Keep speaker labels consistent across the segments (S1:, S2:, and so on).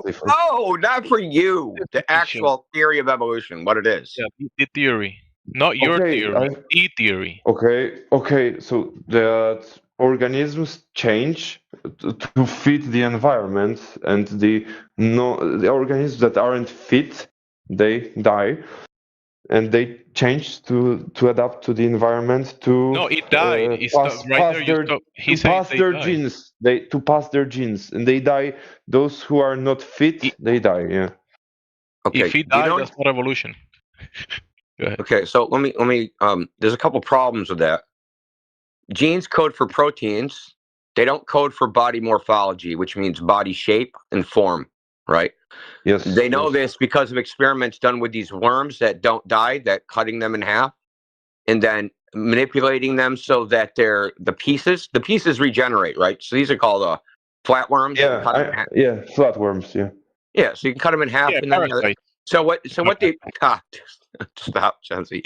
S1: you. Oh, not for you. The
S2: Definition.
S1: actual theory of evolution, what it is.
S2: Yeah, the theory, not your
S3: Okay,
S2: theory. The theory.
S3: okay. So that organisms change to fit the environment, and the organisms that aren't fit, they die, and they change to adapt to the environment
S2: No, it died. It stopped right there. You stop. He said
S3: pass
S2: they
S3: their
S2: died.
S3: genes. To pass their genes, and they die. Those who are not fit,
S2: I-
S3: they die. Yeah.
S1: Okay.
S2: If he
S1: You
S2: died,
S1: know,
S2: that's not evolution. Go ahead.
S1: okay, so let me there's a couple problems with that. Genes code for proteins. They don't code for body morphology, which means body shape and form, right?
S3: Yes.
S1: They know
S3: yes.
S1: this because of experiments done with these worms that don't die, that cutting them in half and then manipulating them so that the pieces regenerate, right? So these are called flatworms.
S3: Yeah. Flatworms. Yeah.
S1: Yeah, so you can cut them in half,
S2: Yeah,
S1: and then
S2: parasite.
S1: so what they stop, Chelsea,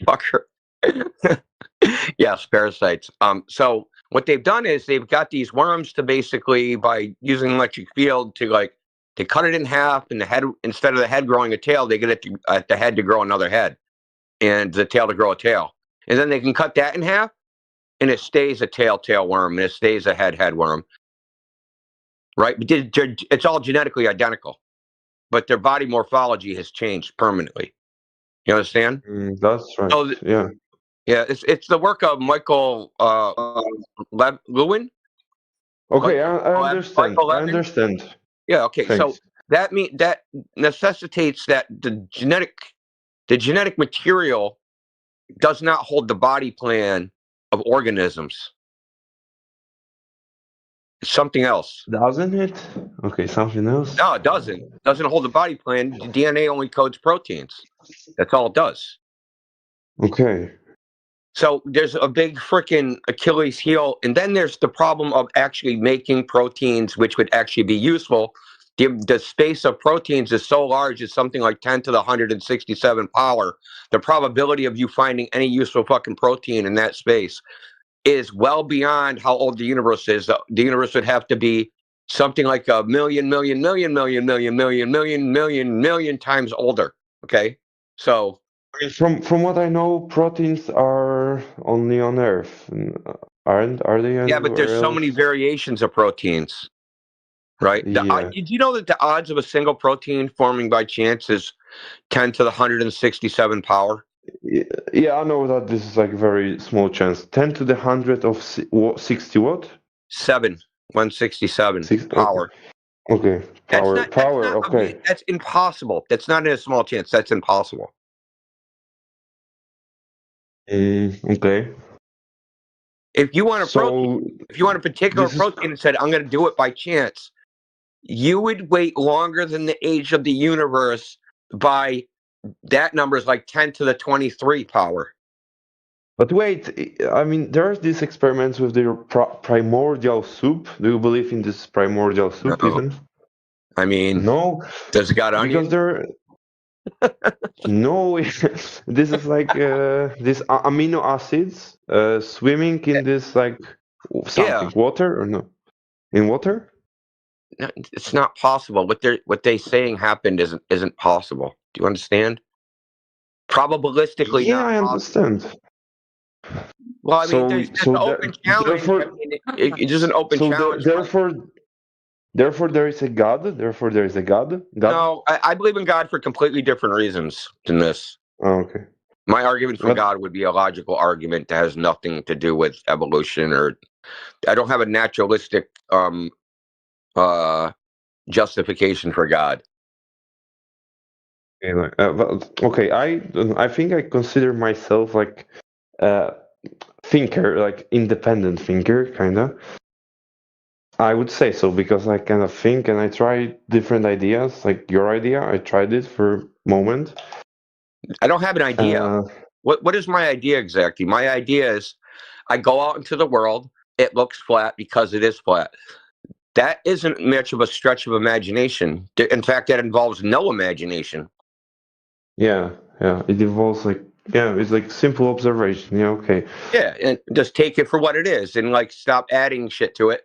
S1: fucker. Yes, parasites. So what they've done is they've got these worms to basically, by using electric field, to cut it in half, and the head, instead of the head growing a tail, they get it the head to grow another head, and the tail to grow a tail, and then they can cut that in half, and it stays a tail worm, and it stays a head worm, right? But it's all genetically identical, but their body morphology has changed permanently. You understand?
S3: That's right.
S1: So
S3: yeah.
S1: Yeah, it's the work of Michael Lewin.
S3: Okay, I understand.
S1: Michael
S3: I
S1: Levin?
S3: understand.
S1: Yeah, okay. So
S3: Thanks.
S1: that necessitates that the genetic material does not hold the body plan of organisms. It's something else.
S3: Doesn't it? Okay, something else.
S1: No, it doesn't. It doesn't hold the body plan. The DNA only codes proteins. That's all it does.
S3: Okay.
S1: So there's a big freaking Achilles heel. And then there's the problem of actually making proteins which would actually be useful. The space of proteins is so large, it's something like 10 to the 167 power. The probability of you finding any useful fucking protein in that space is well beyond how old the universe is. The universe would have to be something like a million times older. Okay? So
S3: From what I know, proteins are only on Earth, are they?
S1: yeah, but there's so
S3: else?
S1: many variations of proteins, right?
S3: Yeah.
S1: Did you know that the odds of a single protein forming by chance is 10 to the 167 power?
S3: Yeah, I know that this is like a very small chance. 10 to the 100 of 60 what?
S1: 167
S3: Six,
S1: power.
S3: Okay. Power. Okay.
S1: That's impossible. That's not in a small chance. That's impossible.
S3: Okay.
S1: If you want a protein, if you want a particular protein and said, I'm going to do it by chance, you would wait longer than the age of the universe by that number is like 10 to the 23 power.
S3: But wait, I mean, there's these experiments with the primordial soup. Do you believe in this primordial soup even?
S1: I mean,
S3: no.
S1: Does it got onion?
S3: Because there. No, this is like these amino acids swimming in this like something water or no? In water?
S1: No, it's not possible. What they saying happened isn't possible. Do you understand? Probabilistically,
S3: yeah,
S1: not
S3: I
S1: possible.
S3: understand.
S1: Well, I mean, there's an open challenge. It's just an open challenge.
S3: Therefore, there is a God. Therefore, there is a God.
S1: No, I believe in God for completely different reasons than this.
S3: Oh, okay.
S1: My argument for God would be a logical argument that has nothing to do with evolution, or I don't have a naturalistic justification for God.
S3: Okay, I think I consider myself like a thinker, like independent thinker, kind of. I would say so because I kind of think and I try different ideas. Like your idea, I tried it for a moment.
S1: I don't have an idea. What is my idea exactly? My idea is I go out into the world. It looks flat because it is flat. That isn't much of a stretch of imagination. In fact, that involves no imagination.
S3: Yeah. It involves it's like simple observation. Yeah, okay.
S1: Yeah, and just take it for what it is and like stop adding shit to it.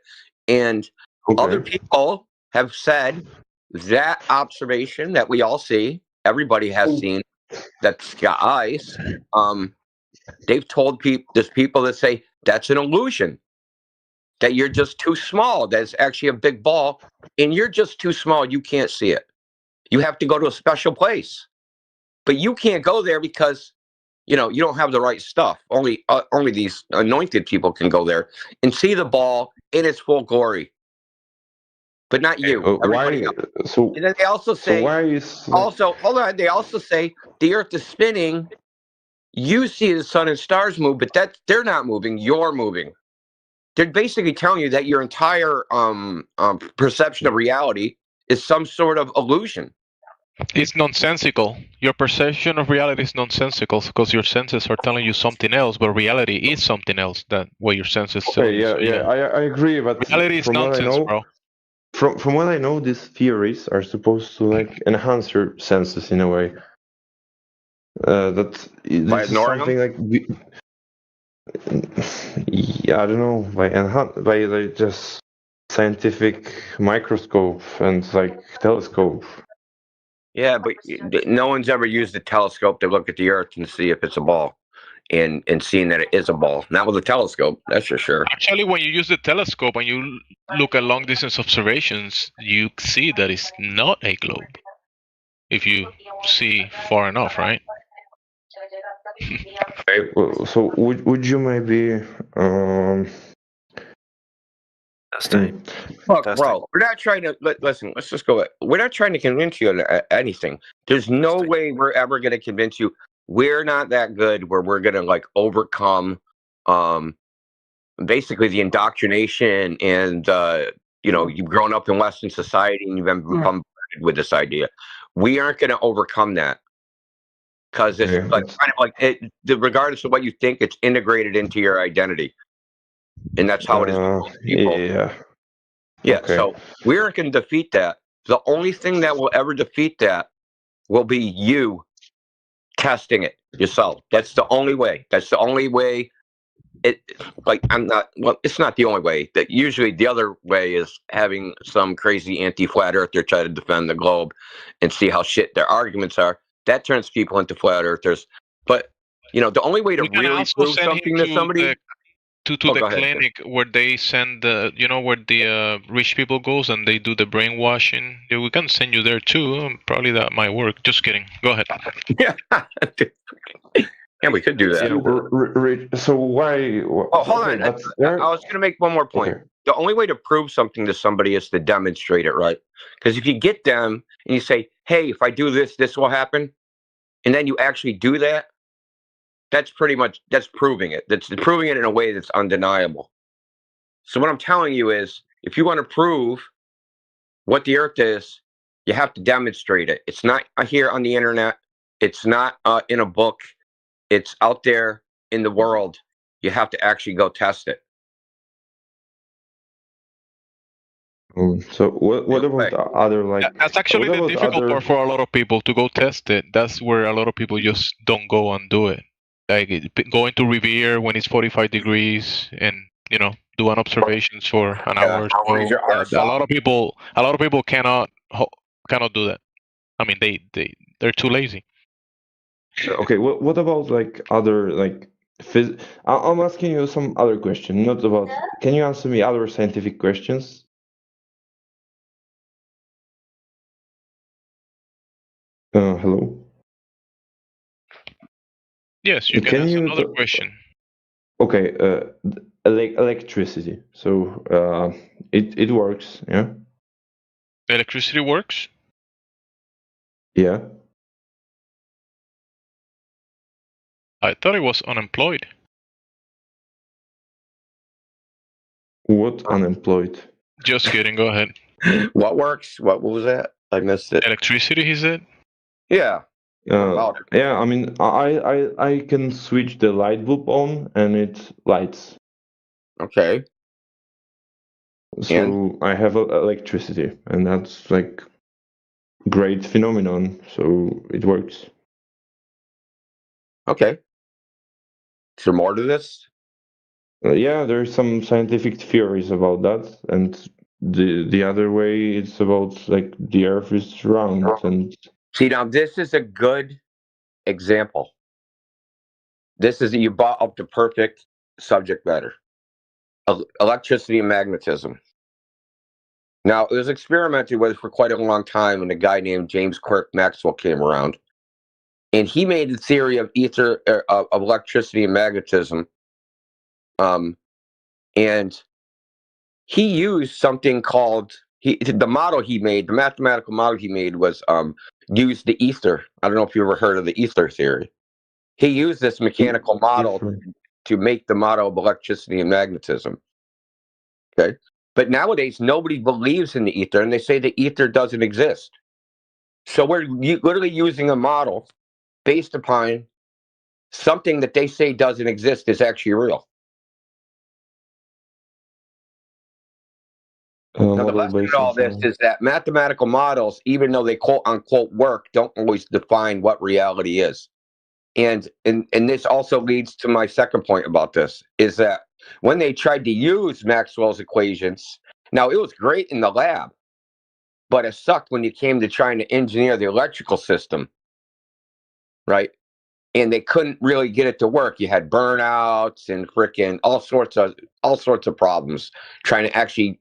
S1: And other people have said that observation that we all see, everybody has seen, that's got eyes. They've told there's people that say that's an illusion, that you're just too small. That's actually a big ball, and you're just too small. You can't see it. You have to go to a special place, but you can't go there because you don't have the right stuff. Only these anointed people can go there and see the ball in its full glory, but not you. Everybody else.
S3: So,
S1: and then they also say, also hold on. They also say the Earth is spinning. You see the sun and stars move, but they're not moving. You're moving. They're basically telling you that your entire perception of reality is some sort of illusion.
S2: It's nonsensical. Your perception of reality is nonsensical because your senses are telling you something else, but reality is something else than what your senses tell you.
S3: I agree, but
S2: reality is nonsense, bro.
S3: From what I know, these theories are supposed to enhance your senses in a way. That
S1: by ignoring
S3: something
S1: them?
S3: I don't know, by just scientific microscope and telescope.
S1: Yeah, but no one's ever used a telescope to look at the Earth and see if it's a ball, and seeing that it is a ball. Not with a telescope, that's for sure.
S2: Actually, when you use the telescope and you look at long distance observations, you see that it's not a globe. If you see far enough, right?
S3: So would you maybe
S1: Look, bro, we're not trying to listen. Let's just go. We're not trying to convince you of anything. There's no way we're ever going to convince you. We're not that good where we're going to overcome, basically the indoctrination and you've grown up in Western society and you've been bombarded with this idea. We aren't going to overcome that because it's regardless of what you think, it's integrated into your identity, and that's how it is with most people. Yeah, okay. So we aren't going to defeat that. The only thing that will ever defeat that will be you testing it yourself. That's the only way. That's the only way. It's not the only way. That usually the other way is having some crazy anti-flat earther try to defend the globe and see how shit their arguments are. That turns people into flat earthers. But the only way to really prove something to somebody.
S2: To the clinic where they send where the rich people goes and they do the brainwashing. Yeah, we can send you there too. Probably that might work. Just kidding. Go ahead.
S1: Yeah, we could do that.
S3: So why?
S1: Oh, hold on. I was going to make one more point. Okay. The only way to prove something to somebody is to demonstrate it, right? Because if you get them and you say, "Hey, if I do this, this will happen," and then you actually do that. That's proving it. That's proving it in a way that's undeniable. So what I'm telling you is, if you want to prove what the Earth is, you have to demonstrate it. It's not here on the internet. It's not in a book. It's out there in the world. You have to actually go test it.
S3: So what about other
S2: That's actually the difficult part for a lot of people to go test it. That's where a lot of people just don't go and do it. Like going to Revere when it's 45 degrees and do an observations for an hour or so. A lot of people cannot do that. I mean, they're too lazy.
S3: Okay, what about other I'm asking you some other question, not about. Can you answer me other scientific questions? Hello.
S2: Yes, you can answer another question.
S3: Okay, electricity. So it works, yeah.
S2: Electricity works?
S3: Yeah.
S2: I thought it was unemployed.
S3: What unemployed?
S2: Just kidding. Go ahead.
S1: What works? What was that? I missed it.
S2: Electricity, he said.
S1: Yeah.
S3: Yeah, I mean, I can switch the light bulb on and it lights.
S1: Okay.
S3: So I have electricity, and that's great phenomenon. So it works.
S1: Okay. Is there more to this?
S3: Yeah, there's some scientific theories about that, and the other way, it's about like the Earth is round. And
S1: see, now this is a good example. This is you brought up the perfect subject matter: electricity and magnetism. Now, it was experimented with for quite a long time, and a guy named James Clerk Maxwell came around, and he made a theory of ether of electricity and magnetism. And he used something called the model he made, the mathematical model he made was used the ether. I don't know if you ever heard of the ether theory. He used this mechanical model to make the model of electricity and magnetism. Okay. But nowadays, nobody believes in the ether, and they say the ether doesn't exist. So we're literally using a model based upon something that they say doesn't exist is actually real. Now, the lesson in all this is that mathematical models, even though they quote unquote work, don't always define what reality is. And this also leads to my second point about this, is that when they tried to use Maxwell's equations, now it was great in the lab, but it sucked when you came to trying to engineer the electrical system, right? And they couldn't really get it to work. You had burnouts and freaking all sorts of problems trying to actually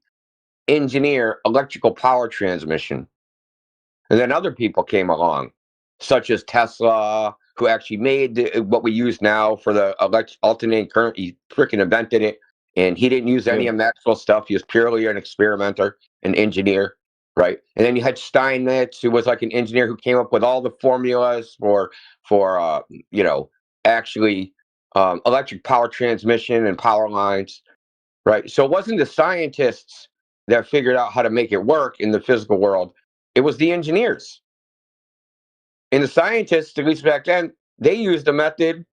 S1: engineer electrical power transmission. And then other people came along, such as Tesla, who actually made what we use now for the alternating current. He freaking invented it, and he didn't use any of Maxwell's stuff. He was purely an experimenter, an engineer, right? And then you had Steinmetz, who was like an engineer who came up with all the formulas for actually electric power transmission and power lines, right? So it wasn't the scientists that figured out how to make it work in the physical world. It was the engineers. And the scientists, at least back then, they used a method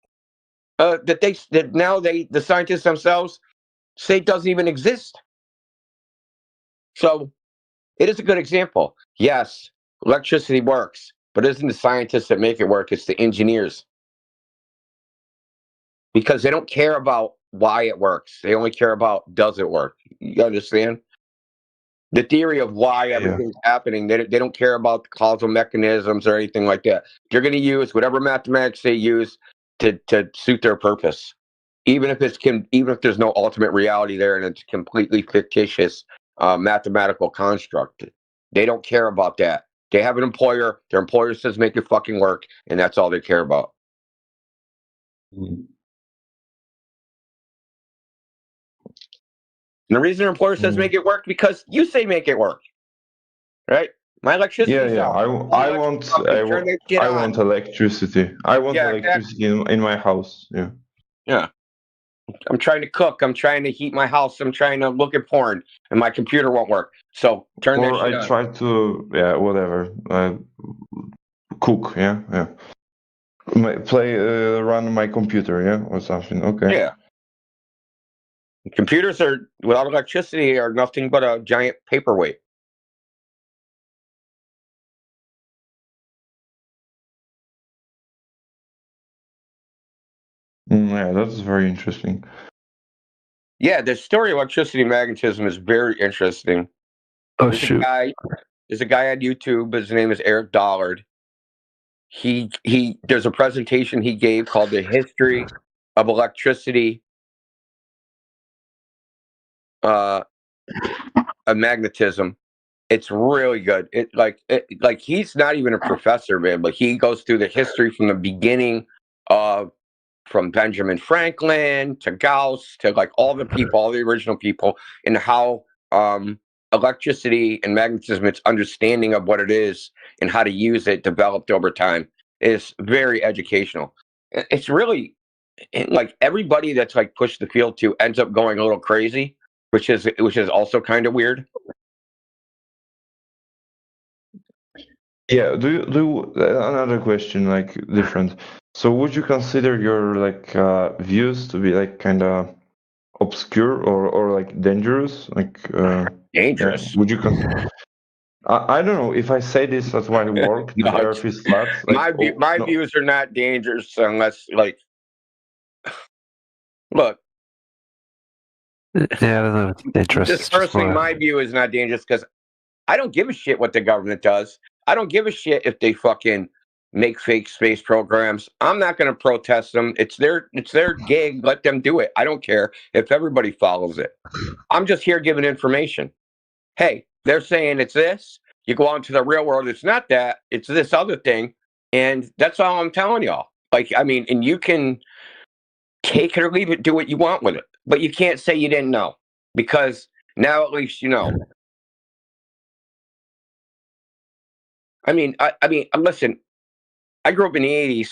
S1: the scientists themselves say doesn't even exist. So it is a good example. Yes, electricity works, but it isn't the scientists that make it work, it's the engineers. Because they don't care about why it works. They only care about does it work. You understand? The theory of why everything's happening, they don't care about the causal mechanisms or anything like that. They're going to use whatever mathematics they use to suit their purpose, even if there's no ultimate reality there and it's a completely fictitious mathematical construct. They don't care about that. They have an employer. Their employer says make it fucking work, and that's all they care about. And the reason their employer says make it work because you say make it work, right? My electricity.
S3: Yeah. I want electricity. I want electricity in my house. Yeah.
S1: Yeah. I'm trying to cook. I'm trying to heat my house. I'm trying to look at porn, and my computer won't work. So turn that shit on.
S3: I try to whatever cook. Yeah. Run my computer. Or something. Okay.
S1: Yeah. Computers are without electricity are nothing but a giant paperweight.
S3: Yeah, that's very interesting.
S1: Yeah, the story of electricity and magnetism is very interesting.
S4: Oh,
S1: There's a guy on YouTube. His name is Eric Dollard. There's a presentation he gave called "The History of Electricity and Magnetism." It's really good. He's not even a professor, man, but he goes through the history from the beginning of from Benjamin Franklin to Gauss to like all the original people, and how electricity and magnetism, its understanding of what it is and how to use it, developed over time. Is very educational. It's really like everybody that's like pushed the field to ends up going a little crazy, which is also kind of weird.
S3: Yeah. Do another question, like different. So would you consider your like views to be like kind of obscure or like dangerous? Like
S1: dangerous?
S3: Would you consider? I don't know if I say this at my work. The Earth is flat.
S1: Like, my views are not dangerous unless like look.
S4: Yeah, I don't know. It's dangerous.
S1: Just personally, my view is not dangerous because I don't give a shit what the government does. I don't give a shit if they fucking make fake space programs. I'm not going to protest them. It's their gig. Let them do it. I don't care if everybody follows it. I'm just here giving information. Hey, they're saying it's this. You go out into the real world, it's not that. It's this other thing, and that's all I'm telling y'all. Like, I mean, and you can take it or leave it, do what you want with it, but you can't say you didn't know because now at least you know. I mean, listen. I grew up in the '80s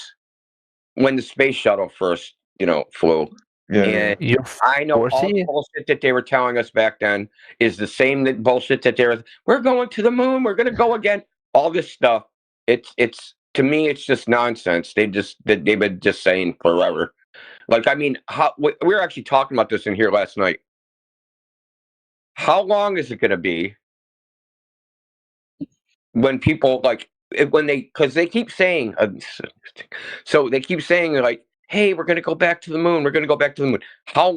S1: when the space shuttle first, flew.
S3: Yeah.
S1: And I know all the bullshit that they were telling us back then is the same bullshit that we're going to the moon, we're going to go again. All this stuff, it's to me, it's just nonsense. They've been just saying forever. Like, I mean, we were actually talking about this in here last night. How long is it going to be when people because they keep saying, so they keep saying like, hey, we're going to go back to the moon. We're going to go back to the moon. How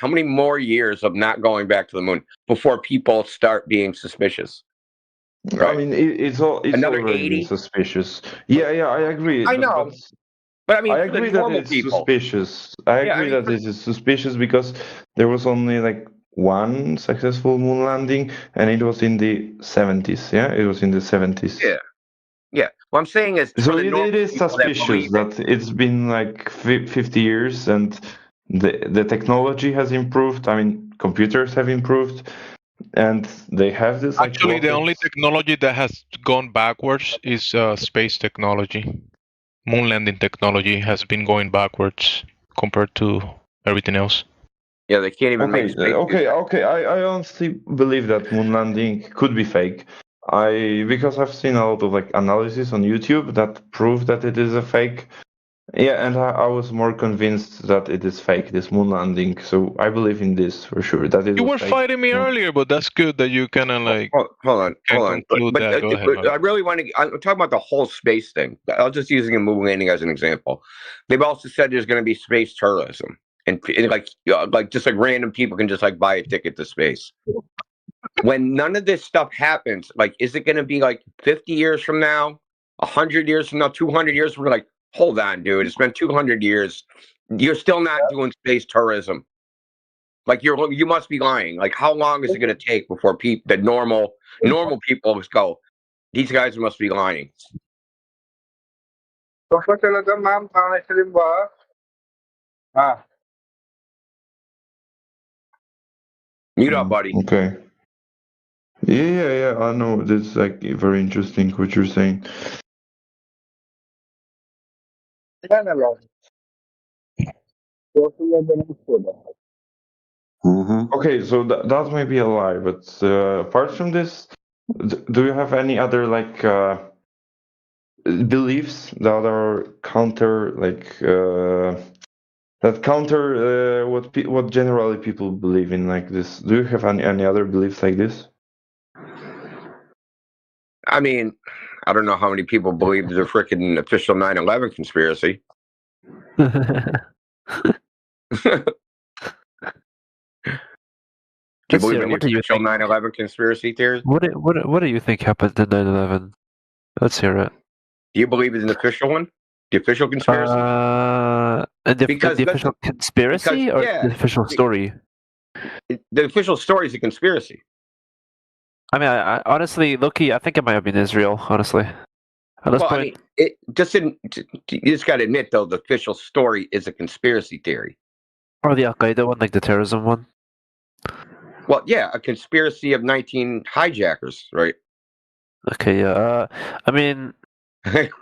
S1: many more years of not going back to the moon before people start being suspicious?
S3: Right? I mean, it's
S1: another 80
S3: suspicious. Yeah, I agree.
S1: I know. But I mean,
S3: I agree that it's suspicious. I agree that it is suspicious because there was only like one successful moon landing, and it was in the 70s. Yeah, it was in the 70s.
S1: Yeah. What I'm saying is,
S3: so it is suspicious that it's been like 50 years and the technology has improved. I mean, computers have improved, and they have this.
S2: Actually, the only technology that has gone backwards is space technology. Moon landing technology has been going backwards compared to everything else.
S1: Yeah, they can't even make space.
S3: Okay. I honestly believe that moon landing could be fake. Because I've seen a lot of like analysis on YouTube that prove that it is a fake. Yeah, and I was more convinced that it is fake, this moon landing. So I believe in this for sure. That is.
S2: You were fighting me earlier, but that's good that you kind of like.
S1: Hold on. But I really want to. I'm talking about the whole space thing. I was just using a moon landing as an example. They've also said there's going to be space tourism, and like just like random people can just like buy a ticket to space. When none of this stuff happens, like, is it going to be like 50 years from now, 100 years from now, 200 years from now? Like, hold on, dude. It's been 200 years. You're still not doing space tourism. Like, you must be lying. Like, how long is it going to take before the normal people go, these guys must be lying? Mute up, buddy.
S3: Okay. Yeah. I know. That's like very interesting what you're saying. Okay, so that may be a lie, but apart from this, do you have any other like beliefs that are counter what generally people believe in like this? Do you have any other beliefs like this?
S1: I mean, I don't know how many people believe the freaking official 9/11 conspiracy.
S4: What
S1: Do you believe in the official 9/11 conspiracy theory?
S4: What do you think happened in 9/11? Let's hear it.
S1: Do you believe in the official one? The official conspiracy?
S4: The official conspiracy or the official story?
S1: The official story is a conspiracy.
S4: I mean, I honestly, Loki, I think it might have been Israel, honestly. At this point,
S1: you just got to admit, though, the official story is a conspiracy theory.
S4: Or the Al-Qaeda one, like the terrorism one?
S1: Well, yeah, a conspiracy of 19 hijackers, right?
S4: Okay, yeah. I mean...
S1: it's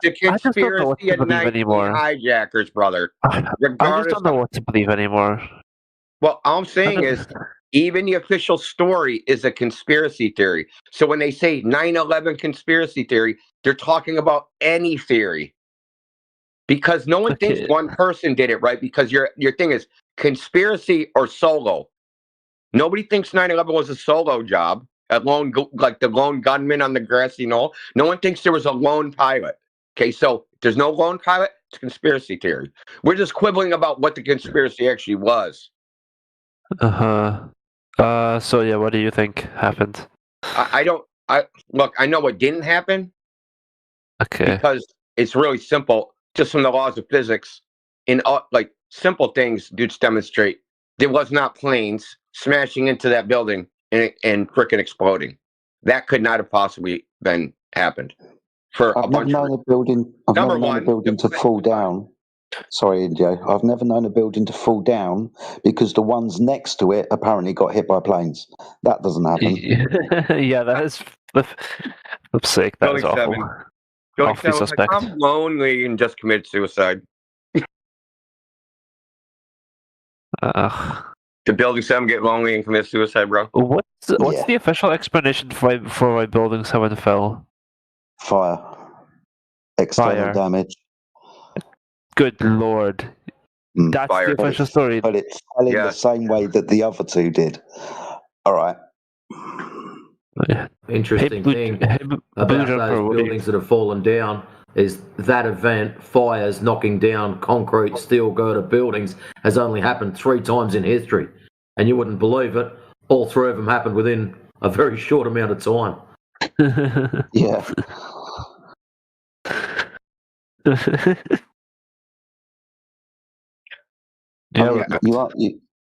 S1: a conspiracy of 19 hijackers, brother.
S4: I just don't know what to believe anymore.
S1: Well, all I'm saying is, even the official story is a conspiracy theory. So when they say 9/11 conspiracy theory, they're talking about any theory. Because no one thinks one person did it, right? Because your thing is conspiracy or solo. Nobody thinks 9/11 was a solo job. Like the lone gunman on the grassy knoll. No one thinks there was a lone pilot. Okay, so if there's no lone pilot, conspiracy theory. We're just quibbling about what the conspiracy actually was.
S4: So yeah, what do you think happened?
S1: I don't. Look. I know what didn't happen.
S4: Okay.
S1: Because it's really simple, just from the laws of physics. In like simple things, dudes demonstrate there was not planes smashing into that building and frickin' exploding. That could not have possibly been happened. For
S5: I've never known a building. I've never known a building to fall down. Sorry, Indio. I've never known a building to fall down because the ones next to it apparently got hit by planes. That doesn't happen.
S4: Yeah, that is. For sake, that is awful.
S1: Billy Seven was like, I'm lonely and just committed suicide. Did Building 7 get lonely and commit suicide, bro?
S4: What's the official explanation for why Building 7 fell?
S5: Fire. External damage.
S4: Good lord. That's
S1: Fire.
S4: the official story.
S5: But it fell in the same way that the other two did. All right.
S6: Interesting thing about those buildings that have fallen down is that event, fires knocking down concrete, steel girder buildings, has only happened 3 times in history. And you wouldn't believe it, all 3 of them happened within a very short amount of time.
S5: Yeah.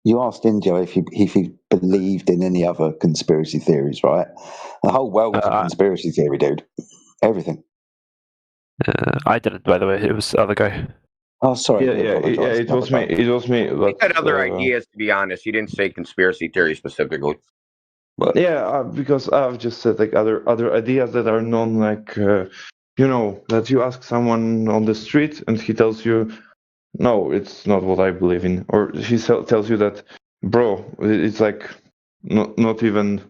S5: You asked Indio if he believed in any other conspiracy theories, right? The whole world is a conspiracy theory, dude. Everything.
S4: I didn't, by the way. It was the other guy.
S5: Oh, sorry.
S3: Yeah. It was me. It was me.
S1: He had other ideas, to be honest. He didn't say conspiracy theory specifically.
S3: But yeah, because I've just said like other ideas that are non like that you ask someone on the street and he tells you, no, it's not what I believe in, or he tells you that, bro, it's like not even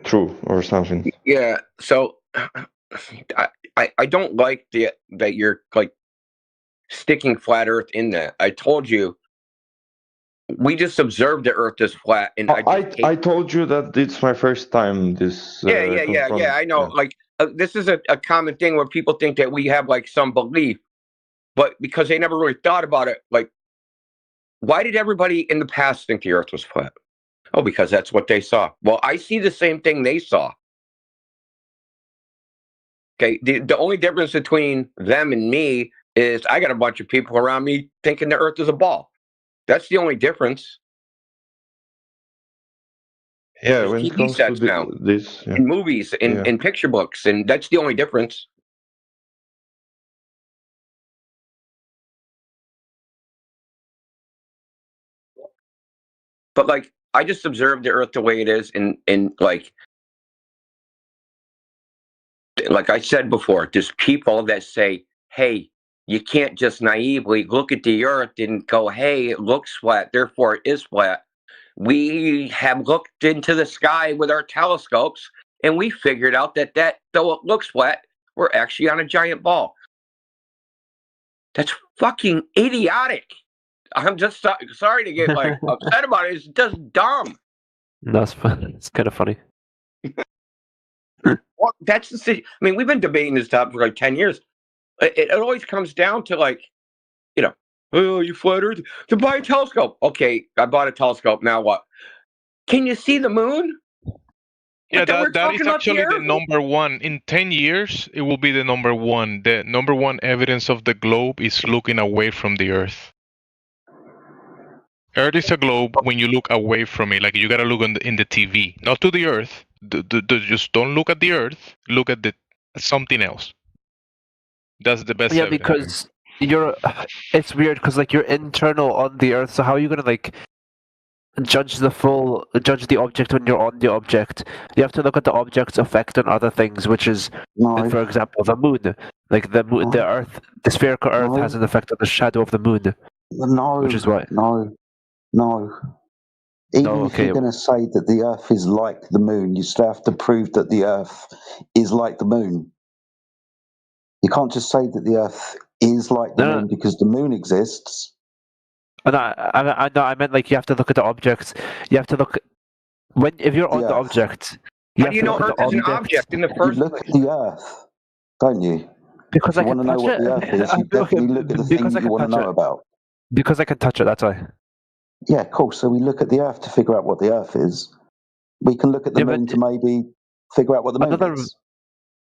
S3: true or something.
S1: Yeah. So I don't like that you're like sticking flat Earth in that. I told you. We just observed the Earth is flat, and
S3: I told you that it's my first time. This
S1: yeah. I know. Yeah. Like this is a common thing where people think that we have like some belief, but because they never really thought about it, like why did everybody in the past think the Earth was flat? Oh, because that's what they saw. Well, I see the same thing they saw. Okay, the only difference between them and me is I got a bunch of people around me thinking the Earth is a ball. That's the only difference.
S3: Yeah, when it comes to this,
S1: in movies, in picture books, and that's the only difference. But like, I just observed the Earth the way it is, and like I said before, there's people that say, "Hey, you can't just naively look at the Earth and go, hey, it looks flat, therefore it is flat." We have looked into the sky with our telescopes, and we figured out that though it looks flat, we're actually on a giant ball. That's fucking idiotic. I'm just sorry to get like upset about it. It's just dumb.
S4: That's fun. It's kind of funny.
S1: Well, that's the thing. I mean, we've been debating this topic for like 10 years. It always comes down to like, oh, you flat Earth, to buy a telescope. Okay, I bought a telescope. Now what? Can you see the moon?
S2: Yeah, that is actually the number one. In 10 years, it will be the number one. The number one evidence of the globe is looking away from the Earth. Earth is a globe when you look away from it. Like you gotta look in the TV, not to the Earth. Just don't look at the Earth. Look at something else. That's the best.
S4: Yeah, because it's weird because like you're internal on the Earth. So how are you gonna like judge the object when you're on the object? You have to look at the object's effect on other things, which is, for example, the moon. Like the moon, the Earth, the spherical Earth has an effect on the shadow of the moon.
S5: No,
S4: which is why.
S5: No. Even if you're going to say that the Earth is like the moon, you still have to prove that the Earth is like the moon. You can't just say that the Earth is like the moon because the moon exists.
S4: I meant like you have to look at the objects. You have to look if you're on the object.
S1: How do you know Earth is an object in the first place?
S5: You look at the Earth, don't you?
S4: Because
S5: if you want to know what the Earth is, you definitely look at the thing you want to know about.
S4: Because I can touch it, that's why.
S5: Yeah, cool. So we look at the Earth to figure out what the Earth is. We can look at the moon to maybe figure out what the moon is.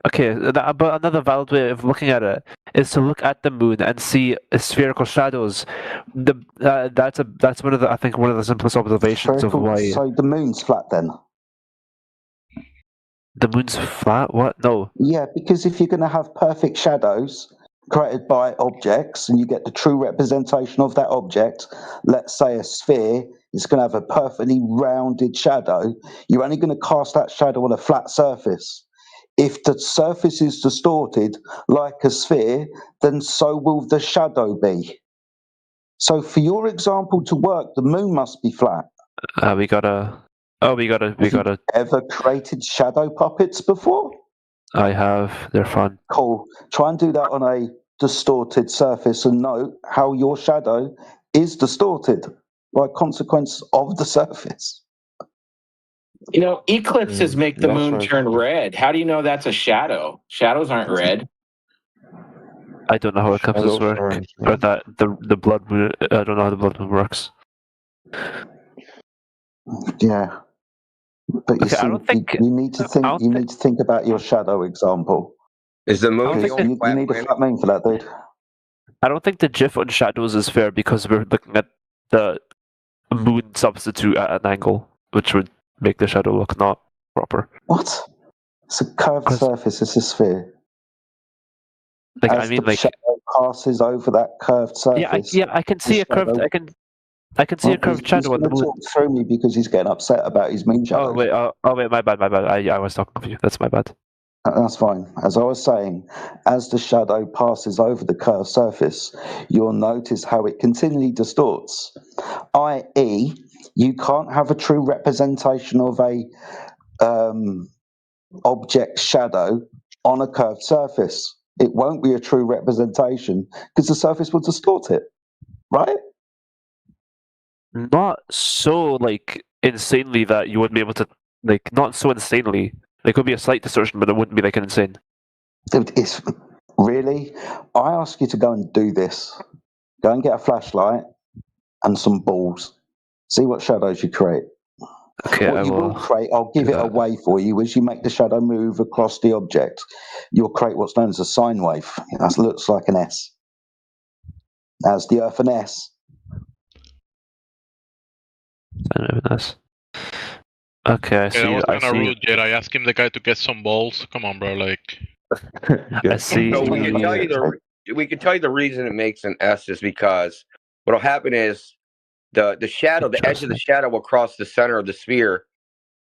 S4: Okay, but another valid way of looking at it is to look at the moon and see spherical shadows. That's one of the simplest observations of why.
S5: So the moon's flat then.
S4: The moon's flat? What? No.
S5: Yeah, because if you're going to have perfect shadows created by objects and you get the true representation of that object, let's say a sphere is going to have a perfectly rounded shadow, you're only going to cast that shadow on a flat surface. If the surface is distorted like a sphere, then so will the shadow be. So for your example to work, the moon must be flat.
S4: We gotta.
S5: Ever created shadow puppets before?
S4: I have. They're fun.
S5: Cool. Try and do that on a distorted surface and note how your shadow is distorted by consequence of the surface.
S7: You know, eclipses make the moon turn red. How do you know that's a shadow? Shadows aren't red.
S4: I don't know how eclipses work, or that the blood moon. I don't know how the blood moon works.
S5: Yeah, but you, I don't think you need to think. You need to think about your shadow example.
S1: Is the moon?
S5: You need a flat moon for that, dude.
S4: I don't think the GIF on shadows is fair because we're looking at the moon substitute at an angle, which would make the shadow look not proper.
S5: What? It's a curved surface. It's a sphere.
S4: Like
S5: as the shadow passes over that curved surface.
S4: Yeah, I can see a curved. I can see a curved shadow on the moon.
S5: Talk through me because he's getting upset about his moon shadow.
S4: Oh wait, my bad. I was talking to you. That's my bad.
S5: That's fine. As I was saying, as the shadow passes over the curved surface, you'll notice how it continually distorts. I.e., you can't have a true representation of a object shadow on a curved surface. It won't be a true representation because the surface will distort it, right?
S4: Not so insanely that you wouldn't be able to not so insanely. There could be a slight distortion, but it wouldn't be insane.
S5: It's really. I ask you to go and do this. Go and get a flashlight and some balls. See what shadows you create.
S4: Okay,
S5: what you will create, I'll give it away for you. As you make the shadow move across the object, you'll create what's known as a sine wave. That looks like an S. As the Earth an S.
S4: Sine wave an S. Okay, I see.
S2: I was kind of rude, Jed. I asked him the guy to get some balls. Come on, bro.
S4: I see.
S1: So we can tell you the reason it makes an S is because what'll happen is the shadow, the edge of the shadow will cross the center of the sphere,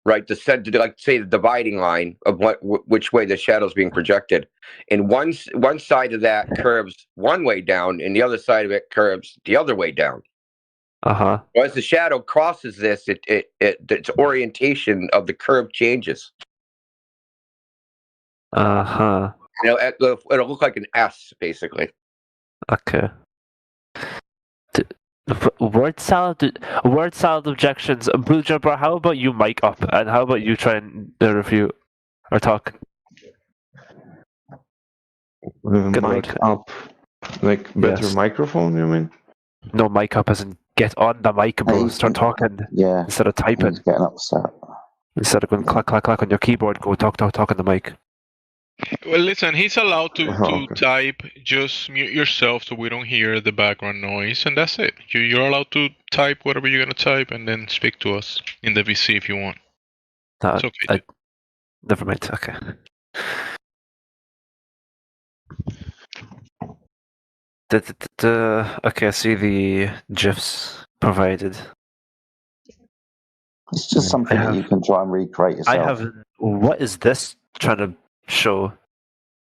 S1: right? Say the dividing line of which way the shadow is being projected, and one side of that curves one way down, and the other side of it curves the other way down.
S4: So
S1: as the shadow crosses this, its orientation of the curve changes. It'll look like an S, basically.
S4: Okay. Word salad objections. Blue Jumper, how about you mic up, and how about you try and review or talk?
S3: Mic up, better microphone, you mean?
S4: No, mic up as in get on the mic, bro. Start talking.
S5: Yeah.
S4: Instead of typing.
S5: He's getting upset.
S4: Instead of going clack, clack, clack on your keyboard, go talk on the mic.
S2: Well, listen, he's allowed to type. Just mute yourself so we don't hear the background noise, and that's it. You're allowed to type whatever you're going to type and then speak to us in the VC if you want. It's okay.
S4: Never mind. Okay. Okay, I see the GIFs provided.
S5: It's just something that you can try and recreate yourself.
S4: What is this trying to show?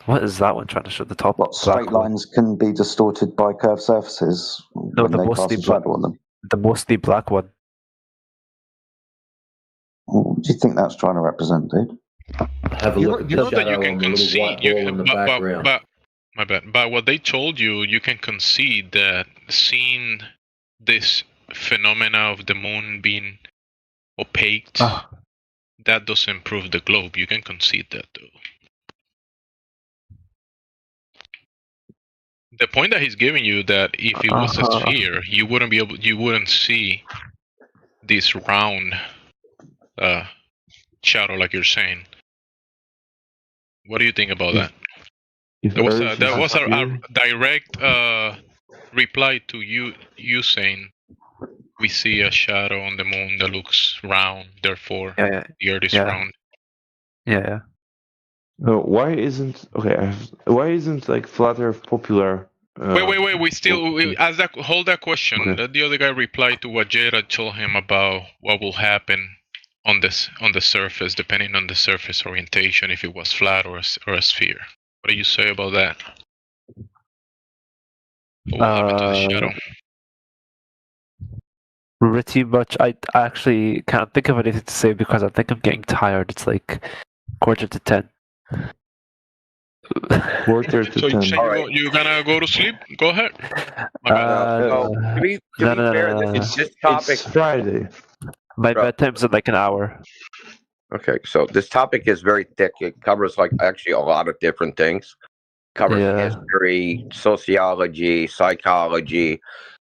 S4: What is that one trying to show? The top.
S5: What straight lines can be distorted by curved surfaces when they cast a shadow on them.
S4: The mostly black one.
S5: What do you think that's trying to represent, dude?
S6: Have a look at the shadow
S2: you can
S6: on the little white wall in the background.
S2: My bad. But what they told you, you can concede that seeing this phenomena of the moon being opaque, that doesn't prove the globe. You can concede that, though. the point that he's giving you that if it was a sphere, you wouldn't see this round shadow like you're saying. What do you think about that? That was a direct reply to you saying we see a shadow on the moon that looks round, therefore the Earth is round.
S4: Yeah.
S3: Why isn't like flat Earth popular?
S2: Wait. We still hold that question. Okay. Let the other guy reply to what Jada told him about what will happen on the surface, depending on the surface orientation, if it was flat or a sphere. What do you say about that? What will happen to the shadow?
S4: Pretty much. I actually can't think of anything to say because I think I'm getting tired. It's like 9:45.
S3: Quarter to 10.
S2: So you're gonna go to sleep? Go ahead.
S1: To be fair, this topic.
S3: It's Friday.
S4: My bedtime's in like an hour.
S1: Okay, so this topic is very thick. It covers like actually a lot of different things. It covers history, sociology, psychology,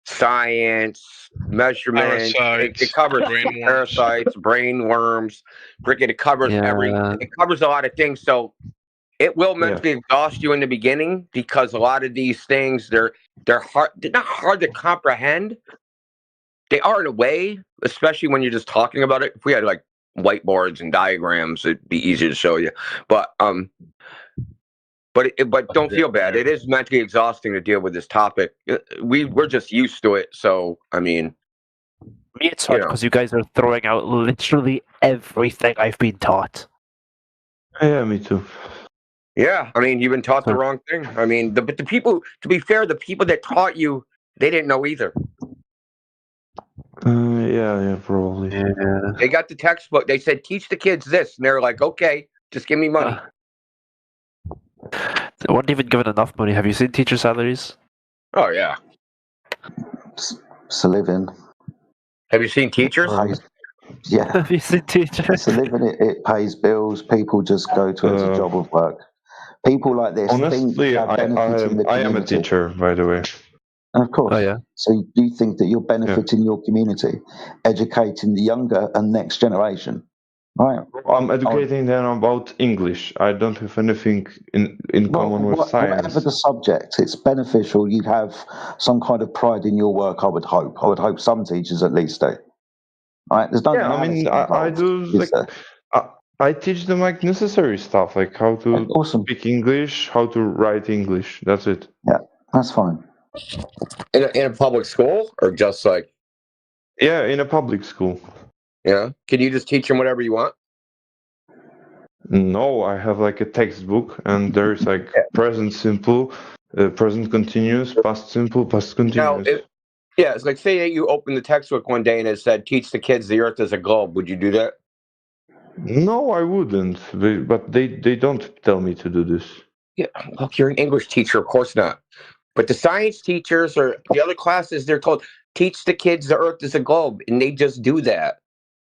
S1: science, measurement. It covers parasites, brain worms. It covers it covers a lot of things. So it will mentally exhaust you in the beginning because a lot of these things they're hard. They're not hard to comprehend. They are in a way, especially when you're just talking about it. If we had like whiteboards and diagrams, it'd be easier to show you. But don't feel bad. It is mentally exhausting to deal with this topic. We're just used to it. So I mean,
S4: me it's hard because you guys are throwing out literally everything I've been taught.
S3: Yeah, me too.
S1: Yeah, I mean, you've been taught the wrong thing. I mean, the people. To be fair, the people that taught you, they didn't know either.
S3: Yeah, probably.
S4: Yeah.
S1: They got the textbook. They said, teach the kids this. And they're like, okay, just give me money.
S4: They weren't even given enough money. Have you seen teacher salaries?
S1: Oh, yeah.
S5: It's a living.
S1: Have you seen teachers?
S5: Yeah.
S4: Have you seen teachers?
S5: It's a living. It pays bills. People just go to it as a job of work. People like this.
S3: Honestly, I am a teacher, by the way.
S5: And of course, so you think that you're benefiting your community, educating the younger and next generation, right?
S3: I'm educating them about English. I don't have anything in common with science.
S5: Whatever the subject, it's beneficial. You'd have some kind of pride in your work, I would hope. I would hope some teachers at least do. Right? There's no.
S3: Yeah, I mean, I do. Like, I teach them like necessary stuff, like how to speak English, how to write English. That's it.
S5: Yeah, that's fine.
S1: In a public school or just like?
S3: Yeah, in a public school.
S1: Yeah. Can you just teach them whatever you want?
S3: No, I have like a textbook and there's like present simple, present continuous, past simple, past continuous.
S1: Now, it's like say that you open the textbook one day and it said, teach the kids the earth is a globe. Would you do that?
S3: No, I wouldn't. But they don't tell me to do this.
S1: Yeah, look, you're an English teacher. Of course not. But the science teachers or the other classes, they're told, teach the kids the earth is a globe. And they just do that.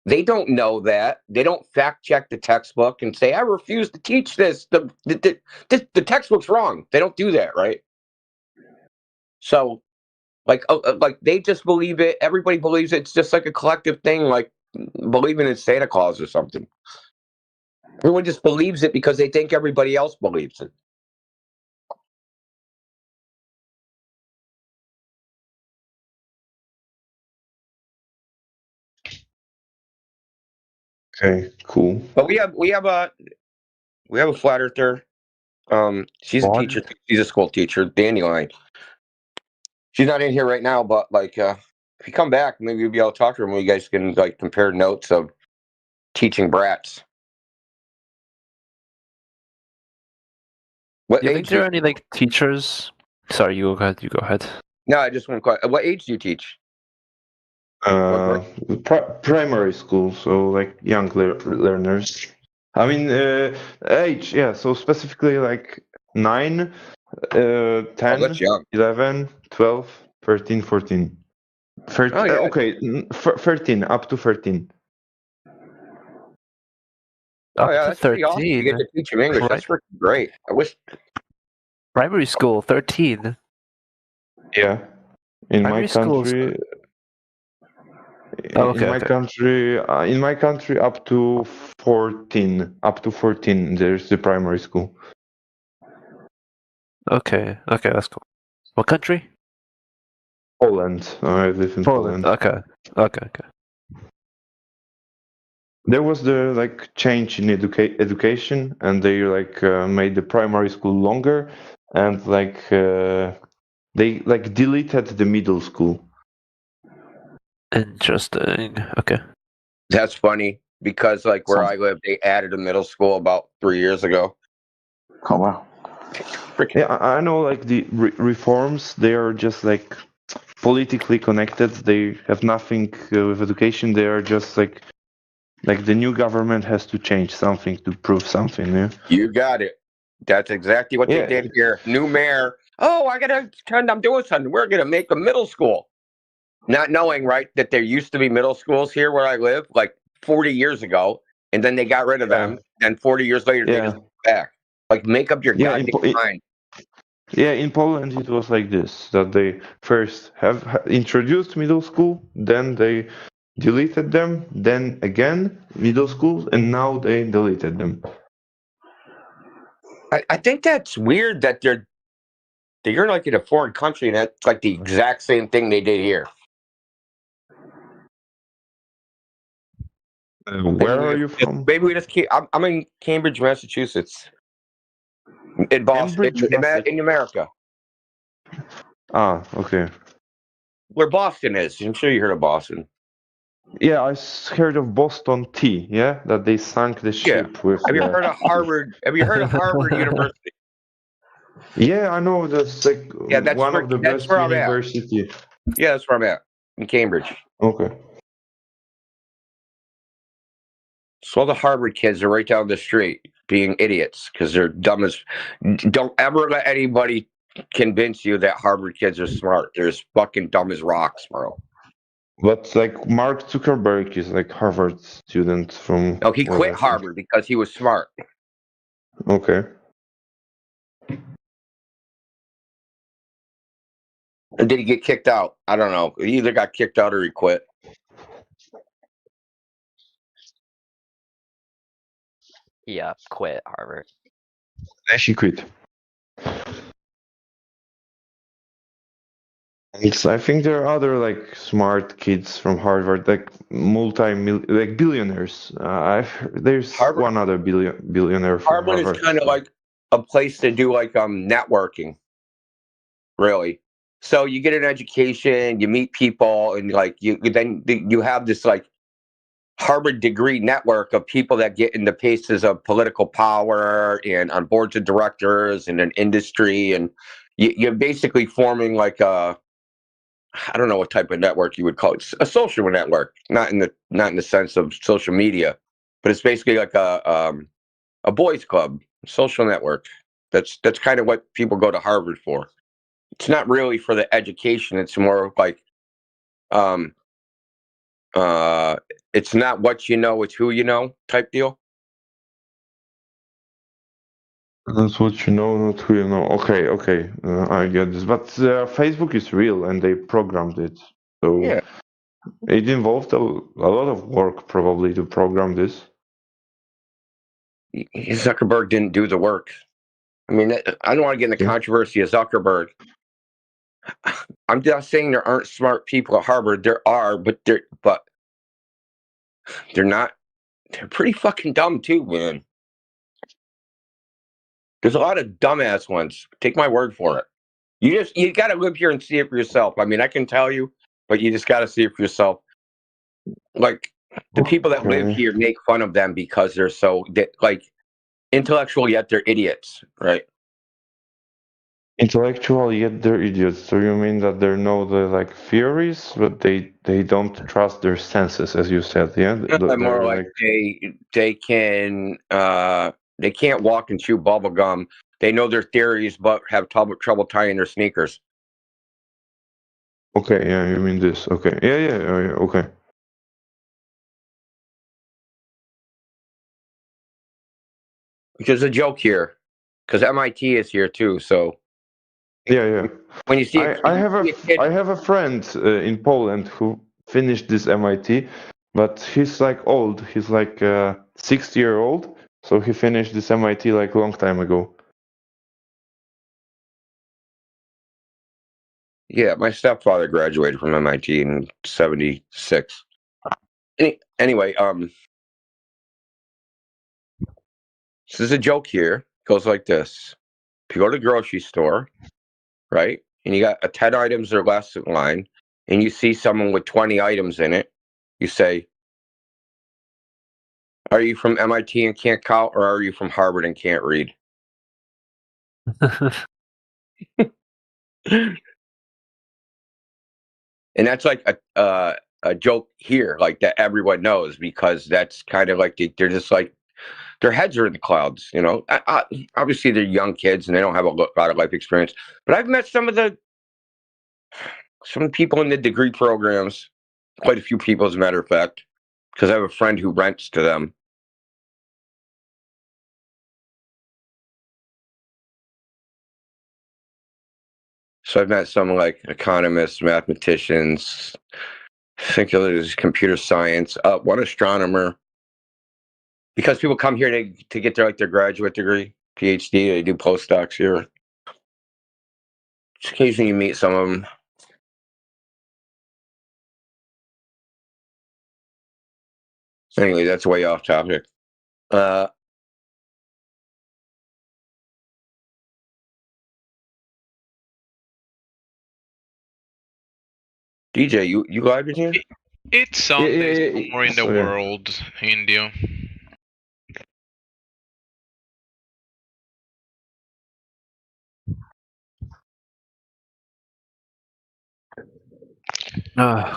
S1: They don't know that. They don't fact check the textbook and say, I refuse to teach this. The textbook's wrong. They don't do that, right? So, like they just believe it. Everybody believes it. It's just like a collective thing, like believing in Santa Claus or something. Everyone just believes it because they think everybody else believes it.
S3: Okay, cool.
S1: But we have a flat earther. She's a teacher. She's a school teacher, Dandelion. She's not in here right now, but like, if you come back, maybe you'll be able to talk to her, and you guys can like compare notes of teaching brats.
S4: What do you think there are any like teachers? Sorry, you go ahead.
S1: No, I just want to. What age do you teach?
S3: Primary school, so like young learners. I mean, age, yeah. So specifically like 9, 10, 11, 12, 13, 14. 13, okay, 13, up to 13.
S1: Oh yeah, that's 13. Awesome. You get to teach them English. Right. That's freaking great. I wish.
S4: Primary school, 13.
S3: Yeah, in my
S4: Primary schools.
S3: country.
S4: Oh, okay,
S3: in my
S4: okay.
S3: country, up to 14, there's the primary school.
S4: Okay, that's cool. What country?
S3: Poland. I live in Poland.
S4: Okay.
S3: There was the like change in education, and they like made the primary school longer, and like they like deleted the middle school.
S4: Interesting. Okay.
S1: That's funny because like where I live, they added a middle school about 3 years ago.
S5: Oh wow.
S3: Yeah, I know. Like the reforms, they are just like politically connected. They have nothing with education. They are just like the new government has to change something to prove something. Yeah.
S1: You got it. That's exactly what they did here. New mayor. Oh, I gotta pretend I'm doing something. We're gonna make a middle school. Not knowing, right, that there used to be middle schools here where I live, like 40 years ago, and then they got rid of them. And 40 years later, they just went back. Like, make up your goddamn mind.
S3: Yeah, in Poland it was like this: that they first have introduced middle school, then they deleted them, then again middle schools, and now they deleted them.
S1: I think that's weird that you're like in a foreign country and that's like the exact same thing they did here.
S3: Where are you from?
S1: Maybe we just keep. I'm in Cambridge, Massachusetts. In Boston, in America.
S3: Ah, okay.
S1: Where Boston is. I'm sure you heard of Boston.
S3: Yeah, I heard of Boston Tea. Yeah, that they sank the ship with.
S1: Have you heard of Harvard? Have you heard of Harvard University?
S3: Yeah, I know. That's like
S1: that's
S3: one of the best universities.
S1: Yeah, that's where I'm at, in Cambridge.
S3: Okay.
S1: So all the Harvard kids are right down the street being idiots because they're dumb as. Don't ever let anybody convince you that Harvard kids are smart. They're as fucking dumb as rocks, bro.
S3: But like Mark Zuckerberg is like Harvard student from.
S1: No, he quit Harvard because he was smart.
S3: Okay.
S1: And did he get kicked out? I don't know. He either got kicked out or he quit.
S8: Yeah, quit Harvard.
S3: She quit. I think there are other like smart kids from Harvard, like like billionaires. There's Harvard, one other billionaire from Harvard.
S1: Harvard is kind of like a place to do like networking, really. So you get an education, you meet people, and like you have this like Harvard degree network of people that get in the places of political power and on boards of directors and in industry, and you're basically forming like I don't know what type of network you would call it. A social network, not in the sense of social media, but it's basically like a boys' club, social network. That's kind of what people go to Harvard for. It's not really for the education. It's more like it's not what you know, it's who you know type deal.
S3: That's what you know, not who you know. Okay, I get this. But Facebook is real, and they programmed it. So
S1: yeah,
S3: it involved a lot of work probably to program this.
S1: Zuckerberg didn't do the work. I mean, I don't want to get in the controversy of Zuckerberg. I'm just saying there aren't smart people at Harvard. There are, but they're not. They're pretty fucking dumb too, man. There's a lot of dumbass ones. Take my word for it. You got to live here and see it for yourself. I mean, I can tell you, but you just got to see it for yourself. Like the people that live here make fun of them because they're so like intellectual yet they're idiots, right?
S3: Intellectual yet they're idiots. So you mean that they know the like theories, but they don't trust their senses, as you said, yeah?
S1: More like they can't walk and chew bubble gum. They know their theories, but have trouble tying their sneakers.
S3: Okay, yeah, you mean this? Okay, yeah, okay.
S1: Which is a joke here, because MIT is here too. So
S3: Yeah.
S1: When you see,
S3: I have a friend in Poland who finished this MIT, but he's like old. He's like 60-year-old, so he finished this MIT like a long time ago.
S1: Yeah, my stepfather graduated from MIT in '76. Anyway, this is a joke here. It goes like this. If you go to the grocery store, right, and you got 10 items or less in line, and you see someone with 20 items in it, you say, are you from MIT and can't count, or are you from Harvard and can't read? And that's like a joke here, like that everyone knows, because that's kind of like they're just like, their heads are in the clouds, you know. Obviously, they're young kids and they don't have a lot of life experience. But I've met some people in the degree programs, quite a few people, as a matter of fact, because I have a friend who rents to them. So I've met some like economists, mathematicians, I think there's computer science, one astronomer. Because people come here to get their graduate degree, PhD, they do postdocs here. Just occasionally you meet some of them. Anyway, that's way off topic. DJ, you live in here?
S2: It's Sunday somewhere in the world, India.
S4: Oh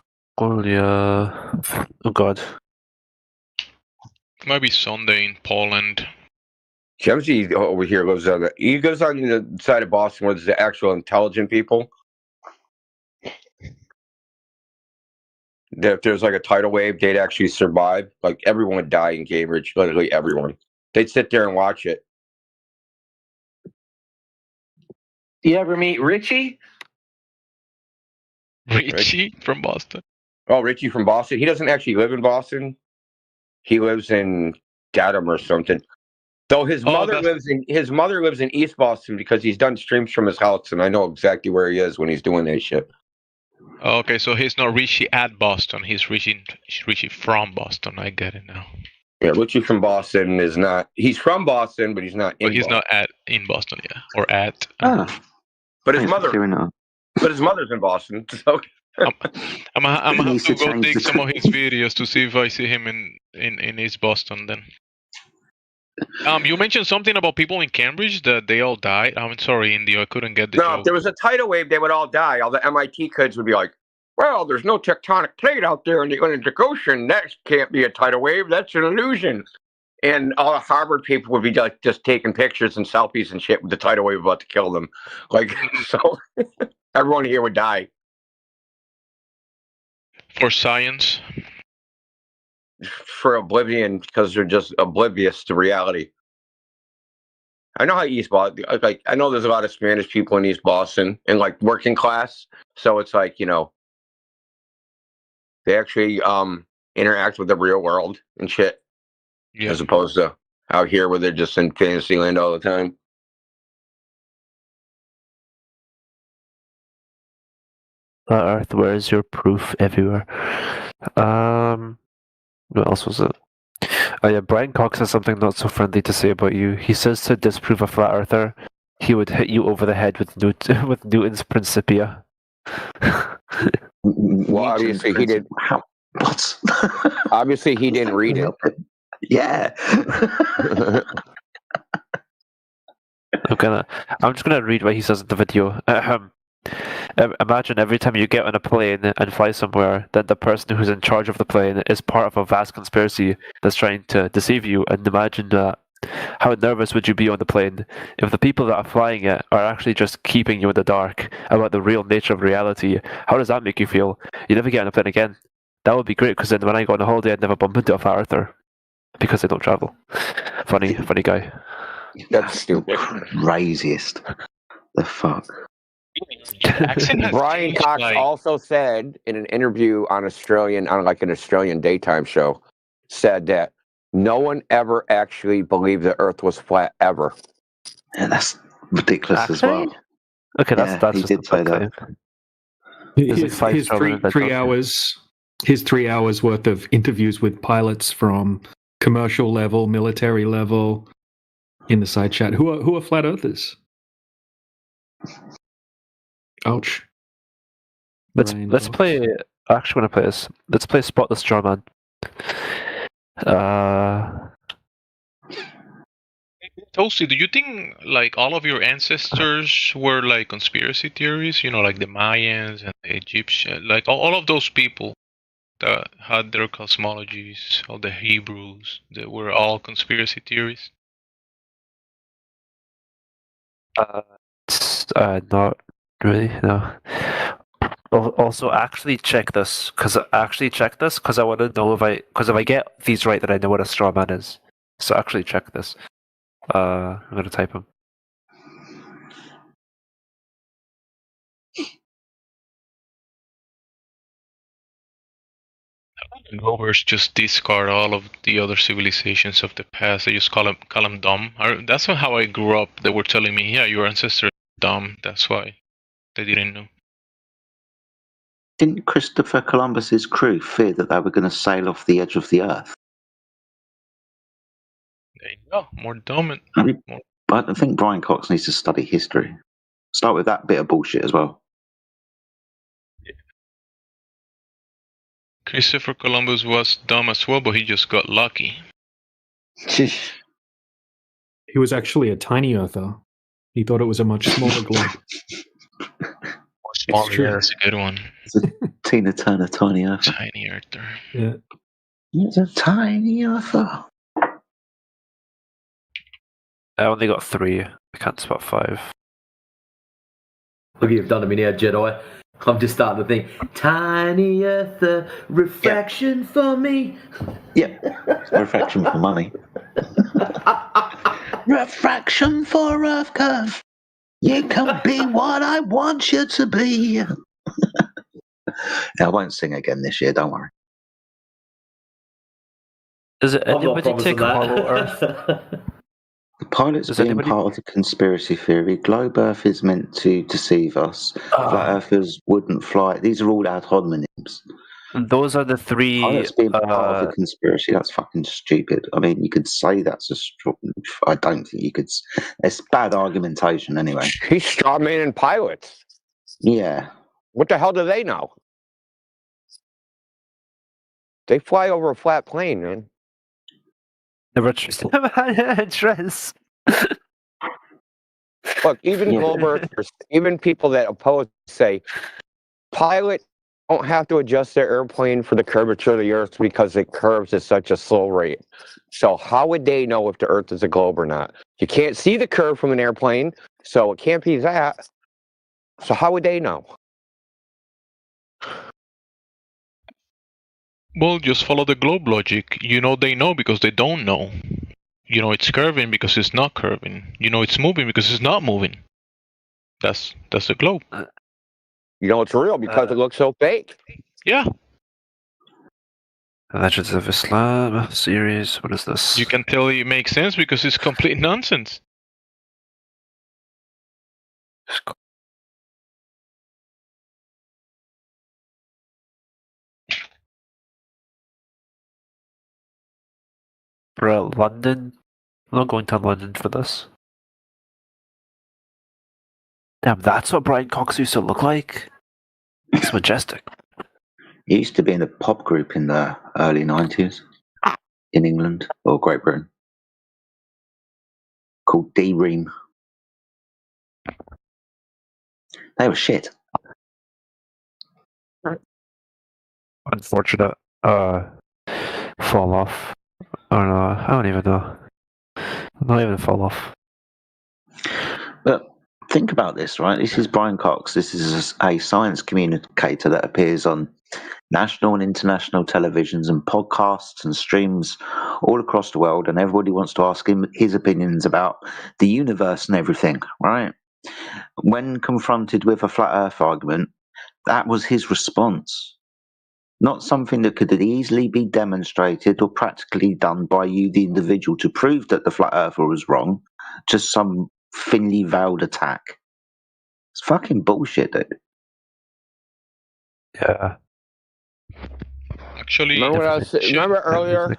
S4: God.
S2: Might be Sunday in Poland.
S1: Chemsy over here goes on the side of Boston where there's the actual intelligent people. That if there's like a tidal wave, they'd actually survive. Like everyone would die in Cambridge, literally everyone. They'd sit there and watch it.
S7: You ever meet Richie?
S2: Richie from Boston.
S1: Oh, Richie from Boston. He doesn't actually live in Boston. He lives in Dedham or something. Though his mother lives in East Boston because he's done streams from his house, and I know exactly where he is when he's doing that shit.
S2: Okay, so he's not Richie at Boston. He's Richie from Boston. I get it now.
S1: Yeah, Richie from Boston is not. He's from Boston, but he's not.
S2: Not in Boston, yeah, or at.
S1: But his mother's in Boston. So
S2: I'm gonna have to go dig some of his videos to see if I see him in East Boston then. You mentioned something about people in Cambridge that they all died. I'm sorry, India, I couldn't get the joke.
S1: If there was a tidal wave, they would all die. All the MIT kids would be like, well, there's no tectonic plate out there in the Atlantic Ocean. That can't be a tidal wave. That's an illusion. And all the Harvard people would be like just taking pictures and selfies and shit with the tidal wave about to kill them. Like, so everyone here would die.
S2: For science?
S1: For oblivion, because they're just oblivious to reality. I know how East Boston, like, I know there's a lot of Spanish people in East Boston and like working class. So it's like, you know, they actually interact with the real world and shit. Yeah. As opposed to out here where they're just in Fantasyland all the time.
S4: Earth, where is your proof everywhere? What else was it? Oh yeah, Brian Cox has something not so friendly to say about you. He says to disprove a flat earther, he would hit you over the head with Newton's Principia.
S1: Well, obviously he did.
S5: What?
S1: Obviously he didn't read it.
S5: Yeah.
S4: I'm just gonna read what he says in the video. Imagine every time you get on a plane and fly somewhere, then the person who's in charge of the plane is part of a vast conspiracy that's trying to deceive you. And imagine that. How nervous would you be on the plane if the people that are flying it are actually just keeping you in the dark about the real nature of reality? How does that make you feel? You never get on a plane again. That would be great, because then when I go on a holiday, I'd never bump into a flat earther because I don't travel. Funny guy.
S1: That's stupid.
S5: Craziest. The fuck.
S1: Brian Cox also said in an interview on an Australian daytime show, said that no one ever actually believed the Earth was flat ever.
S5: Yeah, that's ridiculous as well.
S4: Okay, that's
S5: he
S4: just
S5: did say that.
S9: His 3 hours worth of interviews with pilots from commercial level, military level, in the side chat. Who are flat earthers? Ouch.
S4: Let's play. I actually want to play this. Let's play Spot the Straw Man.
S2: Toasty, do you think like all of your ancestors were like conspiracy theories? You know, like the Mayans and the Egyptians, like all of those people that had their cosmologies, all the Hebrews, that were all conspiracy theories?
S4: Not really, no. Also, actually check this, because I want to know if I get these right, then I know what a straw man is. So actually check this. I'm going to type him.
S2: Globers just discard all of the other civilizations of the past. They just call them dumb. That's how I grew up. They were telling me, yeah, your ancestors are dumb. That's why they didn't know.
S5: Didn't Christopher Columbus's crew fear that they were going to sail off the edge of the Earth?
S2: There you go. More dumb.
S5: I think Brian Cox needs to study history. Start with that bit of bullshit as well.
S2: Christopher Columbus was dumb as well, but he just got lucky.
S9: He was actually a tiny earther. He thought it was a much smaller globe.
S2: It's true. Yeah, that's a good one.
S5: It's a Tina Turner tiny earther.
S2: Tiny earther.
S9: Yeah.
S5: It's a tiny earther.
S4: I only got 3. I can't spot 5.
S6: Look, you've done me now, Jedi. I'm just starting to think, tiny earth, refraction for me.
S5: Yeah, refraction for money. Refraction for Earth Curve. You can be what I want you to be. I won't sing again this year, don't worry.
S4: Does it anybody take Hollow Earth?
S5: The pilots being part of the conspiracy theory. Globe Earth is meant to deceive us. Flat Earthers wouldn't fly. These are all ad hominems.
S4: Those are the 3.
S5: Pilots being part of the conspiracy. That's fucking stupid. I mean, you could say that's a straw. I don't think you could. It's bad argumentation anyway.
S1: He's strawmanning pilots.
S5: Yeah.
S1: What the hell do they know? They fly over a flat plane, man.
S4: Never trust address.
S1: Look, even globe earthers, even people that oppose say pilots don't have to adjust their airplane for the curvature of the Earth because it curves at such a slow rate. So how would they know if the Earth is a globe or not? You can't see the curve from an airplane, so it can't be that. So how would they know?
S2: Well, just follow the globe logic. You know they know because they don't know. You know it's curving because it's not curving. You know it's moving because it's not moving. That's the globe.
S1: You know it's real because it looks so fake.
S2: Yeah.
S4: Legends of Islam series. What is this?
S2: You can tell it makes sense because it's complete nonsense.
S4: Bro, London? I'm not going to London for this. Damn, that's what Brian Cox used to look like? It's majestic.
S5: He used to be in a pop group in the early 90s in England or Great Britain called D-Ream. They were shit.
S4: Unfortunate. Fall off. I don't even know. Not even fall off.
S5: But think about this, right? This is Brian Cox. This is a science communicator that appears on national and international televisions and podcasts and streams all across the world, and everybody wants to ask him his opinions about the universe and everything, right? When confronted with a flat Earth argument, that was his response. Not something that could easily be demonstrated or practically done by you, the individual, to prove that the flat earther was wrong. Just some thinly veiled attack. It's fucking bullshit, dude.
S4: Yeah.
S2: Actually,
S1: remember earlier?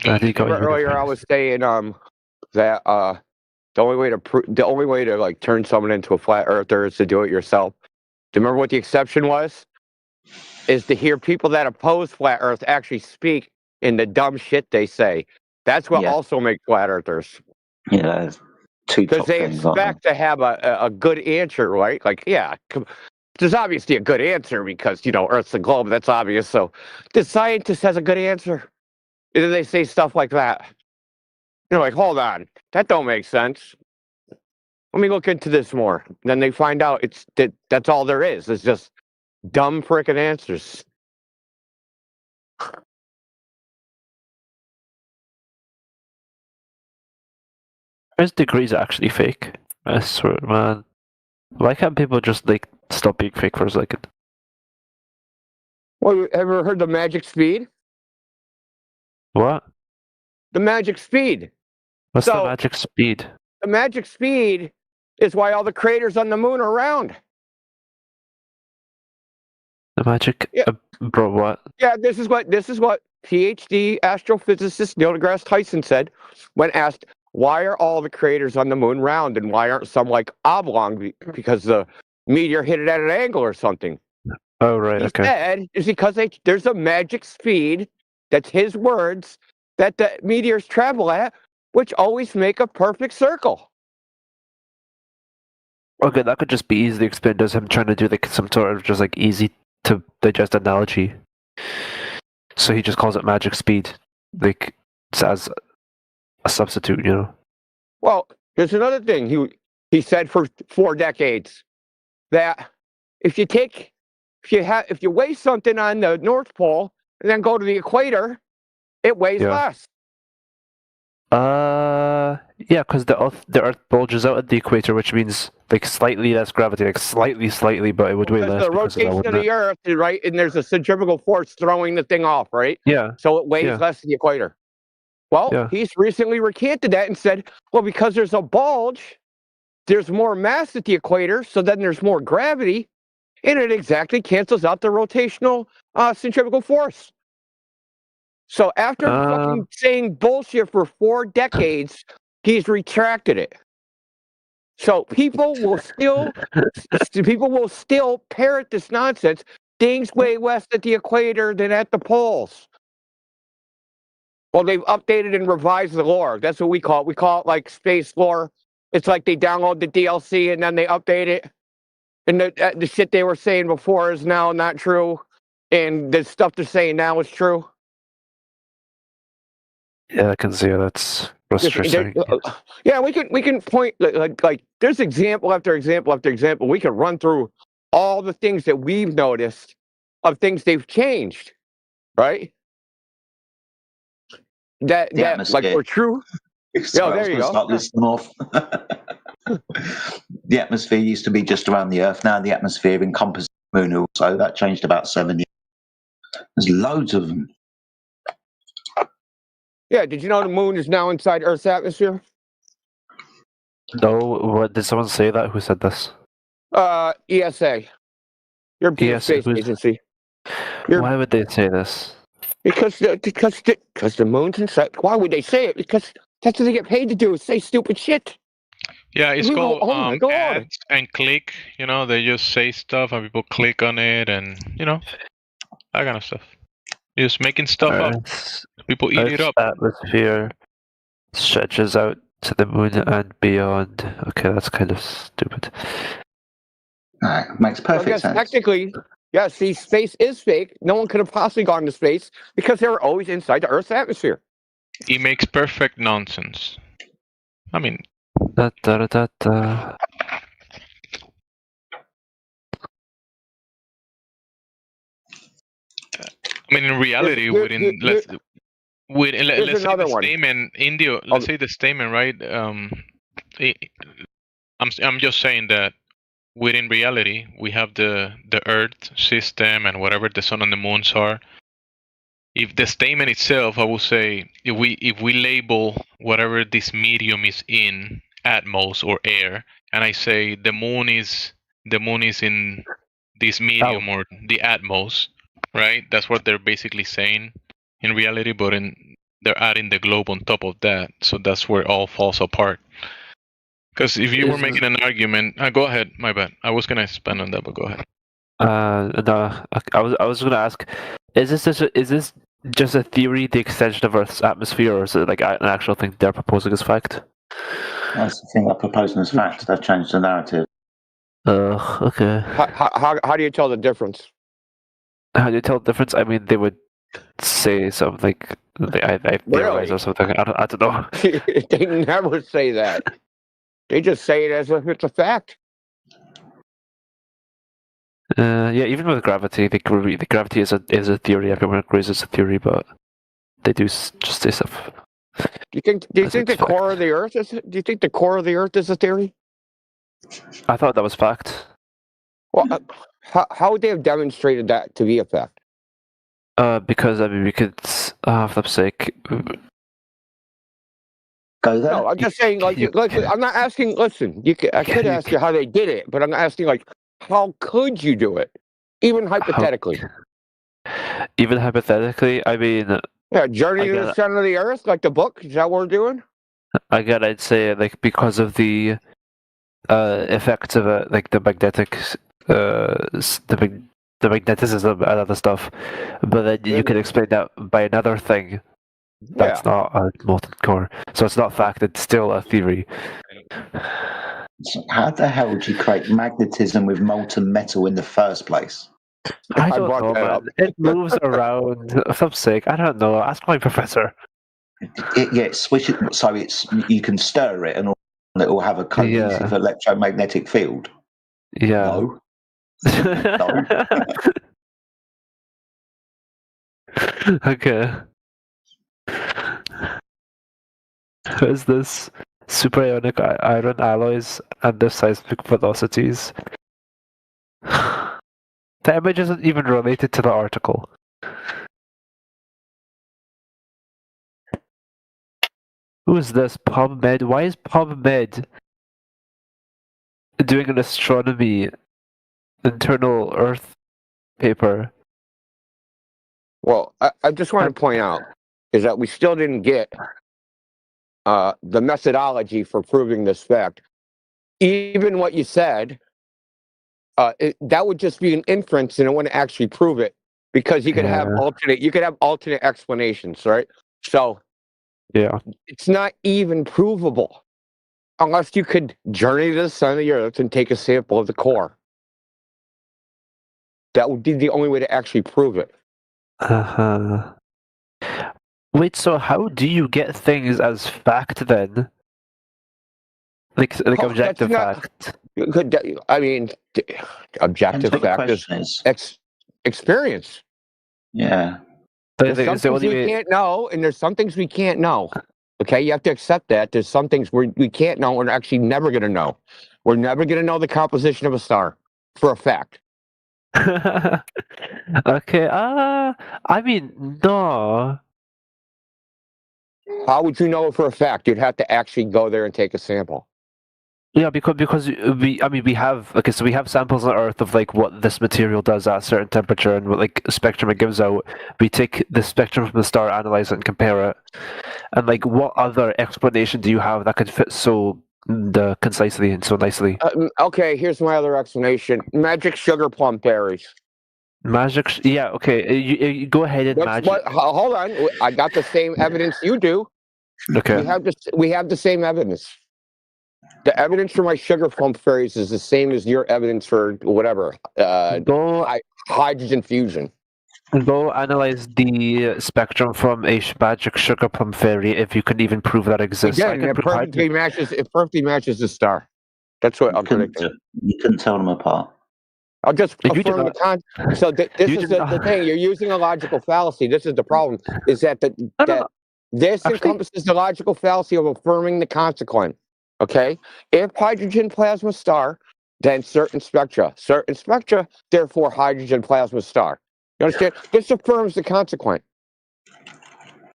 S1: I was saying that the only way to like turn someone into a flat earther is to do it yourself. Do you remember what the exception was? Is to hear people that oppose flat Earth actually speak in the dumb shit they say. That's what also makes flat earthers.
S5: Yeah,
S1: because they expect to have a good answer, right? Like, yeah, there's obviously a good answer because Earth's a globe. That's obvious. So the scientist has a good answer, and then they say stuff like that. You're like, hold on, that don't make sense. Let me look into this more. Then they find out that's all there is. It's just dumb frickin' answers.
S4: His degrees are actually fake. I swear, man. Why can't people just stop being fake for a second?
S1: Well, ever heard the magic speed?
S4: What?
S1: The magic speed.
S4: What's the magic speed?
S1: The magic speed is why all the craters on the moon are round.
S4: The magic, bro. What?
S1: Yeah, this is what PhD astrophysicist Neil deGrasse Tyson said when asked, "Why are all the craters on the moon round and why aren't some oblong? Because the meteor hit it at an angle or something."
S4: Oh right, okay.
S1: He said it's because there's a magic speed. That's his words that the meteors travel at, which always make a perfect circle.
S4: Okay, that could just be easily explained as him trying to do some sort of just easy to digest analogy. So he just calls it magic speed, as a substitute,
S1: Well, there's another thing he said for 4 decades that if you weigh something on the North Pole and then go to the equator, it weighs less.
S4: Yeah, because the Earth bulges out at the equator, which means slightly less gravity, slightly, but it would weigh less.
S1: The rotation of the Earth, right? And there's a centrifugal force throwing the thing off, right?
S4: Yeah.
S1: So it weighs less than the equator. Well, he's recently recanted that and said, well, because there's a bulge, there's more mass at the equator, so then there's more gravity, and it exactly cancels out the rotational centrifugal force. So after fucking saying bullshit for 4 decades, he's retracted it. So people will still parrot this nonsense. Things way west at the equator than at the poles. Well, they've updated and revised the lore. That's what we call it. We call it space lore. It's like they download the DLC and then they update it. And the shit they were saying before is now not true. And the stuff they're saying now is true.
S4: Yeah, I can see how that's frustrating.
S1: Yeah, we can point like there's example after example after example. We can run through all the things that we've noticed of things they've changed, right? That were true. There you go.
S5: Start listing off. The atmosphere used to be just around the Earth. Now the atmosphere encompasses the Moon also. That changed about 7 years. There's loads of them.
S1: Yeah, did you know the Moon is now inside Earth's atmosphere?
S4: No, what did someone say that? Who said this?
S1: ESA. European Space Agency.
S4: Why would they say this?
S1: Because the Moon's inside. Why would they say it? Because that's what they get paid to do, is say stupid shit.
S2: Yeah, it's called ads and click. They just say stuff and people click on it and, that kind of stuff. Just making stuff up. People eat it up.
S4: Atmosphere stretches out to the moon and beyond. Okay, that's kind of stupid.
S5: Makes perfect sense.
S1: Technically, see, space is fake. No one could have possibly gone to space because they were always inside the Earth's atmosphere.
S2: It makes perfect nonsense. I mean... in reality, let's say the statement, Indio. Let's say the statement, right? I'm just saying that within reality, we have the Earth system and whatever the sun and the moons are. If the statement itself, I will say, if we label whatever this medium is in atmos or air, and I say the moon is in this medium or the atmos, right? That's what they're basically saying in reality, but they're adding the globe on top of that, so that's where it all falls apart. Because if you were making an argument, go ahead. My bad. I was gonna expand on that, but go ahead.
S4: No, I was gonna ask, is this just a theory, the extension of Earth's atmosphere, or is it like an actual thing they're proposing as fact?
S5: That's the thing they're proposing as fact. They've changed the narrative.
S4: Okay.
S1: How do you tell the difference?
S4: How do you tell the difference? I mean, they would say something like I theorize or something. I don't know.
S1: They never say that. They just say it as if it's a fact.
S4: Yeah, even with gravity, the gravity is a theory. Everyone agrees it's a theory, but they do just say stuff.
S1: Do you think the core of the Earth is? Do you think the core of the Earth is a theory?
S4: I thought that was fact.
S1: Well, how would they have demonstrated that to be a fact?
S4: Because I mean, we could, for flip's sake.
S5: Go there.
S1: No, I'm just saying, like I'm not asking. Listen, I could ask you how they did it, but I'm asking, like, how could you do it, even hypothetically?
S4: Even hypothetically, I mean.
S1: Yeah, Journey to the Center of the Earth, like the book. Is that what we're doing?
S4: Again, I'd say like because of the effects of it, like the magnetic, the magneticism and other stuff. But then you can explain that by another thing. That's not a molten core, so it's not fact. It's still a theory.
S5: So how the hell would you create magnetism with molten metal in the first place?
S4: I don't know, man. It moves around. For some sake, I don't know. Ask my professor.
S5: Switch it so you can stir it and it will have a cohesive electromagnetic field.
S4: Yeah.
S5: No.
S4: Okay. Is this superionic iron alloys and the seismic velocities? The image isn't even related to the article. Who is this? PubMed? Why is PubMed doing an astronomy internal Earth paper?
S1: Well, I just want to point out is that we still didn't get the methodology for proving this fact. Even what you said, that would just be an inference, and it wouldn't actually prove it because you could have alternate explanations, right? So, it's not even provable unless you could journey to the center of the Earth and take a sample of the core. That would be the only way to actually prove it.
S4: Wait, so how do you get things as fact then? Like objective fact?
S1: I mean, objective fact is experience.
S5: Yeah.
S1: There's some things we can't know, and there's some things we can't know. Okay, you have to accept that. There's some things we can't know, and we're actually never going to know. We're never going to know the composition of a star for a fact.
S4: Okay, I mean, no.
S1: How would you know it for a fact? You'd have to actually go there and take a sample.
S4: Yeah, because we have so we have samples on Earth of like what this material does at a certain temperature and what like spectrum it gives out. We take the spectrum from the star, analyze it, and compare it. And like, what other explanation do you have that could fit so concisely and so nicely?
S1: Okay, here's my other explanation: magic sugar plum fairies.
S4: Magic, yeah. Okay, you go ahead and magic.
S1: Hold on, I got the same evidence you do.
S4: Okay,
S1: we have the same evidence. The evidence for my sugar plum fairies is the same as your evidence for whatever hydrogen fusion.
S4: Go analyze the spectrum from a magic sugar plum fairy if you can even prove that exists.
S1: Again, it perfectly matches the star. That's what I'm predicting.
S5: You couldn't tell them apart.
S1: I'll just affirm the concept. So this is the thing. You're using a logical fallacy. This is the problem. Is that this encompasses the logical fallacy of affirming the consequent. Okay? If hydrogen plasma star, then certain spectra. Certain spectra, therefore hydrogen plasma star. You understand? This affirms the consequent.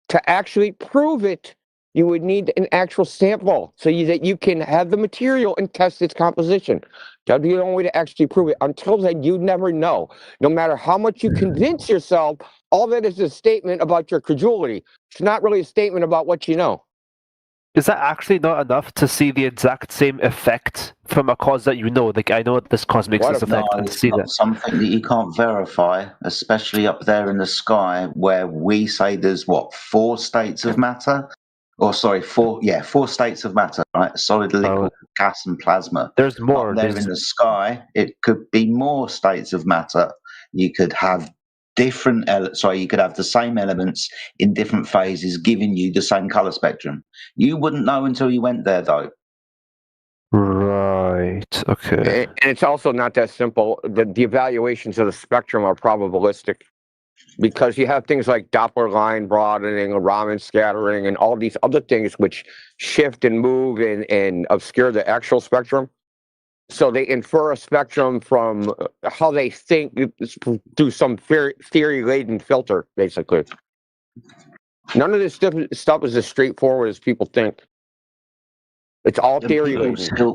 S1: To actually prove it, you would need an actual sample that you can have the material and test its composition. That'd be the only way to actually prove it. Until then, you never know. No matter how much you convince yourself, all that is a statement about your credulity. It's not really a statement about what you know.
S4: Is that actually not enough to see the exact same effect from a cause that you know? Like, I know this cause makes this effect, and to see that.
S5: Something that you can't verify, especially up there in the sky, where we say there's 4 states of matter? Or sorry, 4 states of matter, right? Solid, liquid, gas, and plasma.
S4: There's more.
S5: Up there in the sky, it could be more states of matter. You could have you could have the same elements in different phases giving you the same color spectrum. You wouldn't know until you went there, though.
S4: Right. Okay.
S1: And it's also not that simple. The evaluations of the spectrum are probabilistic because you have things like Doppler line broadening, Raman scattering, and all these other things which shift and move and obscure the actual spectrum. So they infer a spectrum from how they think through some theory-laden filter, basically. None of this stuff is as straightforward as people think. It's all theory-laden.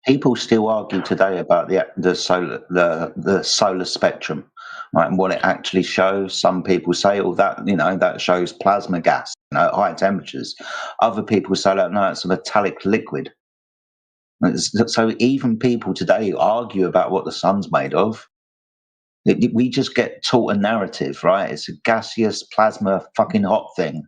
S5: People still argue today about the solar spectrum, right, and what it actually shows. Some people say, that shows plasma gas, high temperatures. Other people say, no, it's a metallic liquid. So even people today argue about what the sun's made of. We just get taught a narrative, right? It's a gaseous plasma fucking hot thing.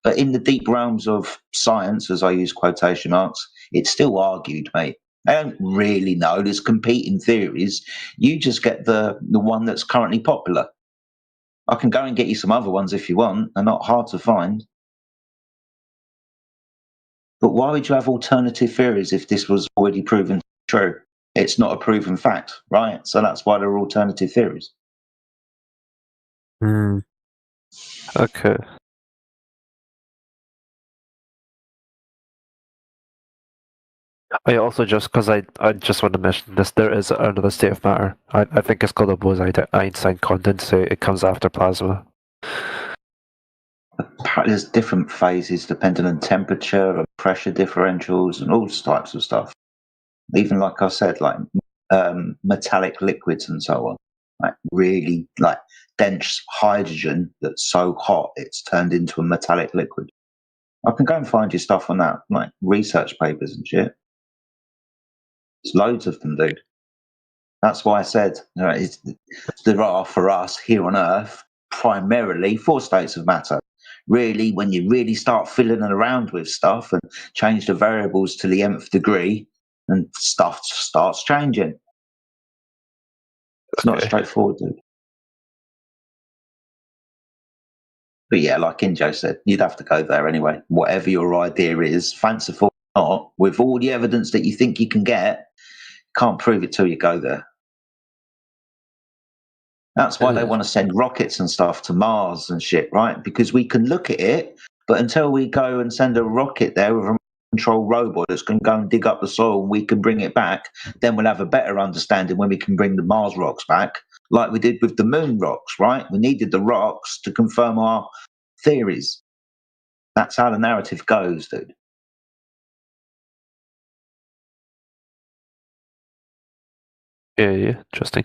S5: But in the deep realms of science, as I use quotation marks, it's still argued, mate. I don't really know. There's competing theories. You just get the one that's currently popular. I can go and get you some other ones if you want. They're not hard to find. But why would you have alternative theories if this was already proven true? It's not a proven fact, right? So that's why there are alternative theories.
S4: Okay. I also because I just want to mention this, there is another state of matter. I think it's called a Bose-Einstein condensate. It comes after plasma.
S5: There's different phases depending on temperature and pressure differentials and all types of stuff. Even like I said, like metallic liquids and so on. Like really like dense hydrogen that's so hot it's turned into a metallic liquid. I can go and find you stuff on that, like research papers and shit. There's loads of them, dude. That's why I said there are, for us here on Earth, primarily 4 states of matter. Really, when you really start fiddling around with stuff and change the variables to the nth degree, and stuff starts changing. It's not straightforward, dude. But yeah, like Injo said, you'd have to go there anyway. Whatever your idea is, fanciful or not, with all the evidence that you think you can get, can't prove it till you go there. That's why they want to send rockets and stuff to Mars and shit, right? Because we can look at it, but until we go and send a rocket there with a control robot that's going to go and dig up the soil and we can bring it back, then we'll have a better understanding when we can bring the Mars rocks back, like we did with the moon rocks, right? We needed the rocks to confirm our theories. That's how the narrative goes, dude.
S4: Yeah, interesting.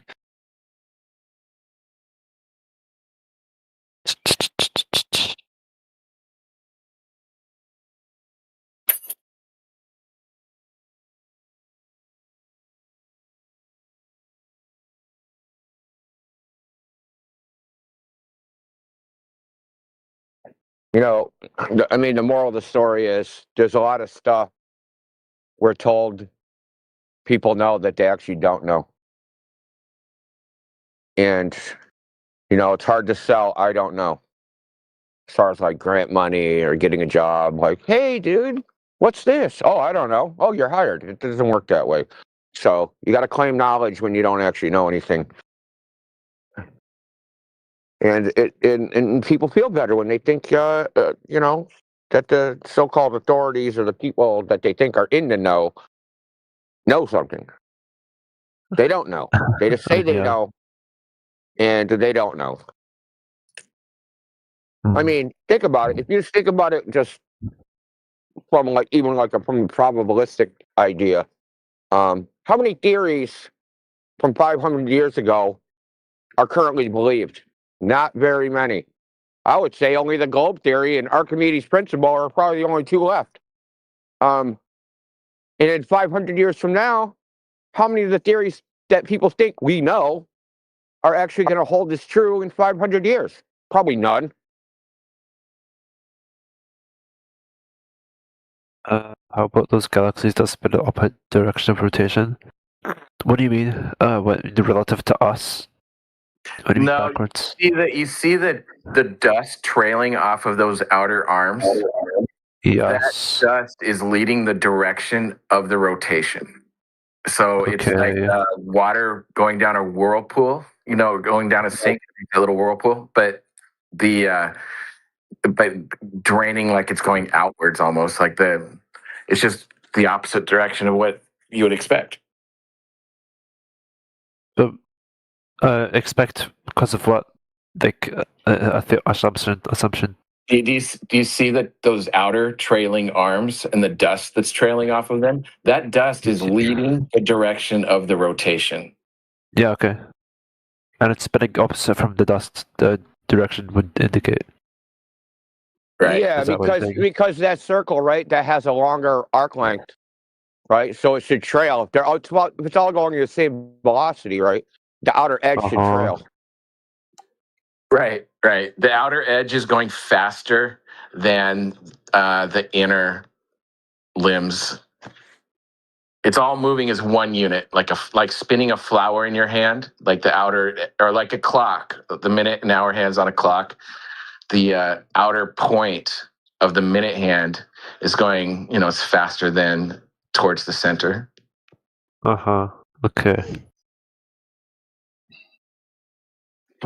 S1: I mean, the moral of the story is there's a lot of stuff we're told people know that they actually don't know. And, it's hard to sell, I don't know. As far as like grant money or getting a job, like, hey, dude, what's this? Oh, I don't know. Oh, you're hired. It doesn't work that way. So you got to claim knowledge when you don't actually know anything. And and people feel better when they think, that the so-called authorities or the people that they think are in the know something. They don't know. They just say they know, and they don't know. I mean, think about it. If you just think about it just from like even like from a probabilistic idea, how many theories from 500 years ago are currently believed? Not very many. I would say only the globe theory and Archimedes' principle are probably the only two left. And in 500 years from now, how many of the theories that people think we know are actually going to hold as true in 500 years? Probably none.
S4: How about those galaxies that spin in the opposite direction of rotation? What do you mean? What relative to us? What do you mean backwards?
S7: You see the dust trailing off of those outer arms?
S4: Yes.
S7: That dust is leading the direction of the rotation. So it's like water going down a whirlpool, going down a sink, a little whirlpool, but but draining like it's going outwards almost, like it's just the opposite direction of what you would expect.
S4: Expect because of what? Like assumption.
S7: Do you see that those outer trailing arms and the dust that's trailing off of them? That dust is leading the direction of the rotation.
S4: Yeah, okay. And it's spinning opposite from the dust, the direction would indicate.
S7: Right.
S1: Yeah, because that circle, right, that has a longer arc length, right? So it should trail. If it's all going at the same velocity, right? The outer edge should trail.
S7: Right. The outer edge is going faster than the inner limbs. It's all moving as one unit, like spinning a flower in your hand, like the outer, or like a clock, the minute and hour hands on a clock. The outer point of the minute hand is going, it's faster than towards the center.
S4: Okay.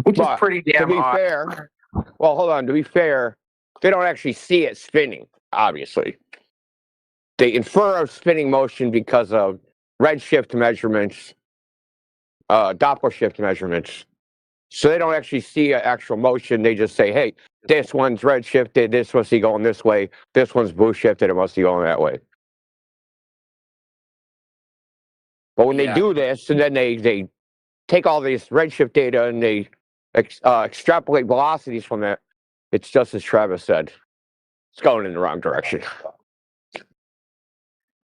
S7: Which is pretty damn
S1: to be
S7: odd.
S1: fair, well, hold on. To be fair, they don't actually see it spinning, obviously. They infer a spinning motion because of redshift measurements, Doppler shift measurements. So they don't actually see an actual motion. They just say, hey, this one's redshifted, this must be going this way. This one's blue shifted, it must be going that way. But when they do this, and then they take all this redshift data and they extrapolate velocities from it, it's just as Travis said. It's going in the wrong direction.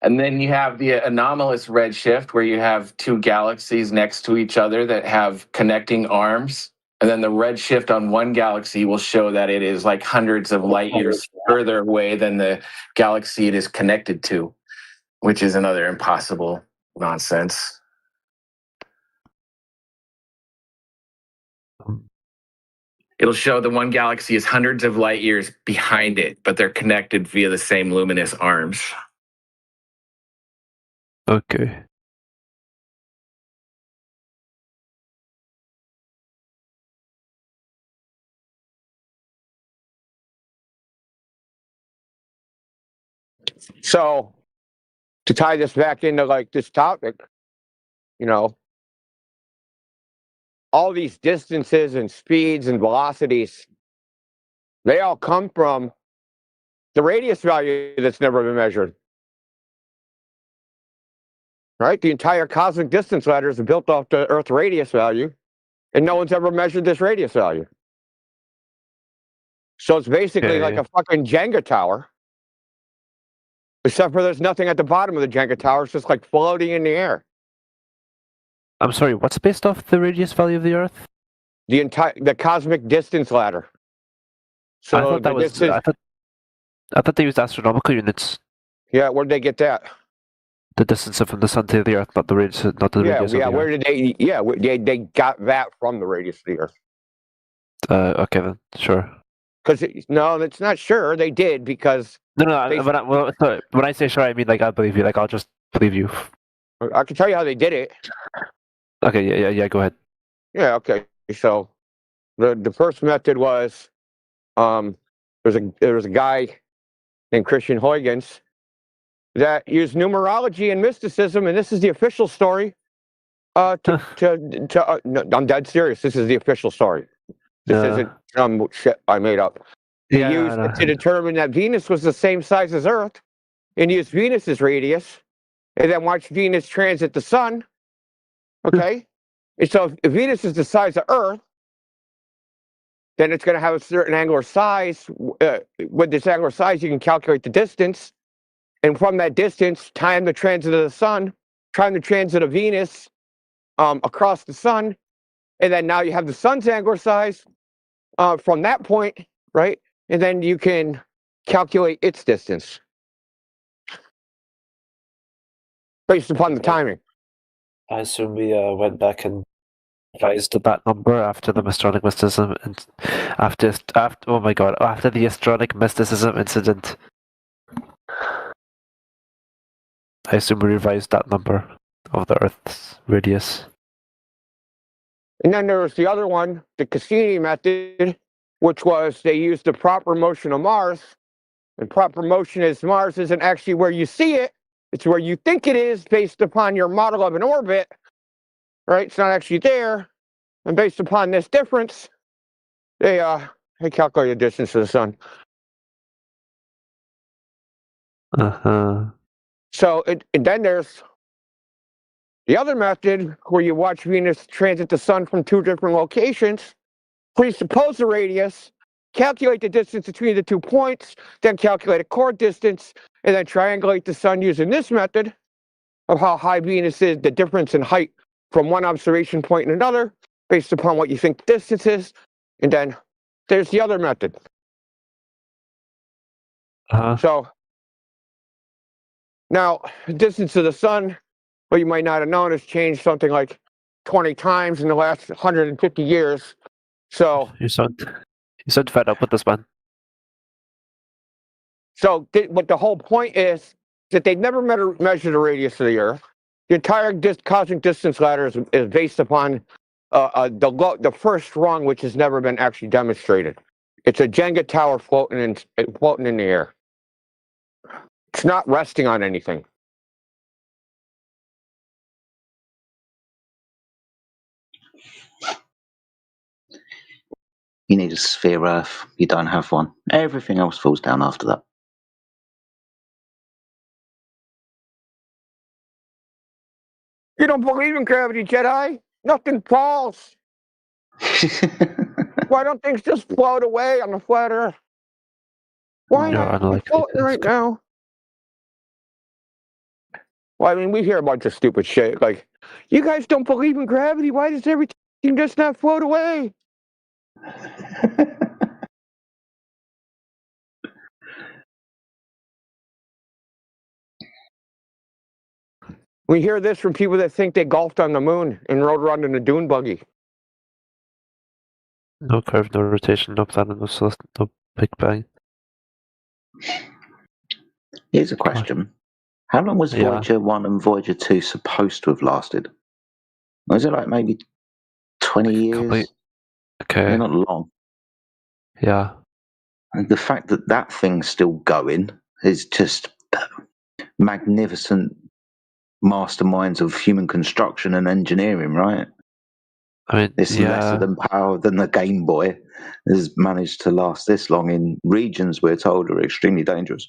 S7: And then you have the anomalous redshift, where you have two galaxies next to each other that have connecting arms. And then the redshift on one galaxy will show that it is like hundreds of light years further away than the galaxy it is connected to, which is another impossible nonsense. It'll show the one galaxy is hundreds of light years behind it, but they're connected via the same luminous arms.
S4: Okay.
S1: So, to tie this back into like this topic, all these distances and speeds and velocities, they all come from the radius value that's never been measured. Right? The entire cosmic distance ladder is built off the Earth radius value, and no one's ever measured this radius value. So it's basically like a fucking Jenga tower, except for there's nothing at the bottom of the Jenga tower. It's just like floating in the air.
S4: I'm sorry, what's based off the radius value of the Earth?
S1: The cosmic distance ladder. So
S4: I thought that was. I thought they used astronomical units.
S1: Yeah, where'd they get that?
S4: The distance from the sun to the Earth, not the radius. Not the radius.
S1: Yeah. Where did they? Yeah, they got that from the radius of the Earth.
S4: Okay then, sure.
S1: Because no, it's not sure. They did because.
S4: No. When I say sure, I mean like I believe you. Like I'll just believe you.
S1: I can tell you how they did it.
S4: Okay. Yeah. Go ahead.
S1: Yeah. Okay. So, the first method was, there was a guy named Christian Huygens that used numerology and mysticism, and this is the official story. No, I'm dead serious. This is the official story. This isn't some shit I made up. They used it to determine that Venus was the same size as Earth, and used Venus's radius, and then watch Venus transit the sun. Okay, and so if Venus is the size of Earth, then it's going to have a certain angular size. With this angular size, you can calculate the distance, and from that distance, time the transit of the sun, time the transit of Venus across the sun, and then now you have the sun's angular size from that point, right? And then you can calculate its distance based upon the timing.
S4: I assume we went back and revised that number after the Astronic mysticism and after the Astronic mysticism incident. I assume we revised that number of the Earth's radius.
S1: And then there was the other one, the Cassini method, which was they used the proper motion of Mars. And proper motion is Mars isn't actually where you see it, it's where you think it is based upon your model of an orbit, right? It's not actually there. And based upon this difference, they calculate the distance to the sun. So, and then there's the other method where you watch Venus transit the sun from two different locations, presuppose the radius, calculate the distance between the 2 points, then calculate a chord distance, and then triangulate the sun using this method of how high Venus is, the difference in height from one observation point and another, based upon what you think the distance is. And then there's the other method. So now, the distance to the sun, what you might not have known, has changed something like 20 times in the last 150 years. So
S4: you sound fed up with this, man.
S1: So but the whole point is that they never measured the radius of the Earth. The entire cosmic distance ladder is based upon the first rung, which has never been actually demonstrated. It's a Jenga tower floating in the air. It's not resting on anything.
S5: You need a sphere Earth. You don't have one. Everything else falls down after that.
S1: You don't believe in gravity, Jedi? Nothing falls. Why don't things just float away on the flat Earth? Why not? They're floating right now. Well, I mean, we hear a bunch of stupid shit. Like, you guys don't believe in gravity. Why does everything just not float away? We hear this from people that think they golfed on the moon and rode around in a dune buggy.
S4: No curve, no rotation, no planet, no Big Bang.
S5: Here's a question. How long was Voyager 1 and Voyager 2 supposed to have lasted? Was it like maybe 20 years?
S4: Okay.
S5: They're not long.
S4: Yeah.
S5: And the fact that that thing's still going is just magnificent masterminds of human construction and engineering, right?
S4: I mean,
S5: it's lesser than power than the Game Boy has managed to last this long in regions we're told are extremely dangerous.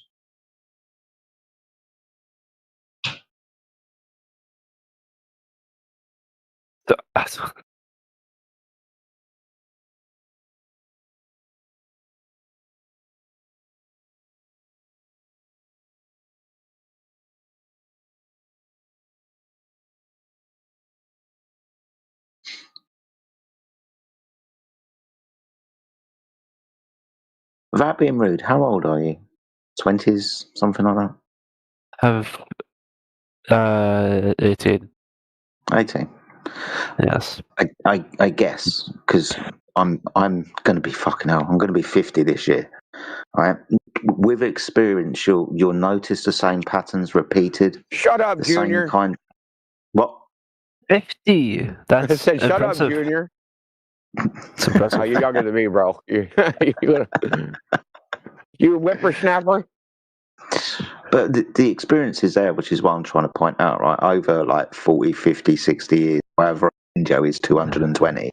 S5: Without being rude, how old are you? 20s, something like
S4: that? 18.
S5: 18.
S4: Yes.
S5: I guess, because I'm going to be fucking hell. I'm going to be 50 this year. All right. With experience, you'll notice the same patterns repeated.
S1: Shut up, Junior.
S5: What?
S4: 50. That's
S1: I said, shut
S4: impressive.
S1: up, Junior.
S4: It's impressive.
S1: You're younger than me, bro. You whippersnapper.
S5: But the experience is there, which is what I'm trying to point out, right? Over like 40, 50, 60 years, whatever Joe is 220,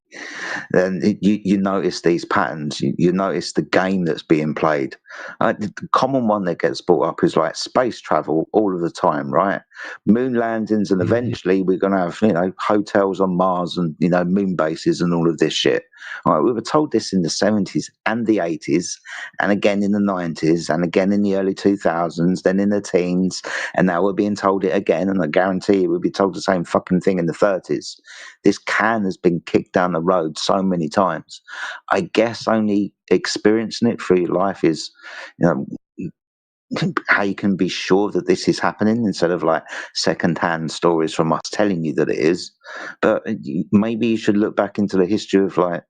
S5: then you notice these patterns. You notice the game that's being played. The common one that gets brought up is like space travel all of the time, right? Moon landings, and eventually we're going to have, hotels on Mars and, moon bases and all of this shit. All right, we were told this in the 70s and the 80s, and again in the 90s, and again in the early 2000s, then in the teens, and now we're being told it again, and I guarantee you we'll be told the same fucking thing in the 30s. This can has been kicked down the road so many times. I guess only experiencing it through your life is, how you can be sure that this is happening instead of like second-hand stories from us telling you that it is. But maybe you should look back into the history of like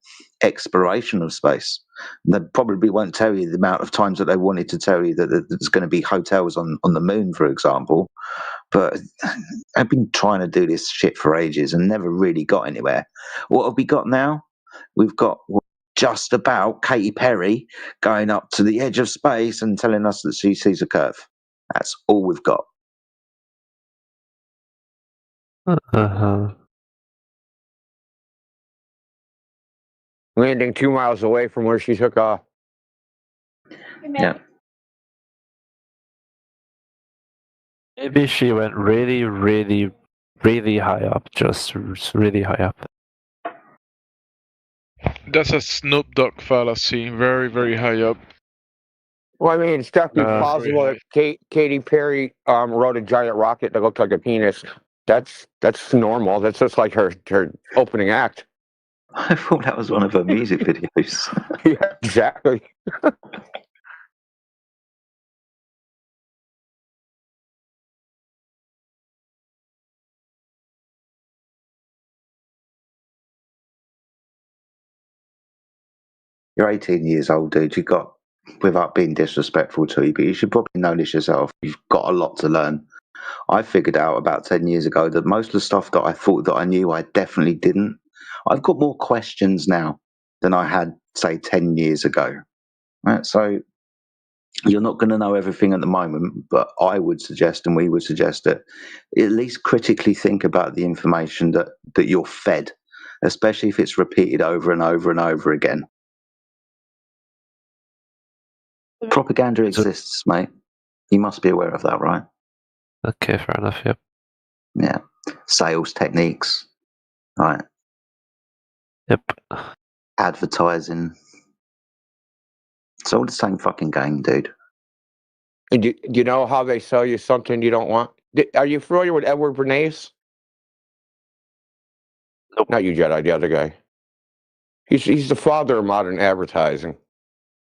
S5: exploration of space. They probably won't tell you the amount of times that they wanted to tell you that there's going to be hotels on the moon, for example. But I've been trying to do this shit for ages and never really got anywhere. What have we got now? We've got just about Katy Perry going up to the edge of space and telling us that she sees a curve. That's all we've got.
S1: Landing 2 miles away from where she took off.
S5: Yeah.
S4: Maybe she went really, really, really high up. Just really high up.
S2: That's a Snoop Dogg fallacy. Very, very high up.
S1: Well, I mean, it's definitely possible that Katy Perry rode a giant rocket that looked like a penis. That's normal. That's just like her opening act.
S5: I thought that was one of her music videos.
S1: Yeah, exactly.
S5: You're 18 years old, dude. You've got, without being disrespectful to you, but you should probably know this yourself. You've got a lot to learn. I figured out about 10 years ago that most of the stuff that I thought that I knew, I definitely didn't. I've got more questions now than I had, say, 10 years ago. Right? So you're not going to know everything at the moment, but I would suggest, and we would suggest, that at least critically think about the information that you're fed, especially if it's repeated over and over and over again. Propaganda exists, mate. You must be aware of that, right?
S4: Okay, fair enough, yep.
S5: Yeah. Sales techniques, right?
S4: Yep.
S5: Advertising. It's all the same fucking game, dude.
S1: And do you know how they sell you something you don't want? Are you familiar with Edward Bernays?
S4: Nope.
S1: Not you, Jedi, the other guy. He's the father of modern advertising.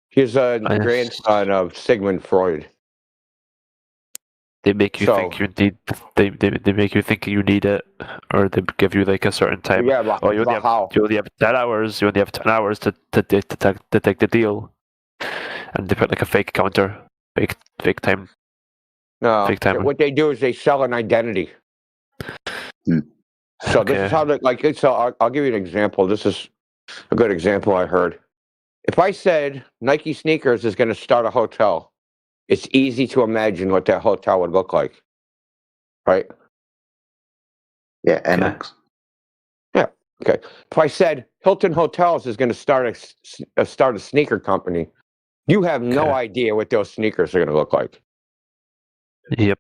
S1: He's a grandson of Sigmund Freud.
S4: They make you think you need. They make you think you need it, or they give you like a certain time.
S1: Yeah, but
S4: you only have 10 hours. You only have 10 hours to take the deal, and they put like a fake counter, fake time.
S1: No,
S4: fake timer.
S1: What they do is they sell an identity. So this is how so I'll give you an example. This is a good example I heard. If I said Nike sneakers is going to start a hotel, it's easy to imagine what that hotel would look like, right?
S5: Yeah, NX.
S1: Yeah. Okay. If I said Hilton Hotels is going to start a sneaker company, you have no idea what those sneakers are going to look like.
S4: Yep.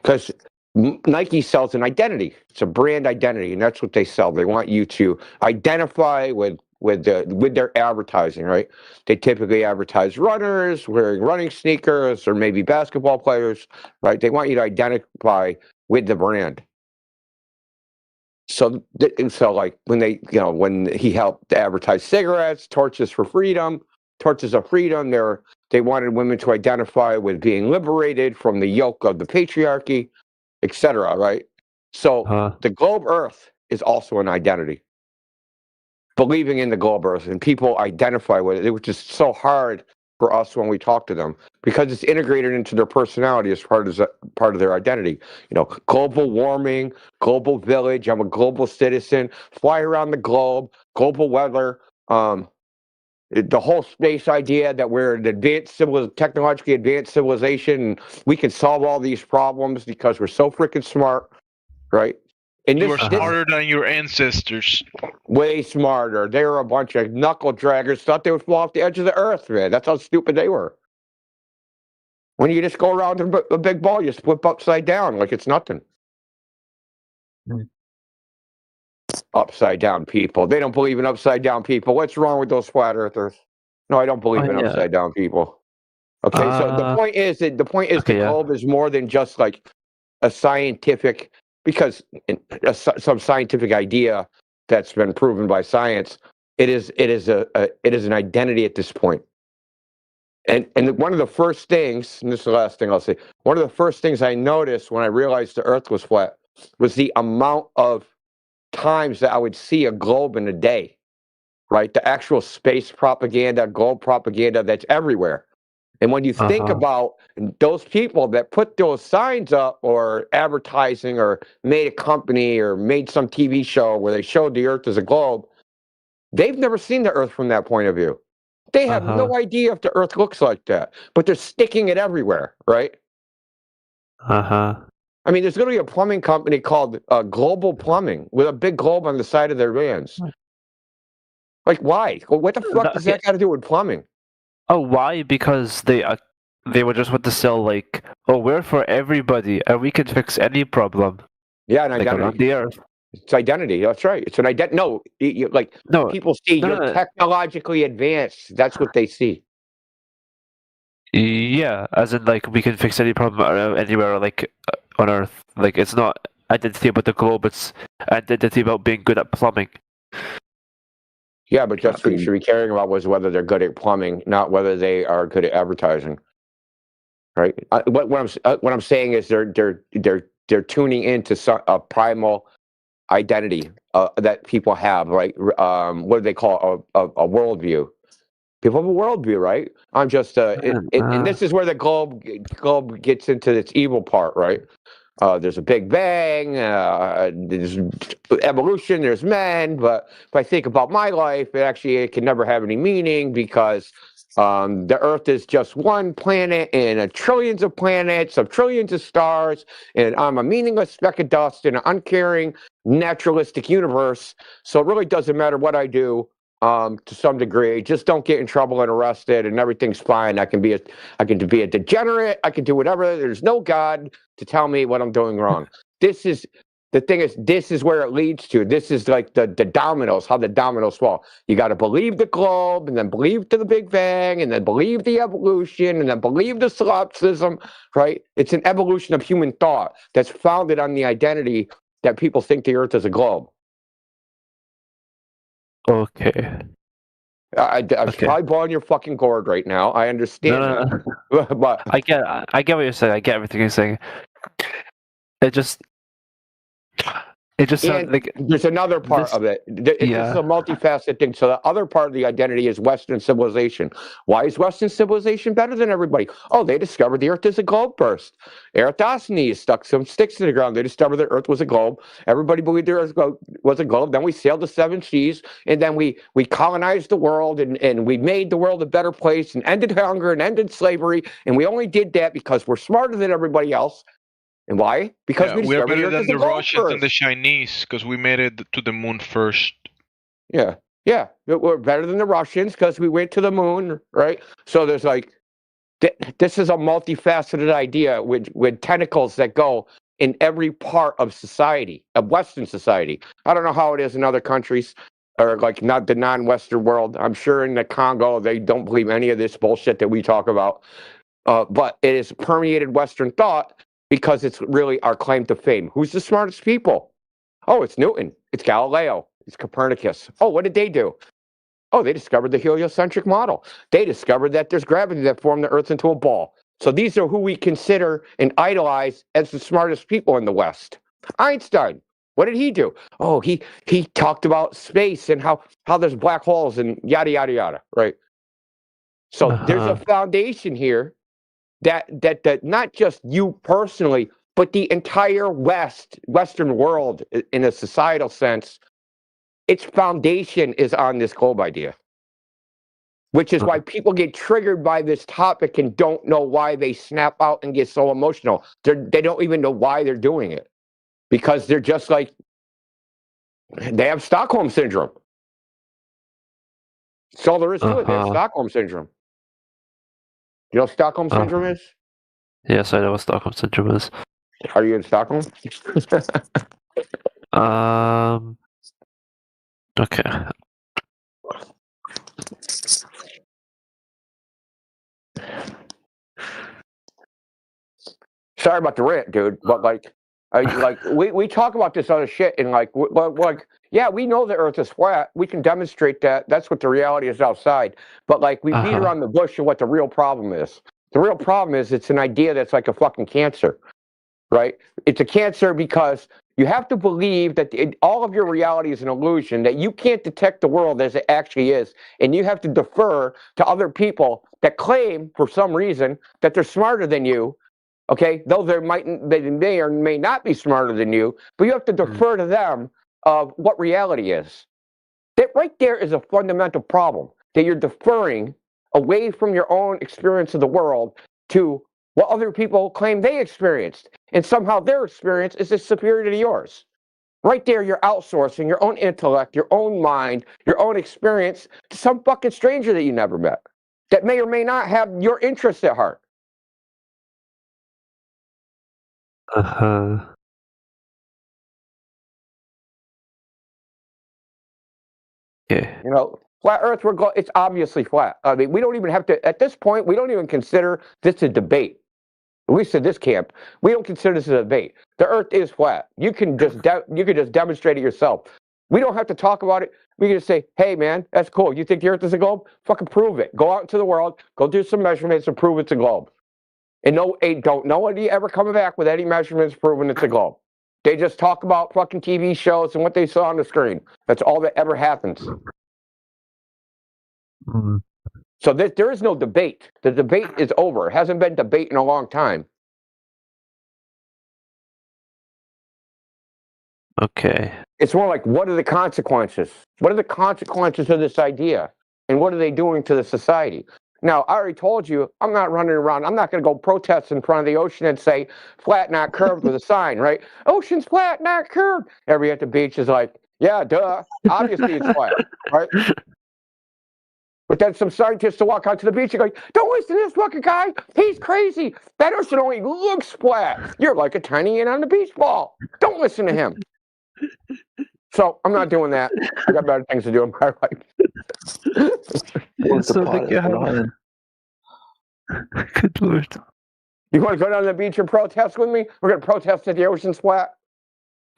S1: Because Nike sells an identity. It's a brand identity, and that's what they sell. They want you to identify with their advertising, right? They typically advertise runners wearing running sneakers, or maybe basketball players, right? They want you to identify with the brand. So like when he helped advertise cigarettes, Torches of Freedom, they wanted women to identify with being liberated from the yoke of the patriarchy, etc. Right? So the globe Earth is also an identity. Believing in the globe Earth, and people identify with it, which is so hard for us when we talk to them, because it's integrated into their personality as part of their identity. Global warming, global village. I'm a global citizen. Fly around the globe. Global weather. the whole space idea that we're an technologically advanced civilization, and we can solve all these problems because we're so freaking smart, right?
S2: And you are smarter than your ancestors.
S1: Way smarter. They were a bunch of knuckle draggers. Thought they would fall off the edge of the earth, man. That's how stupid they were. When you just go around a big ball, you flip upside down like it's nothing. Upside down people. They don't believe in upside down people. What's wrong with those flat earthers? No, I don't believe in upside down people. Okay, so the point is the globe is more than just like a scientific, because some scientific idea that's been proven by science. It is an identity at this point. And one of the first things, and this is the last thing I'll say, one of the first things I noticed when I realized the Earth was flat was the amount of times that I would see a globe in a day, right? The actual space propaganda, globe propaganda that's everywhere. And when you think about those people that put those signs up or advertising or made a company or made some TV show where they showed the Earth as a globe, they've never seen the Earth from that point of view. They have no idea if the Earth looks like that, but they're sticking it everywhere, right? I mean, there's going to be a plumbing company called Global Plumbing with a big globe on the side of their vans. Like, why? What the fuck does that got to do with plumbing?
S4: Oh, why? Because they would just want to sell like, oh, we're for everybody and we can fix any problem.
S1: Yeah, an
S4: like
S1: identity.
S4: Around the Earth.
S1: It's identity. That's right. It's an identity. No, people see you're technologically advanced. That's what they see.
S4: Yeah, as in like we can fix any problem anywhere, like on Earth. Like it's not identity about the globe; it's identity about being good at plumbing.
S1: Yeah, but that's what you should be caring about, was whether they're good at plumbing, not whether they are good at advertising. Right? What I'm saying is they're tuning into a primal identity that people have, right? What do they call a worldview? People have a worldview, right? I'm just and this is where the globe gets into its evil part, right? There's a Big Bang, there's evolution, there's men, but if I think about my life, it can never have any meaning because the Earth is just one planet in trillions of planets, of trillions of stars, and I'm a meaningless speck of dust in an uncaring, naturalistic universe. So it really doesn't matter what I do. To some degree, just don't get in trouble and arrested, and everything's fine. I can be a degenerate. I can do whatever. There's no God to tell me what I'm doing wrong. This is where it leads to. This is like the dominoes, how the dominoes fall. You got to believe the globe, and then believe to the Big Bang, and then believe the evolution, and then believe the solipsism, right? It's an evolution of human thought that's founded on the identity that people think the Earth is a globe.
S4: Okay.
S1: I'm probably blowing your fucking gourd right now. I understand.
S4: No.
S1: But
S4: I get what you're saying. I get everything you're saying. It just sounds like
S1: there's another part of it. This is a multifaceted thing. So the other part of the identity is Western civilization. Why is Western civilization better than everybody? Oh, they discovered the Earth is a globe first. Eratosthenes stuck some sticks in the ground. They discovered the Earth was a globe. Everybody believed the Earth was a globe. Then we sailed the 7 seas, and then we colonized the world, and we made the world a better place, and ended hunger and ended slavery. And we only did that because we're smarter than everybody else. And why? Because
S2: we are better than the Russians and the Chinese because we made it to the moon first.
S1: Yeah. We're better than the Russians because we went to the moon, right? So there's like, this is a multifaceted idea with tentacles that go in every part of society, of Western society. I don't know how it is in other countries or like not the non-Western world. I'm sure in the Congo, they don't believe any of this bullshit that we talk about. But it has permeated Western thought. Because it's really our claim to fame. Who's the smartest people? Oh, it's Newton. It's Galileo. It's Copernicus. Oh, what did they do? Oh, they discovered the heliocentric model. They discovered that there's gravity that formed the Earth into a ball. So these are who we consider and idolize as the smartest people in the West. Einstein. What did he do? Oh, he talked about space and how there's black holes and yada, yada, yada, right? So there's a foundation here that not just you personally, but the entire Western world in a societal sense, its foundation is on this globe idea. which is why people get triggered by this topic and don't know why they snap out and get so emotional. They don't even know why they're doing it, because they're just like, they have Stockholm syndrome. That's all there is to it. They have Stockholm syndrome. You know what Stockholm syndrome is?
S4: Yes, I know what Stockholm syndrome is.
S1: Are you in Stockholm?
S4: Okay.
S1: Sorry about the rant, dude, but like we talk about this other shit and like yeah, we know the Earth is flat. We can demonstrate that. That's what the reality is outside. But like we beat around the bush of what the real problem is. The real problem is it's an idea that's like a fucking cancer, right? It's a cancer because you have to believe that all of your reality is an illusion, that you can't detect the world as it actually is, and you have to defer to other people that claim, for some reason, that they're smarter than you. Okay, though they may or may not be smarter than you, but you have to defer to them of what reality is. That right there is a fundamental problem, that you're deferring away from your own experience of the world to what other people claim they experienced, and somehow their experience is superior to yours. Right there, you're outsourcing your own intellect, your own mind, your own experience to some fucking stranger that you never met, that may or may not have your interests at heart.
S4: Okay.
S1: You know, flat Earth, it's obviously flat. I mean, we don't even have to, at this point, we don't even consider this a debate. At least in this camp, we don't consider this a debate. The Earth is flat. You can just demonstrate it yourself. We don't have to talk about it. We can just say, hey, man, that's cool. You think the Earth is a globe? Fucking prove it. Go out into the world, go do some measurements and prove it's a globe. And don't nobody ever come back with any measurements proving it's a globe. They just talk about fucking TV shows and what they saw on the screen. That's all that ever happens.
S4: Mm-hmm.
S1: So there is no debate. The debate is over. It hasn't been debate in a long time.
S4: Okay.
S1: It's more like, what are the consequences? What are the consequences of this idea? And what are they doing to the society? Now, I already told you, I'm not running around. I'm not going to go protest in front of the ocean and say, flat, not curved, with a sign, right? Ocean's flat, not curved. Everybody at the beach is like, yeah, duh. Obviously it's flat, right? But then some scientists will walk out to the beach and go, don't listen to this fucking guy. He's crazy. That ocean only looks flat. You're like a tiny ant on the beach ball. Don't listen to him. So I'm not doing that. I got better things to do in my life.
S4: Good Lord.
S1: You want to go down to the beach and protest with me? We're going to protest that the ocean's flat.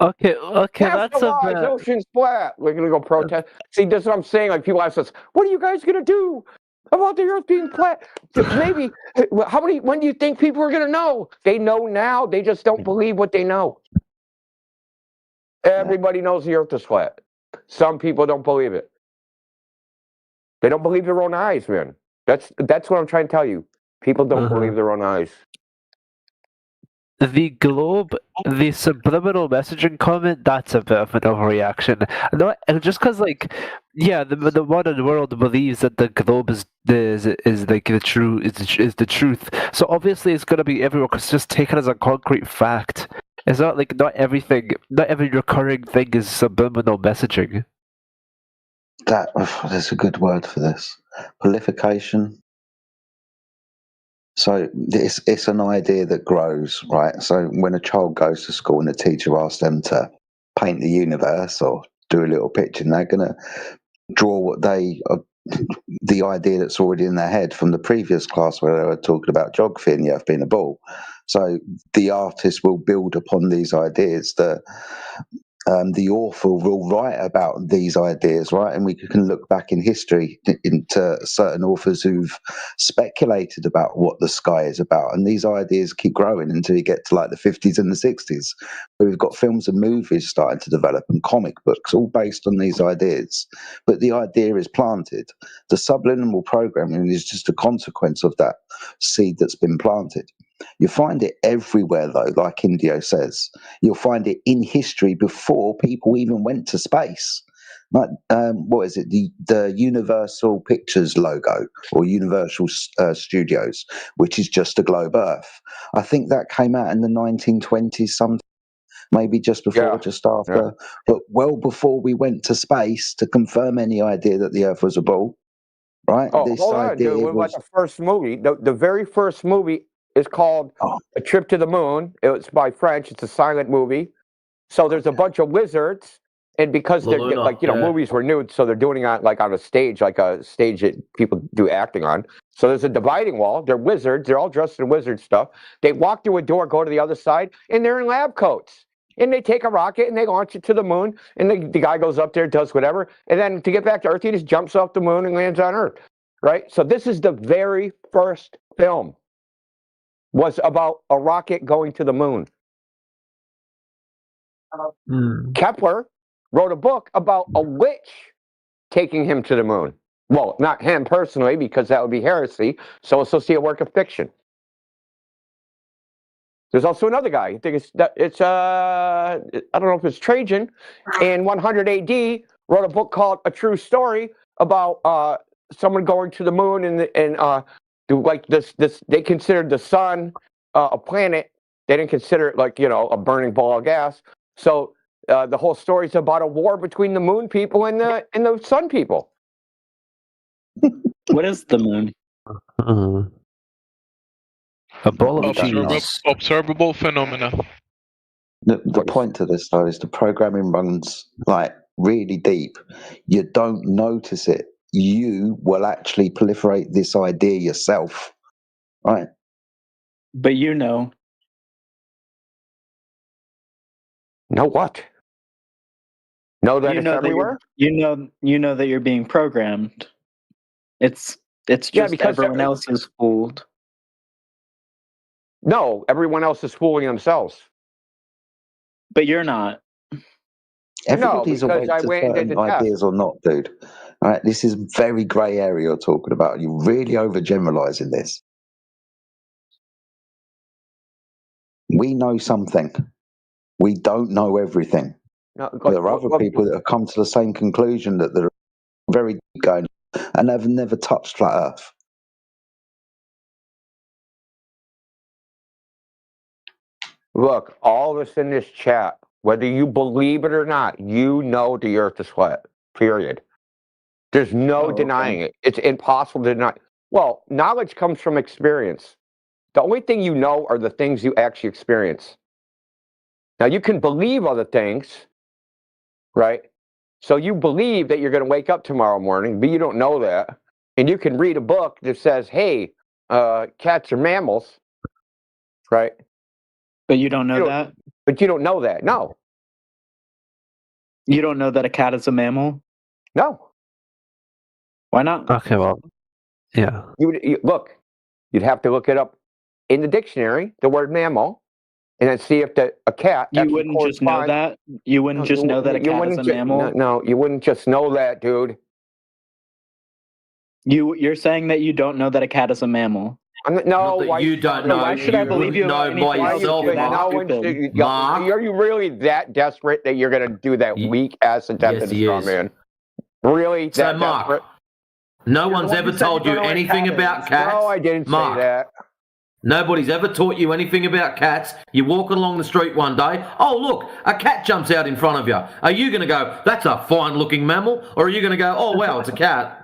S4: Okay,
S1: that's a bit... ocean's flat. We're going to go protest. See, that's what I'm saying. Like, people ask us, what are you guys going to do about the Earth being flat? Maybe, when do you think people are going to know? They know now. They just don't believe what they know. Everybody knows the Earth is flat. Some people don't believe it. They don't believe their own eyes, man. That's what I'm trying to tell you. People don't believe their own eyes.
S4: The globe, the subliminal messaging comment, that's a bit of an overreaction. Not just because, like, yeah, the modern world believes that the globe is like the truth. So obviously it's gonna be everywhere because it's just taken as a concrete fact. It's not like not every recurring thing is subliminal messaging.
S5: There's a good word for this. Prolification. So it's an idea that grows, right? So when a child goes to school and the teacher asks them to paint the universe or do a little picture, and they're going to draw what the idea that's already in their head from the previous class where they were talking about geography and the Earth being a ball. So the artist will build upon these ideas. The author will write about these ideas, right? And we can look back in history into certain authors who've speculated about what the sky is about. And these ideas keep growing until you get to like the 50s and the 60s, where we've got films and movies starting to develop and comic books, all based on these ideas. But the idea is planted. The subliminal programming is just a consequence of that seed that's been planted. You find it everywhere, though, like Indio says. You'll find it in history before people even went to space. Like, what is it? The Universal Pictures logo or Universal Studios, which is just a globe Earth. I think that came out in the 1920s, something, maybe just before, just after, but well before we went to space to confirm any idea that the Earth was a ball. Right?
S1: Oh, hold on, dude. What about the first movie? The very first movie is called A Trip to the Moon. It's by French. It's a silent movie. So there's a bunch of wizards, and because they're like, movies were new, so they're doing it like on a stage that people do acting on. So there's a dividing wall. They're wizards. They're all dressed in wizard stuff. They walk through a door, go to the other side, and they're in lab coats. And they take a rocket and they launch it to the moon. And the guy goes up there, does whatever. And then to get back to Earth, he just jumps off the moon and lands on Earth. Right? So this is the very first film. Was about a rocket going to the moon. Kepler wrote a book about a witch taking him to the moon. Well, not him personally, because that would be heresy. So associate a work of fiction. There's also another guy. I think it's I don't know if it's Trajan, in 100 AD wrote a book called A True Story about someone going to the moon and like this they considered the sun a planet. They didn't consider it like a burning ball of gas. So the whole story is about a war between the moon people and the sun people.
S10: What is the moon?
S4: A ball of cheese.
S2: Observable phenomena.
S5: The point to this though is the programming runs like really deep. You don't notice it. You will actually proliferate this idea yourself, right?
S10: But you know.
S1: Know what? Know that
S10: you
S1: it's
S10: know
S1: everywhere?
S10: That you know that you're being programmed. It's just because everyone else is fooled.
S1: No, everyone else is fooling themselves.
S10: But you're not.
S5: Everybody's awake to certain ideas or not, dude. All right, this is very grey area you're talking about. You're really overgeneralizing this. We know something. We don't know everything. No, there are other people that have come to the same conclusion that they're very deep going and have never touched flat Earth.
S1: Look, all of us in this chat, whether you believe it or not, you know the Earth is flat. Period. There's no denying it. It's impossible to deny. Well, knowledge comes from experience. The only thing you know are the things you actually experience. Now, you can believe other things, right? So you believe that you're going to wake up tomorrow morning, but you don't know that. And you can read a book that says, hey, cats are mammals, right?
S10: But you don't know that?
S1: But you don't know that, no.
S10: You don't know that a cat is a mammal?
S1: No.
S10: Why not?
S4: Okay, well, yeah.
S1: Look, you'd have to look it up in the dictionary, the word mammal, and then see if a cat.
S10: You wouldn't just know that? You wouldn't just know that a cat is a mammal?
S1: No, you wouldn't just know that, dude.
S10: You're saying that you don't know that a cat is a mammal?
S6: No, why you don't know?
S10: Why should I believe you?
S6: Know by yourself,
S1: Mark. Are you really that desperate that you're going to do that weak ass attempt at a straw man? Really?
S6: So, Mark, desperate? No one's ever told you anything about cats.
S1: No, I didn't say that.
S6: Nobody's ever taught you anything about cats. You're walking along the street one day. Oh, look, a cat jumps out in front of you. Are you going to go, that's a fine-looking mammal? Or are you going to go, oh, wow, it's a cat?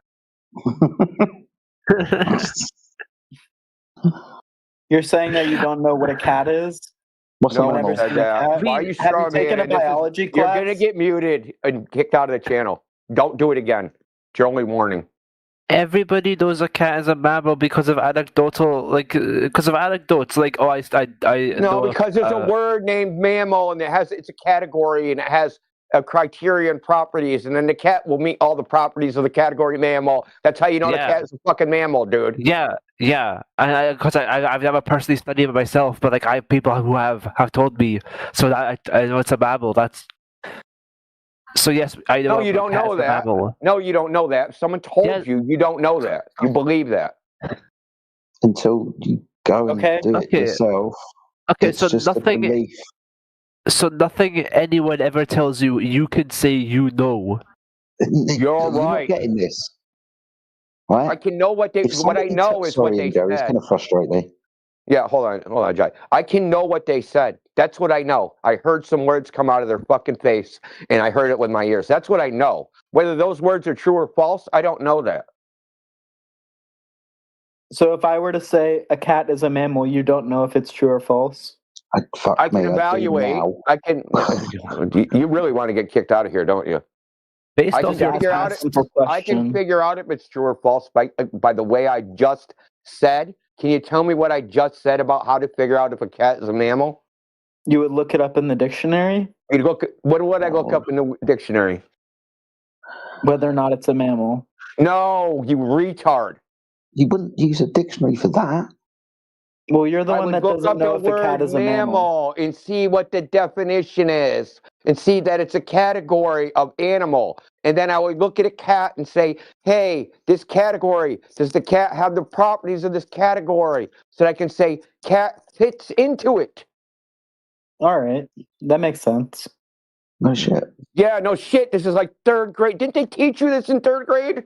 S10: You're saying that you don't know what a cat is?
S5: What's
S1: no one said that. Why are you
S10: Have you taken a biology class?
S1: You're going to get muted and kicked out of the channel. Don't do it again. It's your only warning.
S4: Everybody knows a cat is a mammal because of anecdotes. Like, no,
S1: because there's a word named mammal, and it's a category, and it has a criterion properties, and then the cat will meet all the properties of the category mammal. That's how you know the cat is a fucking mammal, dude.
S4: Yeah. Because I've never personally studied it myself, but like people who have told me, so that I know it's a mammal. That's. So yes, I know.
S1: No, you don't know that. No, you don't know that. Someone told you. You don't know that. You believe that
S5: until you go and do it yourself.
S4: Okay, so nothing. So nothing anyone ever tells you, you can say you know.
S1: You're right.
S5: Not getting this. Right?
S1: I can know what they. What I know is what they said.
S5: It's going to frustrate me.
S1: Yeah, hold on, Jai. I can know what they said. That's what I know. I heard some words come out of their fucking face, and I heard it with my ears. That's what I know. Whether those words are true or false, I don't know that.
S10: So if I were to say a cat is a mammal, you don't know if it's true or false?
S1: I can evaluate. I can. You really want to get kicked out of here, don't you? I can figure out if it's true or false by the way I just said. Can you tell me what I just said about how to figure out if a cat is a mammal?
S10: You would look it up in the dictionary?
S1: What would I look up in the dictionary?
S10: Whether or not it's a mammal.
S1: No, you retard.
S5: You wouldn't use a dictionary for that.
S10: Well, you're the one that doesn't know if a cat is a mammal.
S1: And see what the definition is. And see that it's a category of animal. And then I would look at a cat and say, hey, this category, does the cat have the properties of this category? So that I can say cat fits into it.
S10: All right. That makes sense.
S5: No shit.
S1: Yeah, no shit. This is like 3rd grade. Didn't they teach you this in 3rd grade?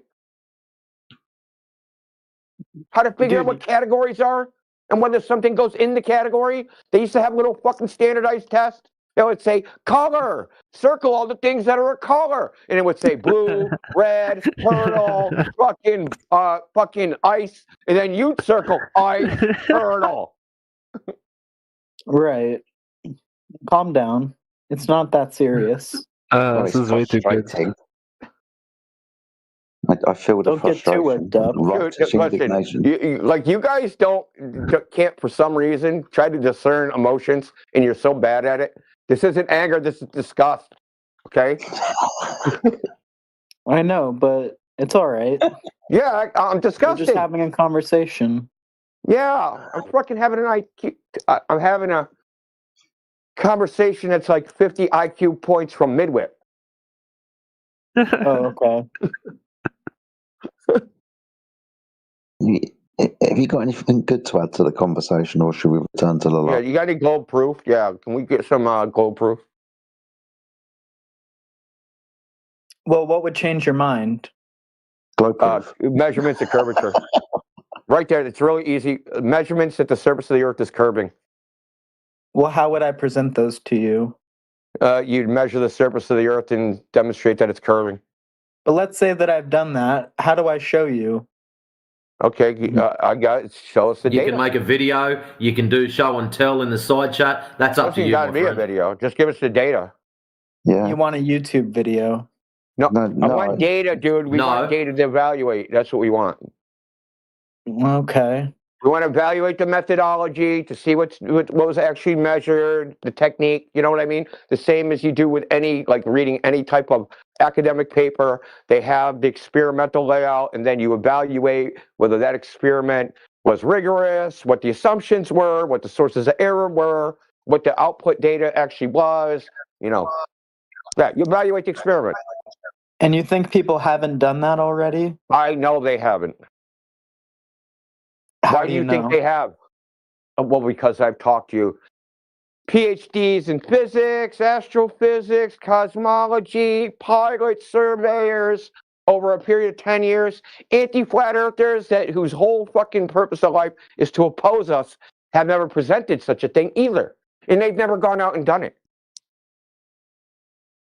S1: How to figure out what categories are? And whether something goes in the category? They used to have little fucking standardized tests. They would say, color, circle all the things that are a color. And it would say blue, red, turtle, fucking ice. And then you'd circle ice, turtle.
S10: Right. Calm down. It's not that serious.
S4: This is way too good.
S5: I feel the frustration.
S1: Listen, you guys can't for some reason try to discern emotions, and you're so bad at it. This isn't anger. This is disgust. Okay.
S10: I know, but it's all right.
S1: Yeah, I'm disgusted.
S10: We're just having a conversation.
S1: Yeah, I'm fucking having I'm having a conversation that's like 50 IQ points from Midwit.
S10: Oh, okay.
S5: Have you got anything good to add to the conversation, or should we return to the log?
S1: Yeah, you got any gold proof? Yeah, can we get some gold proof?
S10: Well, what would change your mind?
S5: Globe proof.
S1: Measurements of curvature. Right there, it's really easy. Measurements that the surface of the Earth is curving.
S10: Well, how would I present those to you?
S1: You'd measure the surface of the Earth and demonstrate that it's curving.
S10: But let's say that I've done that. How do I show you?
S1: Okay, I got it. Show us the data.
S6: You can make a video. You can do show and tell in the side chat. That's up to you.
S1: Got to be a video. Just give us the data.
S5: Yeah.
S10: You want a YouTube video?
S1: No. I want data, dude. We want data to evaluate. That's what we want.
S10: Okay.
S1: We want to evaluate the methodology to see what was actually measured, the technique. You know what I mean? The same as you do with reading any type of academic paper. They have the experimental layout, and then you evaluate whether that experiment was rigorous, what the assumptions were, what the sources of error were, what the output data actually was. You evaluate the experiment.
S10: And you think people haven't done that already?
S1: I know they haven't. Why do you think they have? Well, because I've talked to you. PhDs in physics, astrophysics, cosmology, pilot surveyors over a period of 10 years, anti-flat earthers whose whole fucking purpose of life is to oppose us have never presented such a thing either. And they've never gone out and done it.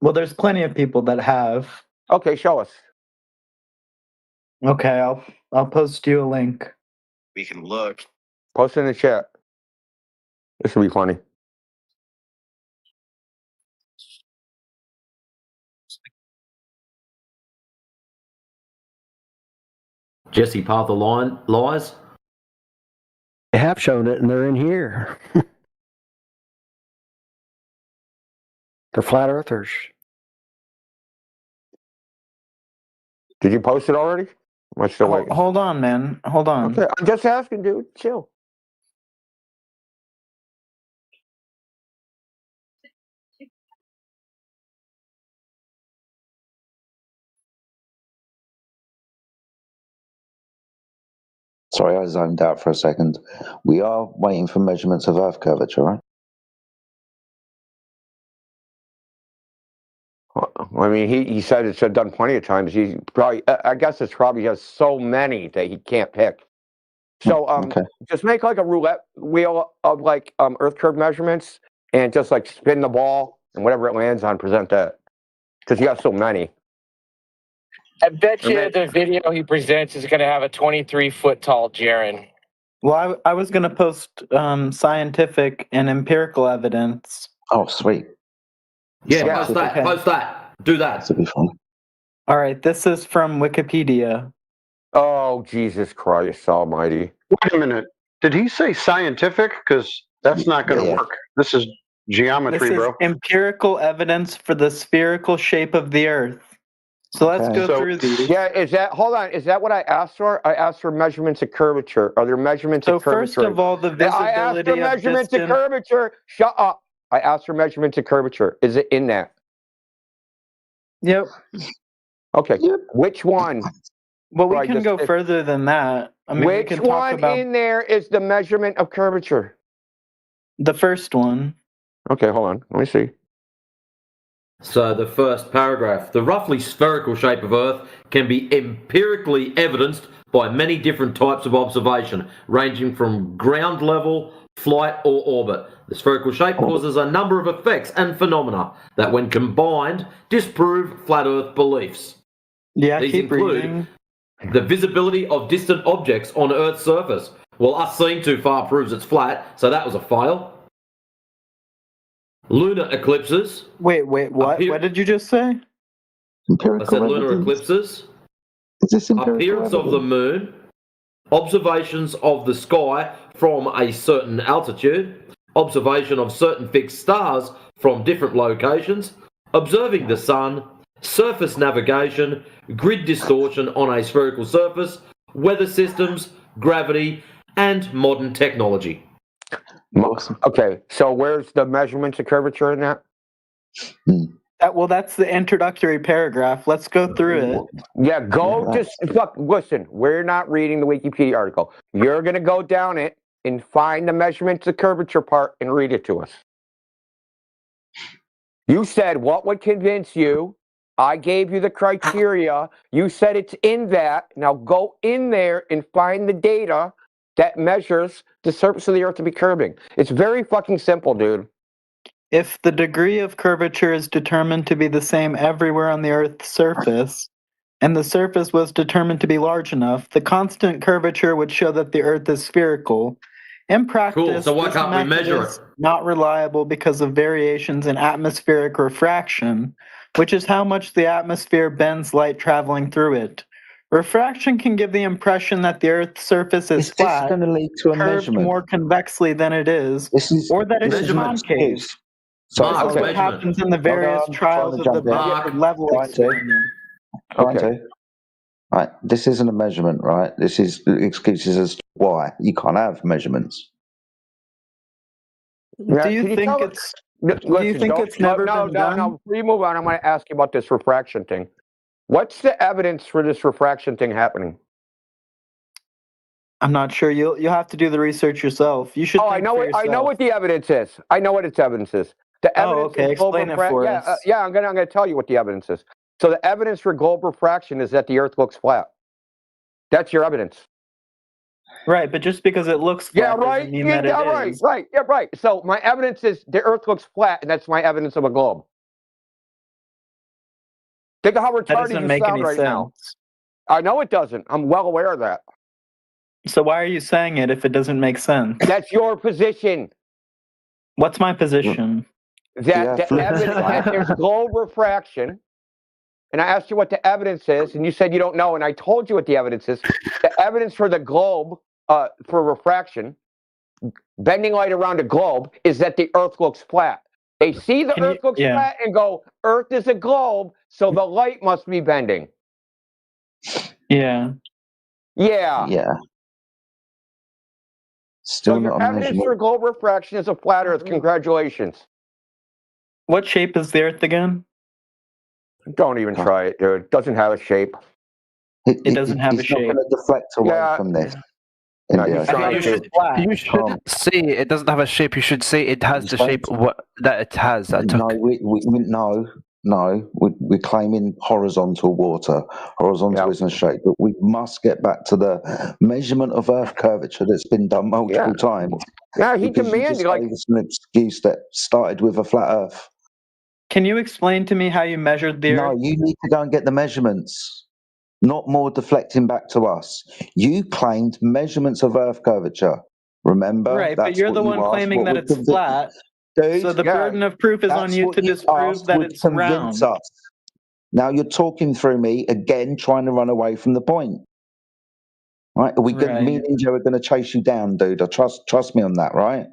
S10: Well, there's plenty of people that have.
S1: Okay, show us.
S10: Okay, I'll post you a link.
S11: We can look.
S1: Post in the chat. This will be funny.
S6: Jesse, Path of Lies?
S12: They have shown it, and they're in here. They're flat earthers.
S1: Did you post it already? Am I still waiting?
S10: Hold on, man. Hold on.
S1: Okay, I'm just asking, dude. Chill.
S5: Sorry, I zoned out for a second. We are waiting for measurements of Earth curvature, right?
S1: I mean, he said it's done plenty of times. He probably, I guess it's probably has so many that he can't pick. So just make like a roulette wheel of like earth curve measurements and just like spin the ball and whatever it lands on, present that. Because you have so many.
S11: I bet you the video he presents is going to have a 23-foot tall Jaren.
S10: Well, I was going to post scientific and empirical evidence.
S5: Oh, sweet.
S6: Yeah, post that. Do that.
S5: That'll be fun.
S10: All right, this is from Wikipedia.
S1: Oh, Jesus Christ almighty.
S13: Wait a minute. Did he say scientific? Because that's not going to work. This is geometry,
S10: this
S13: bro.
S10: Is empirical evidence for the spherical shape of the Earth. So let's go through these.
S1: Yeah, hold on. Is that what I asked for? I asked for measurements of curvature. Are there measurements of curvature?
S10: So first of all, the visibility
S1: I asked for measurements of curvature. Shut up. I asked for measurements of curvature. Is it in that?
S10: Yep.
S1: Okay. Yep. Which one?
S10: Well, we can go further than that. I mean,
S1: which
S10: we can talk
S1: one
S10: about
S1: in there is the measurement of curvature?
S10: The first one.
S1: Okay, hold on. Let me see.
S6: So the first paragraph, the roughly spherical shape of Earth can be empirically evidenced by many different types of observation, ranging from ground level, flight, or orbit. The spherical shape causes a number of effects and phenomena that, when combined, disprove flat Earth beliefs.
S10: Yeah,
S6: these include the visibility of distant objects on Earth's surface. Well, us seeing too far proves it's flat, so that was a fail. Lunar eclipses.
S10: Wait, what? What did you just say?
S6: I said lunar eclipses.
S5: Is this
S6: appearance of the moon. Observations of the sky from a certain altitude. Observation of certain fixed stars from different locations. Observing the sun. Surface navigation. Grid distortion on a spherical surface. Weather systems. Gravity. And modern technology.
S1: Okay, so where's the measurements of curvature in that?
S10: Well, that's the introductory paragraph. Let's go through it.
S1: Yeah, listen, we're not reading the Wikipedia article. You're going to go down it and find the measurements of curvature part and read it to us. You said what would convince you. I gave you the criteria. You said it's in that. Now go in there and find the data that measures the surface of the Earth to be curving. It's very fucking simple, dude.
S10: If the degree of curvature is determined to be the same everywhere on the Earth's surface, and the surface was determined to be large enough, the constant curvature would show that the Earth is spherical. In practice,
S6: cool. So why can't we measure it?
S10: Not reliable because of variations in atmospheric refraction, which is how much the atmosphere bends light traveling through it. Refraction can give the impression that the Earth's surface is flat,
S5: going to lead to a
S10: curved
S5: measurement.
S10: more convexly than it is, or that it's concave.
S5: So
S10: that's what happens in the various trials of the level experiment.
S5: Okay. Right, this isn't a measurement, right? This is excuses as to why you can't have measurements.
S10: Do you think it's? Do you think it's never been done?
S1: No. Before you move on, I'm going to ask you about this refraction thing. What's the evidence for this refraction thing happening?
S10: I'm not sure. You'll have to do the research yourself. You should.
S1: Oh, I know what the evidence is. I know what its evidence is. The evidence
S10: okay. Explain it for us.
S1: I'm gonna tell you what the evidence is. So the evidence for globe refraction is that the Earth looks flat. That's your evidence.
S10: Right, but just because it looks flat doesn't mean that it is.
S1: Right. So my evidence is the Earth looks flat, and that's my evidence of a globe. Think of how retarded you sound right now. I know it doesn't. I'm well aware of that.
S10: So why are you saying it if it doesn't make sense?
S1: That's your position.
S10: What's my position?
S1: That the evidence that there's globe refraction, and I asked you what the evidence is, and you said you don't know, and I told you what the evidence is. The evidence for the globe, for refraction, bending light around a globe, is that the Earth looks flat. They see the Earth looks flat and go, Earth is a globe, so the light must be bending.
S10: Yeah.
S5: Still
S1: so your evidence for globe refraction is a flat Earth. Congratulations.
S10: What shape is the Earth again?
S5: Don't even try it, dude. It doesn't have a shape.
S10: It doesn't have a shape.
S5: It's not going to deflect away from this.
S1: No,
S4: you should say it doesn't have a shape. You should say it has the shape that it has.
S5: No, we're claiming horizontal water. Horizontal isn't straight, but we must get back to the measurement of Earth curvature that's been done multiple times.
S1: Yeah, he
S5: because
S1: demanded
S5: you just gave us an excuse that started with a flat Earth.
S10: Can you explain to me how you measured the Earth?
S5: No, you need to go and get the measurements. Not more deflecting back to us. You claimed measurements of Earth curvature. Remember?
S10: Right, but you're the one claiming that it's flat.
S5: Dude,
S10: so the burden of proof is on you to disprove that it's round.
S5: Us. Now you're talking through me again, trying to run away from the point. Right? Me and Joe are going to chase you down, dude. Trust me on that, right?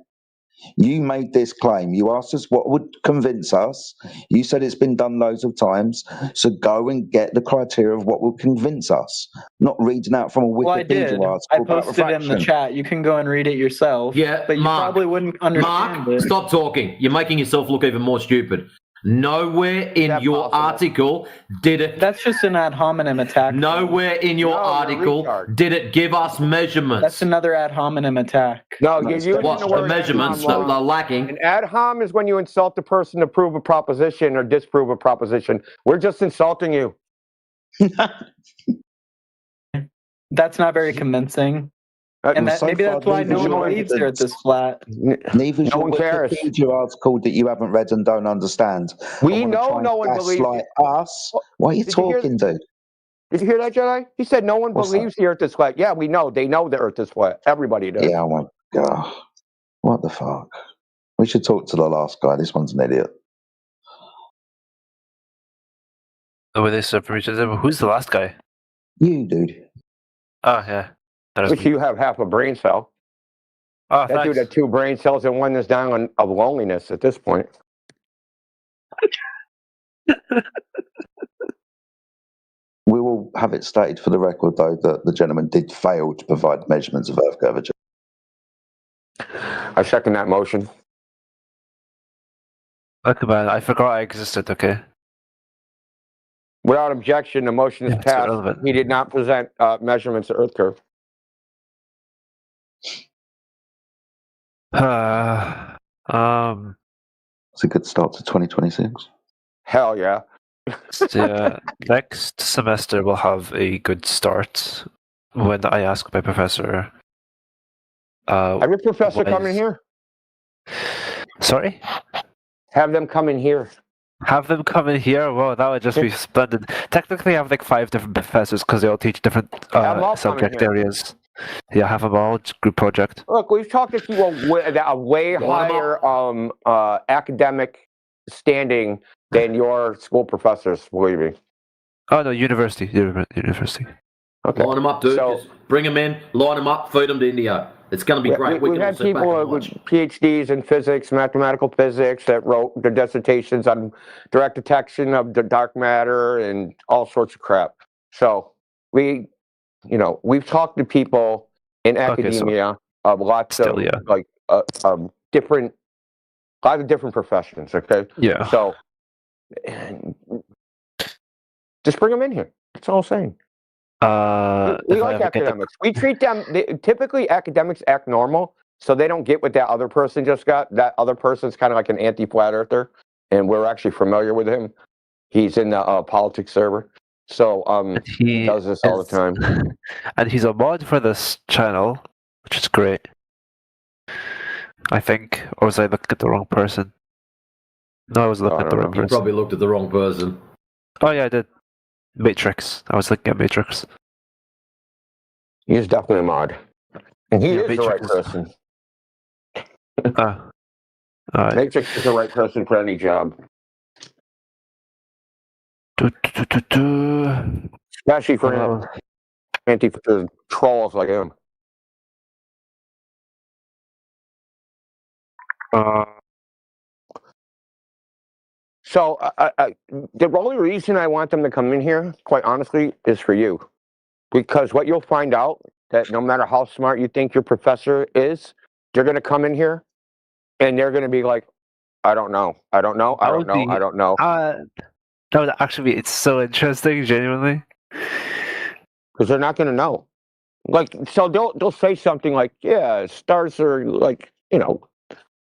S5: You made this claim. You asked us what would convince us. You said it's been done loads of times. So go and get the criteria of what will convince us. Not reading out from a Wikipedia article.
S10: I posted it in the chat. You can go and read it yourself.
S6: Yeah,
S10: but you
S6: Mark,
S10: probably wouldn't understand
S6: Mark,
S10: it.
S6: Stop talking. You're making yourself look even more stupid. Nowhere in your article did it.
S10: That's just an ad hominem attack.
S6: Nowhere in your article did it give us measurements.
S10: That's another ad hominem attack.
S1: No, you're using
S6: what,
S1: the word
S6: measurements that are lacking.
S1: An ad hom is when you insult the person to prove a proposition or disprove a proposition. We're just insulting you.
S10: That's not very convincing. And maybe that's why no one believes you're at this flat.
S5: Neither no one cares. Wikipedia article that you haven't read and don't understand.
S1: We know no one believes
S5: us. What are you talking, dude?
S1: Did you hear that, Jedi? He said no one believes the Earth is flat. Yeah, we know. They know the Earth is flat. Everybody does.
S5: Yeah, oh my God. What the fuck? We should talk to the last guy. This one's an idiot.
S4: Oh, they separated them. Who's the last guy?
S5: You, dude.
S4: Oh, yeah.
S1: Which you have half a brain cell.
S4: Oh,
S1: that dude had 2 brain cells and one is down of loneliness at this point.
S5: We will have it stated for the record, though, that the gentleman did fail to provide measurements of Earth curvature.
S1: I second that motion.
S4: Okay, man. I forgot I existed, okay?
S1: Without objection, the motion is passed. He did not present measurements of Earth curve.
S5: It's a good start to 2026.
S1: Hell yeah.
S4: Next semester we'll have a good start when I ask my professor.
S1: Have your professor come in here?
S4: Sorry?
S1: Have them come in here.
S4: Have them come in here? Well, that would just be splendid. Technically, I have like 5 different professors because they all teach different subject areas. Yeah, have them all group project.
S1: Look, we've talked to people with a way higher academic standing than your school professors, believe me.
S4: Oh no, university.
S1: Okay.
S6: Line them up, dude.
S1: So,
S6: just bring them in, line them up, feed them to India. It's going to be great.
S1: We've had people with PhDs in physics, mathematical physics, that wrote their dissertations on direct detection of the dark matter and all sorts of crap. So we've talked to people in academia of lots of different professions. Okay.
S4: Yeah.
S1: So just bring them in here. That's all I'm saying. We like academics. We treat them, typically academics act normal, so they don't get what that other person just got. That other person's kind of like an anti-flat earther, and we're actually familiar with him. He's in the politics server, so he does this all the time.
S4: And he's a mod for this channel, which is great. I think, or was I looking at the wrong person? No, I was looking at the wrong person.
S6: You probably looked at the wrong person.
S4: Oh yeah, I did. Matrix. I was looking at Matrix.
S1: He is definitely a mod. And he is the right person. Matrix is the right person for any job. Especially for trolls like him. So the only reason I want them to come in here, quite honestly, is for you. Because what you'll find out, that no matter how smart you think your professor is, they're going to come in here and they're going to be like, I don't know.
S4: That would actually be, it's so interesting, genuinely.
S1: Because they're not going to know. Like, so they'll say something like, yeah, stars are like,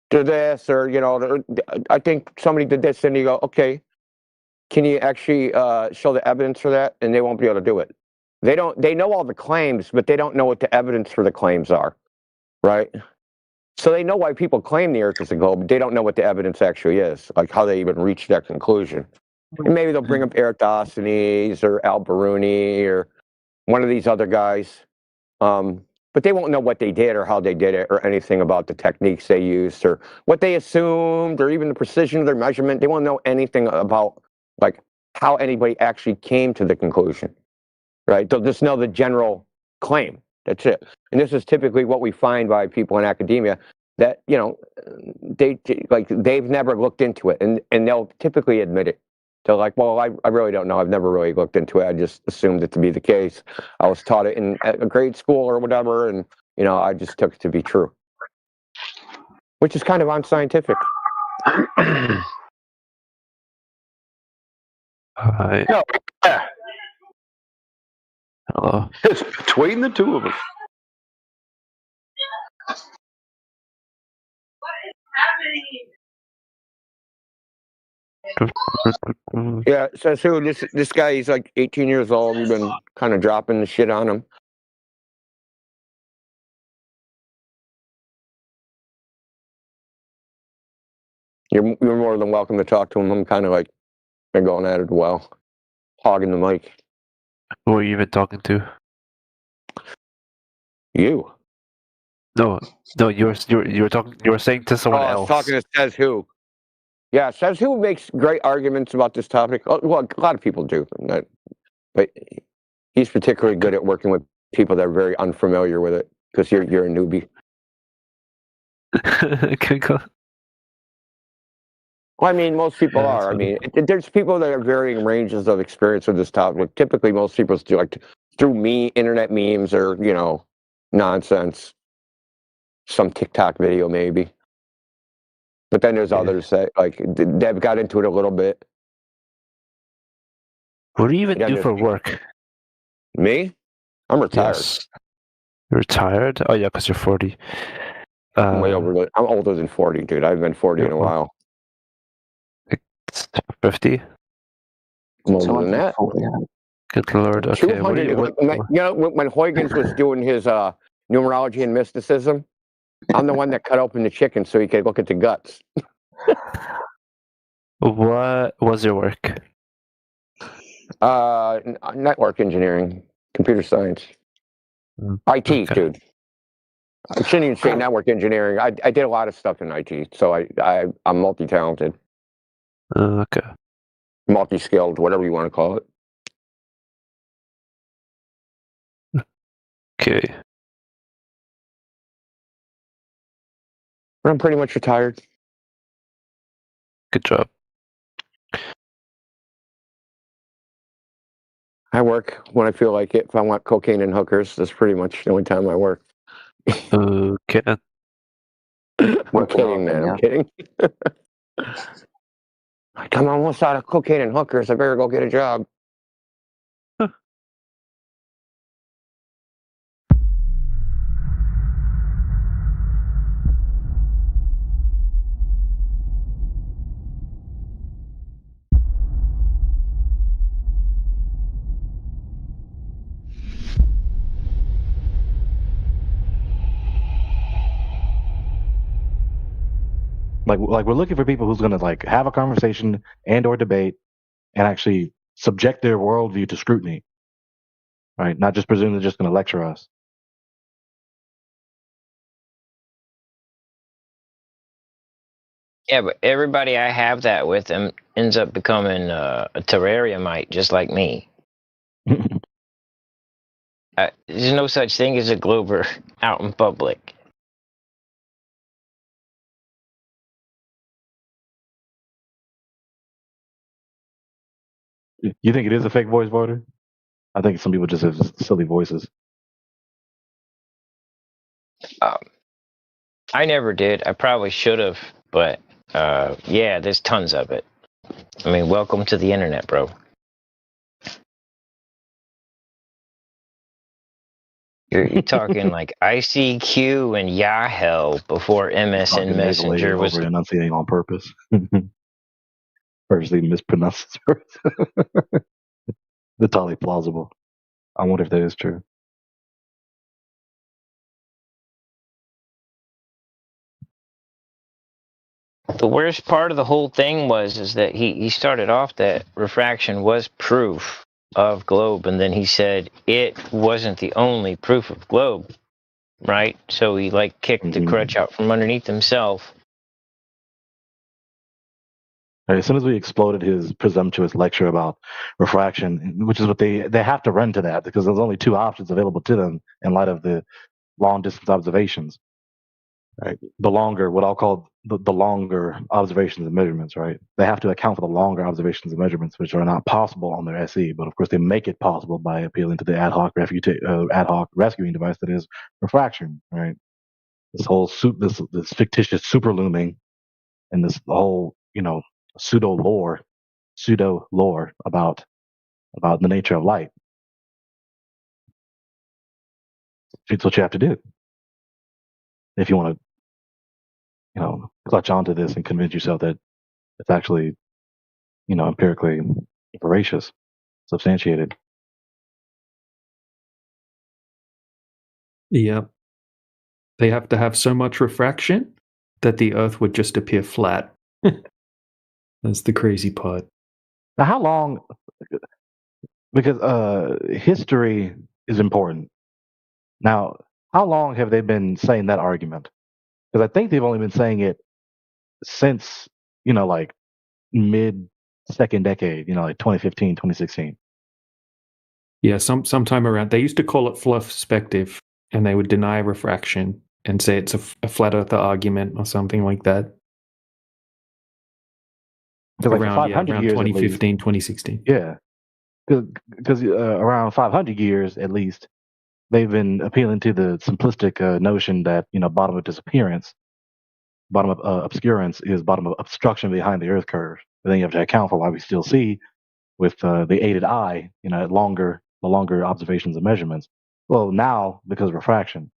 S1: do this, or I think somebody did this, and you go, okay, can you actually show the evidence for that? And they won't be able to do it. They know all the claims, but they don't know what the evidence for the claims are, right? So they know why people claim the Earth is a globe, but they don't know what the evidence actually is, like how they even reach that conclusion. And maybe they'll bring up Eratosthenes or Al-Biruni or one of these other guys, but they won't know what they did or how they did it or anything about the techniques they used or what they assumed or even the precision of their measurement. They won't know anything about like how anybody actually came to the conclusion, right? They'll just know the general claim. That's it. And this is typically what we find by people in academia that, you know, they've never looked into it, and they'll typically admit it. They're like, well, I really don't know. I've never really looked into it. I just assumed it to be the case. I was taught it in a grade school or whatever, and, you know, I just took it to be true, which is kind of unscientific.
S3: Hi.
S13: No, yeah.
S4: Hello.
S13: It's between the two of us.
S1: Yeah, so this guy, he's like 18 years old. We've been kind of dropping the shit on him. You're more than welcome to talk to him. I'm kind of like been going at it a while, hogging the mic.
S4: Who are you even talking to?
S1: You.
S4: No, you were talking. You were saying to someone else.
S1: Talking to Says Who. Yeah, Says Who makes great arguments about this topic. Well, a lot of people do, but he's particularly good at working with people that are very unfamiliar with it because you're a newbie. Well, I mean, most people are. I mean, there's people that have varying ranges of experience with this topic. Typically, most people do like through internet memes or, you know, nonsense. Some TikTok video maybe. But then there's others that like they've got into it a little bit.
S4: What do you even do for work?
S1: Me? I'm retired.
S4: Yes. You're retired? Oh yeah, because you're 40.
S1: I'm way over. I'm older than 40, dude. I haven't been 40 in a while.
S4: 50?
S1: I'm older than that.
S4: Good lord. Okay.
S1: You know, when Huygens was doing his numerology and mysticism, I'm the one that cut open the chicken so he could look at the guts.
S4: What was your work?
S1: Network engineering, computer science, IT, okay. Dude. I shouldn't even say network engineering. I did a lot of stuff in IT, so I'm multi-talented.
S4: Okay.
S1: Multi-skilled, whatever you want to call it.
S4: Okay.
S1: I'm pretty much retired.
S4: Good job.
S1: I work when I feel like it. If I want cocaine and hookers, that's pretty much the only time I work.
S4: Okay.
S1: I'm kidding, man. I'm kidding. I'm almost out of cocaine and hookers. I better go get a job.
S14: Like we're looking for people who's gonna like have a conversation and or debate and actually subject their worldview to scrutiny. Right? Not just presume they're just gonna lecture us.
S15: Yeah, but everybody I have that with them ends up becoming a terrariumite just like me. There's no such thing as a Glober out in public.
S14: You think it is a fake voice voter? I think some people just have silly voices.
S15: I never did. I probably should have, but yeah, there's tons of it. I mean, welcome to the internet, bro. You're talking like ICQ and Yahoo before MSN Messenger was
S14: enunciating on purpose. purposely mispronounced his words. That's totally plausible. I wonder if that is true.
S15: The worst part of the whole thing is that he started off that refraction was proof of globe, and then he said it wasn't the only proof of globe, right? So he like kicked the crutch out from underneath himself.
S14: As soon as we exploded his presumptuous lecture about refraction, which is what they have to run to that because there's only two options available to them in light of the long distance observations, right? The longer, what I'll call the longer observations and measurements, right? They have to account for the longer observations and measurements, which are not possible on their SE, but of course they make it possible by appealing to the ad hoc rescuing device that is refraction, right? This whole this fictitious super looming and this whole, pseudo lore about the nature of light. It's what you have to do if you want to, clutch onto this and convince yourself that it's actually, empirically veracious, substantiated.
S9: Yep. They have to have so much refraction that the Earth would just appear flat. That's the crazy part.
S14: Now, how long? Because history is important. Now, how long have they been saying that argument? Because I think they've only been saying it since, like mid-second decade, like 2015, 2016.
S9: Yeah, sometime around. They used to call it fluff perspective, and they would deny refraction and say it's a flat earther argument or something like that. Around 2015, 2016.
S14: Yeah, because around 500 years at least, they've been appealing to the simplistic notion that bottom of disappearance, bottom of obscurance is bottom of obstruction behind the Earth curve. But then you have to account for why we still see with the aided eye, the longer observations and measurements. Well, now because of refraction.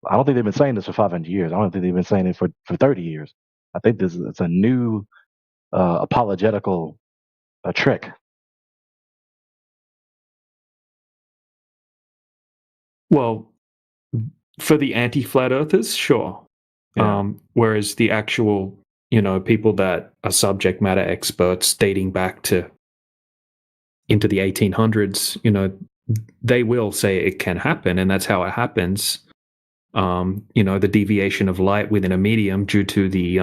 S14: I don't think they've been saying this for 500 years. I don't think they've been saying it for 30 years. I think it's a new apologetical trick.
S9: Well, for the anti-flat earthers, sure. Yeah. Whereas the actual, people that are subject matter experts dating back into the 1800s, they will say it can happen, and that's how it happens. The deviation of light within a medium due to the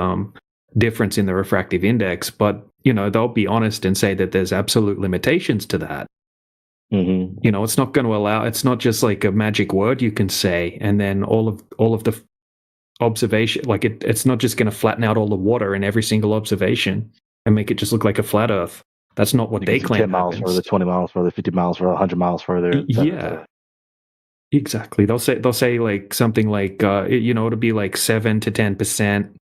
S9: difference in the refractive index, but they'll be honest and say that there's absolute limitations to that.
S14: Mm-hmm.
S9: It's not going to allow. It's not just like a magic word you can say, and then all of the observation, like it's not just going to flatten out all the water in every single observation and make it just look like a flat Earth. That's not what they claim.
S14: 10 miles further, 20 miles further, 50 miles further, 100 miles further.
S9: Yeah. Exactly. They'll say like something like it'll be like 7 to 10%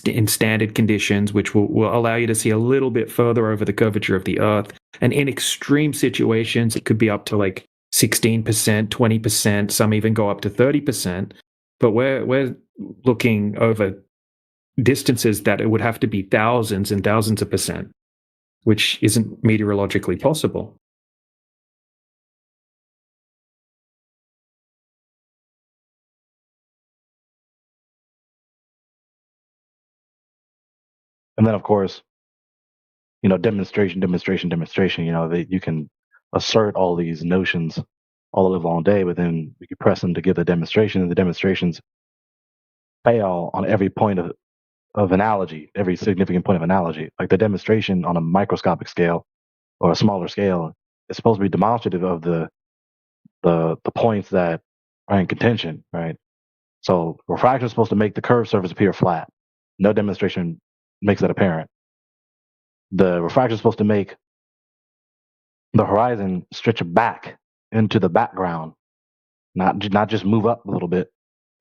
S9: in standard conditions, which will allow you to see a little bit further over the curvature of the Earth. And in extreme situations, it could be up to like 16%, 20%. Some even go up to 30%. But we're looking over distances that it would have to be thousands and thousands of percent, which isn't meteorologically possible.
S14: And then, of course, demonstration. You can assert all these notions all the live long day, but then you press them to give the demonstration, and the demonstrations fail on every point of analogy, every significant point of analogy. Like the demonstration on a microscopic scale or a smaller scale is supposed to be demonstrative of the points that are in contention, right? So refraction is supposed to make the curved surface appear flat. No demonstration makes that apparent. The refraction is supposed to make the horizon stretch back into the background, not just move up a little bit,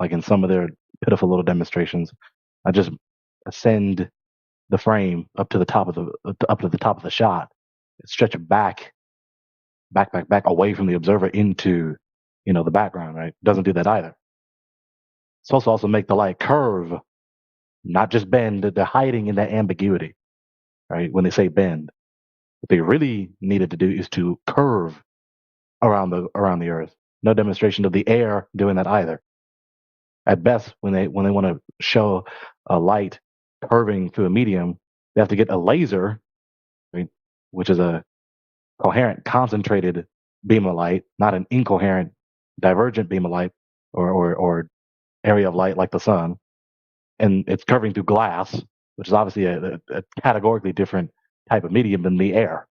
S14: like in some of their pitiful little demonstrations. I just ascend the frame up to the top of the shot, stretch it back away from the observer into the background. Right? Doesn't do that either. It's supposed to also make the light curve, not just bend. They're hiding in that ambiguity. right? When they say bend, what they really needed to do is to curve around the Earth. No demonstration of the air doing that either. At best, when they want to show a light curving through a medium, they have to get a laser, right, which is a coherent, concentrated beam of light, not an incoherent, divergent beam of light or area of light like the sun. And it's curving through glass, which is obviously a categorically different type of medium than the air.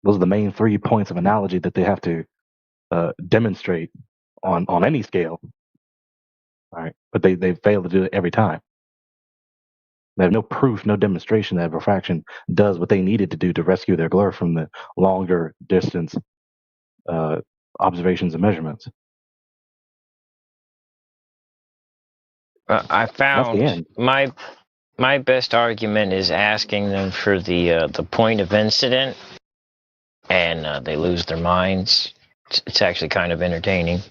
S14: Those are the main 3 points of analogy that they have to demonstrate on any scale. All right, but they fail to do it every time. They have no proof, no demonstration that refraction does what they needed to do to rescue their glare from the longer distance observations and measurements.
S15: I found my best argument is asking them for the point of incident, and they lose their minds. It's actually kind of entertaining.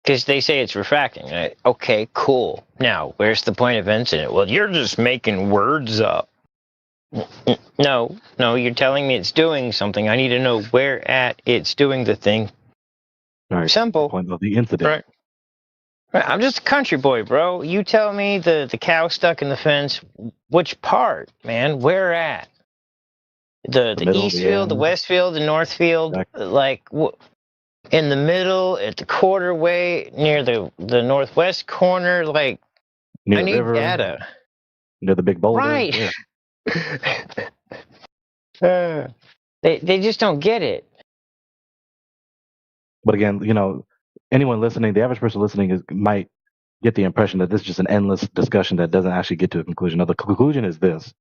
S15: Because they say it's refracting. Okay, cool. Now, where's the point of incident? Well, you're just making words up. No, you're telling me it's doing something. I need to know where at it's doing the thing.
S14: Right.
S15: Simple.
S14: The point of the incident.
S15: Right. I'm just a country boy, bro. You tell me the cow stuck in the fence. Which part, man? Where at? The east field, the west field, the north field? Exactly. Like, in the middle, at the quarterway, near the northwest corner? Like,
S14: near
S15: I need
S14: river,
S15: data.
S14: Near the big boulder.
S15: Right. Yeah. They just don't get it.
S14: But again, anyone listening, the average person listening might get the impression that this is just an endless discussion that doesn't actually get to a conclusion. Now, the conclusion is this.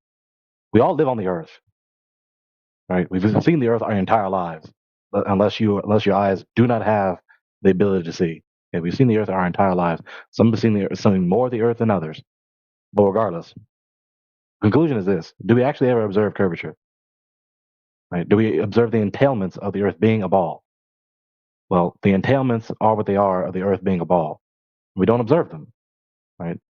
S14: We all live on the earth, right? We've seen the earth our entire lives, unless your eyes do not have the ability to see. Okay, we've seen the earth our entire lives. Some have seen some more of the earth than others. But regardless, conclusion is this. Do we actually ever observe curvature? Right? Do we observe the entailments of the earth being a ball? Well, the entailments are what they are of the earth being a ball. We don't observe them, right?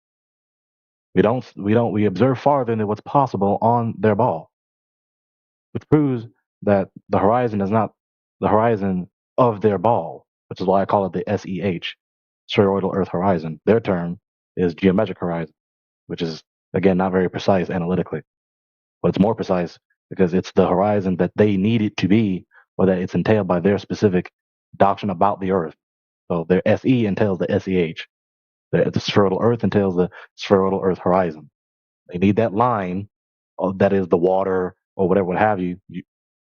S14: We observe farther than what's possible on their ball, which proves that the horizon is not the horizon of their ball, which is why I call it the SEH, spheroidal Earth horizon. Their term is geometric horizon, which is, again, not very precise analytically, but it's more precise because it's the horizon that they need it to be, or that it's entailed by their specific doctrine about the Earth. So their SE entails the SEH. The spheroidal Earth entails the spheroidal Earth horizon. They need that line that is the water or whatever, what have you,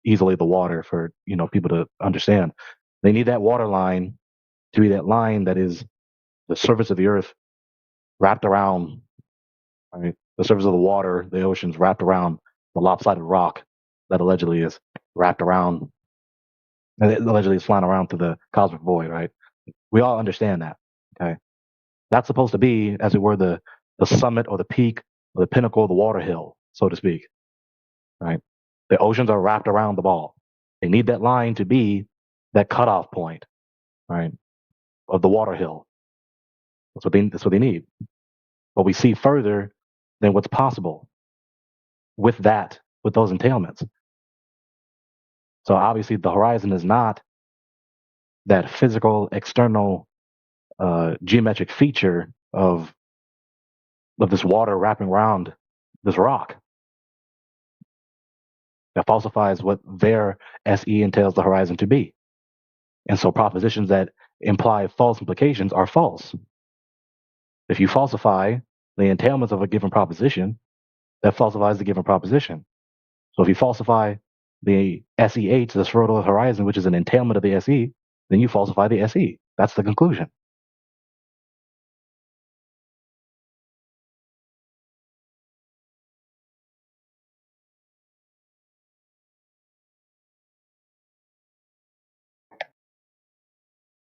S14: easily the water for people to understand. They need that water line to be that line that is the surface of the Earth wrapped around, right? The surface of the water, the oceans wrapped around the lopsided rock that allegedly is wrapped around, and it allegedly is flying around through the cosmic void, right? We all understand that, okay? That's supposed to be, as it were, the summit or the peak or the pinnacle of the water hill, so to speak, right? The oceans are wrapped around the ball. They need that line to be that cutoff point, right, of the water hill. That's what they need. But we see further than what's possible with those entailments. So obviously the horizon is not that physical, external, geometric feature of this water wrapping around this rock that falsifies what their SE entails the horizon to be. And so propositions that imply false implications are false. If you falsify the entailments of a given proposition, that falsifies the given proposition. So if you falsify the SEH, the spheroidal horizon, which is an entailment of the SE, then you falsify the SE. That's the conclusion.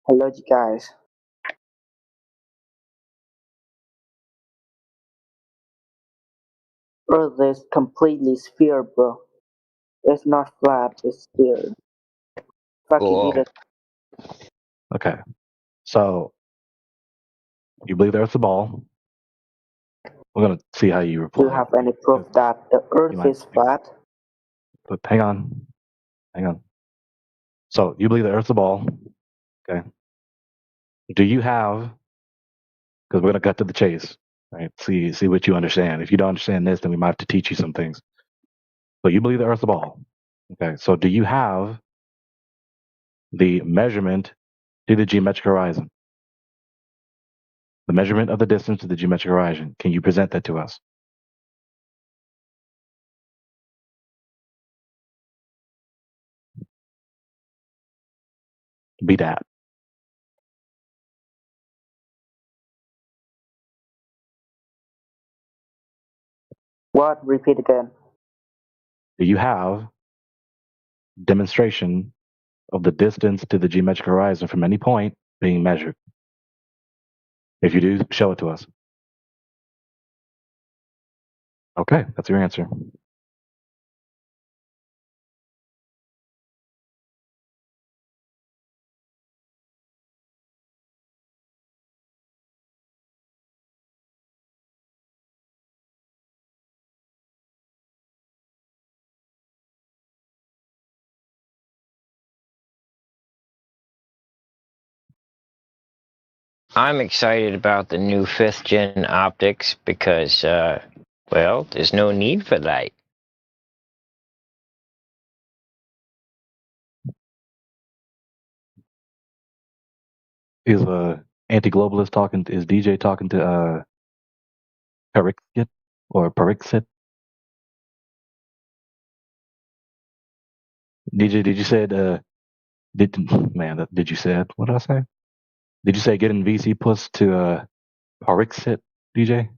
S16: Hello, you guys. Earth is completely sphere, bro. It's not flat, it's sphere. Fucking eat it.
S14: Okay. So you believe the Earth's a ball. We're gonna see how you reply.
S16: Do you have any proof that the Earth is flat?
S14: But hang on. So you believe the Earth's a ball. Okay. Do you have? Because we're gonna cut to the chase. Right. See what you understand. If you don't understand this, then we might have to teach you some things. So you believe the Earth's a ball. Okay. So do you have the measurement to the geometric horizon? The measurement of the distance to the geometric horizon. Can you present that to us? Be that.
S16: What? Repeat again.
S14: Do you have demonstration of the distance to the geometric horizon from any point being measured? If you do, show it to us. Okay, that's your answer.
S15: I'm excited about the new 5th gen optics because, well, there's no need for light.
S14: Is anti-globalist talking? Is DJ talking to Pariksit or Pariksit? DJ, did you say did you say it? What did I say? Did you say getting VC Puss to Pariksit, DJ?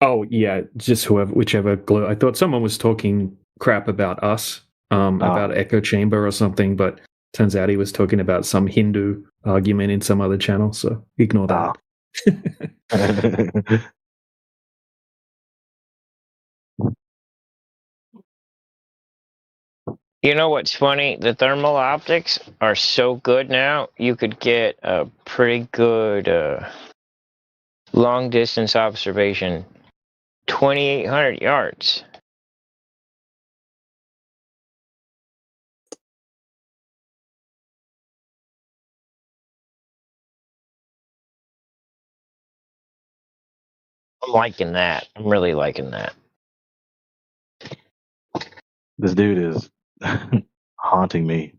S9: Oh yeah, just whichever glow. I thought someone was talking crap about us, about echo chamber or something, but turns out he was talking about some Hindu argument in some other channel. So ignore that.
S15: You know what's funny? The thermal optics are so good now, you could get a pretty good long distance observation, 2,800 yards. I'm liking that. I'm really liking that.
S14: This dude is haunting me.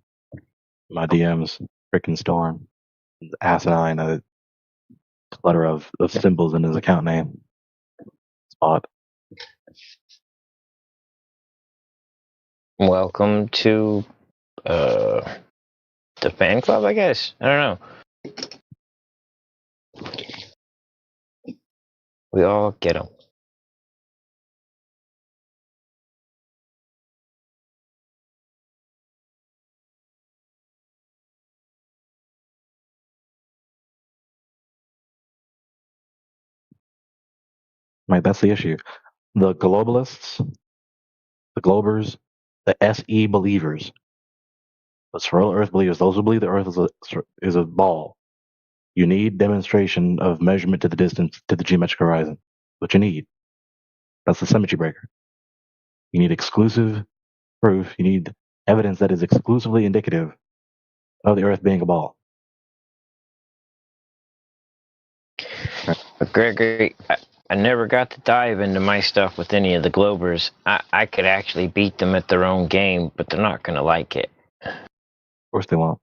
S14: My DMs, freaking Storm, asinine, a clutter of symbols in his account name. Spot.
S15: Welcome to the fan club, I guess. I don't know. We all get them.
S14: Right, that's the issue. The globalists, the globers, the SE believers, the Swirl Earth believers, those who believe the Earth is a ball. You need demonstration of measurement to the distance to the geometric horizon. What you need. That's the symmetry breaker. You need exclusive proof. You need evidence that is exclusively indicative of the Earth being a ball.
S15: Gregory, I never got to dive into my stuff with any of the Globers. I could actually beat them at their own game, but they're not going to like it.
S14: Of course they won't.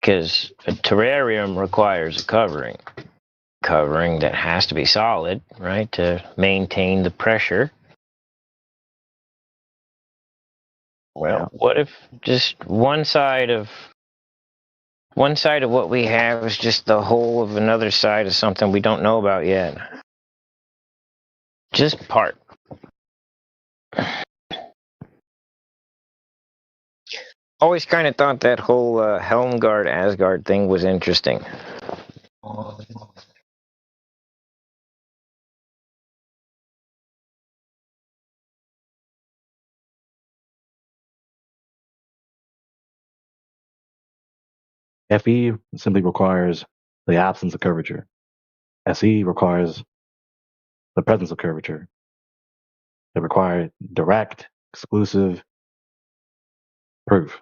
S15: Because a terrarium requires a covering. Covering that has to be solid, right, to maintain the pressure. Well, what if just one side of what we have is just the whole of another side of something we don't know about yet? Just part. Always kind of thought that whole Helmgard Asgard thing was interesting.
S14: FE simply requires the absence of curvature. SE requires the presence of curvature. They require direct, exclusive proof.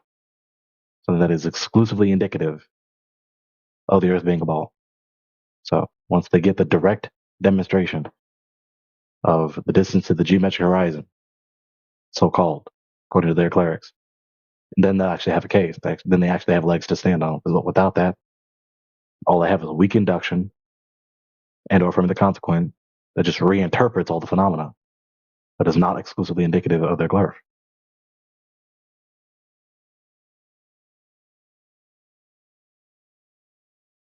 S14: Something that is exclusively indicative of the Earth being a ball. So once they get the direct demonstration of the distance to the geometric horizon, so-called, according to their clerics, then they actually have a case. Then they actually have legs to stand on. Because without that, all they have is a weak induction and or from the consequent that just reinterprets all the phenomena, but is not exclusively indicative of their cleric.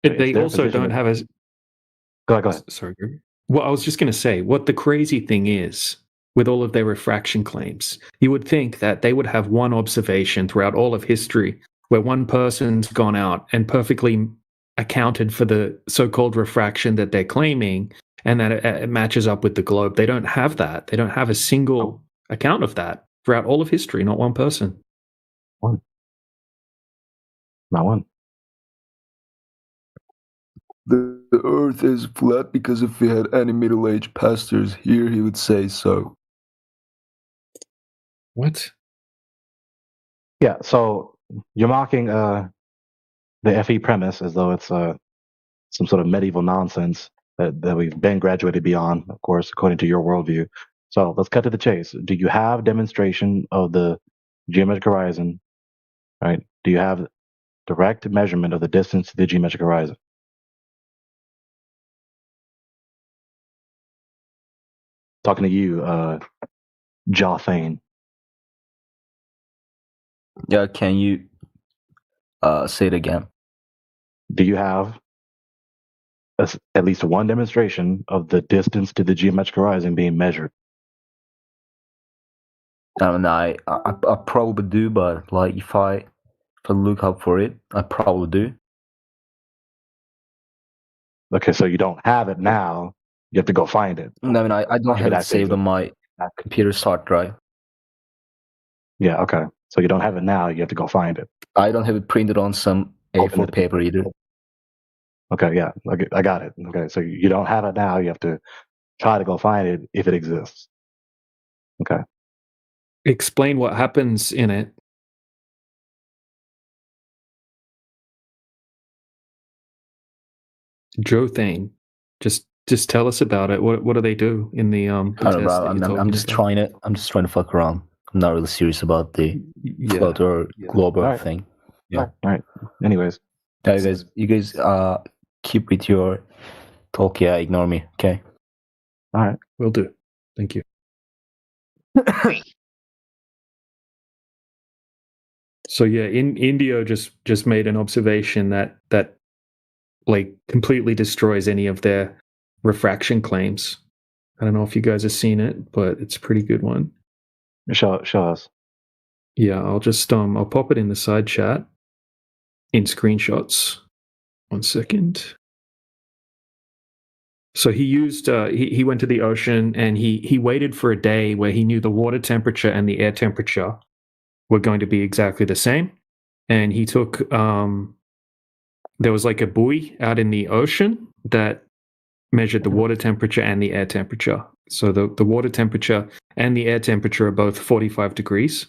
S9: They also don't have a...
S14: Go ahead.
S9: Sorry. Well, I was just going to say, what the crazy thing is, with all of their refraction claims, you would think that they would have one observation throughout all of history where one person's gone out and perfectly accounted for the so-called refraction that they're claiming, and that it matches up with the globe. They don't have that. They don't have a single account of that throughout all of history, not one person.
S14: One. Not one.
S17: The Earth is flat because if we had any middle-aged pastors here, he would say so.
S9: What?
S14: Yeah, so you're mocking the FE premise as though it's some sort of medieval nonsense that we've been graduated beyond, of course, according to your worldview. So let's cut to the chase. Do you have demonstration of the geometric horizon? Right? Do you have direct measurement of the distance to the geometric horizon? Talking to you, Jothane.
S18: Yeah, can you say it again?
S14: Do you have at least one demonstration of the distance to the geometric horizon being measured?
S18: I probably do, but like if I look up for it, I probably do.
S14: Okay, so you don't have it now. You have to go find it.
S18: I mean, I don't have it saved on my computer's hard drive.
S14: Yeah, okay. So you don't have it now. You have to go find it.
S18: I don't have it printed on some A4 paper either.
S14: Okay, yeah, I got it. Okay, so you don't have it now. You have to try to go find it if it exists. Okay.
S9: Explain what happens in it. Jothane, just tell us about it. What do they do in the
S18: I don't know. I'm just trying it. I'm just trying to fuck around. I'm not really serious about the float or globe or thing. Yeah.
S14: All right. Anyways,
S18: you guys keep with your talk. Yeah, ignore me. Okay.
S14: All right,
S9: will do. Thank you. So yeah, Indio just made an observation that like completely destroys any of their refraction claims. I don't know if you guys have seen it, but it's a pretty good one.
S14: Show us.
S9: Yeah, I'll just I'll pop it in the side chat in screenshots. 1 second. So he used he went to the ocean and he waited for a day where he knew the water temperature and the air temperature were going to be exactly the same, and he took there was like a buoy out in the ocean that measured the water temperature and the air temperature. So the water temperature and the air temperature are both 45 degrees.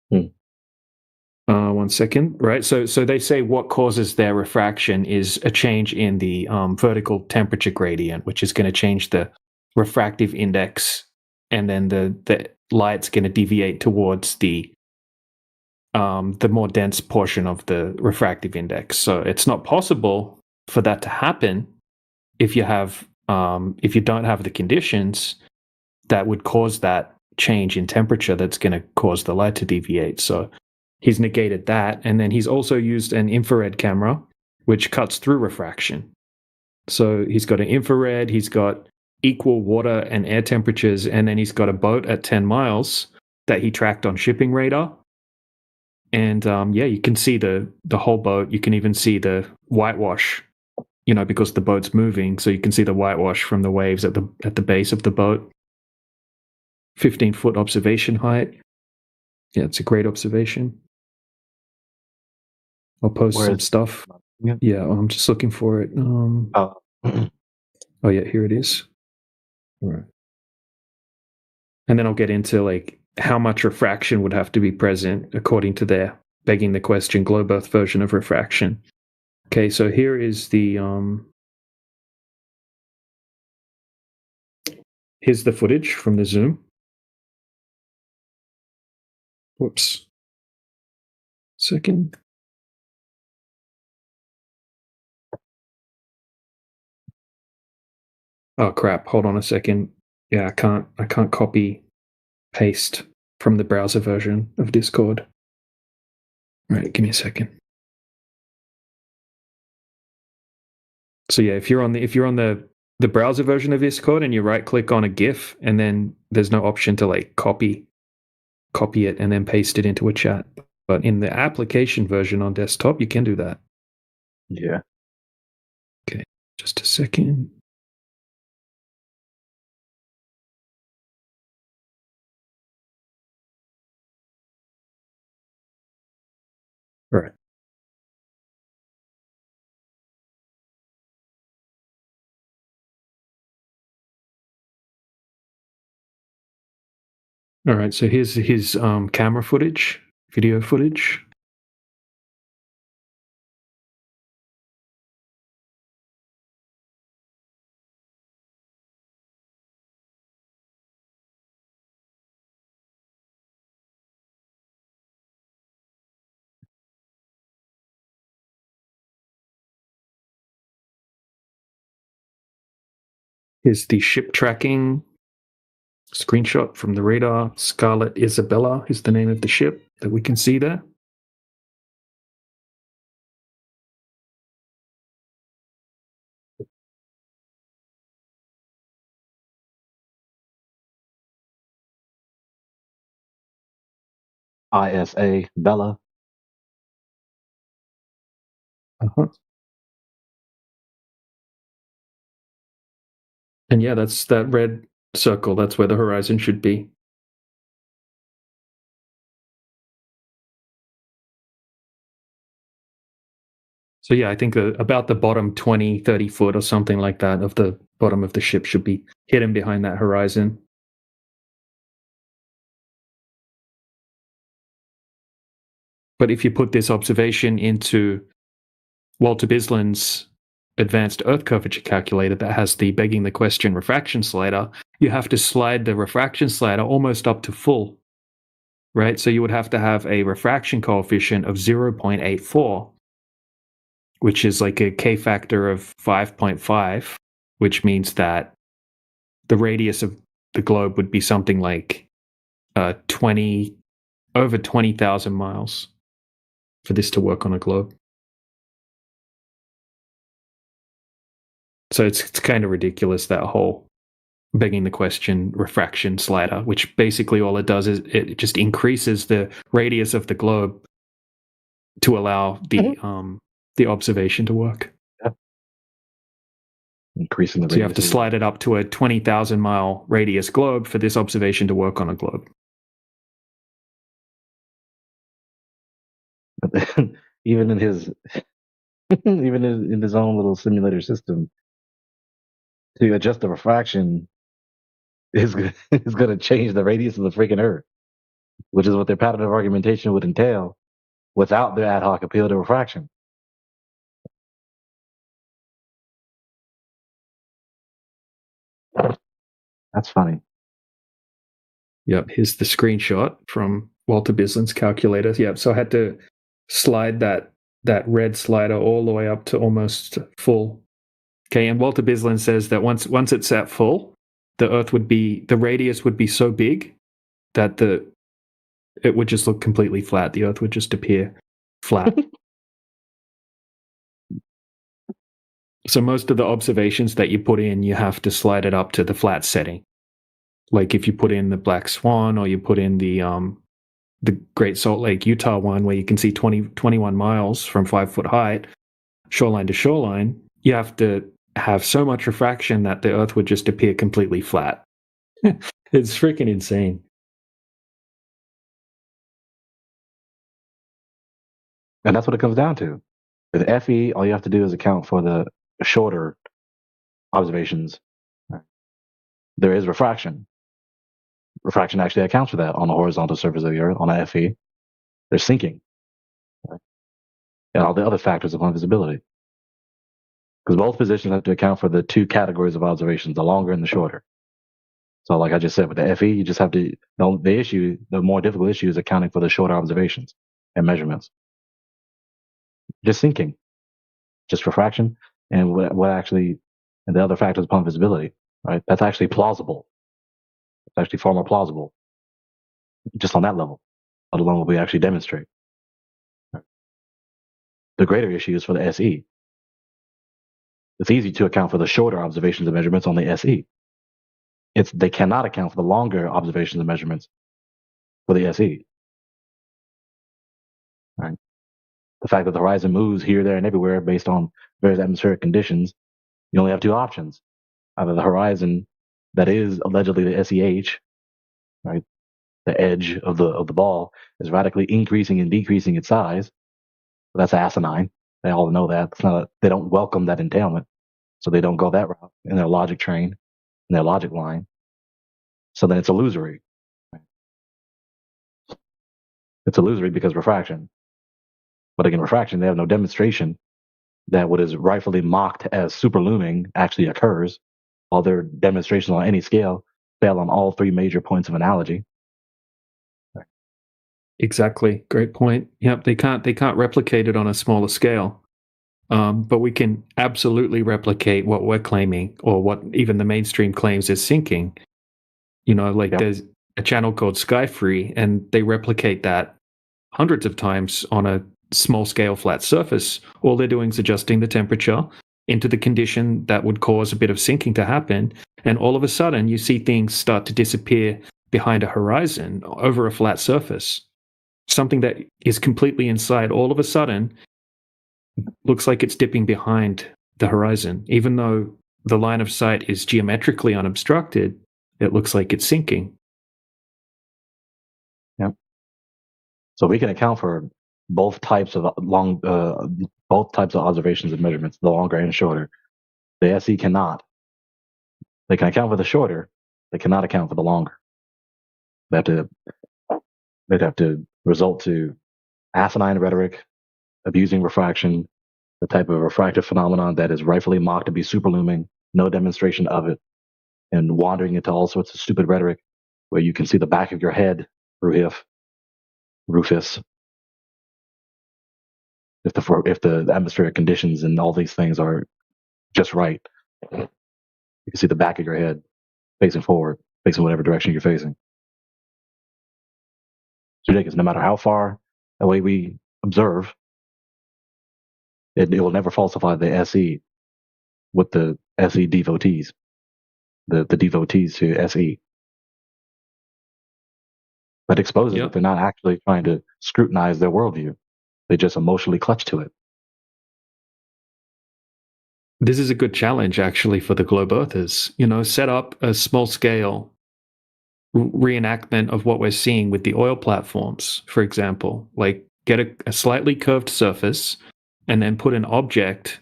S9: 1 second, right? So they say what causes their refraction is a change in the vertical temperature gradient, which is going to change the refractive index, and then the light's going to deviate towards the more dense portion of the refractive index. So it's not possible for that to happen if you don't have the conditions that would cause that change in temperature that's going to cause the light to deviate. So he's negated that, and then he's also used an infrared camera which cuts through refraction. So he's got an infrared, he's got equal water and air temperatures, and then he's got a boat at 10 miles that he tracked on shipping radar. And you can see the whole boat. You can even see the whitewash, because the boat's moving, so you can see the whitewash from the waves at the base of the boat. 15-foot observation height. Yeah, it's a great observation. I'll post some stuff. Yeah, I'm just looking for it. Oh yeah, here it is. All right. And then I'll get into like how much refraction would have to be present according to their begging the question globe Earth version of refraction. Okay, so here is the here's the footage from the zoom. Whoops. Second. Oh crap, hold on a second. Yeah, I can't copy paste from the browser version of Discord. All right, give me a second. So yeah, if you're on the browser version of Discord and you right click on a GIF and then there's no option to like copy it and then paste it into a chat. But in the application version on desktop, you can do that.
S14: Yeah.
S9: Okay, just a second. All right. All right, so here's his camera footage, video footage. Here's the ship tracking screenshot from the radar. Scarlet Isabella is the name of the ship that we can see there.
S14: ISA Bella.
S9: Uh-huh. And yeah, that's that red circle. That's where the horizon should be. So yeah, I think about the bottom 20, 30 foot or something like that of the bottom of the ship should be hidden behind that horizon. But if you put this observation into Walter Bislin's advanced Earth curvature calculator that has the begging the question refraction slider, you have to slide the refraction slider almost up to full, right? So you would have to have a refraction coefficient of 0.84, which is like a K factor of 5.5, which means that the radius of the globe would be something like over 20,000 miles for this to work on a globe. So it's kind of ridiculous, that whole begging the question refraction slider, which basically all it does is it just increases the radius of the globe to allow the observation to work.
S14: Yeah. Increasing the radius.
S9: So you have to slide it up to a 20,000 mile radius globe for this observation to work on a globe.
S14: Even in his in his own little simulator system, to adjust the refraction is going to change the radius of the freaking Earth, which is what their pattern of argumentation would entail without their ad hoc appeal to refraction. That's funny.
S9: Yep, here's the screenshot from Walter Bislin's calculator. Yep, so I had to slide that red slider all the way up to almost full. Okay, and Walter Bislin says that once it's at full, the radius would be so big that it would just look completely flat. The Earth would just appear flat. So most of the observations that you put in, you have to slide it up to the flat setting. Like if you put in the Black Swan or you put in the Great Salt Lake, Utah one, where you can see 21 miles from 5 foot height, shoreline to shoreline, you have to have so much refraction that the Earth would just appear completely flat. It's freaking insane.
S14: And that's what it comes down to. With FE, all you have to do is account for the shorter observations. There is refraction. Refraction actually accounts for that on the horizontal surface of the Earth, on a FE. There's sinking. And all the other factors upon visibility. Because both positions have to account for the two categories of observations, the longer and the shorter. So like I just said, with the FE, you just have to, the more difficult issue is accounting for the shorter observations and measurements. Just sinking, just refraction, and and the other factors upon visibility, right? That's actually plausible. It's actually far more plausible, just on that level, let alone what we actually demonstrate. The greater issue is for the SE. It's easy to account for the shorter observations and measurements on the SE. They cannot account for the longer observations and measurements for the SE. Right? The fact that the horizon moves here, there, and everywhere based on various atmospheric conditions, you only have two options. Either the horizon that is allegedly the SEH, right, the edge of the ball, is radically increasing and decreasing its size. That's asinine. They all know that. They don't welcome that entailment, so they don't go that route in their logic train, in their logic line. So then it's illusory. It's illusory because refraction. But again, refraction, they have no demonstration that what is rightfully mocked as superlooming actually occurs, while their demonstrations on any scale fail on all three major points of analogy.
S9: Exactly. Great point. Yep. They can't replicate it on a smaller scale. But we can absolutely replicate what we're claiming, or what even the mainstream claims is sinking. There's a channel called Skyfree, and they replicate that hundreds of times on a small scale flat surface. All they're doing is adjusting the temperature into the condition that would cause a bit of sinking to happen, and all of a sudden you see things start to disappear behind a horizon over a flat surface. Something that is completely inside, all of a sudden looks like it's dipping behind the horizon. Even though the line of sight is geometrically unobstructed, it looks like it's sinking.
S14: Yep. So we can account for both types of observations and measurements, the longer and shorter. The SE cannot. They can account for the shorter. They cannot account for the longer. They'd have to resort to asinine rhetoric, abusing refraction, the type of refractive phenomenon that is rightfully mocked to be superlooming, no demonstration of it, and wandering into all sorts of stupid rhetoric where you can see the back of your head, Rufus. If the atmospheric conditions and all these things are just right, you can see the back of your head facing forward, facing whatever direction you're facing. It's ridiculous. No matter how far away we observe, it will never falsify the SE with the SE devotees, the devotees to SE. That exposes that they're not actually trying to scrutinize their worldview. They just emotionally clutch to it.
S9: This is a good challenge, actually, for the globe earthers. Set up a small-scale reenactment of what we're seeing with the oil platforms, for example. Like, get a slightly curved surface and then put an object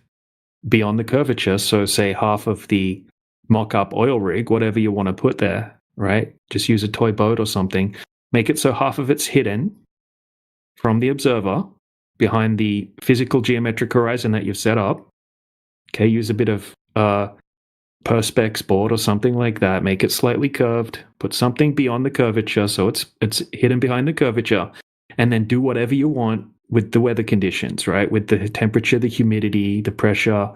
S9: beyond the curvature. So, say half of the mock-up oil rig, whatever you want to put there, right? Just use a toy boat or something. Make it so half of it's hidden from the observer behind the physical geometric horizon that you've set up. Okay, use a bit of Perspex board or something like that. Make it slightly curved. Put something beyond the curvature so it's hidden behind the curvature. And then do whatever you want with the weather conditions, right? With the temperature, the humidity, the pressure.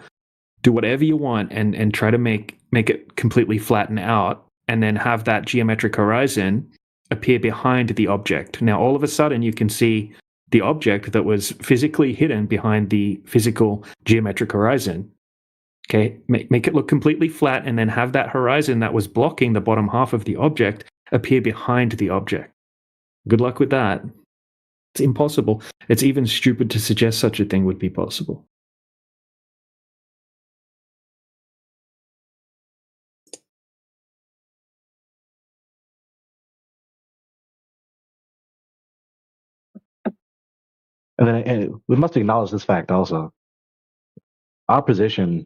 S9: Do whatever you want and try to make it completely flatten out, and then have that geometric horizon appear behind the object. Now, all of a sudden, you can see the object that was physically hidden behind the physical geometric horizon. Okay, make it look completely flat, and then have that horizon that was blocking the bottom half of the object appear behind the object. Good luck with that. It's impossible. It's even stupid to suggest such a thing would be possible.
S14: And then we must acknowledge this fact also. our position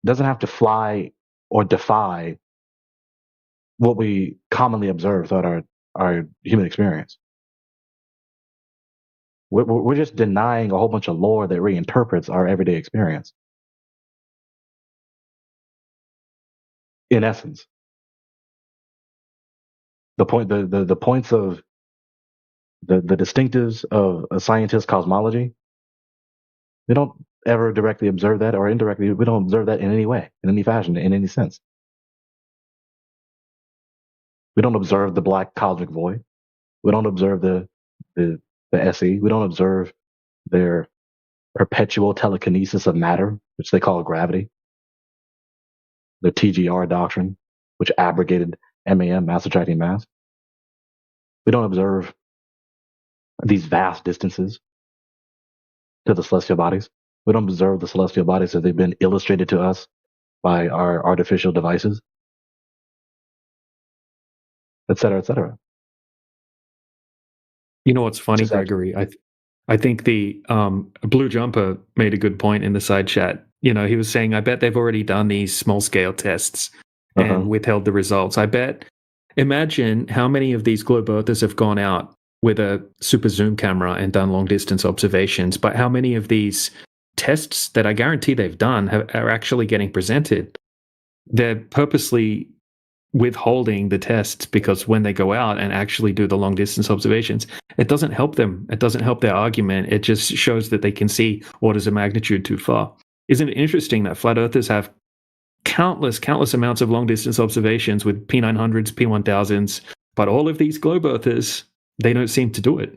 S14: doesn't have to fly or defy what we commonly observe throughout our human experience. We're just denying a whole bunch of lore that reinterprets our everyday experience. In essence, the points of the distinctives of a scientist's cosmology, we don't ever directly observe that, or indirectly, we don't observe that in any way, in any fashion, in any sense. We don't observe the black cosmic void. We don't observe the SE. We don't observe their perpetual telekinesis of matter, which they call gravity. The TGR doctrine, which abrogated MAM, mass attracting mass. We don't observe these vast distances to the celestial bodies. We don't observe the celestial bodies as they've been illustrated to us by our artificial devices, et cetera, et cetera.
S9: You know what's funny, Gregory? I think the Blue Jumper made a good point in the side chat. You know, he was saying, I bet they've already done these small-scale tests and withheld the results. Imagine how many of these globe earthers have gone out with a super zoom camera and done long-distance observations, but how many of these tests that I guarantee they've done are actually getting presented. They're purposely withholding the tests because when they go out and actually do the long distance observations, it doesn't help them. It doesn't help their argument. It just shows that they can see orders of magnitude too far. Isn't it interesting that flat earthers have countless amounts of long distance observations with P900s, P1000s, but all of these globe earthers, they don't seem to do it.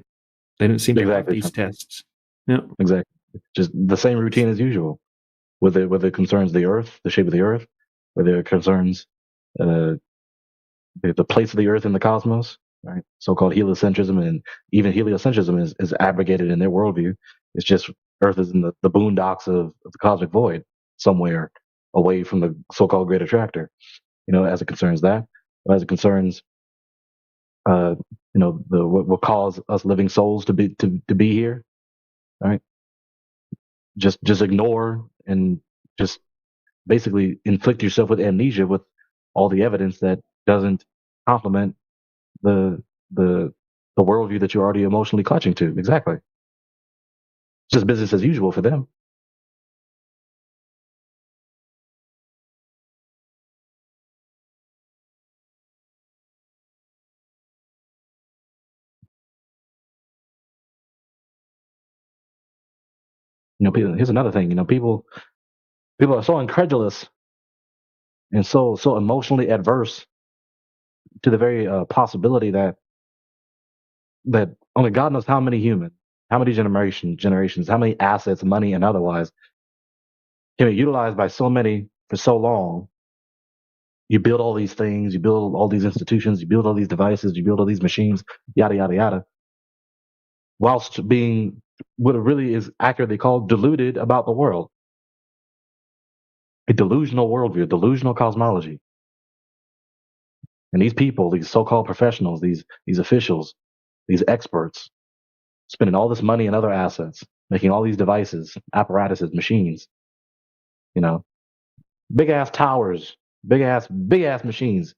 S9: They don't seem to have these tests. Yeah,
S14: exactly. Just the same routine as usual. Whether it concerns the Earth, the shape of the Earth, whether it concerns the place of the Earth in the cosmos, right? So-called heliocentrism, and even heliocentrism is abrogated in their worldview. It's just Earth is in the boondocks of the cosmic void, somewhere away from the so-called great attractor. You know, as it concerns that, as it concerns, what will cause us living souls to be here, right? Just ignore and just basically inflict yourself with amnesia with all the evidence that doesn't complement the worldview that you're already emotionally clutching to. Exactly. It's just business as usual for them. You know, here's another thing. You know, people are so incredulous and so emotionally adverse to the very possibility that only God knows how many humans, how many generations, how many assets, money, and otherwise can be utilized by so many for so long. You build all these things, you build all these institutions, you build all these devices, you build all these machines, yada yada yada, whilst being what it really is accurately called deluded about the world. A delusional worldview, a delusional cosmology. And these people, these so-called professionals, these officials, these experts, spending all this money and other assets, making all these devices, apparatuses, machines, you know, big ass towers, big ass machines.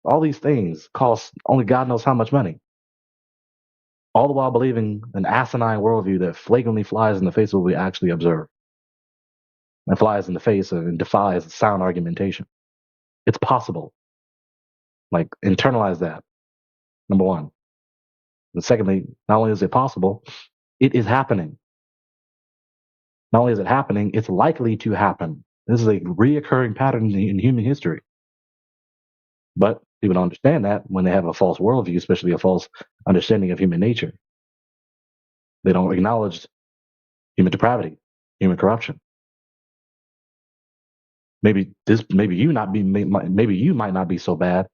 S14: All these things cost only God knows how much money. All the while believing an asinine worldview that flagrantly flies in the face of what we actually observe. And flies in the face of and defies sound argumentation. It's possible. Like, internalize that. Number one. And secondly, not only is it possible, it is happening. Not only is it happening, it's likely to happen. This is a reoccurring pattern in human history. But people don't understand that when they have a false worldview, especially a false understanding of human nature. They don't acknowledge human depravity, human corruption. Maybe you might not be so bad,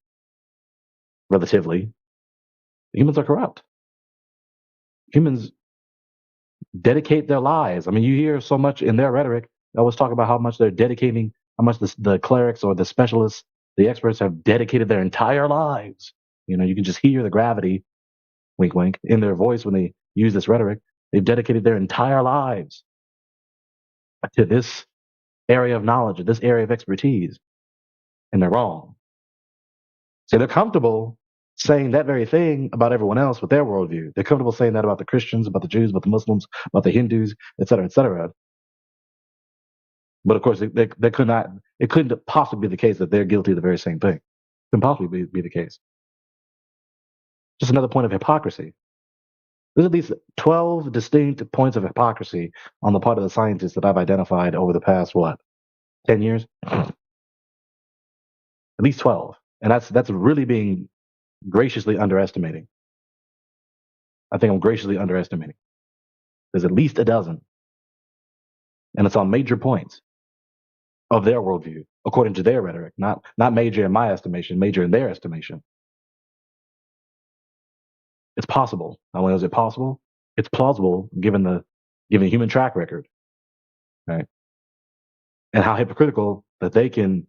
S14: relatively. Humans are corrupt. Humans dedicate their lives. I mean, you hear so much in their rhetoric. They always talk about how much they're dedicating, how much the clerics or the specialists, the experts have dedicated their entire lives. You know, you can just hear the gravity, wink, wink, in their voice when they use this rhetoric. They've dedicated their entire lives to this area of knowledge, this area of expertise, and they're wrong. So they're comfortable saying that very thing about everyone else with their worldview. They're comfortable saying that about the Christians, about the Jews, about the Muslims, about the Hindus, et cetera, et cetera. But of course, they could not. It couldn't possibly be the case that they're guilty of the very same thing. It couldn't possibly be the case. Just another point of hypocrisy. There's at least 12 distinct points of hypocrisy on the part of the scientists that I've identified over the past 10 years. At least 12, and that's really being graciously underestimating. I think I'm graciously underestimating. There's at least a dozen, and it's on major points of their worldview, according to their rhetoric, not major in my estimation, major in their estimation. It's possible. Not only is it possible, it's plausible given the human track record, right? And how hypocritical that they can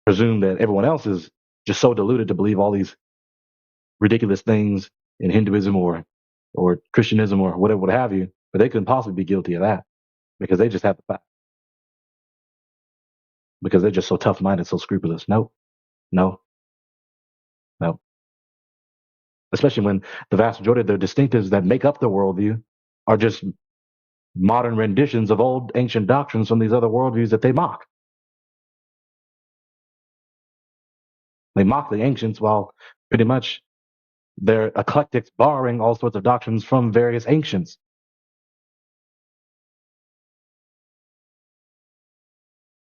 S14: presume that everyone else is just so deluded to believe all these ridiculous things in Hinduism or Christianism or whatever, what have you, but they couldn't possibly be guilty of that because they just have the fact. Because they're just so tough-minded, so scrupulous. No. Especially when the vast majority of their distinctives that make up their worldview are just modern renditions of old ancient doctrines from these other worldviews that they mock. They mock the ancients while pretty much they're eclectics borrowing all sorts of doctrines from various ancients.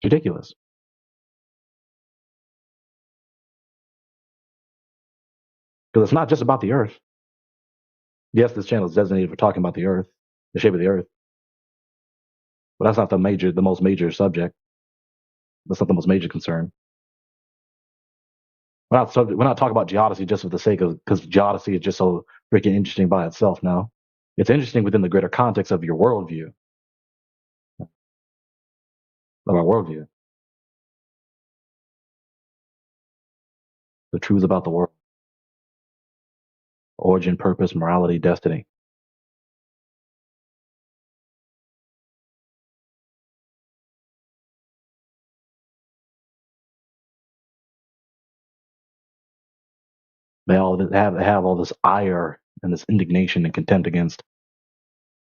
S14: It's ridiculous. Because it's not just about the earth. Yes, this channel is designated for talking about the earth, the shape of the earth. But that's not the most major subject. That's not the most major concern. We're not talking about geodesy just for the sake of, because geodesy is just so freaking interesting by itself now. It's interesting within the greater context of your worldview. Of our worldview. The truths about the world. Origin, purpose, morality, destiny. They all have all this ire and this indignation and contempt against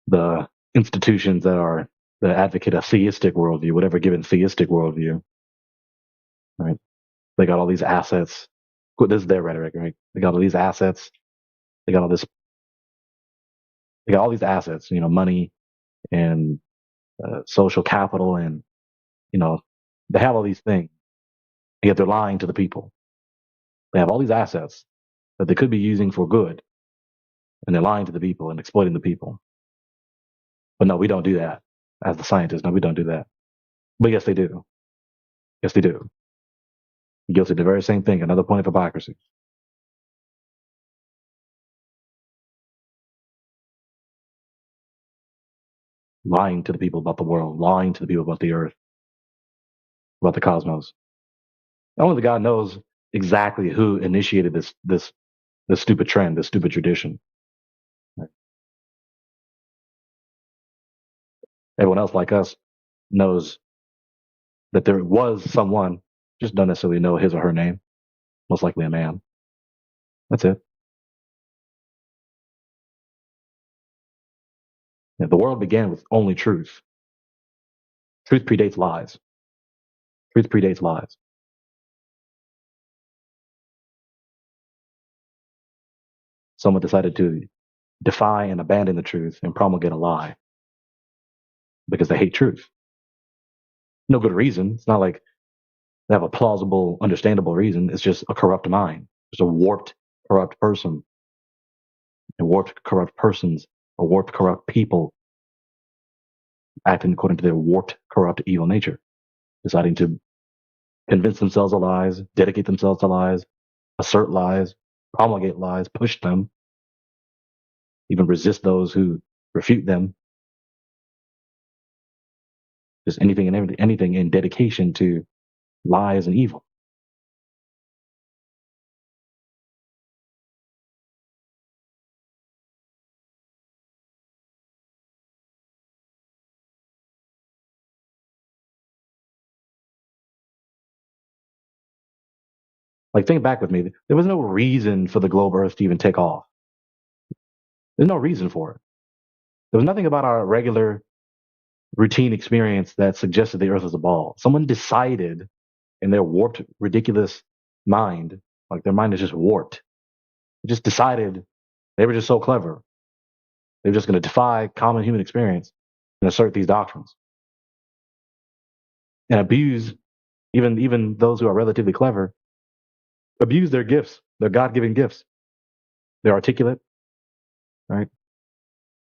S14: the institutions that advocate a theistic worldview, whatever given theistic worldview. Right? They got all these assets. This is their rhetoric, right? They got all these assets. They got all this. They got all these assets, money and social capital, and they have all these things. Yet they're lying to the people. They have all these assets that they could be using for good, and they're lying to the people and exploiting the people. But no, we don't do that. As the scientists, no, we don't do that. But yes, they do. Yes, they do. Guilty of the very same thing. Another point of hypocrisy. Lying to the people about the world, lying to the people about the earth, about the cosmos. Only the God knows exactly who initiated this stupid trend, this stupid tradition. Right. Everyone else like us knows that there was someone, just don't necessarily know his or her name, most likely a man. That's it. Yeah, the world began with only truth. Truth predates lies. Truth predates lies. Someone decided to defy and abandon the truth and promulgate a lie because they hate truth. No good reason. It's not like they have a plausible, understandable reason. It's just a corrupt mind. It's a warped, corrupt person. And warped, corrupt persons, or warped, corrupt people acting according to their warped, corrupt, evil nature, deciding to convince themselves of lies, dedicate themselves to lies, assert lies, promulgate lies, push them, even resist those who refute them. Just anything and everything, anything in dedication to lies and evil. Like, think back with me. There was no reason for the globe Earth to even take off. There's no reason for it. There was nothing about our regular routine experience that suggested the Earth was a ball. Someone decided in their warped, ridiculous mind, like their mind is just warped. They just decided they were just so clever. They were just going to defy common human experience and assert these doctrines and abuse even those who are relatively clever, abuse their gifts, their God-given gifts. They're articulate, right?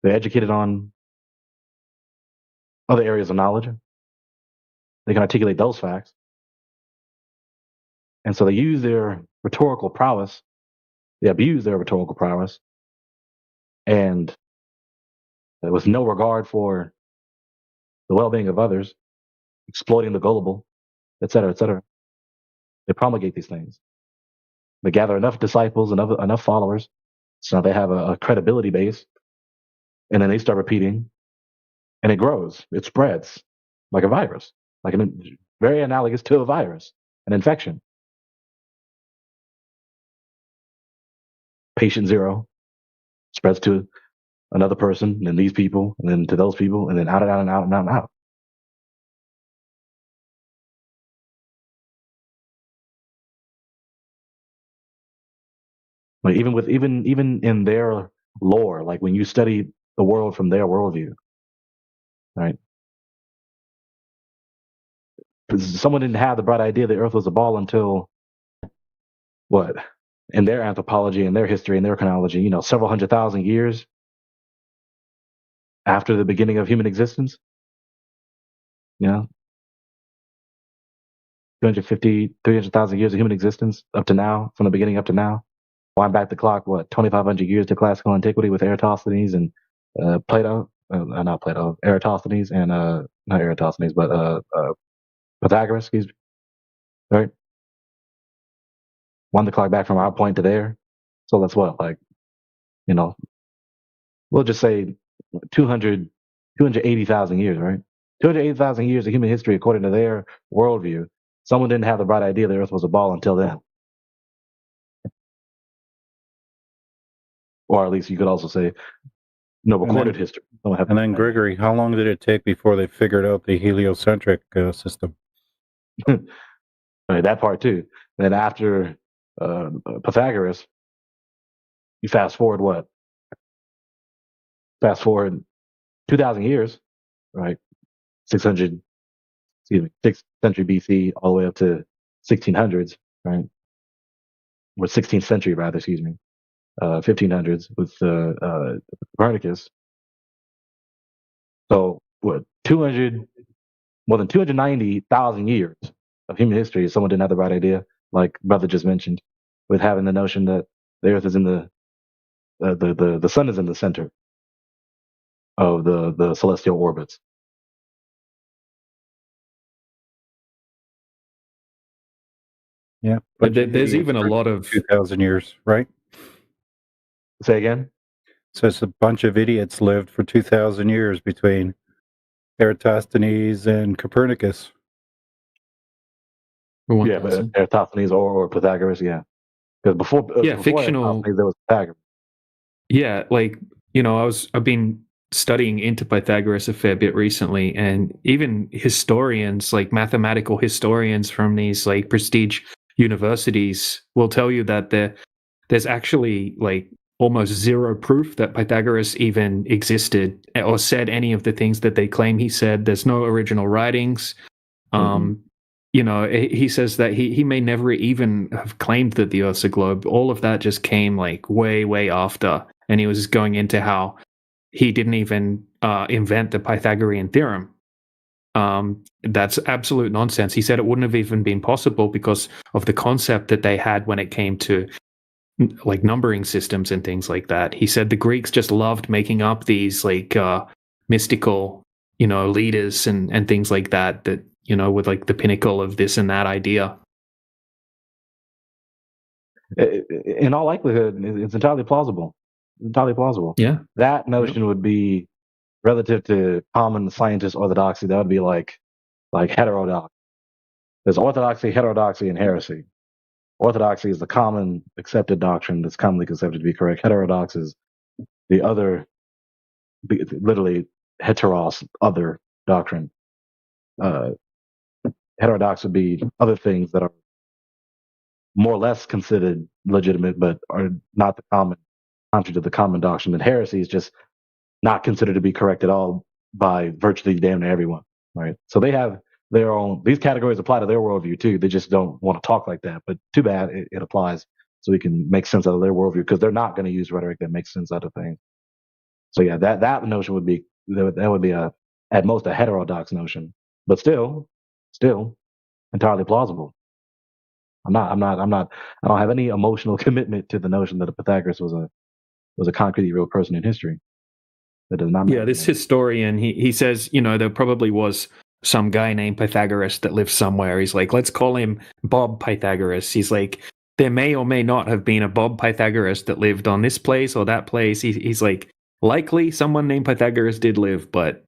S14: They're educated on other areas of knowledge. They can articulate those facts. And so they use their rhetorical prowess, they abuse their rhetorical prowess, and with no regard for the well-being of others, exploiting the gullible, et cetera, they promulgate these things. They gather enough disciples, enough followers, so they have a credibility base, and then they start repeating, and it grows, it spreads like a virus, very analogous to a virus, an infection. Patient zero spreads to another person, and then these people, and then to those people, and then out and out and out and out and out. Like even in their lore, like when you study the world from their worldview, right? Someone didn't have the bright idea the Earth was a ball until what? In their anthropology, in their history, in their chronology, several 100,000 years after the beginning of human existence. 250, 300,000 years of human existence up to now, from the beginning up to now. Wind back the clock, 2,500 years to classical antiquity with Eratosthenes and Plato, not Plato, Eratosthenes and not Eratosthenes, but Pythagoras, excuse me, right? Wind the clock back from our point to there. So that's what, we'll just say 280,000 years, right? 280,000 years of human history according to their worldview. Someone didn't have the bright idea the Earth was a ball until then. Or at least you could also say no recorded history.
S19: And then, Gregory, how long did it take before they figured out the heliocentric system?
S14: Right, that part too. And then after Pythagoras, you fast forward what? Fast forward 2,000 years, right? 6th century BC all the way up to 1600s, right? Or 16th century rather, 1500s with Copernicus. So what? More than 290,000 years of human history. Someone didn't have the right idea, like brother just mentioned, with having the notion that the Earth is in the sun is in the center of the celestial orbits.
S19: Yeah,
S9: but there's even a lot of
S19: 2,000 years, right?
S14: Say again.
S19: So it's a bunch of idiots lived for 2,000 years between Eratosthenes and Copernicus.
S14: Yeah, but Eratosthenes or Pythagoras, yeah. Because before
S9: fictional,
S14: there was Pythagoras.
S9: Yeah, I've been studying into Pythagoras a fair bit recently, and even historians, like mathematical historians from these prestige universities, will tell you that there's actually almost zero proof that Pythagoras even existed or said any of the things that they claim he said. There's no original writings. He says that he may never even have claimed that the Earth's a globe. All of that just came way, way after. And he was going into how he didn't even invent the Pythagorean theorem. That's absolute nonsense. He said it wouldn't have even been possible because of the concept that they had when it came to numbering systems and things like that. He said the Greeks just loved making up these mystical, leaders and things like that with the pinnacle of this and that idea.
S14: In all likelihood, it's entirely plausible.
S9: Yeah.
S14: That notion would be relative to common scientist orthodoxy. That would be like heterodox. There's orthodoxy, heterodoxy, and heresy. Orthodoxy is the common accepted doctrine that's commonly accepted to be correct. Heterodox is the other, literally heteros, other doctrine. Heterodox would be other things that are more or less considered legitimate, but are not the common, contrary to the common doctrine. And heresy is just not considered to be correct at all by virtually damn near everyone, right? So they have their own, these categories apply to their worldview too. They just don't want to talk like that, but too bad it applies so we can make sense out of their worldview, because they're not going to use rhetoric that makes sense out of things. So yeah, that notion would be, that would be at most a heterodox notion, but still entirely plausible. I don't have any emotional commitment to the notion that Pythagoras was a concrete real person in history. That does not.
S9: Yeah, this historian, he says, there probably was some guy named Pythagoras that lived somewhere. He's like, let's call him Bob Pythagoras. He's like, there may or may not have been a Bob Pythagoras that lived on this place or that place. He's like, likely someone named Pythagoras did live, but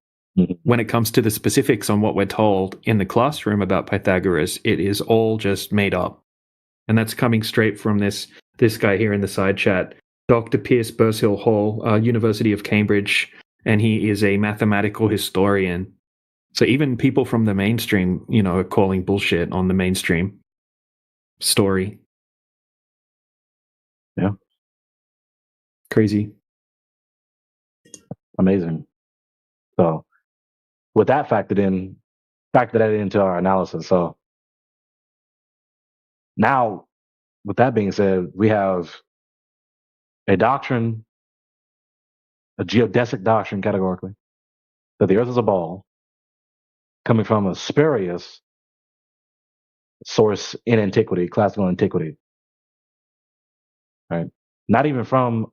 S9: when it comes to the specifics on what we're told in the classroom about Pythagoras, it is all just made up. And that's coming straight from this guy here in the side chat, Dr. Pierce Bursill Hall, University of Cambridge, and he is a mathematical historian. So even people from the mainstream, are calling bullshit on the mainstream story.
S14: Yeah.
S9: Crazy.
S14: Amazing. So with that factor that into our analysis. So now, with that being said, we have a doctrine, a geodesic doctrine categorically, that the earth is a ball, coming from a spurious source in antiquity, classical antiquity. Right? Not even from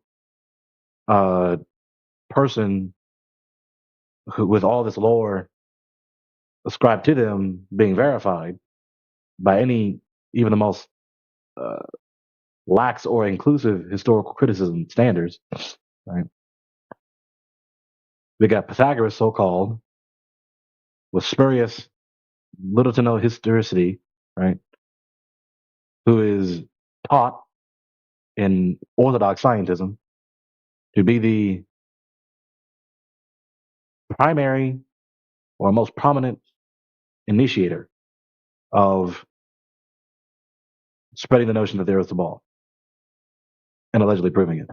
S14: a person who, with all this lore ascribed to them, being verified by any, even the most lax or inclusive historical criticism standards. Right? We got Pythagoras, so-called, with spurious, little to no historicity, right? Who is taught in Orthodox scientism to be the primary or most prominent initiator of spreading the notion that there is a ball and allegedly proving it.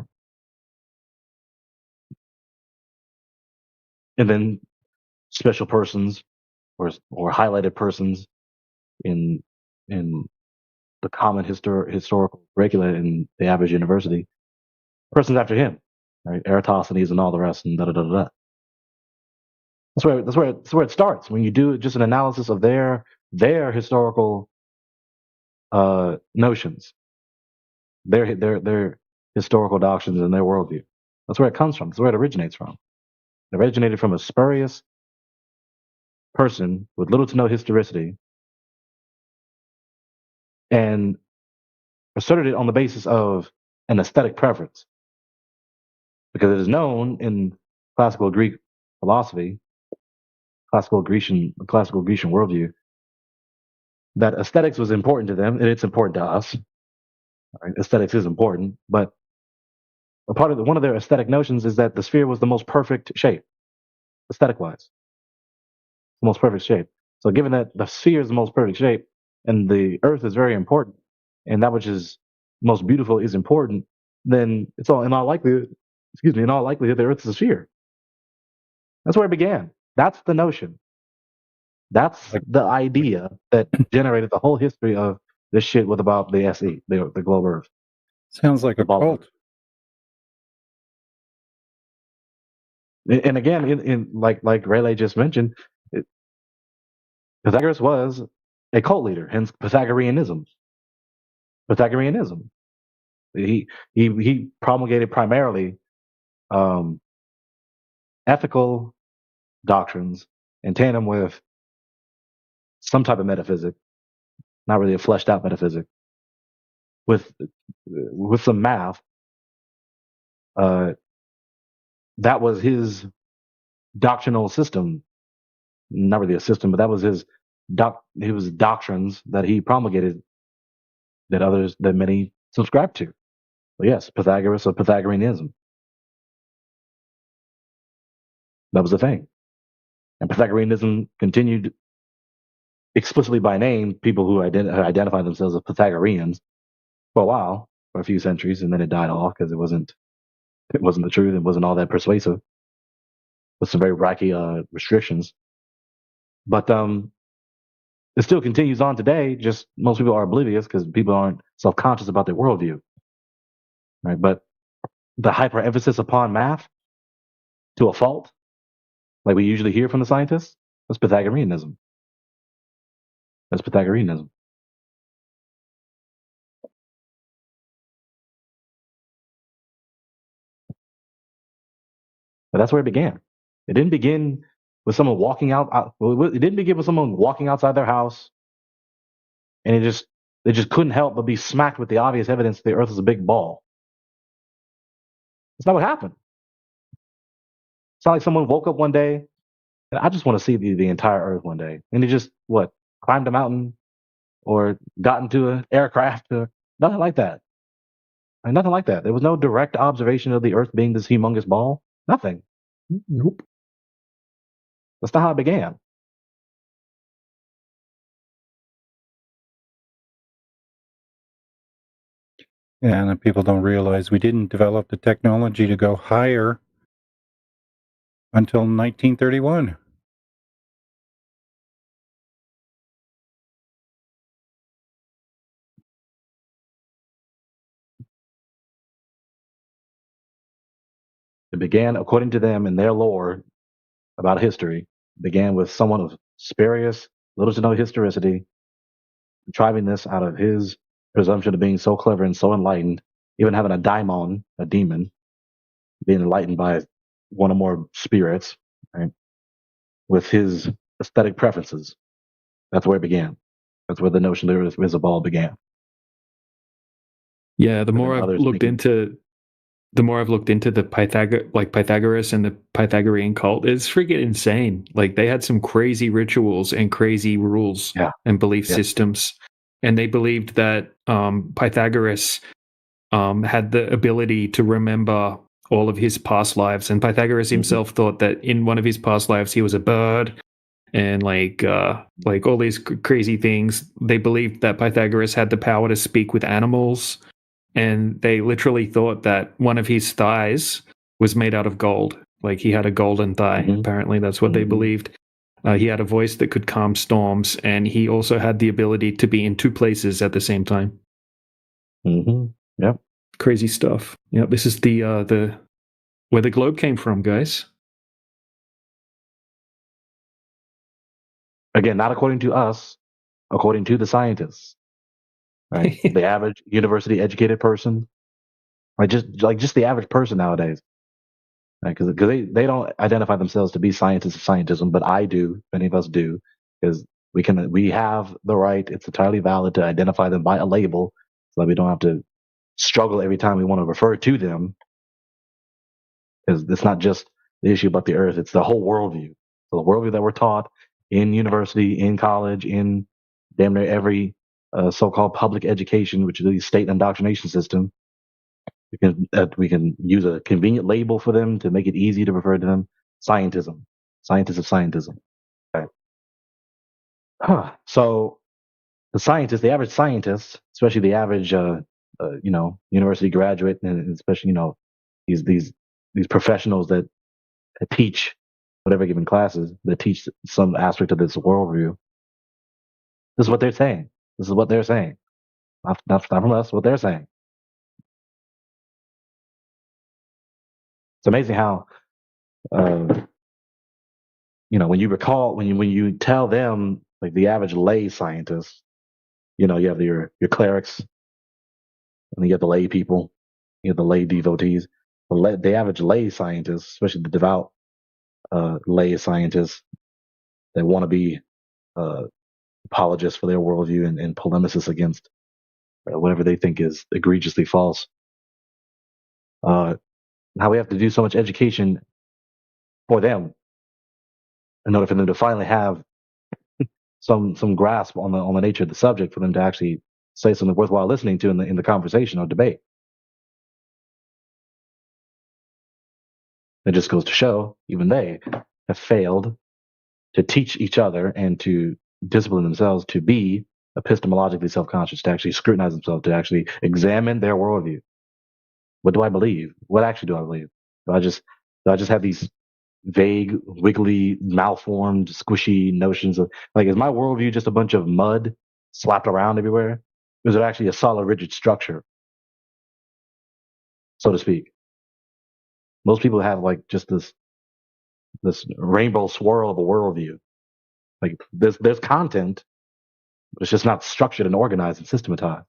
S14: And then special persons or highlighted persons in the common historical curricula in the average university, persons after him, right? Eratosthenes and all the rest, and da da da da. That's where it starts. When you do just an analysis of their historical notions, their historical doctrines and their worldview. That's where it comes from. That's where it originates from. It originated from a spurious person with little to no historicity, and asserted it on the basis of an aesthetic preference, because it is known in classical Greek philosophy, classical Grecian worldview, that aesthetics was important to them, and it's important to us. Right? Aesthetics is important, but one of their aesthetic notions is that the sphere was the most perfect shape, aesthetic-wise, the most perfect shape. So, given that the sphere is the most perfect shape, and the Earth is very important, and that which is most beautiful is important, then it's all in all likelihood, the Earth is a sphere. That's where it began. That's the notion. That's the idea that generated the whole history of this shit with about the SE, the globe Earth.
S19: Sounds like a cult.
S14: And again, in like Rayleigh just mentioned, Pythagoras was a cult leader, hence Pythagoreanism. He promulgated primarily ethical doctrines in tandem with some type of metaphysic, not really a fleshed out metaphysic, with some math. That was his doctrinal system. Not really a system, but that was his doctrines that he promulgated that many subscribe to. But yes, Pythagoras or Pythagoreanism. That was the thing. And Pythagoreanism continued explicitly by name, people who identify themselves as Pythagoreans for a while, for a few centuries, and then it died off because it wasn't the truth. It wasn't all that persuasive with some very wacky restrictions. But it still continues on today. Just most people are oblivious because people aren't self-conscious about their worldview. Right? But the hyper-emphasis upon math to a fault, like we usually hear from the scientists, that's Pythagoreanism. That's Pythagoreanism. But that's where it began. It didn't begin with someone walking out. It didn't begin with someone walking outside their house, and they just couldn't help but be smacked with the obvious evidence that the Earth is a big ball. That's not what happened. It's not like someone woke up one day and I just want to see the entire Earth one day, and they just climbed a mountain or got into an aircraft or nothing like that. Nothing like that. There was no direct observation of the Earth being this humongous ball. Nothing. Nope. That's not how it began.
S19: Yeah, and people don't realize we didn't develop the technology to go higher until 1931.
S14: It began, according to them in their lore about history, began with someone of spurious, little to no historicity, contriving this out of his presumption of being so clever and so enlightened, even having a daimon, a demon, being enlightened by one or more spirits, right, with his aesthetic preferences. That's where it began. That's where the notion of the Earth is a ball began.
S9: Yeah, the more I've looked into the Pythagoras and the Pythagorean cult, it's freaking insane. Like, they had some crazy rituals and crazy rules and belief systems. And they believed that Pythagoras had the ability to remember all of his past lives. And Pythagoras himself thought that in one of his past lives he was a bird, and like all these crazy things. They believed that Pythagoras had the power to speak with animals. And they literally thought that one of his thighs was made out of gold. Like, he had a golden thigh. Apparently, that's what they believed. He had a voice that could calm storms, and he also had the ability to be in two places at the same time.
S14: Yep.
S9: Crazy stuff. Yeah, this is the where the globe came from, guys.
S14: Again, not according to us, according to the scientists. Right? The average university educated person, just the average person nowadays, because right? they don't identify themselves to be scientists of scientism, but I do. Many of us do, because we have the right. It's entirely valid to identify them by a label, so that we don't have to struggle every time we want to refer to them. Because it's not just the issue about the Earth; it's the whole worldview. So the worldview that we're taught in university, in college, in damn near every so-called public education, which is the state indoctrination system. We can use a convenient label for them to make it easy to refer to them. Scientism, scientists of scientism. Okay. So the average scientist, especially the average, university graduate, and especially these professionals that teach whatever given classes that teach some aspect of this worldview. This is what they're saying. This is what they're saying. Not from us, what they're saying. It's amazing how, when you tell them, like the average lay scientist, you have your clerics, and then you have the lay people, you have the lay devotees. The average lay scientist, especially the devout lay scientists that want to be apologists for their worldview and polemicists against whatever they think is egregiously false. How we have to do so much education for them in order for them to finally have some grasp on the nature of the subject, for them to actually say something worthwhile listening to in the conversation or debate. It just goes to show even they have failed to teach each other and to discipline themselves to be epistemologically self-conscious, to actually scrutinize themselves, to actually examine their worldview. What do I believe? What actually do I believe? Do I just have these vague, wiggly, malformed, squishy notions of, like, is my worldview just a bunch of mud slapped around everywhere? Or is it actually a solid, rigid structure, so to speak? Most people have like just this rainbow swirl of a worldview. Like there's content, but it's just not structured and organized and systematized.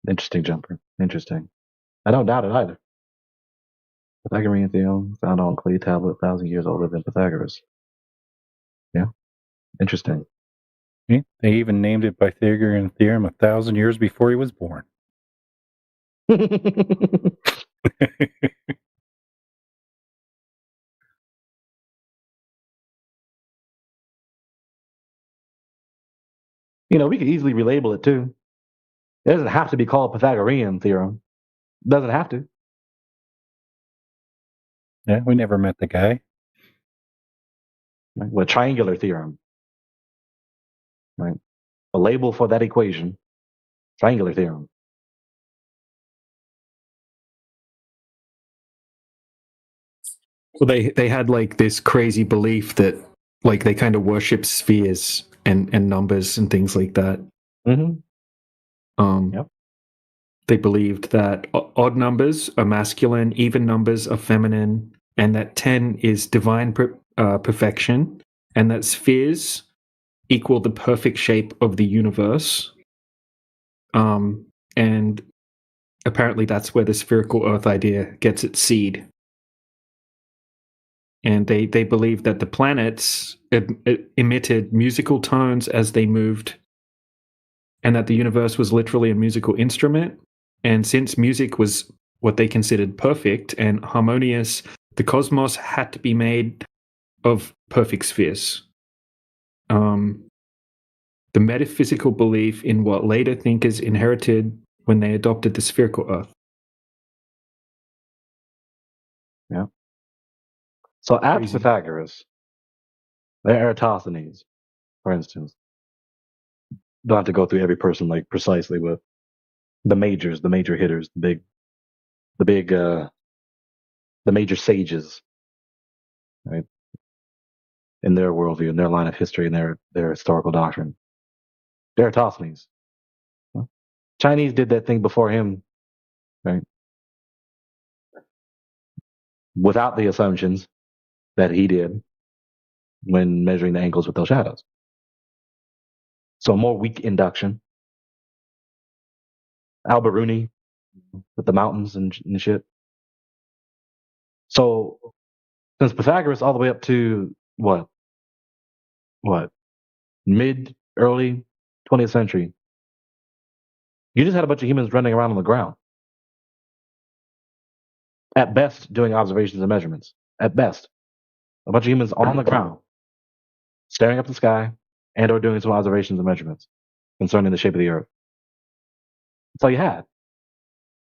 S14: Interesting, Jumper. Interesting. I don't doubt it either. Pythagorean theorem found on clay tablet 1,000 years older than Pythagoras. Yeah. Interesting.
S19: They even named it Pythagorean theorem 1,000 years before he was born.
S14: We could easily relabel it too. It doesn't have to be called Pythagorean theorem. It doesn't have to.
S19: Yeah, we never met the guy.
S14: Right? Well, triangular theorem. Right? A label for that equation. Triangular theorem.
S9: Well, they had like this crazy belief that like they kind of worship spheres and numbers and things like that.
S14: Mm-hmm.
S9: Yep. They believed that odd numbers are masculine, even numbers are feminine, and that 10 is divine perfection, and that spheres equal the perfect shape of the universe. And apparently that's where the spherical Earth idea gets its seed. And they believed that the planets emitted musical tones as they moved, and that the universe was literally a musical instrument. And since music was what they considered perfect and harmonious, the cosmos had to be made of perfect spheres. The metaphysical belief in what later thinkers inherited when they adopted the spherical Earth.
S14: Yeah. So after Pythagoras, Eratosthenes, for instance. Don't have to go through every person like precisely, but the majors, the major hitters, the major sages, right? In their worldview, in their line of history, in their historical doctrine. Eratosthenes. Chinese did that thing before him, right? Without the assumptions that he did when measuring the angles with those shadows. So more weak induction. Al-Biruni with the mountains and shit. So since Pythagoras all the way up to what mid, early 20th century, you just had a bunch of humans running around on the ground. At best, doing observations and measurements. At best. A bunch of humans on the ground, staring up the sky, and or doing some observations and measurements concerning the shape of the Earth. That's all you had.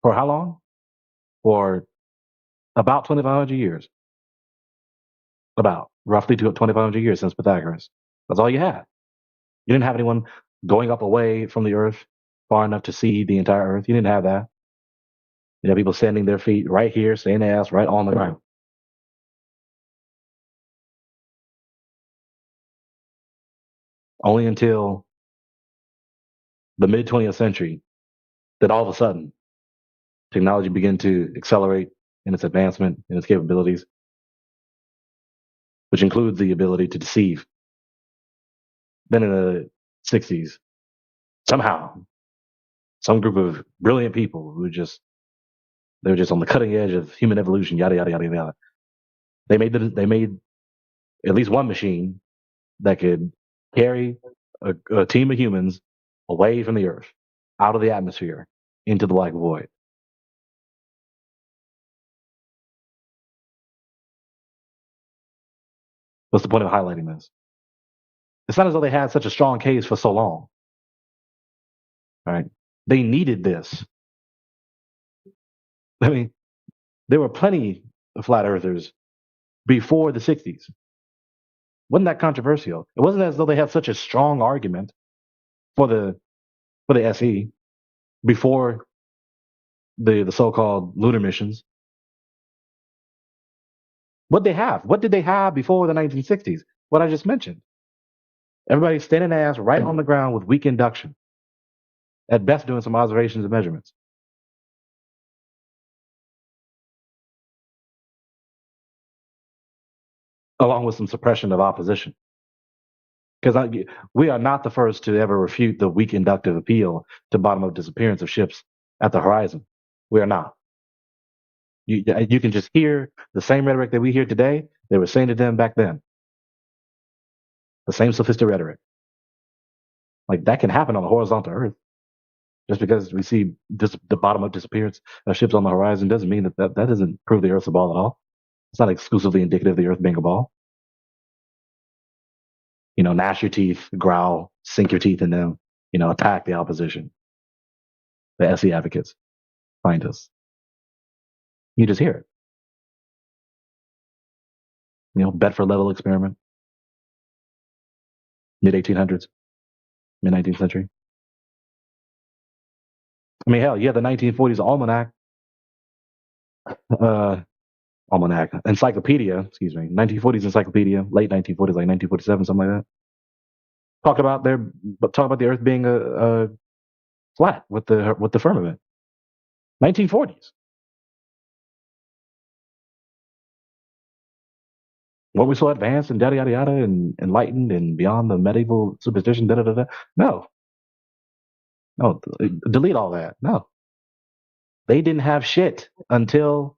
S14: For how long? For about 2,500 years. About roughly 2,500 years since Pythagoras. That's all you had. You didn't have anyone going up away from the Earth far enough to see the entire Earth. You didn't have that. You have people standing their feet right here, staying their ass right on the ground. Only until the mid 20th century that all of a sudden technology began to accelerate in its advancement, in its capabilities, which includes the ability to deceive. Then in the 60s, somehow, some group of brilliant people who they were just on the cutting edge of human evolution, yada yada yada yada. They made at least one machine that could carry a team of humans away from the Earth, out of the atmosphere, into the black void. What's the point of highlighting this? It's not as though they had such a strong case for so long. Right? They needed this. I mean, there were plenty of flat earthers before the 60s. Wasn't that controversial? It wasn't as though they had such a strong argument for the SE before the so-called lunar missions. What did they have before the 1960s? What I just mentioned. Everybody standing their ass right on the ground with weak induction. At best doing some observations and measurements. Along with some suppression of opposition. Because we are not the first to ever refute the weak inductive appeal to bottom-up disappearance of ships at the horizon. We are not. You can just hear the same rhetoric that we hear today, they were saying to them back then. The same sophisticated rhetoric. Like, that can happen on the horizontal Earth. Just because we see the bottom-up disappearance of ships on the horizon doesn't mean that doesn't prove the Earth's a ball at all. It's not exclusively indicative of the Earth being a ball. Gnash your teeth, growl, sink your teeth in them, attack the opposition. The SE advocates find us. You just hear it. Bedford level experiment. Mid-1800s, mid-19th century. I mean, hell, yeah, the 1940s encyclopedia, 1940s encyclopedia, late 1940s, like 1947, something like that. Talk about the Earth being a flat with the firmament. 1940s. What we so advanced and yada yada yada and enlightened and beyond the medieval superstition, da da da da. No, delete all that. No, they didn't have shit until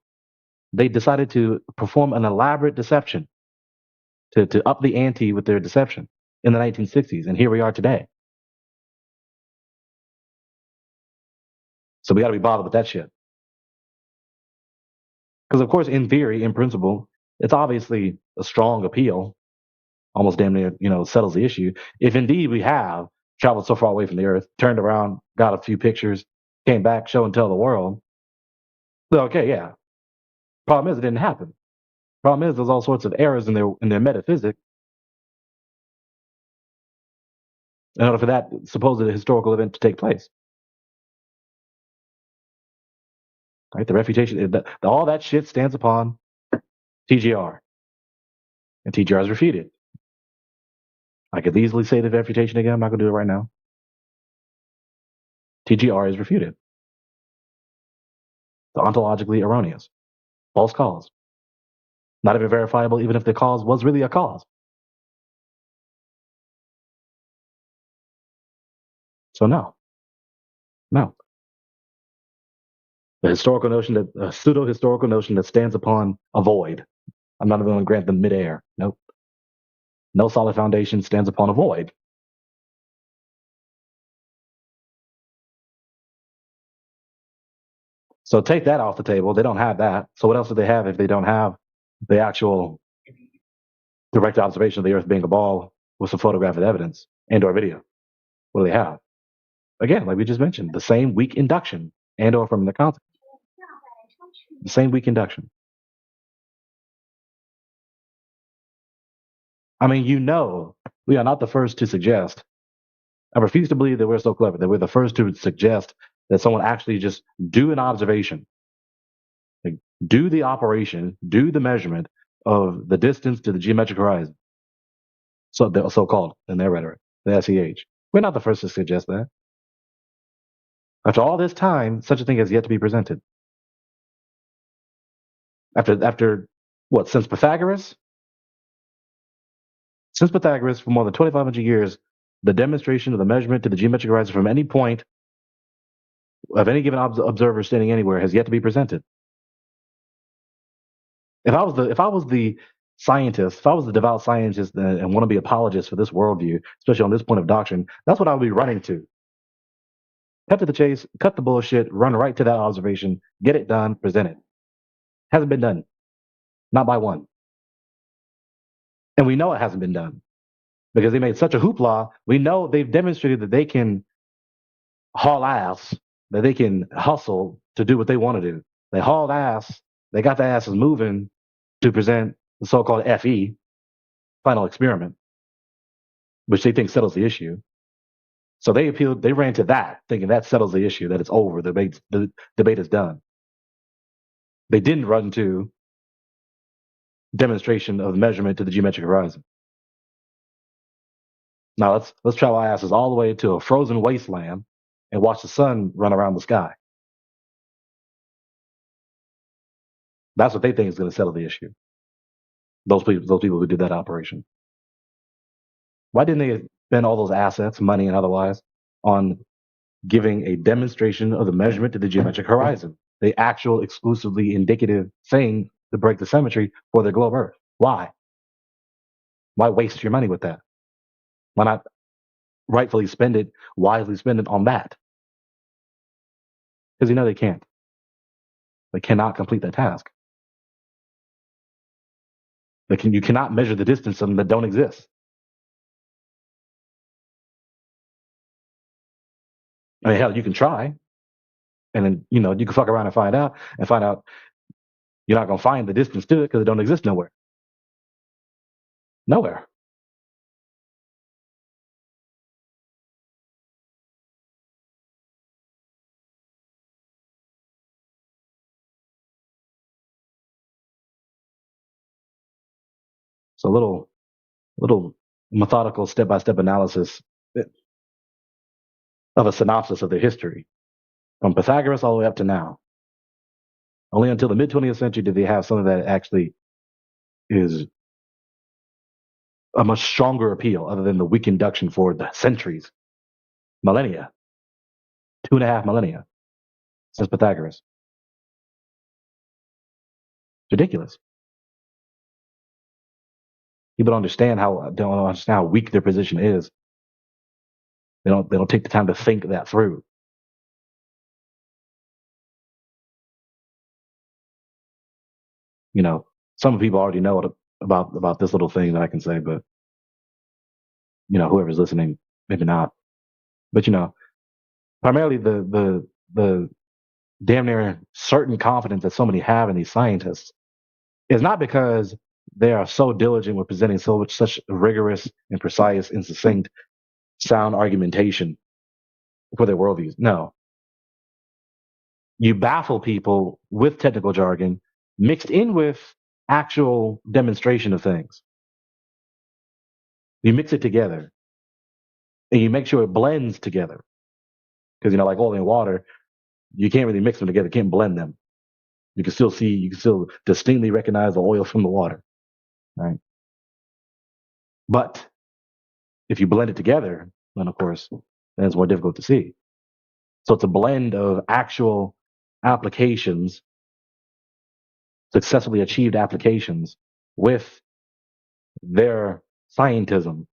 S14: they decided to perform an elaborate deception to up the ante with their deception in the 1960s, and here we are today. So we got to be bothered with that shit. Because of course, in theory, in principle, it's obviously a strong appeal, almost damn near, settles the issue. If indeed we have traveled so far away from the Earth, turned around, got a few pictures, came back, show and tell the world, well, okay, yeah. Problem is, it didn't happen. Problem is, there's all sorts of errors in their metaphysics in order for that supposed historical event to take place. Right? The refutation, all that shit stands upon TGR. And TGR is refuted. I could easily say the refutation again. I'm not going to do it right now. TGR is refuted. The ontologically erroneous. False cause. Not even verifiable, even if the cause was really a cause. So no. The historical notion a pseudo-historical notion that stands upon a void. I'm not even going to grant them midair. Nope. No solid foundation stands upon a void. So take that off the table. They don't have that. So what else do they have if they don't have the actual direct observation of the Earth being a ball with some photographic evidence and or video? What do they have? Again, like we just mentioned, the same weak induction and or from the context. The same weak induction. I mean, we are not the first to suggest. I refuse to believe that we're so clever that we're the first to suggest that someone actually just do an observation, like, do the operation, do the measurement of the distance to the geometric horizon. So they're so-called in their rhetoric, the SEH. We're not the first to suggest that. After all this time, such a thing has yet to be presented. After what, since Pythagoras? Since Pythagoras, for more than 2,500 years, the demonstration of the measurement to the geometric horizon from any point of any given observer standing anywhere has yet to be presented. If I was the scientist, if I was the devout scientist and want to be apologist for this worldview, especially on this point of doctrine, that's what I would be running to. Cut to the chase, cut the bullshit, run right to that observation, get it done, present it. Hasn't been done. Not by one. And we know it hasn't been done because they made such a hoopla. We know they've demonstrated that they can haul ass, that they can hustle to do what they want to do. They hauled ass, they got the asses moving to present the so-called FE, final experiment, which they think settles the issue. So they ran to that, thinking that settles the issue, that it's over, the debate is done. They didn't run to demonstration of measurement to the geometric horizon. Now let's travel our asses all the way to a frozen wasteland and watch the sun run around the sky. That's what they think is going to settle the issue. Those people who did that operation. Why didn't they spend all those assets, money and otherwise, on giving a demonstration of the measurement to the geometric horizon, the actual exclusively indicative thing to break the symmetry for their globe Earth? Why? Why waste your money with that? Why not rightfully wisely spend it on that? Because they can't. They cannot complete that task. You cannot measure the distance of them that don't exist. I mean, hell, you can try, and then you can fuck around and find out you're not gonna find the distance to it because it don't exist nowhere. Nowhere. So a little methodical step-by-step analysis of a synopsis of their history from Pythagoras all the way up to now. Only until the mid-20th century did they have something that actually is a much stronger appeal other than the weak induction for the centuries, millennia, 2.5 millennia since Pythagoras. It's ridiculous. People don't understand how weak their position is. They don't take the time to think that through. Some people already know about this little thing that I can say, but whoever's listening, maybe not. But primarily the damn near certain confidence that so many have in these scientists is not because they are so diligent with presenting such rigorous and precise and succinct sound argumentation for their worldviews. No. You baffle people with technical jargon mixed in with actual demonstration of things. You mix it together and you make sure it blends together. Because, like oil and water, you can't really mix them together, you can't blend them. You can still distinctly recognize the oil from the water, right? But if you blend it together, then of course, then it's more difficult to see. So it's a blend of actual applications, successfully achieved applications, with their scientism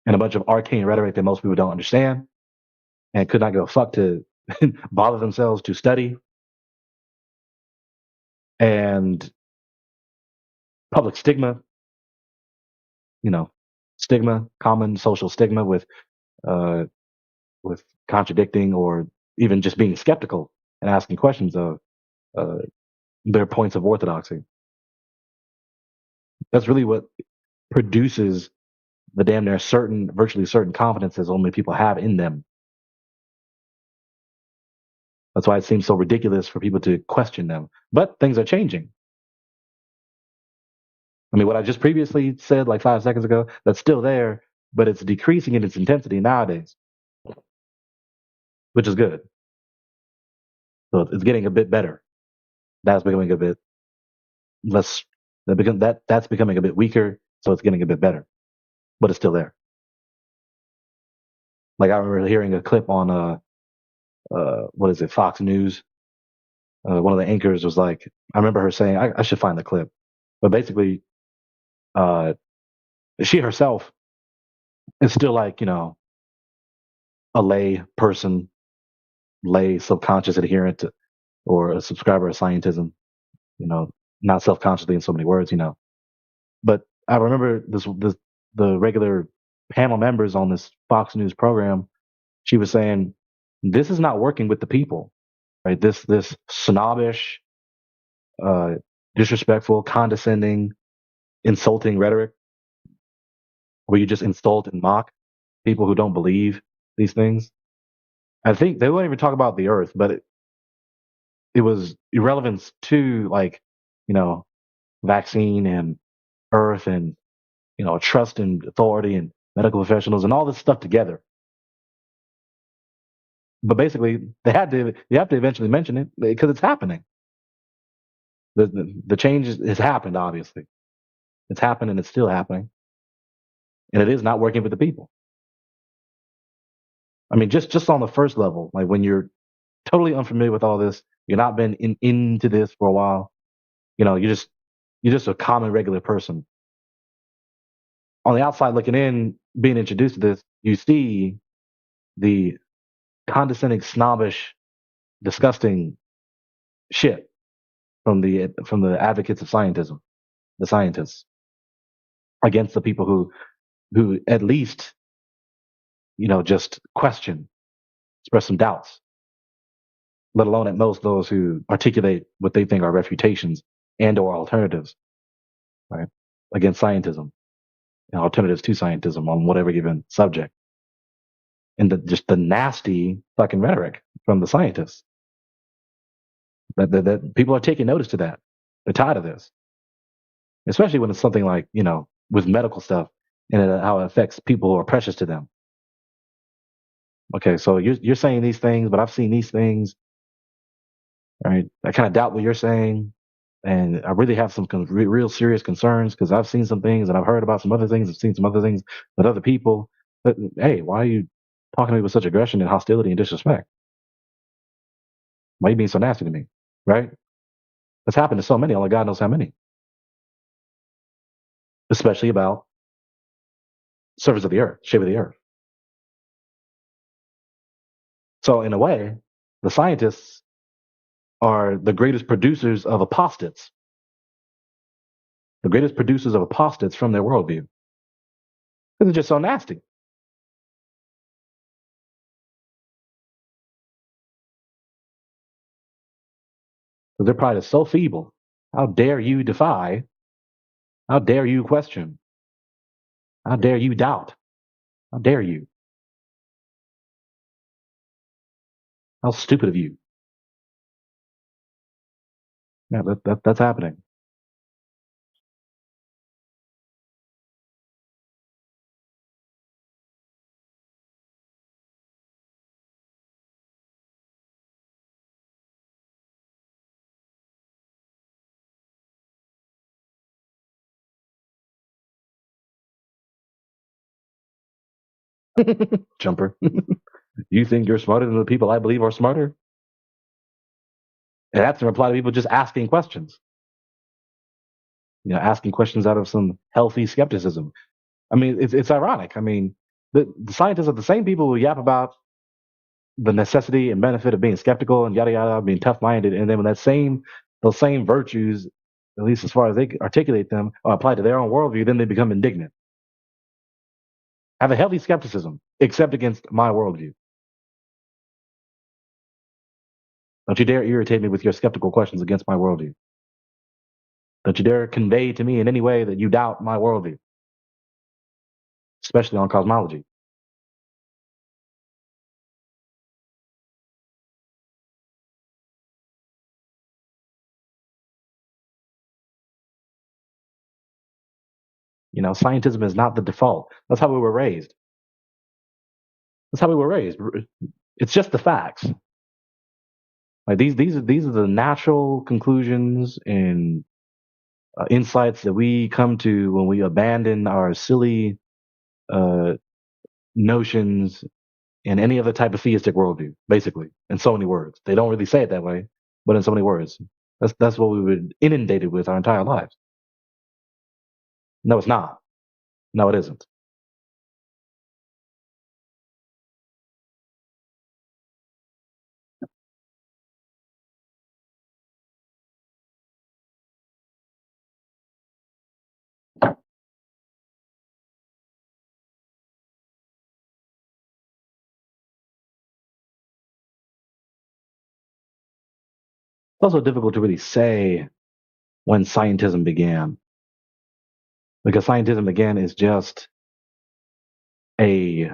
S14: and a bunch of arcane rhetoric that most people don't understand and could not give a fuck to bother themselves to study, and public stigma, common social stigma with contradicting or even just being skeptical and asking questions of their points of orthodoxy. That's really what produces the damn near virtually certain confidences only people have in them. That's why it seems so ridiculous for people to question them. But things are changing. I mean, what I just previously said like 5 seconds ago, that's still there, but it's decreasing in its intensity nowadays, which is good. So it's getting a bit better. That's becoming a bit less That's becoming a bit weaker, so it's getting a bit better, but it's still there. Like I remember hearing a clip on what is it, Fox News? One of the anchors was like, I remember her saying, I should find the clip, but basically, she herself is still like, a lay person, lay subconscious adherent to, or a subscriber of scientism, not self-consciously in so many words, But I remember the regular panel members on this Fox News program, she was saying, this is not working with the people, right? This snobbish, disrespectful, condescending, insulting rhetoric, where you just insult and mock people who don't believe these things. I think they won't even talk about the earth, but it was irrelevant to vaccine and earth and trust and authority and medical professionals and all this stuff together. But basically, you have to eventually mention it because it's happening. The change has happened. Obviously, it's happened and it's still happening, and it is not working with the people. I mean, just on the first level, like when you're totally unfamiliar with all this, you're not been into this for a while. You're just a common regular person. On the outside looking in, being introduced to this, you see the condescending, snobbish, disgusting shit from the advocates of scientism, the scientists, against the people who at least just question, express some doubts, let alone at most those who articulate what they think are refutations and or alternatives, right, against scientism and alternatives to scientism on whatever given subject. And just the nasty fucking rhetoric from the scientists. That people are taking notice to that. They're tired of this. Especially when it's something like, with medical stuff and how it affects people who are precious to them. Okay, so you're saying these things, but I've seen these things. All right, I kind of doubt what you're saying. And I really have some real serious concerns because I've seen some things and I've heard about some other things. I've seen some other things with other people. But hey, why are you talking to me with such aggression and hostility and disrespect? Why are you being so nasty to me? Right? That's happened to so many. Only God knows how many. Especially about surface of the earth, shape of the earth. So in a way, the scientists are the greatest producers of apostates. The greatest producers of apostates from their worldview. Because it's just so nasty. Their pride is so feeble. How dare you defy? How dare you question? How dare you doubt? How dare you? How stupid of you. Yeah, that's happening. Jumper. You think you're smarter than the people I believe are smarter? And that's to reply to people just asking questions. Asking questions out of some healthy skepticism. I mean, it's ironic. I mean, the scientists are the same people who yap about the necessity and benefit of being skeptical and yada yada, being tough-minded, and then when those same virtues, at least as far as they articulate them, are applied to their own worldview, then they become indignant. Have a healthy skepticism, except against my worldview. Don't you dare irritate me with your skeptical questions against my worldview. Don't you dare convey to me in any way that you doubt my worldview, especially on cosmology. Scientism is not the default. That's how we were raised. It's just the facts. Like these are the natural conclusions and insights that we come to when we abandon our silly notions in any other type of theistic worldview, basically, in so many words. They don't really say it that way, but in so many words. That's what we were inundated with our entire lives. No, it's not. No, it isn't. It's also difficult to really say when scientism began, because scientism again is just a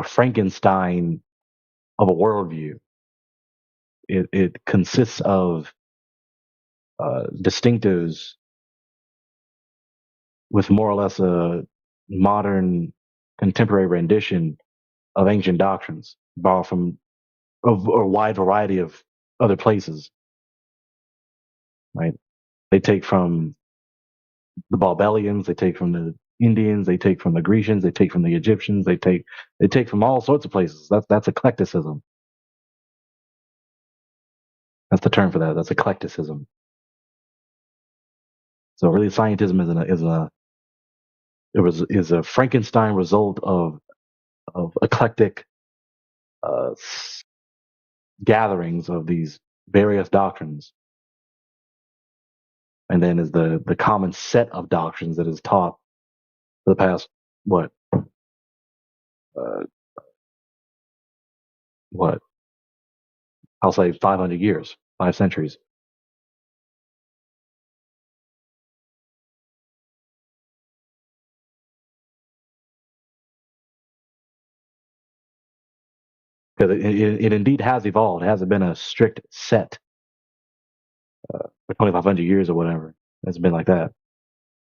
S14: Frankenstein of a worldview. It consists of distinctives with more or less a modern contemporary rendition of ancient doctrines, borrowed from a wide variety of other places. Right? They take from the Babylonians, they take from the Indians, they take from the Grecians, they take from the Egyptians, they take from all sorts of places. That's eclecticism. That's the term for that. That's eclecticism. So really, scientism is a Frankenstein result of eclectic gatherings of these various doctrines, and then is the common set of doctrines that is taught for the past I'll say 500 years, 5 centuries. Because it indeed has evolved. It hasn't been a strict set for 2,500 years or whatever. It's been like that.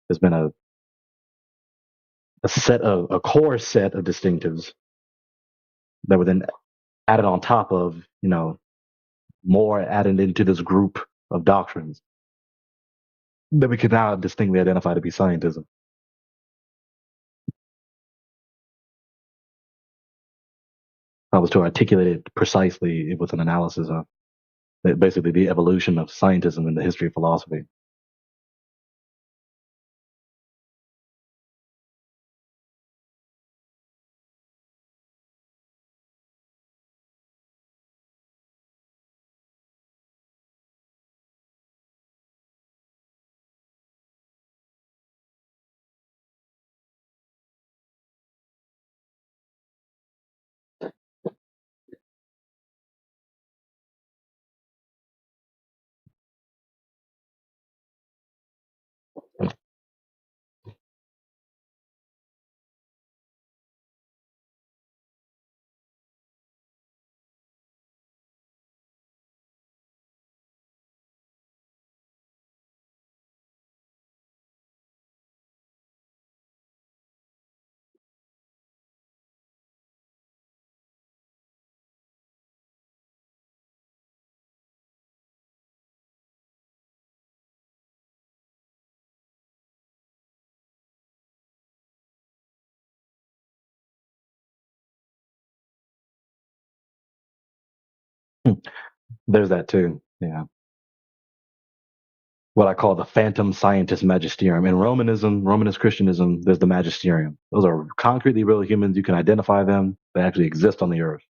S14: There's been a core set of distinctives that were then added on top of, more added into this group of doctrines that we can now distinctly identify to be scientism. I was to articulate it precisely with an analysis of basically the evolution of scientism in the history of philosophy. There's that too. Yeah. What I call the phantom scientist magisterium. In Romanist Christianism, there's the magisterium. Those are concretely real humans. You can identify them. They actually exist on the earth.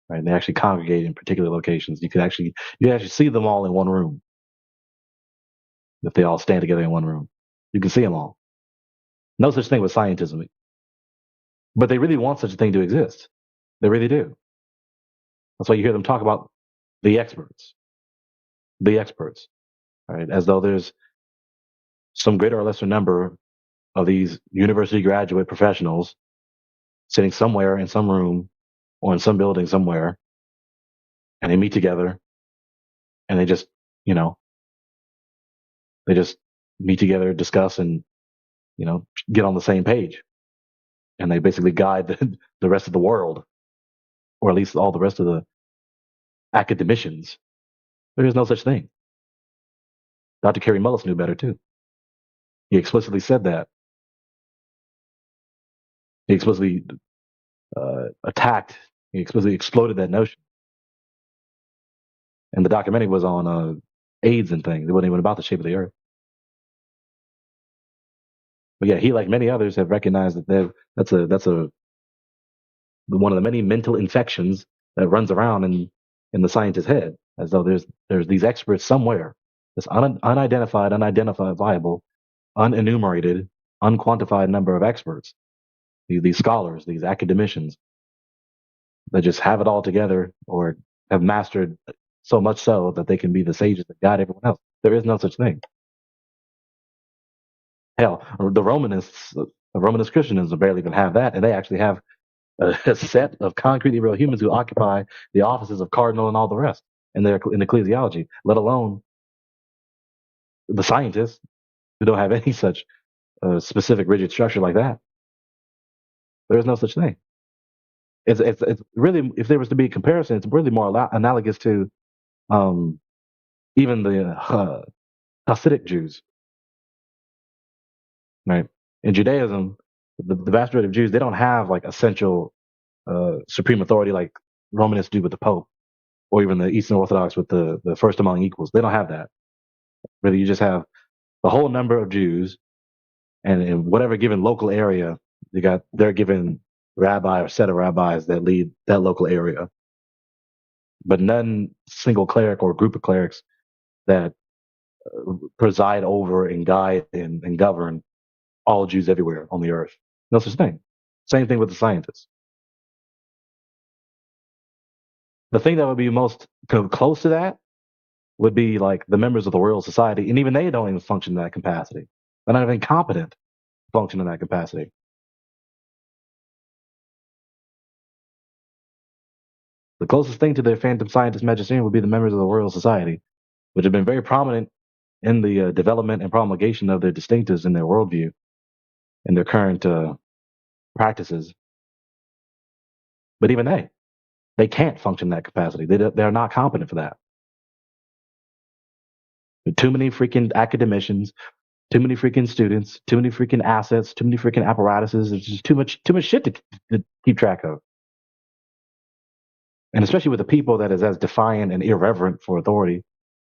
S14: Right? They actually congregate in particular locations. You can actually see them all in one room. If they all stand together in one room, you can see them all. No such thing with scientism. But they really want such a thing to exist. They really do. That's why you hear them talk about the experts. The experts. Right? As though there's some greater or lesser number of these university graduate professionals sitting somewhere in some room or in some building somewhere, and they meet together and they just meet together, discuss, and get on the same page, and they basically guide the rest of the world, or at least all the rest of the academicians. There is no such thing. Dr. Kerry Mullis knew better too. He explicitly said that. He explicitly attacked. He explicitly exploded that notion. And the documentary was on AIDS and things. It wasn't even about the shape of the Earth. But yeah, he, like many others, have recognized that that's one of the many mental infections that runs around in the scientist's head, as though there's these experts somewhere, this unidentified, unidentifiable, unenumerated, unquantified number of experts, these scholars, these academicians, that just have it all together or have mastered so much so that they can be the sages that guide everyone else. There is no such thing. Hell, the Romanist Christians barely even have that, and they actually have a set of concretely real humans who occupy the offices of cardinal and all the rest in ecclesiology, let alone the scientists who don't have any such specific rigid structure like that. There is no such thing. It's really, if there was to be a comparison, it's really more analogous to even the Hasidic Jews, right? In Judaism, the vast majority of Jews, they don't have like essential supreme authority like Romanists do with the Pope, or even the Eastern Orthodox with the first among equals. They don't have that. Really, you just have the whole number of Jews, and in whatever given local area, they're given rabbi or set of rabbis that lead that local area, but none single cleric or group of clerics that preside over and guide and govern all Jews everywhere on the earth. No such thing. Same thing with the scientists. The thing that would be most close to that would be like the members of the Royal Society, and even they don't even function in that capacity. They're not even competent to function in that capacity. The closest thing to the phantom scientist magisterium would be the members of the Royal Society, which have been very prominent in the development and promulgation of their distinctives in their worldview and their current practices. But even they can't function in that capacity. They're not competent for that. Too many freaking academicians, too many freaking students, too many freaking assets, too many freaking apparatuses. There's just too much shit to keep track of. And especially with the people that is as defiant and irreverent for authority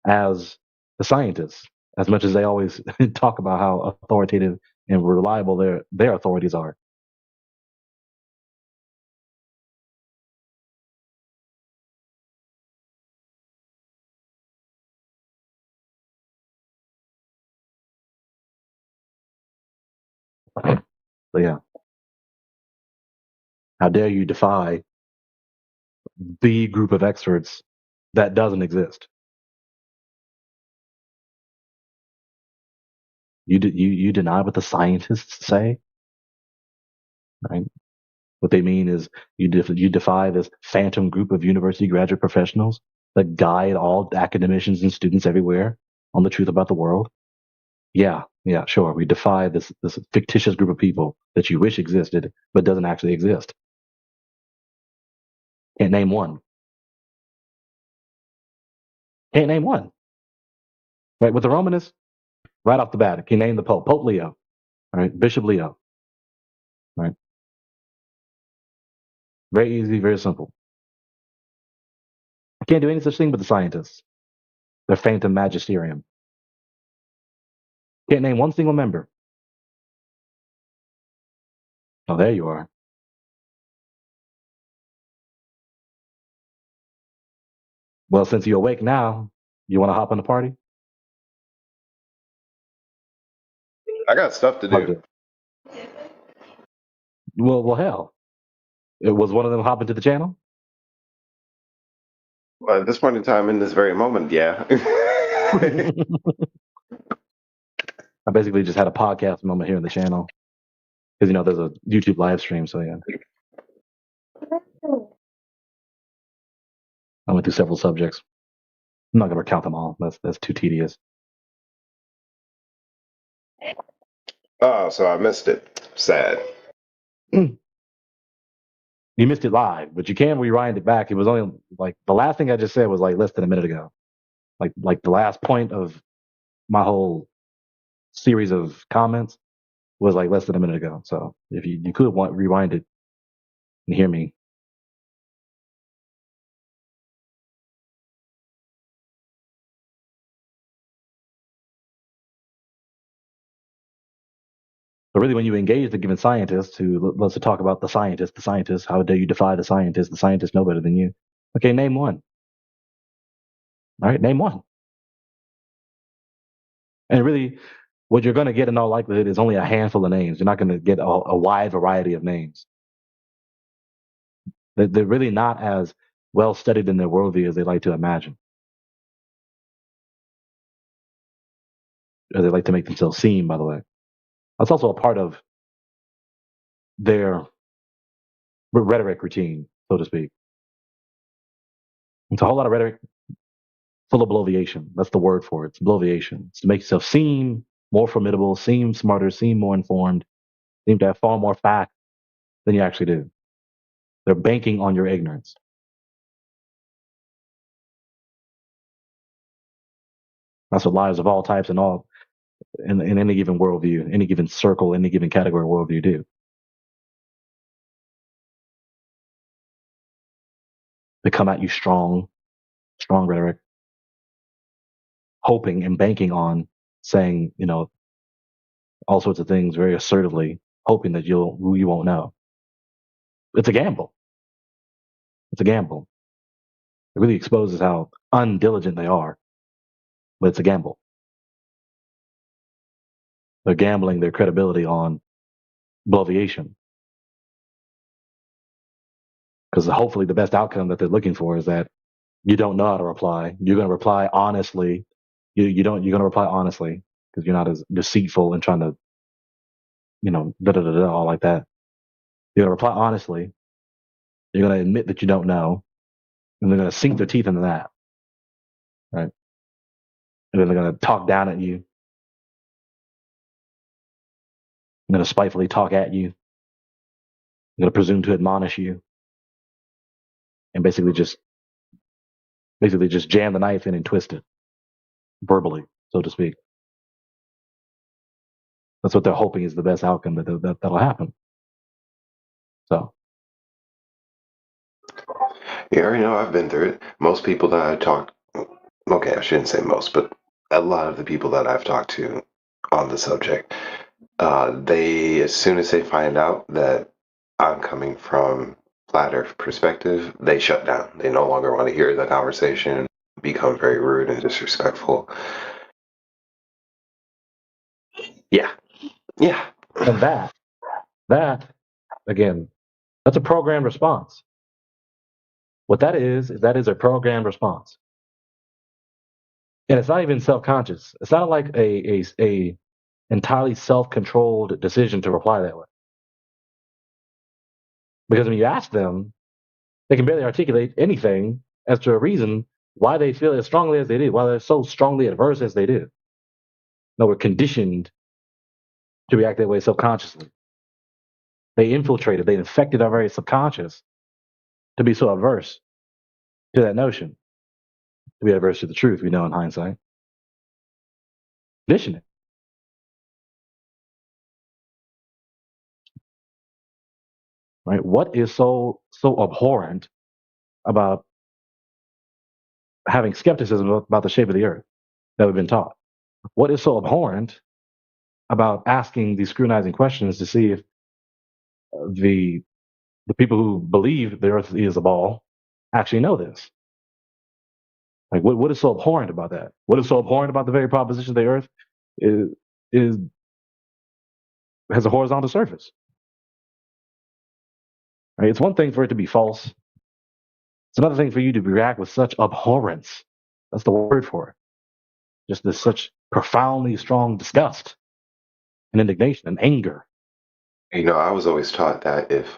S14: as the scientists, as much as they always talk about how authoritative and reliable their authorities are. So yeah, how dare you defy the group of experts that doesn't exist? You deny what the scientists say, right? What they mean is you defy this phantom group of university graduate professionals that guide all academicians and students everywhere on the truth about the world. Yeah, sure. We defy this fictitious group of people that you wish existed but doesn't actually exist. Can't name one. Can't name one. Right, with the Romanists, right off the bat, can you name the Pope? Pope Leo. Right, Bishop Leo. Right. Very easy, very simple. I can't do any such thing with the scientists. Their phantom magisterium. Can't name one single member. Oh, there you are. Well, since you're awake now, you want to hop on the party?
S20: I got stuff to do.
S14: Well, hell. It was one of them hop into the channel?
S20: Well, at this point in time, in this very moment, yeah.
S14: I basically just had a podcast moment here in the channel. Because, there's a YouTube live stream, so yeah. I went through several subjects. I'm not going to recount them all. That's too tedious.
S20: Oh, so I missed it. Sad.
S14: You missed it live, but you can rewind it back. It was only like the last thing I just said was like less than a minute ago. Like the last point of my whole series of comments was like less than a minute ago. So if you could rewind it and hear me. But really, when you engage the given scientist who loves to talk about the scientist, how dare you defy the scientists know better than you. Okay, name one. All right, name one. And really, what you're going to get in all likelihood is only a handful of names. You're not going to get a wide variety of names. They're really not as well studied in their worldview as they like to imagine. Or they like to make themselves seem, by the way. That's also a part of their rhetoric routine, so to speak. It's a whole lot of rhetoric full of bloviation. That's the word for it. It's bloviation. It's to make yourself seem more formidable, seem smarter, seem more informed, seem to have far more facts than you actually do. They're banking on your ignorance. That's what liars of all types and all in any given worldview, any given circle, any given category of worldview do. They come at you strong rhetoric, hoping and banking on saying, all sorts of things very assertively, hoping that you won't know. It's a gamble. It's a gamble. It really exposes how undiligent they are, but it's a gamble. They're gambling their credibility on bloviation. Because hopefully the best outcome that they're looking for is that you don't know how to reply. You're going to reply honestly. You're going to reply honestly because you're not as deceitful and trying to, all like that. You're going to reply honestly. You're going to admit that you don't know. And they're going to sink their teeth into that. Right? And then they're going to talk down at you. They're going to spitefully talk at you. They're going to presume to admonish you. And basically just jam the knife in and twist it. Verbally, so to speak. That's what they're hoping is the best outcome that'll happen. So.
S20: Yeah, I've been through it. Most people that I talk, okay, I shouldn't say most, but a lot of the people that I've talked to on the subject, they, as soon as they find out that I'm coming from flat earth perspective, they shut down. They no longer want to hear the conversation, become very rude and disrespectful. Yeah.
S14: And that, again, that's a programmed response. What that is a programmed response. And it's not even self-conscious. It's not like a entirely self-controlled decision to reply that way. Because when you ask them, they can barely articulate anything as to a reason why they feel as strongly as they do, why they're so strongly adverse as they do. No, we're conditioned to react that way subconsciously. They infected our very subconscious to be so averse to that notion, to be averse to the truth, we know in hindsight. Condition it. Right? What is so abhorrent about having skepticism about the shape of the earth that we've been taught? What is so abhorrent about asking these scrutinizing questions to see if the people who believe the earth is a ball actually know this? Like, what is so abhorrent about that? What is so abhorrent about the very proposition the earth has a horizontal surface? Right? It's one thing for it to be false. It's another thing for you to react with such abhorrence. That's the word for it. Just this such profoundly strong disgust and indignation and anger.
S20: I was always taught that if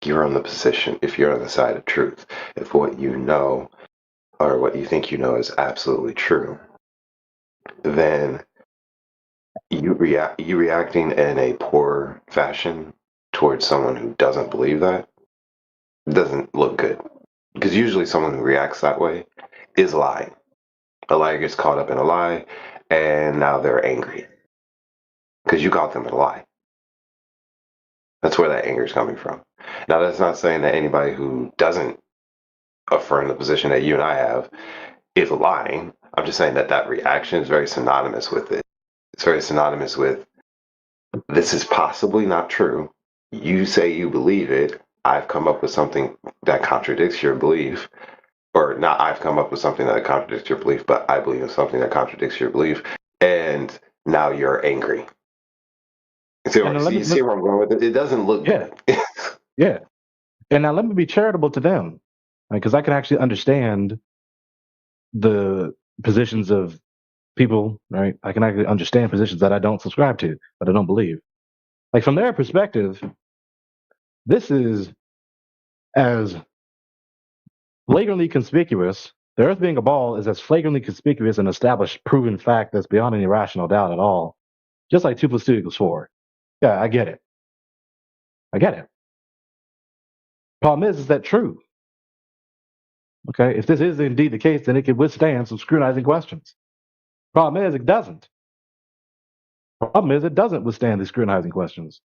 S20: you're on the position, if you're on the side of truth, if what you know or what you think you know is absolutely true, then you reacting in a poor fashion towards someone who doesn't believe that doesn't look good. Because usually someone who reacts that way is lying. A liar gets caught up in a lie, and now they're angry because you caught them in a lie. That's where that anger is coming from. Now, that's not saying that anybody who doesn't affirm the position that you and I have is lying. I'm just saying that that reaction is very synonymous with it. It's very synonymous with, this is possibly not true. You say you believe it. I've come up with something that contradicts your belief. Or not, I've come up with something that contradicts your belief, but I believe in something that contradicts your belief. And now you're angry. See where I'm going with it? It doesn't look good.
S14: Yeah. And now let me be charitable to them, because I can actually understand the positions of people, right? I can actually understand positions that I don't subscribe to, that I don't believe. Like from their perspective, this is as flagrantly conspicuous. The Earth being a ball is as flagrantly conspicuous an established proven fact that's beyond any rational doubt at all. Just like 2 + 2 = 4. Yeah, I get it. I get it. Problem is that true? Okay, if this is indeed the case, then it can withstand some scrutinizing questions. Problem is, it doesn't. Problem is, it doesn't withstand these scrutinizing questions.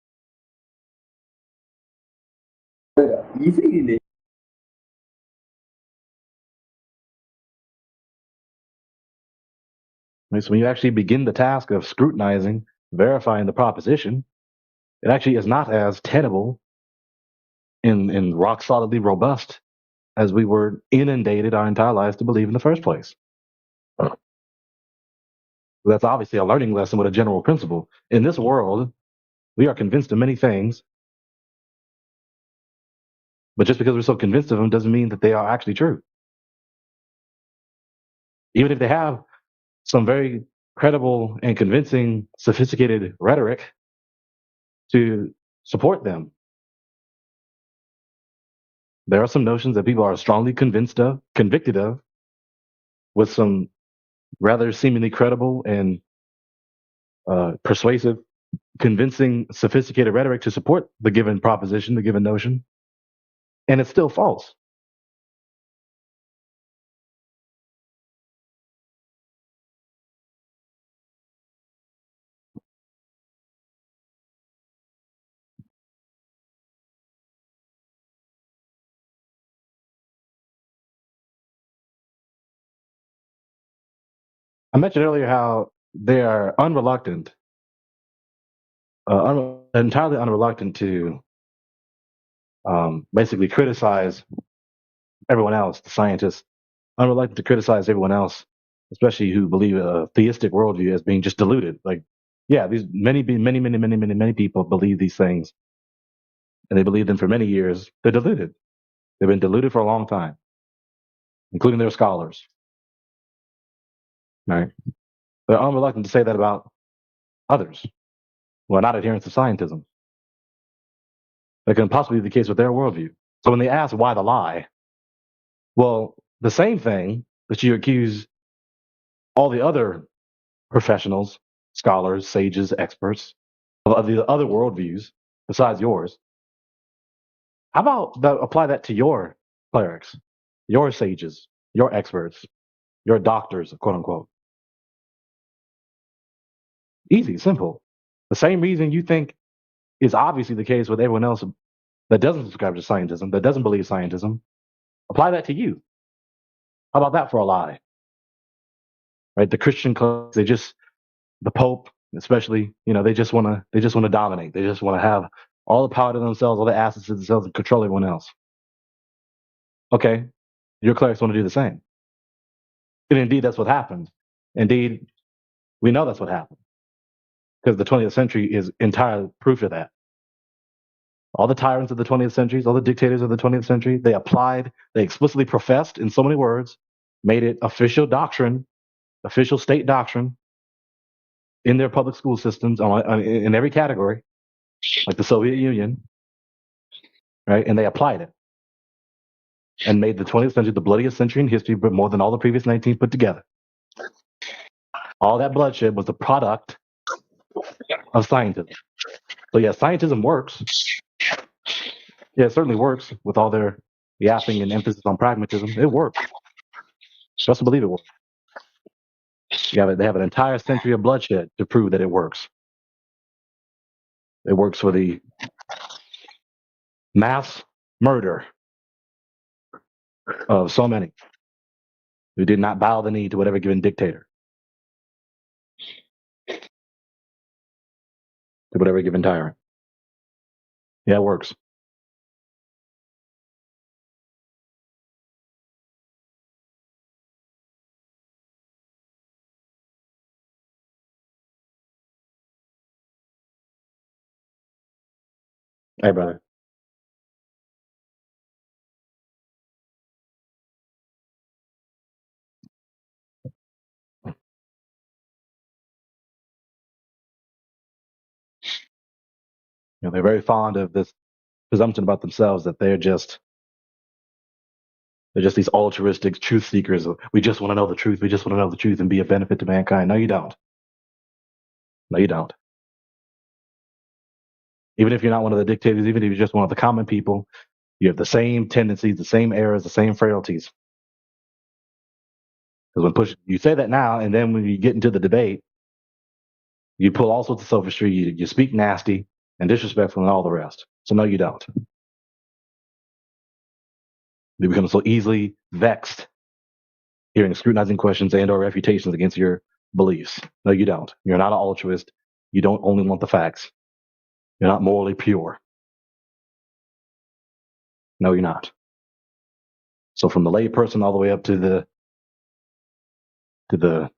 S14: So when you actually begin the task of scrutinizing, verifying the proposition, it actually is not as tenable and rock solidly robust as we were inundated our entire lives to believe in the first place. That's obviously a learning lesson with a general principle. In this world, we are convinced of many things, but just because we're so convinced of them doesn't mean that they are actually true. Even if they have some very credible and convincing, sophisticated rhetoric to support them, there are some notions that people are strongly convicted of, with some rather seemingly credible and persuasive, convincing, sophisticated rhetoric to support the given proposition, the given notion, and it's still false. I mentioned earlier how they are unreluctant, entirely unreluctant to basically criticize everyone else, the scientists, unreluctant to criticize everyone else, especially who believe a theistic worldview as being just diluted. Like, yeah, these many people believe these things, and they believe them for many years. They're diluted. They've been diluted for a long time, including their scholars. Right? They're unreluctant to say that about others who are not adherents to scientism. That can possibly be the case with their worldview. So when they ask why the lie, well, the same thing that you accuse all the other professionals, scholars, sages, experts of the other worldviews besides yours, how about apply that to your clerics, your sages, your experts, your doctors, quote unquote? Easy, simple. The same reason you think is obviously the case with everyone else that doesn't subscribe to scientism, that doesn't believe scientism, apply that to you. How about that for a lie? Right? The Christian clerics, the Pope, especially, they just want to dominate. They just want to have all the power to themselves, all the assets to themselves, and control everyone else. Okay, your clerics want to do the same. And indeed, that's what happened. Indeed, we know that's what happened, because the 20th century is entirely proof of that. All the tyrants of the 20th century, all the dictators of the 20th century, they explicitly professed in so many words, made it official doctrine, official state doctrine in their public school systems in every category, like the Soviet Union, right? And they applied it and made the 20th century the bloodiest century in history, but more than all the previous 19 put together. All that bloodshed was the product of scientism. So yeah, scientism works. Yeah, it certainly works with all their yapping and emphasis on pragmatism. It works. Just believe it works. They have an entire century of bloodshed to prove that it works. It works for the mass murder of so many who did not bow the knee to whatever given dictator, to whatever given tyrant. Yeah, it works. Hey, brother. They're very fond of this presumption about themselves that they're just these altruistic truth seekers. We just want to know the truth. We just want to know the truth and be a benefit to mankind. No, you don't. No, you don't. Even if you're not one of the dictators, even if you're just one of the common people, you have the same tendencies, the same errors, the same frailties. Because you say that now, and then when you get into the debate, you pull all sorts of sophistry, you speak nasty and disrespectful and all the rest. So no, you don't. You become so easily vexed hearing scrutinizing questions and or refutations against your beliefs. No, you don't. You're not an altruist. You don't only want the facts. You're not morally pure. No, you're not. So from the lay person all the way up to the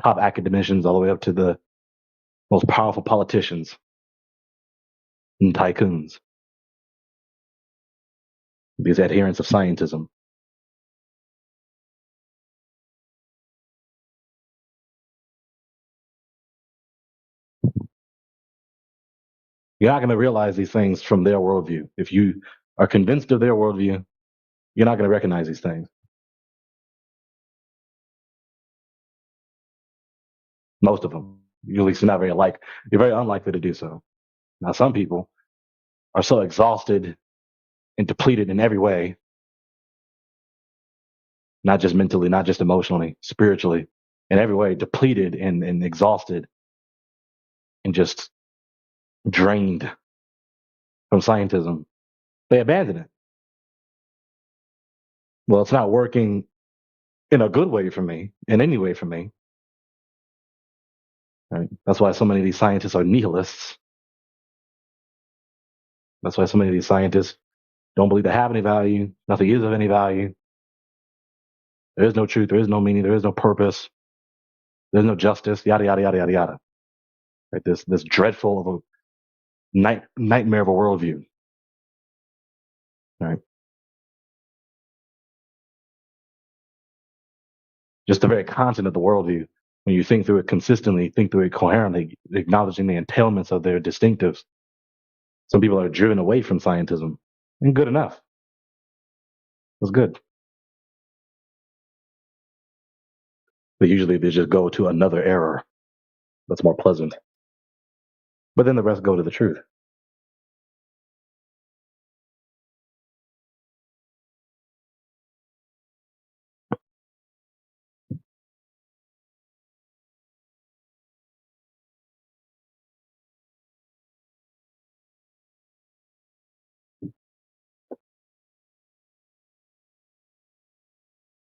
S14: top academicians, all the way up to the most powerful politicians and tycoons, these adherents of scientism. You're not going to realize these things from their worldview. If you are convinced of their worldview, you're not going to recognize these things. Most of them. You're at least not very you're very unlikely to do so. Now, some people are so exhausted and depleted in every way, not just mentally, not just emotionally, spiritually, in every way, depleted and exhausted and just drained from scientism. They abandon it. Well, it's not working in a good way for me, in any way for me. Right? That's why so many of these scientists are nihilists. That's why so many of these scientists don't believe they have any value. Nothing is of any value. There is no truth. There is no meaning. There is no purpose. There's no justice. Yada yada yada yada yada. Right? This dreadful of a nightmare of a worldview. Right? Just the very content of the worldview. When you think through it consistently, think through it coherently, acknowledging the entailments of their distinctives. Some people are driven away from scientism, and good enough. That's good. But usually they just go to another error that's more pleasant. But then the rest go to the truth.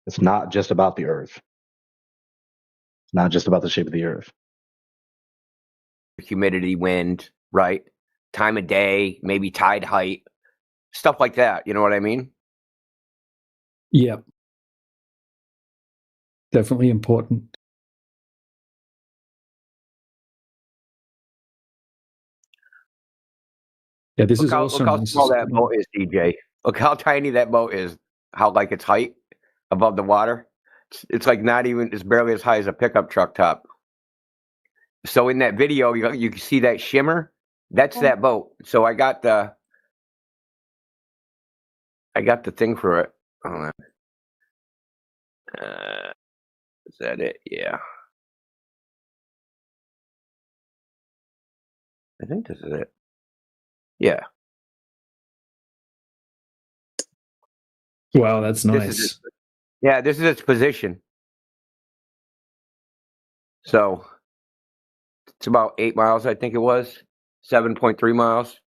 S14: It's not just about the earth. It's not just about the shape of the earth.
S1: Humidity, wind, right? Time of day, maybe tide height, stuff like that. You know what I mean?
S9: Yep. Definitely important. Yeah, this is also.
S1: Look how small that boat is, DJ. Look how tiny that boat is. How like its height above the water. It's like not even. It's barely as high as a pickup truck top. So in that video, you can see that shimmer. That's that boat. So I got the thing for it. Hold on. Is that it? Yeah. I think this is it. Yeah.
S9: Wow, that's nice.
S1: This is its position. So it's about 8 miles, I think it was, 7.3 miles.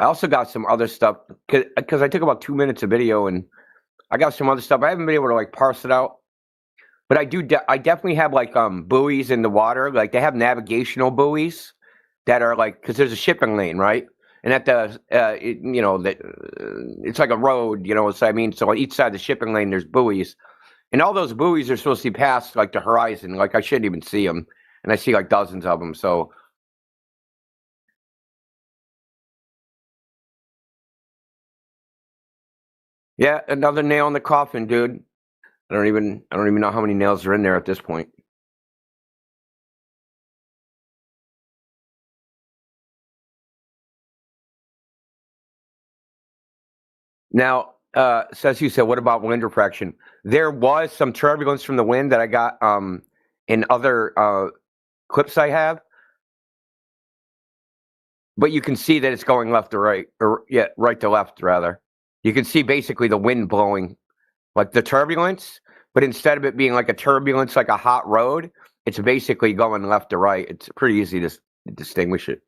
S1: I also got some other stuff because I took about 2 minutes of video, and I got some other stuff. I haven't been able to like parse it out, but I do. I definitely have like buoys in the water. Like they have navigational buoys that are like, because there's a shipping lane, right? And at the it's like a road, So I mean, so on each side of the shipping lane, there's buoys, and all those buoys are supposed to be past like the horizon. Like I shouldn't even see them, and I see like dozens of them. So. Yeah, another nail in the coffin, dude. I don't even know how many nails are in there at this point. Now, as you said, what about wind refraction? There was some turbulence from the wind that I got in other clips I have, but you can see that it's going left to right, or right to left rather. You can see basically the wind blowing, like the turbulence, but instead of it being like a turbulence, like a hot road, it's basically going left to right. It's pretty easy to distinguish it.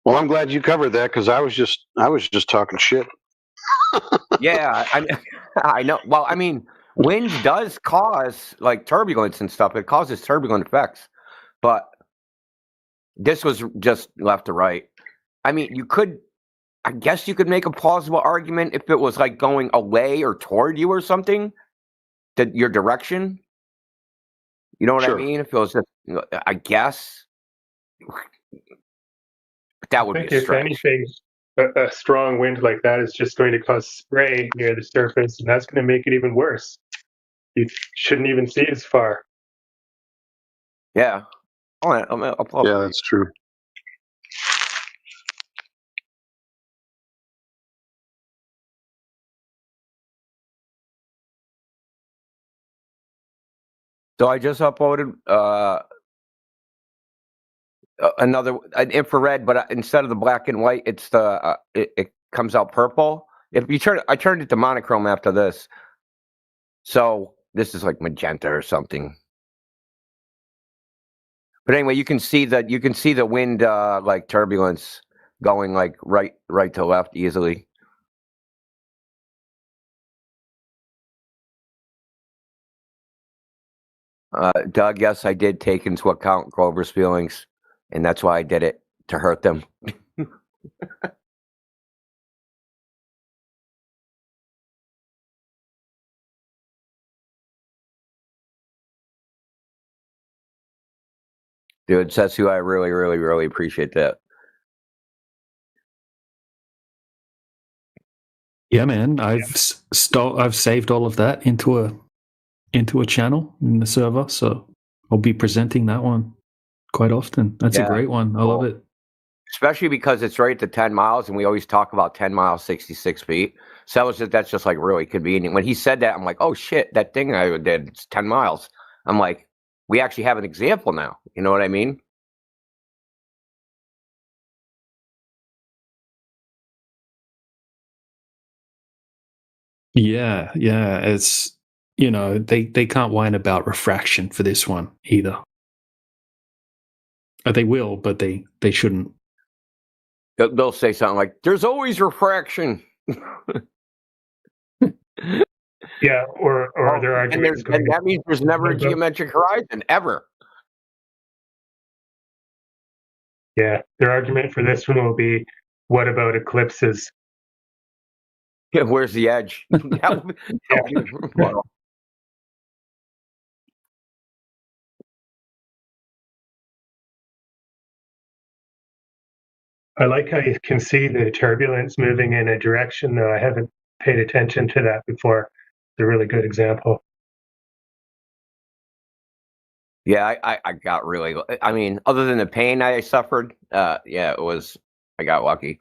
S13: Well, I'm glad you covered that because I was just talking shit.
S1: Yeah, I know. Well, I mean, wind does cause like turbulence and stuff. It causes turbulent effects, but this was just left to right. I mean, I guess you could make a plausible argument if it was like going away or toward you or something, that your direction. You know what I mean? If it was just, I guess. That would be a stretch.
S21: If anything, a strong wind like that is just going to cause spray near the surface, and that's going to make it even worse. You shouldn't even see as far.
S1: Yeah.
S13: Yeah, that's true.
S1: So I just uploaded an infrared, but instead of the black and white, it's the it comes out purple. If you I turned it to monochrome after this, so this is like magenta or something. But anyway, you can see the wind like turbulence going like right to left easily. Doug, yes, I did take into account Grover's feelings, and that's why I did it, to hurt them. Dude, Setsu, I really, really, really appreciate that.
S9: Yeah, man, I've saved all of that into a channel in the server, so I'll be presenting that one quite often. That's a great one. I love it.
S1: Especially because it's right at the 10 miles, and we always talk about 10 miles, 66 feet. So that's just like really convenient. When he said that, I'm like, oh shit, that thing I did, it's 10 miles. I'm like, we actually have an example now. You know what I mean?
S9: Yeah. It's, they can't whine about refraction for this one either. They will, but they shouldn't.
S1: They'll say something like, there's always refraction.
S21: Yeah, or their argument.
S1: And that means there's never a geometric horizon, ever.
S21: Yeah, their argument for this one will be, what about eclipses?
S1: Yeah, where's the edge?
S21: I like how you can see the turbulence moving in a direction, though I haven't paid attention to that before. It's a really good example.
S1: Yeah, I got really. I mean, other than the pain I suffered, I got lucky.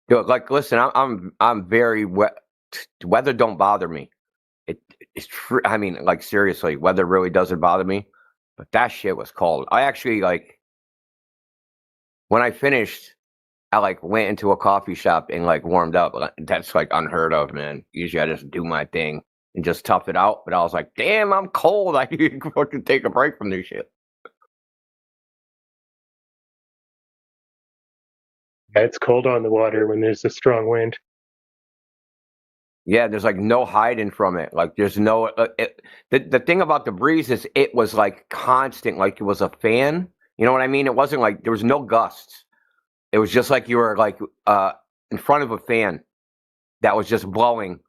S1: Dude, like, listen, I'm very wet. Weather don't bother me. It's true. I mean, like, seriously, weather really doesn't bother me. But that shit was cold. I actually like. When I finished, I like went into a coffee shop and like warmed up. That's like unheard of, man. Usually I just do my thing. and just tough it out. But I was like, damn, I'm cold. I need to fucking take a break from this shit.
S21: Yeah, it's cold on the water when there's a strong wind.
S1: Yeah, there's like no hiding from it. Like there's no. The thing about the breeze is it was like constant, like it was a fan. You know what I mean? It wasn't like there was no gusts. It was just like you were like in front of a fan that was just blowing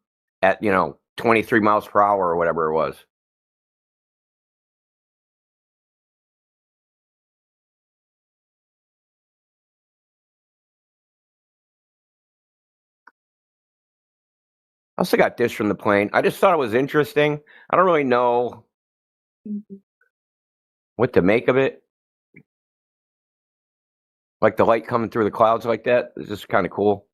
S1: at 23 miles per hour or whatever it was. I also got this from the plane. I just thought it was interesting. I don't really know what to make of it. Like the light coming through the clouds like that. It's just kind of cool.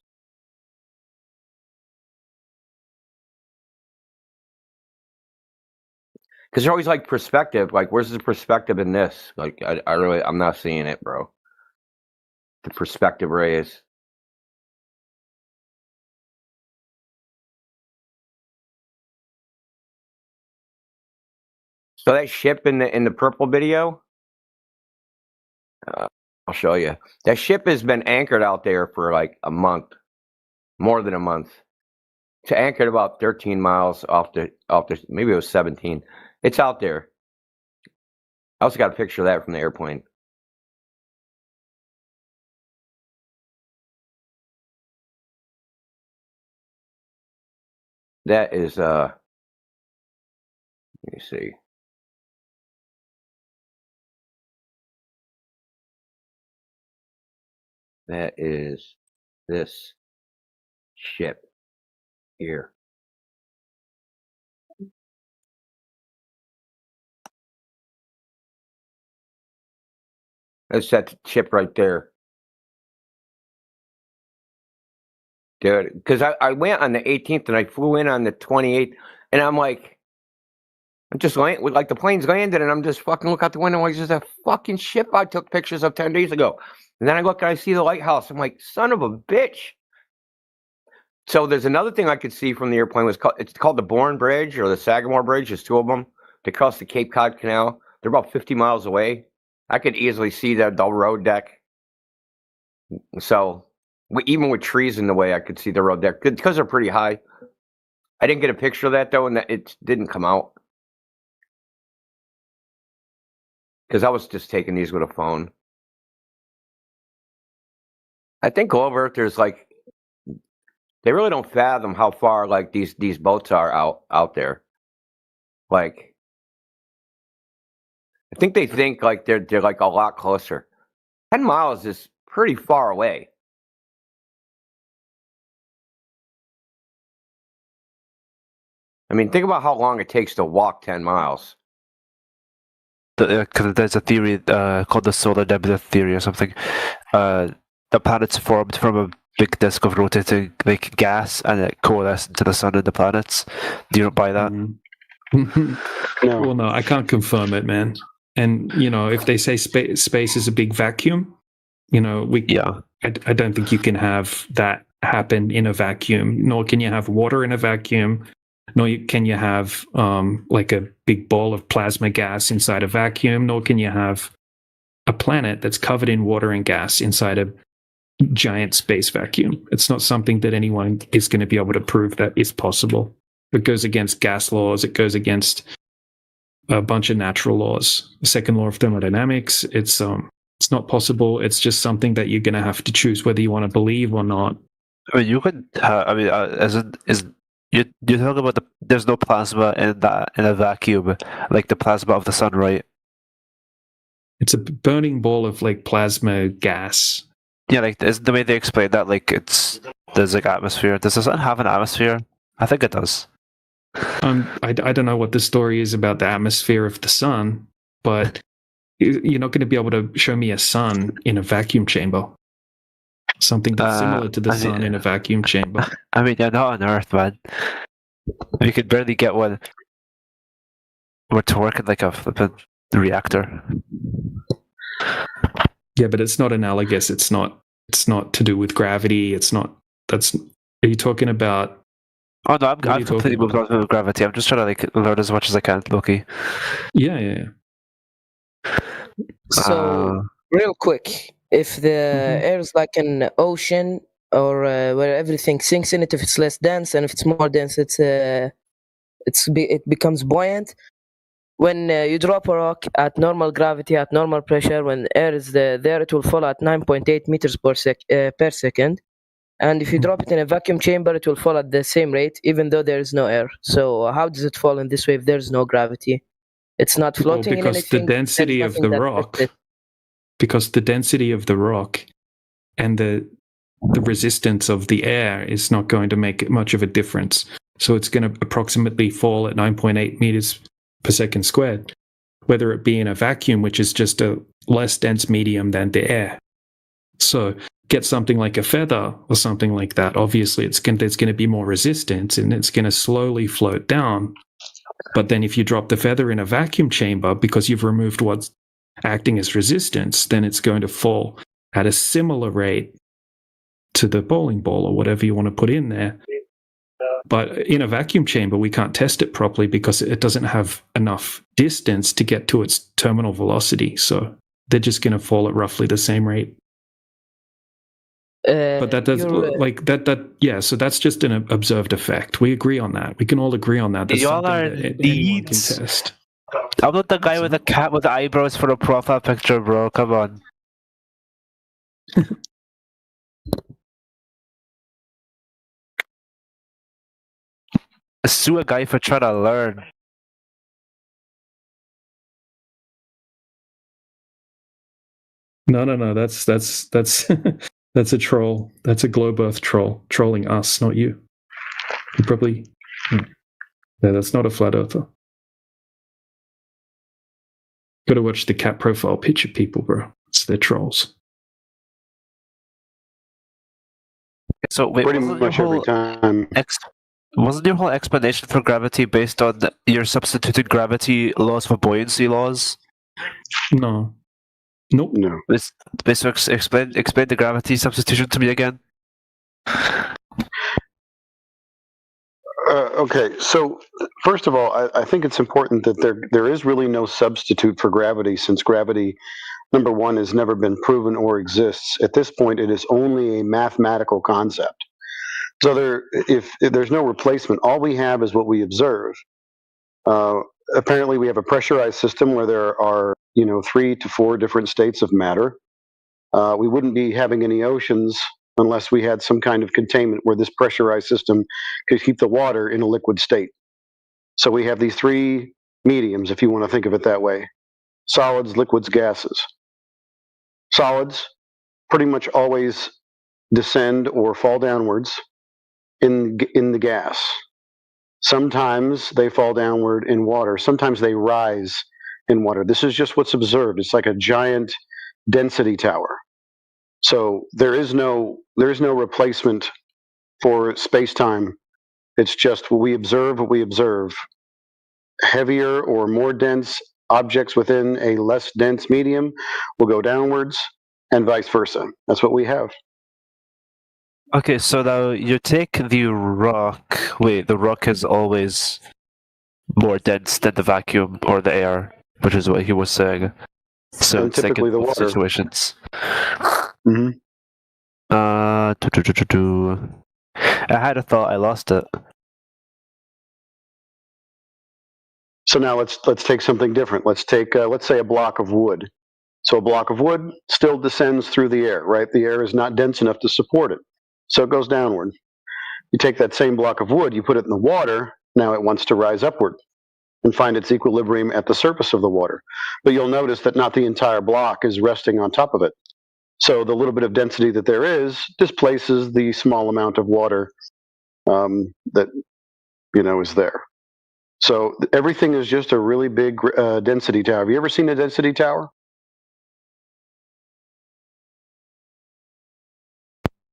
S1: Because they're always like perspective. Like, where's the perspective in this? Like, I'm not seeing it, bro. The perspective rays. So that ship in the purple video, I'll show you. That ship has been anchored out there for like a month, more than a month. It's anchored about 13 miles off the maybe it was 17. It's out there. I also got a picture of that from the airplane. That is let me see. That is this ship here. That's that ship right there. Dude, because I went on the 18th and I flew in on the 28th, and I'm like, I'm just like the plane's landed, and I'm just fucking look out the window like there's a fucking ship I took pictures of 10 days ago. And then I look and I see the lighthouse. I'm like, son of a bitch. So there's another thing I could see from the airplane. It's called the Bourne Bridge or the Sagamore Bridge. There's two of them. They cross the Cape Cod Canal. They're about 50 miles away. I could easily see the road deck. So even with trees in the way, I could see the road deck because they're pretty high. I didn't get a picture of that though, and it didn't come out because I was just taking these with a phone. I think Globe Earthers like they really don't fathom how far like these boats are out there. Like I think they think like they're like a lot closer. 10 miles is pretty far away. I mean, think about how long it takes to walk 10 miles.
S4: Because there's a theory called the solar nebula theory or something. The planets formed from a big disk of rotating like gas, and it coalesced into the sun and the planets. Do you not buy that?
S9: No. Well, no, I can't confirm it, man. And if they say space is a big vacuum, I don't think you can have that happen in a vacuum. Nor can you have water in a vacuum. Nor can you have like a big ball of plasma gas inside a vacuum. Nor can you have a planet that's covered in water and gas inside a giant space vacuum. It's not something that anyone is going to be able to prove that is possible. It goes against gas laws. It goes against a bunch of natural laws. The second law of thermodynamics. It's not possible. It's just something that you're going to have to choose whether you want to believe or not.
S4: I mean, you could. You talk about there's no plasma in a vacuum like the plasma of the sun, right?
S9: It's a burning ball of like plasma gas.
S4: Yeah, like the way they explain that, like there's like atmosphere. Does the sun have an atmosphere? I think it does.
S9: I don't know what the story is about the atmosphere of the sun, but you're not going to be able to show me a sun in a vacuum chamber. Something that's similar to the sun in a vacuum chamber.
S4: I mean, you're not on Earth, man. You could barely get one to work in like a flippin' reactor.
S9: Yeah, but it's not analogous. It's not to do with gravity. It's not. Are you talking about
S4: Oh no, I've completely moved on to gravity. I'm just trying to learn as much as I can, Loki.
S9: Yeah.
S8: So, real quick, if the air is like an ocean or where everything sinks in it, if it's less dense, and if it's more dense, it becomes buoyant. When you drop a rock at normal gravity, at normal pressure, when air is there, it will fall at 9.8 meters per second. And if you drop it in a vacuum chamber, it will fall at the same rate, even though there is no air. So how does it fall in this way if there's no gravity? It's not floating in anything.
S9: Because the density of the rock, and the resistance of the air is not going to make much of a difference. So it's going to approximately fall at 9.8 meters per second squared, whether it be in a vacuum, which is just a less dense medium than the air. So get something like a feather or something like that. Obviously, there's going to be more resistance and it's going to slowly float down. But then if you drop the feather in a vacuum chamber, because you've removed what's acting as resistance, then it's going to fall at a similar rate to the bowling ball or whatever you want to put in there. But in a vacuum chamber, we can't test it properly because it doesn't have enough distance to get to its terminal velocity. So they're just going to fall at roughly the same rate. But that does so that's just an observed effect. We agree on that. We can all agree on that. That's
S4: y'all are
S9: anyone can test.
S4: I'm not the guy with the cat with the eyebrows for a profile picture, bro. Come on. Sue a guy for trying to learn.
S9: No. That's that's a troll. That's a Globe Earth troll trolling us, not you. You probably. Yeah, that's not a flat earther. Gotta watch the cat profile picture, people, bro. It's their trolls.
S4: So wait,
S13: pretty much every time.
S4: Wasn't your whole explanation for gravity based on your substituted gravity laws for buoyancy laws?
S9: No. Nope.
S13: No.
S4: Basically, explain the gravity substitution to me again.
S13: Okay, so first of all, I think it's important that there is really no substitute for gravity, since gravity, number one, has never been proven or exists. At this point, it is only a mathematical concept. So if there's no replacement, all we have is what we observe. Apparently, we have a pressurized system where there are 3 to 4 different states of matter. We wouldn't be having any oceans unless we had some kind of containment where this pressurized system could keep the water in a liquid state. So we have these 3 mediums, if you want to think of it that way: solids, liquids, gases. Solids pretty much always descend or fall downwards in the gas. Sometimes they fall downward in water. Sometimes they rise in water. This is just what's observed. It's like a giant density tower. So there is no replacement for space-time. It's just what we observe. Heavier or more dense objects within a less dense medium will go downwards, and vice versa. That's what we have.
S4: Okay, so now you take the rock. Wait, the rock is always more dense than the vacuum or the air, which is what he was saying. So
S13: and typically the water.
S4: Situations.
S13: Mm-hmm.
S4: I had a thought. I lost it.
S13: So now let's take something different. Let's take let's say a block of wood. So a block of wood still descends through the air, right? The air is not dense enough to support it. So it goes downward. You take that same block of wood, you put it in the water, now it wants to rise upward and find its equilibrium at the surface of the water. But you'll notice that not the entire block is resting on top of it. So the little bit of density that there is displaces the small amount of water that is there. So everything is just a really big density tower. Have you ever seen a density tower?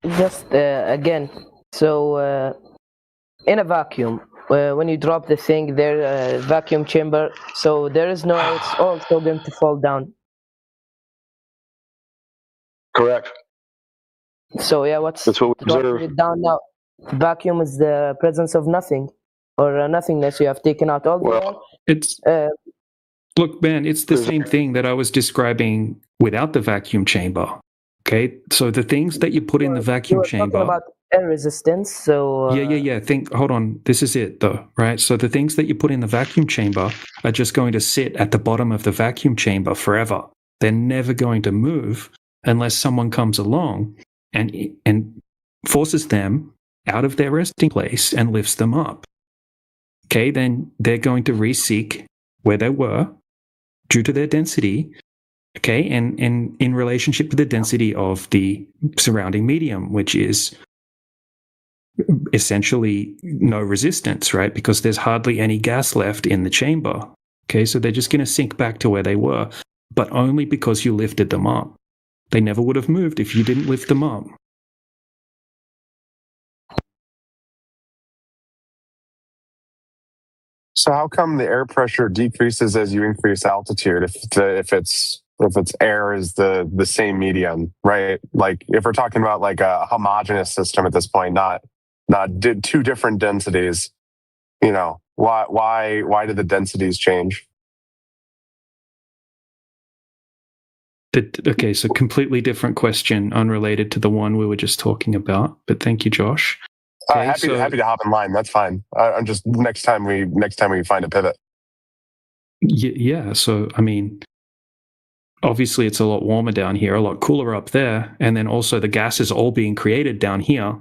S8: Just again, so in a vacuum, when you drop the thing, there's a vacuum chamber, so there is no, it's also going to fall down.
S13: Correct.
S8: So yeah,
S13: that's what we observe.
S8: It down now? Vacuum is the presence of nothing or nothingness. You have taken out all the air.
S9: It's look, man, it's the same thing that I was describing without the vacuum chamber. Okay, so the things that you put in the vacuum chamber.
S8: Talking about air resistance. So
S9: yeah. Hold on. This is it, though, right? So the things that you put in the vacuum chamber are just going to sit at the bottom of the vacuum chamber forever. They're never going to move unless someone comes along and forces them out of their resting place and lifts them up. Okay, then they're going to reseek where they were due to their density, okay, and in relationship to the density of the surrounding medium, which is essentially no resistance, right? Because there's hardly any gas left in the chamber. Okay, so they're just going to sink back to where they were, but only because you lifted them up. They never would have moved if you didn't lift them up.
S7: So how come the air pressure decreases as you increase altitude if it's air is the same medium, right? Like if we're talking about like a homogeneous system at this point, not two different densities, you know, why did the densities change?
S9: Okay, so completely different question, unrelated to the one we were just talking about. But thank you, Josh. Okay,
S7: happy to hop in line. That's fine. I'm just next time we find a pivot.
S9: Yeah. So I mean, obviously it's a lot warmer down here, a lot cooler up there, and then also the gas is all being created down here.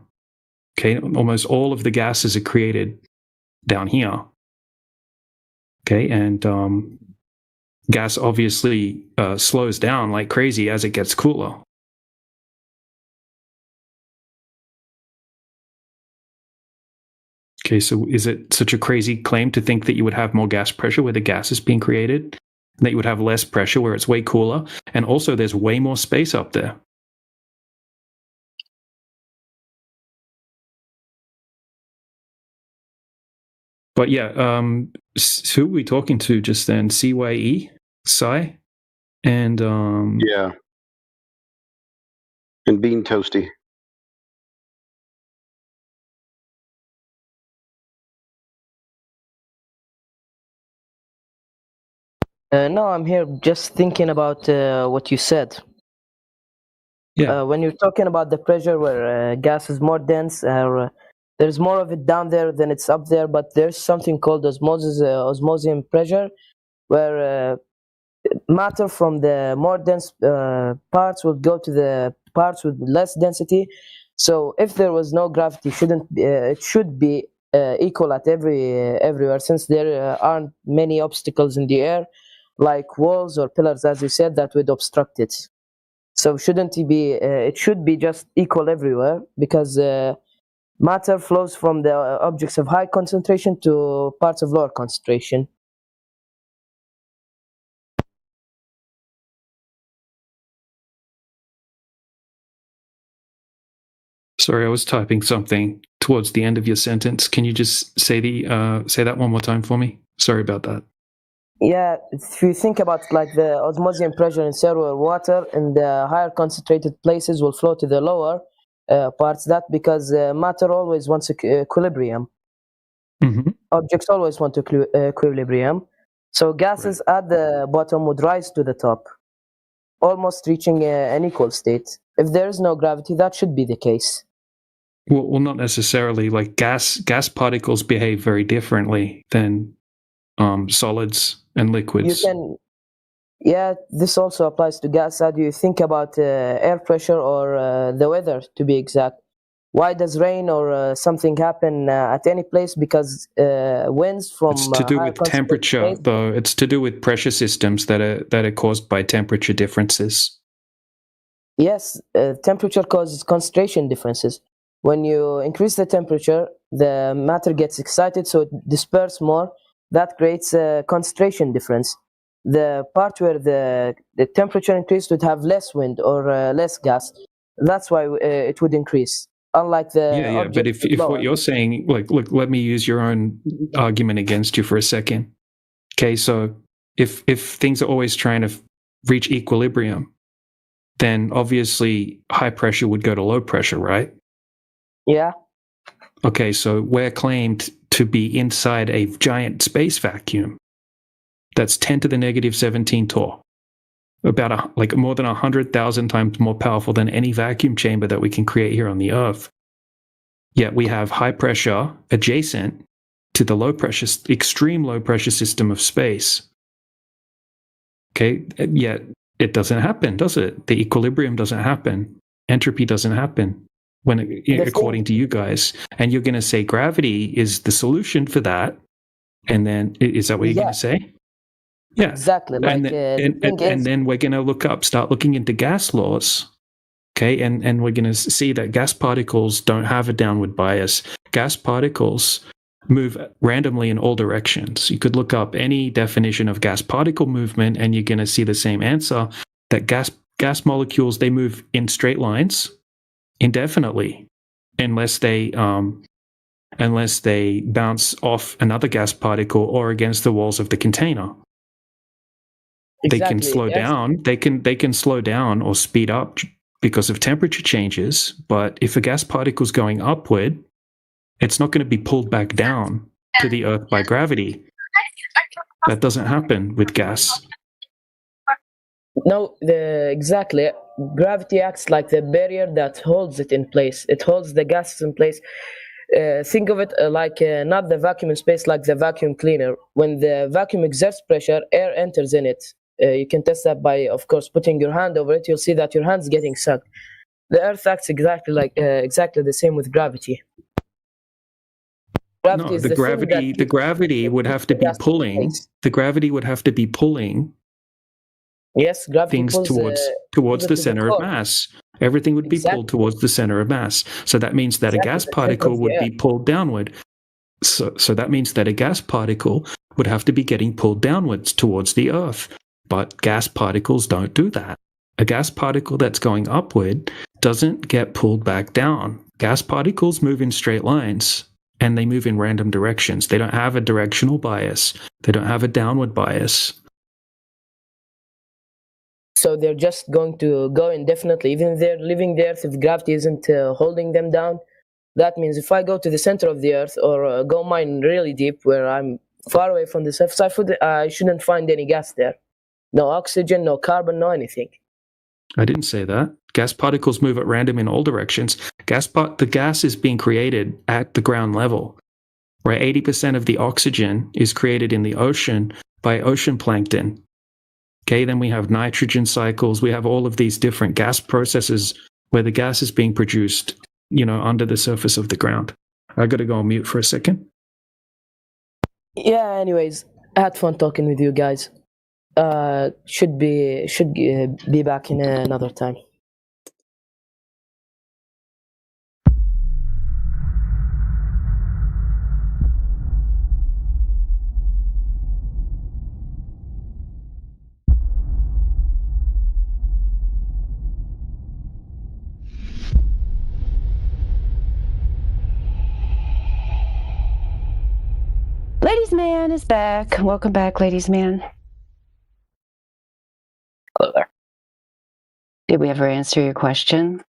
S9: Okay, almost all of the gases are created down here. Okay, and gas obviously slows down like crazy as it gets cooler. Okay, so is it such a crazy claim to think that you would have more gas pressure where the gas is being created, and that you would have less pressure where it's way cooler, and also there's way more space up there? But yeah, who are we talking to just then? CYE? Psy? And
S13: yeah. And Bean Toasty.
S8: No, I'm here just thinking about what you said.
S9: Yeah.
S8: When you're talking about the pressure where gas is more dense, there's more of it down there than it's up there, but there's something called osmosis pressure, where matter from the more dense parts would go to the parts with less density. So if there was no gravity, it should be equal at everywhere, since there aren't many obstacles in the air, like walls or pillars, as you said, that would obstruct it. So shouldn't it be? It should be just equal everywhere, because matter flows from the objects of high concentration to parts of lower concentration.
S9: Sorry, I was typing something towards the end of your sentence. Can you just say that one more time for me? Sorry about that.
S8: Yeah, if you think about like the osmosis pressure in sewer water, in the higher concentrated places will flow to the lower parts. That because matter always wants equilibrium.
S9: Mm-hmm.
S8: Objects always want equilibrium. So gases at the bottom would rise to the top, almost reaching an equal state. If there is no gravity, that should be the case.
S9: Well, not necessarily. Like gas particles behave very differently than solids and liquids.
S8: This also applies to gas. How do you think about air pressure or the weather, to be exact? Why does rain or something happen at any place? Because winds from
S9: it's to do with temperature, though. It's to do with pressure systems that are caused by temperature differences.
S8: Yes, temperature causes concentration differences. When you increase the temperature, the matter gets excited, so it disperses more. That creates a concentration difference. The part where the temperature increased would have less wind or less gas. That's why it would increase. Unlike the
S9: but if what you're saying, like, look, let me use your own argument against you for a second. Okay, so if things are always trying to reach equilibrium, then obviously high pressure would go to low pressure, right?
S8: Yeah.
S9: Okay, so we're claimed to be inside a giant space vacuum that's 10 to the negative 17 torr, about like more than 100,000 times more powerful than any vacuum chamber that we can create here on the Earth. Yet we have high pressure adjacent to the low pressure, extreme low pressure system of space. Okay, yet it doesn't happen, does it? The equilibrium doesn't happen. Entropy doesn't happen according to you guys. And you're going to say gravity is the solution for that. And then, is that what you're going to say? Yeah.
S8: Exactly.
S9: And then we're going to start looking into gas laws. Okay. And we're going to see that gas particles don't have a downward bias. Gas particles move randomly in all directions. You could look up any definition of gas particle movement and you're going to see the same answer, that gas molecules, they move in straight lines indefinitely unless they bounce off another gas particle or against the walls of the container. Exactly. They can slow down. They can slow down or speed up because of temperature changes. But if a gas particle is going upward, it's not going to be pulled back down to the Earth by gravity. That doesn't happen with gas.
S8: No, exactly. Gravity acts like the barrier that holds it in place. It holds the gases in place. Think of it like not the vacuum in space, like the vacuum cleaner. When the vacuum exerts pressure, air enters in it. You can test that by, of course, putting your hand over it. You'll see that your hand's getting sucked. The Earth acts exactly the same with gravity.
S9: The gravity would have to be pulling. The gravity would have to be pulling.
S8: Yes, gravity
S9: things
S8: pulls,
S9: towards the center of mass. Everything would be pulled towards the center of mass. So that means that a gas particle would be pulled downward. So that means that a gas particle would have to be getting pulled downwards towards the Earth. But gas particles don't do that. A gas particle that's going upward doesn't get pulled back down. Gas particles move in straight lines and they move in random directions. They don't have a directional bias. They don't have a downward bias.
S8: So they're just going to go indefinitely, even if they're leaving the Earth, if gravity isn't holding them down. That means if I go to the center of the Earth or go mine really deep where I'm far away from the surface, I shouldn't find any gas there. No oxygen, no carbon, no anything.
S9: I didn't say that. Gas particles move at random in all directions. The gas is being created at the ground level, where 80% of the oxygen is created in the ocean by ocean plankton. Okay, then we have nitrogen cycles. We have all of these different gas processes where the gas is being produced, under the surface of the ground. I got to go on mute for a second.
S8: Yeah, anyways, I had fun talking with you guys. Should be back in another time.
S2: Ladies Man is back. Welcome back, Ladies Man.
S22: Hello there.
S2: Did we ever answer your question?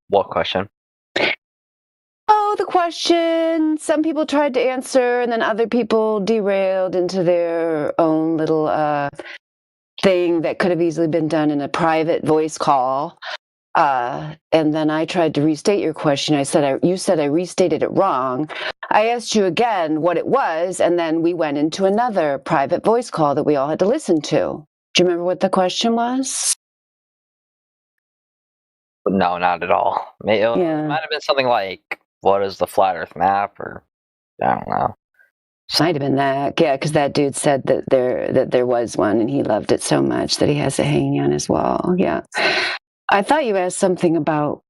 S22: What question?
S2: Oh, the question. Some people tried to answer, and then other people derailed into their own little thing that could have easily been done in a private voice call. And then I tried to restate your question. You said I restated it wrong. I asked you again what it was, and then we went into another private voice call that we all had to listen to. Do you remember what the question was?
S22: No, not at all. It might have been something like, what is the flat Earth map? Or, I don't know.
S2: Might have been that. Yeah, because that dude said that there was one, and he loved it so much that he has it hanging on his wall. Yeah. I thought you asked something about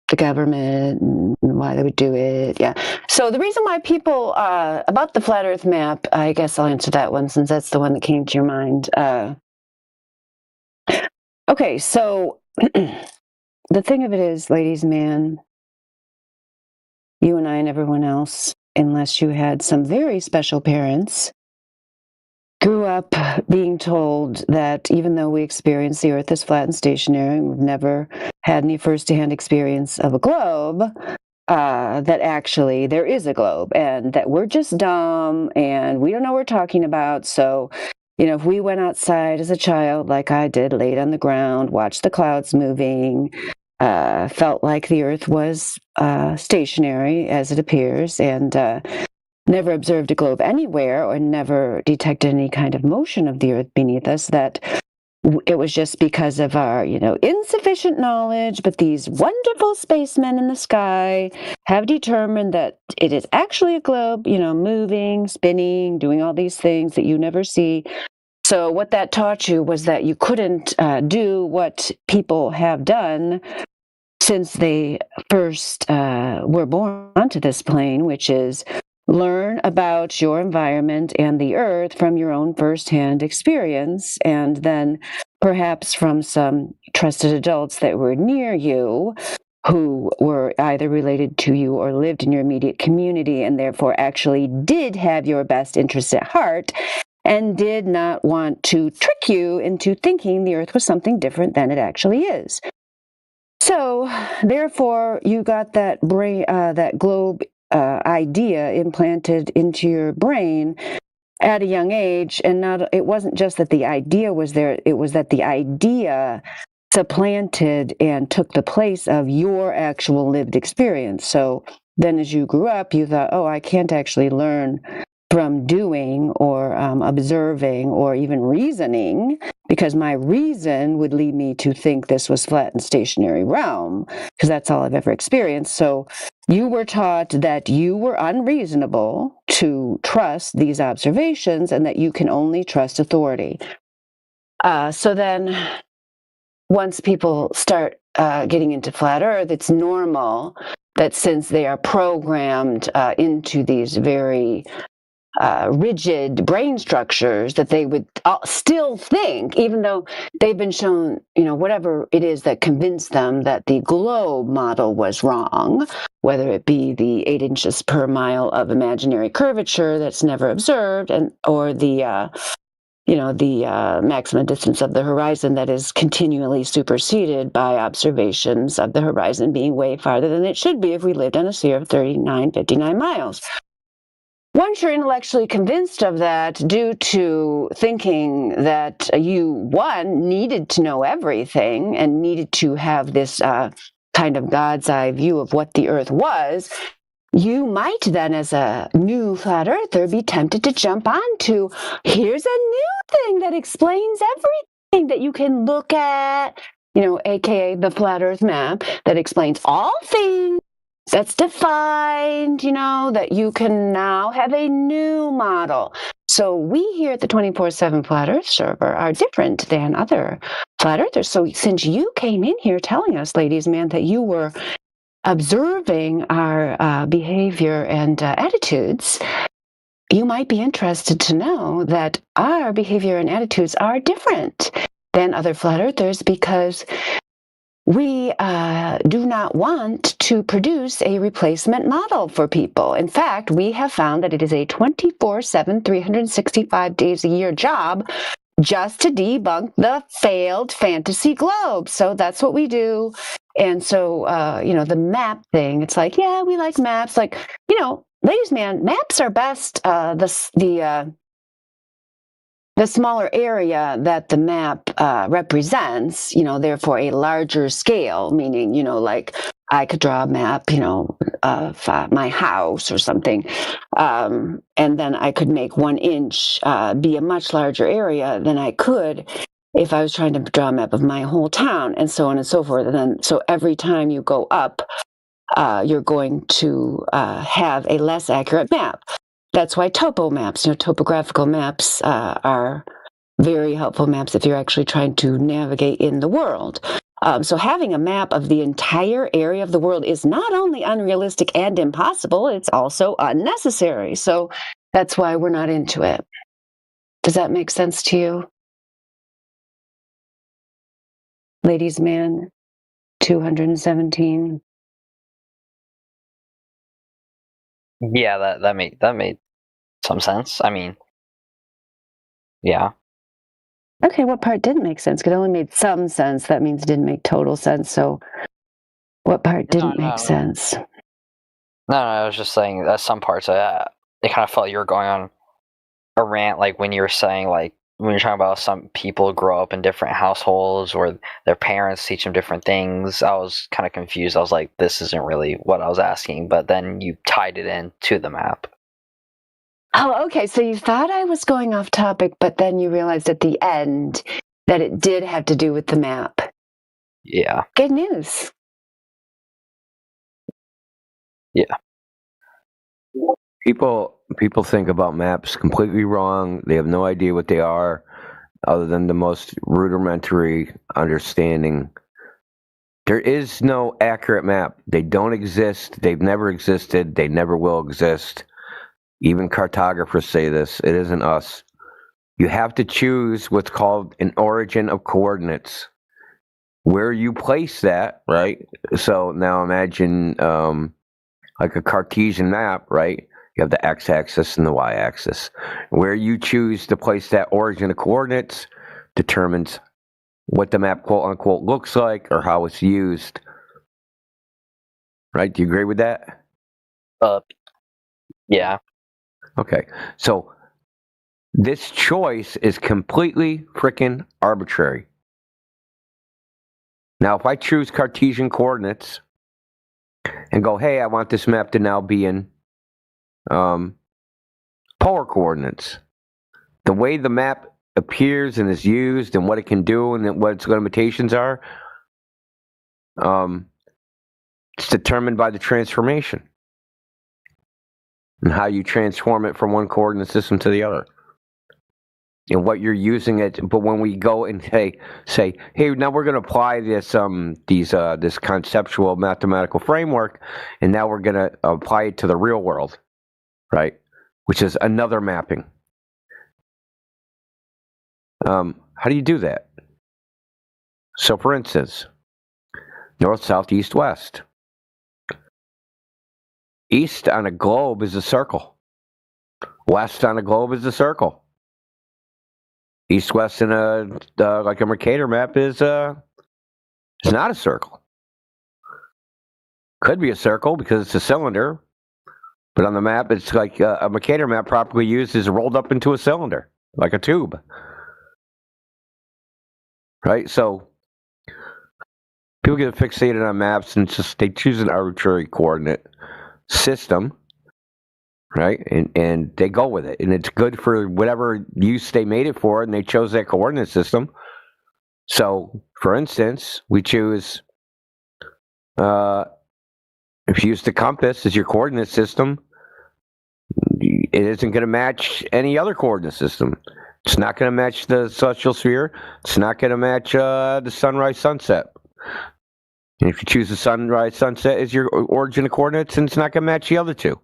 S2: the government and why they would do it. Yeah. So the reason why people, about the flat Earth map, I guess I'll answer that one since that's the one that came to your mind. Okay, so the thing of it is, Ladies Man, you and I and everyone else, unless you had some very special parents, grew up being told that even though we experience the Earth as flat and stationary, and we've never had any first-hand experience of a globe, that actually there is a globe and that we're just dumb and we don't know what we're talking about. So, if we went outside as a child, like I did, laid on the ground, watched the clouds moving, felt like the Earth was stationary as it appears, and never observed a globe anywhere or never detected any kind of motion of the Earth beneath us, that it was just because of our, insufficient knowledge, but these wonderful spacemen in the sky have determined that it is actually a globe, moving, spinning, doing all these things that you never see. So what that taught you was that you couldn't do what people have done since they first were born onto this plane, which is learn about your environment and the Earth from your own firsthand experience, and then perhaps from some trusted adults that were near you who were either related to you or lived in your immediate community and therefore actually did have your best interests at heart and did not want to trick you into thinking the Earth was something different than it actually is. So, therefore, you got that brain, that globe idea implanted into your brain at a young age, and it wasn't just that the idea was there, it was that the idea supplanted and took the place of your actual lived experience. So then as you grew up, you thought, I can't actually learn from doing or observing or even reasoning, because my reason would lead me to think this was flat and stationary realm, because that's all I've ever experienced. So you were taught that you were unreasonable to trust these observations and that you can only trust authority. So then once people start getting into flat Earth, it's normal that since they are programmed into these very rigid brain structures, that they would still think, even though they've been shown, whatever it is that convinced them that the globe model was wrong, whether it be the 8 inches per mile of imaginary curvature that's never observed, or the maximum distance of the horizon that is continually superseded by observations of the horizon being way farther than it should be if we lived on a sphere of 59 miles. Once you're intellectually convinced of that, due to thinking that you, one, needed to know everything and needed to have this kind of God's eye view of what the Earth was, you might then, as a new flat earther, be tempted to jump onto, here's a new thing that explains everything that you can look at, aka the flat Earth map that explains all things. That's defined, that you can now have a new model. So we here at the 24/7 Flat Earth server are different than other flat earthers. So since you came in here telling us, ladies, man, that you were observing our behavior and attitudes, you might be interested to know that our behavior and attitudes are different than other flat earthers, because we do not want to produce a replacement model for people. In fact, we have found that it is a 24/7, 365 days a year job just to debunk the failed fantasy globe. So that's what we do. And so, the map thing, it's like, yeah, we like maps. Like, ladies, man, maps are best. The smaller area that the map represents, therefore a larger scale, meaning, like I could draw a map, of my house or something, and then I could make 1 inch be a much larger area than I could if I was trying to draw a map of my whole town, and so on and so forth. And then, so every time you go up, you're going to have a less accurate map. That's why topo maps, topographical maps are very helpful maps if you're actually trying to navigate in the world. So having a map of the entire area of the world is not only unrealistic and impossible, it's also unnecessary. So that's why we're not into it. Does that make sense to you? Ladies, man, 217.
S22: Yeah, that made some sense. I mean, yeah.
S2: Okay, what part didn't make sense? It only made some sense. That means it didn't make total sense. So what part didn't make sense?
S22: No, I was just saying that some parts of that, it kind of felt you were going on a rant, like when you were saying, like, when you're talking about some people grow up in different households or their parents teach them different things. I was kind of confused. I was like, this isn't really what I was asking, but then you tied it in to the map.
S2: Oh, okay. So you thought I was going off topic, but then you realized at the end that it did have to do with the map.
S22: Yeah.
S2: Good news.
S22: Yeah.
S11: People think about maps completely wrong. They have no idea what they are, other than the most rudimentary understanding. There is no accurate map. They don't exist. They've never existed. They never will exist. Even cartographers say this. It isn't us. You have to choose what's called an origin of coordinates. Where you place that, right? So now imagine like a Cartesian map, right? You have the x-axis and the y-axis. Where you choose to place that origin of coordinates determines what the map, quote-unquote, looks like or how it's used. Right? Do you agree with that?
S22: Yeah.
S11: Okay. So this choice is completely freaking arbitrary. Now, if I choose Cartesian coordinates and go, hey, I want this map to now be in polar coordinates, the way the map appears and is used and what it can do and what its limitations are, it's determined by the transformation and how you transform it from one coordinate system to the other and what you're using it. But when we go and say, hey, now we're going to apply this this conceptual mathematical framework, and now we're going to apply it to the real world, right? Which is another mapping. How do you do that? So, for instance, north, south, east, west. East on a globe is a circle. West on a globe is a circle. East-west in like a Mercator map is not a circle. Could be a circle because it's a cylinder, but on the map it's like a Mercator map properly used is rolled up into a cylinder, like a tube. Right? So people get fixated on maps and they choose an arbitrary coordinate system. Right, and they go with it, and it's good for whatever use they made it for, and they chose that coordinate system. So, for instance, we choose if you use the compass as your coordinate system, it isn't going to match any other coordinate system. It's not going to match the celestial sphere. It's not going to match the sunrise sunset. And if you choose the sunrise sunset as your origin of coordinates, then it's not going to match the other two.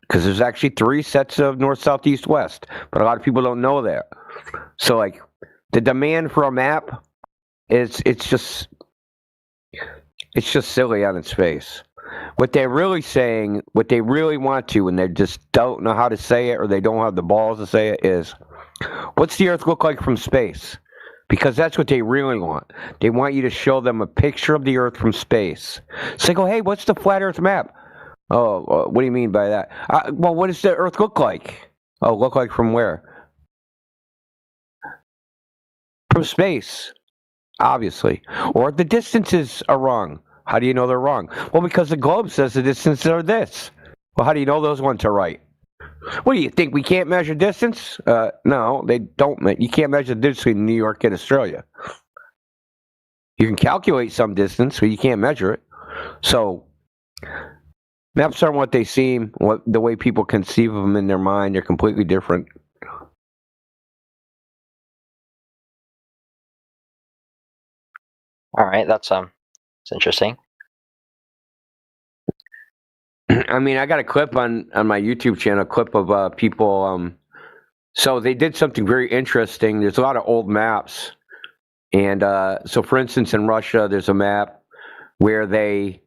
S11: Because there's actually 3 sets of north, south, east, west. But a lot of people don't know that. So, like, the demand for a map it's just silly on its face. What they're really saying, what they really want to, and they just don't know how to say it or they don't have the balls to say it, is, what's the Earth look like from space? Because that's what they really want. They want you to show them a picture of the Earth from space. So they go, hey, what's the flat Earth map? Oh, what do you mean by that? Well, what does the Earth look like? Oh, look like from where? From space, obviously. Or the distances are wrong. How do you know they're wrong? Well, because the globe says the distances are this. Well, how do you know those ones are right? What do you think? We can't measure distance? No, they don't. You can't measure the distance between New York and Australia. You can calculate some distance, but you can't measure it. So maps aren't what they seem. The way people conceive of them in their mind are completely different.
S22: All right, that's interesting.
S11: I mean, I got a clip on my YouTube channel, a clip of people. So they did something very interesting. There's a lot of old maps, and so for instance, in Russia, there's a map where they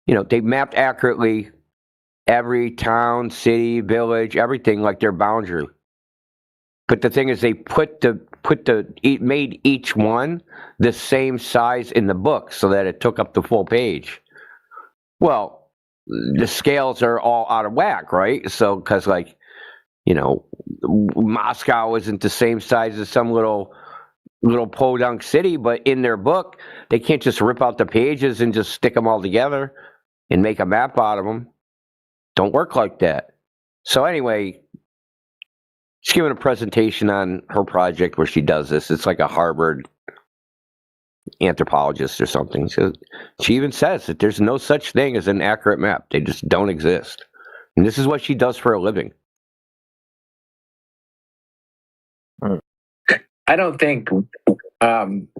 S11: mapped accurately every town, city, village, everything like their boundary. But the thing is, they put the made each one the same size in the book so that it took up the full page. Well, the scales are all out of whack, right? So, because Moscow isn't the same size as some little podunk city, but in their book, they can't just rip out the pages and just stick them all together and make a map out of them. Don't work like that. So anyway, she's giving a presentation on her project where she does this. It's like a Harvard anthropologist or something. So she even says that there's no such thing as an accurate map. They just don't exist. And this is what she does for a living.
S10: I don't think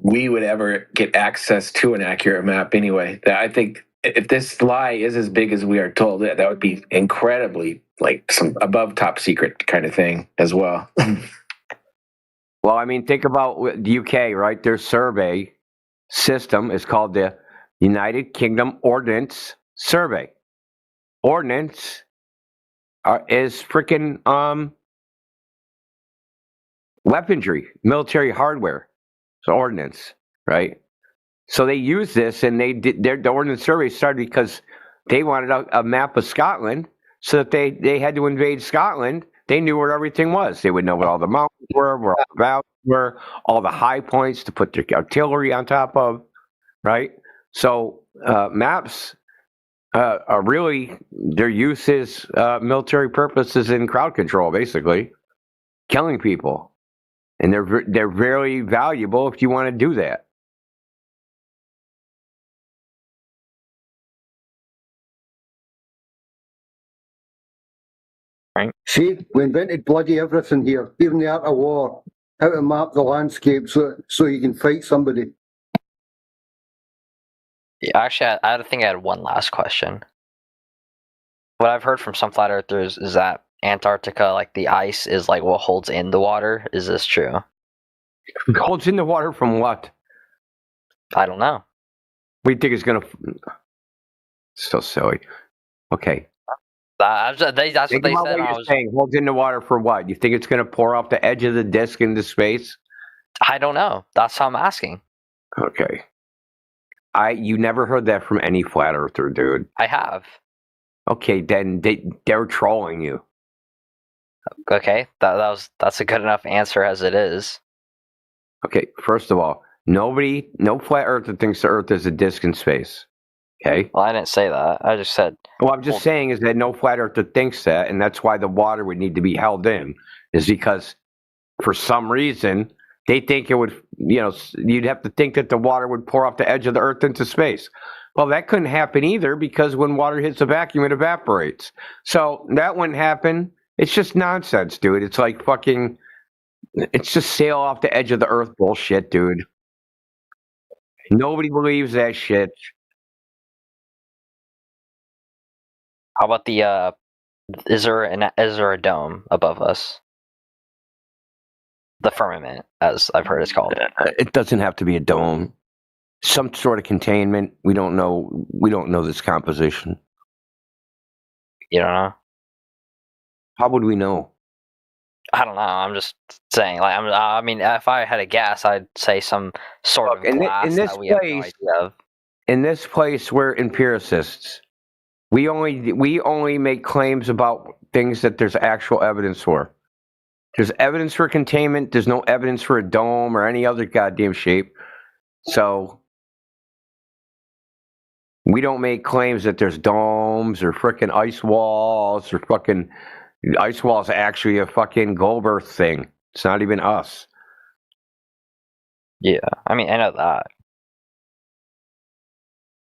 S10: we would ever get access to an accurate map anyway. I think if this lie is as big as we are told, that would be incredibly some above top secret kind of thing as well.
S11: Well, I mean, think about the UK, right? Their survey system is called the United Kingdom Ordnance Survey. Ordnance is freaking weaponry, military hardware. So ordnance, right? So they use this, and the Ordnance Survey started because they wanted a map of Scotland, so that they had to invade Scotland. They knew where everything was. They would know where all the mountains were, where all the valleys were, all the high points to put their artillery on top of, right? So maps are really, their use is military purposes and crowd control, basically, killing people. And they're very valuable if you want to do that.
S12: Right. See, we invented bloody everything here, even the art of war, how to map the landscape so you can fight somebody.
S22: Yeah, actually, I think I had one last question. What I've heard from some flat earthers is that Antarctica, the ice is what holds in the water. Is this true?
S11: Holds in the water from what?
S22: I don't know.
S11: We think it's gonna. So silly. Okay.
S22: That's what they said.
S11: What you're saying. Holds in the water for what? You think it's going to pour off the edge of the disc into space?
S22: I don't know. That's how I'm asking.
S11: Okay. You never heard that from any flat earther, dude.
S22: I have.
S11: Okay, then they're trolling you.
S22: Okay, that's a good enough answer as it is.
S11: Okay, first of all, no flat earther thinks the Earth is a disc in space. Okay.
S22: Well, I didn't say that. I just said.
S11: Well, I'm just saying is that no flat earther thinks that, and that's why the water would need to be held in, is because for some reason they think it would, you'd have to think that the water would pour off the edge of the Earth into space. Well, that couldn't happen either because when water hits a vacuum, it evaporates. So that wouldn't happen. It's just nonsense, dude. It's like fucking, it's just sail off the edge of the Earth bullshit, dude. Nobody believes that shit.
S22: How about is there a dome above us? The firmament, as I've heard it's called.
S11: It doesn't have to be a dome. Some sort of containment. We don't know. We don't know this composition.
S22: You don't know?
S11: How would we know?
S22: I don't know. I'm just saying. I mean, if I had a guess, I'd say some sort of glass
S11: in this
S22: that we
S11: place,
S22: have no idea of.
S11: In this place, we're empiricists. We only make claims about things that there's actual evidence for. There's evidence for containment. There's no evidence for a dome or any other goddamn shape. So we don't make claims that there's domes or frickin' ice walls or fucking ice walls. Actually, a fucking Goldberg thing. It's not even us.
S22: Yeah, I mean, I know that.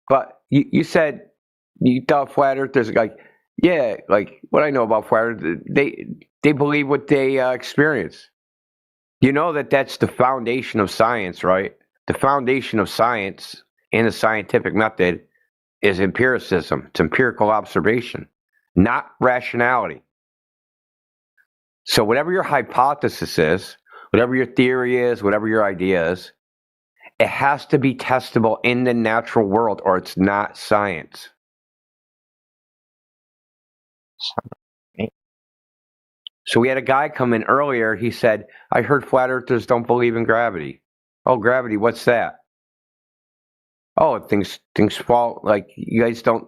S11: But you said. You thought flat earthers what I know about flat earth, they believe what they experience. You know that's the foundation of science, right? The foundation of science and the scientific method is empiricism. It's empirical observation, not rationality. So whatever your hypothesis is, whatever your theory is, whatever your idea is, it has to be testable in the natural world or it's not science. So we had a guy come in earlier. He said, I heard flat earthers don't believe in gravity. Oh, gravity, what's that? Oh, things fall, like you guys don't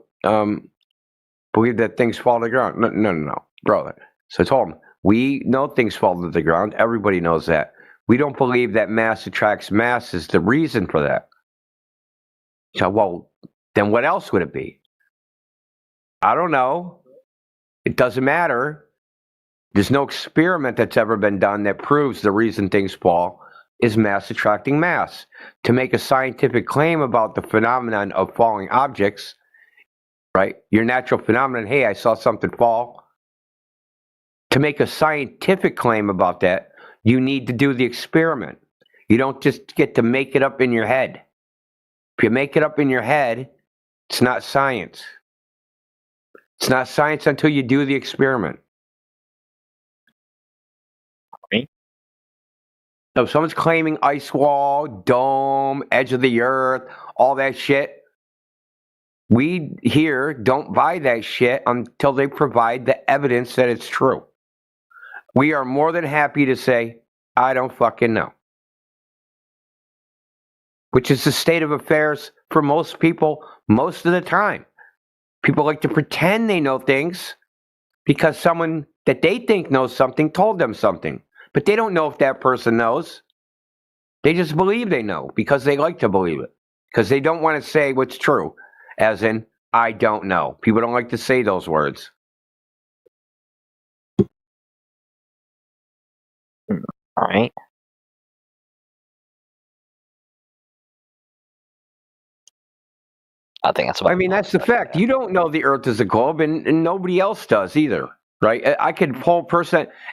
S11: believe that things fall to the ground. No, brother. So I told him, we know things fall to the ground. Everybody knows that. We don't believe that mass attracts mass is the reason for that. So, well, then what else would it be? I don't know. It doesn't matter. There's no experiment that's ever been done that proves the reason things fall is mass attracting mass. To make a scientific claim about the phenomenon of falling objects, right? Your natural phenomenon, hey, I saw something fall. To make a scientific claim about that, you need to do the experiment. You don't just get to make it up in your head. If you make it up in your head, it's not science. It's not science until you do the experiment. So if someone's claiming ice wall, dome, edge of the earth, all that shit, we here don't buy that shit until they provide the evidence that it's true. We are more than happy to say, I don't fucking know. Which is the state of affairs for most people most of the time. People like to pretend they know things because someone that they think knows something told them something. But they don't know if that person knows. They just believe they know because they like to believe it. Because they don't want to say what's true. As in, I don't know. People don't like to say those words.
S22: All right. I think that's what
S11: I mean, that's the fact. You don't know the Earth is a globe, and nobody else does either, right? I could pull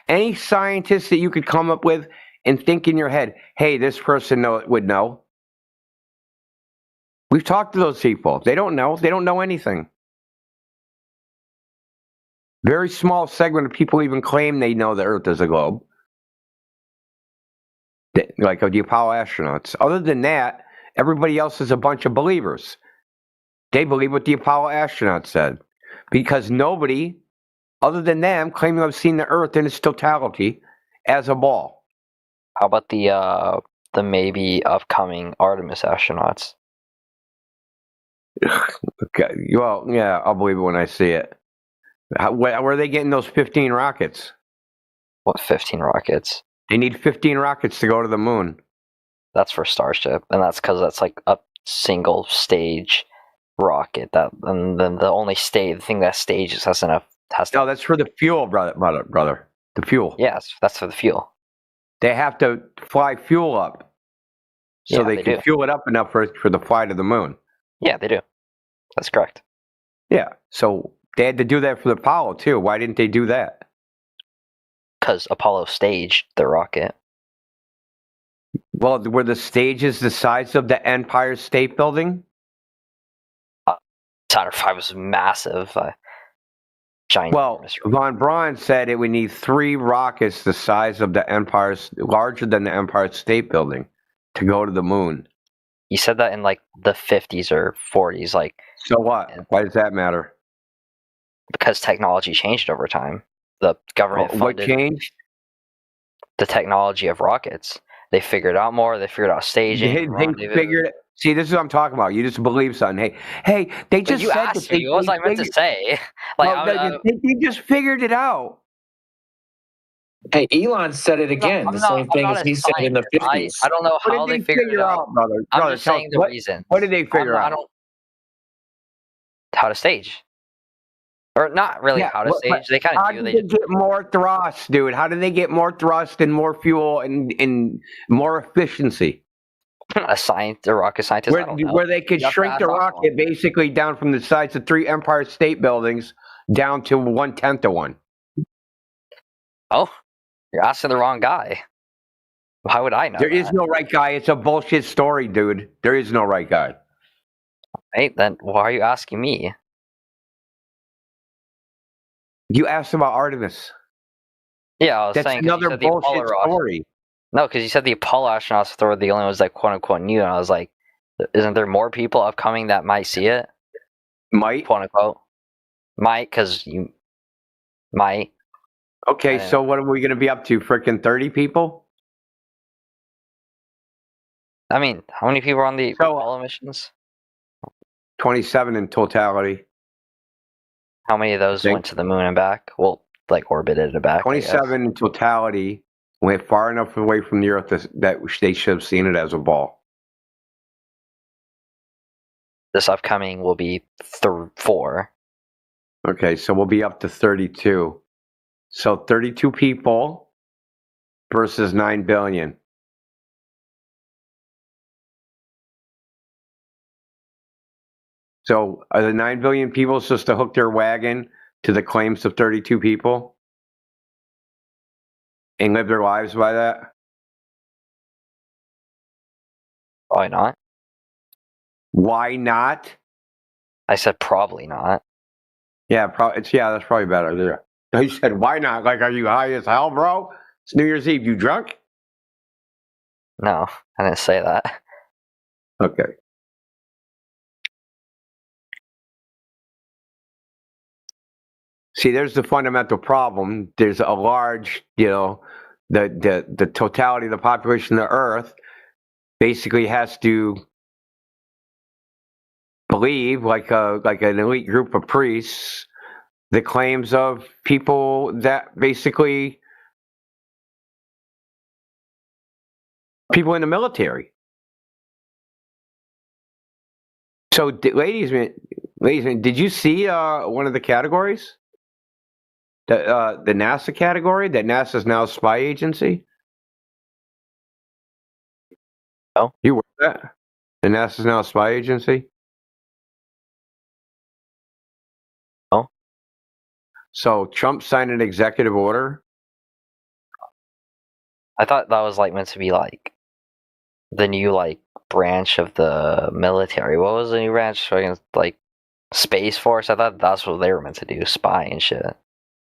S11: any scientist that you could come up with and think in your head, hey, this person would know. We've talked to those people. They don't know. They don't know anything. Very small segment of people even claim they know the Earth is a globe. Like the Apollo astronauts. Other than that, everybody else is a bunch of believers. They believe what the Apollo astronauts said. Because nobody, other than them, claiming to have seen the Earth in its totality as a ball.
S22: How about the maybe upcoming Artemis astronauts?
S11: Okay. Well, yeah, I'll believe it when I see it. Where are they getting those 15 rockets?
S22: What 15 rockets?
S11: They need 15 rockets to go to the moon.
S22: That's for Starship, and that's because that's like a single stage rocket. And then the thing that stages has enough.
S11: No, that's for the fuel, brother. The fuel.
S22: Yes, that's for the fuel.
S11: They have to fly fuel up, so
S22: Yeah,
S11: they
S22: they
S11: can
S22: do.
S11: fuel it up enough for the flight of the moon.
S22: Yeah, they do. That's correct.
S11: Yeah, so they had to do that for the Apollo too. Why didn't they do that?
S22: Because Apollo staged the rocket.
S11: Well, were the stages the size of the Empire State Building?
S22: Saturn V was massive. Giant.
S11: Well, von Braun said it would need 3 rockets the size of larger than the Empire State Building to go to the moon.
S22: He said that in like the 50s or 40s, like.
S11: So what? Why does that matter?
S22: Because technology changed over time. The government
S11: What
S22: funded
S11: changed?
S22: the technology of rockets. They figured out more. They figured out staging.
S11: They figured. See, this is what I'm talking about. You just believe something. Hey, they just
S22: you
S11: said
S22: asked me. What was I meant to say? Like,
S11: they just figured it out.
S10: Hey, Elon said it again. The same thing as he said in the 50s.
S22: I don't know how
S11: What did
S22: they figured it out,
S11: brother.
S22: I'm just saying the reason.
S11: What did they figure out?
S22: How to stage. Or not really how to stage. They kind of do.
S11: How did they get more thrust, dude? How did they get more thrust and more fuel and more efficiency?
S22: A rocket scientist. I don't know.
S11: Where they could
S22: You have to
S11: shrink
S22: ask
S11: the
S22: Oswald.
S11: rocket basically down from the size of 3 Empire State Buildings down to 1/10 of one.
S22: Oh, you're asking the wrong guy. How would I know?
S11: There is no right guy. It's a bullshit story, dude. There is no right guy.
S22: Hey, then why are you asking me?
S11: You asked about Artemis.
S22: Yeah, I was
S11: That's
S22: saying 'cause you
S11: another
S22: said the Apollo
S11: bullshit story.
S22: No, because you said the Apollo astronauts were the only ones that quote unquote knew, and I was like, isn't there more people upcoming that might see it?
S11: Might
S22: quote unquote might because you might.
S1: Okay, so what are we going to be up to? Freaking 30 people?
S22: I mean, how many people are on the Apollo missions?
S1: 27 in totality.
S22: How many of those went to the moon and back? Well, like orbited and back.
S1: 27 in totality went far enough away from the Earth that they should have seen it as a ball.
S22: This upcoming will be 4.
S1: Okay, so we'll be up to 32. So 32 people versus 9 billion. So are the 9 billion people supposed to hook their wagon to the claims of 32 people and live their lives by that?
S22: Why not?
S1: Why not?
S22: I said probably not.
S1: Yeah, that's probably better. You said why not? Like, are you high as hell, bro? It's New Year's Eve. You drunk?
S22: No, I didn't say that.
S1: Okay. See, there's the fundamental problem. There's a large, the totality of the population of the Earth basically has to believe, like an elite group of priests, the claims of people that basically people in the military. So, ladies and gentlemen, did you see one of the categories? The NASA category, that NASA is now a spy agency?
S22: Oh.
S1: You were that? The NASA is now a spy agency?
S22: Oh.
S1: So Trump signed an executive order?
S22: I thought that was meant to be the new branch of the military. What was the new branch? Space Force? I thought that's what they were meant to do, spy and shit.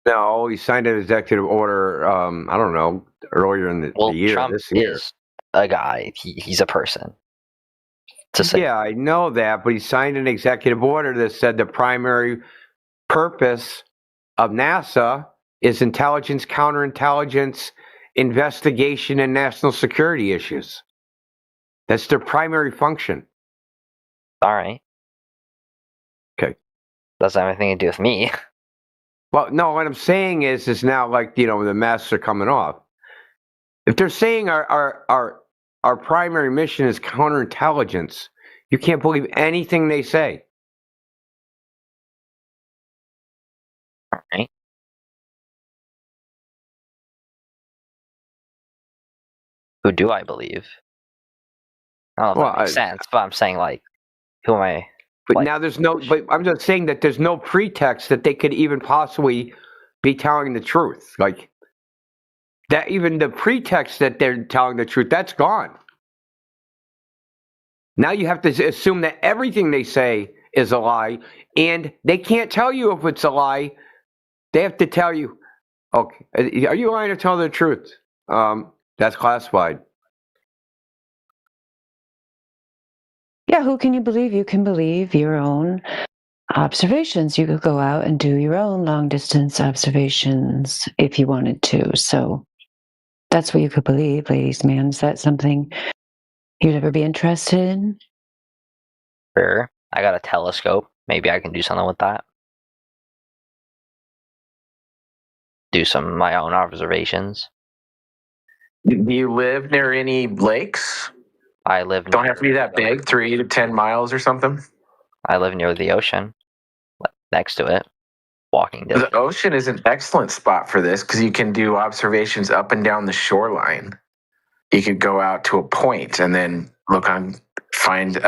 S1: No, he signed an executive order, I don't know, earlier in the year.
S22: Trump
S1: this year.
S22: Is a guy. He's a person.
S1: Yeah, I know that, but he signed an executive order that said the primary purpose of NASA is intelligence, counterintelligence, investigation, and national security issues. That's their primary function.
S22: All right.
S1: Okay.
S22: Doesn't have anything to do with me.
S1: Well, no, what I'm saying is now the masks are coming off. If they're saying our primary mission is counterintelligence, you can't believe anything they say.
S22: All right. Who do I believe? I don't know if that makes sense, but I'm saying who am I?
S1: But now there's no. But I'm just saying that there's no pretext that they could even possibly be telling the truth. That even the pretext that they're telling the truth, that's gone. Now you have to assume that everything they say is a lie, and they can't tell you if it's a lie. They have to tell you, okay, are you lying to tell the truth? That's classified.
S2: Yeah, who can you believe? You can believe your own observations. You could go out and do your own long distance observations if you wanted to. So that's what you could believe, ladies, man. Is that something you'd ever be interested in?
S22: Sure. I got a telescope. Maybe I can do something with that. Do some of my own observations.
S10: Do you live near any lakes?
S22: I live.
S10: Don't have to be that big, 3 to 10 miles or something.
S22: I live near the ocean, next to it, walking distance.
S10: The ocean is an excellent spot for this because you can do observations up and down the shoreline. You could go out to a point and then find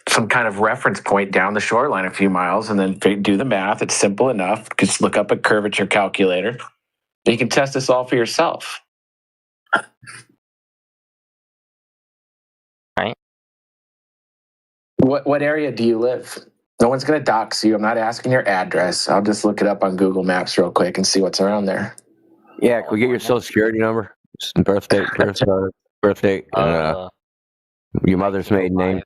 S10: some kind of reference point down the shoreline a few miles, and then do the math. It's simple enough. Just look up a curvature calculator. You can test this all for yourself.
S22: Right.
S10: What area do you live? No one's going to dox you. I'm not asking your address. I'll just look it up on Google Maps real quick and see what's around there.
S11: Yeah, can we get your social security number, birth date, your mother's maiden name?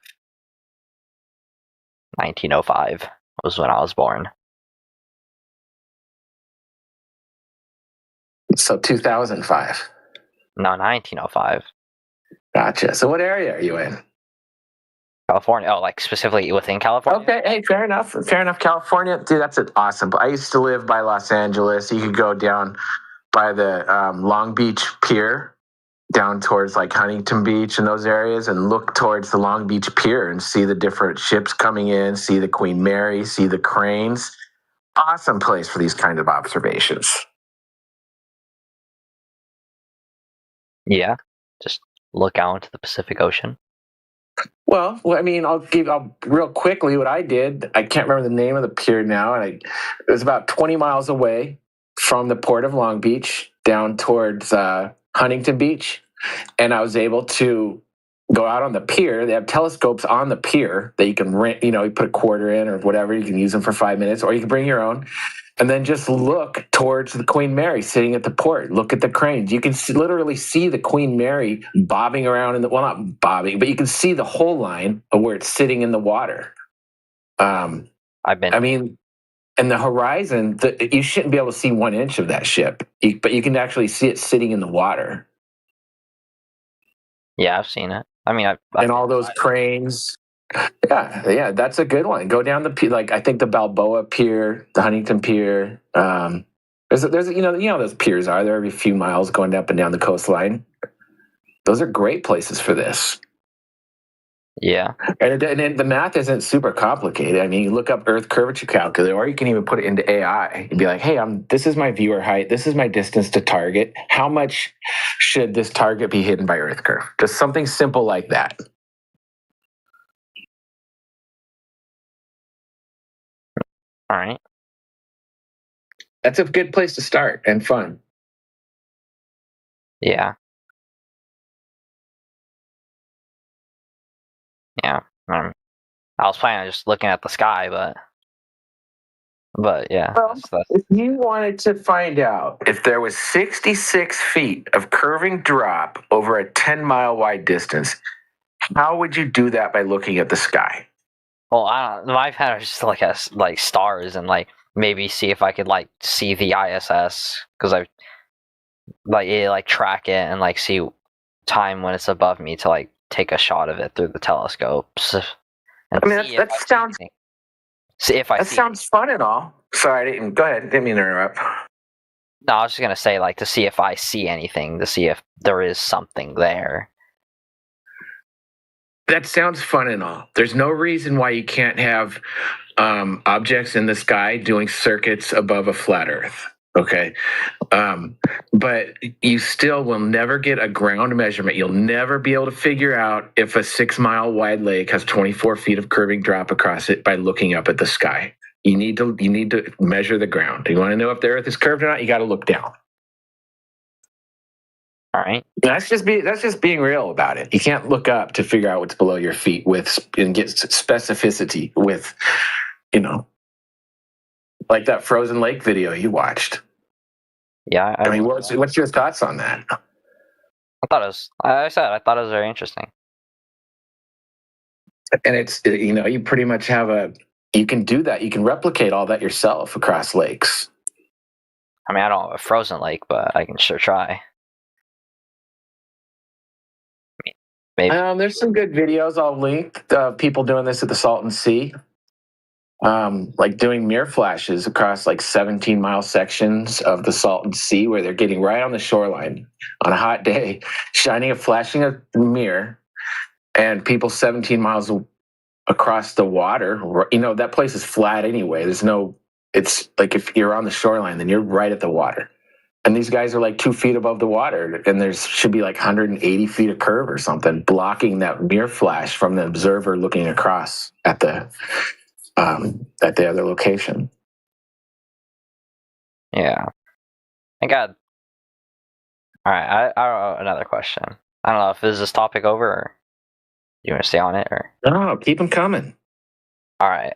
S22: 1905 was when I was born.
S10: So 2005.
S22: No, 1905.
S10: Gotcha. So what area are you in?
S22: California. Oh, like specifically within California?
S10: Okay, hey, fair enough. Fair enough. California, dude, that's awesome. I used to live by Los Angeles. You could go down by the Long Beach Pier, down towards like Huntington Beach and those areas, and look towards the Long Beach Pier and see the different ships coming in, see the Queen Mary, see the cranes. Awesome place for these kind of observations.
S22: Yeah. Just look out into the Pacific Ocean.
S10: Well, I mean, I'll real quickly what I did. I can't remember the name of the pier now, and it was about 20 miles away from the port of Long Beach down towards Huntington Beach, and I was able to go out on the pier. They have telescopes on the pier that you can rent. You know, you put a quarter in or whatever. You can use them for 5 minutes, or you can bring your own. And then just look towards the Queen Mary sitting at the port. Look at the cranes. You can literally see the Queen Mary bobbing around in the, well, not bobbing, but you can see the whole line of where it's sitting in the water. And the horizon, you shouldn't be able to see 1 inch of that ship, but you can actually see it sitting in the water.
S22: Yeah, I've seen it. I mean,
S10: and all those cranes. Yeah, that's a good one. Go down the pier, like I think the Balboa Pier, the Huntington Pier. There's you know those piers are there every few miles going up and down the coastline. Those are great places for this.
S22: Yeah,
S10: and the math isn't super complicated. I mean, you look up Earth curvature calculator, or you can even put it into AI and be like, "Hey, this is my viewer height. This is my distance to target. How much should this target be hidden by Earth curve?" Just something simple like that.
S22: All right.
S10: That's a good place to start and fun.
S22: Yeah. Yeah. I was planning on just looking at the sky, but yeah.
S10: Well, if you wanted to find out if there was 66 feet of curving drop over a 10-mile wide distance, how would you do that by looking at the sky?
S22: Well, I don't know. My plan is just to look at like stars and like maybe see if I could like see the ISS because I like track it and like see time when it's above me to like take a shot of it through the telescopes.
S10: I mean, that sounds.
S22: See if I.
S10: That sounds fun and all. Sorry, go ahead. Didn't mean to interrupt.
S22: No, I was just gonna say like to see if I see anything, to see if there is something there.
S10: That sounds fun and all. There's no reason why you can't have objects in the sky doing circuits above a flat Earth. Okay. But you still will never get a ground measurement. You'll never be able to figure out if a 6-mile wide lake has 24 feet of curving drop across it by looking up at the sky. You need to measure the ground. You want to know if the Earth is curved or not, you got to look down.
S22: All right.
S10: That's just being real about it. You can't look up to figure out what's below your feet and get specificity with, like that frozen lake video you watched.
S22: Yeah.
S10: I mean, what's your thoughts on that?
S22: I thought it was very interesting.
S10: And it's, you pretty much you can do that. You can replicate all that yourself across lakes.
S22: I mean, I don't have a frozen lake, but I can sure try. Maybe.
S10: There's some good videos I'll link of people doing this at the Salton Sea. Like doing mirror flashes across like 17-mile sections of the Salton Sea where they're getting right on the shoreline on a hot day, flashing a mirror, and people 17 miles across the water. That place is flat anyway. It's like if you're on the shoreline, then you're right at the water. And these guys are like 2 feet above the water, and there should be like 180 feet of curve or something blocking that mirror flash from the observer looking across at the other location.
S22: Yeah. I got. All right. I have another question. I don't know if this topic over, or you want to stay on it, or
S10: no? Keep them coming.
S22: All right.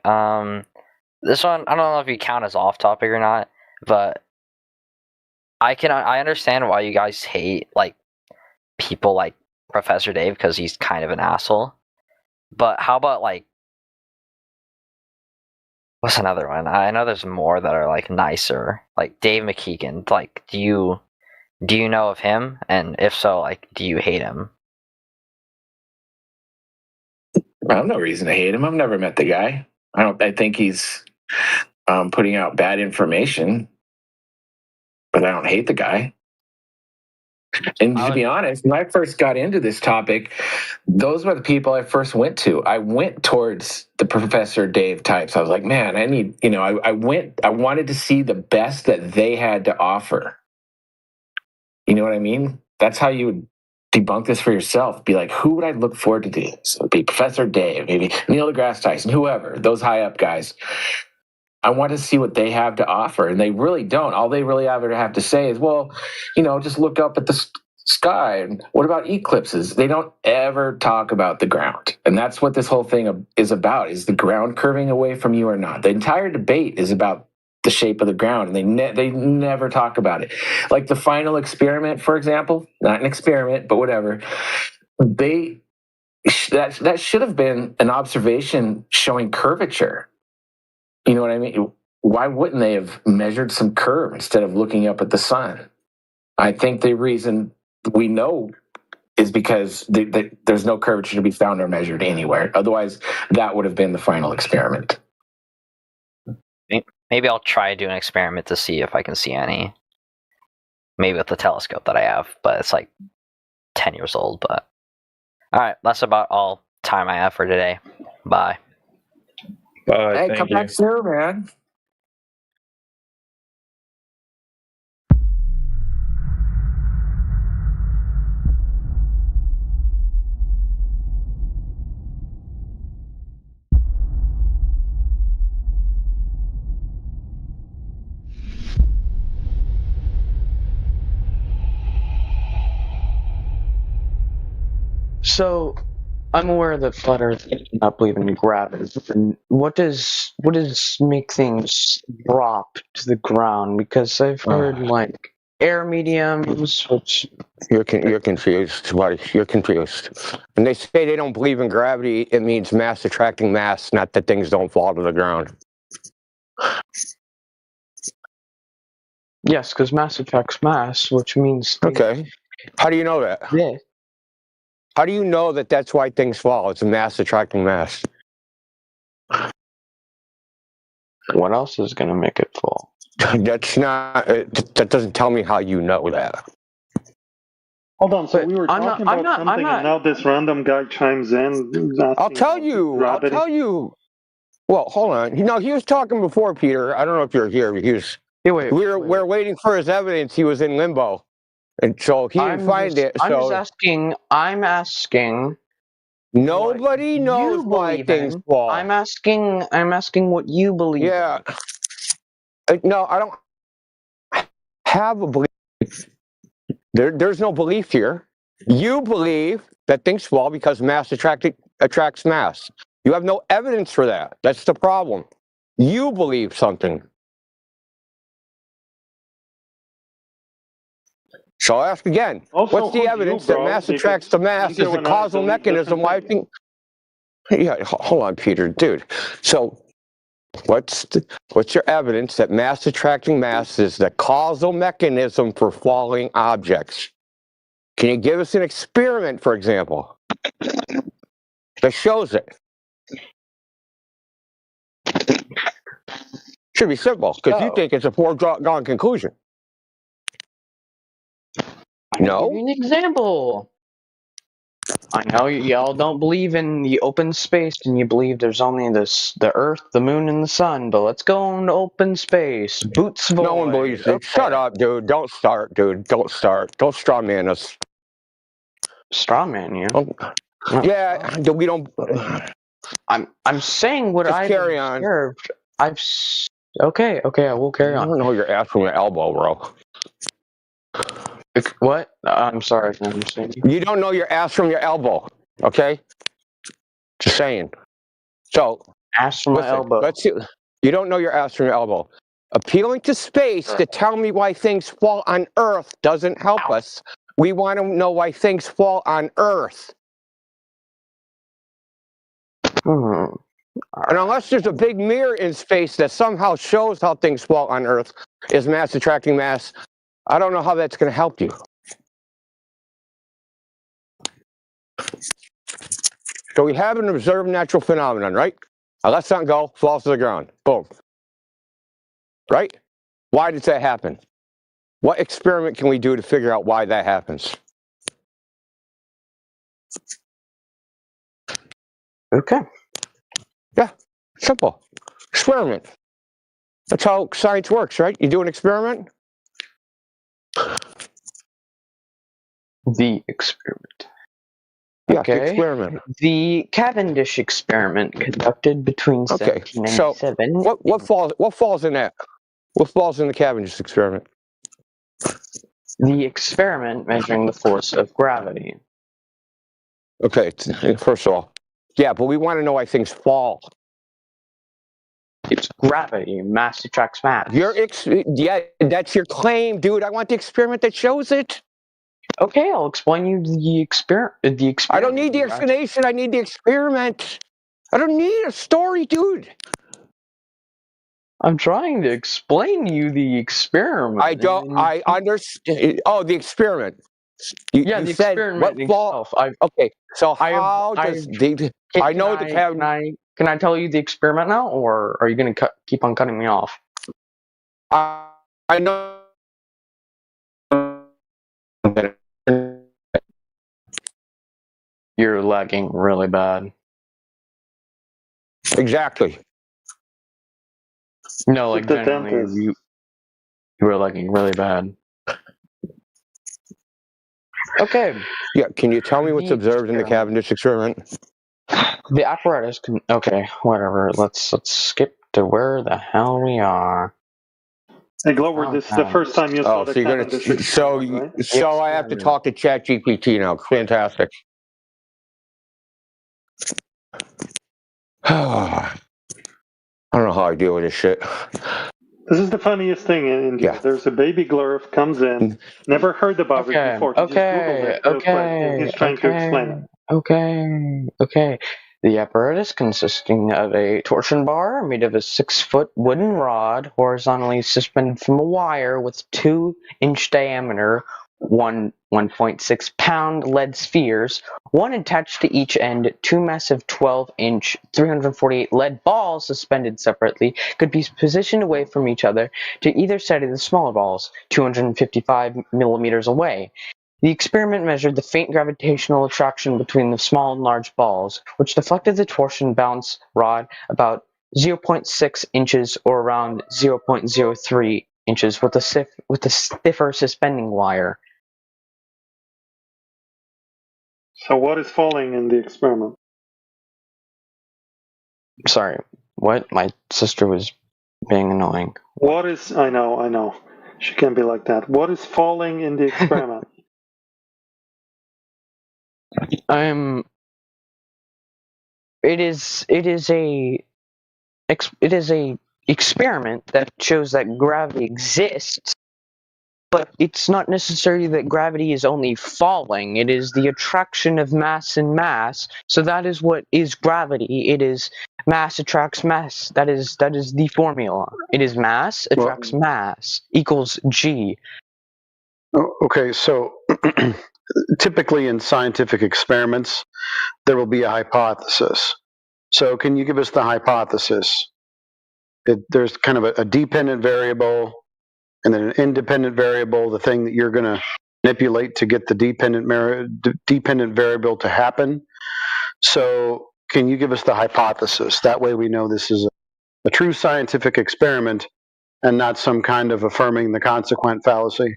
S22: This one I don't know if you count as off topic or not, but I understand why you guys hate like people like Professor Dave because he's kind of an asshole. But how about like what's another one? I know there's more that are like nicer. Like Dave McKeegan. Like, do you Do you know of him? And if so, like, do you hate him?
S10: I have no reason to hate him. I've never met the guy. I think he's putting out bad information, but I don't hate the guy. And to be honest, when I first got into this topic, those were the people I first went to. I went towards the Professor Dave types. I was like, man, I need, I wanted to see the best that they had to offer. You know what I mean? That's how you would debunk this for yourself. Be like, who would I look forward to this? It would be Professor Dave, maybe Neil deGrasse Tyson, whoever, those high up guys. I want to see what they have to offer, and they really don't. All they really have to say is, well, just look up at the sky. And what about eclipses? They don't ever talk about the ground, and that's what this whole thing is about: is the ground curving away from you or not? The entire debate is about the shape of the ground, and they never talk about it. Like the final experiment, for example, not an experiment, but whatever. That should have been an observation showing curvature. You know what I mean? Why wouldn't they have measured some curve instead of looking up at the sun? I think the reason we know is because there's no curvature to be found or measured anywhere. Otherwise, that would have been the final experiment.
S22: Maybe I'll try to do an experiment to see if I can see any. Maybe with the telescope that I have, but it's like 10 years old. But all right, that's about all time I have for today. Bye.
S10: Hey, come back soon, man.
S5: So, I'm aware that flat Earth does not believe in gravity. And what does make things drop to the ground? Because I've heard like air mediums, which
S1: You're confused, buddy. You're confused. When they say they don't believe in gravity, it means mass attracting mass, not that things don't fall to the ground.
S5: yes, because mass attracts mass, which means
S1: Okay. How do you know that?
S5: Yeah.
S1: How do you know that that's why things fall? It's a mass attracting mass.
S5: What else is going to make it fall?
S1: That's not. That doesn't tell me how you know that.
S3: Hold on, so we were talking about something, and now this random guy chimes in.
S1: I'll tell you. Well, hold on. He was talking before, Peter. I don't know if you're here. We're waiting for his evidence. He was in limbo, and so he didn't find it.
S5: I'm asking.
S1: Nobody knows why things fall.
S5: I'm asking what you believe.
S1: Yeah. No, I don't have a belief. There's no belief here. You believe that things fall because mass attracts mass. You have no evidence for that. That's the problem. You believe something. So I'll ask again.
S3: Also,
S1: what's the evidence that mass attracts to mass is the causal mechanism why I think... Yeah, hold on, Peter. Dude. So what's your evidence that mass attracting mass is the causal mechanism for falling objects? Can you give us an experiment, for example, that shows it? Should be simple, because you think it's a foregone conclusion. No?
S5: I'll give you an example. I know y'all don't believe in the open space, and you believe there's only the Earth, the Moon, and the Sun. But let's go into open space. Boots void.
S1: No one believes it. Shut up, dude. Don't start, dude. Don't start. Don't straw man us.
S5: Straw man you?
S1: Yeah, we don't.
S5: I'm saying what I've observed. Okay, I will carry on.
S1: I don't know your ass from your elbow, bro.
S5: What? I'm sorry if I understand
S1: you. You don't know your ass from your elbow, okay? Just saying. So,
S5: ass from my elbow.
S1: Let's see. You don't know your ass from your elbow. Appealing to space to tell me why things fall on Earth doesn't help us. We want to know why things fall on Earth. And unless there's a big mirror in space that somehow shows how things fall on Earth, is mass attracting mass, I don't know how that's going to help you. So we have an observed natural phenomenon, right? I let something go, falls to the ground. Boom. Right? Why does that happen? What experiment can we do to figure out why that happens?
S5: Okay.
S1: Yeah, simple. Experiment. That's how science works, right? You do an experiment.
S5: The experiment.
S1: Yeah,
S5: Okay.
S1: the experiment.
S5: The Cavendish experiment conducted between
S1: Okay, so
S5: 1797.
S1: what falls in that? What falls in the Cavendish experiment?
S5: The experiment measuring the force of gravity.
S1: Okay, first of all, yeah, but we want to know why things fall.
S5: It's gravity. Mass attracts mass.
S1: Yeah, that's your claim, dude. I want the experiment that shows it.
S5: Okay, I'll explain you the experiment.
S1: I don't need the explanation. I need the experiment. I don't need a story, dude.
S5: I'm trying to explain you the experiment.
S1: I don't. I understand. Oh, the experiment. You
S5: the
S1: said
S5: experiment itself.
S1: Okay, so how does the? I know the Cavendish.
S5: Can I tell you the experiment now, or are you going to keep on cutting me off?
S1: I know.
S5: You're lagging really bad.
S1: Exactly.
S5: No, like genuinely, you were lagging really bad. Okay.
S1: Yeah, can you tell me what's observed in the Cavendish experiment?
S5: The apparatus can. Okay, whatever. Let's skip to where the hell we are.
S6: Hey Glover, this is the first time you saw the Cavendish experiment, right?
S1: So I have to talk to ChatGPT now. Fantastic. I don't know how I deal with this shit.
S6: This is the funniest thing in India. There's a baby Glurf comes in, never heard about it before. He just Googled it real quick, and he's trying to explain it.
S5: Okay. The apparatus consisting of a torsion bar made of a 6-foot wooden rod horizontally suspended from a wire with 2-inch diameter, 1.6 pound lead spheres, one attached to each end, 2 massive 12-inch 348 lead balls suspended separately could be positioned away from each other to either side of the smaller balls, 255 millimeters away. The experiment measured the faint gravitational attraction between the small and large balls, which deflected the torsion bounce rod about 0.6 inches or around 0.03 inches with a stiffer suspending wire.
S6: So what is falling in the experiment?
S5: Sorry, what? My sister was being annoying.
S6: What is... I know. She can't be like that. What is falling in the experiment?
S5: It is a experiment that shows that gravity exists, but it's not necessarily that gravity is only falling. It is the attraction of mass and mass. So that is what is gravity. It is mass attracts mass. That is the formula. It is mass attracts mass equals G.
S13: Okay, so typically in scientific experiments, there will be a hypothesis. So can you give us the hypothesis? There's kind of a dependent variable and then an independent variable, the thing that you're going to manipulate to get the dependent variable to happen. So can you give us the hypothesis? That way we know this is a true scientific experiment and not some kind of affirming the consequent fallacy.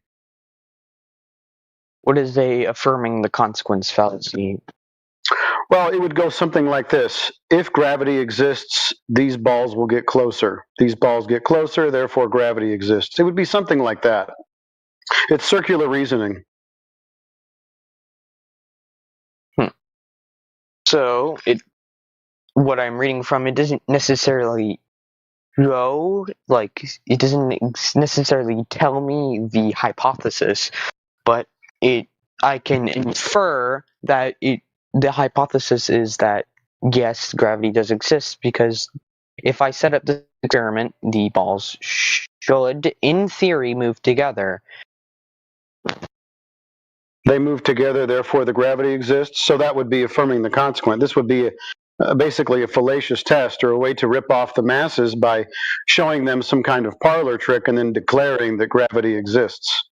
S5: What is a affirming the consequence fallacy?
S13: Well, it would go something like this. If gravity exists, these balls will get closer. These balls get closer, therefore gravity exists. It would be something like that. It's circular reasoning.
S5: So, what I'm reading from, it doesn't necessarily go, like, it doesn't necessarily tell me the hypothesis, but I can infer that the hypothesis is that yes, gravity does exist, because if I set up the experiment, the balls should, in theory, move together.
S13: They move together, therefore the gravity exists. So that would be affirming the consequent. This would be basically a fallacious test or a way to rip off the masses by showing them some kind of parlor trick and then declaring that gravity exists.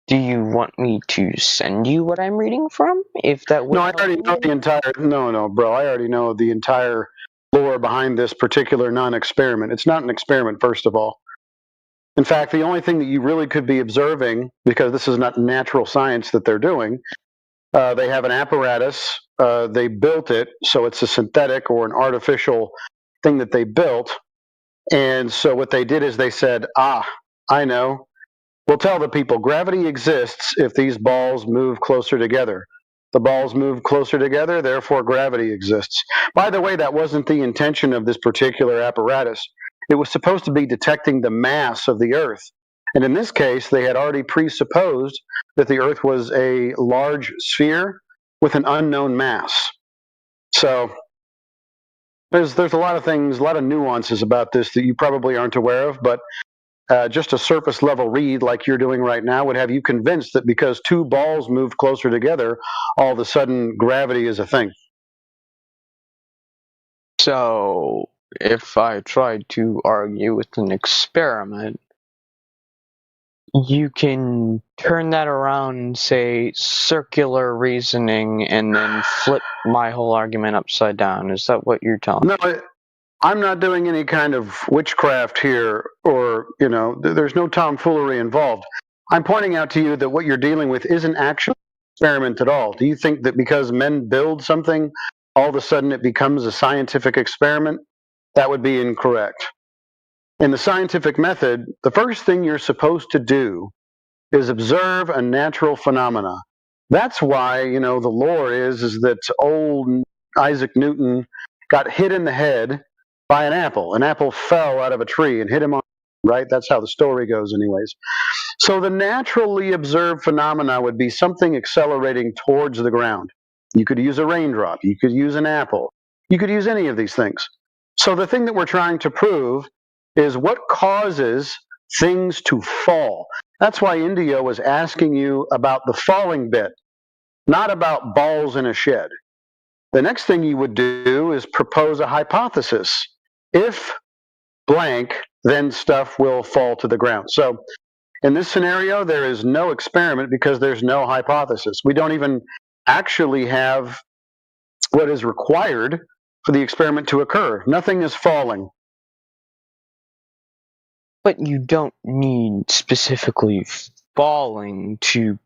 S5: Do you want me to send you what I'm reading from? If that would
S13: No, I already know the entire. No, bro. I already know the entire lore behind this particular non-experiment. It's not an experiment, first of all. In fact, the only thing that you really could be observing, because this is not natural science that they're doing, they have an apparatus. They built it, so it's a synthetic or an artificial thing that they built. And so what they did is they said, I know. We'll tell the people gravity exists if these balls move closer together. The balls move closer together, therefore gravity exists. By the way, that wasn't the intention of this particular apparatus. It was supposed to be detecting the mass of the Earth. And in this case, they had already presupposed that the Earth was a large sphere with an unknown mass. So there's a lot of things, a lot of nuances about this that you probably aren't aware of, but just a surface level read like you're doing right now would have you convinced that because two balls moved closer together, all of a sudden gravity is a thing.
S5: So, if I tried to argue with an experiment, you can turn that around and say circular reasoning and then flip my whole argument upside down. Is that what you're telling me?
S13: No, I'm not doing any kind of witchcraft here, or, there's no tomfoolery involved. I'm pointing out to you that what you're dealing with isn't actually an experiment at all. Do you think that because men build something, all of a sudden it becomes a scientific experiment? That would be incorrect. In the scientific method, the first thing you're supposed to do is observe a natural phenomena. That's why, the lore is that old Isaac Newton got hit in the head by an apple. An apple fell out of a tree and hit him on, right? That's how the story goes anyways. So the naturally observed phenomena would be something accelerating towards the ground. You could use a raindrop. You could use an apple. You could use any of these things. So the thing that we're trying to prove is what causes things to fall. That's why Indio was asking you about the falling bit, not about balls in a shed. The next thing you would do is propose a hypothesis. If blank, then stuff will fall to the ground. So in this scenario, there is no experiment because there's no hypothesis. We don't even actually have what is required for the experiment to occur. Nothing is falling.
S5: But you don't need specifically falling to...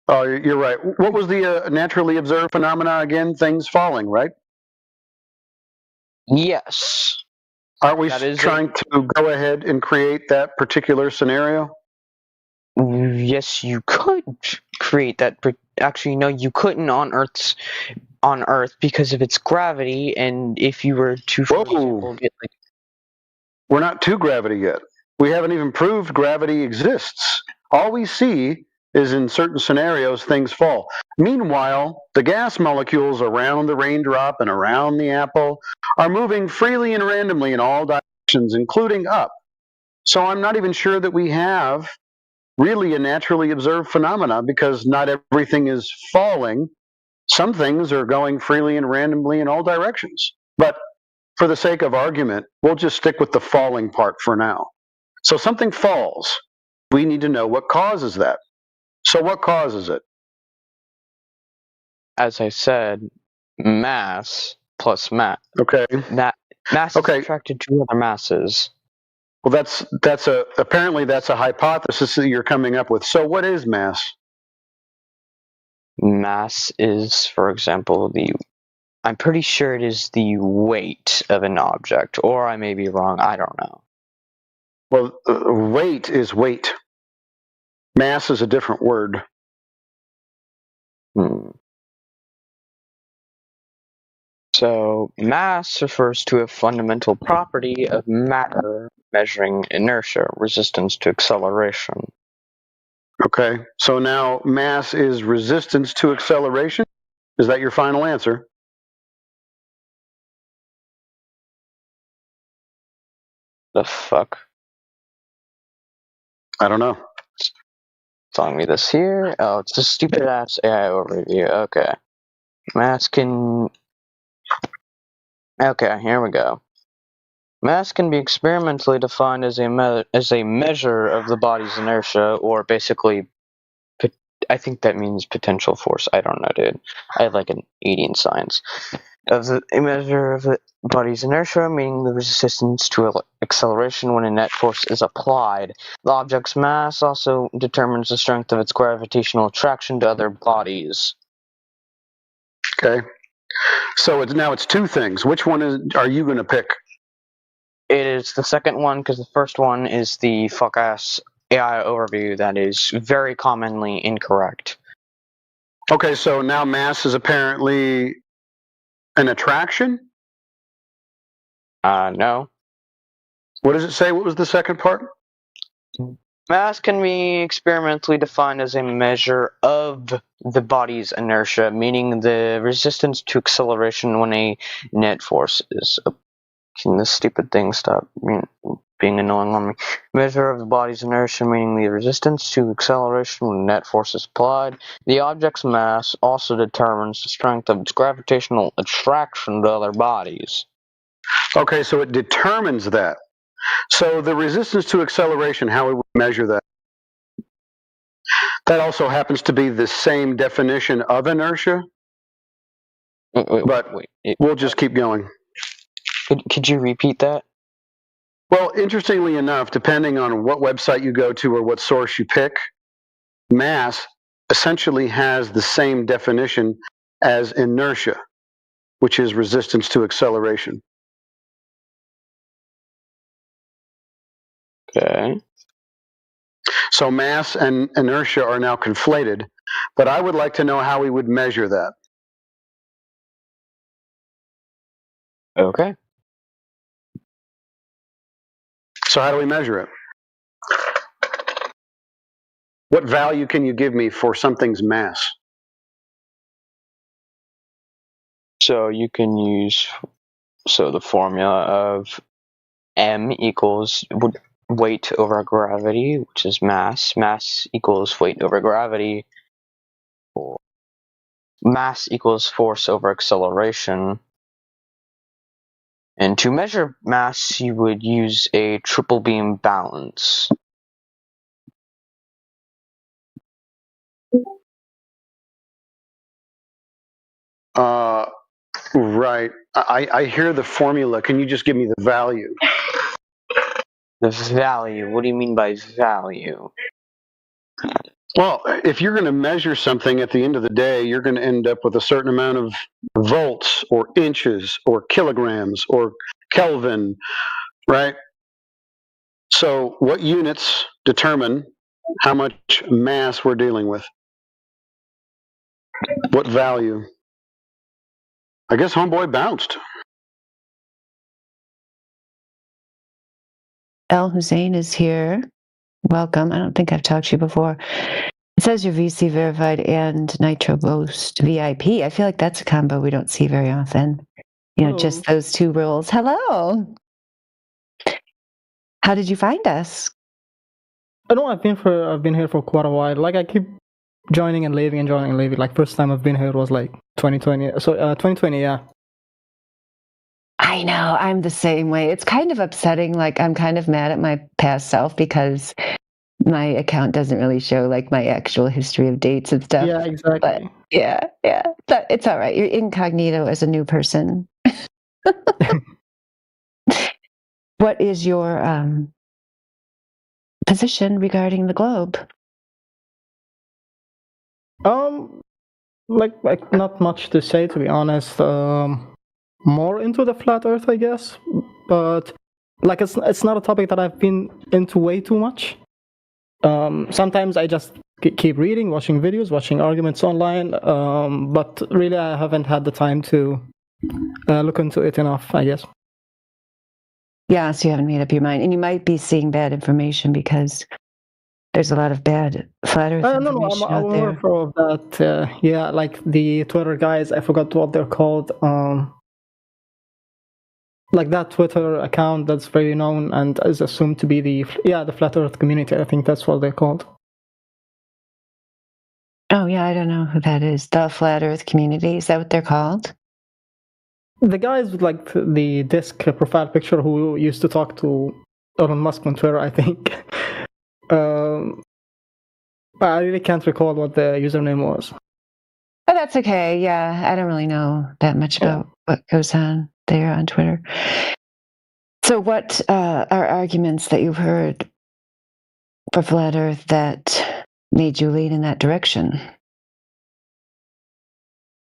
S13: Oh, you're right. What was the naturally observed phenomena again? Things falling, right?
S5: Yes.
S13: Aren't we trying to go ahead and create that particular scenario?
S5: Yes, you could create that. Actually, no, you couldn't on Earth because of its gravity. And if you were to, for example, get like...
S13: We're not to gravity yet. We haven't even proved gravity exists. All we see is in certain scenarios things fall. Meanwhile, the gas molecules around the raindrop and around the apple are moving freely and randomly in all directions, including up. So I'm not even sure that we have really a naturally observed phenomena because not everything is falling. Some things are going freely and randomly in all directions. But for the sake of argument, we'll just stick with the falling part for now. So something falls. We need to know what causes that. So what causes it?
S5: As I said, mass plus mass.
S13: Okay.
S5: Mass is attracted to other masses.
S13: Well, apparently that's a hypothesis that you're coming up with. So what is mass?
S5: Mass is, for example, I'm pretty sure it is the weight of an object, or I may be wrong. I don't know.
S13: Well, weight is weight. Mass is a different word.
S5: So, mass refers to a fundamental property of matter measuring inertia, resistance to acceleration.
S13: Okay, so now mass is resistance to acceleration? Is that your final answer?
S5: The fuck?
S13: I don't know.
S5: telling me this here. Oh, it's a stupid ass AI overview. Okay. Mass can. Okay, here we go. Mass can be experimentally defined as a measure of the body's inertia, or basically, I think that means potential force. I don't know, dude. I have like an 80 in science. A measure of the body's inertia, meaning the resistance to acceleration when a net force is applied. The object's mass also determines the strength of its gravitational attraction to other bodies.
S13: Okay. So now it's two things. Which one are you going to pick?
S5: It is the second one, because the first one is the fuck-ass AI overview that is very commonly incorrect.
S13: Okay, so now mass is apparently an attraction?
S5: No.
S13: What does it say? What was the second part?
S5: Mass can be experimentally defined as a measure of the body's inertia, meaning the resistance to acceleration when a net force is. Can this stupid thing stop being annoying on me? Measure of the body's inertia, meaning the resistance to acceleration when a net force is applied. The object's mass also determines the strength of its gravitational attraction to other bodies.
S13: Okay, so it determines that. So the resistance to acceleration, how we would measure that? That also happens to be the same definition of inertia. We'll just keep going.
S5: Could you repeat that?
S13: Well, interestingly enough, depending on what website you go to or what source you pick, mass essentially has the same definition as inertia, which is resistance to acceleration.
S5: Okay.
S13: So mass and inertia are now conflated, but I would like to know how we would measure that.
S5: Okay.
S13: So how do we measure it? What value can you give me for something's mass?
S5: So you can use the formula of M equals weight over gravity, which is mass. Mass equals weight over gravity. Mass equals force over acceleration. And to measure mass, you would use a triple beam balance.
S13: Right. I hear the formula. Can you just give me the value?
S5: The value? What do you mean by value?
S13: Well, if you're going to measure something at the end of the day, you're going to end up with a certain amount of volts or inches or kilograms or Kelvin, right? So what units determine how much mass we're dealing with? What value? I guess homeboy bounced.
S2: El Hussein is here. Welcome. I don't think I've talked to you before. It says you're VC verified and Nitro Ghost VIP. I feel like that's a combo we don't see very often. You know, just those two roles. Hello. How did you find us?
S15: I know I've been here for quite a while. Like I keep joining and leaving and joining and leaving. Like first time I've been here was like 2020. So 2020, yeah.
S2: I know, I'm the same way. It's kind of upsetting. Like I'm kind of mad at my past self because my account doesn't really show like my actual history of dates and stuff.
S15: Yeah, exactly.
S2: But yeah. But it's all right. You're incognito as a new person. What is your position regarding the globe?
S15: Like not much to say, to be honest. More into the flat Earth, I guess. But like it's not a topic that I've been into way too much. Sometimes I just keep reading, watching videos, watching arguments online. But really, I haven't had the time to look into it enough, I guess.
S2: Yeah, so you haven't made up your mind, and you might be seeing bad information because there's a lot of bad flat Earth information
S15: I'm aware of that. Yeah, like the Twitter guys, I forgot what they're called. Like that Twitter account that's very known and is assumed to be the flat Earth community. I think that's what they're called.
S2: Oh, yeah, I don't know who that is. The Flat Earth Community, is that what they're called?
S15: The guys with like the disk profile picture who used to talk to Elon Musk on Twitter, I think. I really can't recall what the username was.
S2: Oh, that's okay. Yeah, I don't really know that much about what goes on there on Twitter. So what are arguments that you've heard for Flat Earth that made you lean in that direction?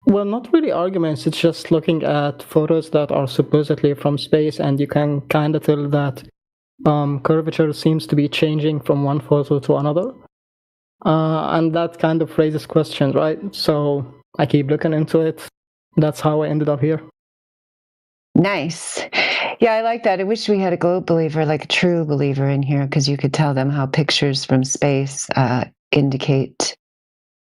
S15: Well, not really arguments. It's just looking at photos that are supposedly from space, and you can kind of tell that curvature seems to be changing from one photo to another. And that kind of raises questions, right? So I keep looking into it. That's how I ended up here.
S2: Nice. Yeah, I like that. I wish we had a globe believer, like a true believer in here, because you could tell them how pictures from space indicate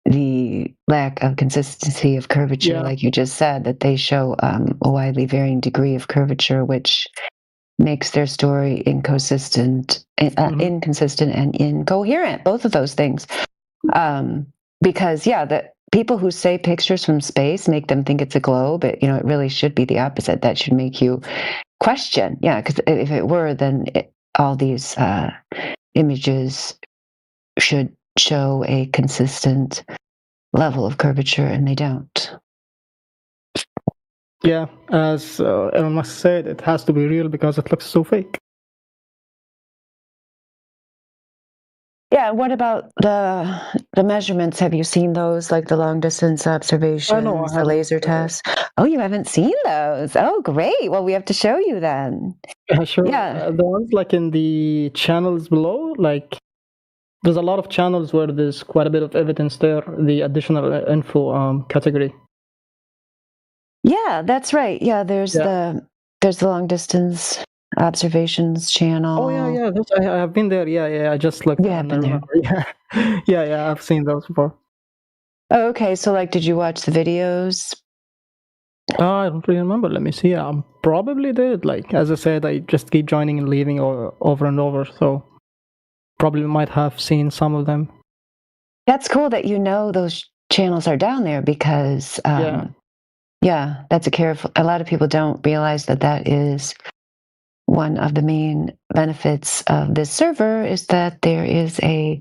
S2: the lack of consistency of curvature, like you just said, that they show a widely varying degree of curvature, which makes their story inconsistent and incoherent, both of those things. Because, the people who say pictures from space make them think it's a globe, it really should be the opposite. That should make you question. Yeah, because if it were, then all these images should show a consistent level of curvature, and they don't.
S15: Yeah, as Elon Musk said, it has to be real because it looks so fake.
S2: Yeah, what about the measurements? Have you seen those, like the long distance observations, the laser tests? Oh, you haven't seen those? Oh, great. Well, we have to show you then.
S15: Yeah, sure. Yeah. The ones like in the channels below, like there's a lot of channels where there's quite a bit of evidence there, the additional info category.
S2: Yeah, that's right. Yeah, there's the long distance observations channel.
S15: Oh yeah. I have been there. Yeah. I just looked.
S2: You have been there.
S15: Yeah. I've seen those before.
S2: Oh, okay. So, like, did you watch the videos?
S15: I don't really remember. Let me see. I probably did. Like, as I said, I just keep joining and leaving over and over. So, probably might have seen some of them.
S2: That's cool that those channels are down there because, that's a lot of people don't realize that is one of the main benefits of this server, is that there is a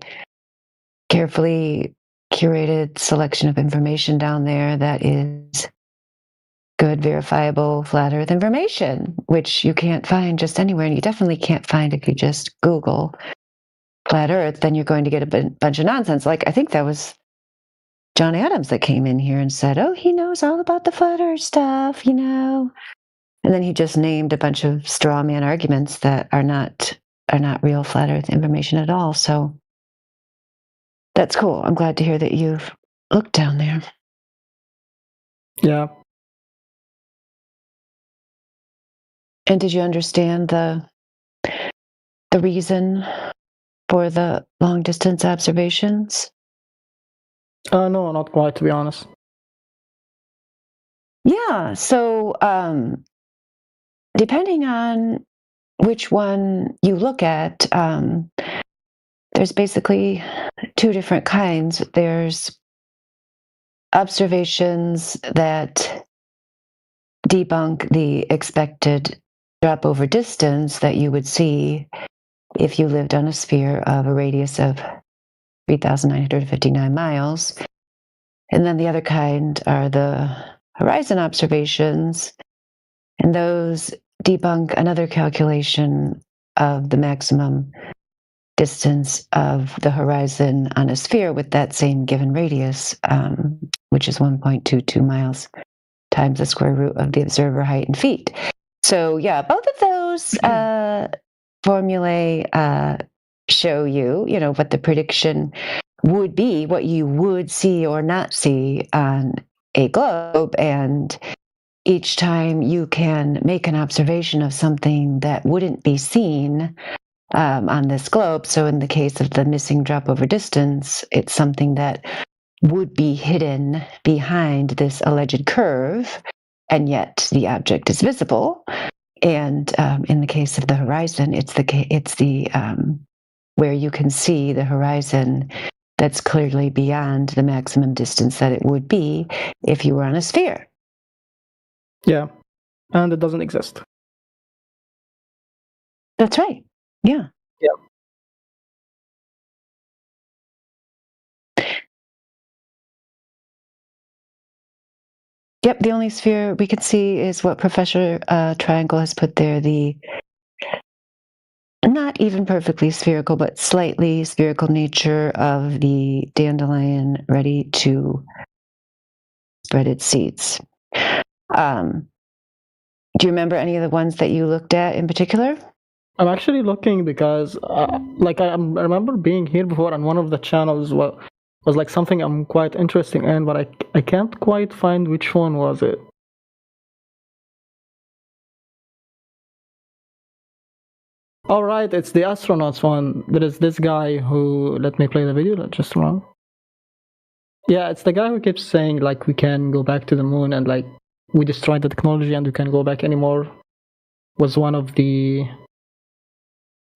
S2: carefully curated selection of information down there that is good, verifiable, flat Earth information, which you can't find just anywhere, and you definitely can't find if you just Google flat Earth. Then you're going to get a bunch of nonsense. Like, I think that was John Adams that came in here and said, "Oh, he knows all about the flat Earth stuff, And then he just named a bunch of straw man arguments that are not real flat Earth information at all. So that's cool. I'm glad to hear that you've looked down there.
S15: Yeah.
S2: And did you understand the reason for the long distance observations?
S15: No, not quite, to be honest.
S2: Yeah. So, depending on which one you look at, there's basically two different kinds. There's observations that debunk the expected drop over distance that you would see if you lived on a sphere of a radius of 3,959 miles. And then the other kind are the horizon observations, and those debunk another calculation of the maximum distance of the horizon on a sphere with that same given radius, which is 1.22 miles times the square root of the observer height in feet. So both of those formulae show you, what the prediction would be, what you would see or not see on a globe. And each time you can make an observation of something that wouldn't be seen on this globe. So in the case of the missing drop over distance, it's something that would be hidden behind this alleged curve, and yet the object is visible. And in the case of the horizon, it's the where you can see the horizon that's clearly beyond the maximum distance that it would be if you were on a sphere.
S15: Yeah, and it doesn't exist.
S2: That's right. Yeah.
S15: Yeah.
S2: Yep, the only sphere we can see is what Professor Triangle has put there, the not even perfectly spherical, but slightly spherical nature of the dandelion ready to spread its seeds. Do you remember any of the ones that you looked at in particular?
S15: I'm actually looking because, I remember being here before, and one of the channels was like something I'm quite interested in, but I can't quite find which one was it. All right, it's the astronauts one. There is this guy who, let me play the video, just a moment. Yeah, it's the guy who keeps saying, like, we can go back to the moon and, like, we destroyed the technology and we can't go back anymore. Was one of the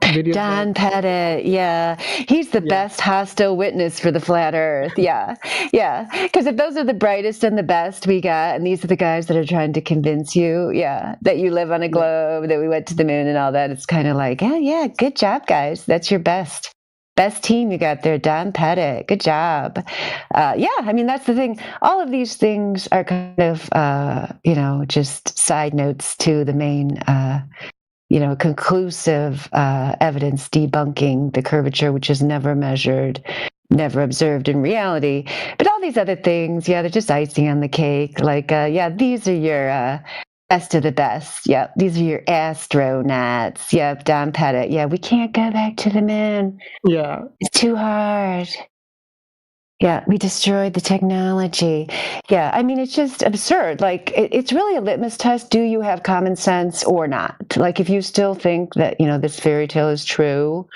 S15: videos.
S2: Don Pettit, yeah. He's the best hostile witness for the flat earth. Yeah. Yeah. Because if those are the brightest and the best we got, and these are the guys that are trying to convince you, that you live on a globe, that we went to the moon and all that, it's kind of like, yeah, good job, guys. That's your best team you got there, Don Pettit. Good job. I mean, that's the thing. All of these things are kind of, just side notes to the main conclusive evidence debunking the curvature, which is never measured, never observed in reality. But all these other things, they're just icing on the cake. Like, these are your best of the best. Yep, these are your astronauts. Yep, Don Pettit. Yeah, we can't go back to the moon.
S15: Yeah.
S2: It's too hard. Yeah, we destroyed the technology. Yeah, I mean, it's just absurd. Like, it's really a litmus test. Do you have common sense or not? Like, if you still think that, this fairy tale is true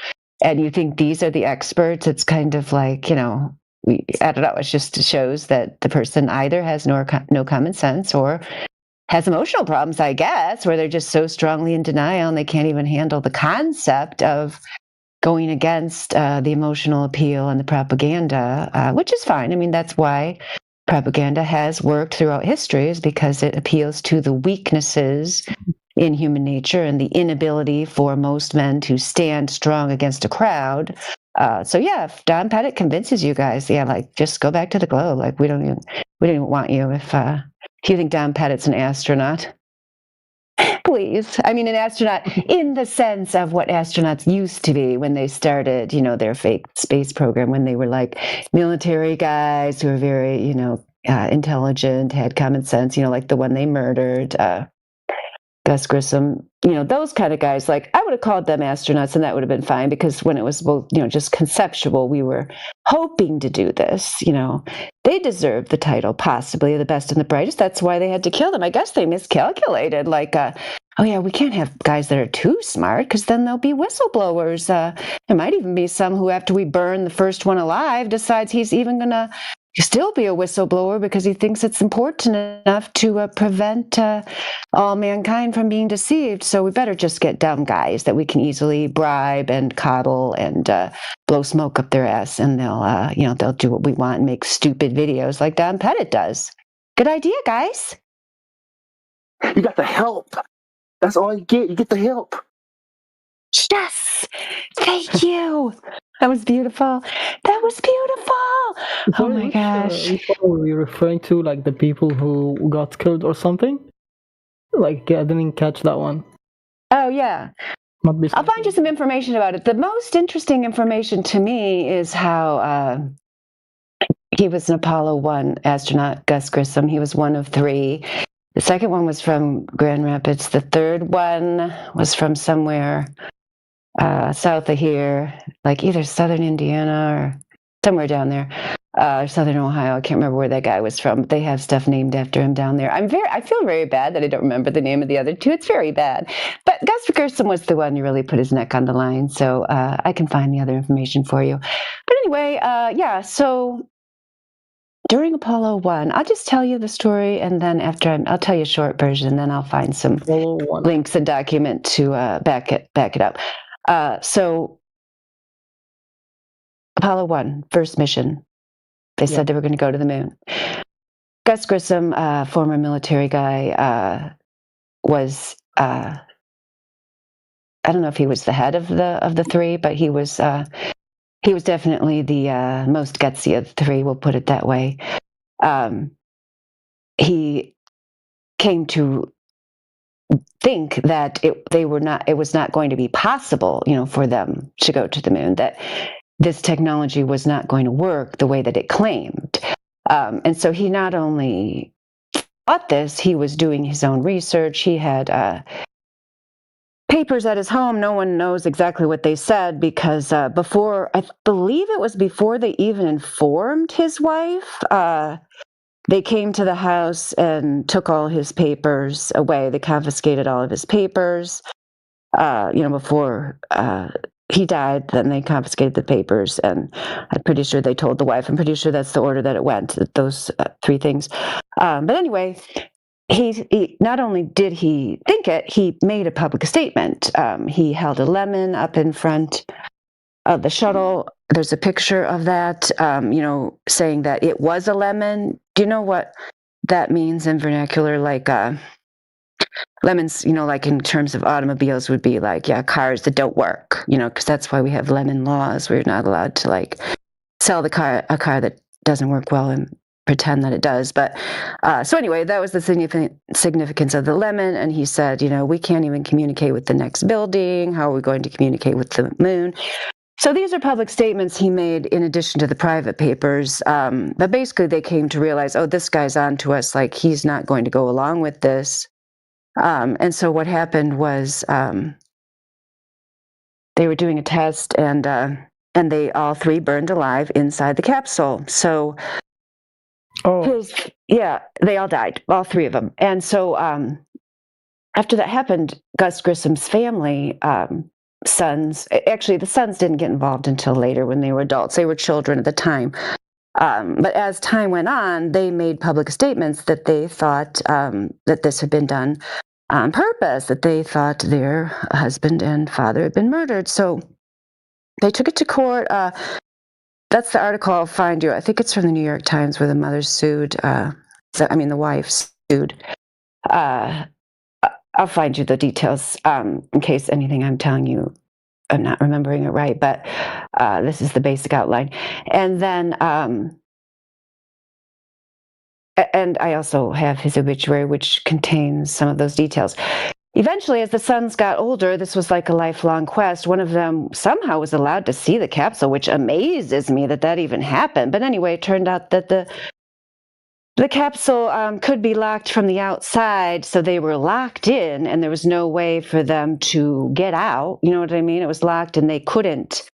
S2: and you think these are the experts, it's kind of like, I don't know. It just shows that the person either has no common sense or has emotional problems, I guess, where they're just so strongly in denial and they can't even handle the concept of going against the emotional appeal and the propaganda, which is fine. I mean, that's why propaganda has worked throughout history, is because it appeals to the weaknesses in human nature and the inability for most men to stand strong against a crowd. If Don Pettit convinces you guys, just go back to the globe. Like, we don't even want you if you think Don Pettit's an astronaut. Please. I mean, an astronaut in the sense of what astronauts used to be when they started, their fake space program, when they were like military guys who were very, intelligent, had common sense, like the one they murdered, Gus Grissom, those kind of guys. Like, I would have called them astronauts and that would have been fine, because when it was, just conceptual, we were hoping to do this, they deserved the title, possibly the best and the brightest. That's why they had to kill them. I guess they miscalculated, like, we can't have guys that are too smart, because then there'll be whistleblowers. There might even be some who, after we burn the first one alive, decides he's even going to still be a whistleblower because he thinks it's important enough to prevent all mankind from being deceived. So we better just get dumb guys that we can easily bribe and coddle and blow smoke up their ass, and they'll do what we want and make stupid videos like Don Pettit does. Good idea, guys.
S16: You got the help. That's all you get. You get the help.
S2: Yes. Thank you. That was beautiful. That was beautiful. Oh my gosh.
S15: Which one were you referring to? Like the people who got killed or something? Like, I didn't catch that one.
S2: Oh, yeah. I'll find you some information about it. The most interesting information to me is how he was an Apollo 1 astronaut, Gus Grissom. He was one of 3. The second one was from Grand Rapids. The third one was from somewhere south of here, like either southern Indiana or somewhere down there, southern Ohio. I can't remember where that guy was from. They have stuff named after him down there. I feel very bad that I don't remember the name of the other 2. It's very bad. But Gus Grissom was the one who really put his neck on the line. So I can find the other information for you. But anyway, so during Apollo 1, I'll just tell you the story, and then I'll tell you a short version, and then I'll find some links and document to back it up. So Apollo 1, first mission. They said they were going to go to the moon. Gus Grissom, former military guy, was I don't know if he was the head of the three, but he was definitely the most gutsy of the three. We'll put it that way. He came to think that it was not going to be possible, for them to go to the moon. That this technology was not going to work the way that it claimed. And so he not only thought this, he was doing his own research. He had papers at his home. No one knows exactly what they said because I believe it was before they even informed his wife, they came to the house and took all his papers away. They confiscated all of his papers, before he died. Then they confiscated the papers, and I'm pretty sure they told the wife. I'm pretty sure that's the order that it went, those three things. But anyway, he not only did he think it, he made a public statement. He held a lemon up in front of the shuttle. There's a picture of that, saying that it was a lemon. Do you know what that means in vernacular? Like lemons, like in terms of automobiles would be like, cars that don't work, because that's why we have lemon laws. We're not allowed to sell a car that doesn't work well and pretend that it does. But so anyway, that was the significance of the lemon. And he said, we can't even communicate with the next building. How are we going to communicate with the moon? So these are public statements he made in addition to the private papers. But basically they came to realize, this guy's on to us. He's not going to go along with this. And so what happened was they were doing a test and they all three burned alive inside the capsule. So they all died, all three of them. And so after that happened, Gus Grissom's family, sons, actually the sons didn't get involved until later when they were adults. They were children at the time. But as time went on, they made public statements that they thought that this had been done on purpose, that they thought their husband and father had been murdered. So they took it to court. That's the article I'll find you. I think it's from the New York Times where the mother sued. The wife sued. I'll find you the details in case anything I'm telling you, I'm not remembering it right, but this is the basic outline. And then, and I also have his obituary, which contains some of those details. Eventually, as the sons got older, this was like a lifelong quest. One of them somehow was allowed to see the capsule, which amazes me that even happened. But anyway, it turned out that the capsule could be locked from the outside, so they were locked in, and there was no way for them to get out. You know what I mean? It was locked, and they couldn't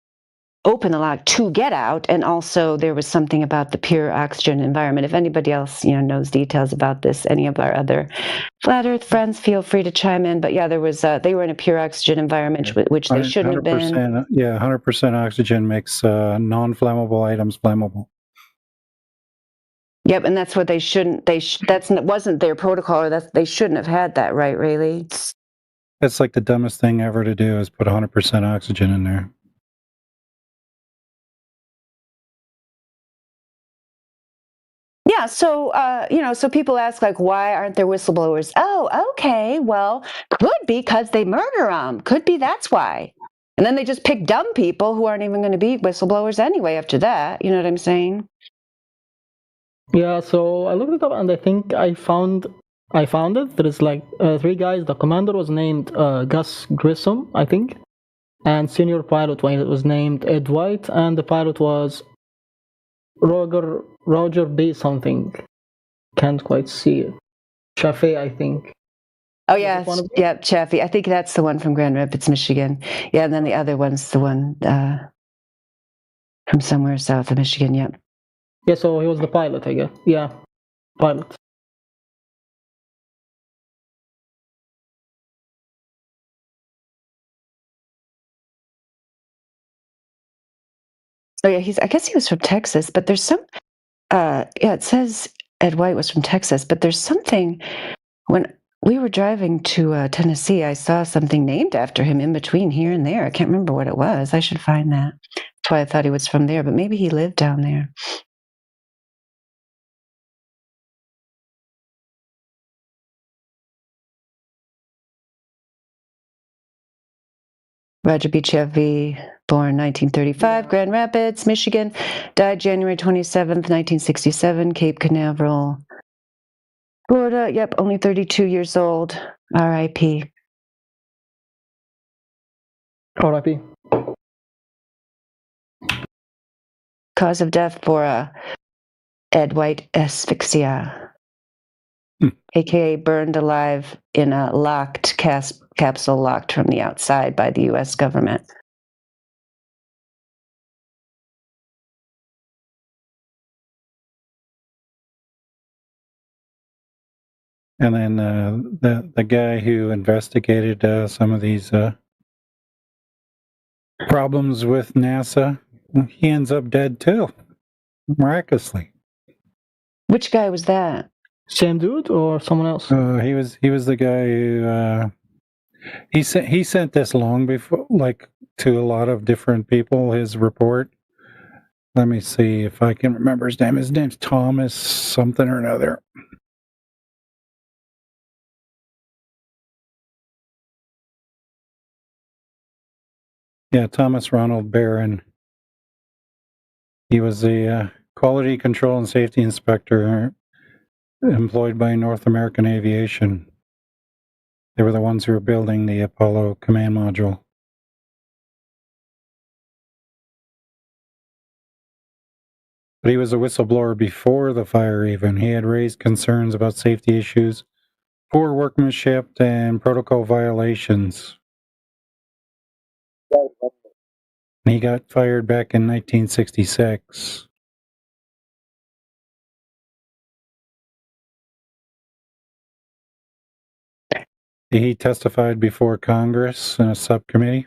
S2: open the lock to get out. And also, there was something about the pure oxygen environment. If anybody else, knows details about this, any of our other Flat Earth friends, feel free to chime in. But yeah, there was they were in a pure oxygen environment, which they shouldn't have been.
S19: Yeah, 100% oxygen makes non-flammable items flammable.
S2: Yep, and that's what they shouldn't. That wasn't their protocol, or they shouldn't have had that, right, Rayleigh?
S19: That's like the dumbest thing ever to do is put 100% oxygen in there.
S2: Yeah, so so people ask why aren't there whistleblowers? Oh, okay, well, could be because they murder them. Could be that's why. And then they just pick dumb people who aren't even going to be whistleblowers anyway. After that, you know what I'm saying?
S15: Yeah, so I looked it up and I think I found it. There is three guys. The commander was named Gus Grissom, I think, and senior pilot was named Ed White, and the pilot was Roger B. something. Can't quite see it. Chaffee, I think.
S2: Oh yeah, Chaffee. I think that's the one from Grand Rapids, Michigan. Yeah, and then the other one's the one from somewhere south of Michigan. Yep.
S15: Yeah, so he was the pilot, I guess. Yeah, pilot.
S2: Oh yeah, I guess he was from Texas, but there's some. It says Ed White was from Texas, but there's something when we were driving to Tennessee, I saw something named after him in between here and there. I can't remember what it was. I should find that. That's why I thought he was from there, but maybe he lived down there. Roger B. Chevy, born 1935, Grand Rapids, Michigan, died January 27th, 1967, Cape Canaveral, Florida. Yep, only 32 years old. R.I.P.
S15: R.I.P.
S2: Cause of death for Ed White asphyxia, aka burned alive in a locked capsule locked from the outside by the U.S. government.
S19: And then the guy who investigated some of these problems with NASA, he ends up dead too, miraculously.
S2: Which guy was that?
S15: Same dude or someone else?
S19: He was the guy who he sent this long before, like, to a lot of different people. His report. Let me see if I can remember his name. His name's Thomas something or another. Yeah, Thomas Ronald Barron. He was the quality control and safety inspector employed by North American Aviation. They were the ones who were building the Apollo command module. But he was a whistleblower before the fire even. He had raised concerns about safety issues, poor workmanship, and protocol violations. He got fired back in 1966. He testified before Congress in a subcommittee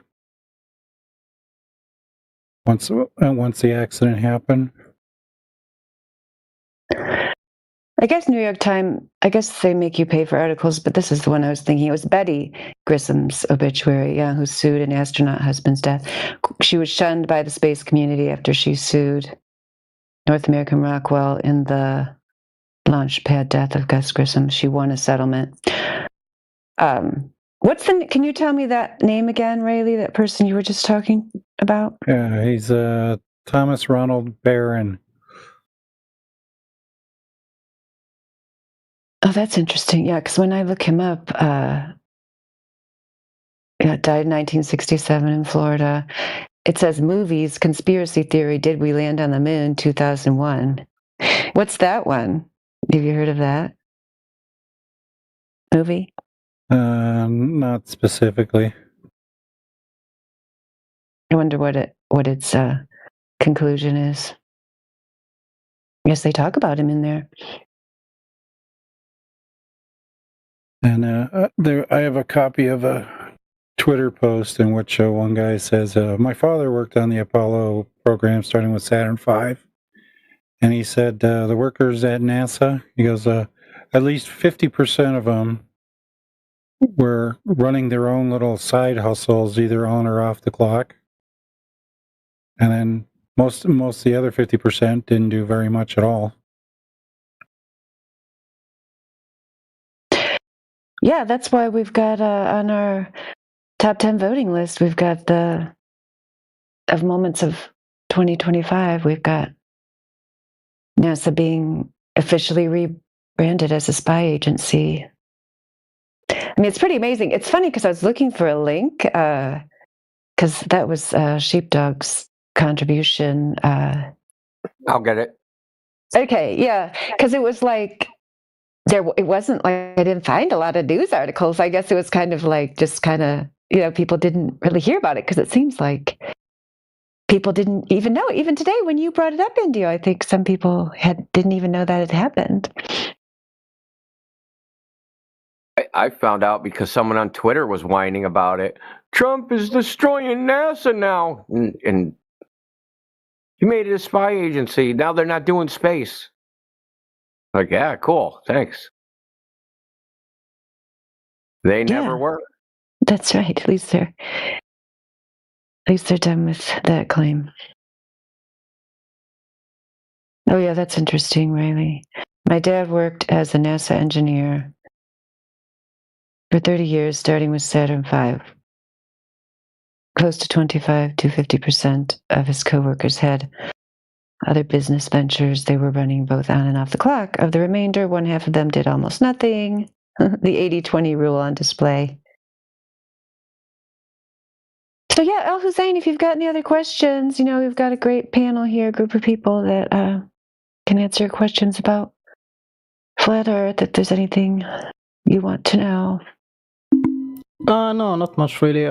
S19: once the accident happened.
S2: I guess New York Times, I guess they make you pay for articles, but this is the one I was thinking. It was Betty Grissom's obituary, yeah, who sued an astronaut husband's death. She was shunned by the space community after she sued North American Rockwell in the launch pad death of Gus Grissom. She won a settlement. Can you tell me that name again, Rayleigh, that person you were just talking about?
S19: Yeah, he's Thomas Ronald Barron.
S2: Oh, that's interesting. Yeah, because when I look him up, died in 1967 in Florida. It says movies, conspiracy theory, did we land on the moon, 2001. What's that one? Have you heard of that movie?
S19: Not specifically.
S2: I wonder what its conclusion is. Yes, they talk about him in there.
S19: And I have a copy of a Twitter post in which one guy says, my father worked on the Apollo program starting with Saturn V. And he said, the workers at NASA, he goes, at least 50% of them were running their own little side hustles, either on or off the clock. And then most of the other 50% didn't do very much at all.
S2: Yeah, that's why we've got on our top 10 voting list, we've got of moments of 2025, we've got NASA being officially rebranded as a spy agency. I mean, it's pretty amazing. It's funny because I was looking for a link because that was Sheepdog's contribution.
S11: I'll get it.
S2: Okay, yeah, because it was like it wasn't like I didn't find a lot of news articles. I guess it was kind of like people didn't really hear about it because it seems like people didn't even know. Even today, when you brought it up, Indio, I think some people didn't even know that it happened.
S11: I found out because someone on Twitter was whining about it. Trump is destroying NASA now, and he made it a spy agency. Now they're not doing space. Like, yeah, cool, thanks. They never were.
S2: That's right. At least they're done with that claim. Oh yeah, that's interesting, Riley. My dad worked as a NASA engineer for 30 years, starting with Saturn V. Close to 25 to 50% of his coworkers had other business ventures they were running both on and off the clock. Of the remainder, one half of them did almost nothing. The 80-20 rule on display. So yeah, El Hussein, if you've got any other questions, we've got a great panel here, a group of people that can answer your questions about Flat Earth, if there's anything you want to know.
S15: No, not much really.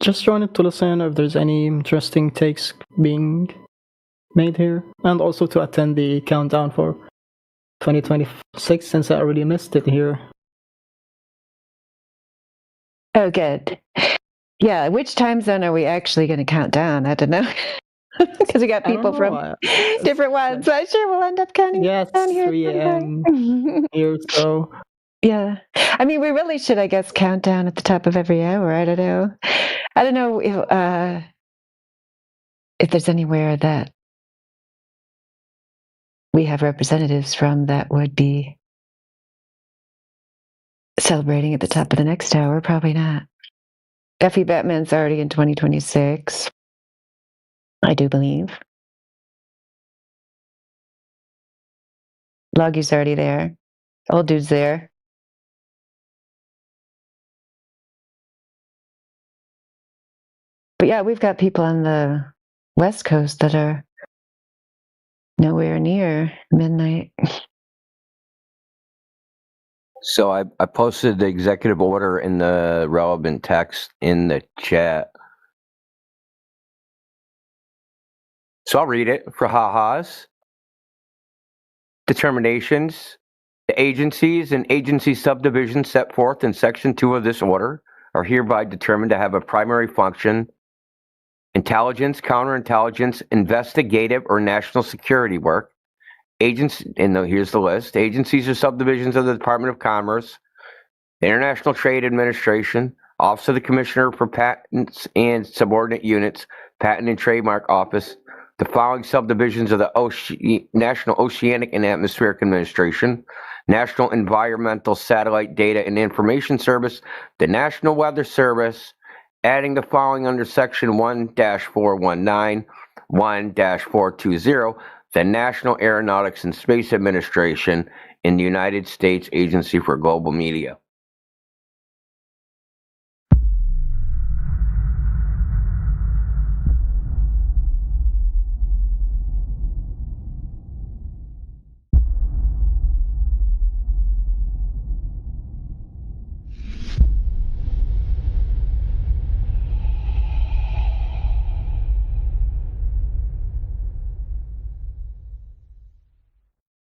S15: Just joining to listen if there's any interesting takes being made here, and also to attend the countdown for 2026 since I already missed it here.
S2: Oh, good. Yeah, which time zone are we actually going to count down? I don't know. Because we got people from different ones. So I'm sure we'll end up counting down here.
S15: 3 a.m. here, so.
S2: Yeah. I mean, we really should, I guess, count down at the top of every hour. I don't know. I don't know if there's anywhere that we have representatives from that would be celebrating at the top of the next hour. Probably not. Effie Batman's already in 2026, I do believe. Loggy's already there. Old dude's there. But yeah, we've got people on the West Coast that are nowhere near midnight.
S11: So I posted the executive order in the relevant text in the chat. So I'll read it for ha-has. Determinations. The agencies and agency subdivisions set forth in Section 2 of this order are hereby determined to have a primary function: intelligence, counterintelligence, investigative, or national security work. Here's the list. Agencies or subdivisions of the Department of Commerce, the International Trade Administration, Office of the Commissioner for Patents and Subordinate Units, Patent and Trademark Office, the following subdivisions of the National Oceanic and Atmospheric Administration, National Environmental Satellite Data and Information Service, the National Weather Service, adding the following under Section 1-419, 1-420, the National Aeronautics and Space Administration, in the United States Agency for Global Media.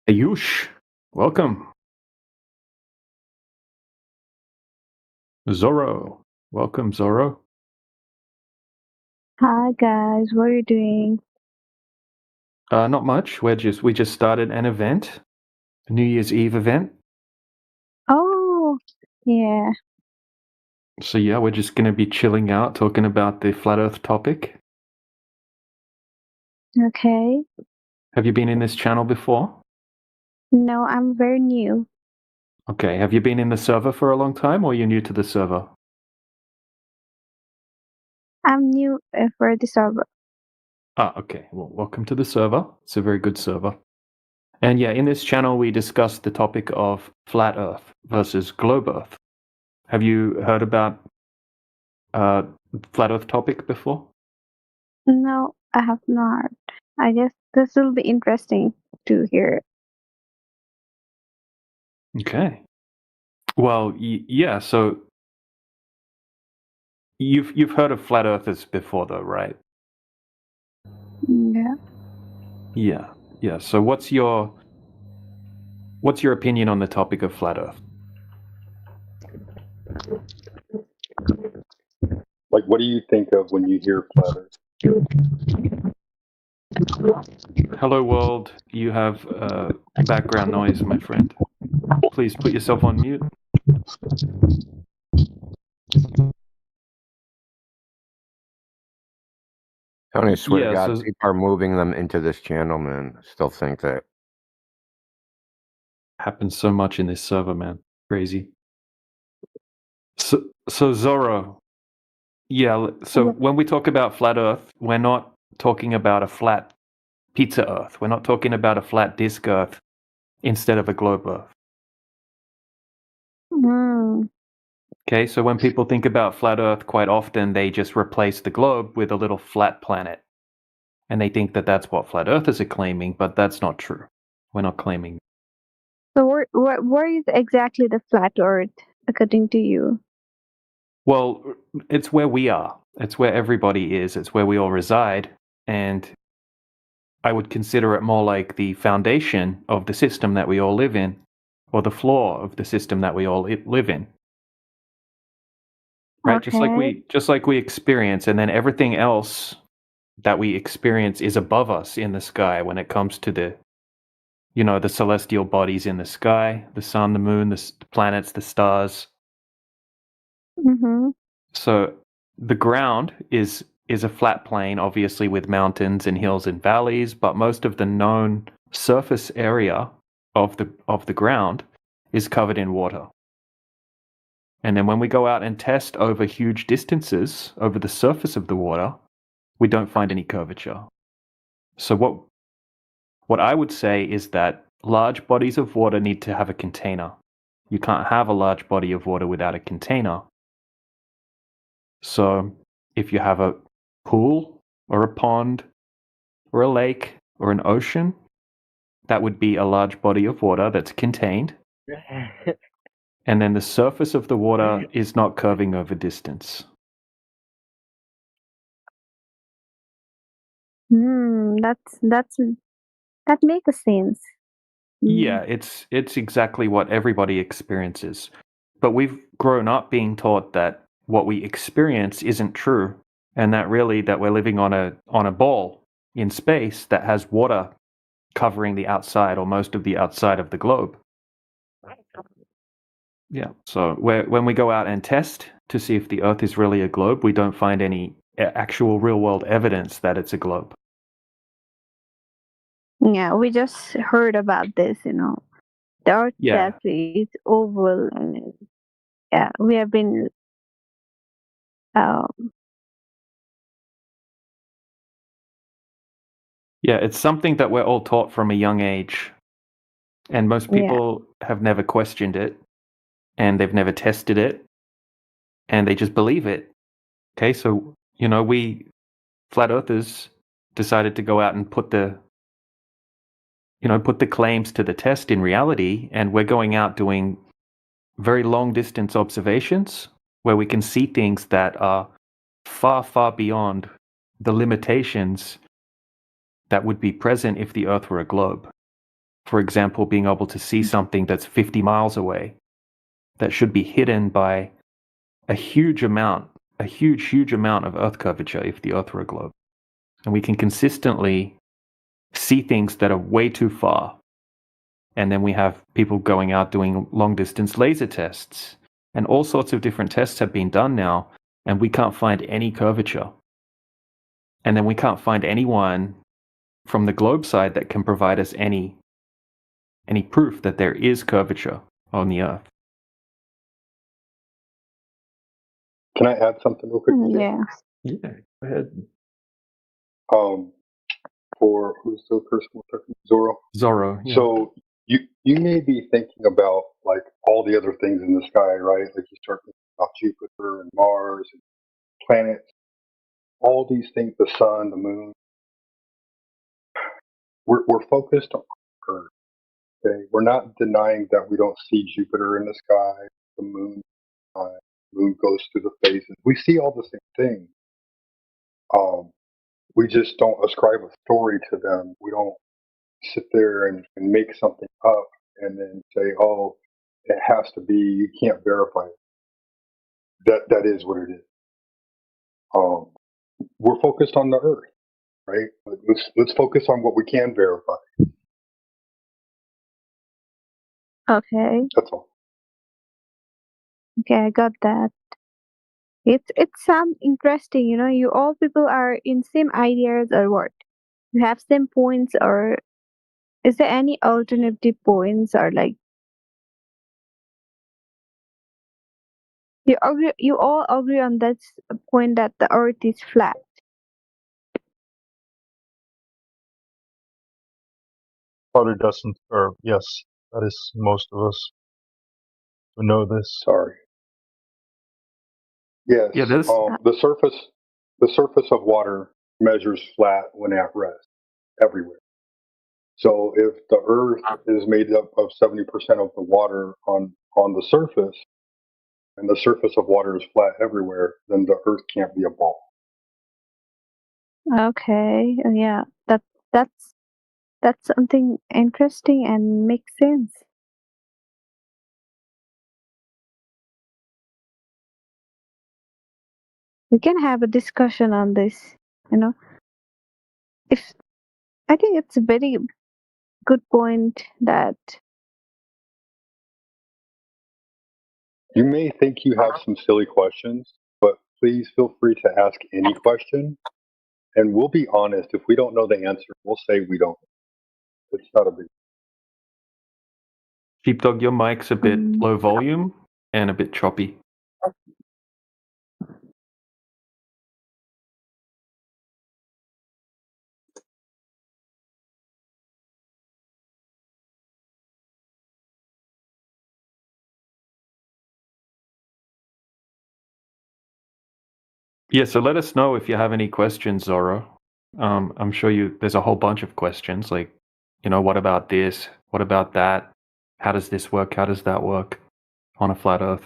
S9: Ayush, welcome. Zorro, welcome, Zorro.
S17: Hi guys, what are you doing?
S9: Not much. We just started an event, a New Year's Eve event.
S17: Oh, yeah.
S9: So yeah, we're just going to be chilling out, talking about the flat Earth topic.
S17: Okay.
S9: Have you been in this channel before?
S17: No, I'm very new.
S9: Okay. Have you been in the server for a long time, or you're new to the server?
S17: I'm new for the server.
S9: Okay. Well, welcome to the server. It's a very good server. And yeah, in this channel, we discuss the topic of flat Earth versus globe Earth. Have you heard about flat Earth topic before?
S17: No, I have not. I guess this will be interesting to hear.
S9: Okay. Well, yeah. So you've heard of flat Earthers before, though, right?
S17: Yeah.
S9: Yeah. Yeah. So what's your opinion on the topic of flat Earth?
S18: Like, what do you think of when you hear flat Earth?
S9: Hello, world. You have background noise, my friend. Please put yourself on mute.
S11: Tony, I swear to
S9: Yeah,
S11: God,
S9: so
S11: people are moving them into this channel, man. I still think that.
S9: happens so much in this server, man. Crazy. So Zorro, yeah. So when we talk about flat Earth, we're not talking about a flat pizza Earth. We're not talking about a flat disk Earth instead of a globe Earth.
S17: Mm.
S9: Okay, so when people think about flat Earth, quite often they just replace the globe with a little flat planet. And they think that that's what flat earthers are claiming, but that's not true. We're not claiming.
S17: So where is exactly the flat Earth according to you?
S9: Well, it's where we are. It's where everybody is. It's where we all reside. And I would consider it more like the foundation of the system that we all live in, or the floor of the system that we all live in. Right?
S17: Okay.
S9: Just like we experience, and then everything else that we experience is above us in the sky when it comes to the celestial bodies in the sky, the sun, the moon, the planets, the stars.
S17: Mm-hmm.
S9: So the ground is a flat plane, obviously with mountains and hills and valleys, but most of the known surface area of the ground is covered in water. And then when we go out and test over huge distances over the surface of the water, we don't find any curvature. So what I would say is that large bodies of water need to have a container. You can't have a large body of water without a container. So if you have a pool or a pond or a lake or an ocean, that would be a large body of water that's contained. And then the surface of the water is not curving over distance.
S17: That makes sense.
S9: Yeah, it's exactly what everybody experiences. But we've grown up being taught that what we experience isn't true, and that really that we're living on a ball in space that has water covering the outside or most of the outside of the globe. Yeah. So when we go out and test to see if the Earth is really a globe, we don't find any actual real world evidence that it's a globe.
S17: Yeah, we just heard about this, The Earth
S9: Yeah.
S17: is oval, and yeah, we have been.
S9: Yeah, it's something that we're all taught from a young age, and most people have never questioned it, and they've never tested it, and they just believe it. Okay, so we flat earthers decided to go out and put the claims to the test in reality, and we're going out doing very long distance observations where we can see things that are far, far beyond the limitations that would be present if the Earth were a globe. For example, being able to see something that's 50 miles away that should be hidden by a huge amount of Earth curvature if the Earth were a globe. And we can consistently see things that are way too far. And then we have people going out doing long-distance laser tests. And all sorts of different tests have been done now, and we can't find any curvature. And then we can't find anyone from the globe side that can provide us any proof that there is curvature on the Earth.
S18: Can I add something real quick?
S17: Yeah.
S9: Yeah, go ahead.
S18: For who's the person we're talking?
S9: Zorro. Yeah.
S18: So you may be thinking about like all the other things in the sky, right? Like you start thinking about Jupiter and Mars and planets, all these things, the sun, the moon. We're focused on Earth. Okay, we're not denying that we don't see Jupiter in the sky, the moon. The moon goes through the phases. We see all the same things. We just don't ascribe a story to them. We don't sit there and make something up and then say, "Oh, it has to be." You can't verify it. That is what it is. We're focused on the Earth, right? Let's focus on what we can verify.
S17: Okay.
S18: That's all.
S17: Okay, I got that. It sounds interesting. You all people are in same ideas or what? You have same points, or is there any alternative points, or like you all agree on that point that the Earth is flat?
S14: Father doesn't, or yes, that is most of us who know this.
S18: Sorry. Yes.
S9: Yeah, there's
S18: the surface of water measures flat when at rest everywhere. So if the Earth is made up of 70% of the water on the surface, and the surface of water is flat everywhere, then the Earth can't be a ball.
S17: Okay, yeah, that's something interesting and makes sense. We can have a discussion on this. If I think it's a very good point that
S18: You may think you have some silly questions, but please feel free to ask any question. And we'll be honest, if we don't know the answer, we'll say we don't. It's not a big
S9: Sheepdog, your mic's a bit low volume and a bit choppy. Yeah, so let us know if you have any questions, Zorro. I'm sure there's a whole bunch of questions, like, what about this? What about that? How does this work? How does that work on a flat Earth?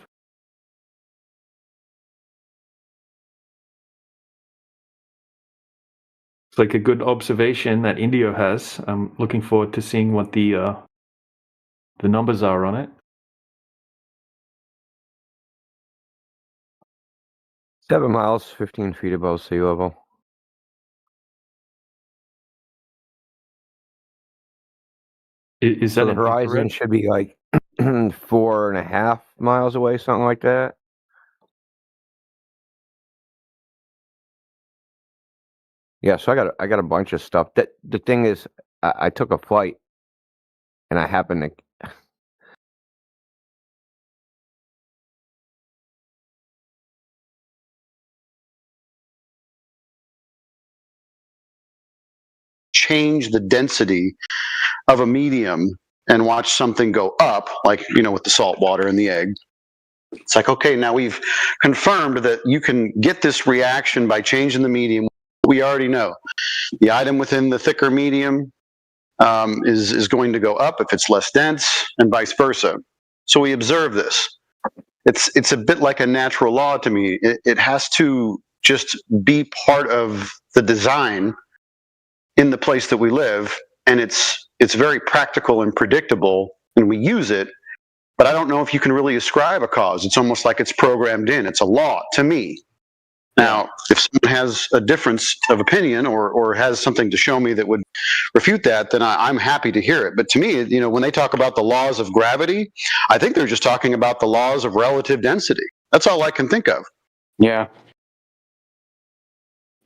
S9: It's like a good observation that Indio has. I'm looking forward to seeing what the numbers are on it.
S11: 7 miles, 15 feet above sea level.
S9: Is that
S11: the horizon should be like 4.5 miles away, something like that? Yeah, so I got a bunch of stuff. That the thing is, I took a flight, and I happened to.
S13: Change the density of a medium and watch something go up, like, with the salt water and the egg. It's like, okay, now we've confirmed that you can get this reaction by changing the medium. We already know the item within the thicker medium is going to go up if it's less dense, and vice versa. So we observe this. It's a bit like a natural law to me. It has to just be part of the design in the place that we live, and it's very practical and predictable, and we use it, but I don't know if you can really ascribe a cause. It's almost like it's programmed in. It's a law to me. Now, if someone has a difference of opinion or has something to show me that would refute that, then I'm happy to hear it. But to me, when they talk about the laws of gravity, I think they're just talking about the laws of relative density. That's all I can think of.
S20: Yeah.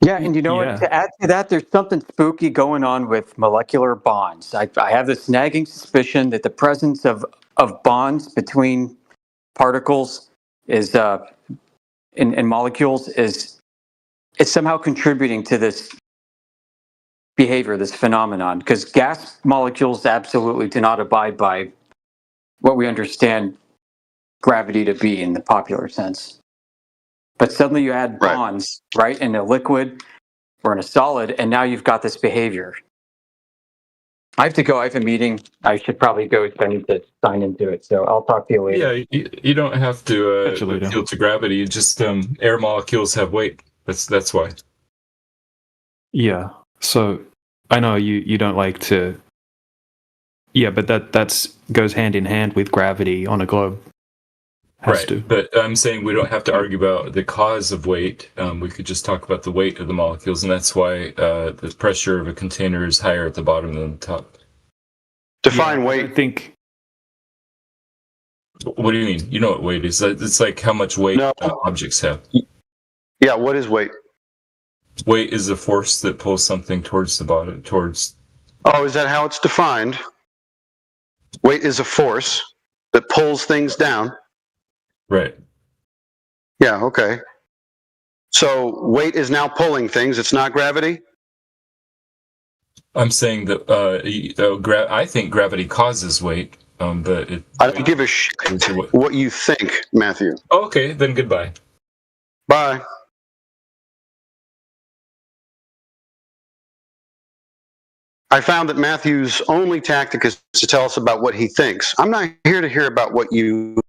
S20: Yeah, and what? To add to that, there's something spooky going on with molecular bonds. I have this nagging suspicion that the presence of bonds between particles is in molecules is somehow contributing to this behavior, this phenomenon. Because gas molecules absolutely do not abide by what we understand gravity to be in the popular sense. But suddenly you add bonds, right, in a liquid or in a solid, and now you've got this behavior. I have to go. I have a meeting. I should probably go. I need to sign into it. So I'll talk to you later.
S23: Yeah, you don't have to appeal to gravity. You just air molecules have weight. That's why.
S9: Yeah. So I know you don't like to. Yeah, but that's goes hand in hand with gravity on a globe.
S23: Right, but I'm saying we don't have to argue about the cause of weight. We could just talk about the weight of the molecules, and that's why the pressure of a container is higher at the bottom than the top.
S13: Define weight.
S9: I think
S23: What do you mean? You know what weight is? It's like how much weight objects have.
S13: Yeah, what is weight?
S23: Weight is a force that pulls something towards the bottom, towards...
S13: Oh, is that how it's defined? Weight is a force that pulls things down.
S23: Right.
S13: Yeah, okay. So weight is now pulling things. It's not gravity?
S23: I'm saying that I think gravity causes weight, but
S13: I don't give a shit what you think, Matthew.
S23: Oh, okay, then goodbye.
S13: Bye. I found that Matthew's only tactic is to tell us about what he thinks. I'm not here to hear about what you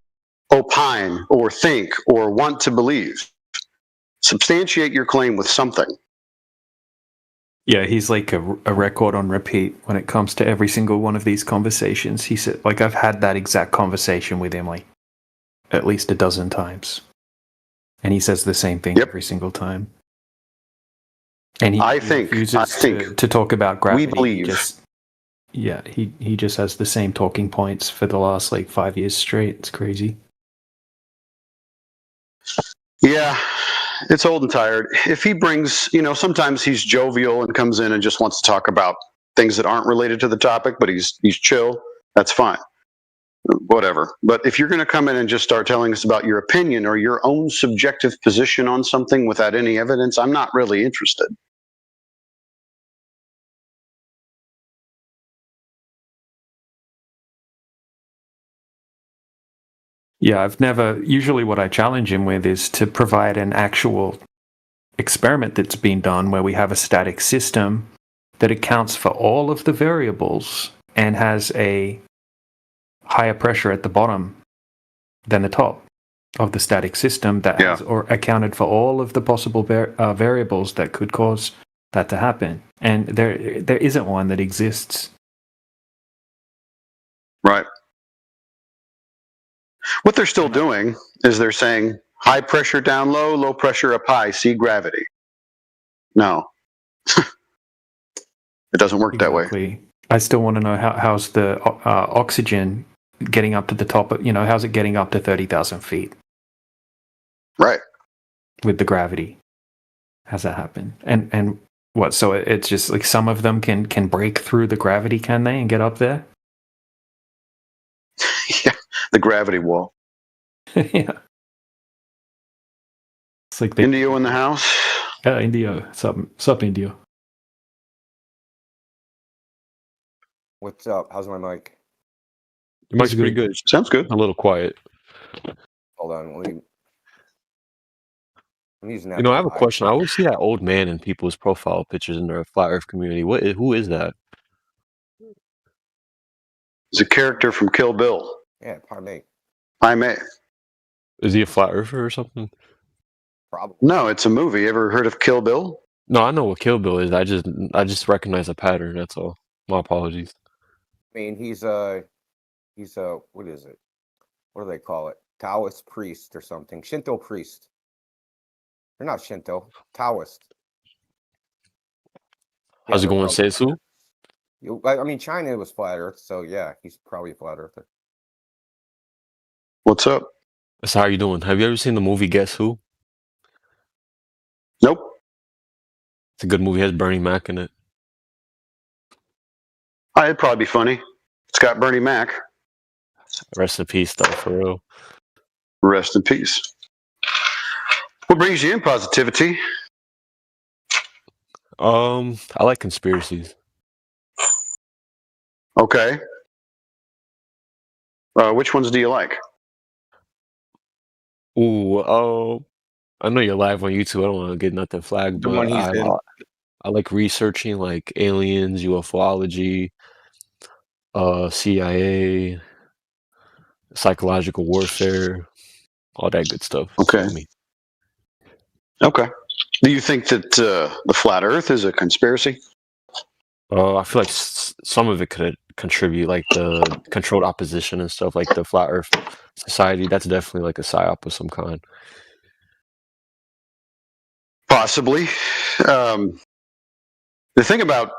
S13: opine or think or want to believe. Substantiate your claim with something.
S9: Yeah, he's like a record on repeat when it comes to every single one of these conversations. He said, like, I've had that exact conversation with him like at least a dozen times, and he says the same thing every single time. And he refuses to talk about gravity.
S13: We believe.
S9: He just has the same talking points for the last like 5 years straight. It's crazy.
S13: Yeah, it's old and tired. If he brings, sometimes he's jovial and comes in and just wants to talk about things that aren't related to the topic, but he's chill. That's fine. Whatever. But if you're going to come in and just start telling us about your opinion or your own subjective position on something without any evidence, I'm not really interested.
S9: Yeah, usually what I challenge him with is to provide an actual experiment that's been done where we have a static system that accounts for all of the variables and has a higher pressure at the bottom than the top of the static system that has accounted for all of the possible variables that could cause that to happen. And there isn't one that exists.
S13: Right. What they're still doing is they're saying high pressure down low, low pressure up high, see gravity. No. It doesn't work that way.
S9: I still want to know how's the oxygen getting up to the top, how's it getting up to 30,000 feet?
S13: Right.
S9: With the gravity. How's that happen? And what, so it's just like some of them can break through the gravity, can they, and get up there?
S13: Yeah, the gravity wall.
S9: Yeah. It's like
S13: Indio in the house.
S9: Yeah, Indio. What's up, Indio?
S4: What's up? How's my mic?
S7: Your mic's pretty good.
S13: Sounds good.
S7: A little quiet.
S4: Hold on. I'm using that.
S7: I have a question. I always see that old man in people's profile pictures in the flat Earth community. Who is that?
S13: He's a character from Kill Bill.
S4: Yeah, Pai
S13: Mei.
S7: Is he a flat earther or something?
S4: Probably.
S13: No, it's a movie. Ever heard of Kill Bill?
S7: No, I know what Kill Bill is. I just recognize a pattern. That's all. My apologies.
S4: I mean, he's a what is it? What do they call it? Taoist priest or something? Shinto priest. They're not Shinto. Taoist.
S7: How's it going, Seisu?
S4: I mean, China was flat Earth, so yeah, he's probably a flat earther.
S13: What's up?
S7: So how you doing? Have you ever seen the movie Guess Who?
S13: Nope.
S7: It's a good movie. It has Bernie Mac in it.
S13: It'd probably be funny. It's got Bernie Mac.
S7: Rest in peace, though, for real.
S13: Rest in peace. What brings you in positivity?
S7: I like conspiracies.
S13: Okay. Which ones do you like?
S7: I know you're live on YouTube. I don't want to get nothing flagged, but I like researching like aliens, UFOlogy, CIA, psychological warfare, all that good stuff.
S13: Okay. Okay. Do you think that the flat Earth is a conspiracy?
S7: I feel like some of it could contribute, like the controlled opposition and stuff, like the Flat Earth Society. That's definitely like a psyop of some kind.
S13: Possibly. The thing about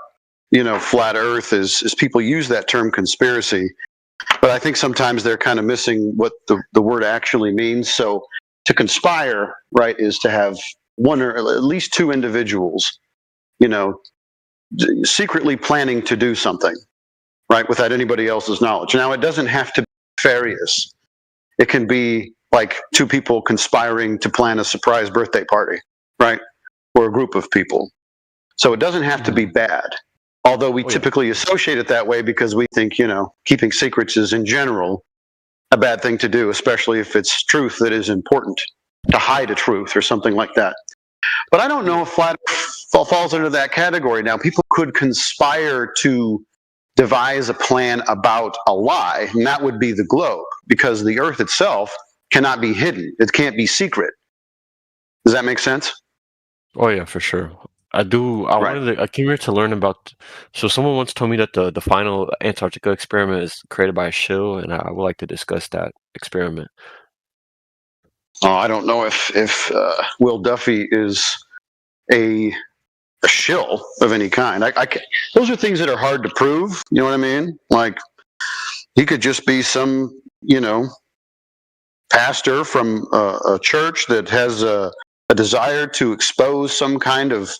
S13: flat Earth is people use that term conspiracy, but But I think sometimes they're kind of missing what the word actually means. So to conspire, right, is to have one or at least two individuals, secretly planning to do something, right, without anybody else's knowledge. Now, it doesn't have to be nefarious. It can be like two people conspiring to plan a surprise birthday party, right, or a group of people. So it doesn't have to be bad, although we typically associate it that way because we think, keeping secrets is in general a bad thing to do, especially if it's truth that is important, to hide a truth or something like that. But I don't know if flat Earth falls into that category. Now, people could conspire to devise a plan about a lie, and that would be the globe, because the Earth itself cannot be hidden. It can't be secret. Does that make sense?
S7: Oh yeah, for sure. I came here to learn about. So someone once told me that the final Antarctica experiment is created by a shill, and I would like to discuss that experiment.
S13: Oh, I don't know if Will Duffy is a shill of any kind. Those are things that are hard to prove. You know what I mean? Like, he could just be some, pastor from a church that has a desire to expose some kind of,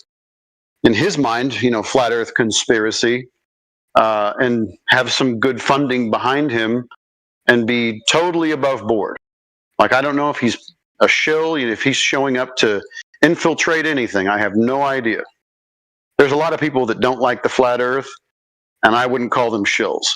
S13: in his mind, flat Earth conspiracy, and have some good funding behind him and be totally above board. Like, I don't know if he's a shill, if he's showing up to infiltrate anything. I have no idea. There's a lot of people that don't like the flat Earth, and I wouldn't call them shills.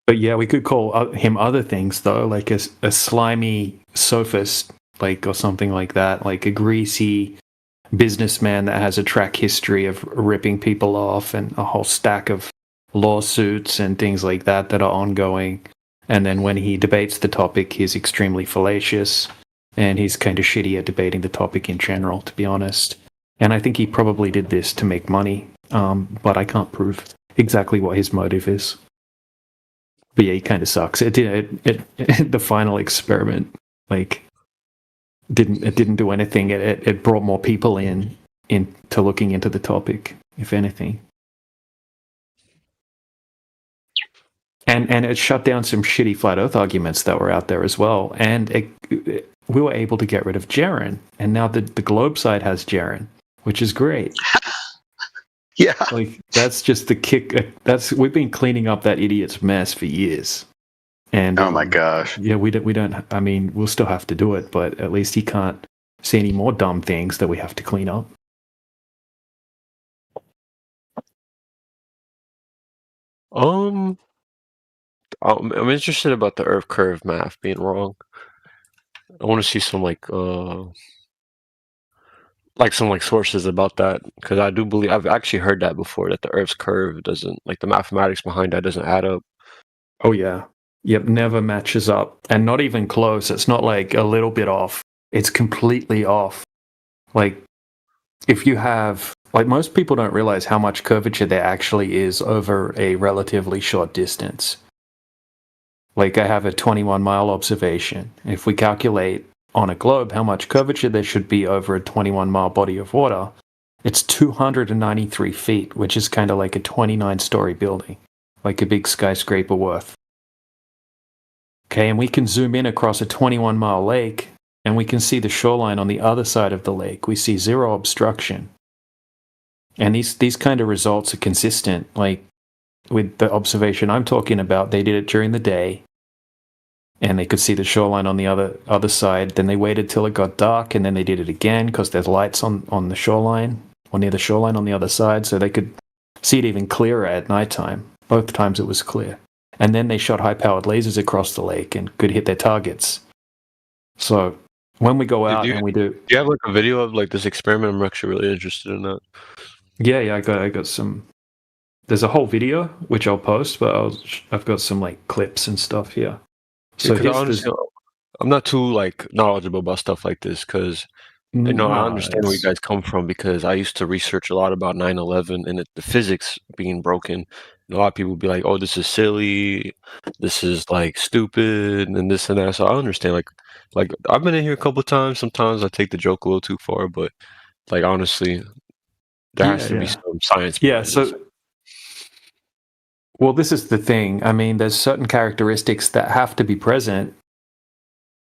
S9: But yeah, we could call him other things though, like a slimy sophist, or something like that, like a greasy businessman that has a track history of ripping people off and a whole stack of lawsuits and things like that are ongoing. And then when he debates the topic, he's extremely fallacious, and he's kind of shitty at debating the topic in general, to be honest. And I think he probably did this to make money, but I can't prove exactly what his motive is. But yeah, he kind of sucks. The final experiment, didn't do anything. It brought more people into looking into the topic, if anything. And it shut down some shitty flat Earth arguments that were out there as well. And we were able to get rid of Jaren, and now the globe side has Jaren, which is great.
S13: Yeah,
S9: that's just the kick. We've been cleaning up that idiot's mess for years. And
S13: oh my gosh,
S9: yeah, we don't. I mean, we'll still have to do it, but at least he can't see any more dumb things that we have to clean up.
S7: I'm interested about the Earth curve math being wrong. I want to see some some sources about that, because I do believe I've actually heard that before, that the Earth's curve doesn't, the mathematics behind that doesn't add up.
S9: Oh yeah, yep, never matches up, and not even close. It's not like a little bit off; it's completely off. If you have, most people don't realize how much curvature there actually is over a relatively short distance. I have a 21-mile observation. If we calculate on a globe how much curvature there should be over a 21-mile body of water, it's 293 feet, which is kind of like a 29-story building, like a big skyscraper worth. Okay, and we can zoom in across a 21-mile lake, and we can see the shoreline on the other side of the lake. We see zero obstruction. And these kind of results are consistent. With the observation I'm talking about, they did it during the day, and they could see the shoreline on the other side. Then they waited till it got dark, and then they did it again because there's lights on the shoreline, or near the shoreline on the other side, so they could see it even clearer at nighttime. Both times it was clear. And then they shot high-powered lasers across the lake and could hit their targets. So when we go out and we do...
S7: Do you have a video of this experiment? I'm actually really interested in that.
S9: Yeah, I got some... There's a whole video, which I'll post, but I've got some clips and stuff here. So
S7: honestly, I'm not too knowledgeable about stuff like this, because No, I
S9: No,
S7: understand where you
S9: it's
S7: guys come from because I used to research a lot about 9/11 and the physics being broken. And a lot of people would be like, "Oh, this is silly. This is like stupid and this and that." So I understand. Like I've been in here a couple of times. Sometimes I take the joke a little too far, but like honestly, there has
S9: yeah,
S7: to be
S9: yeah,
S7: some science
S9: yeah.
S7: behind this.
S9: So, well, this is the thing. I mean, there's certain characteristics that have to be present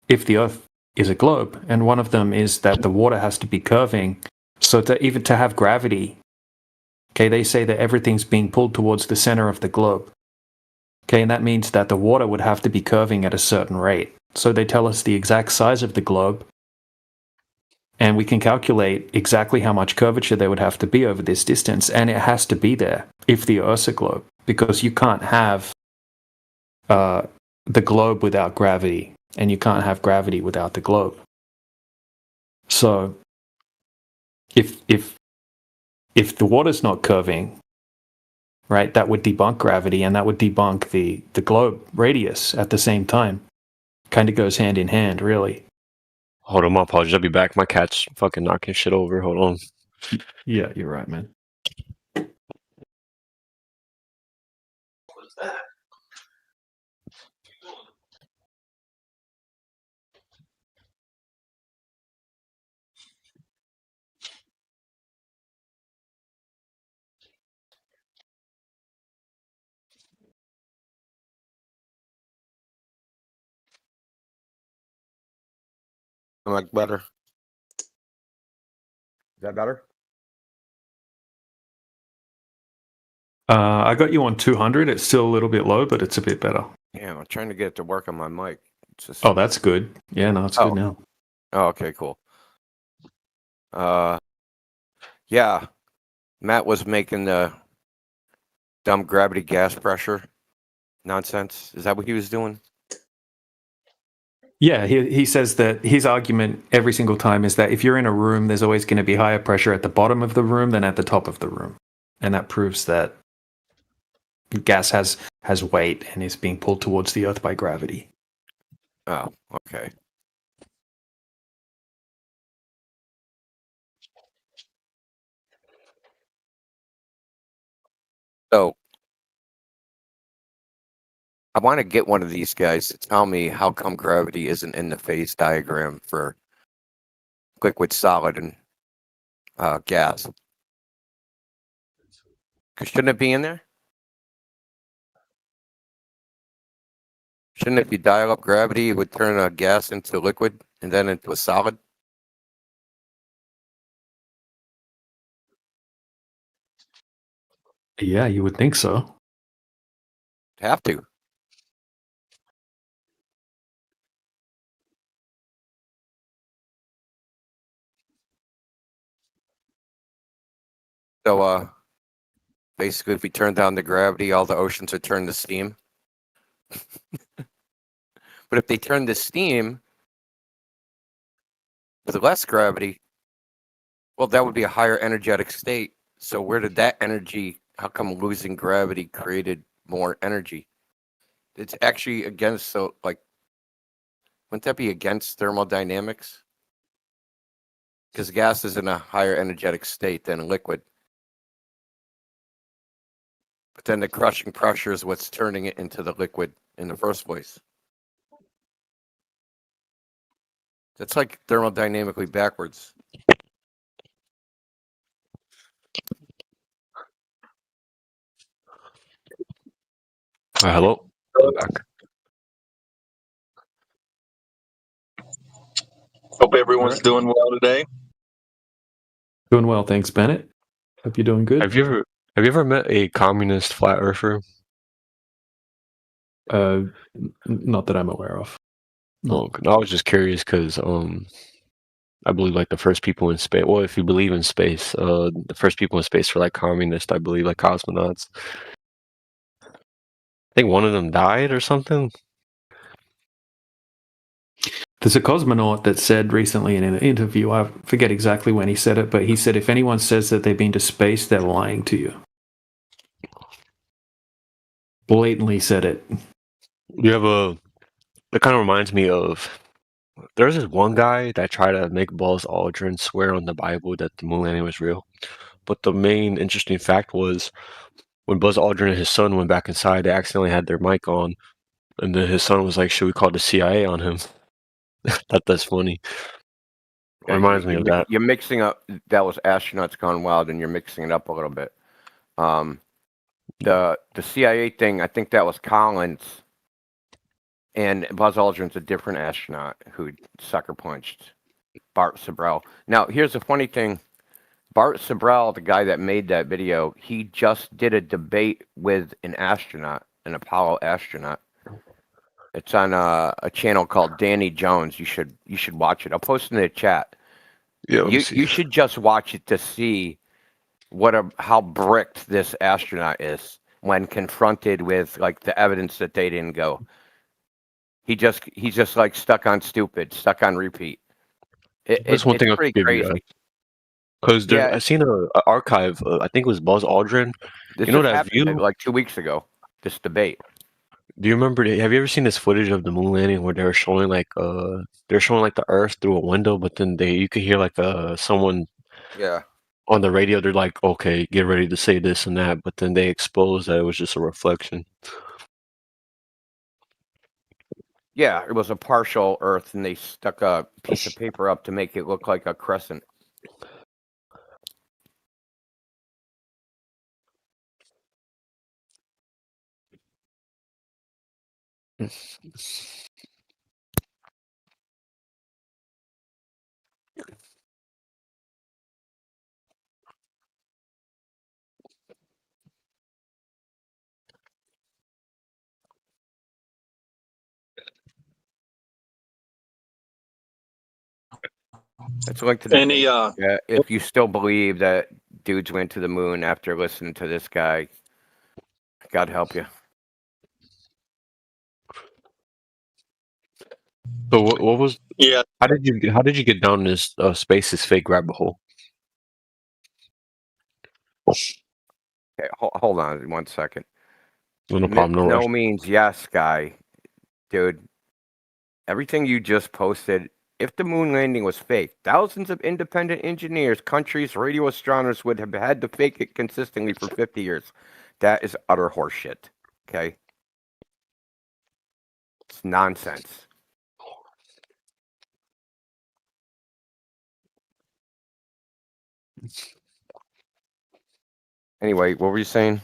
S9: if the Earth is a globe, and one of them is that the water has to be curving. So even to have gravity, okay, they say that everything's being pulled towards the center of the globe. Okay, and that means that the water would have to be curving at a certain rate. So they tell us the exact size of the globe, and we can calculate exactly how much curvature there would have to be over this distance, and it has to be there if the Earth's a globe, because you can't have the globe without gravity, and you can't have gravity without the globe. So if the water's not curving, right, that would debunk gravity, and that would debunk the globe radius at the same time. Kind of goes hand in hand, really.
S7: Hold on, my apologies. I'll be back. My cat's fucking knocking shit over. Hold on.
S9: Yeah, you're right, man.
S4: I'm like better. Is that better?
S9: I got you on 200. It's still a little bit low, but it's a bit better.
S4: Yeah, I'm trying to get it to work on my mic. It's just...
S9: Oh, that's good. Yeah, no, it's good now.
S4: Oh, okay, cool. Yeah, Matt was making the dumb gravity gas pressure nonsense. Is that what he was doing?
S9: Yeah, he says that his argument every single time is that if you're in a room, there's always going to be higher pressure at the bottom of the room than at the top of the room. And that proves that gas has weight and is being pulled towards the Earth by gravity.
S4: Oh, okay. So, I want to get one of these guys to tell me how come gravity isn't in the phase diagram for liquid, solid, and gas. Shouldn't it be in there? Shouldn't if you dial up gravity, it would turn a gas into liquid and then into a solid?
S9: Yeah, you would think so.
S4: Have to. So, basically, if we turn down the gravity, all the oceans would turn to steam. But if they turn to steam with less gravity, well, that would be a higher energetic state. So where did that energy, how come losing gravity created more energy? It's actually against, so like, wouldn't that be against thermodynamics? Because gas is in a higher energetic state than a liquid. But then the crushing pressure is what's turning it into the liquid in the first place. That's like thermodynamically backwards.
S7: Hello. I'm back.
S8: Hope everyone's doing well today.
S9: Doing well, thanks, Bennett. Hope you're doing good.
S7: Have you ever met a communist flat earther?
S9: Not that I'm aware of.
S7: No. I was just curious because I believe like the first people in space. Well, if you believe in space, the first people in space were like communists. I believe like cosmonauts. I think one of them died or something.
S9: There's a cosmonaut that said recently in an interview, I forget exactly when he said it, but he said if anyone says that they've been to space, they're lying to you. Blatantly said it.
S7: You have it kind of reminds me of There's this one guy that tried to make Buzz Aldrin swear on the Bible that the moon landing was real. But the main interesting fact was when Buzz Aldrin and his son went back inside, they accidentally had their mic on, and then his son was like, "Should we call the CIA on him?" That's funny.
S4: Yeah,
S7: Reminds me of that.
S4: You're mixing up. That was Astronauts Gone Wild, and you're mixing it up a little bit. The CIA thing, I think that was Collins, and Buzz Aldrin's a different astronaut who sucker punched Bart Sibrel. Now, here's the funny thing. Bart Sibrel, the guy that made that video, he just did a debate with an astronaut, an Apollo astronaut. It's on a channel called Danny Jones. You should watch it. I'll post it in the chat.
S7: Yeah,
S4: you should just watch it to see how bricked this astronaut is when confronted with like the evidence that they didn't go. He's just like stuck on stupid, stuck on repeat.
S7: That's one thing I
S4: pretty
S7: could give
S4: crazy.
S7: you. Because I seen an archive. I think it was Buzz Aldrin.
S4: This
S7: you know
S4: just
S7: that
S4: happened
S7: view?
S4: like 2 weeks ago. This debate.
S7: Do you remember? Have you ever seen this footage of the moon landing where they're showing like the Earth through a window, but then you could hear like someone on the radio. They're like, "Okay, get ready to say this and that," but then they expose that it was just a reflection.
S4: Yeah, it was a partial Earth, and they stuck a piece of paper up to make it look like a crescent. It's like to the if you still believe that dudes went to the moon after listening to this guy, God help you.
S7: So what was?
S8: Yeah.
S7: How did you get down this space is fake rabbit hole?
S4: Okay, hold on 1 second.
S7: No problem. No rush.
S4: means yes, guy, dude. Everything you just posted. If the moon landing was fake, thousands of independent engineers, countries, radio astronomers would have had to fake it consistently for 50 years. That is utter horseshit. Okay? It's nonsense. Anyway, what were you saying?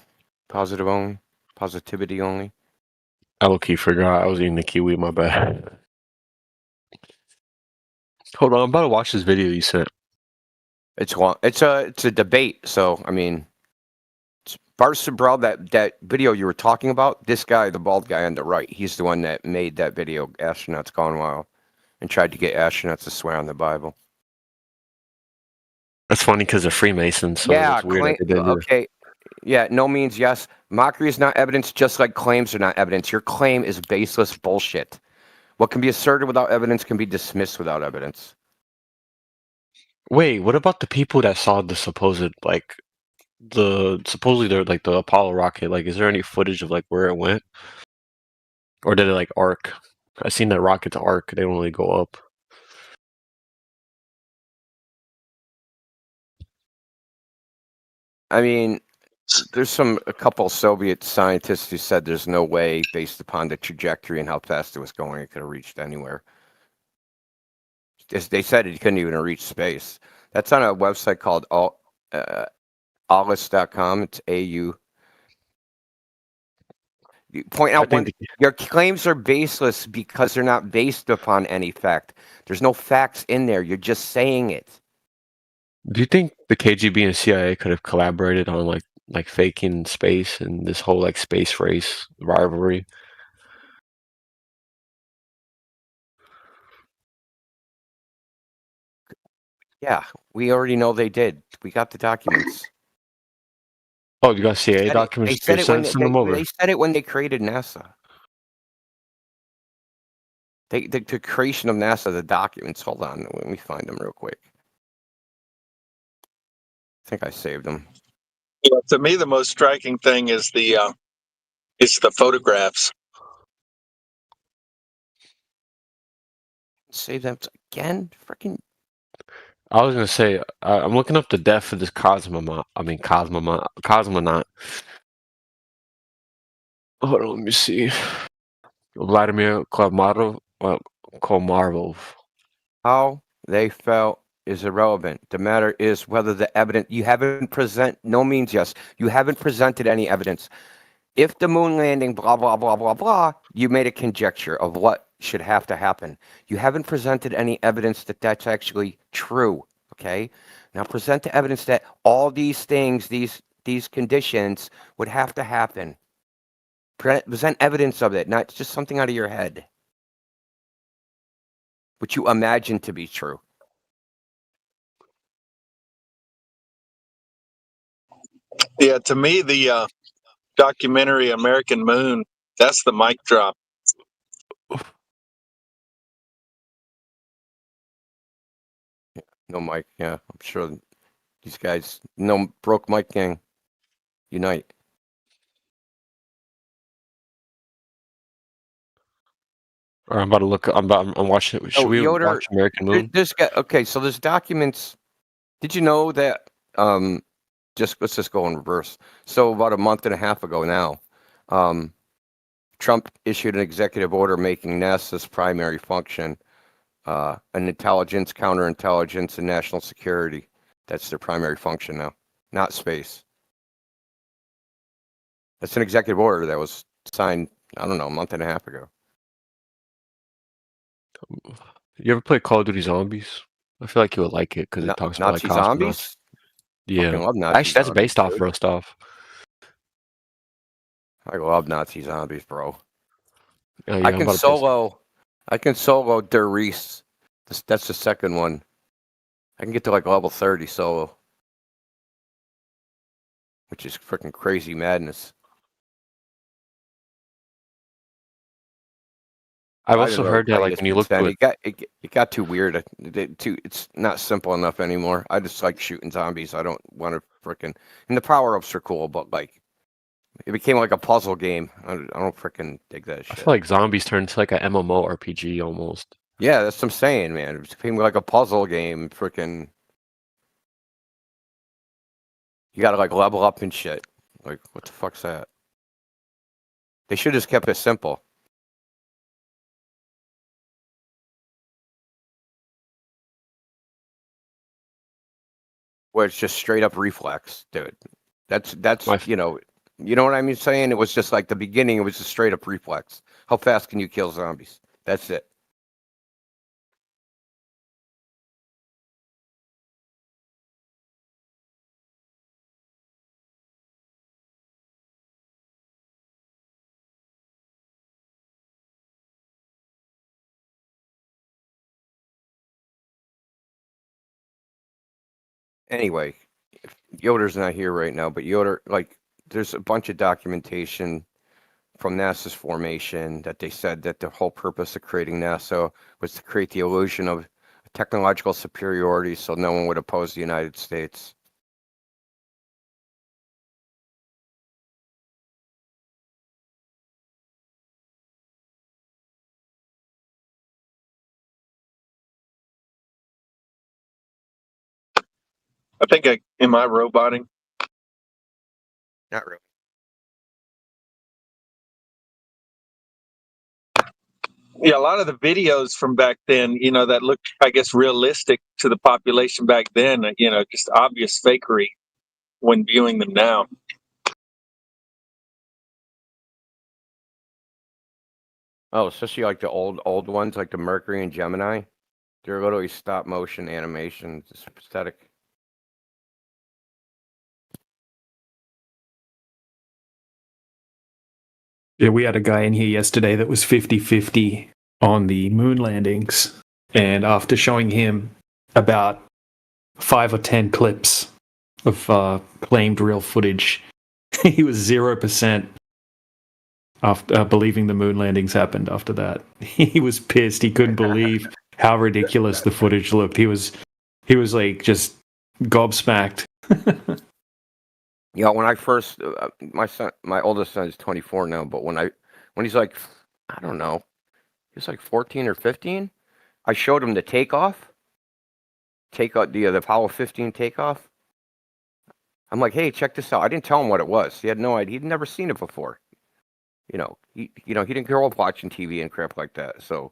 S4: Positive only? Positivity only?
S7: I low-key forgot. I was eating the kiwi. My bad. Hold on, I'm about to watch this video you sent.
S4: It's long. It's a debate. So I mean, Bart Sibrel, that video you were talking about. This guy, the bald guy on the right, he's the one that made that video. Astronauts Gone Wild, and tried to get astronauts to swear on the Bible.
S7: That's funny because they're Freemasons. So
S4: Yeah.
S7: it's weird that they did it.
S4: Okay. Yeah. No means yes. Mockery is not evidence, just like claims are not evidence. Your claim is baseless bullshit. What can be asserted without evidence can be dismissed without evidence.
S7: Wait, what about the people that saw the supposedly they're like the Apollo rocket? Like, is there any footage of like where it went, or did it like arc? I seen that rockets arc; they don't really go up.
S4: I mean, there's a couple Soviet scientists who said there's no way, based upon the trajectory and how fast it was going, it could have reached anywhere. They said it couldn't even reach space. That's on a website called Aulis.com. It's AU. You point out your claims are baseless because they're not based upon any fact. There's no facts in there. You're just saying it.
S7: Do you think the KGB and CIA could have collaborated on like faking space and this whole like space race rivalry?
S4: Yeah, we already know they did. We got the documents.
S7: Oh, you got CIA documents?
S4: They said
S7: Send them over.
S4: They said it when they created NASA. The creation of NASA, the documents. Hold on, let me find them real quick. I think I saved them.
S8: Yeah, to me, the most striking thing is the photographs.
S4: Say that again. Freaking.
S7: I was gonna say I'm looking up the death of this cosmonaut. Cosmonaut. Hold on, let me see. Vladimir Komarov.
S4: How they felt is irrelevant. The matter is whether the evidence you haven't no means yes. You haven't presented any evidence. If the moon landing, blah blah blah blah blah, you made a conjecture of what should have to happen. You haven't presented any evidence that that's actually true. Okay, now present the evidence that all these things, these conditions would have to happen. Present evidence of it, not just something out of your head, which you imagine to be true.
S8: Yeah, to me, the documentary American Moon, that's the mic drop.
S4: No mic, yeah, I'm sure these guys, no broke mic gang, unite.
S7: Or I'm about to look. I'm watching. Should we
S4: Yoder,
S7: watch American Moon?
S4: This guy. Okay, so there's documents. Did you know that? Let's just go in reverse. So about a month and a half ago now, Trump issued an executive order making NASA's primary function an intelligence, counterintelligence, and national security. That's their primary function now, not space. That's an executive order that was signed, I don't know, a month and a half ago.
S7: You ever play Call of Duty Zombies? I feel like you would like it because it talks about
S4: Nazi
S7: like
S4: zombies.
S7: Yeah,
S4: Love Nazi
S7: actually, that's
S4: zombies,
S7: based off
S4: dude.
S7: Rostov.
S4: I love Nazi zombies, bro.
S7: Oh, yeah,
S4: I can solo Der Reese. That's the second one. I can get to like level 30 solo, which is freaking crazy madness.
S7: I've also heard that like when you look at
S4: it got too weird. It's not simple enough anymore. I just like shooting zombies. I don't want to freaking. And the power ups are cool, but like it became like a puzzle game. I don't freaking dig that shit.
S7: I feel like zombies turned into like an MMO RPG almost.
S4: Yeah, that's what I'm saying, man. It became like a puzzle game. Freaking, you gotta like level up and shit. Like, what the fuck's that? They should have just kept it simple. Where it's just straight up reflex, dude. That's you know what I mean saying? It was just like the beginning, it was just straight up reflex. How fast can you kill zombies? That's it. Anyway, Yoder's not here right now, but Yoder, like, there's a bunch of documentation from NASA's formation that they said that the whole purpose of creating NASA was to create the illusion of technological superiority so no one would oppose the United States.
S8: I think am I roboting?
S4: Not really.
S8: Yeah, a lot of the videos from back then, that looked, I guess, realistic to the population back then, just obvious fakery when viewing them now.
S4: Oh, especially like the old ones, like the Mercury and Gemini. They're literally stop motion animation. It's pathetic.
S9: Yeah, we had a guy in here yesterday that was 50-50 on the moon landings. And after showing him about 5 or 10 clips of claimed real footage, he was 0% after believing the moon landings happened after that. He was pissed. He couldn't believe how ridiculous the footage looked. He was like just gobsmacked.
S4: Yeah, when I first, my oldest son is 24 now, but when he's like, I don't know, he's like 14 or 15, I showed him the takeoff, the Apollo 15 takeoff. I'm like, hey, check this out. I didn't tell him what it was. He had no idea. He'd never seen it before. He didn't grow up watching TV and crap like that. So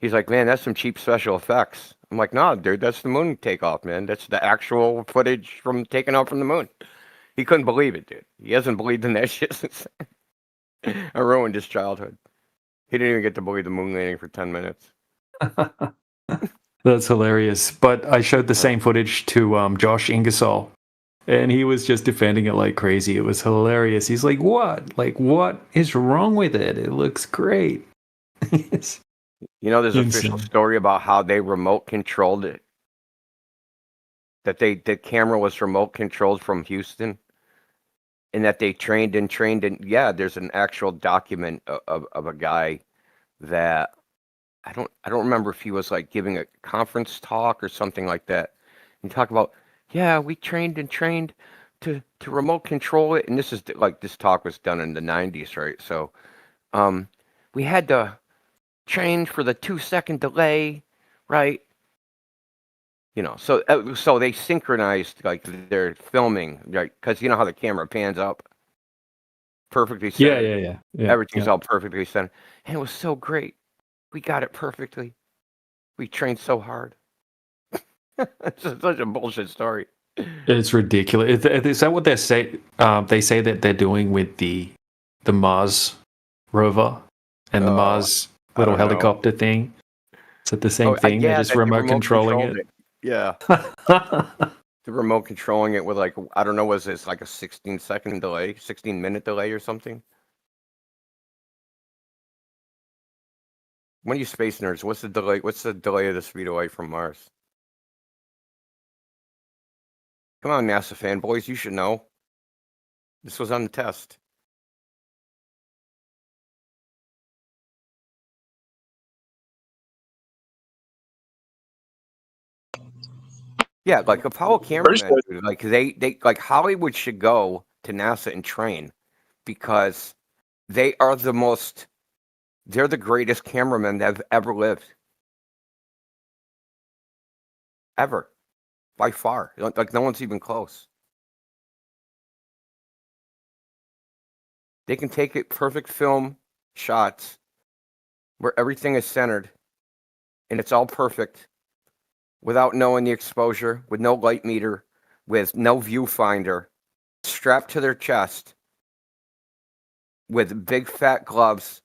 S4: he's like, man, that's some cheap special effects. I'm like, no, dude, that's the moon takeoff, man. That's the actual footage from taking off from the moon. He couldn't believe it, dude. He hasn't believed in that shit since I ruined his childhood. He didn't even get to believe the moon landing for 10 minutes.
S9: That's hilarious. But I showed the same footage to Josh Ingersoll, and he was just defending it like crazy. It was hilarious. He's like, what? Like, what is wrong with it? It looks great.
S4: There's an official story about how they remote controlled it. That the camera was remote controlled from Houston, and that they trained. And yeah, there's an actual document of a guy that I don't remember if he was like giving a conference talk or something like that. And talk about, yeah, we trained to remote control it. And this is like, this talk was done in the 90s, right? So we had to train for the 2-second delay, right? So they synchronized like their filming, right? Because you know how the camera pans up, perfectly centered.
S9: Yeah.
S4: Everything's all perfectly centered, and it was so great. We got it perfectly. We trained so hard. It's just such a bullshit story.
S9: It's ridiculous. Is that what they say? They say that they're doing with the Mars rover and the Mars little helicopter thing. Is it the same thing?
S4: Yeah,
S9: they're just remote controlling it.
S4: Yeah. The remote controlling it with like, I don't know, was this like a 16-second delay, 16-minute delay or something? One of you space nerds, what's the delay? What's the delay of the speed of light from Mars? Come on, NASA fanboys, you should know. This was on the test. Yeah, like Apollo cameramen, like they like Hollywood should go to NASA and train, because they are they're the greatest cameramen that have ever lived. Ever. By far. Like no one's even close. They can take it perfect film shots where everything is centered and it's all perfect, without knowing the exposure, with no light meter, with no viewfinder, strapped to their chest, with big fat gloves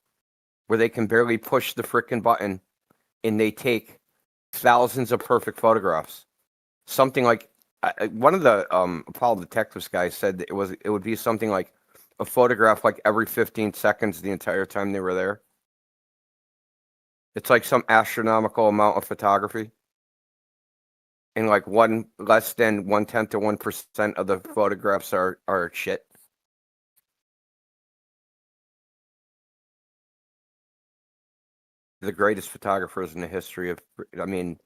S4: where they can barely push the frickin' button, and they take thousands of perfect photographs. Something like one of the Apollo detectives guys said that it would be something like a photograph like every 15 seconds the entire time they were there. It's like some astronomical amount of photography. And like less than 1/10 to 1% of the photographs are shit. The greatest photographers in the history of, I mean,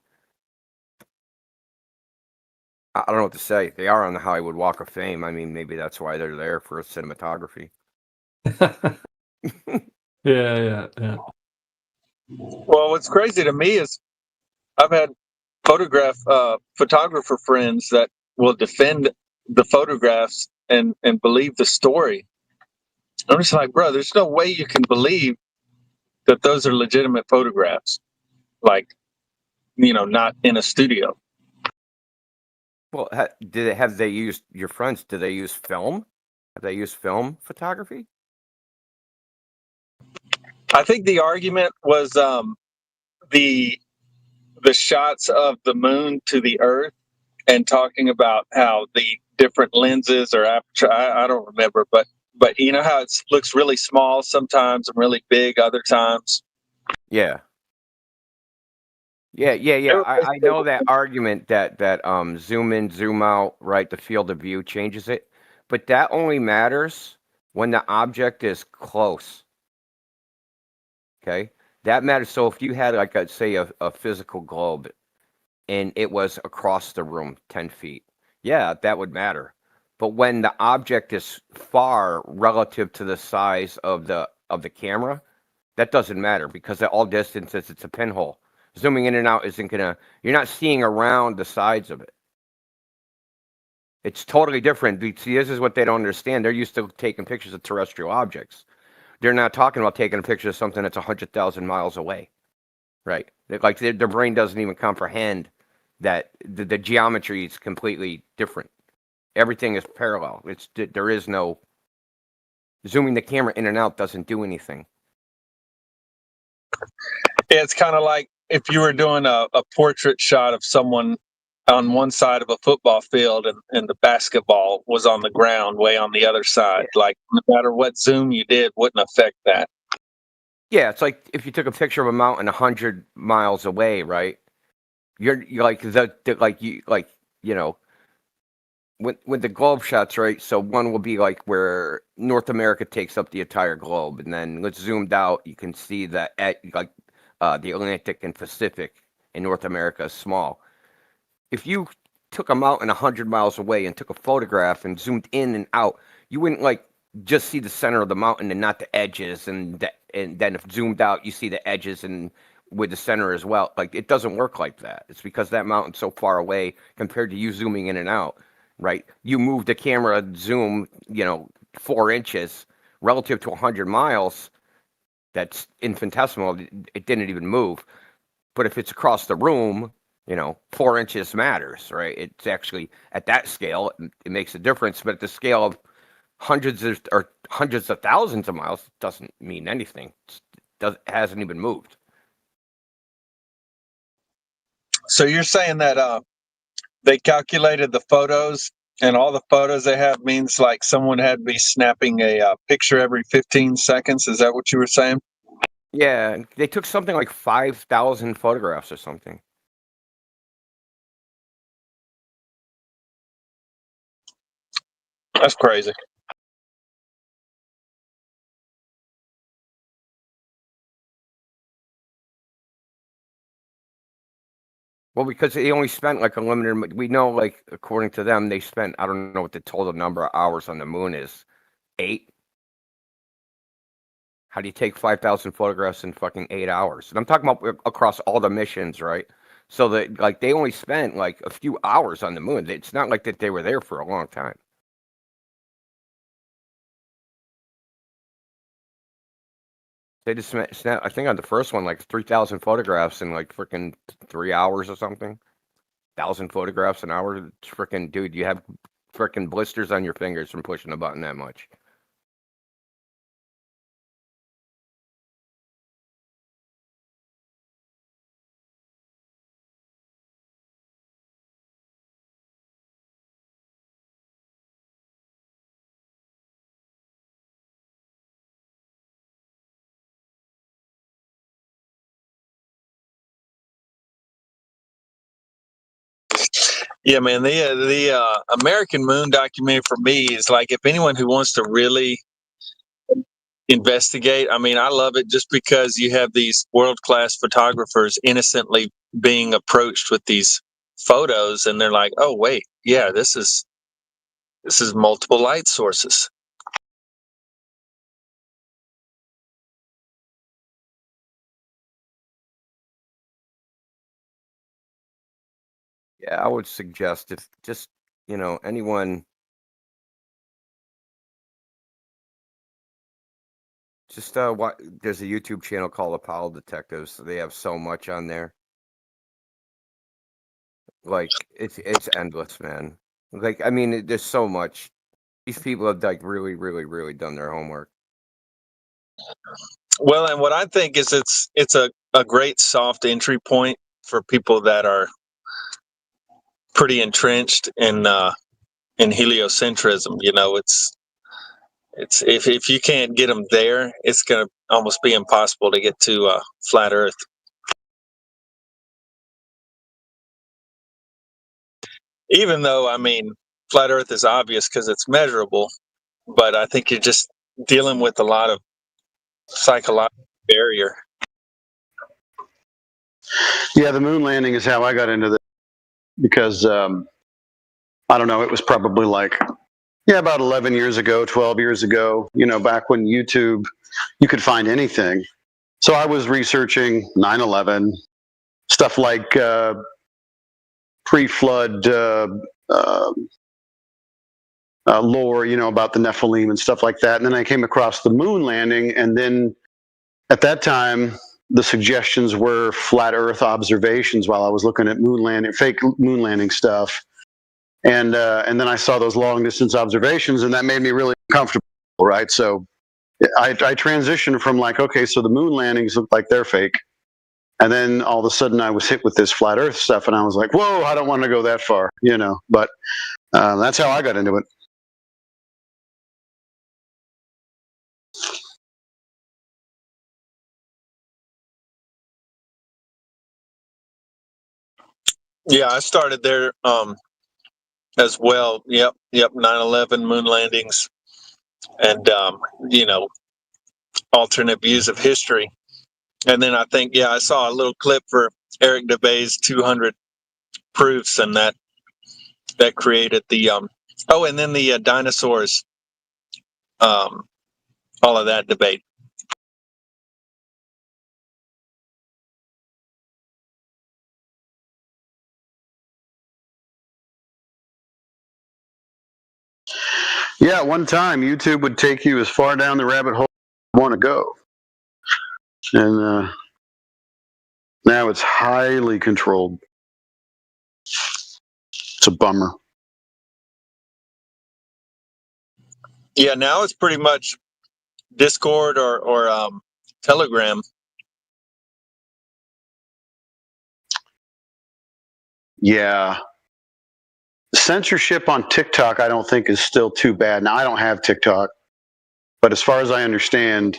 S4: I don't know what to say. They are on the Hollywood Walk of Fame. I mean, maybe that's why they're there, for cinematography.
S9: Yeah.
S8: Well, what's crazy to me is I've had photographer friends that will defend the photographs and believe the story. I'm just like, bro, there's no way you can believe that those are legitimate photographs. Like, not in a studio.
S4: Well, have they used, your friends, do they use film? Have they used film photography?
S8: I think the argument was the shots of the moon to the Earth, and talking about how the different lenses or aperture. I don't remember, but you know how it looks really small sometimes and really big other times.
S4: Yeah. I know that argument that zoom in, zoom out, right? The field of view changes it, but that only matters when the object is close. Okay, that matters. So if you had, like, say a physical globe, and it was across the room 10 feet, yeah, that would matter. But when the object is far relative to the size of the camera,
S11: That doesn't matter because at all distances, it's a pinhole. Zooming in and out isn't gonna. You're not seeing around the sides of it. It's totally different. See, this is what they don't understand. They're used to taking pictures of terrestrial objects. They're not talking about taking a picture of something that's 100,000 miles away, right? Like their brain doesn't even comprehend that the geometry is completely different. Everything is parallel. There is no zooming the camera in and out doesn't do anything.
S8: It's kind of like if you were doing a portrait shot of someone on one side of a football field and the basketball was on the ground way on the other side. Like no matter what zoom you did wouldn't affect that.
S11: Yeah, it's like if you took a picture of a mountain 100 miles away, right? You're like when the globe shots, right? So one will be like where North America takes up the entire globe, and then let's zoomed out. You can see that the Atlantic and Pacific in North America is small. If you took a mountain 100 miles away and took a photograph and zoomed in and out, you wouldn't like just see the center of the mountain and not the edges, and then if zoomed out, you see the edges and with the center as well. Like it doesn't work like that. It's because that mountain's so far away compared to you zooming in and out, right? You move the camera zoom, 4 inches relative to 100 miles. That's infinitesimal. It didn't even move. But if it's across the room, 4 inches matters, right? It's actually at that scale, it makes a difference. But at the scale of hundreds of thousands of miles, it doesn't mean anything. It hasn't even moved.
S8: So you're saying that they calculated the photos, and all the photos they have means like someone had to be snapping a picture every 15 seconds. Is that what you were saying?
S11: Yeah, they took something like 5,000 photographs or something.
S8: That's crazy.
S11: Well, because they only spent like a limited. We know, like according to them, they spent. I don't know what the total number of hours on the moon is. 8. How do you take 5,000 photographs in fucking 8 hours? And I'm talking about across all the missions, right? So that like they only spent like a few hours on the moon. It's not like that they were there for a long time. They just snapped, I think on the first one, like 3,000 photographs in like freaking 3 hours or something. 1,000 photographs an hour. Freaking dude, you have freaking blisters on your fingers from pushing the button that much.
S8: Yeah, man. The American Moon documentary for me is like if anyone who wants to really investigate. I mean, I love it just because you have these world-class photographers innocently being approached with these photos, and they're like, "Oh, wait, yeah, this is multiple light sources."
S11: Yeah, I would suggest if just, anyone just what there's a YouTube channel called Apollo Detectives. They have so much on there. Like it's endless, man. Like I mean, there's so much. These people have like really, really, really done their homework.
S8: Well, and what I think is it's a great soft entry point for people that are pretty entrenched in heliocentrism. It's if you can't get them there, it's going to almost be impossible to get to flat Earth. Even though, I mean, flat Earth is obvious because it's measurable, but I think you're just dealing with a lot of psychological barrier.
S13: Yeah, the moon landing is how I got into this because I don't know, it was probably like about 11 years ago, 12 years ago, back when YouTube, you could find anything. So I was researching 9/11, stuff like pre-flood lore, about the Nephilim and stuff like that. And then I came across the moon landing, and then at that time, the suggestions were flat Earth observations while I was looking at fake moon landing stuff. And then I saw those long distance observations, and that made me really uncomfortable, right? So I transitioned from like, okay, so the moon landings look like they're fake. And then all of a sudden I was hit with this flat Earth stuff, and I was like, whoa, I don't want to go that far, But that's how I got into it.
S8: Yeah, I started there as well. Yep. 9/11 moon landings, and alternate views of history. And then I think, I saw a little clip for Eric DeBay's 200 proofs, and that created the and then the dinosaurs, all of that debate.
S13: Yeah, one time YouTube would take you as far down the rabbit hole as you want to go. And now it's highly controlled. It's a bummer.
S8: Yeah, now it's pretty much Discord or Telegram.
S13: Yeah. Censorship on TikTok, I don't think, is still too bad. Now, I don't have TikTok, but as far as I understand,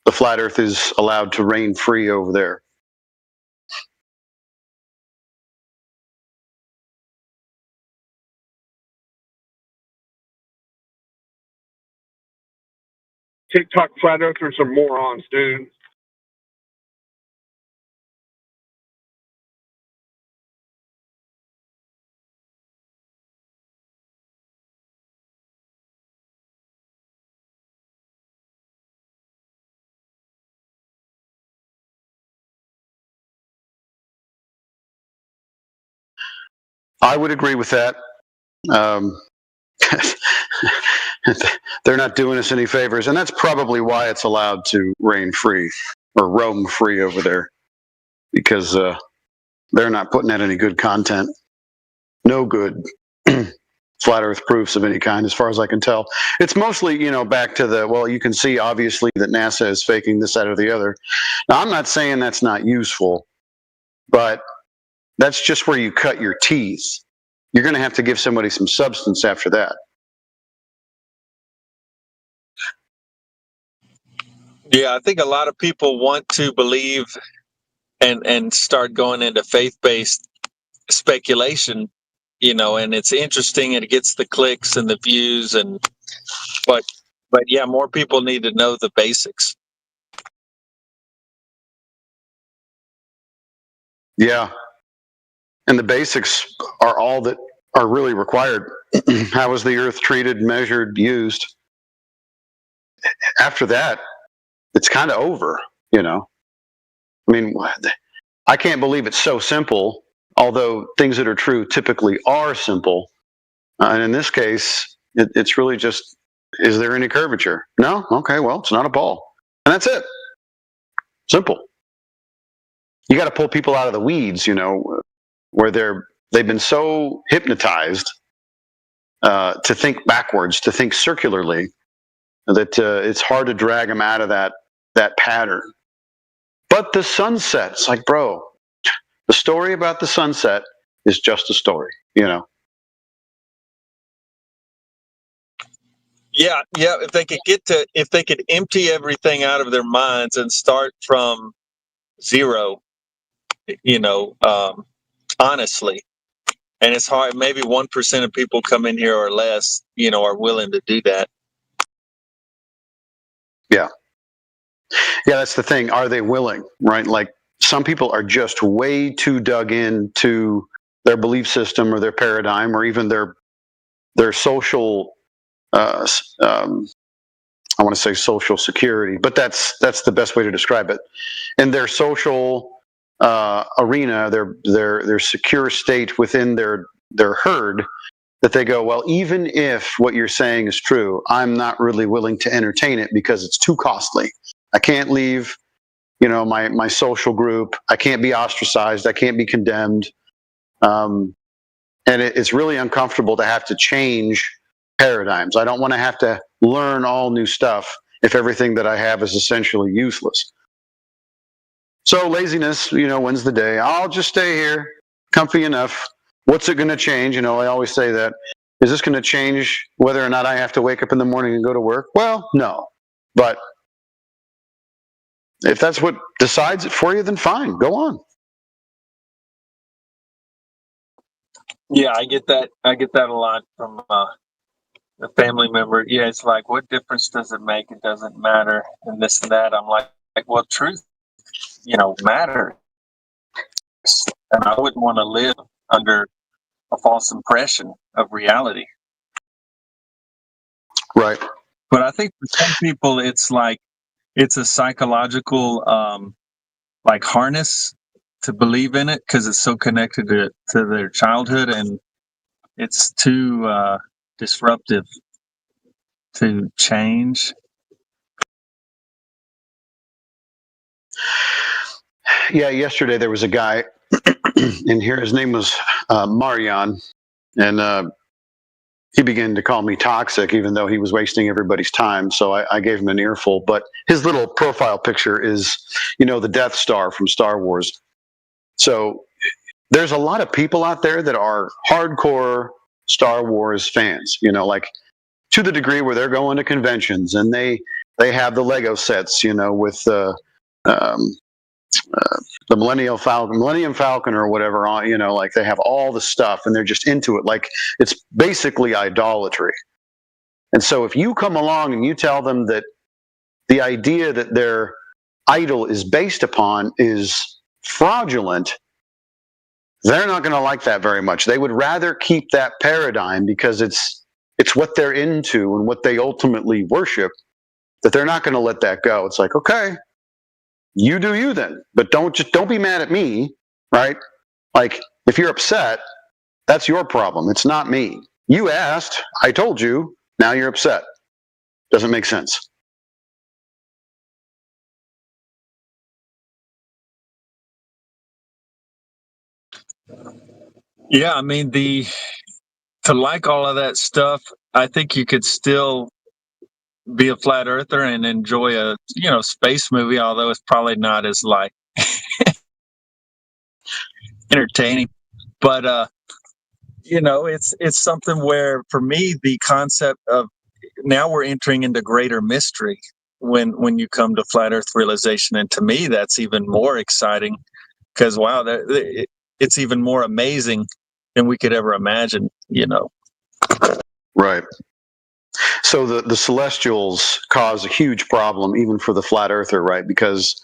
S13: the flat Earth is allowed to reign free over there.
S12: TikTok flat earthers are morons, dude.
S13: I would agree with that. They're not doing us any favors, and that's probably why it's allowed to reign free or roam free over there, because they're not putting out any good content. No good flat Earth proofs of any kind, as far as I can tell. It's mostly, back to you can see obviously that NASA is faking this, that, or the other. Now, I'm not saying that's not useful, but that's just where you cut your teeth. You're going to have to give somebody some substance after that.
S8: Yeah, I think a lot of people want to believe and start going into faith-based speculation, and it's interesting and it gets the clicks and the views, but yeah, more people need to know the basics.
S13: Yeah. And the basics are all that are really required. How was the Earth treated, measured, used? After that, it's kind of over, I mean, I can't believe it's so simple, although things that are true typically are simple. And in this case, it's really just, is there any curvature? No? Okay, well, it's not a ball. And that's it. Simple. You got to pull people out of the weeds, where they've been so hypnotized to think backwards, to think circularly, that it's hard to drag them out of that pattern. But the sunset, it's like, bro, the story about the sunset is just a story,
S8: Yeah, if they could empty everything out of their minds and start from zero, honestly. And it's hard. Maybe 1% of people come in here or less, are willing to do that.
S13: Yeah. Yeah, that's the thing. Are they willing, right? Like, some people are just way too dug into their belief system or their paradigm or even their social I want to say social security, but that's the best way to describe it. In their social arena, their secure state within their herd, that they go, well, even if what you're saying is true, I'm not really willing to entertain it because it's too costly. I can't leave, my social group. I can't be ostracized. I can't be condemned. And it's really uncomfortable to have to change paradigms. I don't want to have to learn all new stuff if everything that I have is essentially useless. So laziness, wins the day. I'll just stay here, comfy enough. What's it going to change? I always say that. Is this going to change whether or not I have to wake up in the morning and go to work? Well, no. But if that's what decides it for you, then fine, go on.
S8: Yeah, I get that. I get that a lot from a family member. Yeah, it's like, what difference does it make? It doesn't matter, and this and that. I'm like, well, truth, matters, and I wouldn't want to live under a false impression of reality.
S13: Right.
S8: But I think for some people, it's like it's a psychological harness to believe in it because it's so connected to their childhood, and it's too disruptive to change.
S13: Yeah, yesterday there was a guy in here. His name was Marian, and he began to call me toxic, even though he was wasting everybody's time. So I gave him an earful. But his little profile picture is, the Death Star from Star Wars. So there's a lot of people out there that are hardcore Star Wars fans, like to the degree where they're going to conventions and they have the Lego sets, with the Millennium Falcon or whatever on, like they have all the stuff and they're just into it. Like it's basically idolatry. And so if you come along and you tell them that the idea that their idol is based upon is fraudulent, they're not going to like that very much. They would rather keep that paradigm because it's what they're into and what they ultimately worship, that they're not going to let that go. It's like, okay, you do you then, but don't be mad at me, right? Like if you're upset, that's your problem. It's not me. You asked, I told you, now you're upset. Doesn't make sense.
S8: Yeah, I mean to like all of that stuff, I think you could still be a flat earther and enjoy a space movie, although it's probably not as like entertaining. But it's something where for me the concept of now we're entering into greater mystery when you come to flat earth realization, and to me that's even more exciting because wow, it's even more amazing than we could ever imagine.
S13: Right. So the celestials cause a huge problem even for the flat earther, right? Because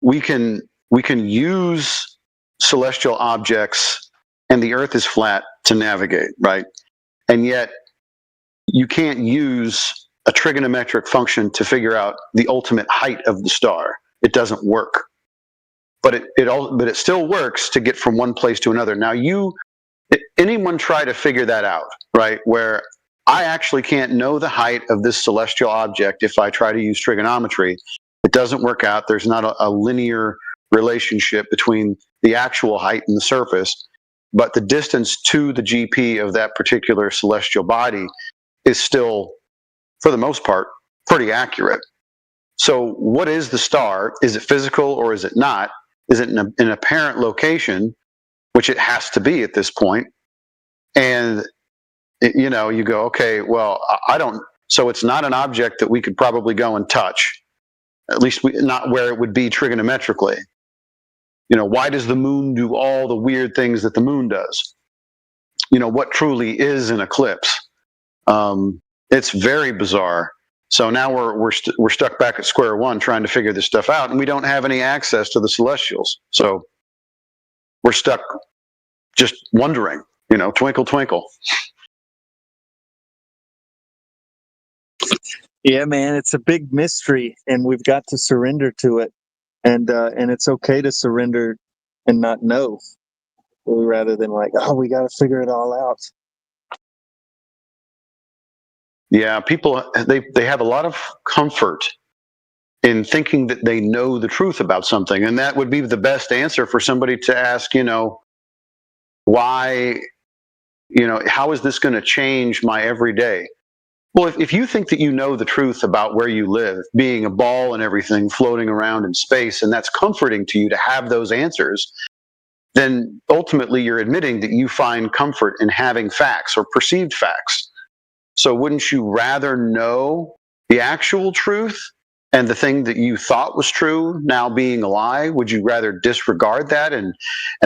S13: we can use celestial objects and the earth is flat to navigate, right? And yet you can't use a trigonometric function to figure out the ultimate height of the star. It doesn't work. But it still works to get from one place to another. Now anyone try to figure that out, right? Where I actually can't know the height of this celestial object if I try to use trigonometry. It doesn't work out. There's not a linear relationship between the actual height and the surface, but the distance to the GP of that particular celestial body is still, for the most part, pretty accurate. So what is the star? Is it physical or is it not? Is it in an apparent location, which it has to be at this point? And you go, okay, well, so it's not an object that we could probably go and touch, at least not where it would be trigonometrically. Why does the moon do all the weird things that the moon does? What truly is an eclipse? It's very bizarre. So now we're stuck back at square one trying to figure this stuff out, and we don't have any access to the celestials. So we're stuck just wondering, twinkle, twinkle.
S8: Yeah, man, it's a big mystery, and we've got to surrender to it, and it's okay to surrender and not know, rather than like, oh, we got to figure it all out.
S13: Yeah, people they have a lot of comfort in thinking that they know the truth about something, and that would be the best answer for somebody to ask. Why? How is this going to change my everyday? Well, if you think that you know the truth about where you live, being a ball and everything floating around in space, and that's comforting to you to have those answers, then ultimately you're admitting that you find comfort in having facts or perceived facts. So wouldn't you rather know the actual truth and the thing that you thought was true now being a lie? Would you rather disregard that and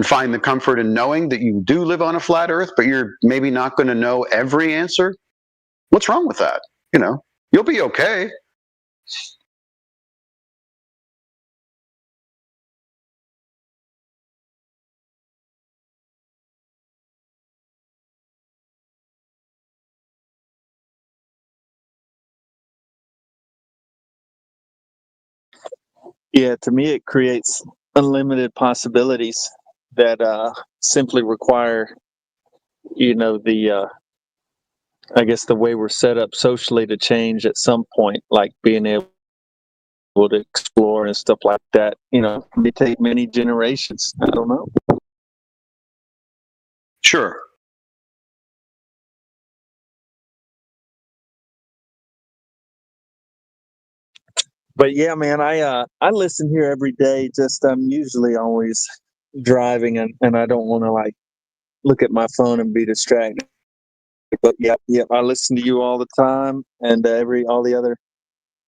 S13: find the comfort in knowing that you do live on a flat earth, but you're maybe not going to know every answer? What's wrong with that? You'll be okay.
S8: Yeah, to me, it creates unlimited possibilities that simply require, I guess the way we're set up socially to change at some point, like being able to explore and stuff like that. It may take many generations. I don't know.
S13: Sure.
S8: But yeah, man, I listen here every day. Just I'm usually always driving, and I don't want to like look at my phone and be distracted. But yeah, I listen to you all the time, and all the other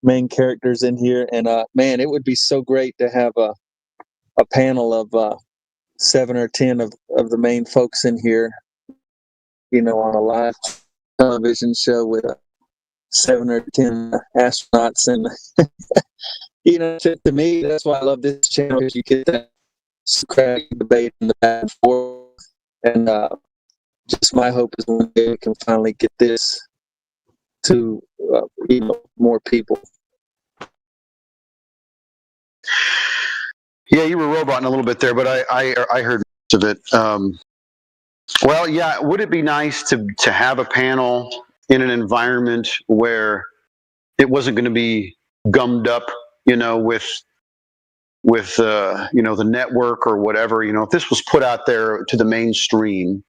S8: main characters in here. And man, it would be so great to have a panel of 7 or 10 of the main folks in here, on a live television show with 7 or 10 astronauts. And to me, that's why I love this channel, is you get that Socratic debate in the back and forth. And just my hope is one day we can finally get this to more people.
S13: Yeah, you were roboting a little bit there, but I heard most of it. Well, yeah, would it be nice to have a panel in an environment where it wasn't going to be gummed up, with the network or whatever? If this was put out there to the mainstream,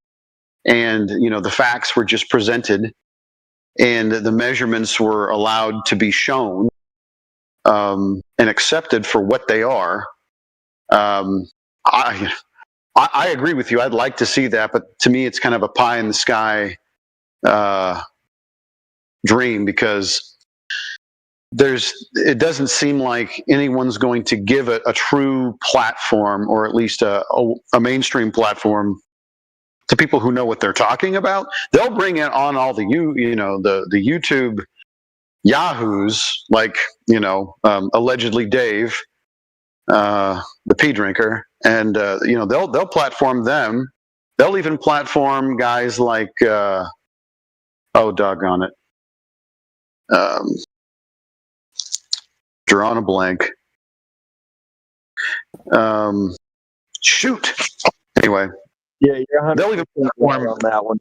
S13: and the facts were just presented, and the measurements were allowed to be shown and accepted for what they are. I agree with you. I'd like to see that, but to me, it's kind of a pie in the sky dream, because it doesn't seem like anyone's going to give it a true platform, or at least a mainstream platform, to people who know what they're talking about. They'll bring it on all the YouTube yahoos, like allegedly Dave, the pee drinker, and they'll platform them. They'll even platform guys like oh, doggone it, drawing a blank. Shoot. Anyway.
S8: Yeah, you're
S13: they'll even platform
S8: on that one.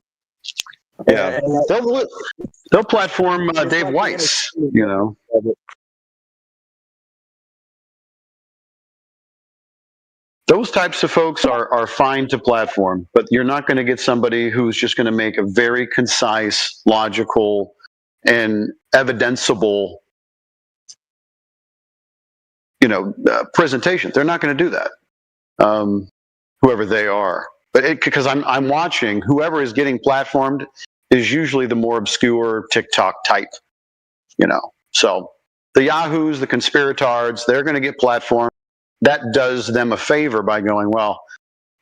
S13: Yeah, they'll platform Dave Weiss. Those types of folks are fine to platform, but you're not going to get somebody who's just going to make a very concise, logical, and evidenceable, presentation. They're not going to do that, whoever they are. But because I'm watching, whoever is getting platformed is usually the more obscure TikTok type, So the yahoos, the conspiratards, they're going to get platformed. That does them a favor by going, well,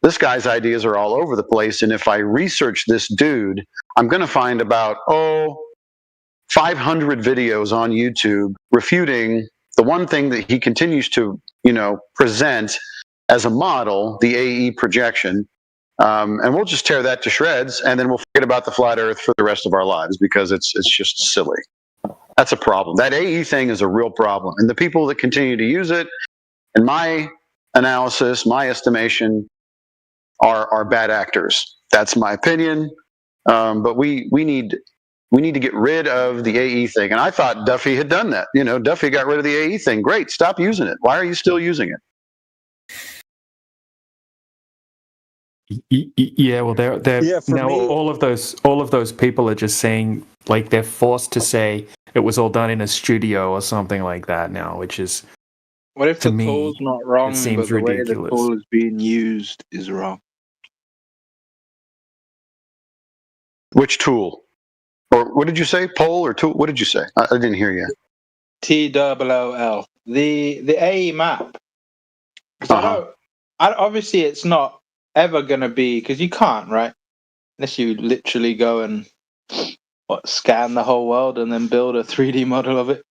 S13: this guy's ideas are all over the place, and if I research this dude, I'm going to find about 500 videos on YouTube refuting the one thing that he continues to, present as a model, the AE projection. And we'll just tear that to shreds, and then we'll forget about the flat Earth for the rest of our lives, because it's just silly. That's a problem. That AE thing is a real problem. And the people that continue to use it, in my analysis, my estimation, are bad actors. That's my opinion. But we need to get rid of the AE thing. And I thought Duffy had done that. You know, Duffy got rid of the AE thing. Great, stop using it. Why are you still using it?
S9: Yeah, well, they're now all of those people are just saying, like, they're forced to say it was all done in a studio or something like that now, which is,
S10: what if
S9: to
S10: the
S9: me,
S10: tool's not wrong,
S9: it seems
S10: but the way the
S9: ridiculous.
S10: tool is being used is wrong?
S13: Which tool? Or what did you say? Poll or tool? What did you say? I didn't hear you.
S10: TOOL. The AE map. Obviously, it's not ever going to be, because you can't, right? Unless you literally go and scan the whole world and then build a 3D model of it.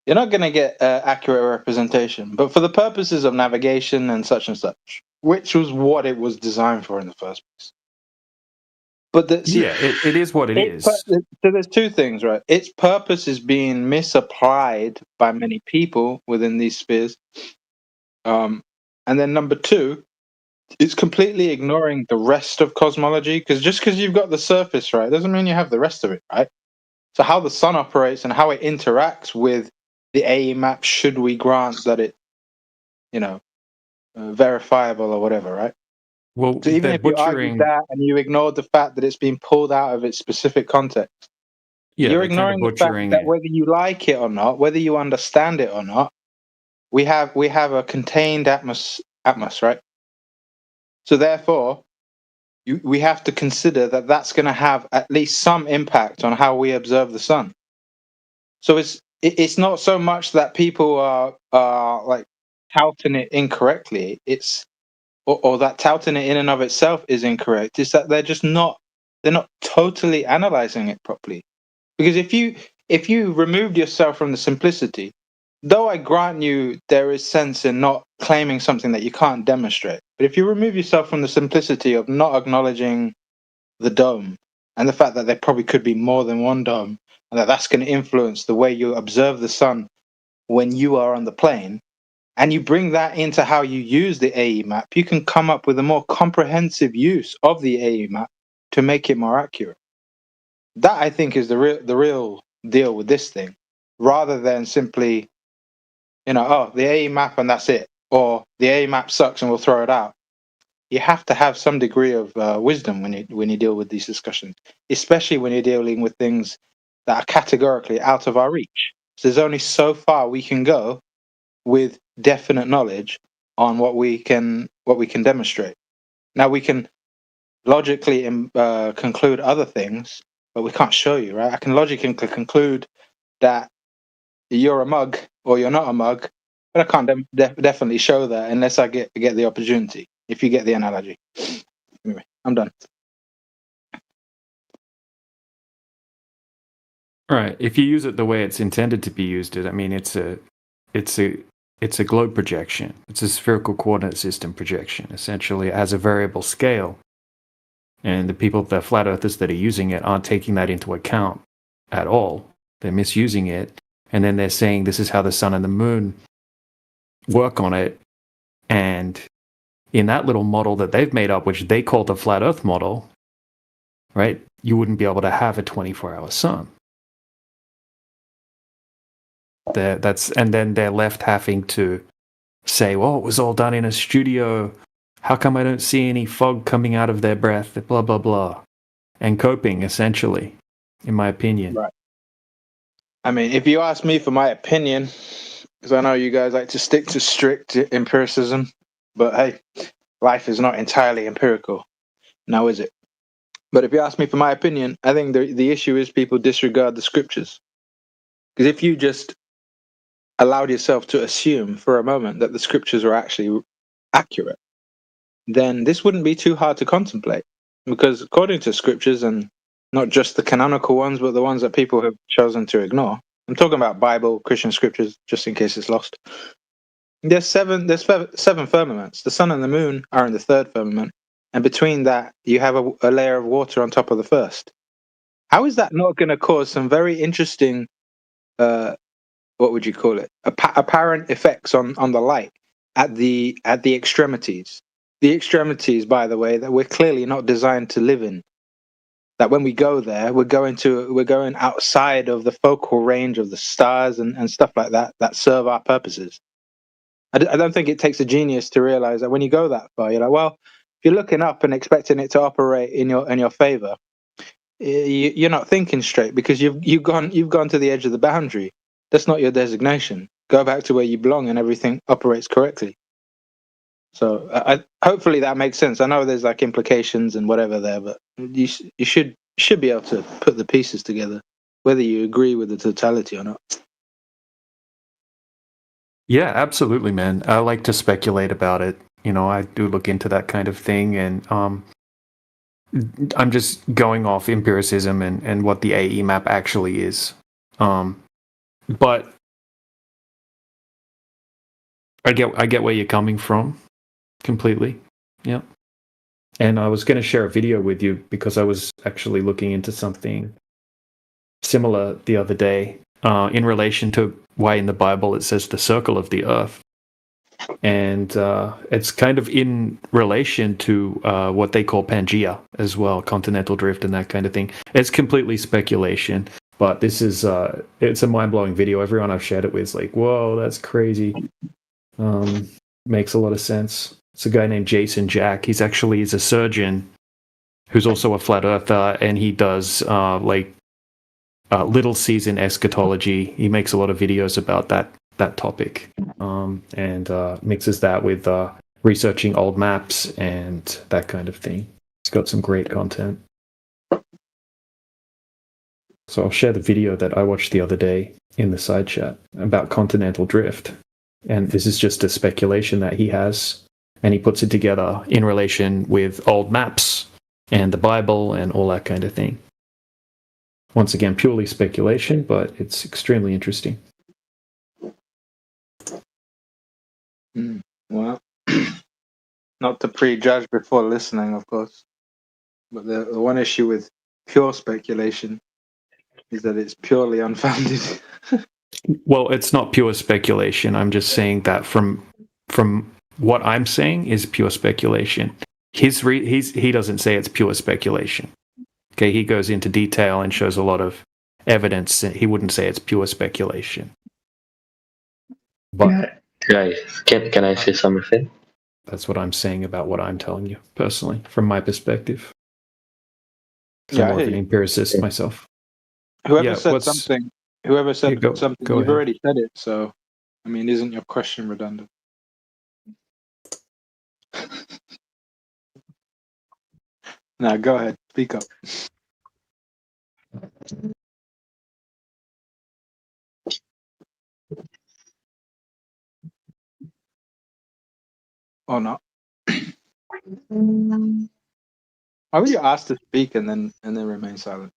S10: You're not going to get accurate representation. But for the purposes of navigation and such, which was what it was designed for in the first place. But
S9: it is what it is.
S10: So there's two things, right? Its purpose is being misapplied by many people within these spheres. And then number two, it's completely ignoring the rest of cosmology, because just because you've got the surface, right, doesn't mean you have the rest of it, right? So how the sun operates and how it interacts with the AE map, should we grant that it, verifiable or whatever, right?
S9: Well,
S10: so even if you argue that and you ignored the fact that it's been pulled out of its specific context, you're ignoring the fact that whether you like it or not, whether you understand it or not, we have a contained atmos, right? So therefore, we have to consider that that's going to have at least some impact on how we observe the sun. So it's not so much that people are like touting it incorrectly. Or that touting it in and of itself is incorrect. It's that they're not totally analyzing it properly. Because if you removed yourself from the simplicity, though I grant you there is sense in not claiming something that you can't demonstrate, but if you remove yourself from the simplicity of not acknowledging the dome and the fact that there probably could be more than one dome, and that's going to influence the way you observe the sun when you are on the plane, and you bring that into how you use the AE map, you can come up with a more comprehensive use of the AE map to make it more accurate. That, I think, is the real deal with this thing, rather than simply, the AE map and that's it, or the AE map sucks and we'll throw it out. You have to have some degree of wisdom when you deal with these discussions, especially when you're dealing with things that are categorically out of our reach. So there's only so far we can go with definite knowledge on what we can demonstrate. Now we can logically conclude other things, but we can't show you, right? I can logically conclude that you're a mug or you're not a mug, but I can't definitely show that unless I get the opportunity. If you get the analogy. Anyway, I'm done.
S9: Right. If you use it the way it's intended to be used, I mean, it's a globe projection. It's a spherical coordinate system projection. Essentially, it has a variable scale. And the flat earthers that are using it aren't taking that into account at all. They're misusing it. And then they're saying this is how the sun and the moon work on it. And in that little model that they've made up, which they call the flat earth model, right, you wouldn't be able to have a 24-hour sun. And then they're left having to say, well, it was all done in a studio. How come I don't see any fog coming out of their breath? Blah, blah, blah. And coping, essentially, in my opinion.
S10: Right. I mean, if you ask me for my opinion, because I know you guys like to stick to strict empiricism, but hey, life is not entirely empirical. Now, is it? But if you ask me for my opinion, I think the issue is people disregard the scriptures. Because if you just allowed yourself to assume for a moment that the scriptures are actually accurate, then this wouldn't be too hard to contemplate. Because according to scriptures, and not just the canonical ones, but the ones that people have chosen to ignore, I'm talking about Bible, Christian scriptures, just in case it's lost. There's seven firmaments. The sun and the moon are in the third firmament, and between that you have a layer of water on top of the first. How is that not going to cause some very interesting what would you call it? Apparent effects on the light at the extremities. The extremities, by the way, that we're clearly not designed to live in. That when we go there, we're going outside of the focal range of the stars and stuff like that serve our purposes. I don't think it takes a genius to realize that when you go that far, you're like, well, if you're looking up and expecting it to operate in your favor, you're not thinking straight, because you've gone to the edge of the boundary. That's not your designation. Go back to where you belong, and everything operates correctly. So hopefully that makes sense. I know there's like implications and whatever there, but you should be able to put the pieces together, whether you agree with the totality or not.
S9: Yeah, absolutely, man. I like to speculate about it. You know, I do look into that kind of thing, and I'm just going off empiricism and what the AE map actually is. But I get where you're coming from completely. Yeah. And I was going to share a video with you because I was actually looking into something similar the other day in relation to why in the Bible it says the circle of the earth. And it's kind of in relation to what they call Pangea as well, continental drift and that kind of thing. It's completely speculation, but this is it's a mind-blowing video. Everyone I've shared it with is like, whoa, that's crazy. Makes a lot of sense. It's a guy named Jason Jack. He's a surgeon who's also a flat earther, and he does little season eschatology. He makes a lot of videos about that topic, and mixes that with researching old maps and that kind of thing. It's got some great content. So I'll share the video that I watched the other day in the side chat about continental drift. And this is just a speculation that he has, and he puts it together in relation with old maps and the Bible and all that kind of thing. Once again, purely speculation, but it's extremely interesting.
S10: Well, not to prejudge before listening, of course, but the one issue with pure speculation is that it's purely unfounded.
S9: Well, it's not pure speculation. I'm just saying that from what I'm saying is pure speculation. He doesn't say it's pure speculation. Okay, he goes into detail and shows a lot of evidence. He wouldn't say it's pure speculation. But
S3: guys, can I say something?
S9: That's what I'm saying about what I'm telling you personally, from my perspective. I'm more of an empiricist myself.
S10: Whoever said something, something,
S9: go
S10: you've
S9: ahead.
S10: already said it. So, I mean, isn't your question redundant? Now, go ahead. Speak up. Or not? Why would you ask to speak and then remain silent?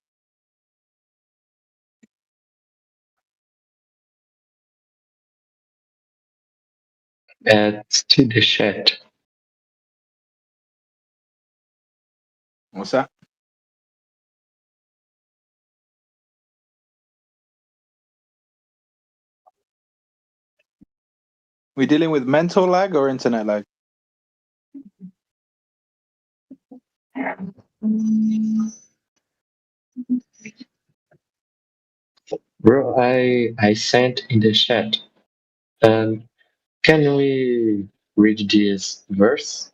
S3: Add to the chat.
S10: What's that? We dealing with mental lag or internet lag?
S3: Bro, I sent in the chat. Can we read this verse?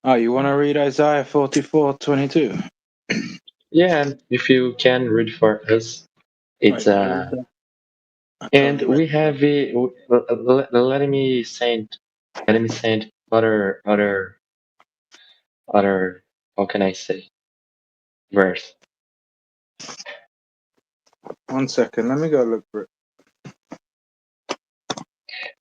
S10: Oh, you want to read Isaiah 44:22?
S3: Yeah, if you can read for us. It's and we have let me send other how can I say verse.
S10: 1 second, let me go look for it.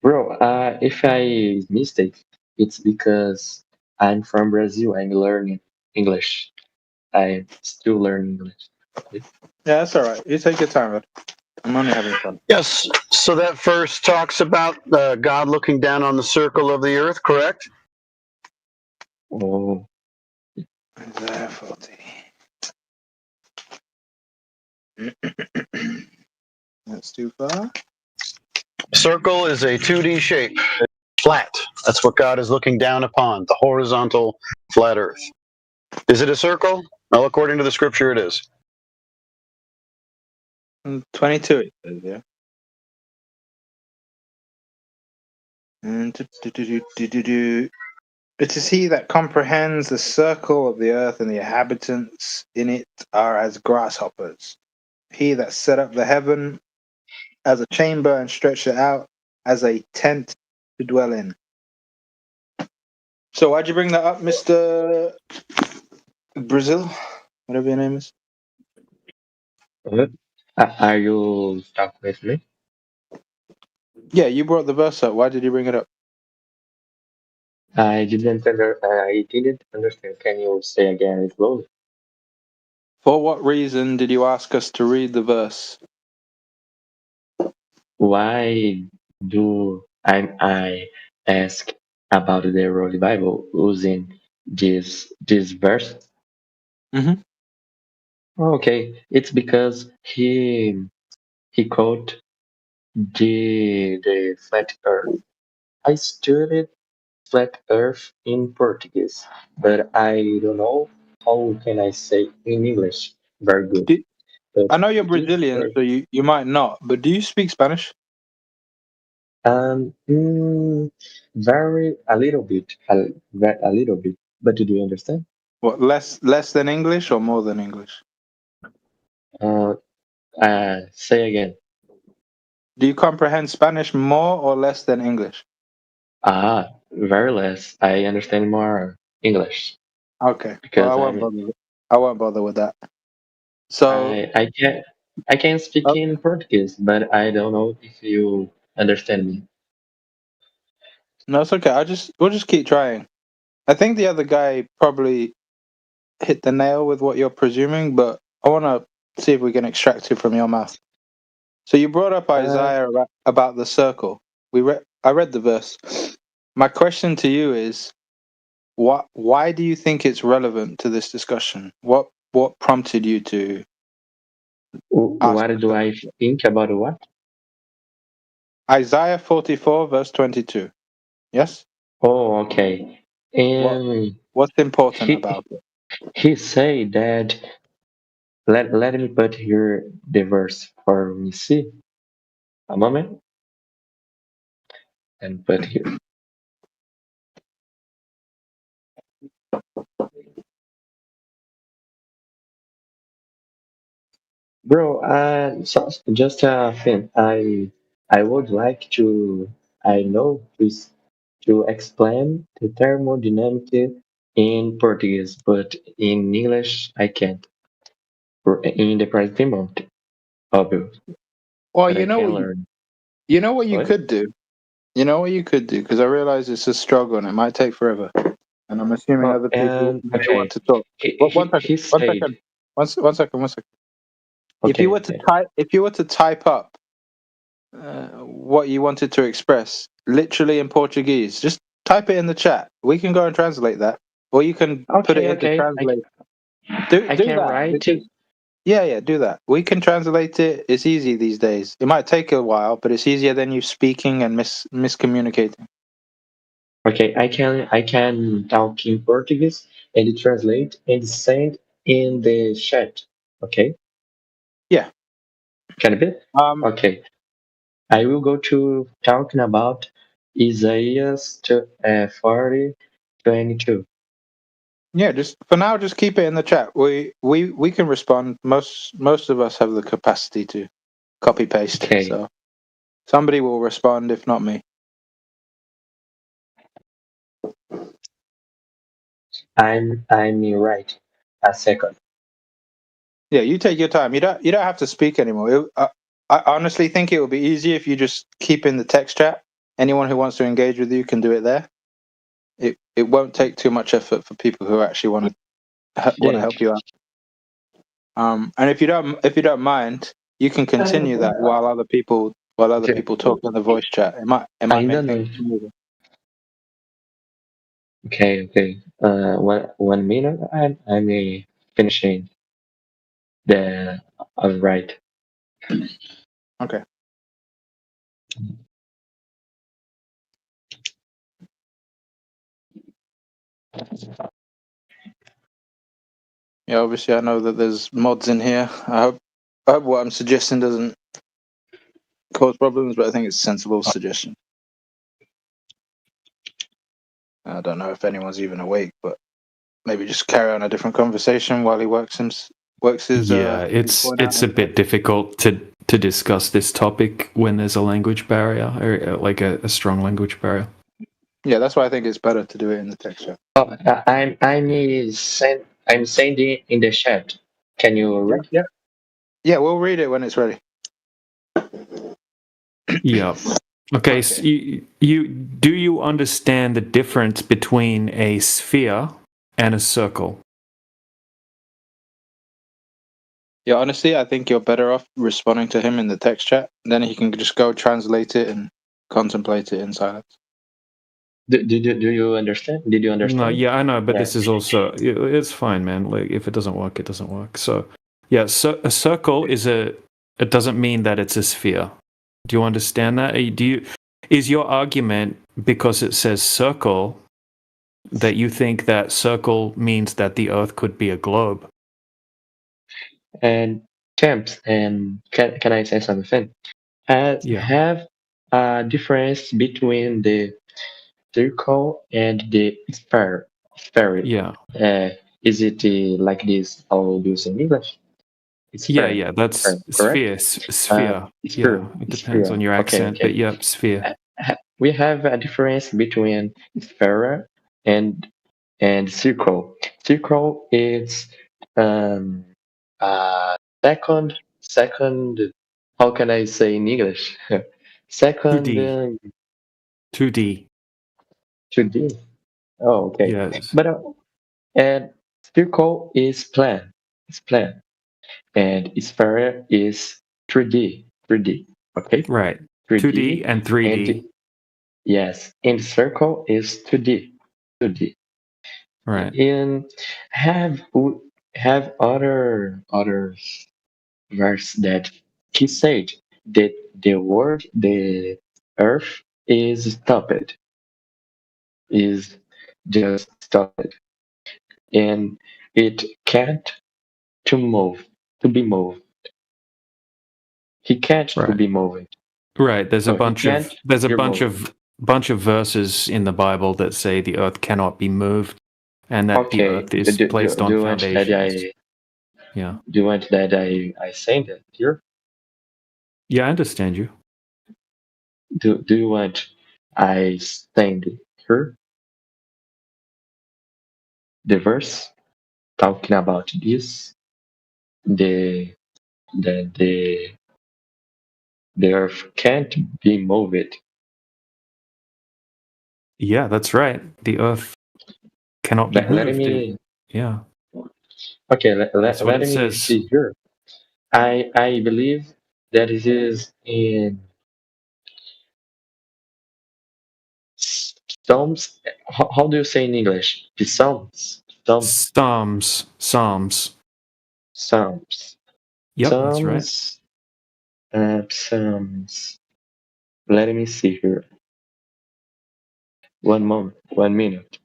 S3: Bro, if I mistake, it's because I'm from Brazil. I'm learning English. I'm still learning English.
S10: Yeah, that's all right. You take your time, bud. I'm only having fun.
S13: Yes. So that verse talks about God looking down on the circle of the earth, correct?
S3: Oh.
S10: Isaiah 40. That's too far.
S13: Circle is a 2D shape. Flat. That's what God is looking down upon, the horizontal flat earth. Is it a circle? Well, according to the scripture, it is.
S10: 22 it says, yeah. And it is he that comprehends the circle of the earth, and the inhabitants in it are as grasshoppers. He that set up the heaven as a chamber and stretched it out as a tent to dwell in. So why'd you bring that up, Mr. Brazil? Whatever your name is.
S3: Are you stuck with me?
S10: Yeah, you brought the verse up. Why did you bring it up?
S3: I didn't understand. Can you say again slowly?
S10: For what reason did you ask us to read the verse?
S3: Why do I ask about the Holy Bible using this verse?
S10: Mm-hmm.
S3: Okay, it's because he quote the flat earth. I studied flat earth in Portuguese, but I don't know how can I say in English very good. But
S10: I know you're Brazilian, so you might not, but do you speak Spanish?
S3: Very a little bit, a little bit. But do you understand?
S10: What, less than English or more than English?
S3: Say again.
S10: Do you comprehend Spanish more or less than English?
S3: Very less. I understand more English.
S10: Okay.
S3: Because
S10: well, I won't bother with that. So
S3: I can speak in Portuguese, but I don't know if you understand me.
S10: No, it's okay. We'll just keep trying. I think the other guy probably hit the nail with what you're presuming, but I want to see if we can extract it from your mouth. So you brought up Isaiah about the circle. I read the verse. My question to you is, why do you think it's relevant to this discussion? What prompted you to
S3: what do I think about what?
S10: Isaiah 44 verse 22. Yes?
S3: Oh, okay. And
S10: what's important about it?
S3: He said that let me put here the verse for me see. A moment. And put here. Bro, so just a thing. I would like to to explain the thermodynamic in Portuguese, but in English I can't. In the present moment, obviously.
S10: Well,
S3: but
S10: you know what you could do. You know what you could do, because I realize it's a struggle and it might take forever, and I'm assuming other people want to talk. One second. If you were to type up what you wanted to express, literally in Portuguese, just type it in the chat. We can go and translate that, or you can put it into translate. Do that.
S3: Write it.
S10: Yeah, do that. We can translate it. It's easy these days. It might take a while, but it's easier than you speaking and miscommunicating.
S3: Okay, I can talk in Portuguese and translate and send in the chat. Okay.
S10: Yeah.
S3: Can it be? Okay. I will go to talking about Isaiah 40:22.
S10: Yeah, just for now, just keep it in the chat. We can respond. Most of us have the capacity to copy paste. Okay. So somebody will respond, if not me.
S3: I'm right. A second.
S10: Yeah, you take your time. You don't have to speak anymore. I honestly think it would be easier if you just keep in the text chat. Anyone who wants to engage with you can do it there. It won't take too much effort for people who actually want to help you out. And if you don't mind, you can continue that while other people talk in the voice chat. It might make things smoother.
S3: Okay. 1 minute. I'm finishing the All right.
S10: Okay. Yeah, obviously I know that there's mods in here. I hope what I'm suggesting doesn't cause problems, but I think it's a sensible suggestion. I don't know if anyone's even awake, but maybe just carry on a different conversation while he works his
S9: Yeah, it's a bit difficult to discuss this topic when there's a language barrier or like a strong language barrier.
S10: Yeah, that's why I think it's better to do it in the text chat.
S3: Oh, I'm sending in the chat. Can you read?
S10: Yeah, we'll read it when it's ready.
S9: Yeah. Okay. So do you understand the difference between a sphere and a circle?
S10: Yeah, honestly, I think you're better off responding to him in the text chat. Then he can just go translate it and contemplate it in silence.
S3: Do you understand? Did you understand?
S9: No, yeah, I know, but this is also it's fine, man. Like if it doesn't work, it doesn't work. So, yeah, so a circle it doesn't mean that it's a sphere. Do you understand that? Is your argument because it says circle that you think that circle means that the Earth could be a globe?
S3: And Temps, and can I say something? Have a difference between the circle and the sphere.
S9: Yeah.
S3: Is it like this? How do you say in English?
S9: Yeah, that's sphere. Sphere. Yeah, it depends on your accent, but yeah, sphere.
S3: We have a difference between sphere and circle. Circle is second. How can I say in English? Second
S9: 2D.
S3: 2D. Oh, okay.
S9: Yes.
S3: But and circle is plan. It's plan. And sphere is 3D. 3D. Okay.
S9: Right. 2D and 3D.
S3: And, yes. And circle is 2D. 2D.
S9: Right.
S3: And have other verse that he said that the earth is stopped, is just stopped, and it can't to be moved. He can't to be moved.
S9: Right. There's a bunch of verses in the Bible that say the earth cannot be moved and that the earth is placed on foundations. Yeah.
S3: Do you want that I say that here?
S9: Yeah, I understand you.
S3: Do you want I stand here? The verse talking about this, the earth can't be moved.
S9: Yeah, that's right. The earth cannot be moved. Yeah.
S3: Okay, let me see here. I believe that it is in Psalms. How do you say in English? The Psalms.
S9: Psalms. Yep, that's right.
S3: Psalms. Let me see here. 1 minute.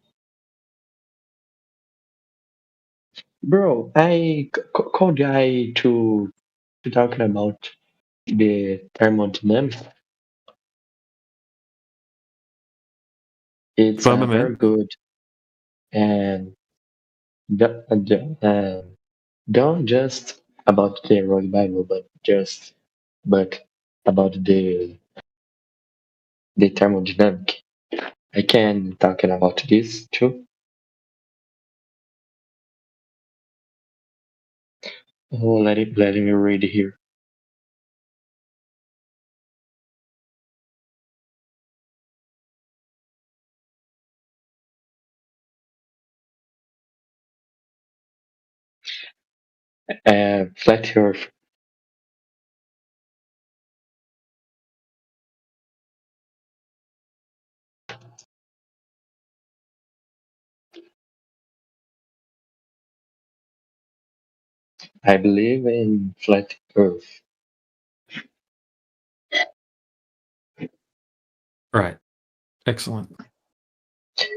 S3: Bro, I called guy to talking about the thermodynamics. It's very good, and don't just about the Royal Bible, but about the thermodynamic. I can talking about this too. Oh, let me read here. Flat Earth. I believe in flat Earth.
S9: Right. Excellent.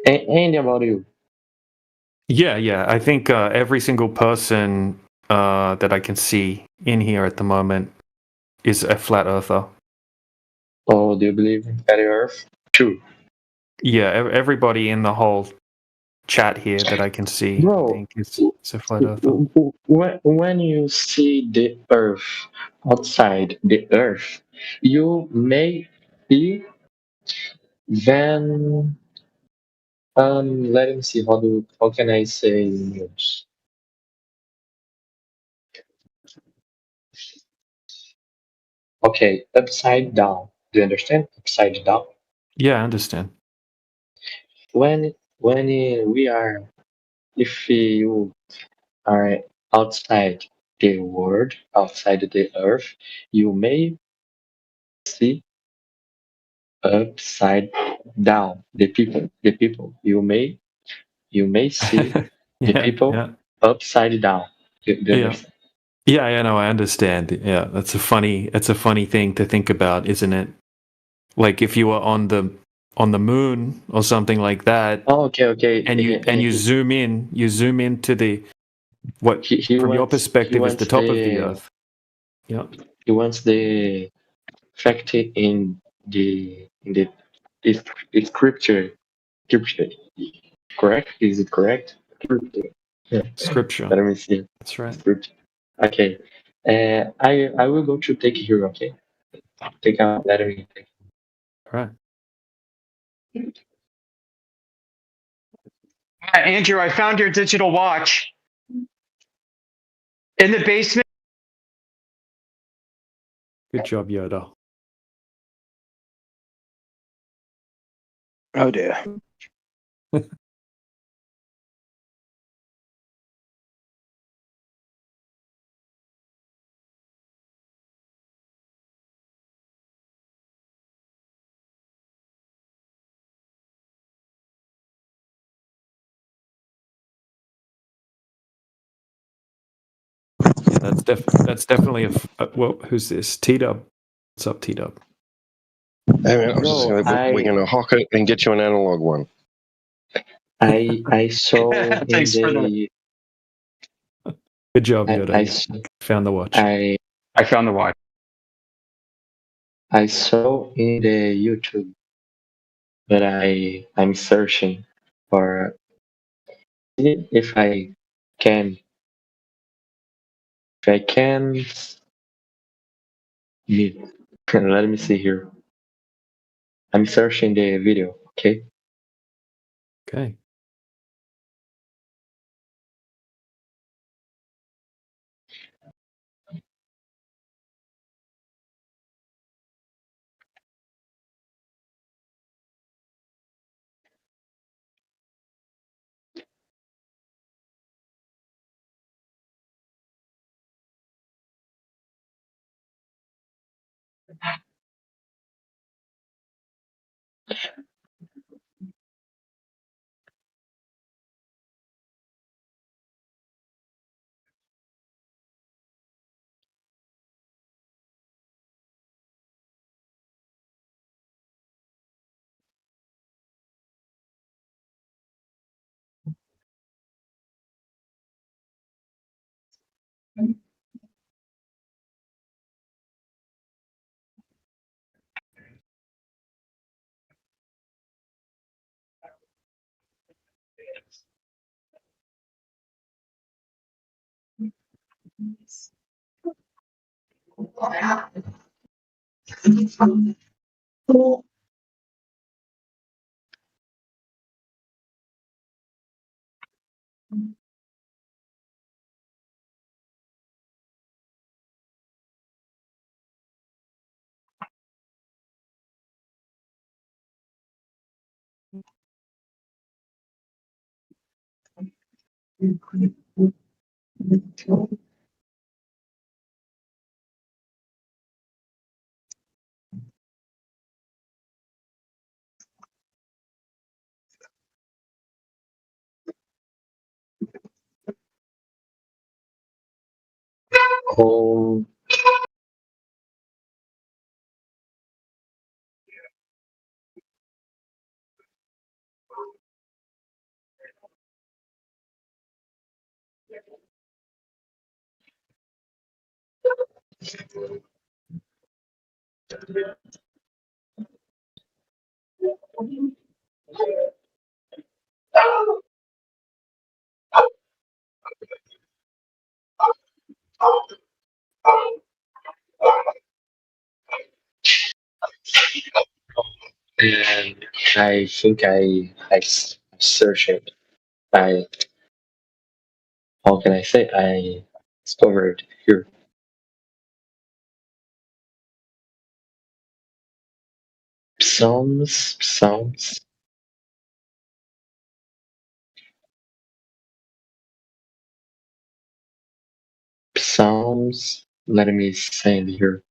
S3: And about you?
S9: Yeah. I think every single person that I can see in here at the moment is a flat earther.
S3: Oh, do you believe in flat Earth? True.
S9: Yeah, everybody in the whole chat here that I can see,
S3: Bro,
S9: I think it's a flat earther.
S3: When you see the Earth outside the Earth, you may see then let me see how can I say news? Okay, upside down. Do you understand? Upside down.
S9: Yeah, I understand.
S3: When we are, if you are outside the world, outside the Earth, you may see upside down the people. You may see the people upside down. Do you understand?
S9: Yeah, no, I understand. Yeah, that's a funny thing to think about, isn't it? Like if you were on the moon or something like that.
S3: Oh, okay.
S9: And you zoom into the what from your perspective is the top of the Earth. Yeah.
S3: He wants the fact in the scripture. Correct? Is it correct? Yeah.
S9: Scripture.
S3: Let me see.
S9: That's right.
S3: Scripture. Okay. I will go to take here. Okay. Take out. Let me take.
S9: Right.
S1: Andrew, I found your digital watch in the basement.
S9: Good job, Yoda.
S1: Oh dear.
S9: Yeah, that's definitely well, who's this? T-Dub. What's up, T-Dub?
S21: Hey man, I was just we're gonna hock it and get you an analog one.
S3: I saw
S1: Thanks for the.
S9: Good job, Yoda. Found the watch.
S1: I found the watch.
S3: I saw in the YouTube, but I'm searching for if I can meet. Let me see here. I'm searching the video. Okay.
S9: Okay.
S3: Oh, and I think I searched it. I how can I say I discovered here. Psalms. Let me send here.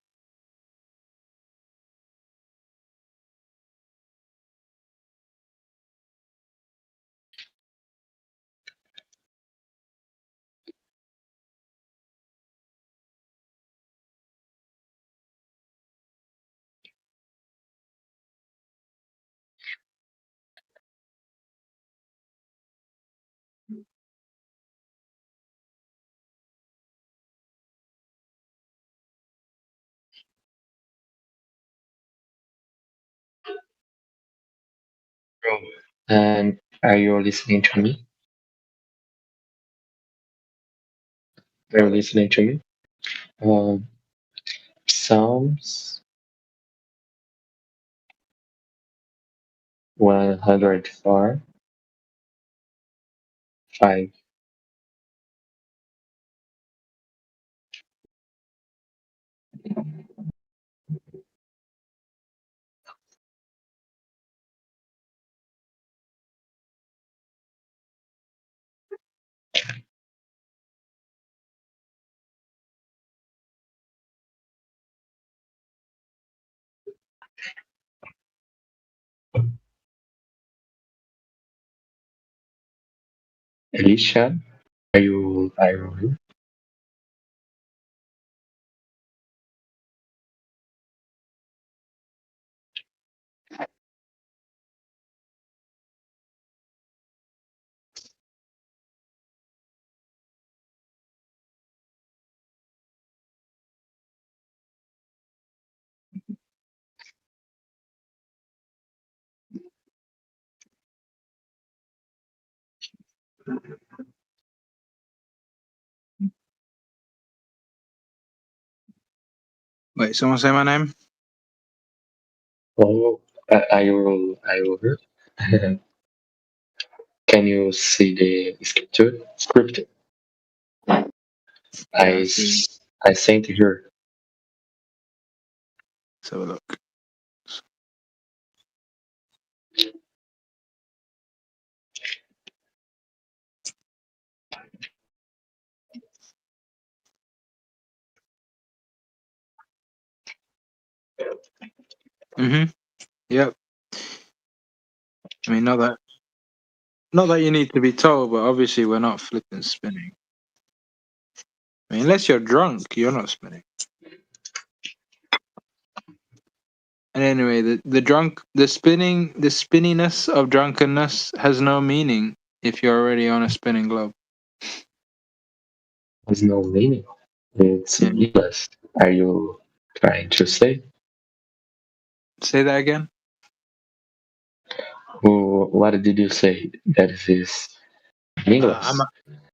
S3: And are you listening to me? Are you listening to me? Psalms 104, 5. Elisha, are you here?
S10: Wait, someone say my name?
S3: Oh, I will hear. Can you see the script? I sent here.
S10: Let's have a look. Yep. I mean, not that you need to be told, but obviously we're not flipping spinning. I mean, unless you're drunk, you're not spinning. And anyway, the spinniness of drunkenness has no meaning if you're already on a spinning globe.
S3: Has no meaning. It's meaningless. Are you trying to say?
S10: Say that again.
S3: What did you say? That is meaningless.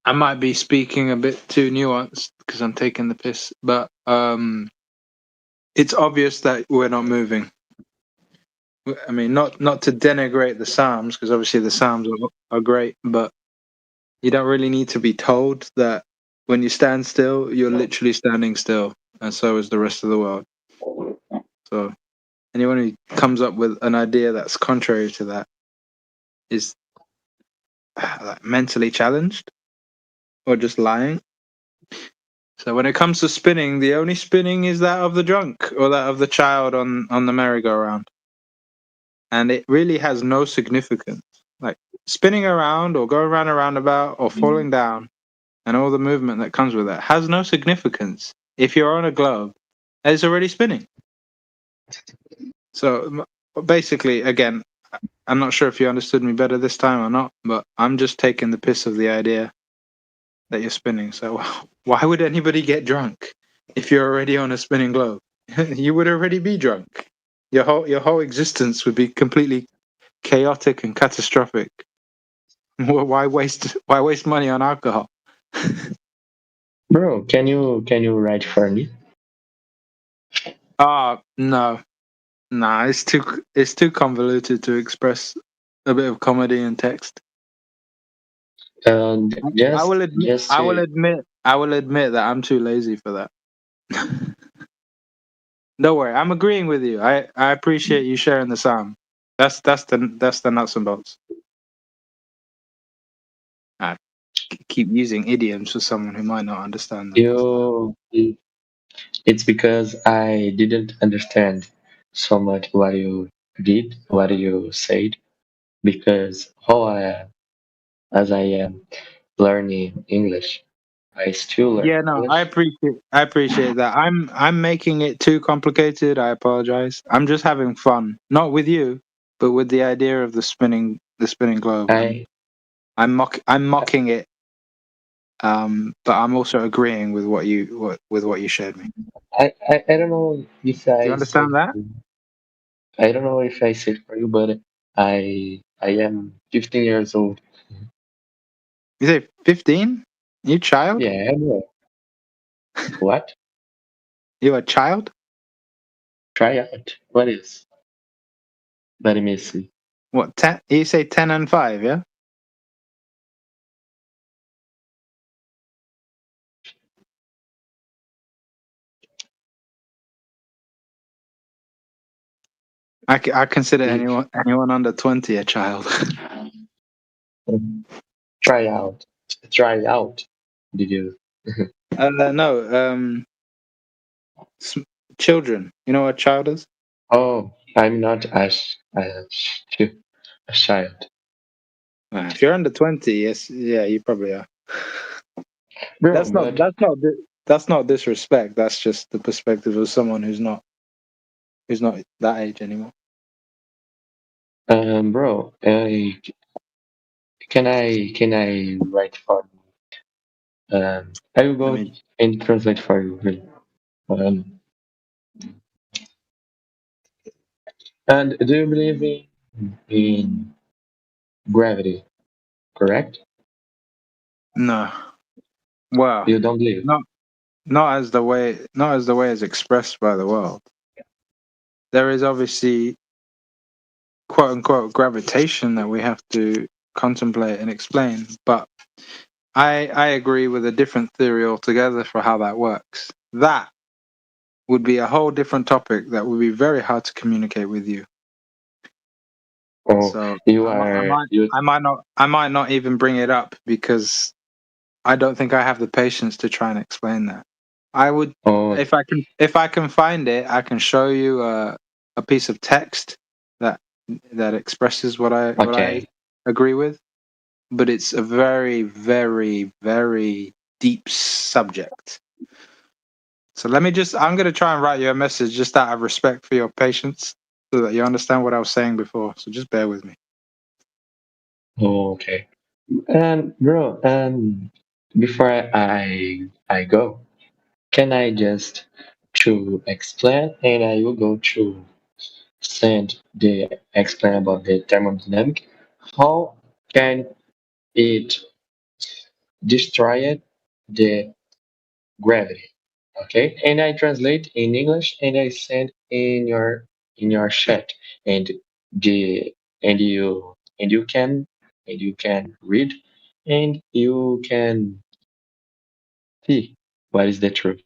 S10: I might be speaking a bit too nuanced because I'm taking the piss, but it's obvious that we're not moving. I mean, not to denigrate the Psalms, because obviously the Psalms are great, but you don't really need to be told that when you stand still, you're literally standing still, and so is the rest of the world. So anyone who comes up with an idea that's contrary to that is mentally challenged or just lying. So when it comes to spinning, the only spinning is that of the drunk or that of the child on the merry-go-round. And it really has no significance. Like spinning around or going around a roundabout or falling down and all the movement that comes with that has no significance if you're on a globe, it's already spinning. So basically, again, I'm not sure if you understood me better this time or not, but I'm just taking the piss of the idea that you're spinning. So why would anybody get drunk if you're already on a spinning globe? You would already be drunk. Your whole existence would be completely chaotic and catastrophic. Why waste money on alcohol?
S3: Bro, can you write for me?
S10: No. Nah, it's too convoluted to express a bit of comedy in text. I will admit that I'm too lazy for that. Don't worry, I'm agreeing with you. I appreciate you sharing the sound. That's the nuts and bolts. I keep using idioms for someone who might not understand them.
S3: It's because I didn't understand so much what you did, what you said, because as I am learning English, I still learn
S10: Yeah, no,
S3: English.
S10: I appreciate that. I'm making it too complicated. I apologize. I'm just having fun, not with you, but with the idea of the spinning globe. I'm mocking it, but I'm also agreeing with what you shared me.
S3: I don't know if
S10: Do you understand that?
S3: I don't know if I said for you, but I am 15 years old.
S10: You say 15? You child?
S3: Yeah, bro. What?
S10: You a child?
S3: Try out. What is? Let me see.
S10: What 10? You say 10 and 5, yeah? I consider anyone under 20 a child.
S3: Try out. Try out. Did you?
S10: No. Children. You know what a child is?
S3: Oh, I'm not a child.
S10: If you're under 20, yes, yeah, you probably are.
S3: Bro,
S10: that's not disrespect. That's just the perspective of someone who's not that age anymore.
S3: Bro, can I write for you? I will go and translate for you. Really. And do you believe in gravity? Correct?
S10: No. Well,
S3: you don't believe?
S10: Not as the way it's expressed by the world. There is obviously quote unquote gravitation that we have to contemplate and explain, but I agree with a different theory altogether for how that works. That would be a whole different topic that would be very hard to communicate with you.
S3: Oh,
S10: so I might not even bring it up because I don't think I have the patience to try and explain that. I would if I can find it, I can show you a piece of text that expresses what I agree with. But it's a very, very, very deep subject. So I'm going to try and write you a message just out of respect for your patience so that you understand what I was saying before. So just bear with me.
S3: Oh, okay. And bro, before I go, can I just to explain and I will go to send the explain about the thermodynamic. How can it destroy the gravity? Okay, and I translate in English and I send in your chat and the and you can read and you can see what is the truth.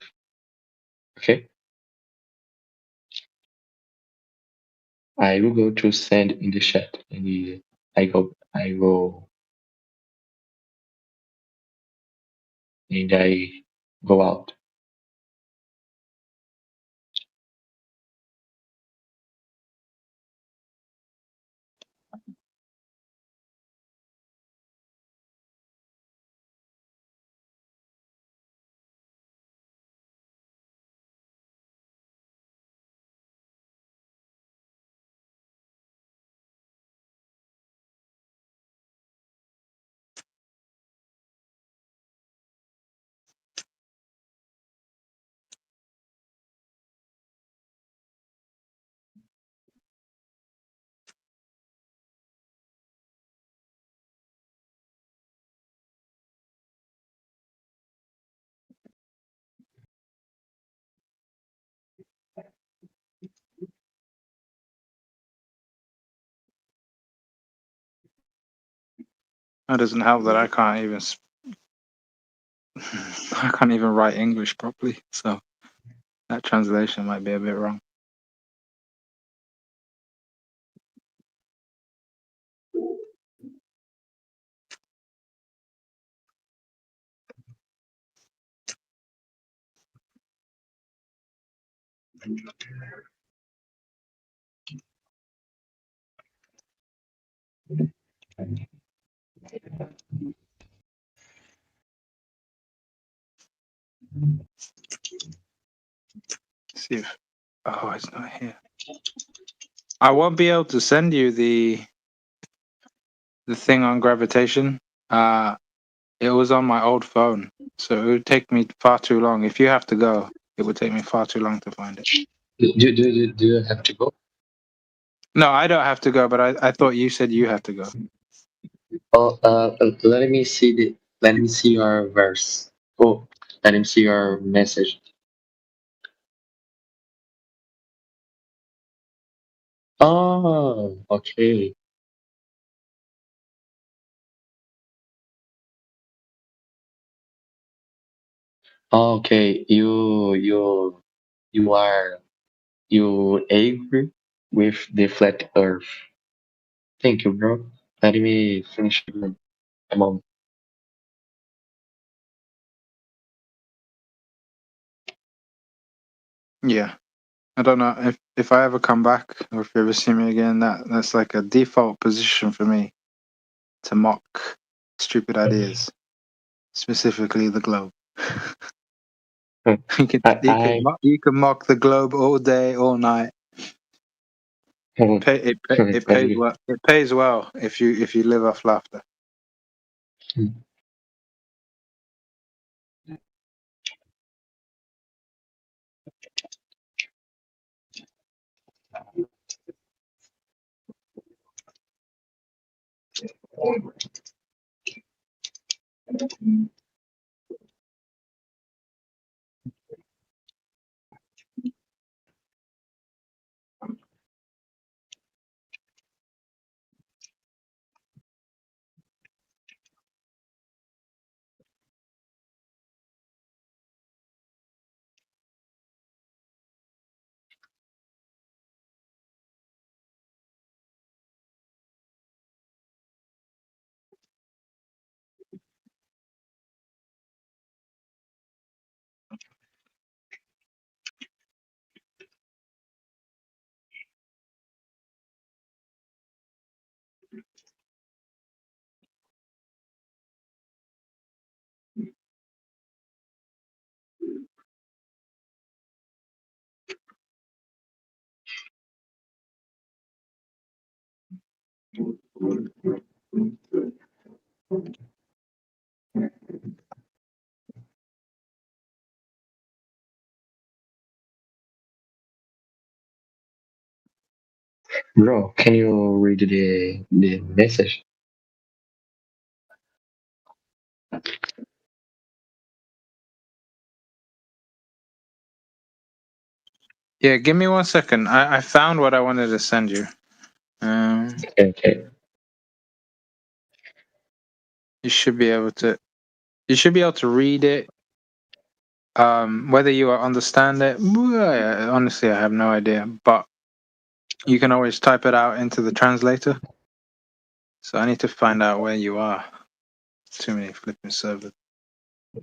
S3: Okay, I will go to send in the chat and I go and I go out.
S10: That doesn't help that I can't even I can't even write English properly, so that translation might be a bit wrong. See if it's not here. I won't be able to send you the thing on gravitation. It was on my old phone, so it would take me far too long. If you have to go, it would take me far too long to find it.
S3: Do you have to go?
S10: No, I don't have to go, but I thought you said you had to go.
S3: Oh, let me see your verse. Oh, let me see your message. Oh, okay. Okay, you agree with the flat Earth. Thank you, bro. Let me finish a moment.
S10: Yeah, I don't know if I ever come back or if you ever see me again. That's like a default position for me to mock stupid ideas, specifically the globe. You can mock the globe all day, all night. It pays well. It pays well if you live off laughter.
S3: Bro, can you read the message?
S10: Yeah, give me 1 second. I found what I wanted to send you.
S3: Okay.
S10: You should be able to. You should be able to read it. Whether you understand it, honestly, I have no idea. But you can always type it out into the translator. So I need to find out where you are. Too many flipping servers.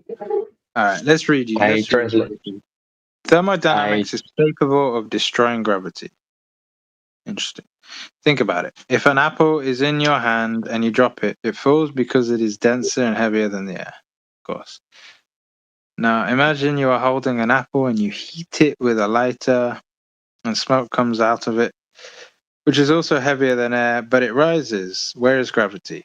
S10: All right, let's read you.
S3: I translate.
S10: Thermodynamics is capable of destroying gravity. Interesting. Think about it. If an apple is in your hand and you drop it, it falls because it is denser and heavier than the air. Of course. Now imagine you are holding an apple and you heat it with a lighter and smoke comes out of it, which is also heavier than air, but it rises. Where is gravity?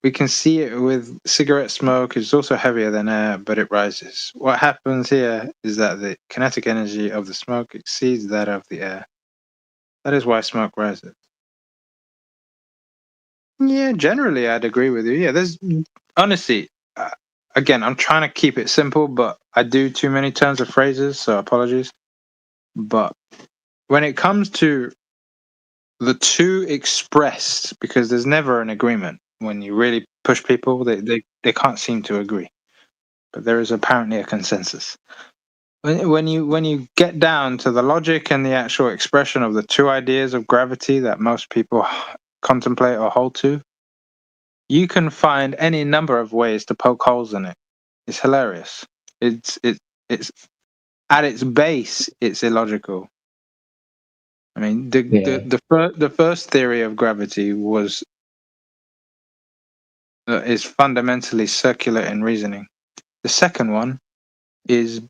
S10: We can see it with cigarette smoke. It's also heavier than air, but it rises. What happens here is that the kinetic energy of the smoke exceeds that of the air. That is why smoke rises. Yeah, generally, I'd agree with you. Yeah, there's honestly, again, I'm trying to keep it simple, but I do too many turns of phrases, so apologies. But when it comes to the two expressed, because there's never an agreement, when you really push people, they can't seem to agree. But there is apparently a consensus. When you get down to the logic and the actual expression of the two ideas of gravity that most people contemplate or hold to, you can find any number of ways to poke holes in it. It's hilarious. It's at its base, it's illogical. I mean, the first theory of gravity is fundamentally circular in reasoning. The second one is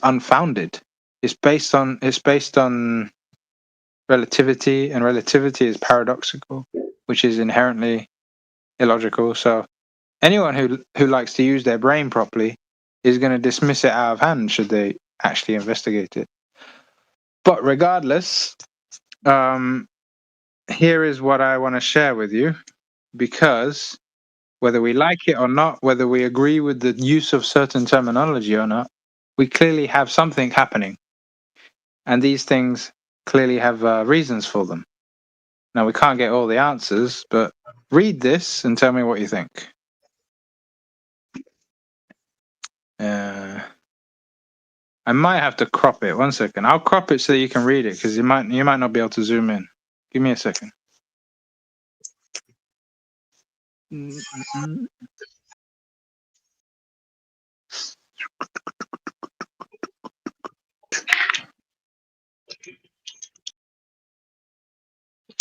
S10: unfounded. It's based on relativity, and relativity is paradoxical, which is inherently illogical. So anyone who likes to use their brain properly is going to dismiss it out of hand should they actually investigate it. But regardless, here is what I want to share with you, because whether we like it or not, whether we agree with the use of certain terminology or not, we clearly have something happening. And these things clearly have reasons for them. Now, we can't get all the answers, but read this and tell me what you think. I might have to crop it. 1 second. I'll crop it so you can read it, because you might not be able to zoom in. Give me a second.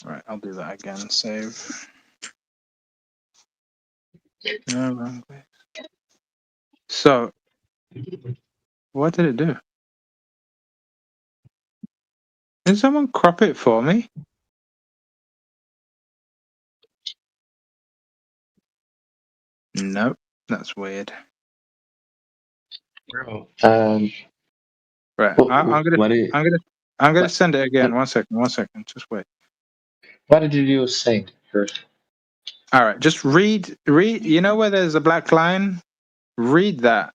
S10: All right, I'll do that again. Save. No, wrong place. So, what did it do? Did someone crop it for me? Nope, that's weird.
S3: Bro,
S10: right, I'm gonna send it again. 1 second. Just wait.
S3: What did you say first?
S10: All right, just read. You know where there's a black line? Read that.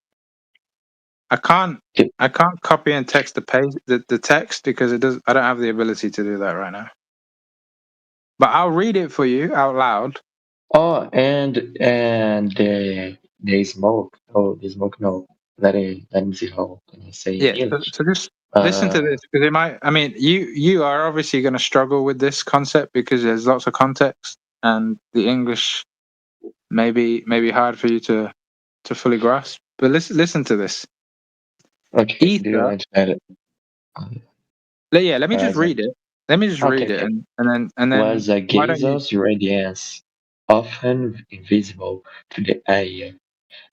S10: I can't copy and text the text because it does. I don't have the ability to do that right now. But I'll read it for you out loud.
S3: Oh, and the smoke. Oh, the smoke. No, let me see how can I say
S10: Yeah.
S3: English.
S10: So just listen to this, because it might. I mean, you are obviously going to struggle with this concept because there's lots of context, and the English may be hard for you to fully grasp. But listen to this.
S3: Okay.
S10: Ether,
S3: do you want to add it?
S10: Yeah. Let me just read it. Let me just read it, and then
S3: was a
S10: why don't you?
S3: gaseous radiance, often invisible to the eye,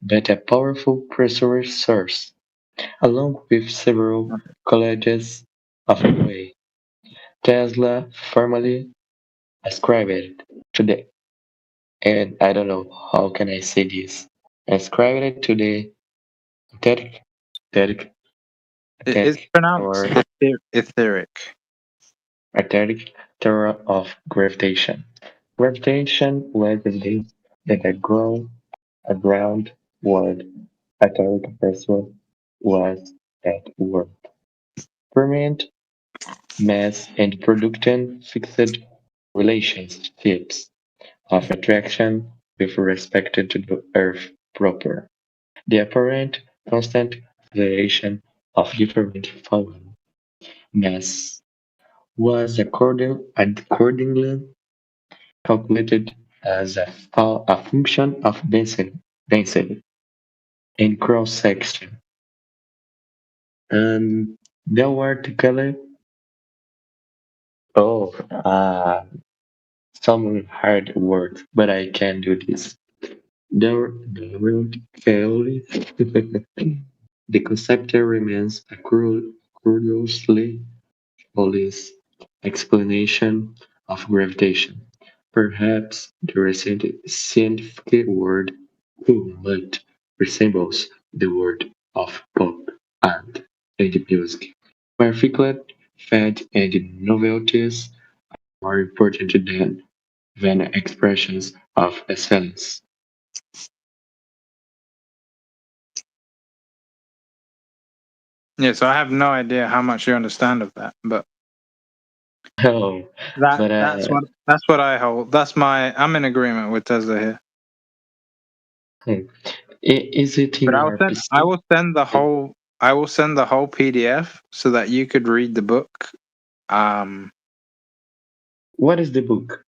S3: but a powerful pressure source, along with several colleges of the way. Tesla formally ascribed it to the, and I don't know how can I say this, ascribed it to the etheric,
S10: It's pronounced etheric.
S3: Etheric theory of gravitation. Gravitation was believed that a ground world etheric pressure was at work. Permanent mass and producing fixed relationships of attraction with respect to the Earth proper. The apparent constant variation of different fallen mass was accordingly calculated as a function of density in cross-section. And theoretically, some hard words, but I can do this. Theoretically, the concept remains a curiously police explanation of gravitation. Perhaps the recent scientific word "coolnut" resembles the word of pop art and music, where fickle fad and novelties are more important than expressions of excellence.
S10: Yeah, so I have no idea how much you understand of that, but
S3: Oh, but
S10: that's what I hold. I'm in agreement with Tesla here.
S3: Is it in
S10: But
S3: your PC?
S10: I will send the whole PDF so that you could read the book.
S3: What is the book?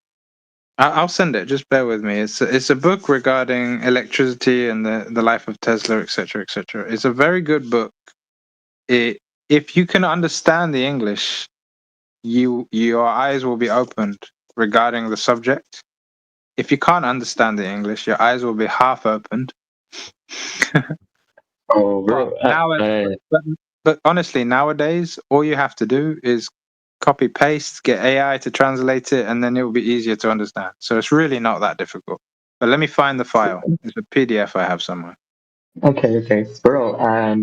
S10: I'll send it. Just bear with me. It's a book regarding electricity and the life of Tesla, etc., etc. It's a very good book. If you can understand the English, your eyes will be opened regarding the subject. If you can't understand the English, your eyes will be half opened.
S3: Oh, bro.
S10: But honestly, nowadays, all you have to do is copy paste, get AI to translate it, and then it will be easier to understand. So it's really not that difficult. But let me find the file. It's a PDF I have somewhere.
S3: Okay. Bro,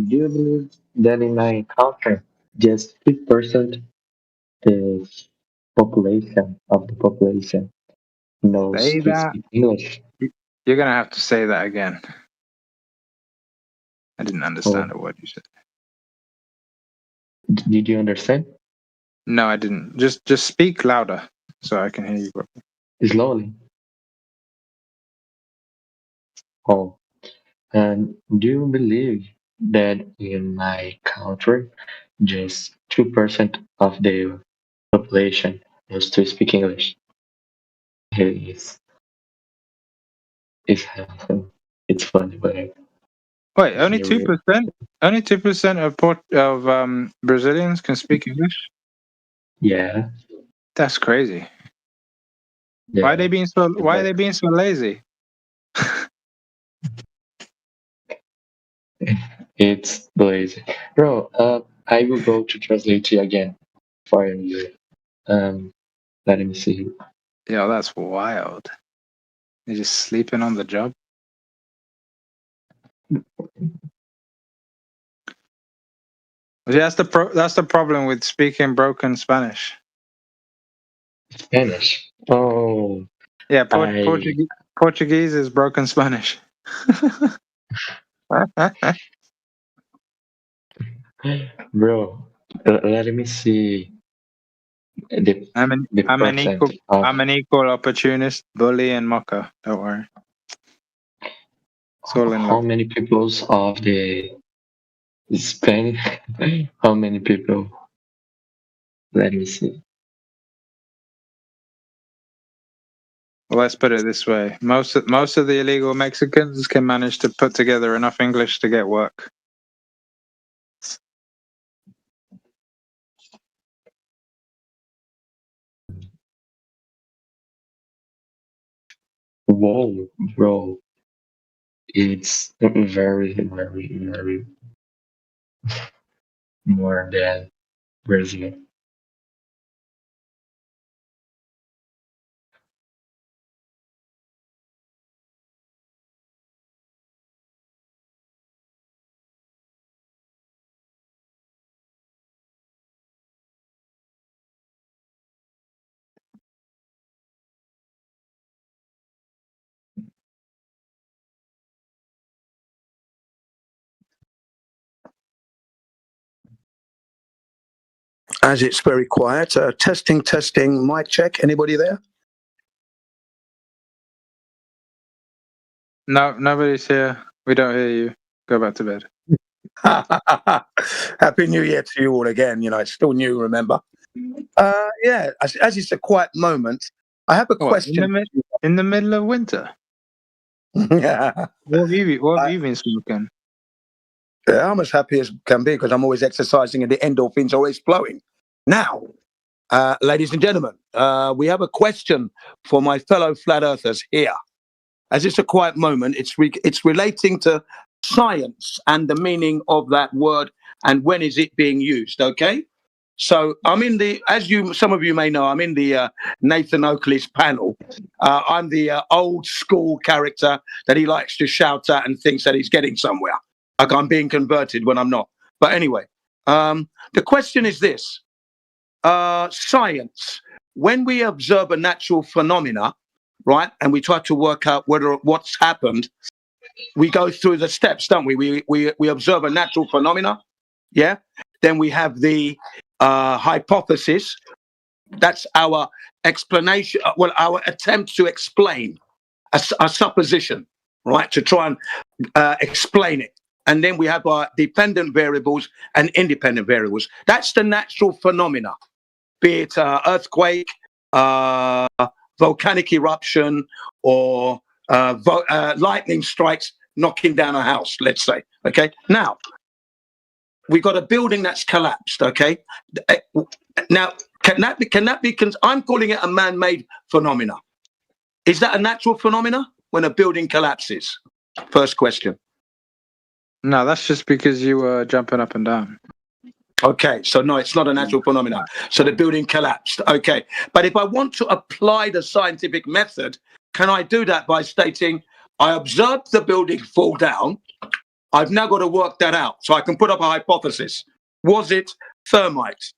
S3: do you believe that in my country, just 2% is population of the population knows
S10: Say
S3: to
S10: that.
S3: speak English?
S10: You're going to have to say that again. I didn't understand a word you said.
S3: Did you understand?
S10: No, I didn't. Just speak louder so I can hear you properly.
S3: Slowly. Oh, and do you believe that in my country, just 2% of the population knows to speak English? It's funny, but
S10: wait, only 2%? Only 2% of Brazilians can speak English?
S3: Yeah.
S10: That's crazy.
S3: Yeah.
S10: Why are they being so lazy?
S3: It's lazy. Bro, I will go to translate it again for you. Let me see.
S10: Yeah, that's wild. You're just sleeping on the job? Yeah, that's the problem with speaking broken Spanish.
S3: Spanish? Oh.
S10: Yeah, Portuguese is broken Spanish.
S3: Bro, let me see.
S10: I'm an equal opportunist, bully, and mocker. Don't worry.
S3: How many peoples of the Spain? How many people? Let me see.
S10: Well, let's put it this way: most of the illegal Mexicans can manage to put together enough English to get work.
S3: Whoa, bro! It's very, very, very more than Brazil.
S5: As it's very quiet. Testing, mic check. Anybody there?
S10: No, nobody's here. We don't hear you. Go back to bed.
S5: Happy New Year to you all again. You know, it's still new, remember? Yeah, as it's a quiet moment, I have a question.
S10: In the middle of winter?
S5: Yeah.
S10: What have you been smoking?
S5: Yeah, I'm as happy as can be because I'm always exercising and the endorphins are always flowing. Now, ladies and gentlemen, we have a question for my fellow flat earthers here. As it's a quiet moment, it's relating to science and the meaning of that word and when is it being used, okay? So I'm in some of you may know, I'm in the Nathan Oakley's panel. I'm the old school character that he likes to shout at and thinks that he's getting somewhere. Like I'm being converted when I'm not. But anyway, the question is this. Science, when we observe a natural phenomena, right, and we try to work out what's happened, we go through the steps, don't we? We observe a natural phenomena, yeah? Then we have the hypothesis, That's our explanation. Well, our attempt to explain a supposition, right? To try and explain it. And then we have our dependent variables and independent variables. That's the natural phenomena, be it earthquake, volcanic eruption, or lightning strikes knocking down a house, let's say. Okay. Now, we've got a building that's collapsed. Okay. Now, can that be? I'm calling it a man-made phenomena. Is that a natural phenomena when a building collapses? First question.
S10: No, that's just because you were jumping up and down.
S5: Okay, so no, it's not a natural phenomenon. So the building collapsed. Okay, but if I want to apply the scientific method, can I do that by stating I observed the building fall down? I've now got to work that out. So I can put up a hypothesis. Was it thermite?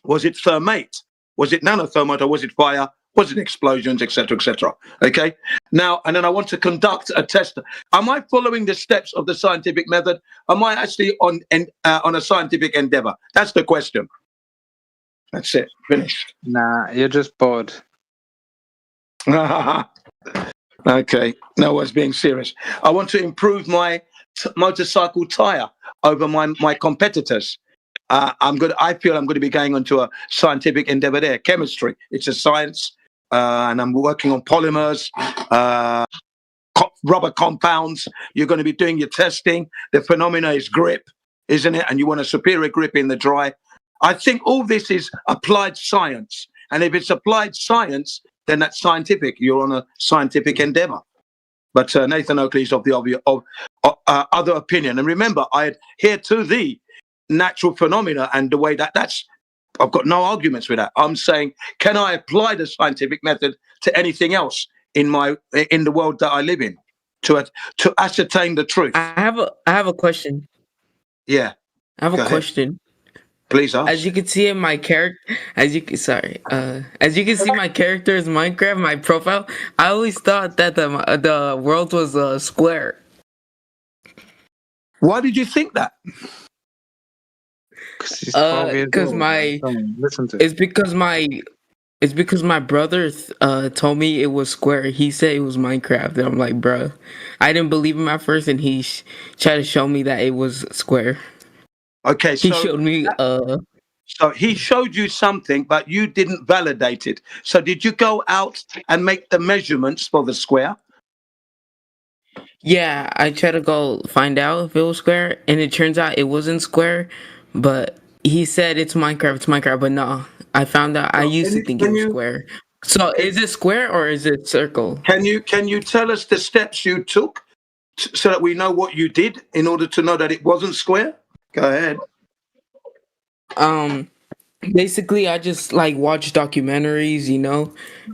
S5: Was it thermate? Was it nanothermite, or was it fire? Was it explosions, etc., etc.? Okay. Now, and then I want to conduct a test. Am I following the steps of the scientific method? Am I actually on a scientific endeavor? That's the question. That's it. Finished.
S10: Nah, you're just bored.
S5: Okay. No one's being serious. I want to improve my motorcycle tire over my competitors. I feel I'm going to be going onto a scientific endeavor there. Chemistry. It's a science. And I'm working on polymers, rubber compounds. You're going to be doing your testing. The phenomena is grip, isn't it? And you want a superior grip in the dry. I think all this is applied science. And if it's applied science, then that's scientific. You're on a scientific endeavor. But Nathan Oakley is of the other opinion. And remember, I adhere to the natural phenomena and the way that's. I've got no arguments with that. I'm saying, can I apply the scientific method to anything else in the world that I live in to ascertain the truth?
S6: I have a question.
S5: Yeah.
S6: I have a question.
S5: Please ask.
S6: As you can see in my character, as you can see my character is Minecraft, my profile, I always thought that the world was square.
S5: Why did you think that?
S6: Because my brother told me it was square. He said it was Minecraft, and I'm like, bro, I didn't believe him at first, and he tried to show me that it was square.
S5: Okay, so
S6: he showed me.
S5: So he showed you something, but you didn't validate it. So did you go out and make the measurements for the square?
S6: Yeah, I tried to go find out if it was square, and it turns out it wasn't square. But he said it's Minecraft, but no. I found out I used to think it was square. So is it square or is it circle?
S5: Can you tell us the steps you took so that we know what you did in order to know that it wasn't square? Go ahead.
S6: Basically I just watch documentaries,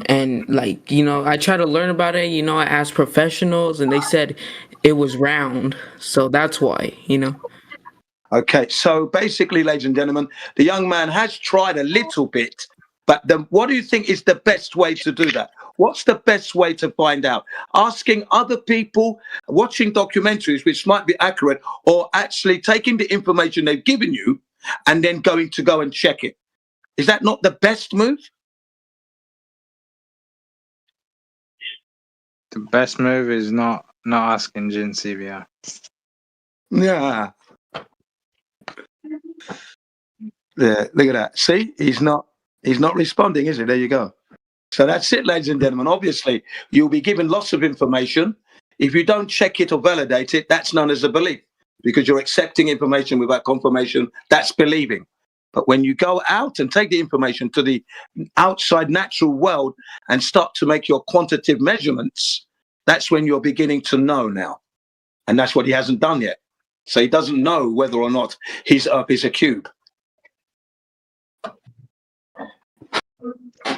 S6: and I try to learn about it, I asked professionals and they said it was round. So that's why,
S5: Okay, so basically, ladies and gentlemen, the young man has tried a little bit, but what do you think is the best way to do that? What's the best way to find out? Asking other people, watching documentaries, which might be accurate, or actually taking the information they've given you and then going to go and check it. Is that not the best move?
S10: The best move is not asking Jin CBR.
S5: Yeah. Yeah, look at that. See, he's not responding, is he? There you go. So that's it, ladies and gentlemen. Obviously, you'll be given lots of information. If you don't check it or validate it, that's known as a belief, because you're accepting information without confirmation. That's believing. But when you go out and take the information to the outside natural world and start to make your quantitative measurements, that's when you're beginning to know now. And that's what he hasn't done yet. So he doesn't know whether or not his Earth is a cube.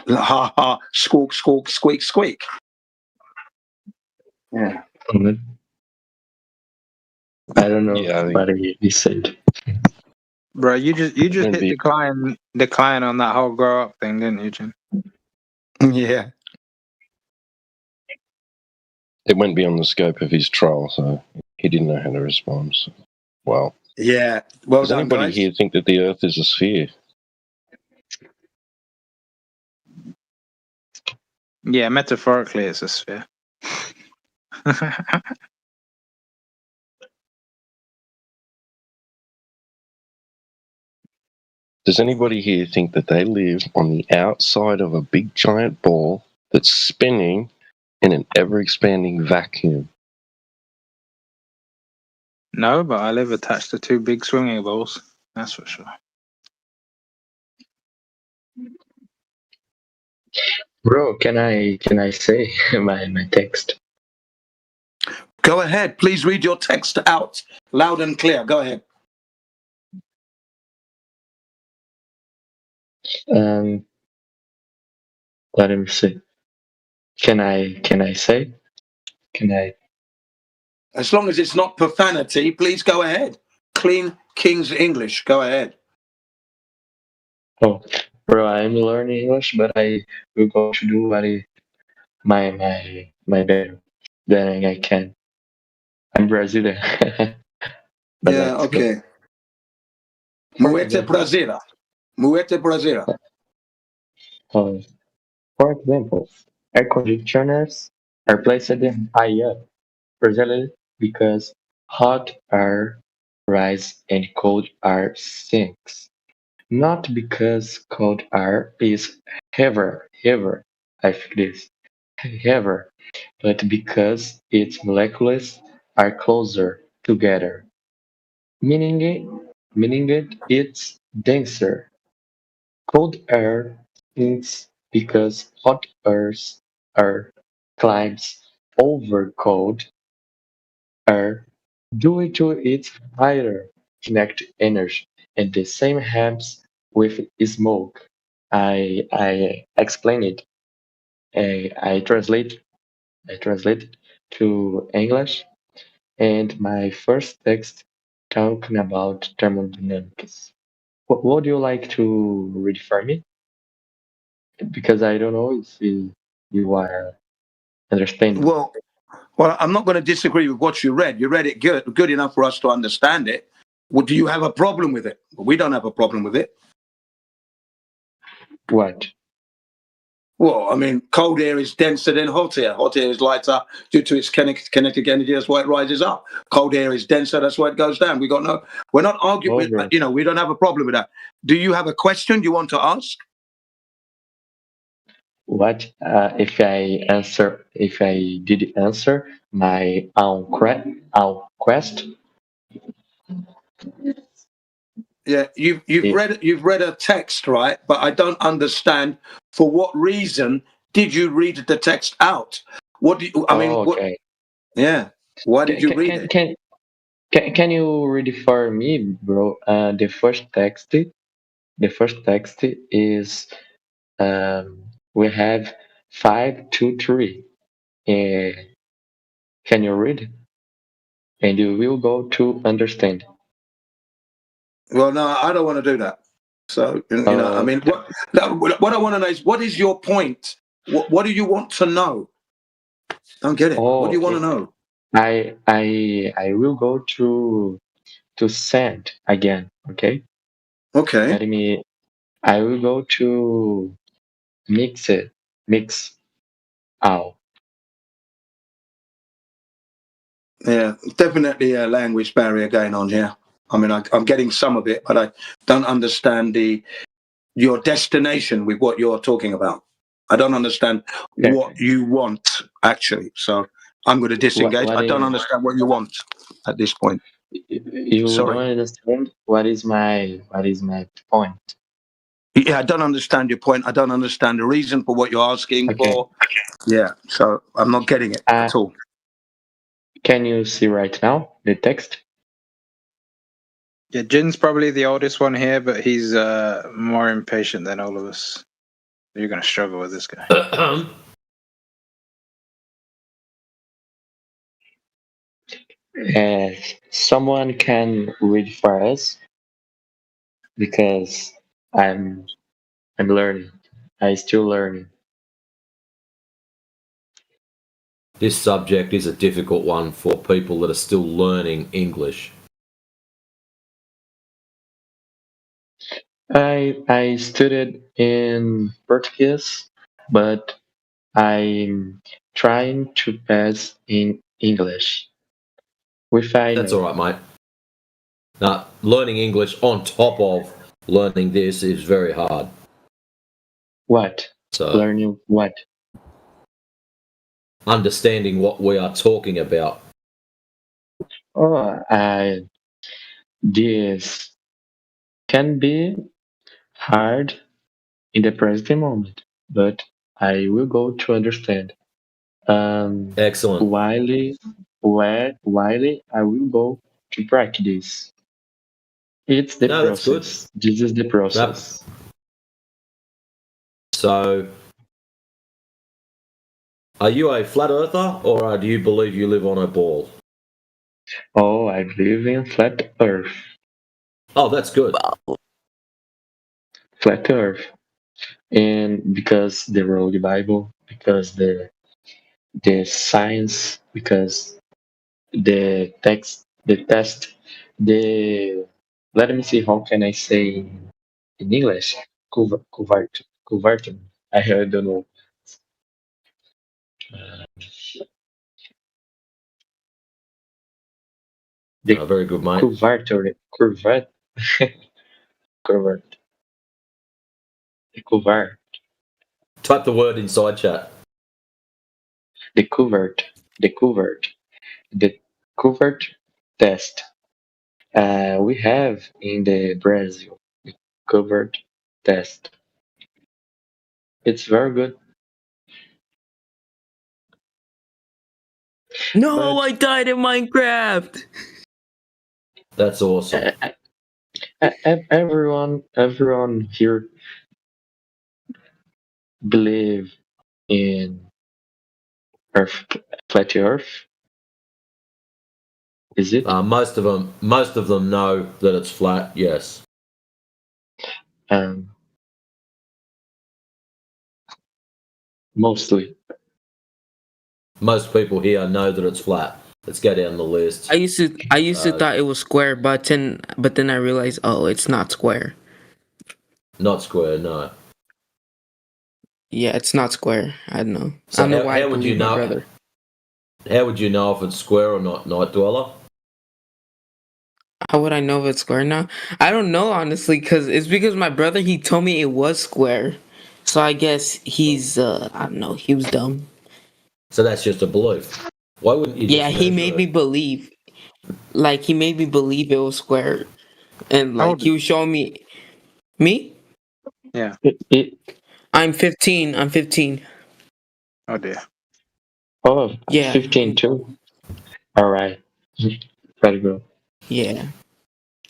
S5: Ha ha, squawk, squawk, squeak, squeak.
S3: Yeah. I don't know what he said.
S10: Bro, you just hit decline on that whole grow up thing, didn't you, Jim?
S5: Yeah.
S21: It went beyond the scope of his trial, so he didn't know how to respond. So, well.
S5: Yeah. Well
S21: Does
S5: done,
S21: anybody
S5: guys.
S21: here think that the Earth is a sphere?
S10: Yeah, metaphorically, it's a sphere.
S21: Does anybody here think that they live on the outside of a big giant ball that's spinning in an ever-expanding vacuum?
S10: No, but I live attached to two big swinging balls. That's for sure.
S3: Bro, can I say my text?
S5: Go ahead. Please read your text out loud and clear. Go ahead.
S3: Let me see. Can I say? Can I?
S5: As long as it's not profanity, please go ahead. Clean King's English. Go ahead.
S3: Oh, bro, I'm learning English, but I will go to do my better than I can. I'm Brazilian.
S5: Yeah, okay. Muete Brasileira. Muete Brasileira.
S3: For example, air conditioners are placed higher, precisely because hot air rises and cold air sinks. Not because cold air is heavier, I think this, heavier, but because its molecules are closer together, meaning it's denser. Cold air sinks because hot air climbs over cold air due to its higher kinetic energy, and the same happens with smoke. I explain it. I translate to English, and my first text talking about thermodynamics. What would you like to read for me? Because I don't know if you are understanding.
S5: Well, I'm not going to disagree with what you read. You read it good enough for us to understand it. Well, do you have a problem with it? We don't have a problem with it.
S3: What?
S5: Well, I mean, cold air is denser than hot air. Hot air is lighter due to its kinetic energy. That's why it rises up. Cold air is denser. That's why it goes down. We're not arguing with, we don't have a problem with that. Do you have a question you want to ask?
S3: What if I did answer my own question?
S5: Yeah, you've read a text, right? But I don't understand for what reason did you read the text out? What do you, I mean?
S3: Okay.
S5: Yeah. Why did you read it?
S3: Can you read it for me, bro? The first text is we have 5, 2, 3. Can you read? And you will go to understand.
S5: Well, no, I don't want to do that. So I mean, what I want to know is what is your point? What do you want to know? Don't get it. What do you want to know?
S3: I will go to send again. Okay.
S5: Okay.
S3: I will go to mix out.
S5: Yeah, definitely a language barrier going on here. I mean, I'm getting some of it, but I don't understand your destination with what you're talking about. I don't understand what you want actually. So I'm going to disengage. I don't understand what you want at this point.
S3: You don't understand what is my point.
S5: Yeah, I don't understand your point. I don't understand the reason for what you're asking for. Yeah, so I'm not getting it at all.
S3: Can you see right now the text?
S10: Yeah, Jin's probably the oldest one here, but he's more impatient than all of us. You're going to struggle with this guy.
S3: Someone can read for us because I'm learning. I still learning.
S16: This subject is a difficult one for people that are still learning English.
S3: I studied in Portuguese, but I'm trying to pass in English. If I
S16: That's
S3: know
S16: all right, mate. Now, learning English on top of learning this is very hard.
S3: what,
S16: So
S3: learning what?
S16: understanding what we are talking about.
S3: Oh, this can be hard in the present moment, but I will go to understand.
S16: Excellent.
S3: While I will go to practice. It's the
S16: No, that's good.
S3: process. This is the process.
S16: So, are you a flat earther or do you believe you live on a ball?
S3: Oh, I live in flat Earth.
S16: Oh, that's good.
S3: Flat Earth, and because the Holy Bible, because the science, because the text, the test, the let me see how can I say in English, covert. I don't know. The
S16: very good, mate.
S3: covert, covert, the covert,
S16: Type the word inside chat.
S3: the covert, the covert test. We have in the Brazil the covert test. It's very good.
S6: No, I died in Minecraft.
S16: That's awesome.
S3: Everyone here believe in Earth, flat Earth. Is it?
S16: Most of them know that it's flat. Yes.
S3: Mostly.
S16: Most people here know that it's flat. Let's go down the list.
S6: I used to thought it was square, but then I realized, oh, it's not square.
S16: Not square, no.
S6: Yeah, it's not square. I don't know.
S16: So
S6: I don't know why
S16: how would you know?
S6: brother.
S16: How would you know if it's square or not, Night Dweller?
S6: How would I know if it's square now? I don't know, honestly, because my brother, he told me it was square. So I guess he's I don't know, he was dumb.
S16: So that's just a belief. Why wouldn't you?
S6: Yeah, he made me believe. Like he made me believe it was square, and like he was showing me. Me?
S10: Yeah.
S6: I'm 15. I'm 15.
S10: Oh dear.
S3: Oh,
S6: Yeah.
S3: 15 too. All right. Very good.
S6: Yeah.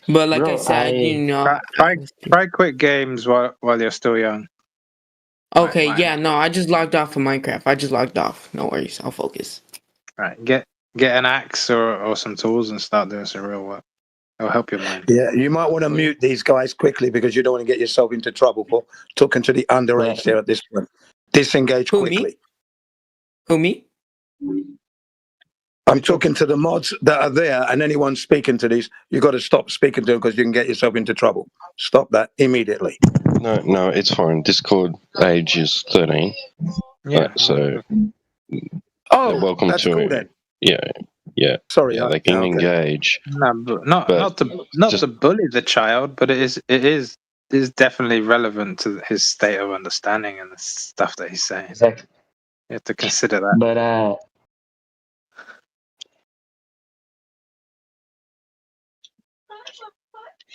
S6: But like I said, you know,
S10: try quick games while you're still young.
S6: Okay, yeah, no, I just logged off of Minecraft. I just logged off. No worries, I'll focus.
S10: Right, get an axe or some tools and start doing some real work. It'll help your mind.
S5: Yeah, you might want to mute these guys quickly because you don't want to get yourself into trouble for talking to the underage there at this point. Disengage quickly.
S6: Who, me?
S5: I'm talking to the mods that are there, and anyone speaking to these, you got to stop speaking to them because you can get yourself into trouble. Stop that immediately.
S21: No, it's fine. Discord age is 13.
S10: Yeah.
S21: So.
S5: Oh,
S21: welcome
S5: that's
S21: to
S5: cool
S21: it.
S5: then.
S21: Yeah.
S5: Sorry,
S21: yeah, they can
S5: okay.
S21: engage.
S10: No, not to bully the child, but it is definitely relevant to his state of understanding and the stuff that he's saying.
S3: Exactly.
S10: You have to consider that.
S3: But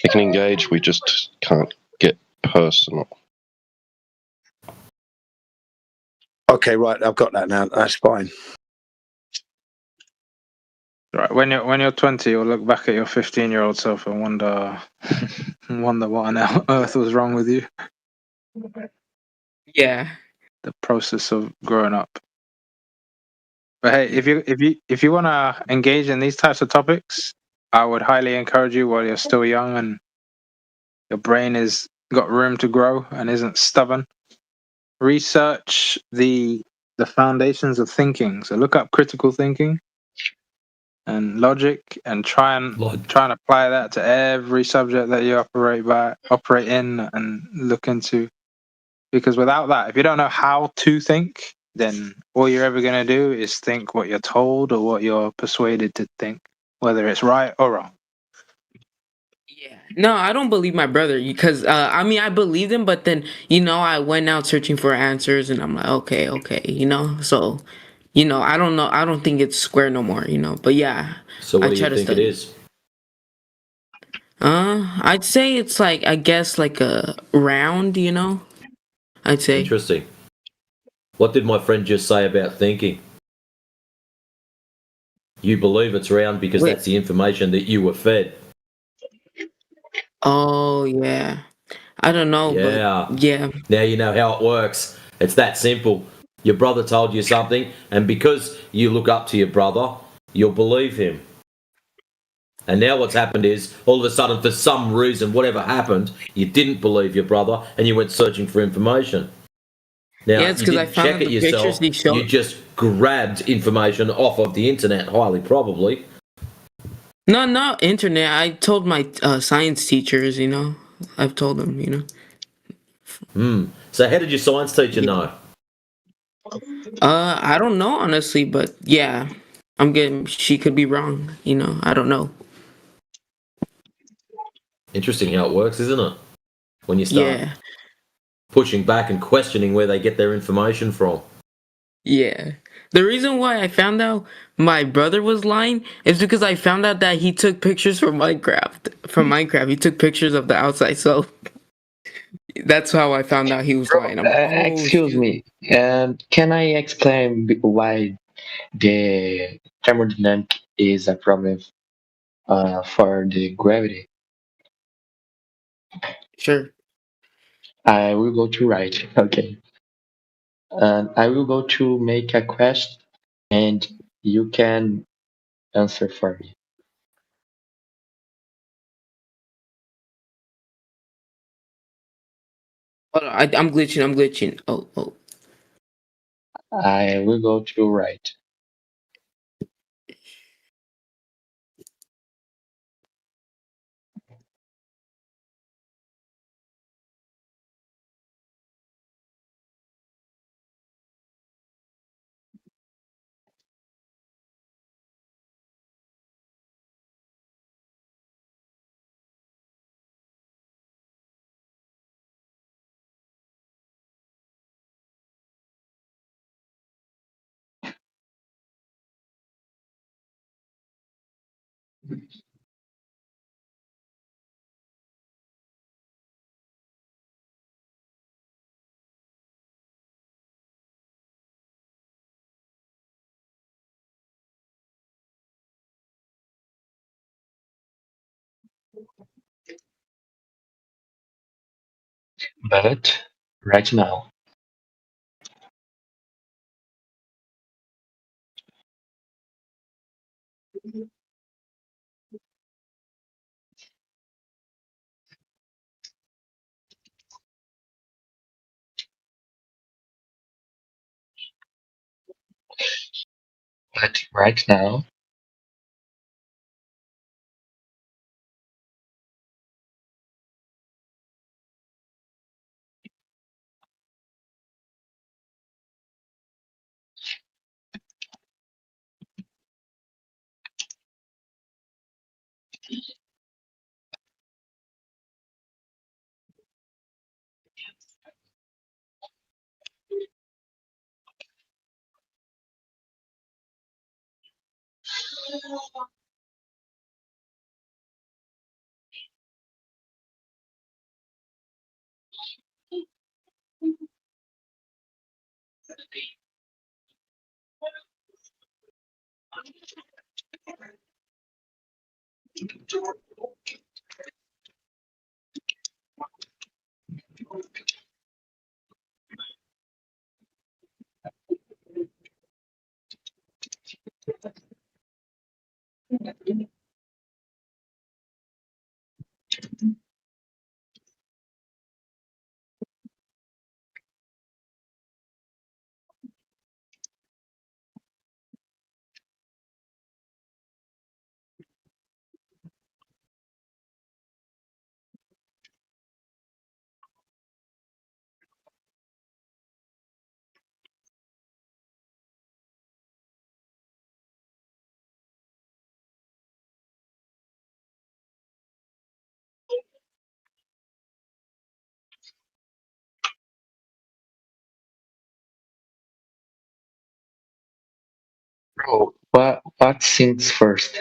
S21: they can engage. We just can't get personal.
S5: Okay, right. I've got that now. That's fine.
S10: Right. When you're 20, you'll look back at your 15-year-old self and wonder what on earth was wrong with you.
S6: Yeah.
S10: The process of growing up. But hey, if you want to engage in these types of topics, I would highly encourage you while you're still young and your brain is got room to grow and isn't stubborn. Research the foundations of thinking. So look up critical thinking and logic, and try and apply that to every subject that you operate in and look into. Because without that, if you don't know how to think, then all you're ever going to do is think what you're told or what you're persuaded to think, whether it's right or wrong.
S6: No, I don't believe my brother because I mean I believed him, but then I went out searching for answers, and I'm like, okay, so I don't know, I don't think it's square no more, but yeah,
S16: So what
S6: I
S16: do
S6: try
S16: you
S6: to
S16: think it
S6: study.
S16: is?
S6: I'd say it's like I guess like a round, I'd say.
S16: Interesting. What did my friend just say about thinking? You believe it's round because
S6: Wait.
S16: that's the information that you were fed.
S6: Oh yeah, I don't know,
S16: Yeah.
S6: but yeah.
S16: Now you know how it works. It's that simple. Your brother told you something, and because you look up to your brother, you'll believe him. And now what's happened is, all of a sudden, for some reason, whatever happened, you didn't believe your brother, and you went searching for information. Now,
S6: Yeah, it's
S16: you
S6: 'cause I
S16: didn't
S6: found
S16: check
S6: out
S16: it
S6: the pictures
S16: yourself.
S6: he showed.
S16: You just grabbed information off of the internet, highly probably.
S6: No, not internet. I told my science teachers, I've told them.
S16: So how did your science teacher know?
S6: I don't know honestly, but yeah, she could be wrong. I don't know.
S16: Interesting how it works, isn't it? When you start
S6: Yeah,
S16: pushing back and questioning where they get their information from.
S6: yeah. The reason why I found out my brother was lying is because I found out that he took pictures from Minecraft. He took pictures of the outside, so that's how I found out he was lying. I'm like, oh,
S3: Excuse me. Can I explain why the thermodynamic is a problem for the gravity?
S6: Sure.
S3: I will go to right. Okay. And I will go to make a question, and you can answer for me.
S6: Hold on, I'm glitching. I'm glitching. Oh.
S3: I will go to right. But right now, but right now, Bro, what sinks first?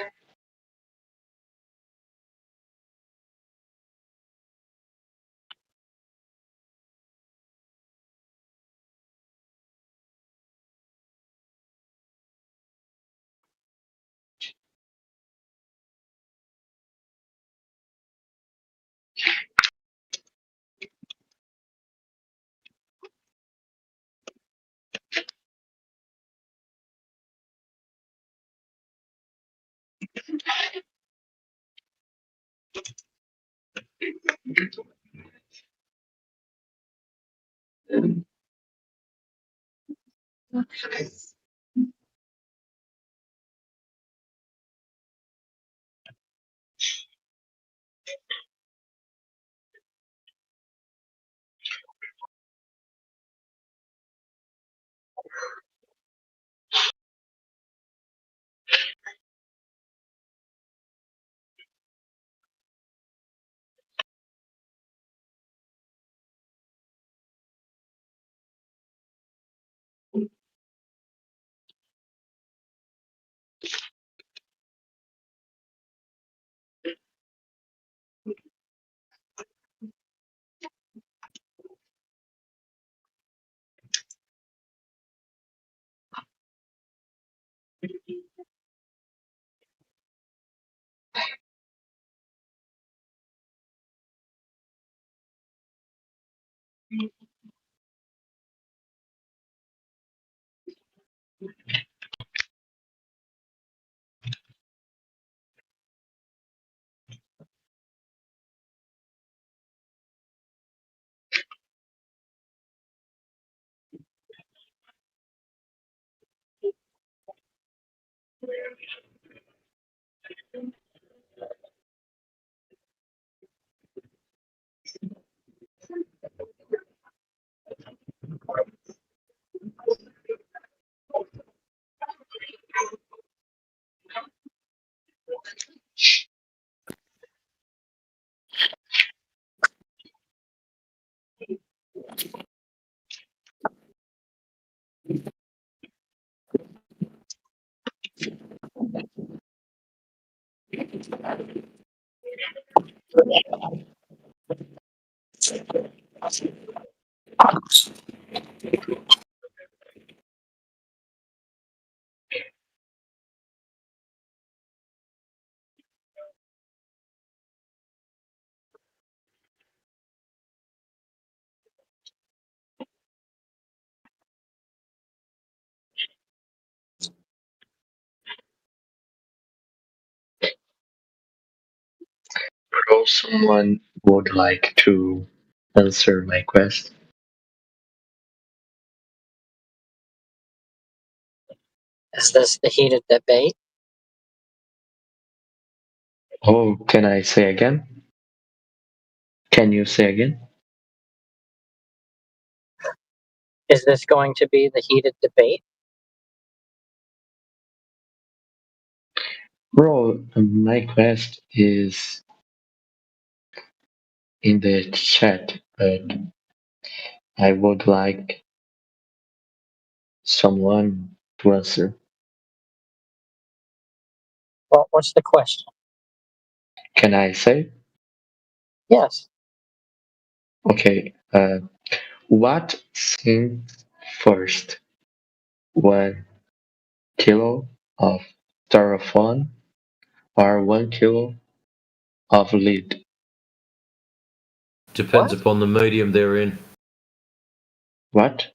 S3: Bro, someone would like to answer my question.
S15: Is this the heated debate?
S3: Oh, can I say again? Can you say again?
S15: Is this going to be the heated debate?
S3: Bro, my quest is in the chat, but I would like someone to answer.
S15: Well, what's the question?
S3: Can I say?
S15: Yes.
S3: Okay. What sinks first? 1 kilo of styrofoam or 1 kilo of lead?
S16: Depends upon the medium they're in.
S3: What?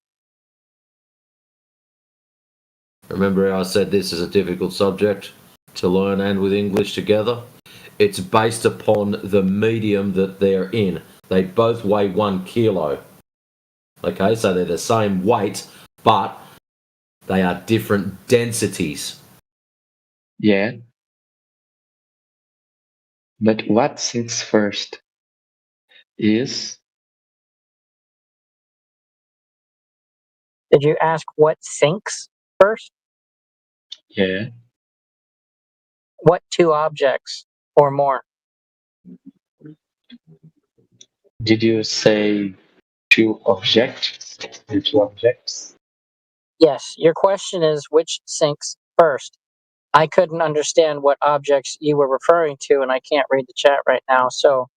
S16: Remember how I said this is a difficult subject to learn and with English together? It's based upon the medium that they're in. They both weigh 1 kilo. Okay, so they're the same weight, but they are different densities.
S3: Yeah. But what sinks first is...
S15: Did you ask what sinks first?
S3: Yeah.
S15: What two objects or more?
S3: Did you say two objects? The two objects?
S15: Yes, your question is which sinks First, I couldn't understand what objects you were referring to, and I can't read the chat right now. So,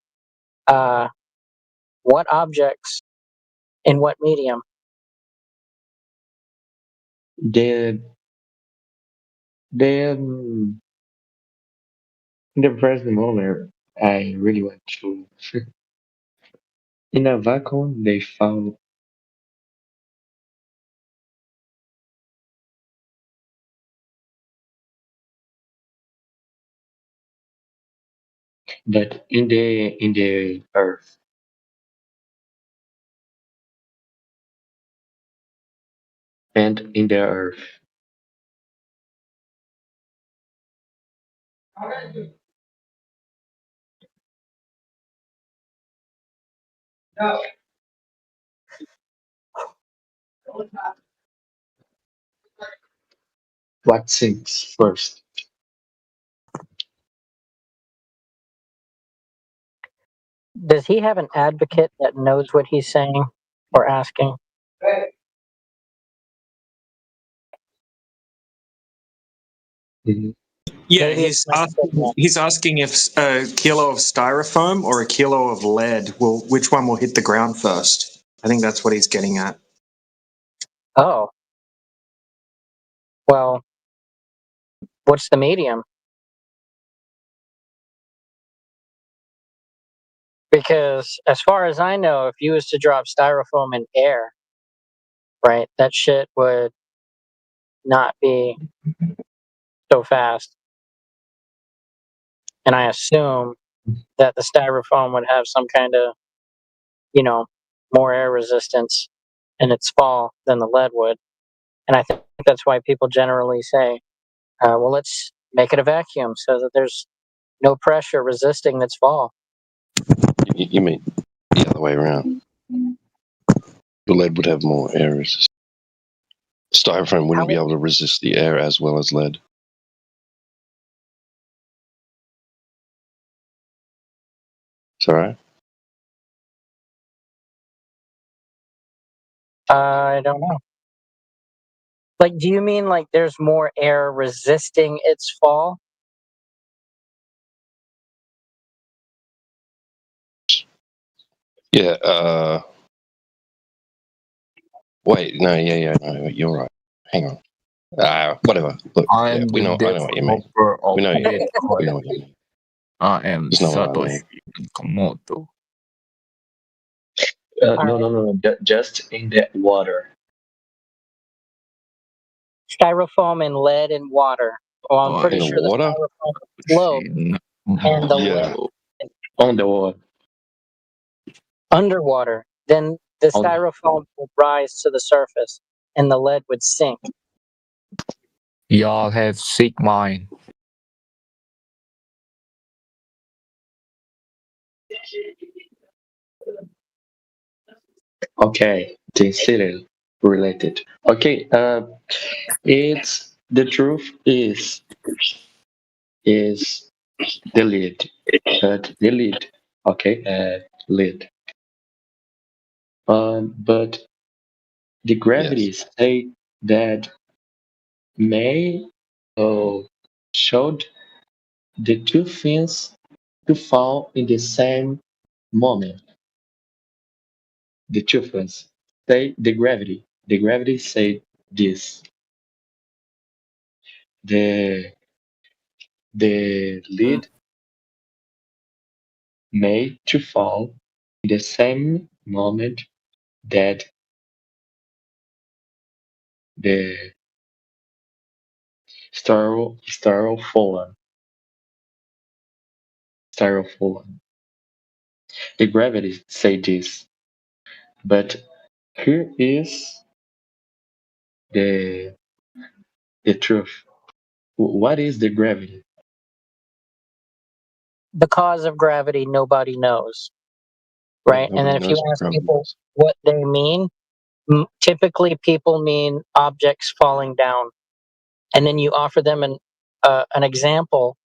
S15: what objects in what medium?
S3: The in the present moment, I really want to. In a vacuum, they found that in the Earth, and in the Earth, what sinks first?
S15: Does he have an advocate that knows what he's saying or asking?
S2: Yeah,
S15: Maybe it's not
S2: he's asking if a kilo of styrofoam or a kilo of lead which one will hit the ground first. I think that's what he's getting at.
S15: Oh. Well, what's the medium? Because as far as I know, if you was to drop styrofoam in air, right, that shit would not be so fast. And I assume that the styrofoam would have some kind of, more air resistance in its fall than the lead would. And I think that's why people generally say, well, let's make it a vacuum so that there's no pressure resisting its fall.
S21: You mean the other way around? The lead would have more air resistance. Styrofoam wouldn't be able to resist the air as well as lead. Sorry?
S15: I don't know. Like, do you mean like there's more air resisting its fall?
S21: Yeah, wait, no, no, you're right. Hang on. Whatever. Look,
S19: I
S21: yeah,
S19: am
S21: I know what you mean.
S19: of
S21: We know
S19: Bitcoin.
S21: what you mean.
S19: I am
S21: Just know what I
S19: Satoshi Nakamoto.
S3: No. Just in the water.
S15: Styrofoam and lead and water. Well, I'm pretty
S21: in
S15: sure
S21: the water?
S15: the styrofoam would float and the lead
S3: On the water.
S15: underwater. Then the styrofoam would rise to the surface and the lead would sink.
S19: Y'all have sick mind.
S3: Okay, the city related. Okay, it's the truth is the lead, but the lead. Okay, lead. But the gravity say that may showed the two things to fall in the same moment. The two things say the gravity. The gravity say this. The lead made to fall in the same moment that the styrofoam. The gravity say this, but here is the truth. What is the gravity?
S15: The cause of gravity, nobody knows. Right? And then if you ask people what they mean, typically people mean objects falling down. And then you offer them an example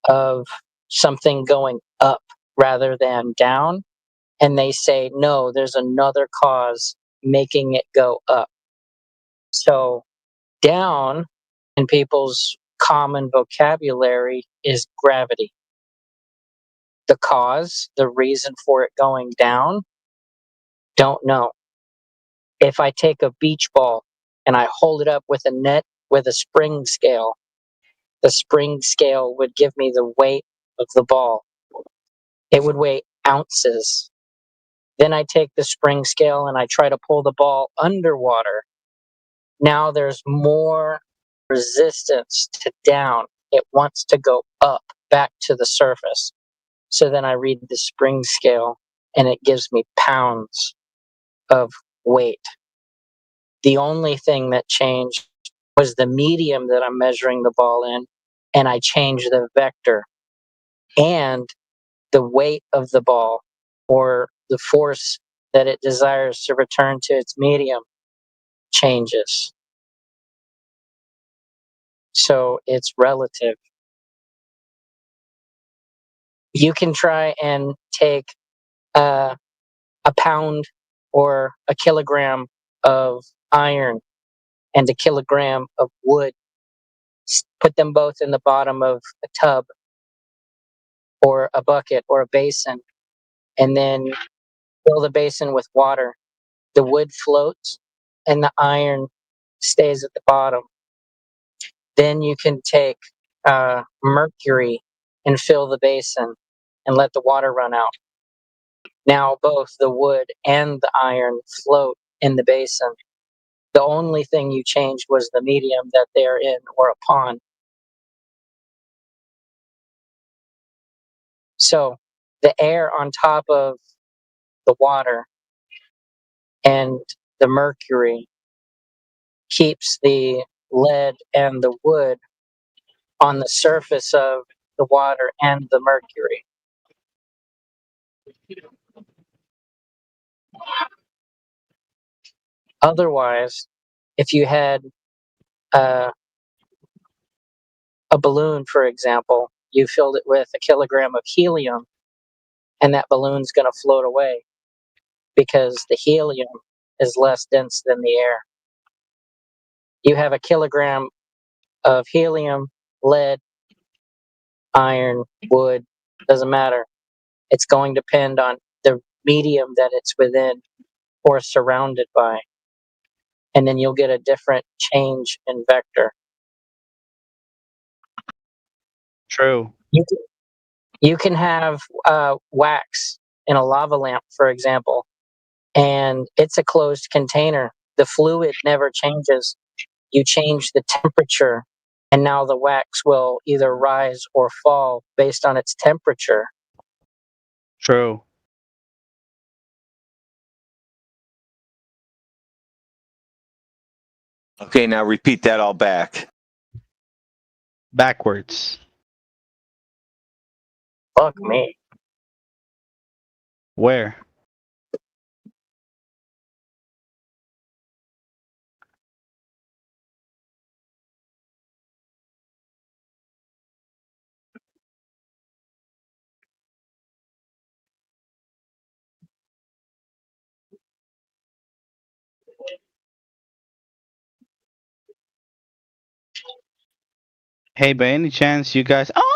S15: of something going up rather than down. And they say, no, there's another cause making it go up. So down in people's common vocabulary is gravity. The cause, the reason for it going down, don't know. If I take a beach ball and I hold it up with a net with a spring scale, the spring scale would give me the weight of the ball. It would weigh ounces. Then I take the spring scale and I try to pull the ball underwater. Now there's more resistance to down. It wants to go up, back to the surface. So then I read the spring scale and it gives me pounds of weight. The only thing that changed was the medium that I'm measuring the ball in, and I changed the vector. And the weight of the ball, or the force that it desires to return to its medium, changes. So it's relative. You can try and take a pound or a kilogram of iron and a kilogram of wood, put them both in the bottom of a tub or a bucket or a basin, and then fill the basin with water. The wood floats and the iron stays at the bottom. Then you can take mercury and fill the basin and let the water run out. Now both the wood and the iron float in the basin. The only thing you changed was the medium that they're in, or upon. So the air on top of the water and the mercury keeps the lead and the wood on the surface of the water and the mercury. Otherwise, if you had a balloon, for example, you filled it with a kilogram of helium, and that balloon's going to float away because the helium is less dense than the air. You have a kilogram of helium, lead, iron, wood, doesn't matter. It's going to depend on the medium that it's within or surrounded by. And then you'll get a different change in vector.
S14: True.
S15: You can have wax in a lava lamp, for example, and it's a closed container. The fluid never changes. You change the temperature, and now the wax will either rise or fall based on its temperature.
S14: True.
S17: Okay, now repeat that all back.
S14: Backwards.
S15: Fuck me.
S14: Where? Hey, by any chance you guys... Oh!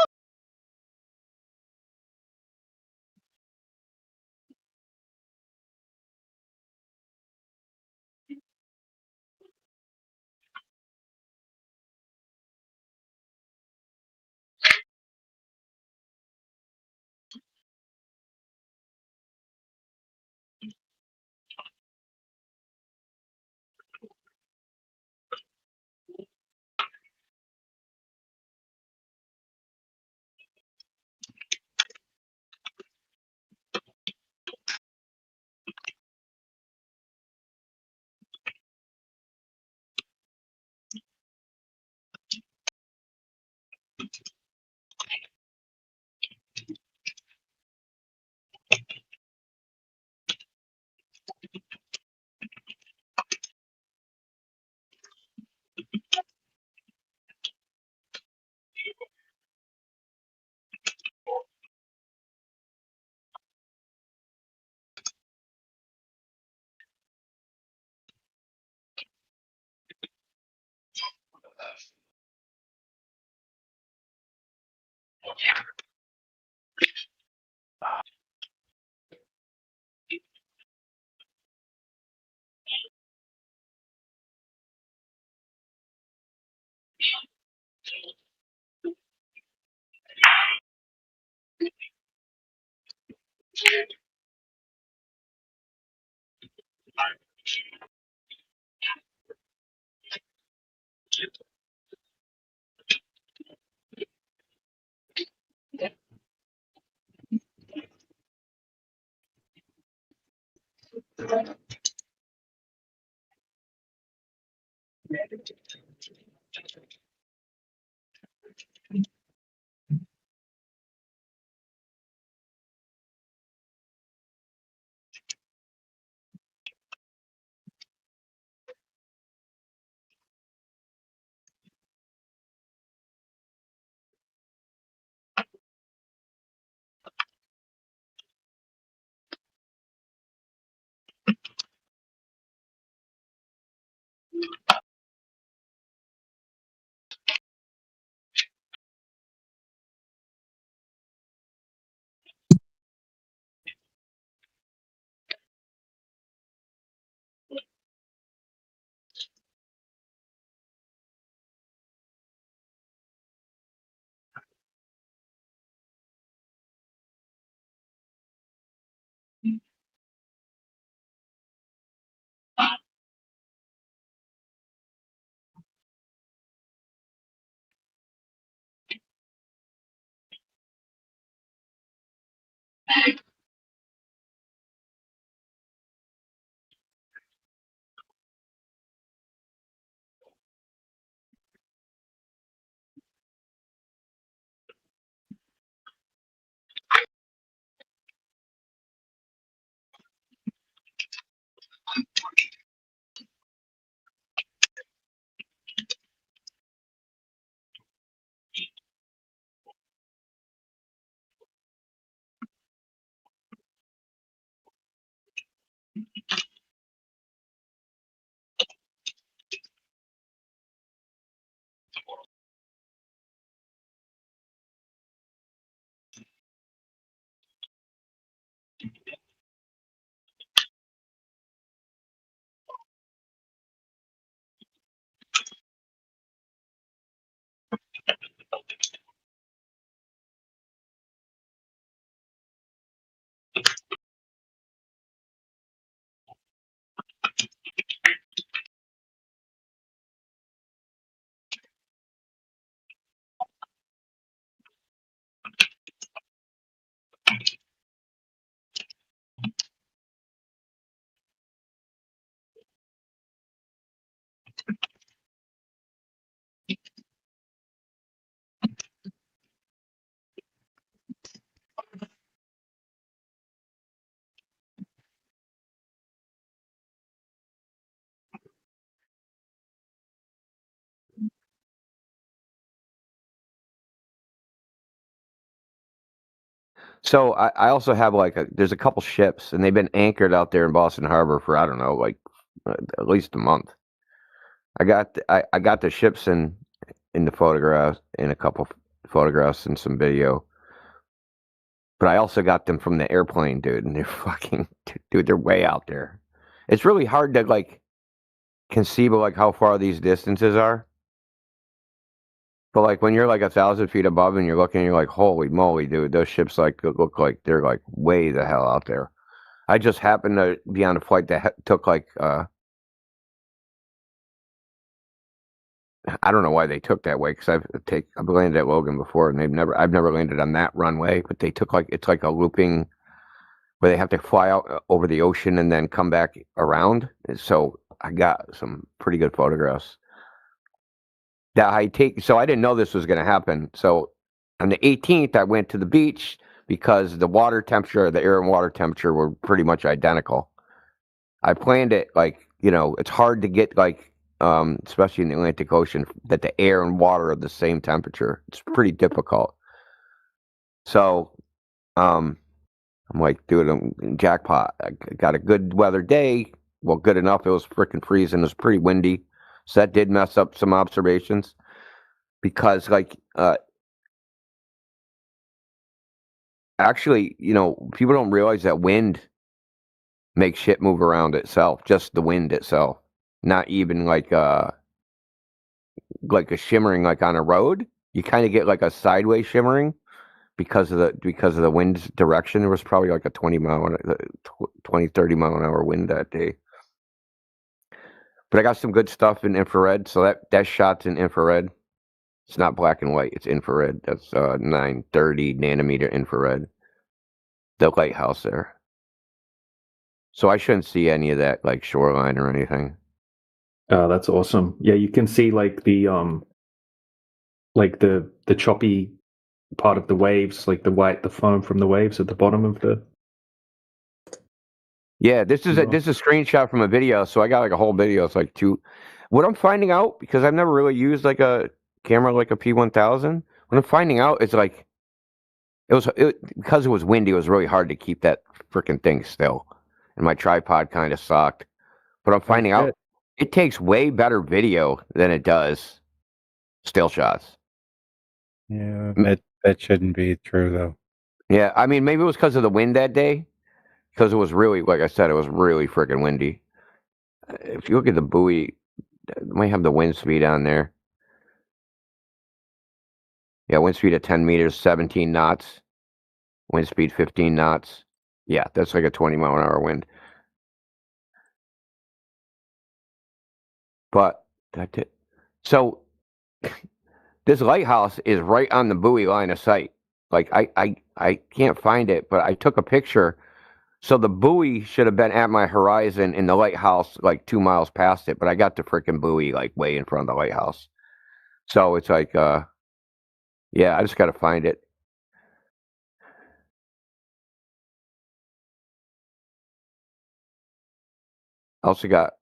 S11: So I also have there's a couple ships, and they've been anchored out there in Boston Harbor for I don't know, at least a month. I got the ships in the photographs, in a couple photographs and some video, but I also got them from the airplane, dude, and they're fucking dude, they're way out there. It's really hard to conceive of how far these distances are. But when you're 1,000 feet above and you're looking, you're like, holy moly, dude, those ships look like they're way the hell out there. I just happened to be on a flight that took I don't know why they took that way, because I've landed at Logan before, and I've never landed on that runway, but they took it's like a looping where they have to fly out over the ocean and then come back around. So I got some pretty good photographs. So I didn't know this was going to happen. So on the 18th, I went to the beach because the water temperature, the air and water temperature were pretty much identical. I planned it it's hard to get especially in the Atlantic Ocean, that the air and water are the same temperature. It's pretty difficult. So I'm like, dude, I'm jackpot. I got a good weather day. Well, good enough. It was freaking freezing. It was pretty windy. So that did mess up some observations, because actually, people don't realize that wind makes shit move around itself. Just the wind itself, not even like a shimmering like on a road. You kind of get like a sideways shimmering because of the wind's direction. There was probably like a 30 mile an hour wind that day. But I got some good stuff in infrared. So that shot's in infrared. It's not black and white. It's infrared. That's 930 nanometer infrared. The lighthouse there. So I shouldn't see any of that like shoreline or anything.
S9: Oh, that's awesome. Yeah, you can see like the choppy part of the waves, like the foam from the waves at the bottom of the.
S11: Yeah, this is a screenshot from a video. So I got like a whole video. It's like what I'm finding out, because I've never really used like a camera like a P1000. What I'm finding out is like because it was windy, it was really hard to keep that freaking thing still, and my tripod kind of sucked. But I'm finding out it takes way better video than it does still shots.
S18: Yeah, that shouldn't be true though.
S11: Yeah, I mean maybe it was because of the wind that day, because it was really, like I said, it was really freaking windy. If you look at the buoy, it might have the wind speed on there. Yeah, wind speed at 10 meters, 17 knots. Wind speed 15 knots. Yeah, that's like a 20 mile an hour wind. But that's it. So this lighthouse is right on the buoy line of sight. Like I can't find it, but I took a picture. So the buoy should have been at my horizon and the lighthouse like 2 miles past it, but I got the freaking buoy like way in front of the lighthouse. So it's like yeah, I just got to find it. Also got,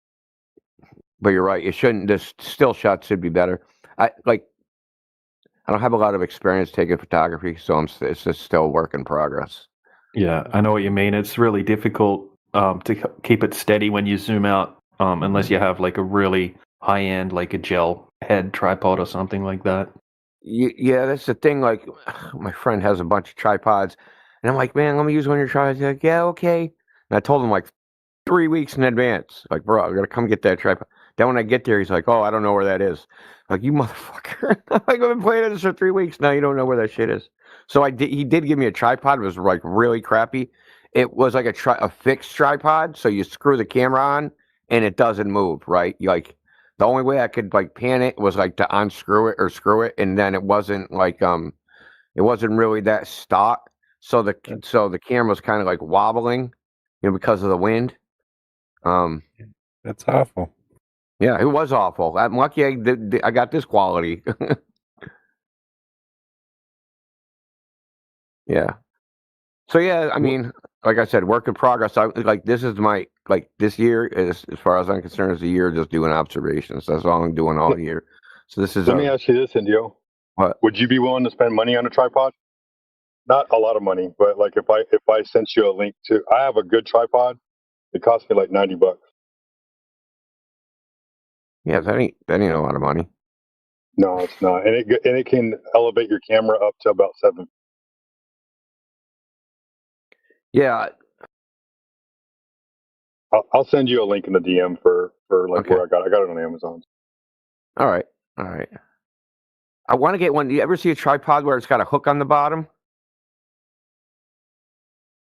S11: but you're right. It shouldn't. This still shots should be better. I don't have a lot of experience taking photography, so it's just still a work in progress.
S9: Yeah, I know what you mean. It's really difficult to keep it steady when you zoom out, unless you have like a really high end, like a gel head tripod or something like that.
S11: Yeah, that's the thing. Like, my friend has a bunch of tripods, and I'm like, man, let me use one of your tripods. He's like, yeah, okay. And I told him like 3 weeks in advance, like, bro, I gotta come get that tripod. Then when I get there, he's like, oh, I don't know where that is. Like, you motherfucker! Like, I've been playing this for 3 weeks now. You don't know where that shit is. So he did give me a tripod. It was like really crappy. It was like a fixed tripod, so you screw the camera on and it doesn't move. Right? The only way I could like pan it was like to unscrew it or screw it, and then it wasn't like it wasn't really that stock. So the camera was kind of like wobbling, because of the wind.
S18: That's awful.
S11: Yeah, it was awful. I'm lucky I got this quality. Yeah. So yeah, I mean, like I said, work in progress. This is this year is, as far as I'm concerned, is a year just doing observations. That's all I'm doing all year. So this is.
S20: Let me ask you this, Indio.
S11: What?
S20: Would you be willing to spend money on a tripod? Not a lot of money, but like if I sent you a link to, I have a good tripod. It cost me like $90.
S11: Yeah, that ain't a lot of money.
S20: No, it's not, and it can elevate your camera up to about 7.
S11: Yeah,
S20: I'll send you a link in the DM for like where I got it on Amazon.
S11: All right. I want to get one. Do you ever see a tripod where it's got a hook on the bottom?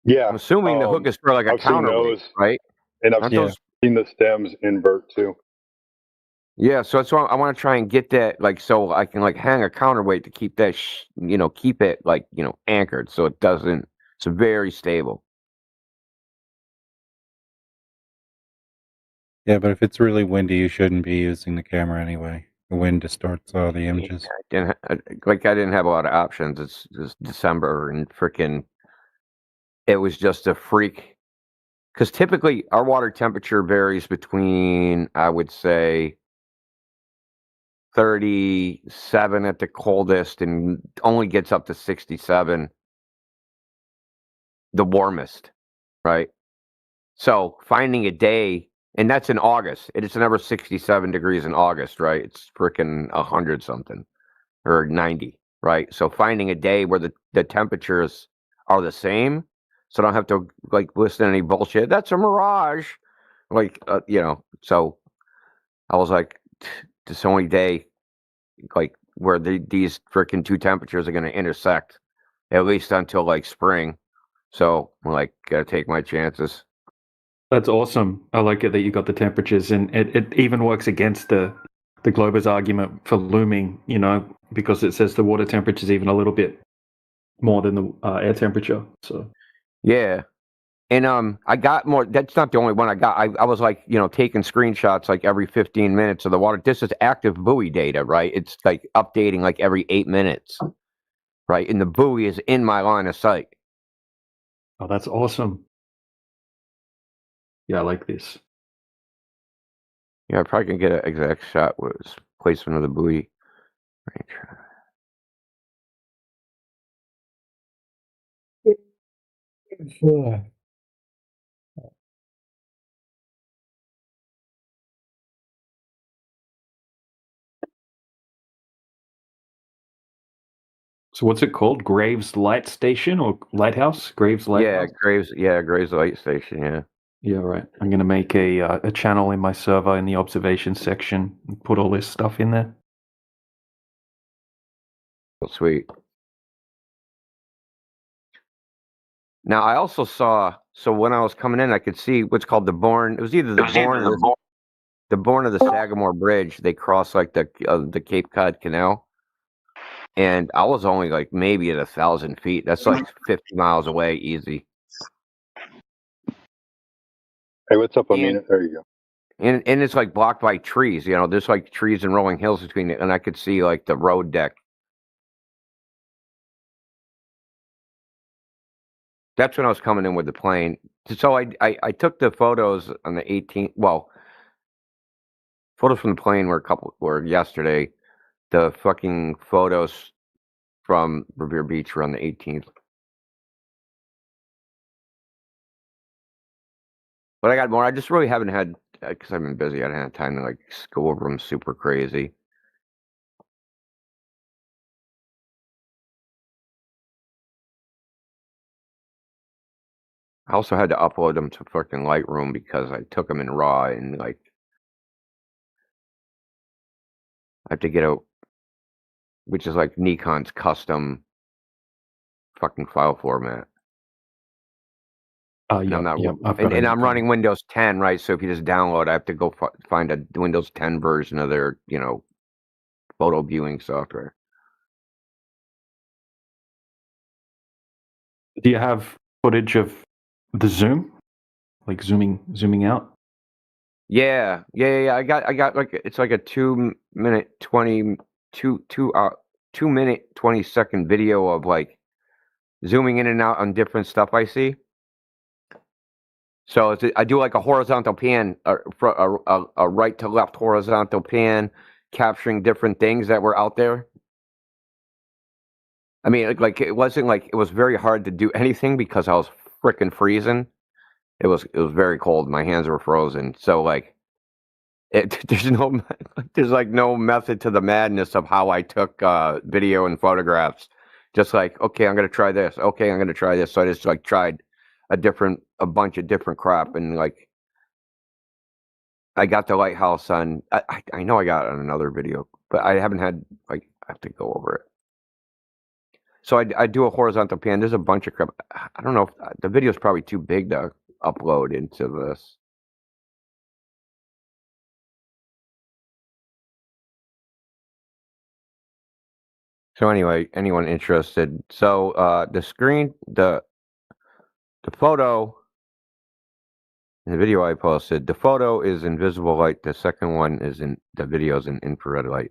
S20: Yeah,
S11: I'm assuming the hook is for like a counterweight, right?
S20: And I've seen the stems invert too.
S11: Yeah, so that's why I want to try and get that, like, so I can like hang a counterweight to keep that, keep it like anchored, so it doesn't. It's very stable.
S18: Yeah, but if it's really windy, you shouldn't be using the camera anyway. The wind distorts all the images.
S11: Yeah, I didn't have a lot of options. It's December and freaking. It was just a freak. Because typically our water temperature varies between, I would say, 37 at the coldest and only gets up to 67 the warmest, right? So finding a day, and that's in August. It's never 67 degrees in August, right? It's freaking 100 something or 90, right? So finding a day where the temperature is are the same, so I don't have to like listen to any bullshit. That's a mirage, like So I was like, this only day, like where these freaking two temperatures are going to intersect, at least until like spring. So I'm like, gotta take my chances.
S9: That's awesome. I like it that you got the temperatures, and it even works against the Glober's argument for looming, because it says the water temperature is even a little bit more than the air temperature. So
S11: yeah, and I got more. That's not the only one I got. I was like, taking screenshots like every 15 minutes of the water. This is active buoy data, right? It's like updating like every 8 minutes, right? And the buoy is in my line of sight.
S9: Oh, that's awesome. Yeah, I like this.
S11: Yeah, I probably can get an exact shot with placement of the buoy.
S9: So what's it called? Graves Light Station or Lighthouse? Graves Lighthouse?
S11: Graves Light Station, yeah.
S9: Yeah, right. I'm going to make a channel in my server in the observation section and put all this stuff in there.
S11: Oh, sweet. Now, I also saw, so when I was coming in, I could see what's called the Bourne. It was either the Bourne of the Sagamore Bridge. They cross like the Cape Cod Canal. And I was only like maybe at 1,000 feet. That's like 50 miles away, easy.
S20: Hey, what's up, Amina? There you go.
S11: And it's like blocked by trees. There's like trees and rolling hills between it, and I could see like the road deck. That's when I was coming in with the plane. So I took the photos on the 18th. Well, photos from the plane were yesterday. The fucking photos from Revere Beach were on the 18th. But I got more. I just really haven't had, because I've been busy. I haven't had time to like go over them super crazy. I also had to upload them to fucking Lightroom because I took them in RAW and like I have to get which is like Nikon's custom fucking file format.
S9: Yeah,
S11: and I'm running Windows 10, right? So if you just download, I have to go find a Windows 10 version of their, photo viewing software.
S9: Do you have footage of the zoom, like zooming out?
S11: Yeah. I got like it's like a 2 minute 20 2-minute 20-second video of like zooming in and out on different stuff I see. So I do like a horizontal pan, a right to left horizontal pan, capturing different things that were out there. I mean, like it wasn't like it was very hard to do anything because I was freaking freezing. It was very cold. My hands were frozen. So like, there's like no method to the madness of how I took video and photographs. Just like, okay, I'm gonna try this. Okay, I'm gonna try this. So I just like tried a bunch of different crap, and like I got the lighthouse on. I know I got it on another video, but I haven't had like I have to go over it. So I do a horizontal pan. There's a bunch of crap. I don't know if the video is probably too big to upload into this. So anyway, anyone interested? So the photo, the video I posted, the photo is in visible light. The second one is the video is in infrared light.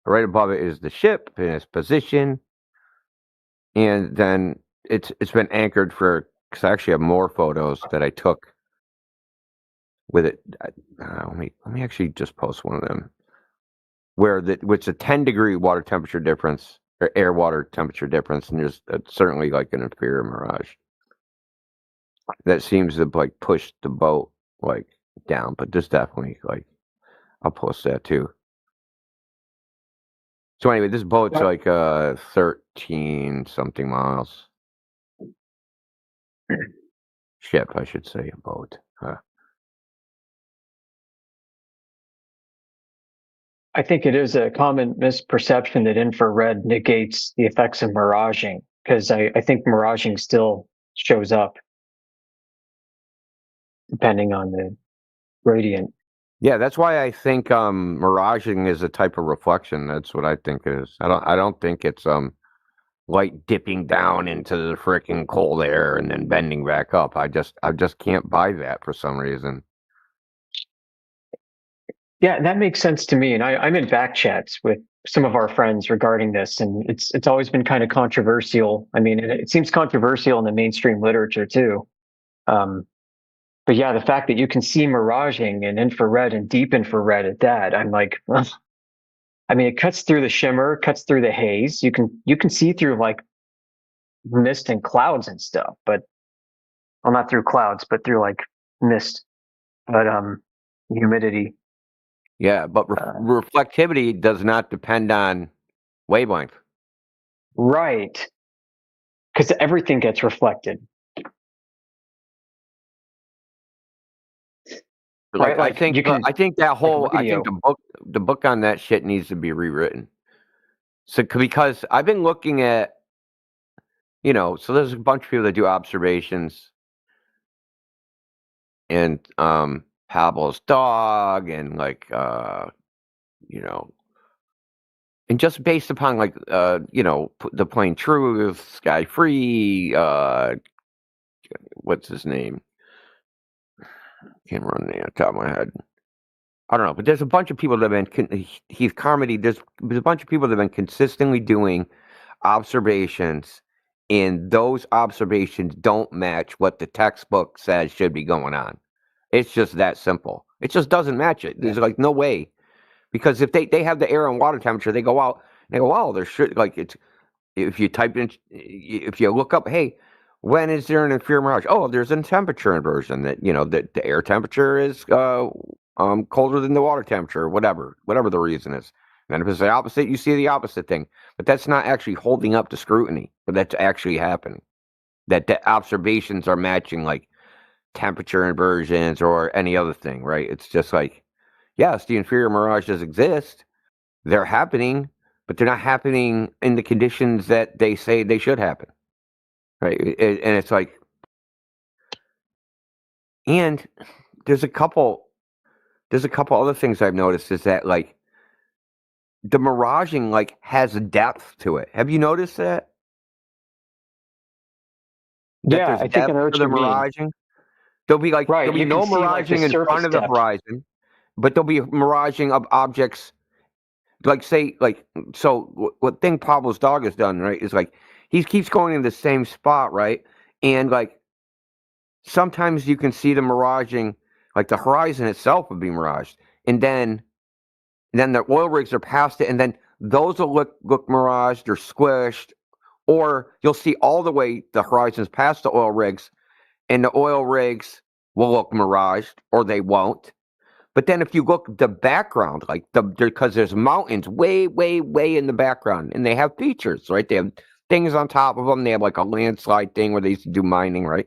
S11: Right above it is the ship in its position, and then it's been anchored for. Because I actually have more photos that I took with it. Let me actually just post one of them. Which a 10-degree water temperature difference or air water temperature difference, and there's certainly like an inferior mirage that seems to like push the boat like down, but there's definitely like I'll post that too. So anyway, this boat's like 13 something miles. Ship, I should say, a boat.
S7: I think it is a common misperception that infrared negates the effects of miraging, because I think miraging still shows up depending on the gradient.
S11: Yeah, that's why I think miraging is a type of reflection. That's what I think it is. I don't think it's light dipping down into the freaking cold air and then bending back up. I just can't buy that for some reason.
S7: Yeah, that makes sense to me. And I'm in back chats with some of our friends regarding this, and it's always been kind of controversial. I mean, it seems controversial in the mainstream literature too. But yeah, the fact that you can see miraging and infrared and deep infrared at that, I'm like, well, I mean, it cuts through the shimmer, cuts through the haze. You can see through like mist and clouds and stuff, but well, not through clouds, but through like mist, but humidity.
S11: Yeah, but reflectivity does not depend on wavelength.
S7: Right. Because everything gets reflected.
S11: Like,
S7: Right,
S11: I think I think that whole I think
S7: video.
S11: the book on that shit needs to be rewritten. So because I've been looking at, so there's a bunch of people that do observations, and Pablo's dog, and like and just based upon like the Plain Truth, Sky Free, what's his name? Can't run the top of my head. I don't know, but there's a bunch of people that have been Heath Carmody. There's a bunch of people that have been consistently doing observations, and those observations don't match what the textbook says should be going on. It's just that simple. It just doesn't match it. There's like no way, because if they have the air and water temperature, they go out and they go, wow, there should if you type in, if you look up, hey, when is there an inferior mirage? Oh, there's a temperature inversion that that the air temperature is colder than the water temperature, whatever the reason is. And if it's the opposite, you see the opposite thing. But that's not actually holding up to scrutiny, but that's actually happening. That the observations are matching like temperature inversions or any other thing, right? It's just like, yes, the inferior mirages exist. They're happening, but they're not happening in the conditions that they say they should happen. Right. And it's like, and there's a couple other things I've noticed is that like the miraging like has a depth to it. Have you noticed that?
S7: Yeah, I think I know what you mean.
S11: Miraging? There'll be like there'll be no miraging in front of the horizon, but there'll be miraging of objects. Like say so what thing Pablo's dog has done, right, is like he keeps going in the same spot, right? And like sometimes you can see the miraging, like the horizon itself would be miraged, and then the oil rigs are past it, and then those will look miraged or squished, or you'll see all the way the horizon's past the oil rigs, and the oil rigs will look miraged or they won't. But then if you look at the background, like because there's mountains way, way, way in the background, and they have features, right? They have things on top of them. They have like a landslide thing where they used to do mining, right?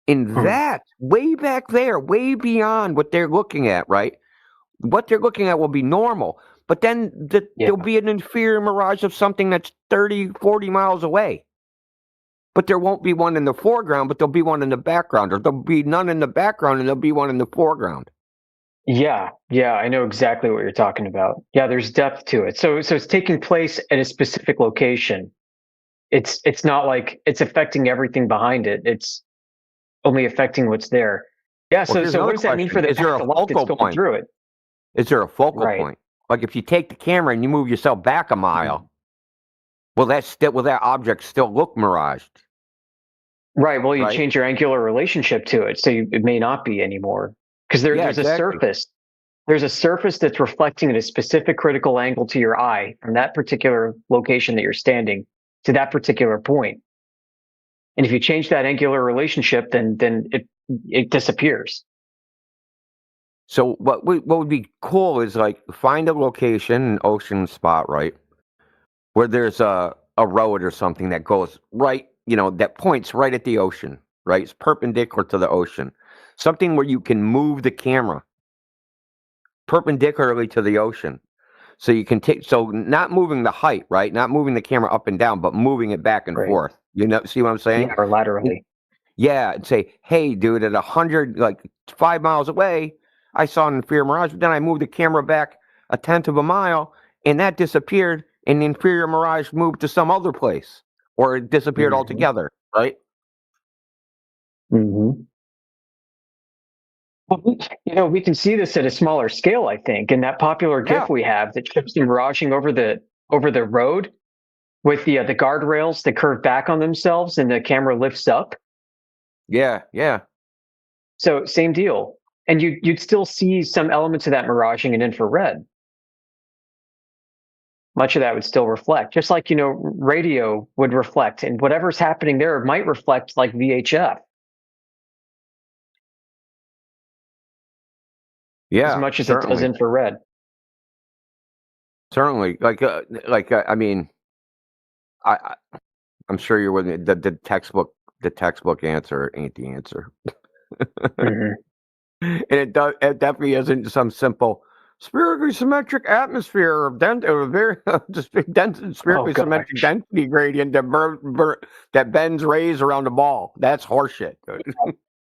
S11: And that way back there, way beyond what they're looking at, right? What they're looking at will be normal, but then there'll be an inferior mirage of something that's 30, 40 miles away. But there won't be one in the foreground, but there'll be one in the background, or there'll be none in the background and there'll be one in the foreground.
S7: Yeah, I know exactly what you're talking about. Yeah, there's depth to it. So it's taking place at a specific location. It's not like it's affecting everything behind it. It's only affecting what's there. Yeah. So what does that mean for the
S11: is there a focal point
S7: through it?
S11: Is there a focal point? Like if you take the camera and you move yourself back a mile, will that object still look miraged?
S7: Right. Well, you change your angular relationship to it, so it may not be anymore. Because there's a surface. There's a surface that's reflecting at a specific critical angle to your eye from that particular location that you're standing to that particular point. And if you change that angular relationship, then it disappears.
S11: So what would be cool is like find a location, an ocean spot, right, where there's a road or something that goes right, that points right at the ocean, right? It's perpendicular to the ocean. Something where you can move the camera perpendicularly to the ocean. So you can take, so not moving the height, right? Not moving the camera up and down, but moving it back and forth. You know, see what I'm saying?
S7: Yeah, or laterally.
S11: Yeah, and say, hey, dude, at 100, like 5 miles away, I saw an inferior mirage, but then I moved the camera back a tenth of a mile, and that disappeared, and the inferior mirage moved to some other place, or it disappeared altogether, right?
S7: Mm-hmm. Well, we can see this at a smaller scale, I think, in that popular GIF we have that shows them miraging over the road with the guardrails that curve back on themselves and the camera lifts up.
S11: Yeah, yeah.
S7: So same deal, and you'd still see some elements of that miraging in infrared. Much of that would still reflect, just like radio would reflect, and whatever's happening there might reflect like VHF.
S11: Yeah,
S7: as much as it does infrared.
S11: Certainly, I mean, I'm sure you're with me. The textbook answer ain't the answer, and it definitely isn't some simple spherically symmetric atmosphere of very spherically symmetric density gradient that bends rays around a ball. That's horseshit.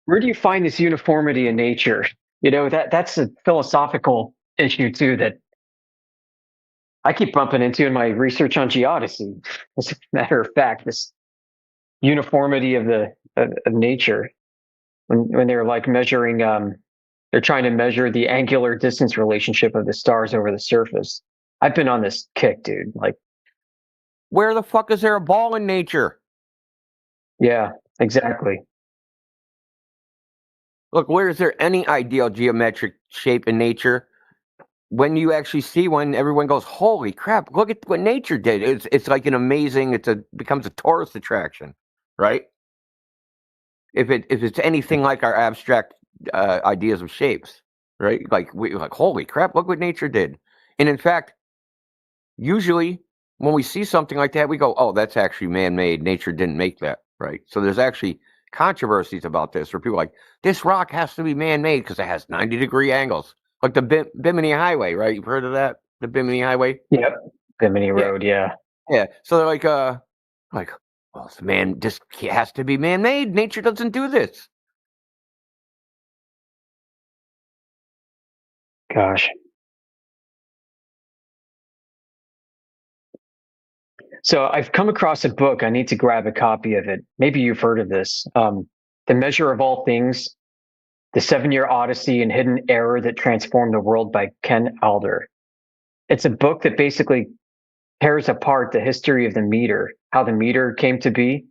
S7: Where do you find this uniformity in nature? That's a philosophical issue too that I keep bumping into in my research on geodesy. As a matter of fact, this uniformity of nature, when they're like measuring, they're trying to measure the angular distance relationship of the stars over the surface. I've been on this kick, dude. Like,
S11: where the fuck is there a ball in nature?
S7: Yeah, exactly.
S11: Look, where is there any ideal geometric shape in nature? When you actually see one, everyone goes, "Holy crap! Look at what nature did." It's like an amazing. Becomes a tourist attraction, right? If it's anything like our abstract ideas of shapes, right? Like holy crap! Look what nature did. And in fact, usually when we see something like that, we go, "Oh, that's actually man-made. Nature didn't make that." Right? So there's actually controversies about this where people are like, this rock has to be man-made because it has 90-degree angles. Like the Bimini Highway, right? You've heard of that? The Bimini Highway?
S7: Yep. Bimini Road, yeah.
S11: Yeah. So they're like, well, this has to be man-made. Nature doesn't do this.
S7: Gosh. So I've come across a book. I need to grab a copy of it. Maybe you've heard of this. The Measure of All Things, The 7-Year Odyssey and Hidden Error That Transformed the World by Ken Alder. It's a book that basically tears apart the history of the meter, how the meter came to be.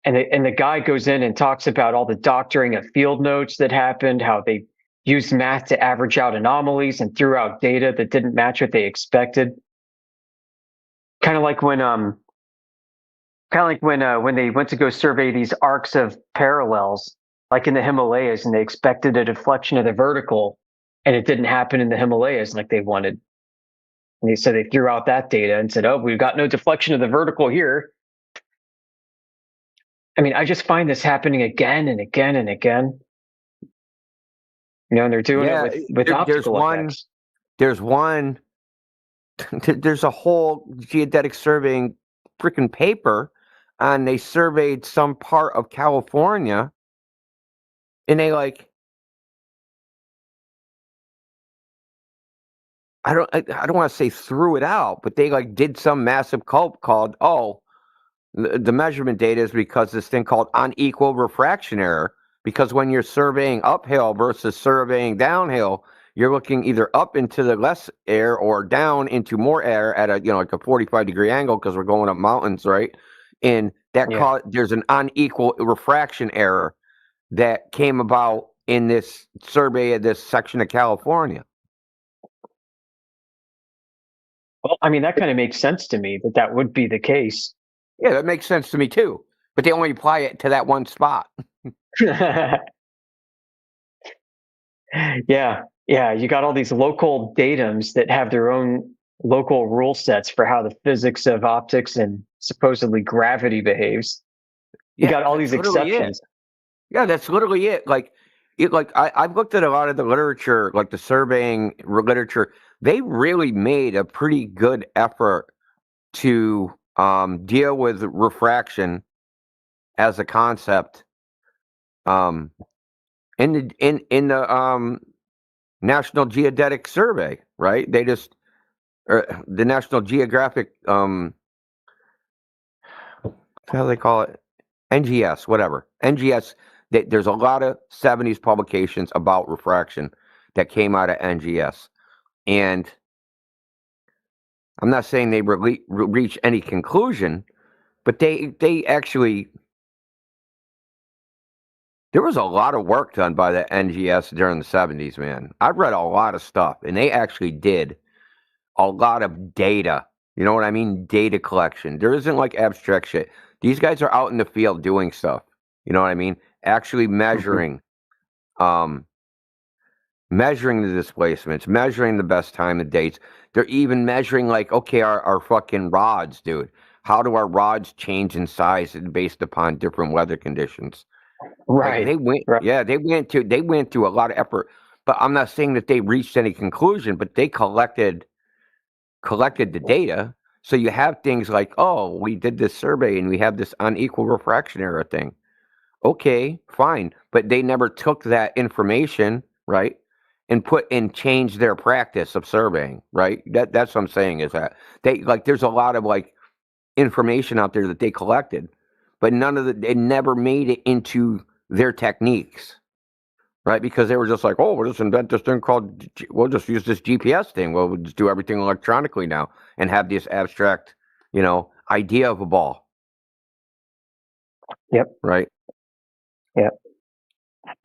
S7: And the guy goes in and talks about all the doctoring of field notes that happened, how they used math to average out anomalies and threw out data that didn't match what they expected. Kind of like when they went to go survey these arcs of parallels, like in the Himalayas, and they expected a deflection of the vertical, and it didn't happen in the Himalayas like they wanted. And so they threw out that data and said, "Oh, we've got no deflection of the vertical here." I mean, I just find this happening again and again and again. And they're doing it with optical effects.
S11: There's a whole geodetic surveying freaking paper, and they surveyed some part of California, and they I don't want to say threw it out, but they did some massive culp called, the measurement data is because this thing called unequal refraction error, because when you're surveying uphill versus surveying downhill, you're looking either up into the less air or down into more air at a 45-degree angle because we're going up mountains, right? And that there's an unequal refraction error that came about in this survey of this section of California.
S7: Well, I mean, that kind of makes sense to me that would be the case.
S11: Yeah, that makes sense to me too. But they only apply it to that one spot.
S7: Yeah, you got all these local datums that have their own local rule sets for how the physics of optics and supposedly gravity behaves. You got all these exceptions.
S11: Yeah, that's literally it. I've looked at a lot of the literature, like the surveying literature. They really made a pretty good effort to deal with refraction as a concept. In the National Geodetic Survey, right? They just the National Geographic how do they call it? NGS, whatever. NGS. There's a lot of 70s publications about refraction that came out of NGS. And I'm not saying they reach any conclusion, but they actually, there was a lot of work done by the NGS during the 70s, man. I've read a lot of stuff, and they actually did a lot of data. You know what I mean? Data collection. There isn't like abstract shit. These guys are out in the field doing stuff. You know what I mean? Actually measuring, measuring the displacements, measuring the best time, the dates. They're even measuring like, okay, our fucking rods, dude. How do our rods change in size based upon different weather conditions?
S7: Right.
S11: Like they went, yeah, they went through a lot of effort. But I'm not saying that they reached any conclusion, but they collected the data. So you have things like, oh, we did this survey and we have this unequal refraction error thing. Okay, fine. But they never took that information, right, and changed their practice of surveying, right? That's what I'm saying is that there's a lot of like information out there that they collected, but it never made it into their techniques, right? Because they were just like, oh, we'll just invent this thing we'll just use this GPS thing. We'll just do everything electronically now and have this abstract, idea of a ball.
S7: Yep.
S11: Right.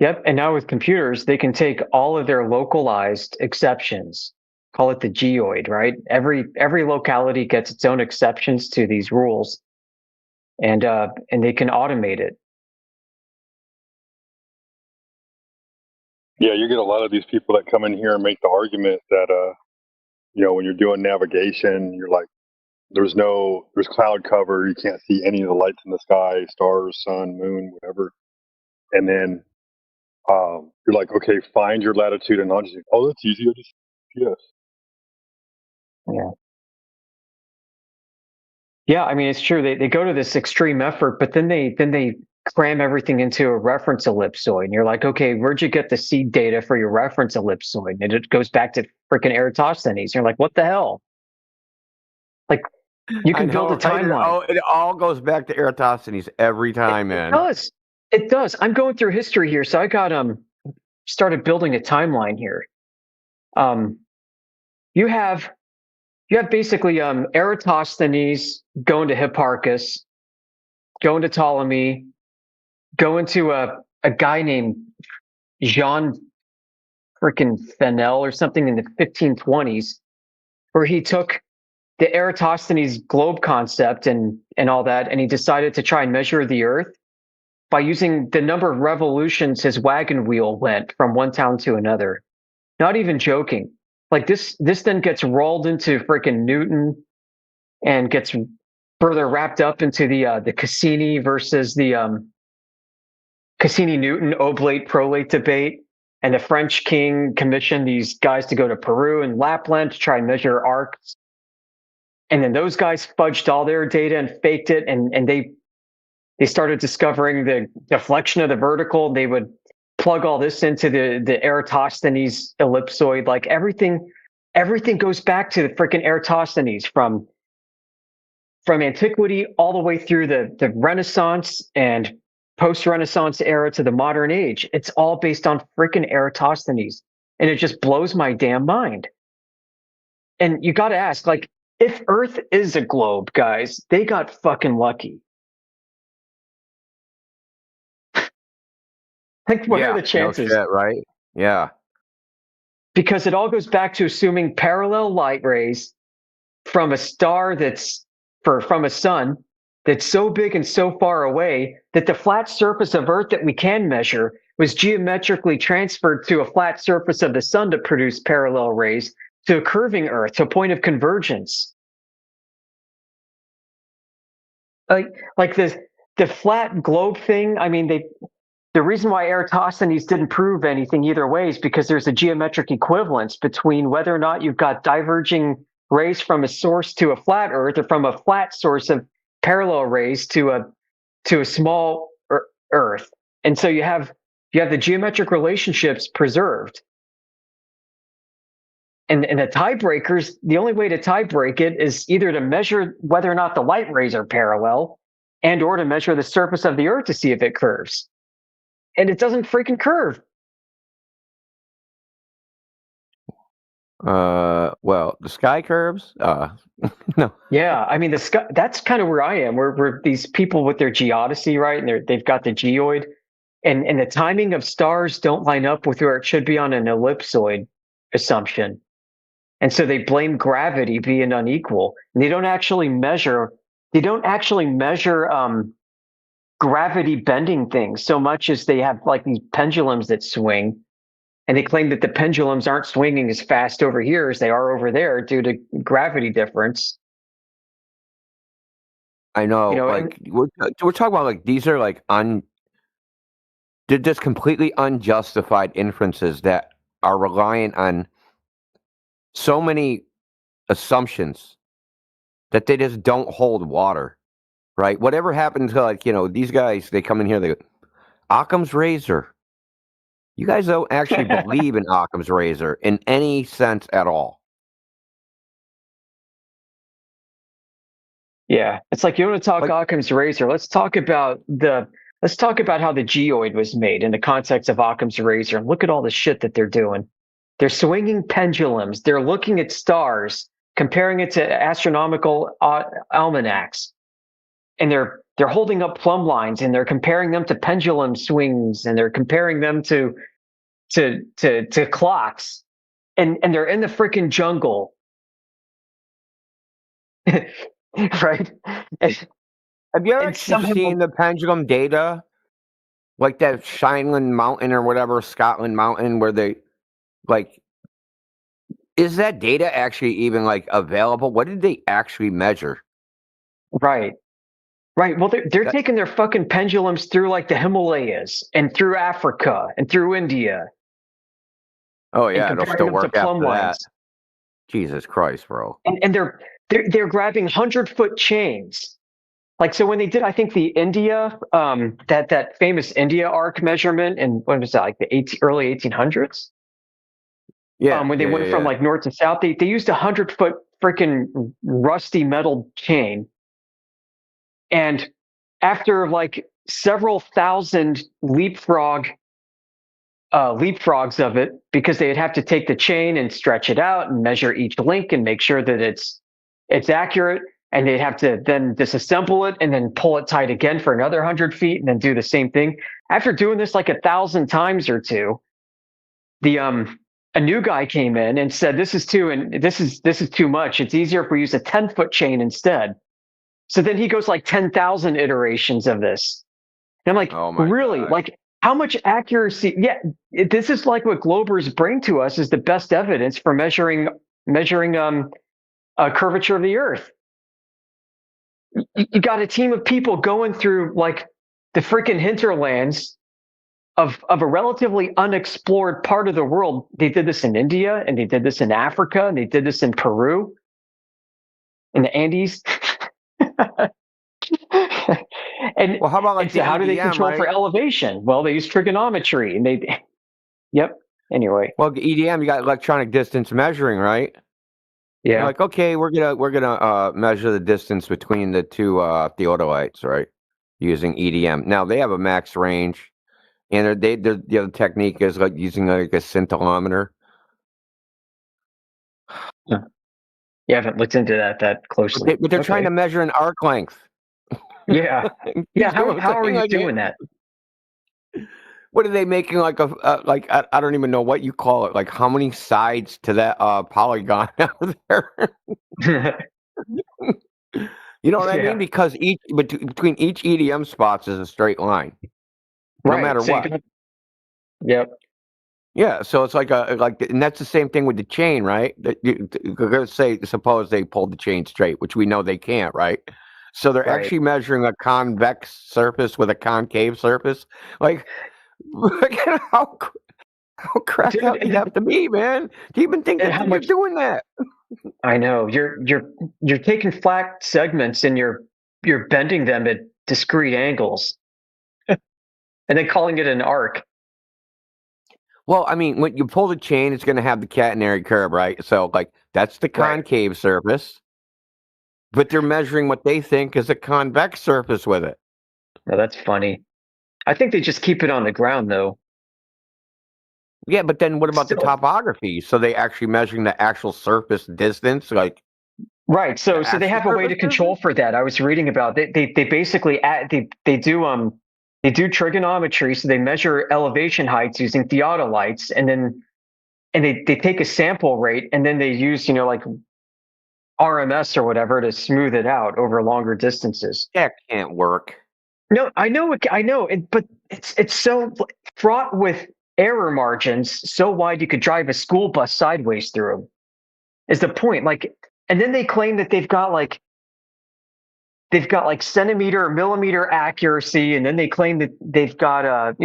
S7: Yep. And now with computers, they can take all of their localized exceptions, call it the geoid, right? Every locality gets its own exceptions to these rules, and they can automate it.
S20: Yeah, you get a lot of these people that come in here and make the argument that when you're doing navigation, you're like, there's cloud cover, you can't see any of the lights in the sky, stars, sun, moon, whatever. And then you're like, okay, find your latitude and longitude. Oh, that's easy. I just GPS.
S7: Yeah. Yeah, I mean, it's true. They go to this extreme effort, but then they cram everything into a reference ellipsoid. And you're like, okay, where'd you get the seed data for your reference ellipsoid? And it goes back to freaking Eratosthenes. You're like, what the hell? Like, you can build a timeline.
S11: It all goes back to Eratosthenes every time, man.
S7: It does. I'm going through history here, so I got started building a timeline here. You have basically Eratosthenes going to Hipparchus, going to Ptolemy, going to a guy named Jean freaking Fenel or something in the 1520s, where he took the Eratosthenes globe concept and all that, and he decided to try and measure the Earth by using the number of revolutions his wagon wheel went from one town to another. Not even joking. Like this then gets rolled into freaking Newton and gets further wrapped up into the Cassini versus the Cassini-Newton oblate-prolate debate. And the French king commissioned these guys to go to Peru and Lapland to try and measure arcs. And then those guys fudged all their data and faked it, and they started discovering the deflection of the vertical. They would plug all this into the Eratosthenes ellipsoid. Like everything goes back to the freaking Eratosthenes from antiquity all the way through the Renaissance and post-Renaissance era to the modern age. It's all based on freaking Eratosthenes, and it just blows my damn mind. And you got to ask, like, if Earth is a globe, guys, they got fucking lucky. Like, what are the chances?
S11: No shit, right? Yeah.
S7: Because it all goes back to assuming parallel light rays from a star from a sun that's so big and so far away that the flat surface of Earth that we can measure was geometrically transferred to a flat surface of the sun to produce parallel rays to a curving Earth, to a point of convergence. Like the flat globe thing, I mean, the reason why Eratosthenes didn't prove anything either way is because there's a geometric equivalence between whether or not you've got diverging rays from a source to a flat Earth, or from a flat source of parallel rays to a small Earth, and so you have the geometric relationships preserved. And the tiebreakers, the only way to tie break it is either to measure whether or not the light rays are parallel, and or to measure the surface of the Earth to see if it curves. And it doesn't freaking curve.
S11: Well, the sky curves? No.
S7: Yeah, I mean the sky. That's kind of where I am. Where these people with their geodesy, right? And they've got the geoid, and the timing of stars don't line up with where it should be on an ellipsoid assumption. And so they blame gravity being unequal. And they don't actually measure gravity bending things so much as they have like these pendulums that swing. And they claim that the pendulums aren't swinging as fast over here as they are over there due to gravity difference.
S11: I know, like we're talking about like these are like they're just completely unjustified inferences that are reliant on so many assumptions that they just don't hold water, right? Whatever happens to, like, these guys, they come in here, they go, Occam's razor. You guys don't actually believe in Occam's razor in any sense at all.
S7: Yeah, it's like, you want to talk Occam's razor. Let's talk about how the geoid was made in the context of Occam's razor. And look at all the shit that they're doing. They're swinging pendulums. They're looking at stars, comparing it to astronomical almanacs, and they're holding up plumb lines, and they're comparing them to pendulum swings, and they're comparing them to clocks, and they're in the freaking jungle, right?
S11: Have you ever seen the pendulum data, like that Shineland Mountain or whatever, Scotland Mountain, where they is that data actually even available? What did they actually measure?
S7: Right. Well, they're taking their fucking pendulums through like the Himalayas and through Africa and through India.
S11: Oh yeah, it'll still work after that. Jesus Christ, bro.
S7: And they're grabbing 100-foot chains. Like, so when they did, I think the India, that famous India arc measurement, and what was that, like the early 1800s?
S11: Yeah.
S7: When they went from like north to south, they used 100-foot freaking rusty metal chain. And after like several thousand leapfrogs of it, because they'd have to take the chain and stretch it out and measure each link and make sure that it's accurate. And they'd have to then disassemble it and then pull it tight again for another 100 feet and then do the same thing. After doing this like 1,000 times or two, a new guy came in and said, this is too much. It's easier if we use a 10-foot chain instead. So then he goes like 10,000 iterations of this. And I'm like, really? God. Like, how much accuracy? Yeah, this is like what Globers bring to us is the best evidence for measuring curvature of the Earth. You got a team of people going through like the freaking hinterlands of a relatively unexplored part of the world. They did this in India, and they did this in Africa, and they did this in Peru, in the Andes. And
S11: well, how about like
S7: how do they control for elevation? Well, they use trigonometry, and Yep. Anyway.
S11: Well, EDM, you got electronic distance measuring, right?
S7: Yeah.
S11: You're like, okay, we're gonna measure the distance between the two theodolites, right? Using EDM. Now they have a max range, and the other technique is like using like a scintillometer.
S7: Yeah. You haven't looked into that closely.
S11: But they're trying to measure an arc length.
S7: Yeah. Yeah. How are you doing that?
S11: What are they making like I don't even know what you call it. Like how many sides to that polygon out there? You know what I mean? Because between each EDM spots is a straight line, no matter what.
S7: Yep.
S11: Yeah, so it's and that's the same thing with the chain, right? Suppose they pulled the chain straight, which we know they can't, right? So they're actually measuring a convex surface with a concave surface. Like, Look at how cracked out you have to be, man. Do you even think that you're doing that?
S7: I know you're taking flat segments and you're bending them at discrete angles, and then calling it an arc.
S11: Well, I mean, when you pull the chain, it's going to have the catenary curve, right? So, like, that's the concave surface, but they're measuring what they think is a convex surface with it.
S7: Well, that's funny. I think they just keep it on the ground, though.
S11: Yeah, but then what about the topography? So they actually measuring the actual surface distance, like
S7: right. So they have a way to control for that. I was reading about they basically they do trigonometry. So they measure elevation heights using theodolites, and they take a sample rate, and then they use like RMS or whatever to smooth it out over longer distances.
S11: That can't work.
S7: No, I know, but it's so fraught with error margins so wide you could drive a school bus sideways through them. Is the point? Like, and then they claim that they've got like centimeter or millimeter accuracy, and then they claim that they've got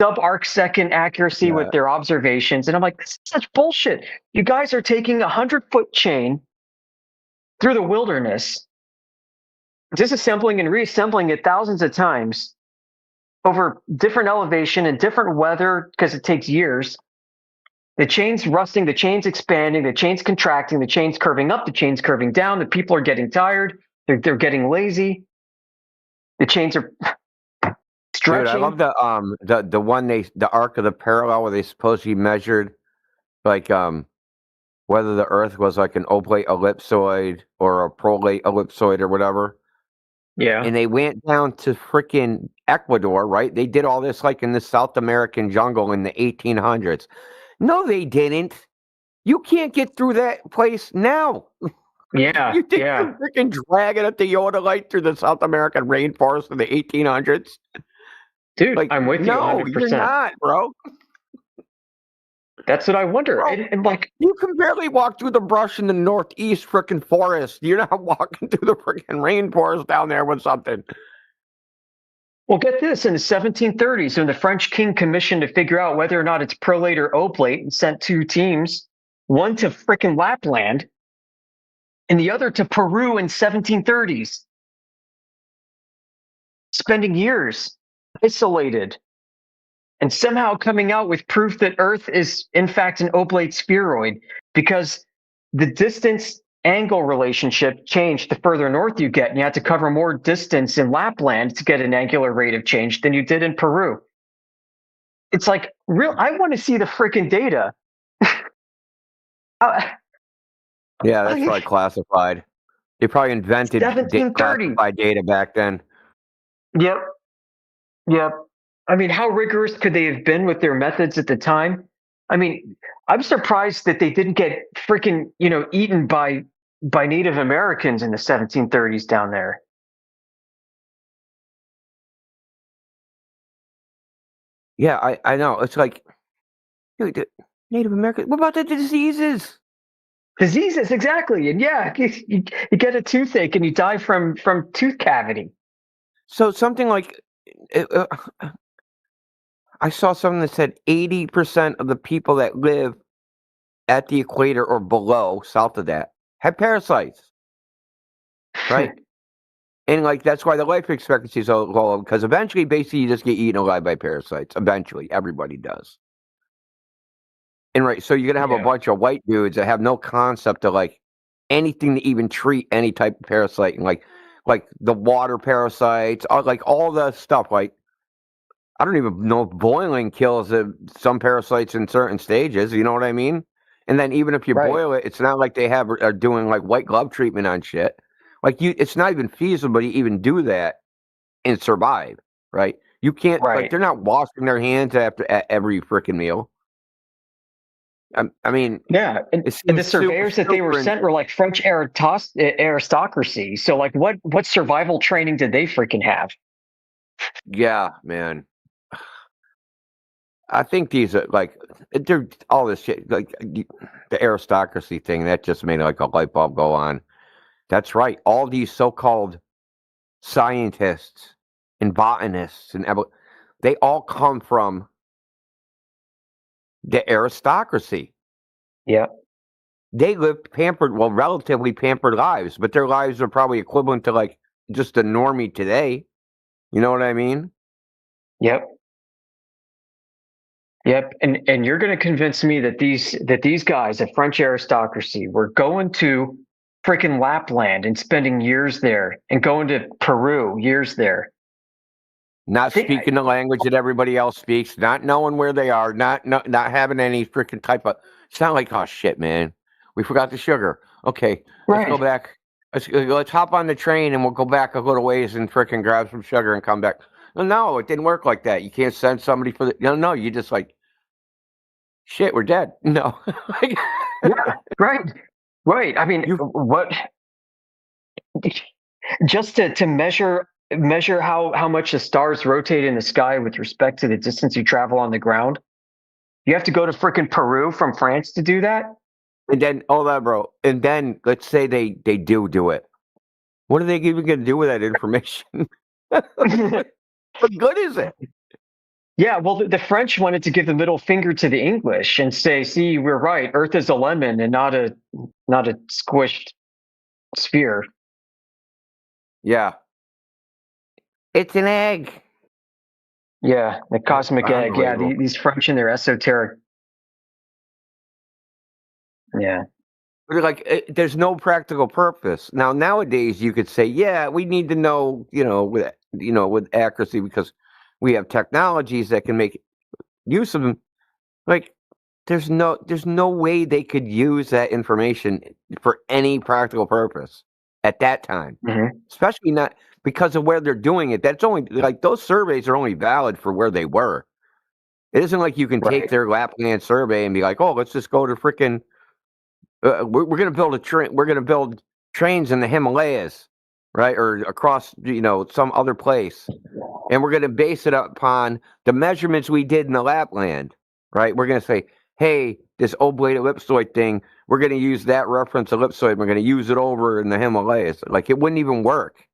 S7: sub arc second accuracy with their observations. And I'm like, this is such bullshit. You guys are taking 100-foot chain through the wilderness, disassembling and reassembling it thousands of times over different elevation and different weather because it takes years. The chain's rusting, the chain's expanding, the chain's contracting, the chain's curving up, the chain's curving down. The people are getting tired. They're getting lazy. The chains are stretching.
S11: Dude, I love the one the arc of the parallel where they supposedly measured like whether the Earth was like an oblate ellipsoid or a prolate ellipsoid or whatever.
S7: Yeah.
S11: And they went down to freaking Ecuador, right? They did all this like in the South American jungle in the 1800s. No, they didn't. You can't get through that place now.
S7: Yeah.
S11: You think you're freaking dragging a theodolite through the South American rainforest in the 1800s?
S7: Dude,
S11: like,
S7: I'm with you 100%.
S11: No, you're not, bro.
S7: That's what I wonder.
S11: Bro,
S7: and like,
S11: you can barely walk through the brush in the northeast freaking forest. You're not walking through the freaking rainforest down there with something.
S7: Well, get this. In the 1730s, when the French king commissioned to figure out whether or not it's prolate or oblate and sent two teams, one to freaking Lapland and the other to Peru in 1730s, spending years isolated and somehow coming out with proof that Earth is, in fact, an oblate spheroid, because the distance angle relationship changed the further north you get, and you had to cover more distance in Lapland to get an angular rate of change than you did in Peru. It's like, I want to see the freaking data.
S11: Yeah, that's probably classified. They probably invented classified data back then.
S7: Yep. I mean, how rigorous could they have been with their methods at the time? I mean, I'm surprised that they didn't get freaking, eaten by Native Americans in the 1730s down there.
S11: Yeah, I know. It's like, dude, Native Americans. What about the diseases?
S7: Diseases, exactly. And yeah, you get a toothache and you die from tooth cavity.
S11: So something like, I saw something that said 80% of the people that live at the equator or below, south of that, have parasites. Right? And like that's why the life expectancy is so low, because eventually, basically, you just get eaten alive by parasites. Eventually, everybody does. And right, so you're gonna have a bunch of white dudes that have no concept of like anything to even treat any type of parasite, and like the water parasites, like all the stuff. Like I don't even know if boiling kills some parasites in certain stages. You know what I mean? And then even if you boil it, it's not like they are doing like white glove treatment on shit. Like it's not even feasible to even do that and survive. Right? You can't. Like they're not washing their hands at every freaking meal. I mean,
S7: yeah, and the surveyors that they were sent were like French aristocracy. So, like, what survival training did they freaking have?
S11: Yeah, man. I think these are like they're all this shit, like the aristocracy thing. That just made like a light bulb go on. That's right. All these so-called scientists and botanists and they all come from the aristocracy.
S7: Yeah.
S11: They lived relatively pampered lives, but their lives are probably equivalent to like just a normie today. You know what I mean?
S7: Yep. Yep. And you're going to convince me that these guys, the French aristocracy, were going to freaking Lapland and spending years there, and going to Peru years there.
S11: Not speaking the language that everybody else speaks, not knowing where they are, not having any freaking type of. It's not like, oh shit, man, we forgot the sugar. Okay, let's go back. Let's hop on the train and we'll go back a little ways and freaking grab some sugar and come back. No, it didn't work like that. You can't send somebody for the. No, you just like. Shit, we're dead. No.
S7: Yeah, right. I mean, what? Just to measure how much the stars rotate in the sky with respect to the distance you travel on the ground. You have to go to freaking Peru from France to do that.
S11: And then, hold on, bro. And then let's say they do it. What are they even going to do with that information? What good is it?
S7: Yeah, well, the French wanted to give the middle finger to the English and say, "See, we're right. Earth is a lemon and not a squished sphere."
S11: Yeah, it's an egg.
S7: Yeah, the cosmic egg. Yeah, these French and their esoteric. Yeah.
S11: Like, there's no practical purpose. Now, nowadays, you could say, yeah, we need to know, with accuracy because we have technologies that can make use of them. Like, there's no way they could use that information for any practical purpose at that time, especially not because of where they're doing it. That's only like those surveys are only valid for where they were. It isn't like you can take their Lapland survey and be like, oh, let's just go to freaking. We're going to build a train. We're going to build trains in the Himalayas, right, or across some other place, and we're going to base it upon the measurements we did in the Lapland, right? We're going to say, hey, this oblate ellipsoid thing, we're going to use that reference ellipsoid. We're going to use it over in the Himalayas. Like, it wouldn't even work.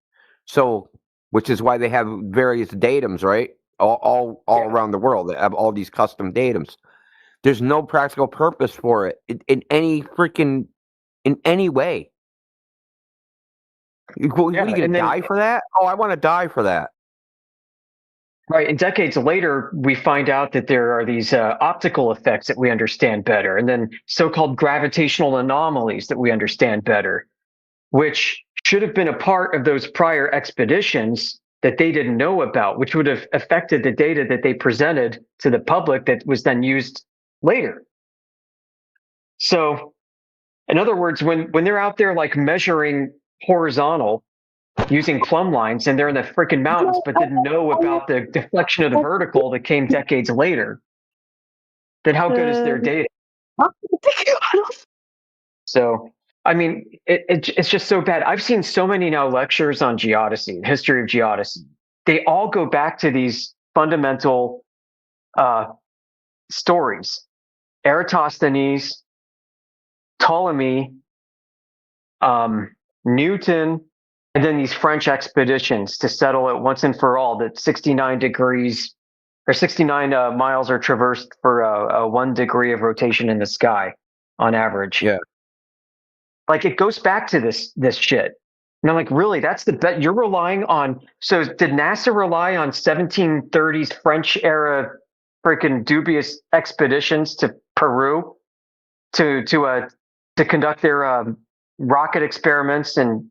S11: So, which is why they have various datums, right? All around the world. They have all these custom datums. There's no practical purpose for it in any way. What are you going to die for that? Oh, I want to die for that.
S7: Right. And decades later, we find out that there are these optical effects that we understand better, and then so-called gravitational anomalies that we understand better, which should have been a part of those prior expeditions that they didn't know about, which would have affected the data that they presented to the public that was then used later. So, in other words, when they're out there like measuring horizontal using plumb lines and they're in the freaking mountains, but didn't know about the deflection of the vertical that came decades later, then how good is their data? So, I mean, it's just so bad. I've seen so many now lectures on geodesy, history of geodesy. They all go back to these fundamental stories. Eratosthenes, Ptolemy, Newton, and then these French expeditions to settle it once and for all that 69 degrees or 69 miles are traversed for 1 degree of rotation in the sky on average.
S11: Yeah.
S7: Like, it goes back to this shit. And I'm like, really? That's the bet you're relying on? So did NASA rely on 1730s French era freaking dubious expeditions to Peru to conduct their rocket experiments and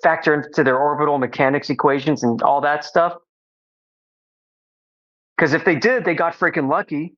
S7: factor into their orbital mechanics equations and all that stuff? Because if they did, they got freaking lucky.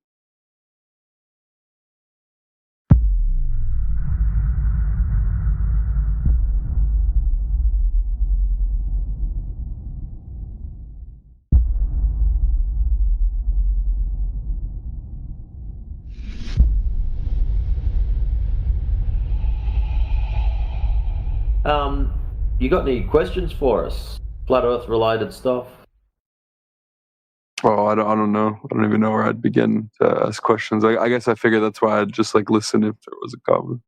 S16: You got any questions for us? Flat Earth related stuff?
S4: Oh, I don't know. I don't even know where I'd begin to ask questions. I guess I figured that's why I'd just like listen if there was a comment.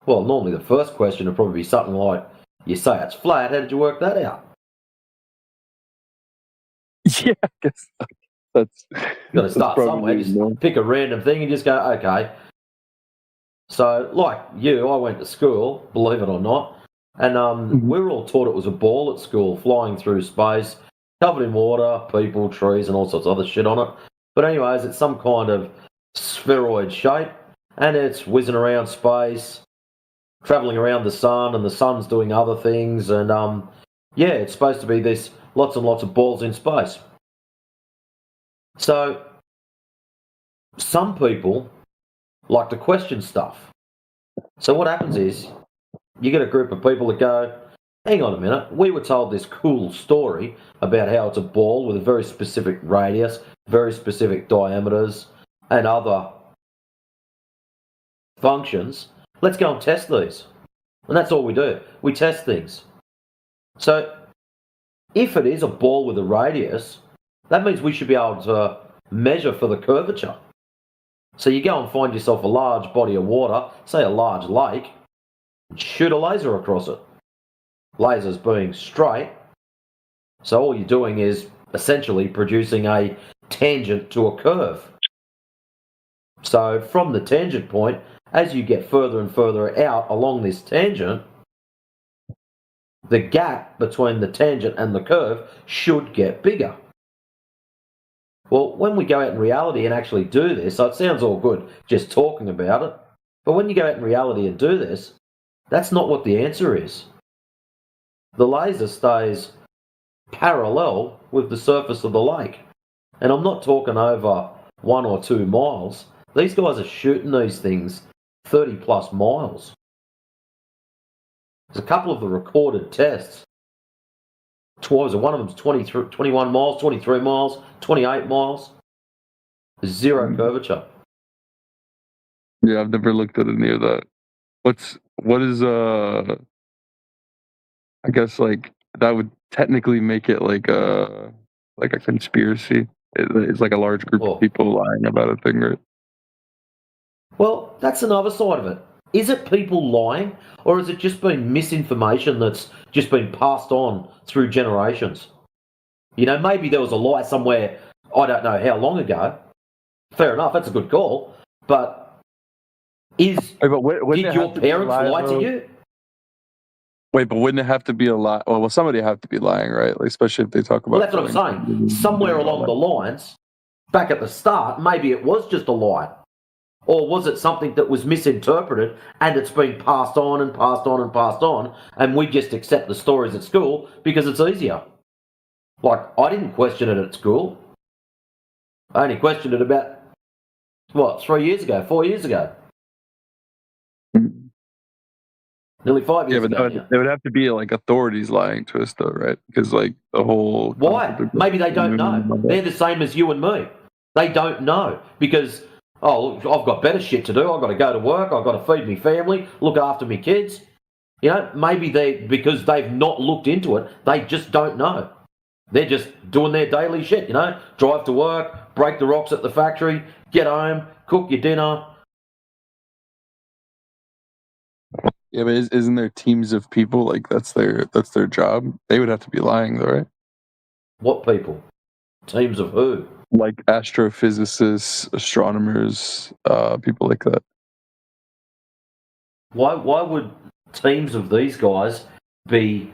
S16: Well, normally the first question would probably be something like, you say it's flat, how did you work that out?
S4: Yeah, I guess that's.
S16: You've got to start somewhere. Just pick a random thing and just go, okay. So, like you, I went to school, believe it or not, and we were all taught it was a ball at school, flying through space, covered in water, people, trees, and all sorts of other shit on it. But anyways, it's some kind of spheroid shape, and it's whizzing around space, traveling around the sun, and the sun's doing other things, and yeah, it's supposed to be this lots and lots of balls in space. So, some people like to question stuff. So what happens is, you get a group of people that go, hang on a minute, we were told this cool story about how it's a ball with a very specific radius, very specific diameters, and other functions. Let's go and test these. And that's all we do. We test things. So, if it is a ball with a radius, that means we should be able to measure for the curvature. So you go and find yourself a large body of water, say a large lake, and shoot a laser across it. Lasers being straight, so all you're doing is essentially producing a tangent to a curve. So from the tangent point, as you get further and further out along this tangent, the gap between the tangent and the curve should get bigger. Well, when we go out in reality and actually do this, so it sounds all good just talking about it, but when you go out in reality and do this, that's not what the answer is. The laser stays parallel with the surface of the lake. And I'm not talking over 1 or 2 miles. These guys are shooting these things 30 plus miles. There's a couple of the recorded tests. One of them's 21 miles, 23 miles, 28 miles. Zero curvature.
S4: Yeah, I've never looked at any of that. What is I guess like that would technically make it like a conspiracy. It's like a large group of people lying about a thing, right?
S16: Well, that's another side of it. Is it people lying, or has it just been misinformation that's just been passed on through generations? You know, maybe there was a lie somewhere, I don't know how long ago. Fair enough, that's a good call. But did your parents lie to you?
S4: Wait, but wouldn't it have to be a lie? Well, somebody have to be lying, right? Like, especially if they talk about.
S16: Well, that's what I'm saying. Somewhere along the lines, back at the start, maybe it was just a lie. Or was it something that was misinterpreted and it's been passed on and passed on and passed on, and we just accept the stories at school because it's easier? Like, I didn't question it at school. I only questioned it about, 3 years ago, 4 years ago. Nearly 5 years ago.
S4: Yeah, but there would have to be like authorities lying to us, though, right? Because like the whole.
S16: Why? Maybe they don't know. They're the same as you and me. They don't know because, I've got better shit to do. I've got to go to work. I've got to feed me family, look after me kids. You know, maybe because they've not looked into it, they just don't know. They're just doing their daily shit, you know? Drive to work, break the rocks at the factory, get home, cook your dinner.
S4: Yeah, but isn't there teams of people like that's their job? They would have to be lying, though, right?
S16: What people? Teams of who?
S4: Like astrophysicists, astronomers, people like that.
S16: Why would teams of these guys be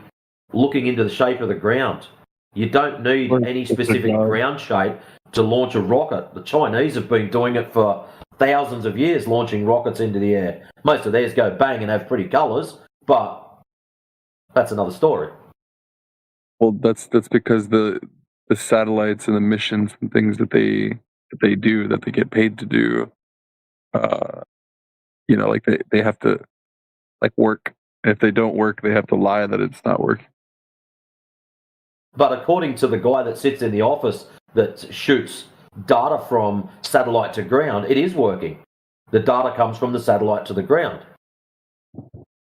S16: looking into the shape of the ground? You don't need any specific ground shape to launch a rocket. The Chinese have been doing it for thousands of years, launching rockets into the air. Most of theirs go bang and have pretty colours, but that's another story.
S4: Well, that's because the satellites and the missions and things that they do, that they get paid to do, like they have to like work. And if they don't work, they have to lie that it's not working.
S16: But according to the guy that sits in the office that shoots data from satellite to ground, it is working. The data comes from the satellite to the ground.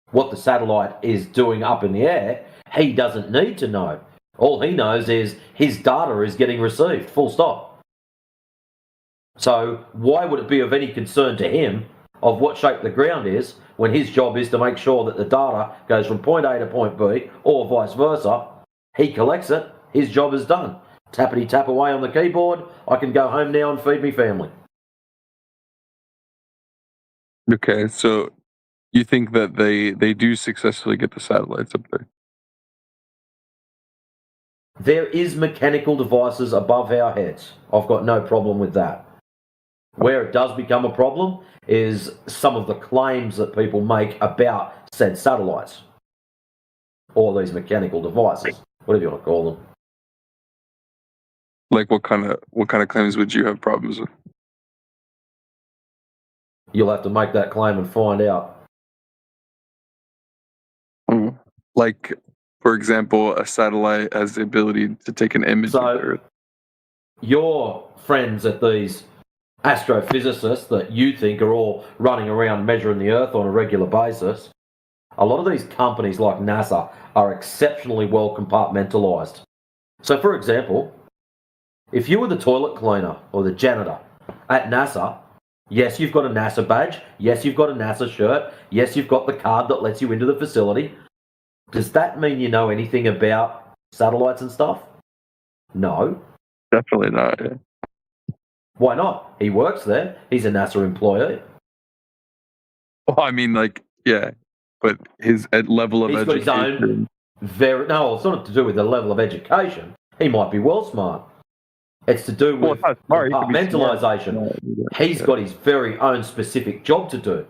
S16: What the satellite is doing up in the air, he doesn't need to know. All he knows is his data is getting received, full stop. So why would it be of any concern to him of what shape the ground is when his job is to make sure that the data goes from point A to point B, or vice versa? He collects it, his job is done. Tappity tap away on the keyboard. I can go home now and feed me family.
S4: Okay, so you think that they do successfully get the satellites up there?
S16: There is mechanical devices above our heads. I've got no problem with that. Where it does become a problem is some of the claims that people make about said satellites or these mechanical devices, whatever you want to call them.
S4: Like what kind of claims would you have problems with?
S16: You'll have to make that claim and find out.
S4: Like, for example, a satellite has the ability to take an image of the Earth.
S16: Your friends at these astrophysicists that you think are all running around measuring the Earth on a regular basis, a lot of these companies like NASA are exceptionally well compartmentalized. So, for example, if you were the toilet cleaner or the janitor at NASA, yes, you've got a NASA badge. Yes, you've got a NASA shirt. Yes, you've got the card that lets you into the facility. Does that mean you know anything about satellites and stuff? No.
S4: Definitely not. Yeah.
S16: Why not? He works there. He's a NASA employee.
S4: Well, I mean, like, yeah, but his level of education.
S16: He's got his own no, it's not to do with the level of education. He might be well smart. It's to do with compartmentalization. He's got his very own specific job to do.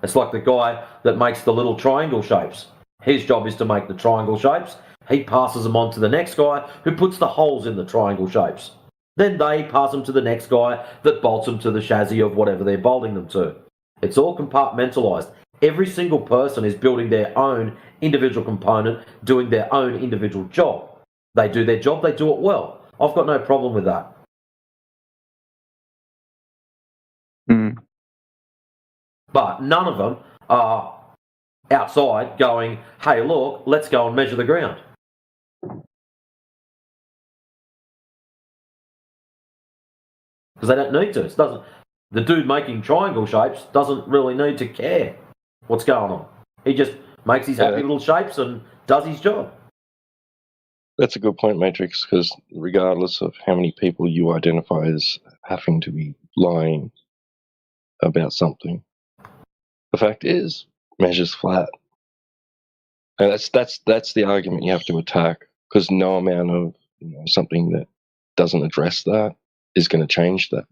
S16: It's like the guy that makes the little triangle shapes. His job is to make the triangle shapes. He passes them on to the next guy who puts the holes in the triangle shapes. Then they pass them to the next guy that bolts them to the chassis of whatever they're bolting them to. It's all compartmentalized. Every single person is building their own individual component, doing their own individual job. They do their job, they do it well. I've got no problem with that. But none of them are outside going, hey, look, let's go and measure the ground. Because they don't need to. The dude making triangle shapes doesn't really need to care what's going on. He just makes his happy little shapes and does his job.
S21: That's a good point, Matrix, because regardless of how many people you identify as having to be lying about something, the fact is, measure's flat. And that's the argument you have to attack, because no amount of something that doesn't address that is going to change that.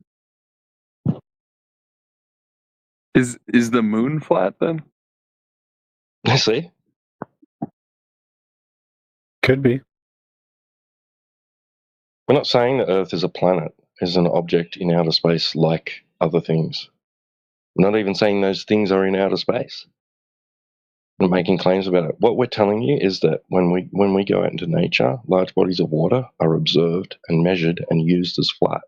S4: Is the moon flat then?
S21: I see.
S18: Could be.
S21: We're not saying that Earth is a planet, is an object in outer space like other things. We're not even saying those things are in outer space. We're making claims about it. What we're telling you is that when we go out into nature, large bodies of water are observed and measured and used as flat.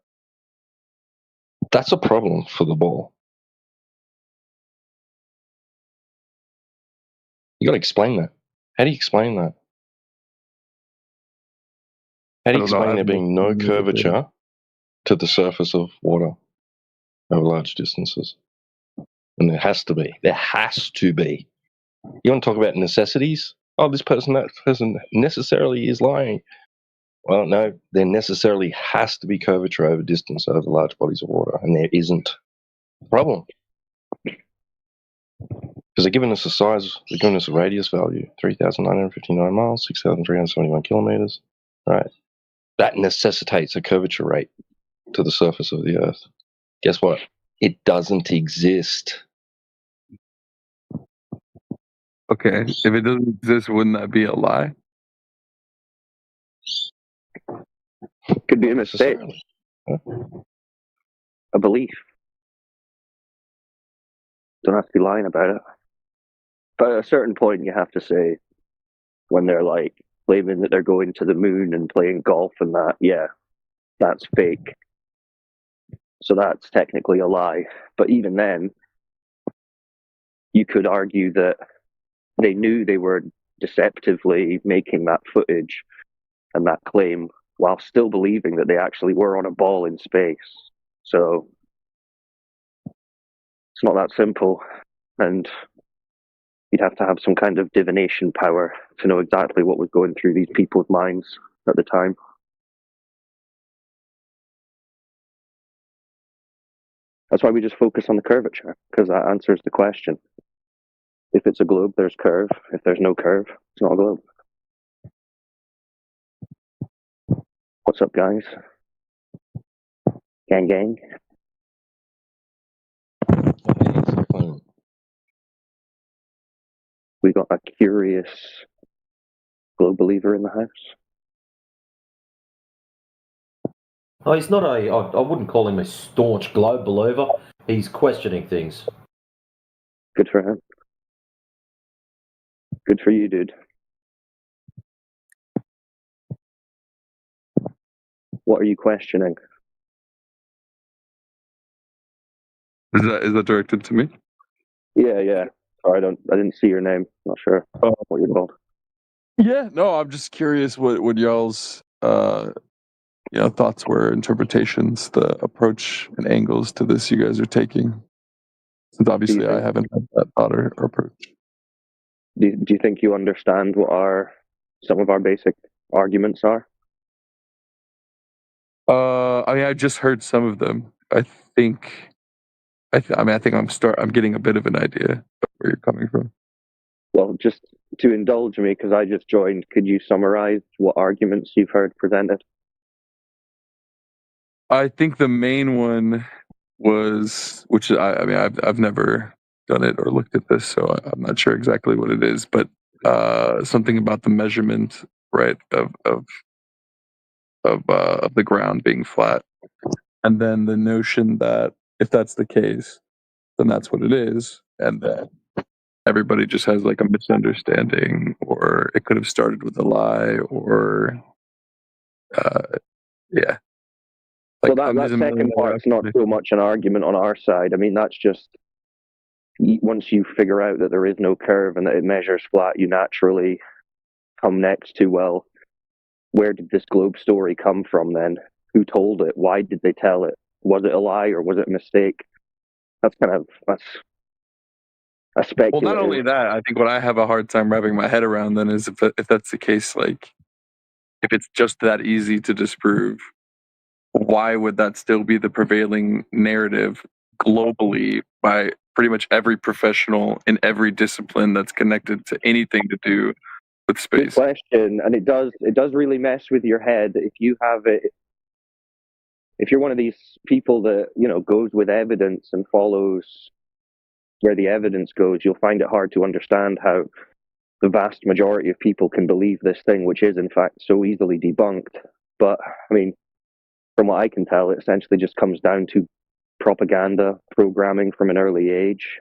S21: That's a problem for the ball. You got to explain that. How do you explain that? How do you explain there being no curvature to the surface of water over large distances? And there has to be. There has to be. You want to talk about necessities? Oh, that person necessarily is lying. Well, no, there necessarily has to be curvature over distance over large bodies of water, and there isn't. Problem. Because they're giving us a size, they're giving us a radius value, 3,959 miles, 6,371 kilometers. Right. That necessitates a curvature rate to the surface of the Earth. Guess what? It doesn't exist.
S4: Okay, if it doesn't exist, wouldn't that be a lie?
S12: Could be a mistake. A belief. Don't have to be lying about it. But at a certain point, you have to say, when they're like claiming that they're going to the moon and playing golf and that, yeah, that's fake. So that's technically a lie. But even then, you could argue that they knew they were deceptively making that footage and that claim while still believing that they actually were on a ball in space. So it's not that simple. And you'd have to have some kind of divination power to know exactly what was going through these people's minds at the time. That's why we just focus on the curvature, because that answers the question. If it's a globe, there's curve. If there's no curve, it's not a globe. What's up, guys? Gang, gang. We got a curious globe believer in the house.
S16: Oh, he's not I wouldn't call him a staunch globe believer. He's questioning things.
S12: Good for him. Good for you, dude. What are you questioning?
S4: Is that directed to me?
S12: Yeah. Sorry, I didn't see your name. Not sure what you're called.
S4: Yeah, no, I'm just curious what y'all's thoughts were, interpretations, the approach and angles to this you guys are taking. Since obviously I haven't had that thought or approach.
S12: Do you think you understand what some of our basic arguments are?
S4: I just heard some of them. I think I'm getting a bit of an idea of where you're coming from.
S12: Well, just to indulge me, because I just joined, could you summarize what arguments you've heard presented?
S4: I think the main one was, which I've never done it or looked at this, so I'm not sure exactly what it is, but something about the measurement, right, of the ground being flat, and then the notion that if that's the case, then that's what it is, and that everybody just has like a misunderstanding, or it could have started with a lie, or yeah.
S12: Like, well, that second part's not so much an argument on our side. I mean, that's just once you figure out that there is no curve and that it measures flat, you naturally come next to, well, where did this globe story come from then? Who told it? Why did they tell it? Was it a lie or was it a mistake? That's a speculative.
S4: Well, not only that, I think what I have a hard time wrapping my head around then is if that's the case, like if it's just that easy to disprove, why would that still be the prevailing narrative globally by pretty much every professional in every discipline that's connected to anything to do with space?
S12: Good question, and it does really mess with your head if you have it. If you're one of these people that goes with evidence and follows where the evidence goes, you'll find it hard to understand how the vast majority of people can believe this thing, which is in fact so easily debunked. But I mean, from what I can tell, it essentially just comes down to propaganda programming from an early age.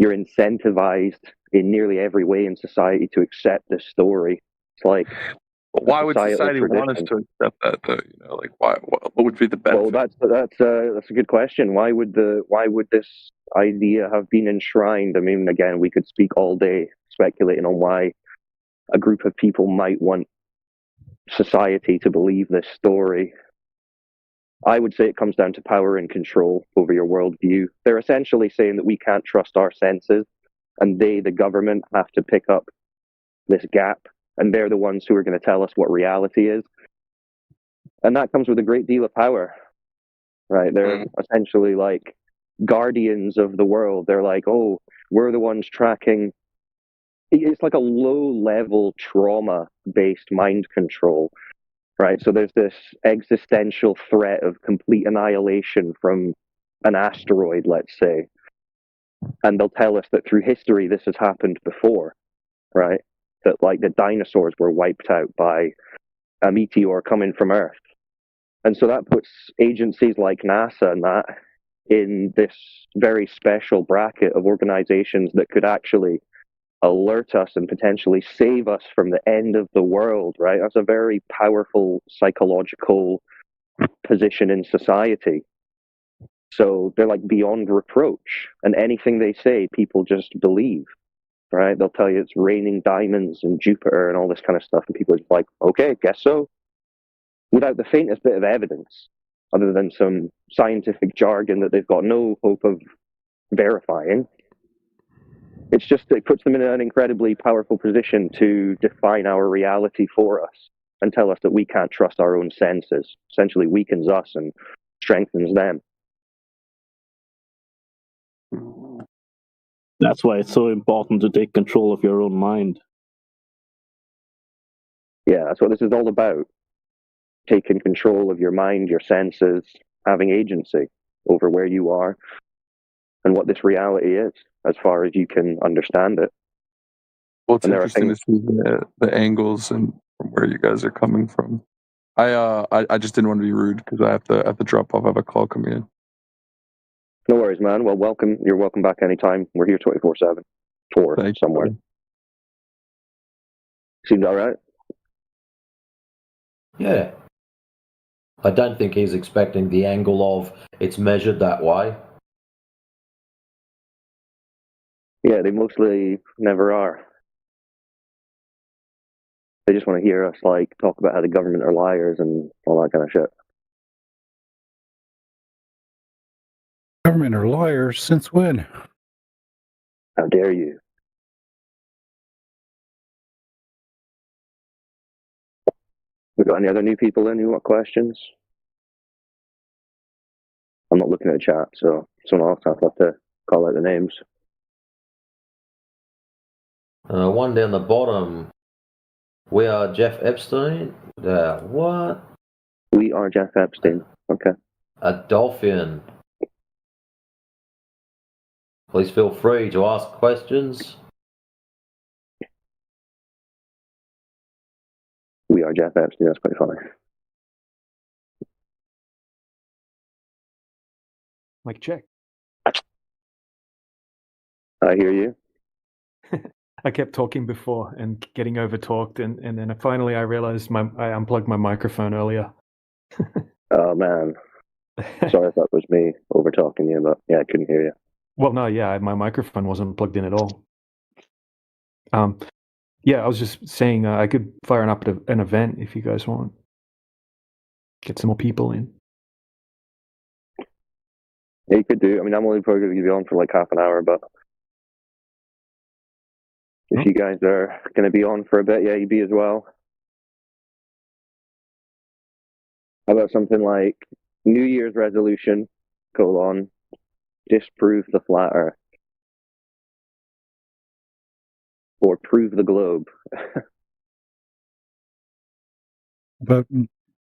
S12: You're incentivized in nearly every way in society to accept this story. It's like,
S4: why would society want us to accept that, though? Like, why? What would be the benefit?
S12: Well, that's a good question. Why would this idea have been enshrined? I mean, again, we could speak all day speculating on why a group of people might want society to believe this story. I would say it comes down to power and control over your worldview. They're essentially saying that we can't trust our senses, and they, the government, have to pick up this gap, and they're the ones who are going to tell us what reality is. And that comes with a great deal of power, right? They're essentially like guardians of the world. They're like, oh, we're the ones tracking. It's like a low-level trauma-based mind control. Right, so there's this existential threat of complete annihilation from an asteroid, let's say, and they'll tell us that through history this has happened before, right? That like the dinosaurs were wiped out by a meteor coming from Earth, and so that puts agencies like NASA and that in this very special bracket of organizations that could actually alert us and potentially save us from the end of the world, right? That's a very powerful psychological position in society. So they're like beyond reproach, and anything they say, people just believe, right? They'll tell you it's raining diamonds in Jupiter and all this kind of stuff, and people are just like, okay, guess so, without the faintest bit of evidence, other than some scientific jargon that they've got no hope of verifying. It's just, it puts them in an incredibly powerful position to define our reality for us and tell us that we can't trust our own senses. Essentially weakens us and strengthens them.
S8: That's why it's so important to take control of your own mind.
S12: Yeah, that's what this is all about. Taking control of your mind, your senses, having agency over where you are and what this reality is, as far as you can understand it.
S4: Well, it's interesting to see the angles and from where you guys are coming from. I just didn't want to be rude because I have to drop off. I have a call coming in.
S12: No worries, man. Well, welcome. You're welcome back anytime. We're here 24/7 or somewhere. Seemed all right?
S16: Yeah. I don't think he's expecting the angle of it's measured that way.
S12: Yeah, they mostly never are. They just want to hear us talk about how the government are liars and all that kind of shit.
S18: Government are liars since when?
S12: How dare you? We got any other new people in who want questions? I'm not looking at the chat, so someone else has to call out the names.
S16: One down the bottom. We are Jeff Epstein. What?
S12: We are Jeff Epstein. Okay.
S16: A dolphin. Please feel free to ask questions.
S12: We are Jeff Epstein. That's quite funny.
S9: Like, check.
S12: I hear you.
S9: I kept talking before and getting over talked, and then finally I realized I unplugged my microphone earlier.
S12: Oh man, sorry if that was me over talking you, but yeah, I couldn't hear you.
S9: Well, no, yeah, my microphone wasn't plugged in at all. Yeah, I was just saying I could fire up an event if you guys want. Get some more people in.
S12: Yeah, you could do. I mean, I'm only probably going to be on for like half an hour, but if you guys are going to be on for a bit, yeah, you'd be as well. How about something like New Year's resolution, disprove the flat earth. Or prove the globe.
S18: But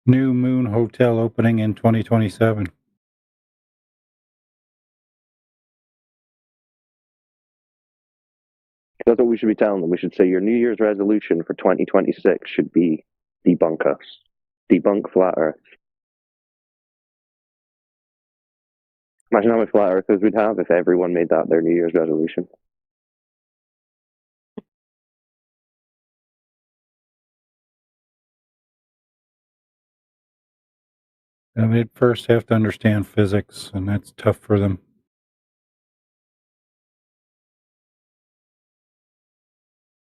S18: new Moon Hotel opening in 2027.
S12: That's what we should be telling them. We should say your New Year's resolution for 2026 should be debunk us. Debunk flat earth. Imagine how many flat earthers we'd have if everyone made that their New Year's resolution.
S18: And they'd first have to understand physics, and that's tough for them.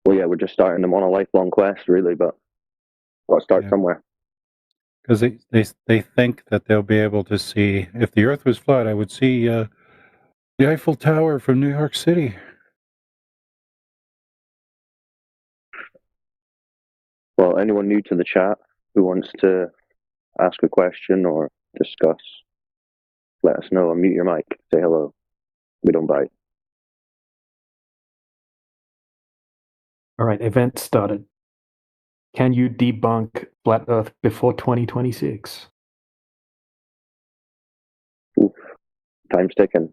S12: Well, yeah, we're just starting them on a lifelong quest, really, but got to start somewhere.
S18: Because they think that they'll be able to see, if the Earth was flat, I would see the Eiffel Tower from New York City.
S12: Well, anyone new to the chat who wants to ask a question or discuss, let us know. Unmute your mic. Say hello. We don't bite.
S9: All right, event started. Can you debunk flat Earth before 2026?
S12: Oof. Time's ticking.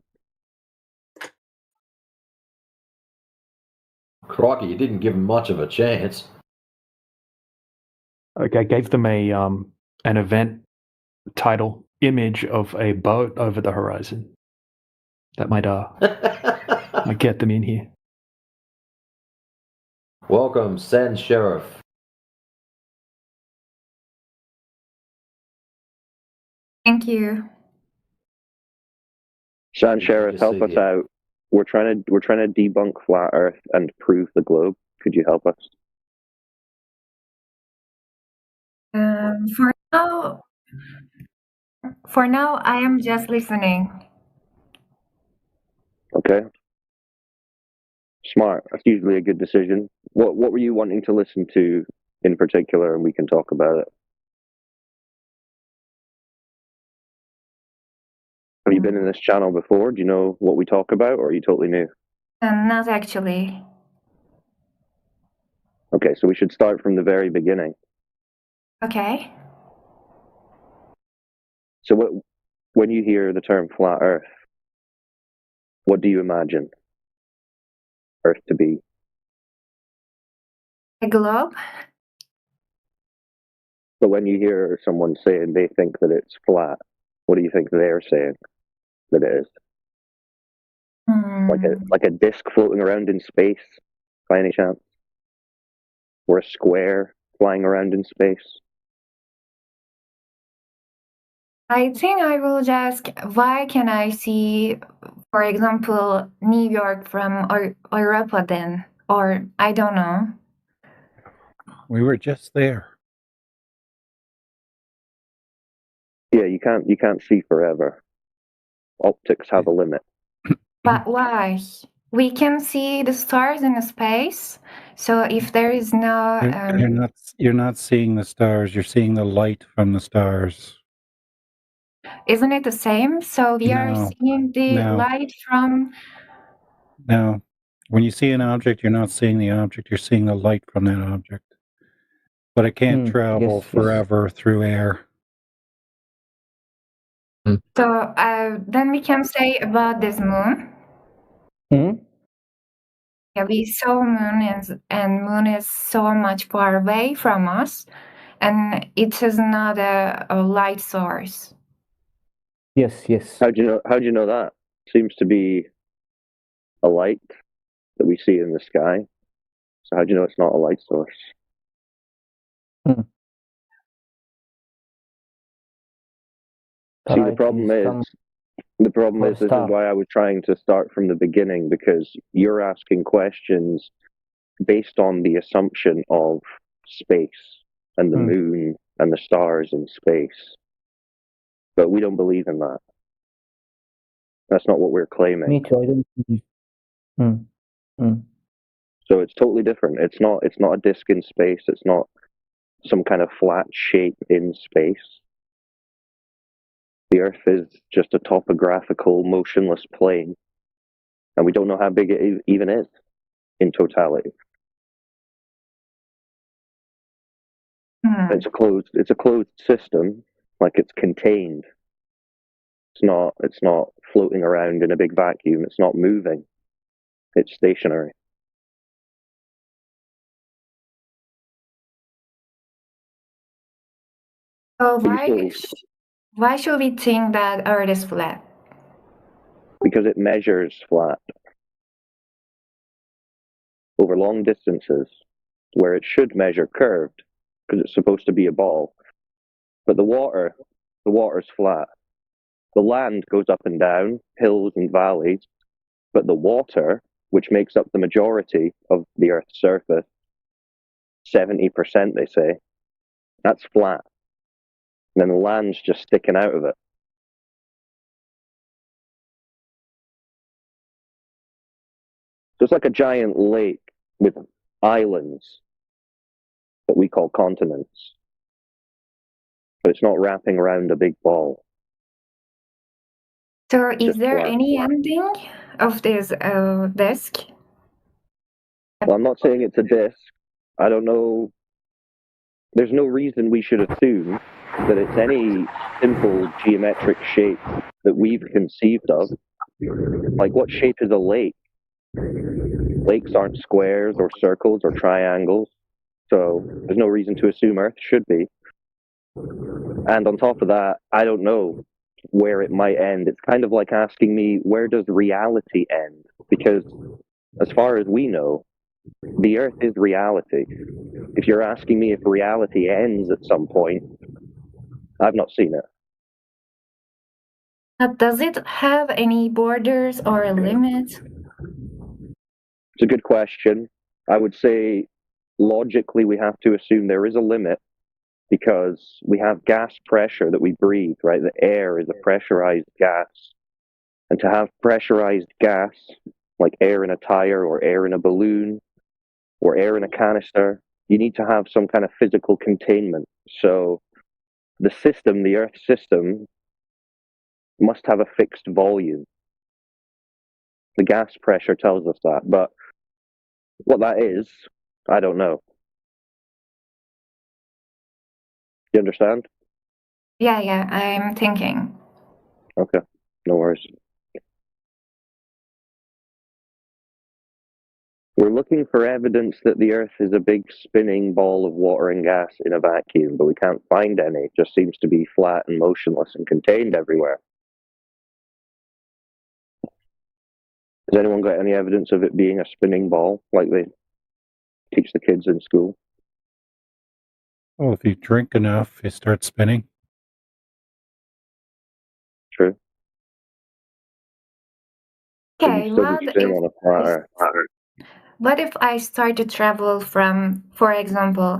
S16: Crikey, you didn't give him much of a chance.
S9: Okay, I gave them an event title image of a boat over the horizon. That might might get them in here.
S16: Welcome, Sand Sheriff.
S22: Thank you.
S12: Sand Sheriff, help us out. We're trying to debunk flat Earth and prove the globe. Could you help us?
S22: For now, I am just listening.
S12: Okay. Smart. That's usually a good decision. What were you wanting to listen to in particular, and we can talk about it. Have you been in this channel before? Do you know what we talk about, or are you totally new?
S22: Not actually.
S12: Okay, so we should start from the very beginning.
S22: Okay.
S12: So when you hear the term flat Earth, what do you imagine Earth to be?
S22: A globe?
S12: But when you hear someone saying they think that it's flat, what do you think they're saying that it is? Like a disc floating around in space, by any chance? Or a square flying around in space?
S22: I think I will just, why can I see, for example, New York from Europa then? Or I don't know.
S18: We were just there.
S12: Yeah, you can't see forever. Optics have a limit.
S22: But why? We can see the stars in space. So if there is no,
S18: You're not seeing the stars. You're seeing the light from the stars.
S22: isn't it the same? So we are
S18: No,
S22: seeing the
S18: no.
S22: light from.
S18: Now, when you see an object, you're not seeing the object. You're seeing the light from that object. But it can't travel forever through air.
S22: So then we can say about this moon. Yeah, we saw and moon is so much far away from us, and it is not a light source.
S1: Yes.
S12: How do you know that? Seems to be a light that we see in the sky. So how do you know it's not a light source? See, the problem is this is why I was trying to start from the beginning, because you're asking questions based on the assumption of space and the moon and the stars in space. But we don't believe in that. That's not what we're claiming.
S1: Me too. I don't believe.
S12: So it's totally different. It's not a disk in space. It's not some kind of flat shape in space. The Earth is just a topographical, motionless plane, and we don't know how big it even is in totality. It's a closed system, like it's contained. It's not floating around in a big vacuum. It's not moving. It's stationary.
S22: So why should we think that Earth is flat?
S12: Because it measures flat over long distances, where it should measure curved, because it's supposed to be a ball. But the water's flat. The land goes up and down, hills and valleys, but the water, which makes up the majority of the Earth's surface, 70% they say, that's flat. And then the land's just sticking out of it. So it's like a giant lake with islands that we call continents. But it's not wrapping around a big ball.
S22: So is there any ending of this disk?
S12: Well, I'm not saying it's a disk. I don't know. There's no reason we should assume that it's any simple geometric shape that we've conceived of. Like, what shape is a lake? Lakes aren't squares or circles or triangles, so there's no reason to assume Earth should be. And on top of that, I don't know where it might end. It's kind of like asking me, where does reality end? Because as far as we know, the Earth is reality. If you're asking me if reality ends at some point, I've not seen it.
S22: But does it have any borders or limits?
S12: It's a good question. I would say logically we have to assume there is a limit, because we have gas pressure that we breathe, right? The air is a pressurized gas. And to have pressurized gas, like air in a tire or air in a balloon or air in a canister, you need to have some kind of physical containment. So the system, the Earth system, must have a fixed volume. The gas pressure tells us that, but what that is, I don't know. You understand?
S22: Yeah, I'm thinking.
S12: Okay, no worries. We're looking for evidence that the Earth is a big spinning ball of water and gas in a vacuum, but we can't find any. It just seems to be flat and motionless and contained everywhere. Has anyone got any evidence of it being a spinning ball, like they teach the kids in school?
S18: Oh, if you drink enough, it starts spinning.
S12: True.
S22: Okay, what if I start to travel from, for example,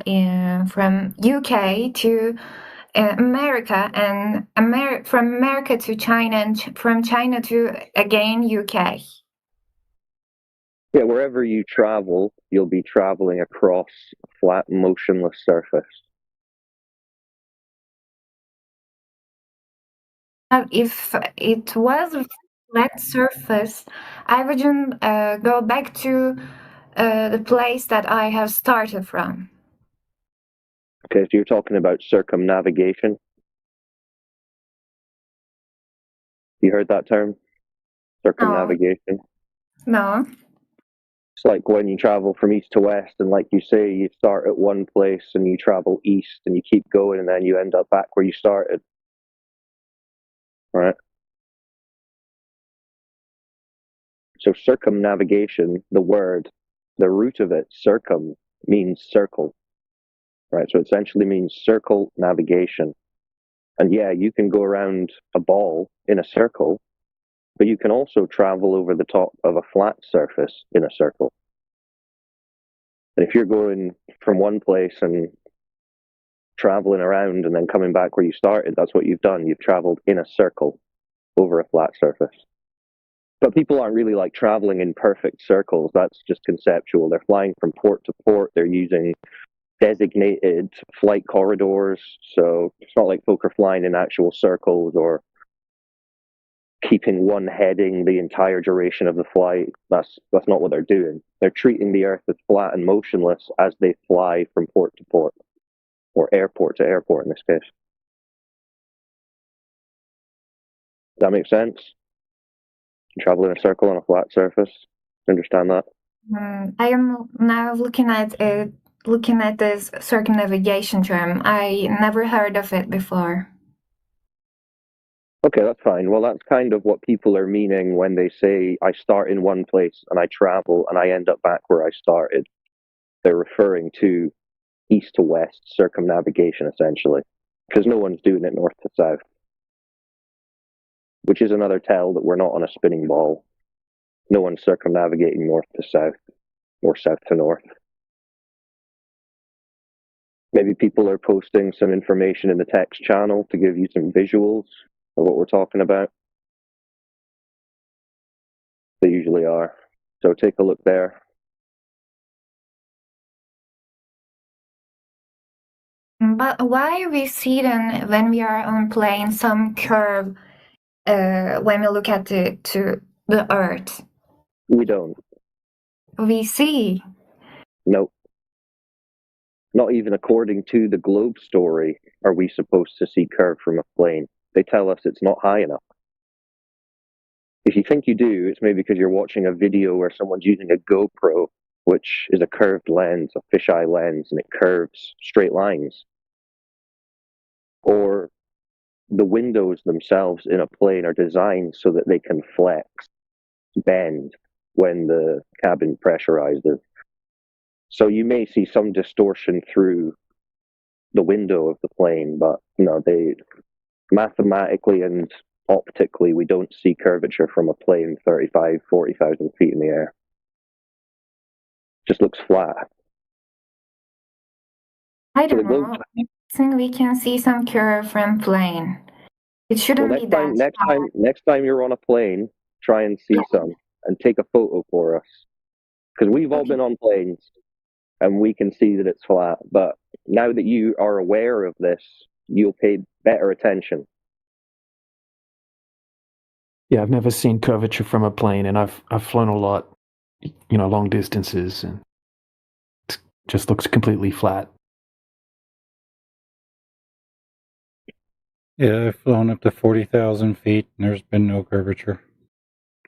S22: from UK to America, and from America to China, and from China to again UK?
S12: Yeah, wherever you travel, you'll be traveling across a flat, motionless surface.
S22: If it was a flat surface, I wouldn't go back to the place that I have started from.
S12: Okay, so you're talking about circumnavigation. You heard that term? Circumnavigation.
S22: No.
S12: It's like when you travel from east to west, and like you say, you start at one place and you travel east and you keep going, and then you end up back where you started. Right? So circumnavigation, the word, the root of it, circum, means circle. Right? So it essentially means circle navigation. And yeah, you can go around a ball in a circle, but you can also travel over the top of a flat surface in a circle. And if you're going from one place and traveling around and then coming back where you started, that's what you've done. You've traveled in a circle over a flat surface. But people aren't really like traveling in perfect circles. That's just conceptual. They're flying from port to port. They're using designated flight corridors. So it's not like folk are flying in actual circles or keeping one heading the entire duration of the flight. That's not what they're doing. They're treating the Earth as flat and motionless as they fly from port to port, or airport to airport in this case. Does that make sense? You travel in a circle on a flat surface. Understand that?
S22: I am now looking at this circumnavigation term. I never heard of it before.
S12: Okay, that's fine. Well, that's kind of what people are meaning when they say, I start in one place and I travel and I end up back where I started. They're referring to east to west circumnavigation, essentially, because no one's doing it north to south, which is another tell that we're not on a spinning ball. No one's circumnavigating north to south or south to north. Maybe people are posting some information in the text channel to give you some visuals of what we're talking about. They usually are. So take a look there.
S22: But why we see then when we are on plane some curve when we look at to the Earth?
S12: We don't.
S22: We see.
S12: Nope. Not even according to the Globe story are we supposed to see curve from a plane. They tell us it's not high enough. If you think you do, it's maybe because you're watching a video where someone's using a GoPro, which is a curved lens, a fisheye lens, and it curves straight lines. Or the windows themselves in a plane are designed so that they can flex, bend when the cabin pressurizes. So you may see some distortion through the window of the plane, but they mathematically and optically, we don't see curvature from a plane 35, 40,000 feet in the air. It just looks flat.
S22: I don't know. I think we can see some curve from plane. It shouldn't be that.
S12: Next time you're on a plane, try and see some and take a photo for us. Because we've all been on planes and we can see that it's flat. But now that you are aware of this, you'll pay better attention.
S9: Yeah, I've never seen curvature from a plane, and I've flown a lot, long distances, and it just looks completely flat.
S18: Yeah, I've flown up to 40,000 feet, and there's been no curvature.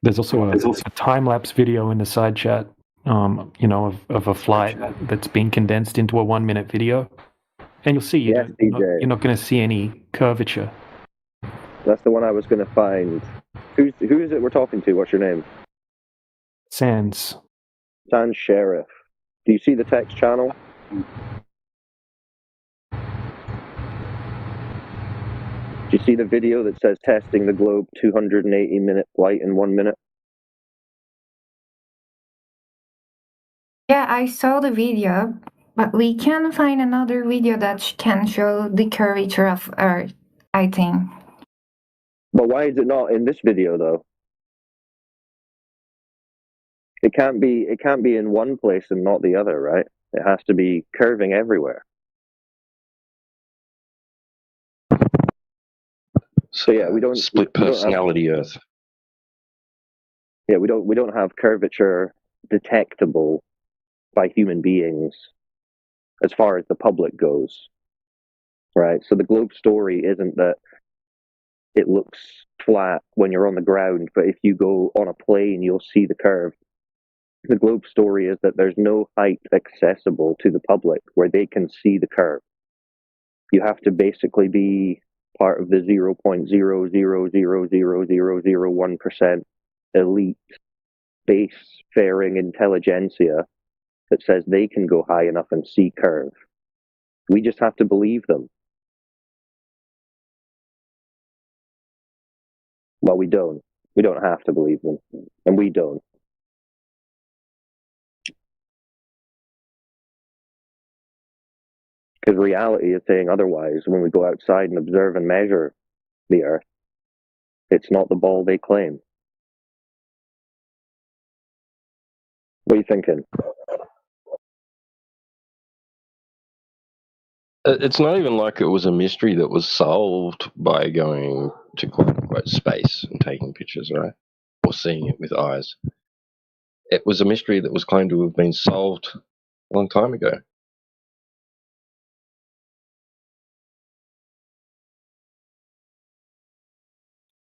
S9: There's also a time-lapse video in the side chat, of a flight that's been condensed into a 1-minute video, and you'll see you're not going to see any curvature.
S12: That's the one I was going to find. Who is it we're talking to? What's your name?
S9: Sans
S12: Sheriff. Do you see the text channel? Do you see the video that says testing the globe 280-minute flight in 1 minute?
S22: Yeah, I saw the video, but we can find another video that can show the curvature of Earth, I think.
S12: But why is it not in this video though? It can't be in one place and not the other, right? It has to be curving everywhere. So yeah, we don't
S21: split personality Earth.
S12: Yeah, we don't have curvature detectable by human beings as far as the public goes, right? So the globe story isn't that it looks flat when you're on the ground, but if you go on a plane, you'll see the curve. The globe story is that there's no height accessible to the public where they can see the curve. You have to basically be part of the 0.0000001% elite spacefaring intelligentsia that says they can go high enough and see curve. We just have to believe them. Well, we don't. We don't have to believe them, and we don't. Because reality is saying otherwise. When we go outside and observe and measure the Earth, it's not the ball they claim. What are you thinking?
S21: It's not even like it was a mystery that was solved by going to quote-unquote space and taking pictures, right? Or seeing it with eyes. It was a mystery that was claimed to have been solved a long time ago.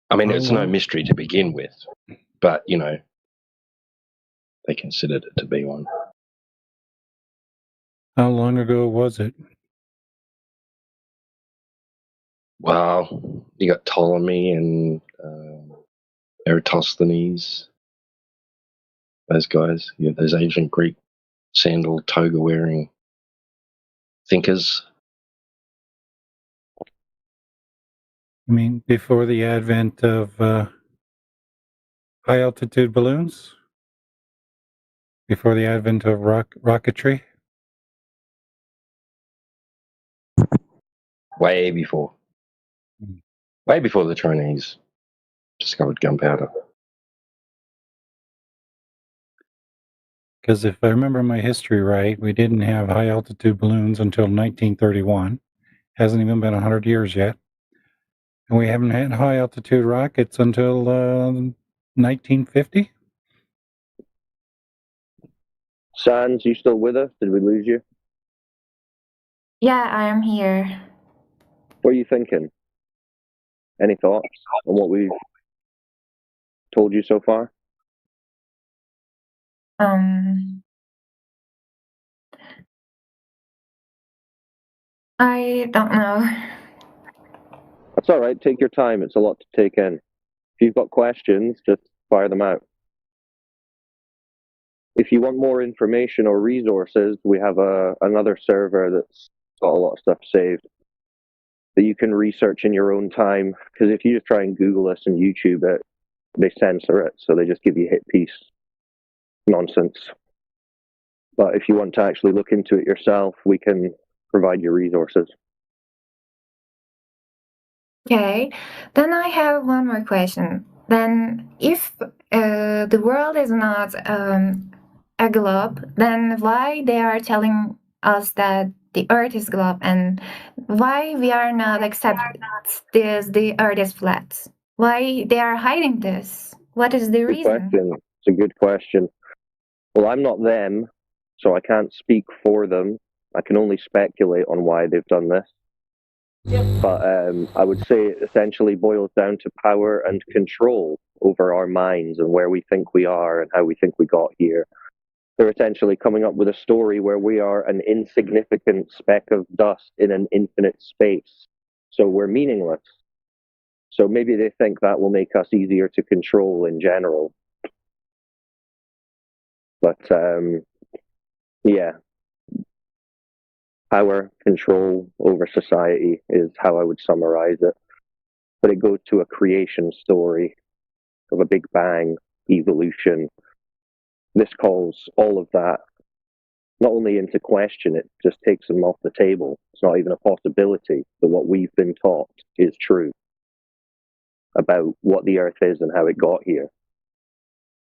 S21: I mean, it's no mystery to begin with, but, they considered it to be one.
S18: How long ago was it?
S21: Well, you got Ptolemy and Eratosthenes, those guys, those ancient Greek sandal toga wearing thinkers.
S18: I mean, before the advent of high altitude balloons? Before the advent of rocketry?
S21: Way before. Way before the Chinese discovered gunpowder.
S18: Because if I remember my history right, we didn't have high altitude balloons until 1931. Hasn't even been 100 years yet. And we haven't had high altitude rockets until 1950.
S12: Sans, you still with us? Did we lose you?
S22: Yeah, I am here.
S12: What are you thinking? Any thoughts on what we've told you so far?
S22: I don't know.
S12: That's all right. Take your time. It's a lot to take in. If you've got questions, just fire them out. If you want more information or resources, we have another server that's got a lot of stuff saved that you can research in your own time. Because if you just try and Google us and YouTube it, they censor it, so they just give you hit piece nonsense. But if you want to actually look into it yourself, we can provide you resources.
S22: Okay, then I have one more question. Then, if the world is not a globe, then why they are telling us that the Earth is globe, and why we are not accept this the Earth is flat? why they are hiding this? What is the
S12: Good
S22: reason?
S12: question. It's a good question. Well, I'm not them, so I can't speak for them. I can only speculate on why they've done this. But I would say it essentially boils down to power and control over our minds and where we think we are and how we think we got here. They're essentially coming up with a story where we are an insignificant speck of dust in an infinite space. So we're meaningless. So maybe they think that will make us easier to control in general. But yeah, power, control over society is how I would summarize it. But it goes to a creation story of a big bang, evolution. This calls all of that not only into question, it just takes them off the table. It's not even a possibility that what we've been taught is true about what the Earth is and how it got here.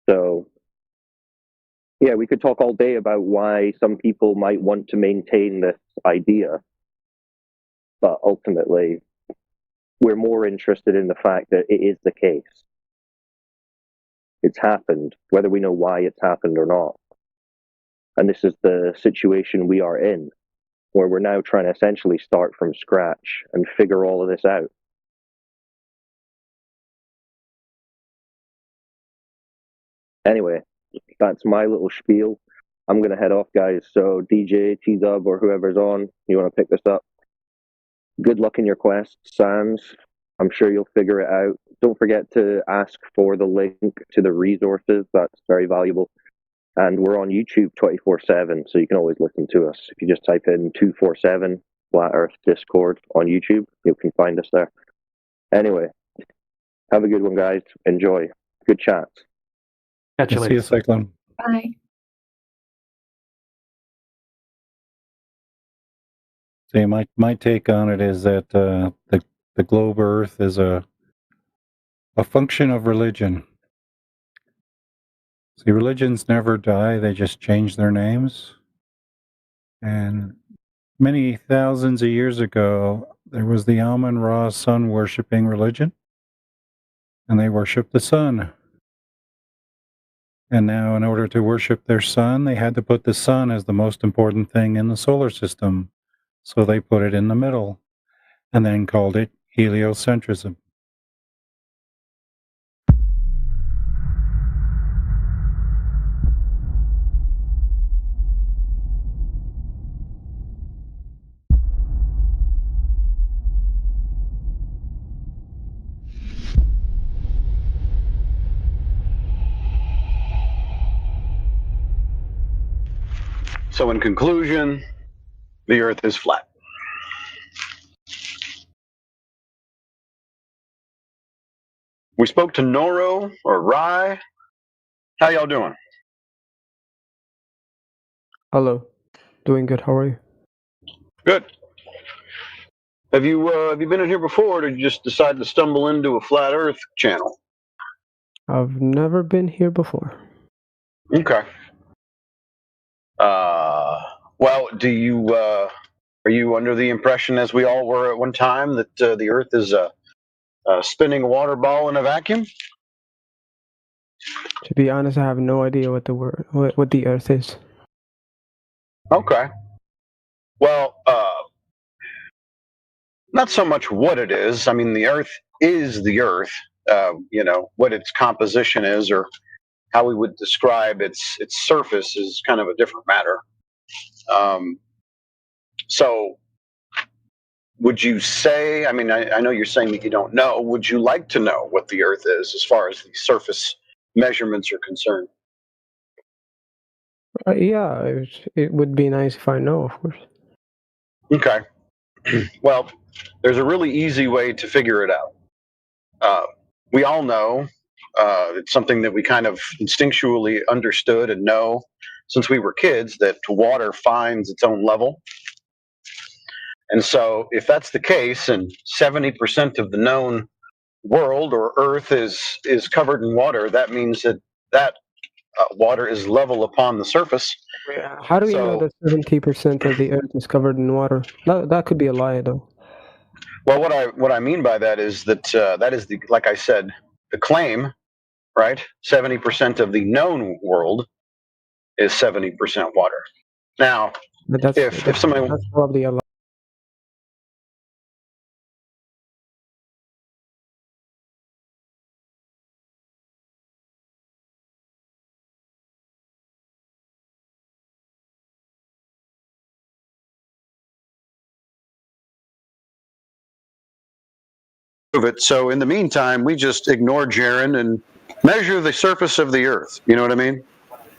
S12: So, yeah, we could talk all day about why some people might want to maintain this idea, but ultimately, we're more interested in the fact that it is the case. It's happened, whether we know why it's happened or not. And this is the situation we are in, where we're now trying to essentially start from scratch and figure all of this out. Anyway, that's my little spiel. I'm going to head off, guys. So DJ, T-Dub, or whoever's on, you want to pick this up? Good luck in your quest, Sans. I'm sure you'll figure it out. Don't forget to ask for the link to the resources. That's very valuable. And we're on YouTube 24/7, so you can always listen to us. If you just type in 247 Flat Earth Discord on YouTube, you can find us there. Anyway, have a good one, guys. Enjoy. Good chats.
S9: Catch you
S18: See you, Cyclone.
S22: Bye.
S18: See, my take on it is that the globe Earth is a function of religion. See, religions never die, they just change their names. And many thousands of years ago, there was the Amun-Ra sun-worshipping religion, and they worshiped the sun. And now, in order to worship their sun, they had to put the sun as the most important thing in the solar system. So they put it in the middle, and then called it heliocentrism.
S5: So in conclusion, the Earth is flat. We spoke to Noro or Rai. How y'all doing?
S13: Hello. Doing good. How are you?
S5: Good. Have you been in here before, or did you just decide to stumble into a flat Earth channel?
S13: I've never been here before.
S5: Okay. Well, do you are you under the impression, as we all were at one time, that the Earth is a spinning water ball in a vacuum?
S13: To be honest, I have no idea what the Earth is.
S5: Okay. Well, not so much what it is. I mean, the Earth is the Earth. You know, what its composition is, or how we would describe its surface, is kind of a different matter. So, would you say? I mean, I know you're saying that you don't know. Would you like to know what the Earth is, as far as the surface measurements are concerned?
S13: Yeah, it would be nice if I know, of course.
S5: Okay. Well, there's a really easy way to figure it out. We all know, it's something that we kind of instinctually understood and know since we were kids, that water finds its own level. And so if that's the case, and 70% of the known world or Earth is covered in water, that means that water is level upon the surface.
S13: How do we know that 70% of the Earth is covered in water? That could be a lie, though.
S5: Well, what I mean by that is that that is the, like I said, the claim, right? 70% of the known world is 70% water. Now,
S13: But that's
S5: if somebody
S13: that's probably a lot.
S5: prove it, so in the meantime, we just ignore Jaren and measure the surface of the Earth. You know what I mean?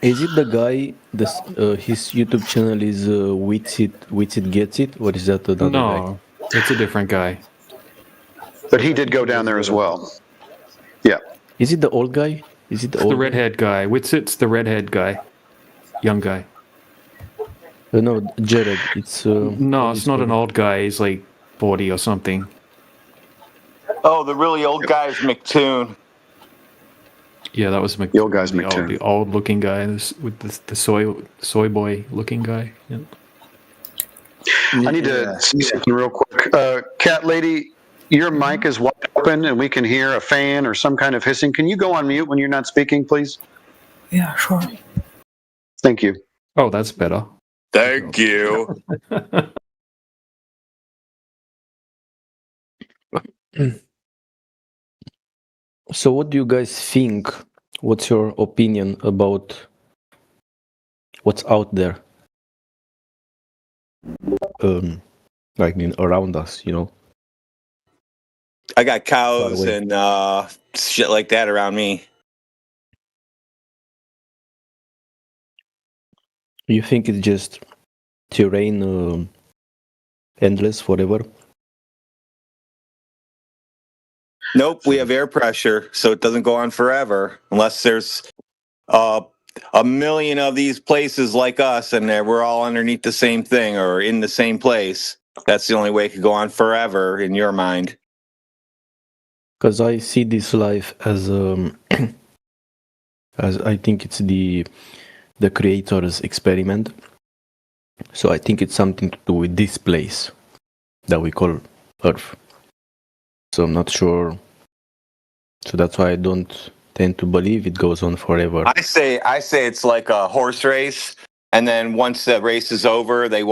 S6: Is it the guy? His YouTube channel is Witsit Gets It, or is that another guy?
S9: No, it's a different guy.
S5: But he did go down there as well. Yeah.
S6: Is it the old guy? Is it the
S9: It's
S6: old
S9: the redhead guy. Witsit's the redhead guy. Young guy.
S6: No, Jared. It's
S9: No, it's not an old guy. He's like 40 or something.
S17: Oh, the really old guy is McToon.
S9: Yeah, that was
S5: The old guy's McToon.
S9: The old-looking guy with the soy boy looking guy. Yeah.
S5: I need to see something real quick. Cat lady, your mic is wide open and we can hear a fan or some kind of hissing. Can you go on mute when you're not speaking, please?
S10: Yeah, sure.
S5: Thank you.
S9: Oh, that's better.
S17: Thank you.
S6: So, what do you guys think? What's your opinion about what's out there? I mean, around us, you know.
S17: I got cows
S6: away.
S17: and shit like that around me.
S6: You think it's just terrain, endless forever?
S17: Nope, we have air pressure, so it doesn't go on forever unless there's a million of these places like us, and we're all underneath the same thing or in the same place. That's the only way it could go on forever in your mind.
S6: Because I see this life as as I think it's the creator's experiment. So I think it's something to do with this place that we call Earth. So I'm not sure. So that's why I don't tend to believe it goes on forever.
S17: I say it's like a horse race, and then once the race is over, they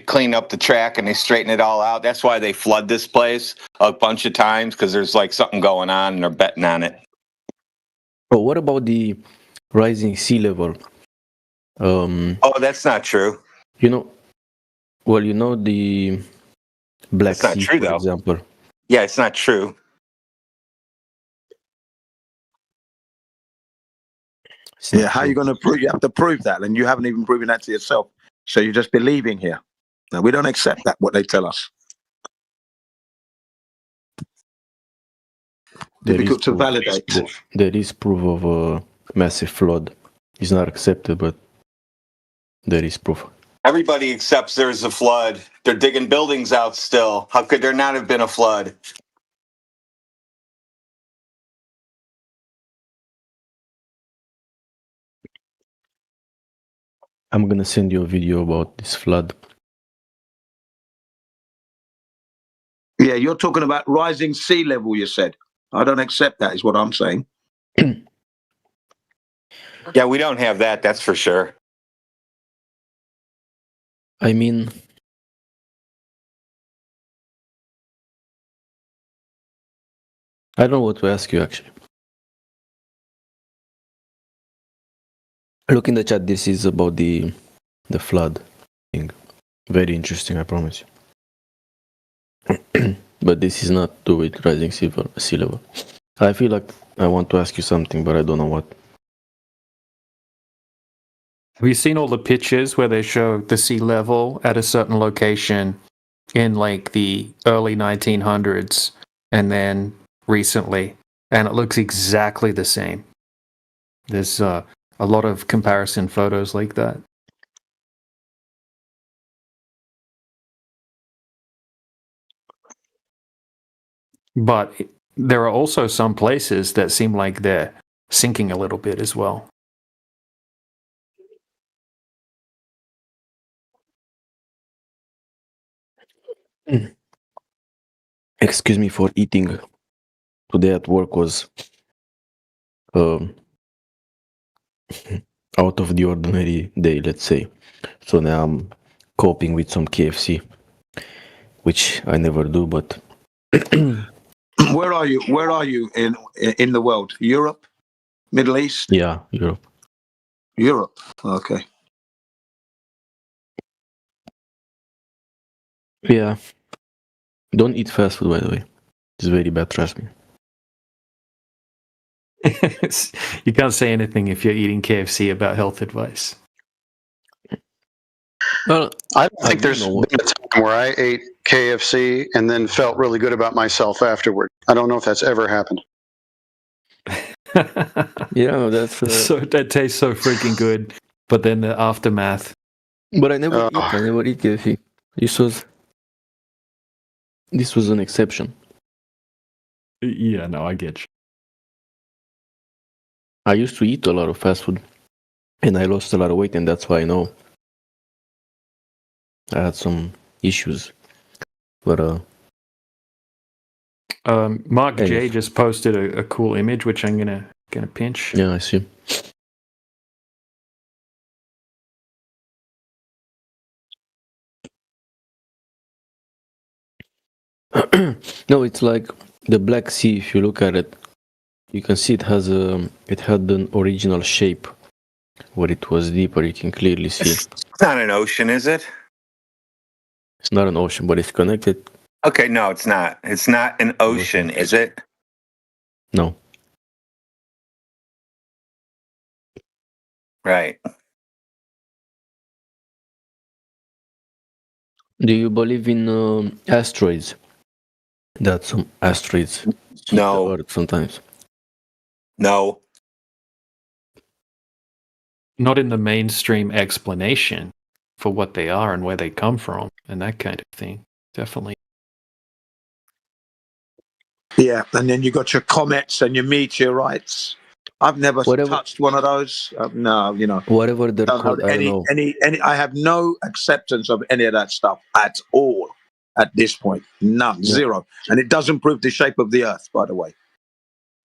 S17: clean up the track and they straighten it all out. That's why they flood this place a bunch of times, because there's like something going on and they're betting on it.
S6: But what about the rising sea level?
S17: Oh, that's not true.
S6: You know, well, you know the Black
S17: That's not
S6: Sea,
S17: true,
S6: for
S17: though.
S6: example.
S17: Yeah, it's not true.
S23: Yeah, how are you going to prove? You have to prove that, and you haven't even proven that to yourself. So you're just believing here. Now, we don't accept that, what they tell us. Difficult to validate.
S6: There is proof of a massive flood. It's not accepted, but there is proof.
S17: Everybody accepts there's a flood. They're digging buildings out still. How could there not have been a flood?
S6: I'm gonna send you a video about this flood.
S23: Yeah, you're talking about rising sea level, you said. I don't accept that, is what I'm saying.
S17: Yeah, we don't have that, that's for sure.
S6: I mean, I don't know what to ask you actually. Look in the chat. This is about the flood thing. Very interesting, I promise you. But this is not to do with rising sea level. I feel like I want to ask you something, but I don't know what.
S9: Have you seen all the pictures where they show the sea level at a certain location in like the early 1900s and then recently? And it looks exactly the same. There's a lot of comparison photos like that. But there are also some places that seem like they're sinking a little bit as well.
S6: excuse me, for eating today at work was um, out of the ordinary day, let's say. So now I'm coping with some KFC, which I never do, but
S23: Where are you? Where are you in the world? Europe, Middle East,
S6: yeah, Europe.
S23: Europe. Okay.
S6: Yeah. Don't eat fast food, by the way. It's very bad, trust me.
S9: You can't say anything if you're eating KFC about health advice.
S6: Well,
S5: I don't think there's been a time where I ate KFC and then felt really good about myself afterward. I don't know if that's ever happened.
S6: Yeah, that's.
S9: So that tastes so freaking good, but then the aftermath.
S6: But I never eat KFC. This was an exception.
S9: Yeah, no, I get you.
S6: I used to eat a lot of fast food, and I lost a lot of weight, and that's why I know I had some issues. But
S9: Mark J
S6: anyways.
S9: just posted a cool image, which I'm gonna pinch.
S6: Yeah, I see. No, it's like the Black Sea. If you look at it, you can see it had an original shape. Where it was deeper, you can clearly see.
S17: It's not an ocean, is it?
S6: It's not an ocean, but it's connected.
S17: Okay, no, it's not. It's not an ocean, is it?
S6: No.
S17: Right.
S6: Do you believe in asteroids? That some asteroids hit
S17: No.
S6: the Earth sometimes.
S17: No.
S9: Not in the mainstream explanation for what they are and where they come from and that kind of thing. Definitely.
S23: Yeah, and then you got your comets and your meteorites. I've never
S6: Whatever-
S23: touched one of those. No, you know.
S6: Whatever they're
S23: Don't
S6: called,
S23: have
S6: I don't know.
S23: any. I have no acceptance of any of that stuff at all at this point. None,
S6: Yeah.
S23: zero, and it doesn't prove the shape of the Earth, by the way.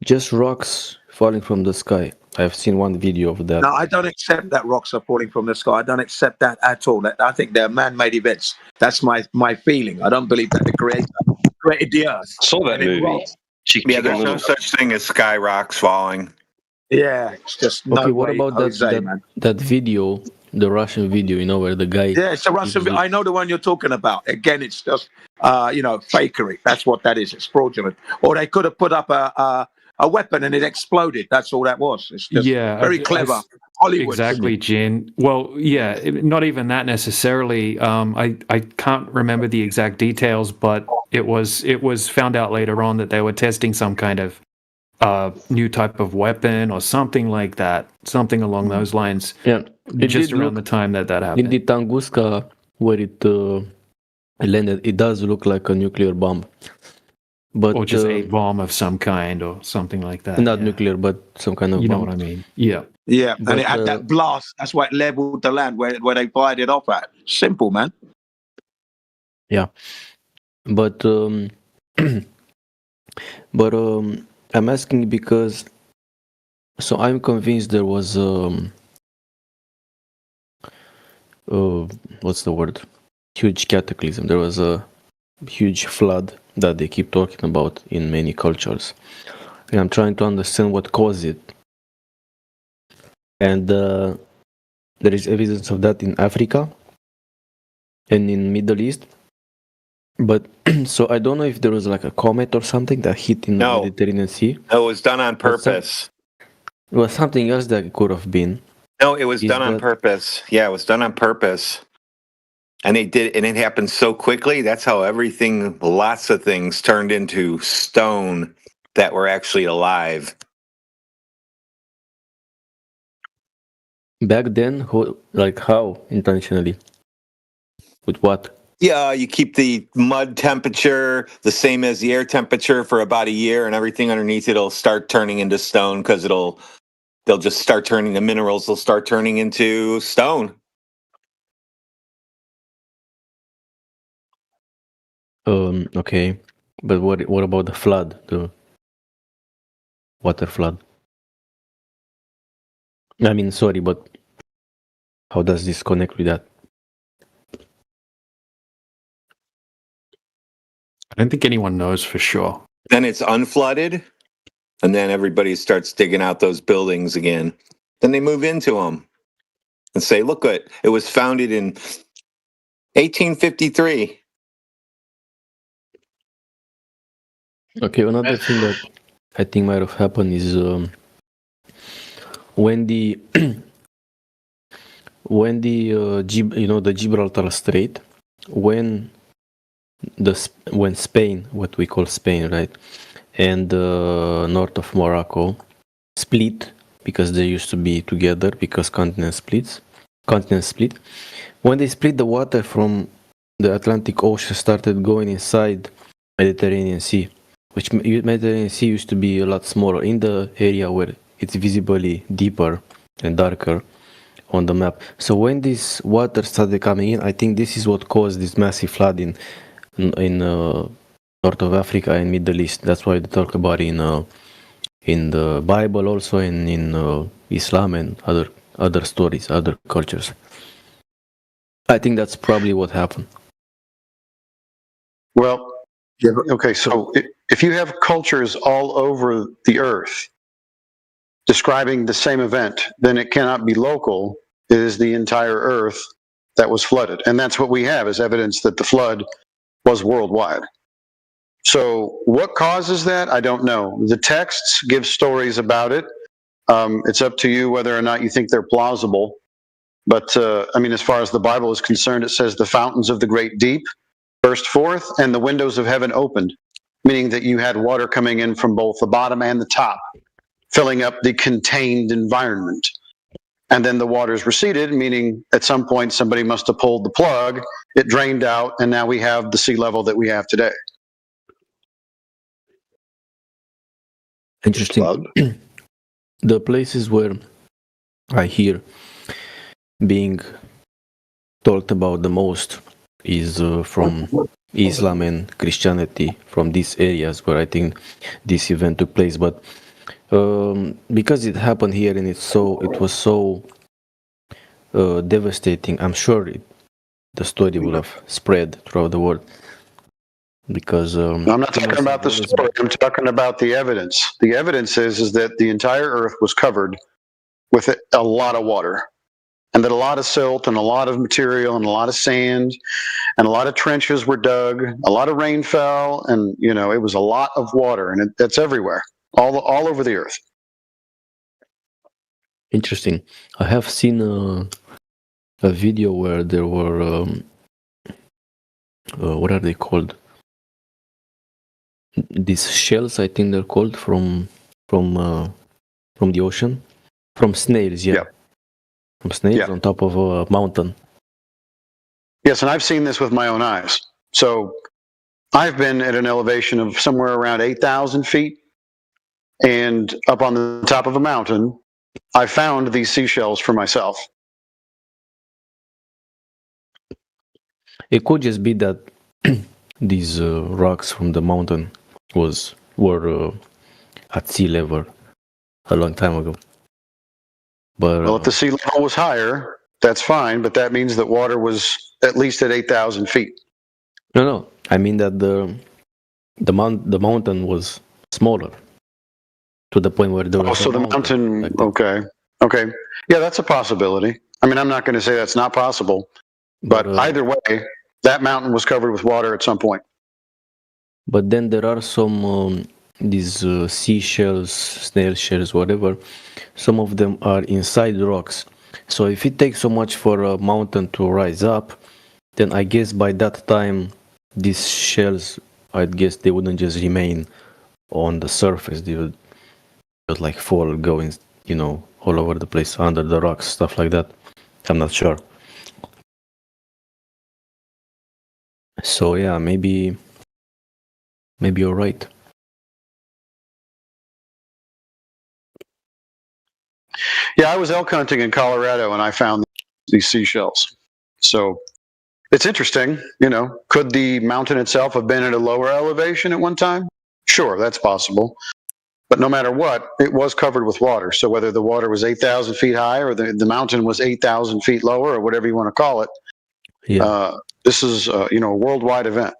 S6: Just rocks falling from the sky. I've seen one video of that.
S23: No, I don't accept that rocks are falling from the sky. I don't accept that at all. I think they're man-made events. That's my feeling. I don't believe that the Creator created the Earth.
S21: Saw that
S23: And it
S21: movie.
S23: rocks.
S17: Yeah, there's no such thing as sky rocks falling.
S23: Yeah, it's just no
S6: Okay, what
S23: way,
S6: about
S23: Jose, man.
S6: that video, the Russian video, where the guy...
S23: Yeah, it's a Russian. I know the one you're talking about. Again, it's just fakery. That's what that is. It's fraudulent. Or they could have put up a weapon and it exploded. That's all that was. It's just very clever. Hollywood.
S9: Exactly, Jin. Well, yeah, not even that necessarily. I can't remember the exact details, but it was found out later on that they were testing some kind of new type of weapon or something like that, something along those lines.
S6: Yeah,
S9: just around the time that happened.
S6: In the Tunguska, where it landed, it does look like a nuclear bomb. But,
S9: or just a bomb of some kind or something like that.
S6: Not nuclear, but some kind of
S9: You
S6: bomb.
S9: know what I mean? Yeah.
S23: Yeah,
S6: But,
S23: and it had that blast. That's why it leveled the land where they fired it off at. Simple, man.
S6: Yeah, but I'm asking because I'm convinced there was what's the word? Huge cataclysm. There was a huge flood that they keep talking about in many cultures, and I'm trying to understand what caused it. And there is evidence of that in Africa and in Middle East. But so I don't know if there was like a comet or something that hit in the Mediterranean Sea.
S17: No, it was done on purpose.
S6: It was something else that it could have been.
S17: No, it was done on purpose. Yeah, it was done on purpose. And they did, and it happened so quickly. That's how lots of things turned into stone that were actually alive.
S6: Back then, how intentionally? With what?
S17: Yeah, you keep the mud temperature the same as the air temperature for about a year, and everything underneath it'll start turning into stone because they'll just start turning the minerals. They'll start turning into stone.
S6: Okay, But what about the flood, the water flood? I mean, sorry, but how does this connect with that?
S9: I don't think anyone knows for sure.
S17: Then it's unflooded, and then everybody starts digging out those buildings again. Then they move into them and say, look, it was founded in 1853.
S6: Okay, another thing that I think might have happened is when the the Gibraltar Strait, when Spain, what we call Spain, right, and north of Morocco split, because they used to be together because continent split. When they split, the water from the Atlantic Ocean started going inside Mediterranean Sea, which Mediterranean Sea used to be a lot smaller in the area where it's visibly deeper and darker on the map. So when this water started coming in, I think this is what caused this massive flood in north of Africa and Middle East. That's why they talk about it in the Bible, also in Islam and other stories, other cultures. I think that's probably what happened.
S5: Well, okay, so if you have cultures all over the earth describing the same event, then it cannot be local. It is the entire earth that was flooded. And that's what we have as evidence that the flood was worldwide. So what causes that? I don't know. The texts give stories about it. It's up to you whether or not you think they're plausible. But I mean, as far as the Bible is concerned, it says the fountains of the great deep burst forth and the windows of heaven opened, meaning that you had water coming in from both the bottom and the top, filling up the contained environment. And then the waters receded, meaning at some point somebody must have pulled the plug, it drained out, and now we have the sea level that we have today.
S6: Interesting. The places where I hear being talked about the most is from Islam and Christianity, from these areas where I think this event took place. But because it happened here and it was so devastating, I'm sure the story would have spread throughout the world. Because
S5: I'm not talking about the story. I'm talking about the evidence. The evidence is that the entire earth was covered with a lot of water, and that a lot of silt and a lot of material and a lot of sand and a lot of trenches were dug, a lot of rain fell, and it was a lot of water, and that's everywhere, all over the earth.
S6: Interesting. I have seen a video where there were what are they called? These shells, I think they're called, from the ocean, from snails. Yeah. From snails on top of a mountain.
S5: Yes, and I've seen this with my own eyes. So I've been at an elevation of somewhere around 8,000 feet, and up on the top of a mountain, I found these seashells for myself.
S6: It could just be that these rocks from the mountain were at sea level a long time ago. But
S5: well, if the sea level was higher, that's fine, but that means that water was at least at 8,000 feet.
S6: No, I mean that the mountain was smaller to the point where there was.
S5: Oh, so the mountain. Like okay, yeah, that's a possibility. I mean, I'm not going to say that's not possible, but either way, that mountain was covered with water at some point.
S6: But then there are some these seashells, snail shells, whatever. Some of them are inside rocks. So if it takes so much for a mountain to rise up, then I guess by that time these shells, I guess they wouldn't just remain on the surface. They would just like fall, going, all over the place, under the rocks, stuff like that. I'm not sure. So yeah, maybe you're right.
S5: Yeah, I was elk hunting in Colorado and I found these seashells. So It's interesting, could the mountain itself have been at a lower elevation at one time? Sure, that's possible. But no matter what, it was covered with water. So whether the water was 8,000 feet high or the mountain was 8,000 feet lower or whatever you want to call it, this is, a worldwide event.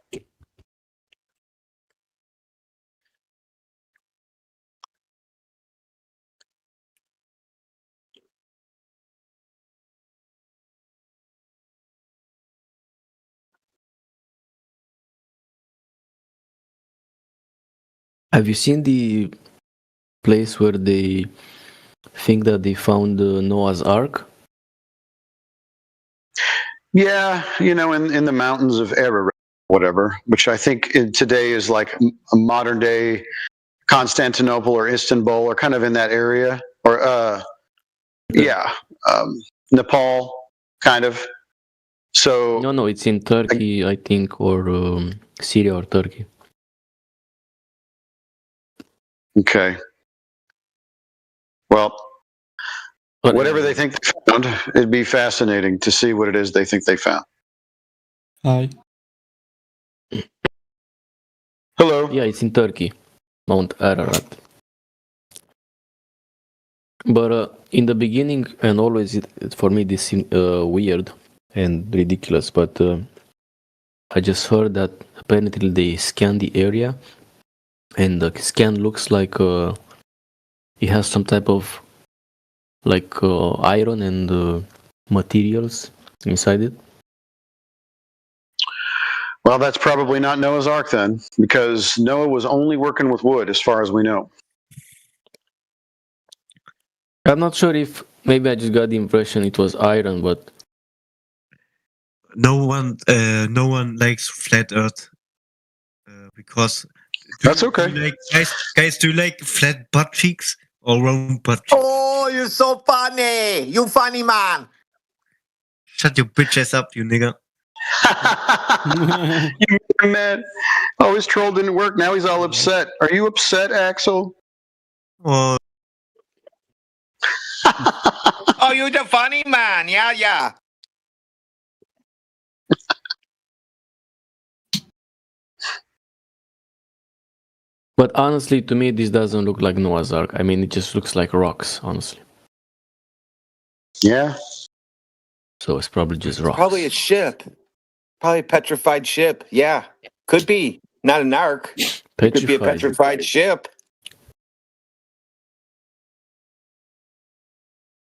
S6: Have you seen the place where they think that they found Noah's Ark?
S5: Yeah, in the mountains of Ararat, whatever, which I think today is like a modern day Constantinople or Istanbul, or kind of in that area, or Nepal, kind of. So
S6: no, it's in Turkey, I think, or Syria or Turkey.
S5: Okay. Well, whatever they think they found, it'd be fascinating to see what it is they think they found.
S2: Hi.
S5: Hello.
S6: Yeah, it's in Turkey, Mount Ararat. But in the beginning, and always for me, this seemed weird and ridiculous. But I just heard that apparently they scanned the area, and the scan looks like it has some type of iron and materials inside it.
S5: Well, that's probably not Noah's Ark then, because Noah was only working with wood, as far as we know.
S6: I'm not sure if maybe I just got the impression it was iron, but
S2: No one likes flat Earth because.
S5: That's okay.
S2: Guys, do you like flat butt cheeks or round butt cheeks?
S17: Oh, you're so funny. You funny man.
S2: Shut your bitch ass up, you nigga.
S5: You mad? Oh, his troll didn't work. Now he's all upset. Are you upset, Axel?
S2: Oh.
S17: Oh, you're the funny man. Yeah.
S6: But honestly, to me, this doesn't look like Noah's Ark. I mean, it just looks like rocks, honestly.
S5: Yeah.
S6: So it's probably just rocks.
S17: Probably a ship. Probably a petrified ship. Yeah. Could be. Not an ark. It could be a petrified ship.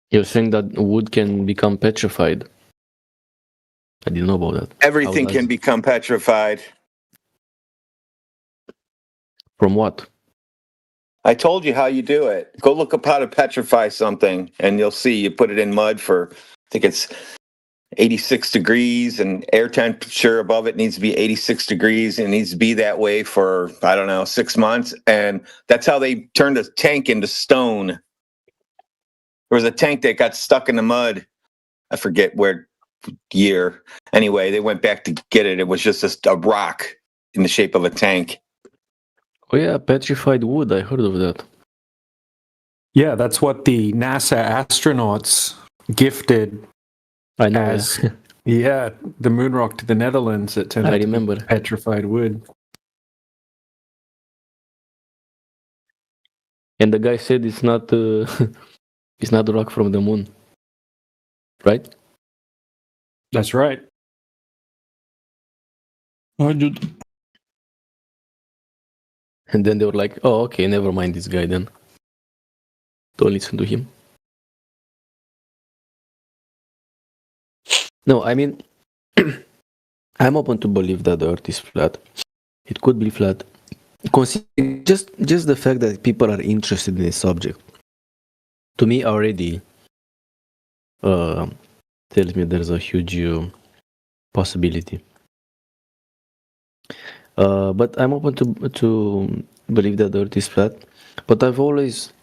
S6: You're saying that wood can become petrified? I didn't know about that.
S17: Everything can become petrified.
S6: From what?
S17: I told you how you do it. Go look up how to petrify something, and you'll see. You put it in mud for, I think it's 86 degrees, and air temperature above it needs to be 86 degrees. And it needs to be that way for, 6 months. And that's how they turned a tank into stone. There was a tank that got stuck in the mud. I forget where year. Anyway, they went back to get it. It was just a rock in the shape of a tank.
S6: Oh yeah, petrified wood. I heard of that.
S9: Yeah, that's what the NASA astronauts gifted.
S6: I know.
S9: As, yeah, the moon rock to the Netherlands. It turned out to be petrified wood.
S6: And the guy said it's not it's not a rock from the moon, right?
S9: That's right.
S6: And then they were like, "Oh, okay, never mind this guy then. Don't listen to him." No, I mean, I'm open to believe that the Earth is flat. It could be flat. Just the fact that people are interested in this subject, to me already tells me there's a huge possibility. But I'm open to believe that the Earth is flat. But I've always,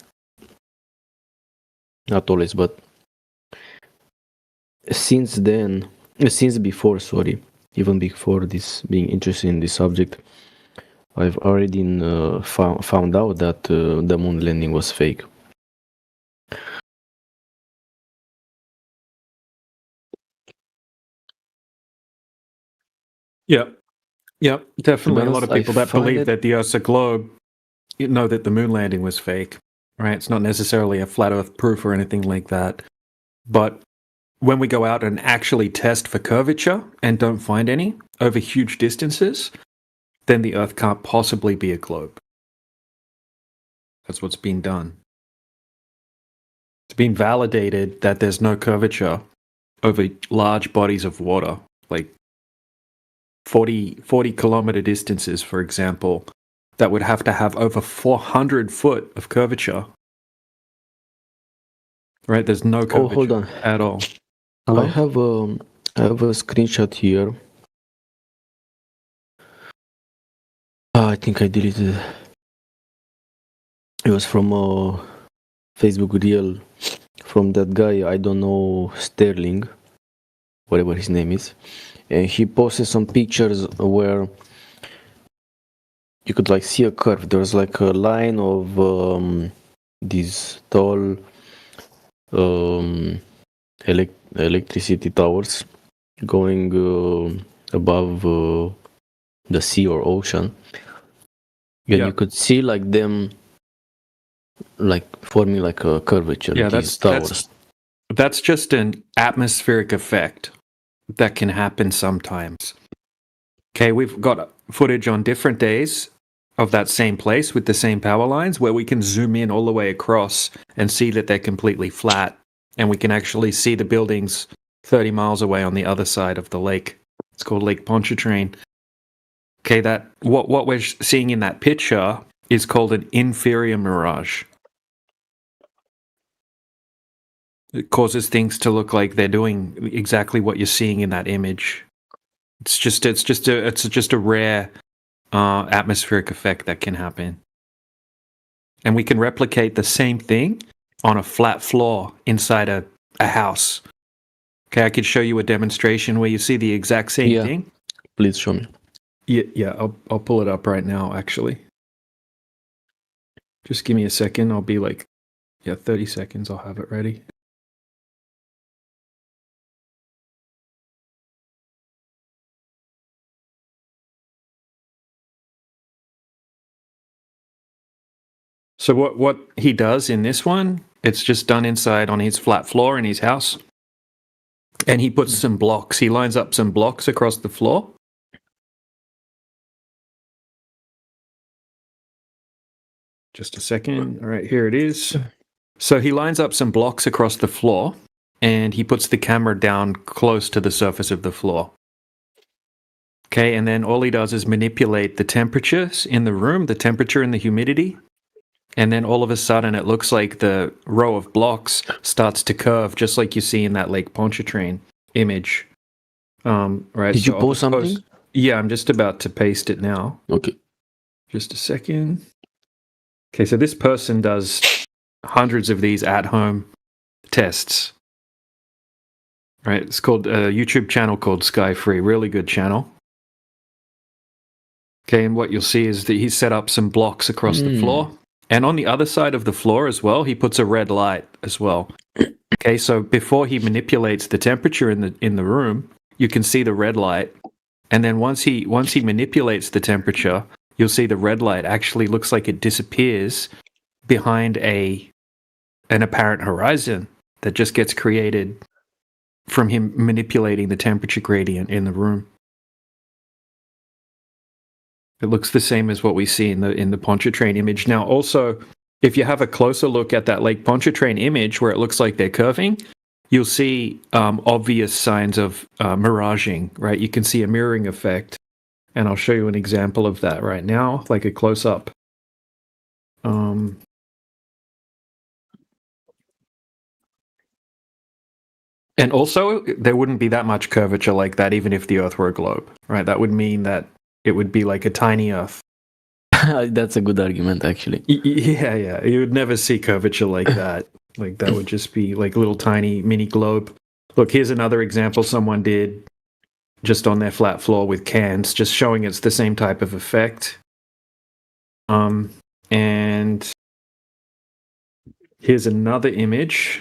S6: not always, but since before, even before this being interested in this subject, I've already found out that the moon landing was fake.
S9: Yep. Yep. Definitely. A lot of
S6: honest, I
S9: people that
S6: find
S9: believe
S6: it-
S9: that the Earth's a globe know that the moon landing was fake, right? It's not necessarily a flat Earth proof or anything like that. But when we go out and actually test for curvature and don't find any over huge distances, then the Earth can't possibly be a globe. That's what's been done. It's been validated that there's no curvature over large bodies of water, like 40 kilometer distances, for example, that would have to have over 400 foot of curvature. Right? There's no curvature
S6: Oh, hold on.
S9: at all.
S6: I have a screenshot here. I think I deleted it. It was from a Facebook reel from that guy, I don't know, Sterling, whatever his name is. And he posted some pictures where you could like see a curve. There was like a line of these tall electricity towers going above the sea or ocean. And
S9: Yeah.
S6: you could see like them like forming like a curvature.
S9: Yeah,
S6: these towers.
S9: that's just an atmospheric effect that can happen sometimes. Okay, we've got footage on different days of that same place with the same power lines where we can zoom in all the way across and see that they're completely flat, and we can actually see the buildings 30 miles away on the other side of the lake. It's called Lake Pontchartrain. Okay, that what we're seeing in that picture is called an inferior mirage. It causes things to look like they're doing exactly what you're seeing in that image. It's just a rare atmospheric effect that can happen, and we can replicate the same thing on a flat floor inside a house. Okay, I could show you a demonstration where you see the exact same thing.
S6: Please show me.
S9: Yeah, I'll pull it up right now. Actually, just give me a second. I'll be like, 30 seconds. I'll have it ready. So what he does in this one, it's just done inside on his flat floor in his house. And he puts some blocks. He lines up some blocks across the floor. Just a second. All right, here it is. So he lines up some blocks across the floor, and he puts the camera down close to the surface of the floor. Okay, and then all he does is manipulate the temperatures in the room, the temperature and the humidity. And then all of a sudden, it looks like the row of blocks starts to curve, just like you see in that Lake Pontchartrain image. Right.
S6: Did you post something?
S9: Yeah, I'm just about to paste it now.
S6: Okay.
S9: Just a second. Okay, so this person does hundreds of these at-home tests. Right. It's called a YouTube channel called Sky Free. Really good channel. Okay, and what you'll see is that he's set up some blocks across the floor. And on the other side of the floor as well, he puts a red light as well. Okay, so before he manipulates the temperature in the room, you can see the red light. And then once he manipulates the temperature, you'll see the red light actually looks like it disappears behind an apparent horizon that just gets created from him manipulating the temperature gradient in the room. It looks the same as what we see in the Pontchartrain image. Now, also, if you have a closer look at that Lake Pontchartrain image where it looks like they're curving, you'll see obvious signs of miraging, right? You can see a mirroring effect, and I'll show you an example of that right now, like a close-up. And also, there wouldn't be that much curvature like that even if the Earth were a globe, right? That would mean that it would be like a tiny Earth.
S6: That's a good argument, actually.
S9: Yeah. You would never see curvature like that. Like, that would just be like a little tiny mini globe. Look, here's another example someone did just on their flat floor with cans, just showing it's the same type of effect. And here's another image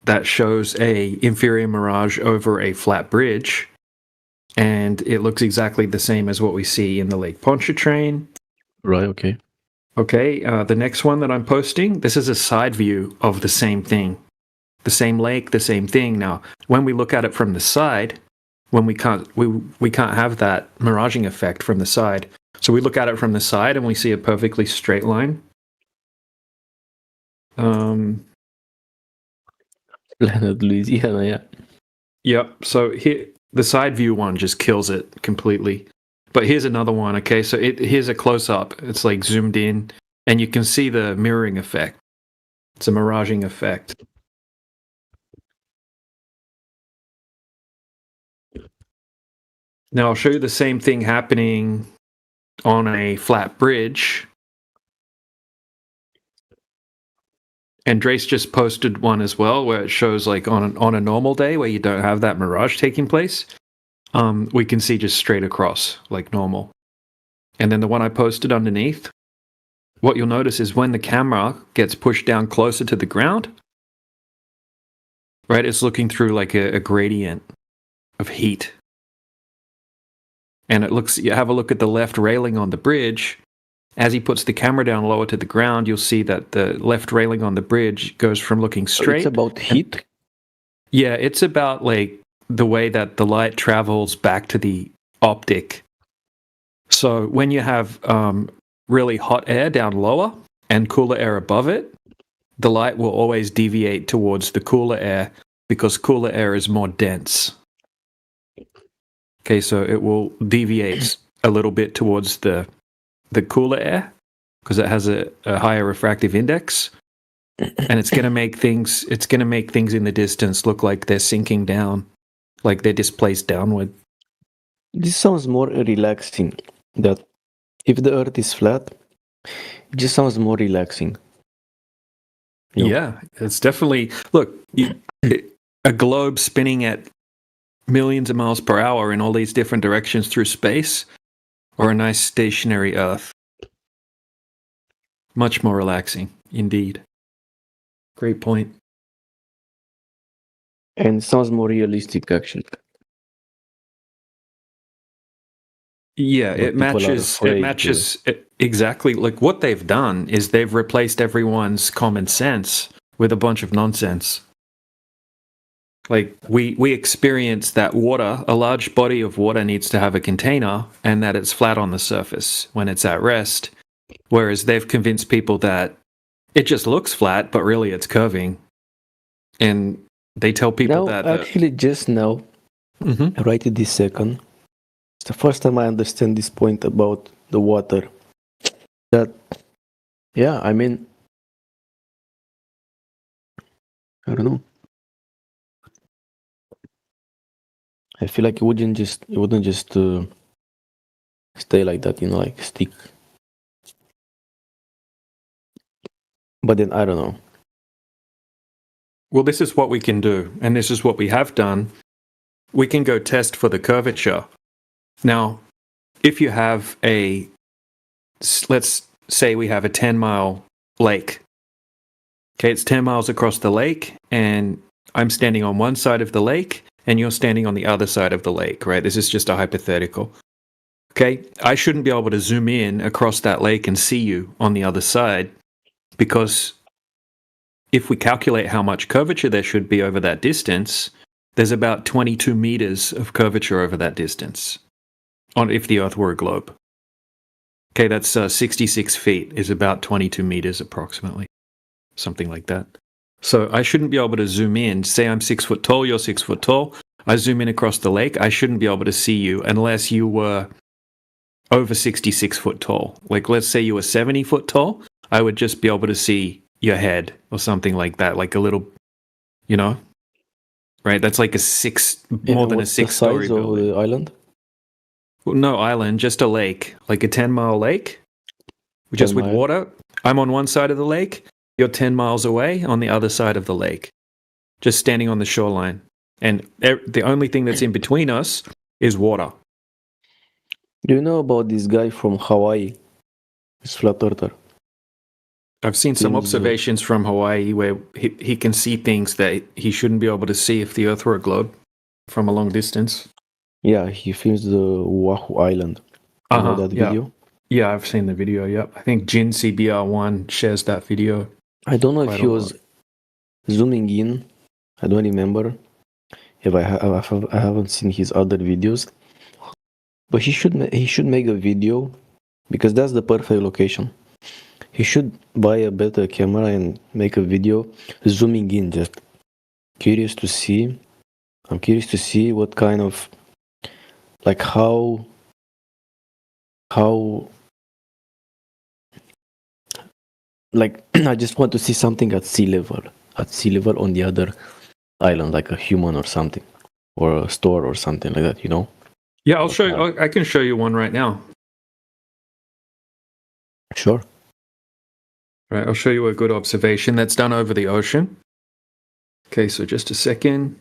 S9: that shows a inferior mirage over a flat bridge. and it looks exactly the same as what we see in the Lake Pontchartrain.
S6: Right, okay.
S9: Okay, the next one that I'm posting, this is a side view of the same thing. The same lake, the same thing. Now, when we look at it from the side, when we can't have that miraging effect from the side. So we look at it from the side and we see a perfectly straight line.
S6: Planet Louisiana, yeah.
S9: Yep. So here, the side view one just kills it completely. But here's another one. Okay, so here's a close up. It's like zoomed in, and you can see the mirroring effect. It's a miraging effect. Now I'll show you the same thing happening on a flat bridge. And Drace just posted one as well where it shows like on a normal day where you don't have that mirage taking place. We can see just straight across like normal. And then the one I posted underneath, what you'll notice is when the camera gets pushed down closer to the ground, right, it's looking through like a gradient of heat. And you have a look at the left railing on the bridge. As he puts the camera down lower to the ground, you'll see that the left railing on the bridge goes from looking straight.
S6: It's about heat?
S9: Yeah, it's about like the way that the light travels back to the optic. So when you have really hot air down lower and cooler air above it, the light will always deviate towards the cooler air because cooler air is more dense. Okay, so it will deviate a little bit towards the cooler air because it has a higher refractive index, and it's going to make things in the distance look like they're sinking down, like they're displaced downward.
S6: This sounds more relaxing. That if the Earth is flat, it just sounds more relaxing.
S9: Yeah, it's definitely a globe spinning at millions of miles per hour in all these different directions through space, or a nice stationary Earth. Much more relaxing, indeed. Great point.
S6: And it sounds more realistic, actually.
S9: Yeah, it matches exactly. Like what they've done is they've replaced everyone's common sense with a bunch of nonsense. Like we experience that a large body of water needs to have a container and that it's flat on the surface when it's at rest. Whereas they've convinced people that it just looks flat, but really it's curving. And they tell people that...
S6: Actually, just now, right at this second, it's the first time I understand this point about the water. That, yeah, I mean, I don't know. I feel like it wouldn't just stay like that, like stick. But then I don't know.
S9: Well, this is what we can do, and this is what we have done. We can go test for the curvature. Now, if you have let's say we have a 10-mile lake. Okay, it's 10 miles across the lake, and I'm standing on one side of the lake, and you're standing on the other side of the lake, right? This is just a hypothetical. Okay, I shouldn't be able to zoom in across that lake and see you on the other side, because if we calculate how much curvature there should be over that distance, there's about 22 meters of curvature over that distance, if the Earth were a globe. Okay, that's 66 feet is about 22 meters approximately, something like that. So I shouldn't be able to zoom in. Say I'm 6 foot tall, you're 6 foot tall. I zoom in across the lake. I shouldn't be able to see you unless you were over 66 foot tall. Like, let's say you were 70 foot tall. I would just be able to see your head or something like that, like a little, right? That's like more than a 6-story building.
S6: What's the size of the island?
S9: Well, no island, just a lake, like a 10-mile lake, just with water. I'm on one side of the lake. You're 10 miles away on the other side of the lake, just standing on the shoreline. And the only thing that's in between us is water.
S6: Do you know about this guy from Hawaii? He's flat earther.
S9: I've seen some observations from Hawaii where he can see things that he shouldn't be able to see if the Earth were a globe from a long distance.
S6: Yeah, he films the Oahu Island. You know that
S9: yeah.
S6: video?
S9: Yeah, I've seen the video. Yep, I think Jin CBR1 shares that video.
S6: I don't know if
S9: quite
S6: he
S9: a
S6: was
S9: lot.
S6: zooming in. I don't remember. If I haven't seen his other videos, but he should make a video because that's the perfect location. He should buy a better camera and make a video zooming in. Just curious to see. I'm curious to see what kind of like how like I just want to see something at sea level on the other island, like a human or something, or a store or something like that, you know?
S9: Yeah, I'll show you. I can show you one right now.
S6: Sure.
S9: Right, I'll show you a good observation that's done over the ocean. Okay, so just a second.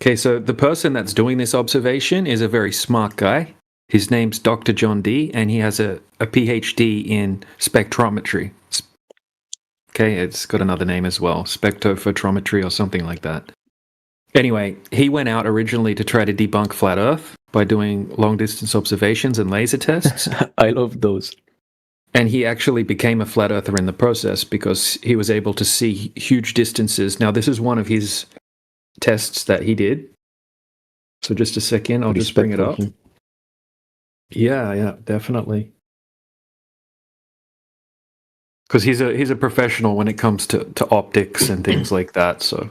S9: Okay, so the person that's doing this observation is a very smart guy. His name's Dr. John D, and he has a PhD in spectrometry. Okay, it's got another name as well, spectrophotometry or something like that. Anyway, he went out originally to try to debunk flat Earth by doing long-distance observations and laser tests.
S6: I love those.
S9: And he actually became a flat earther in the process because he was able to see huge distances. Now, this is one of his tests that he did. So just a second, I'll just bring it up. Yeah, definitely. Because he's a professional when it comes to optics and things like that. So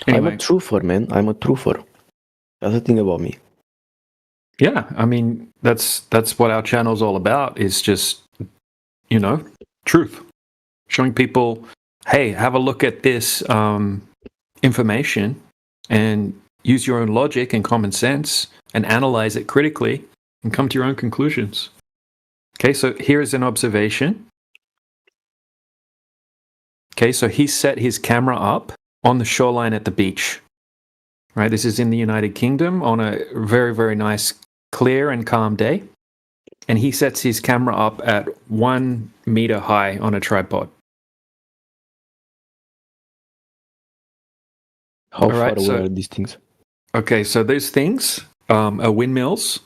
S9: anyway.
S6: I'm a truther, man. I'm a truther. That's the thing about me.
S9: Yeah, I mean that's what our channel's all about. Is just, you know, truth. Showing people, hey, have a look at this information and use your own logic and common sense and analyze it critically and come to your own conclusions. Okay, so here is an observation. Okay, so he set his camera up on the shoreline at the beach. Right, this is in the United Kingdom on a very, very nice, clear and calm day. And he sets his camera up at 1 meter high on a tripod.
S6: How far away are these things?
S9: Okay, so these things are windmills,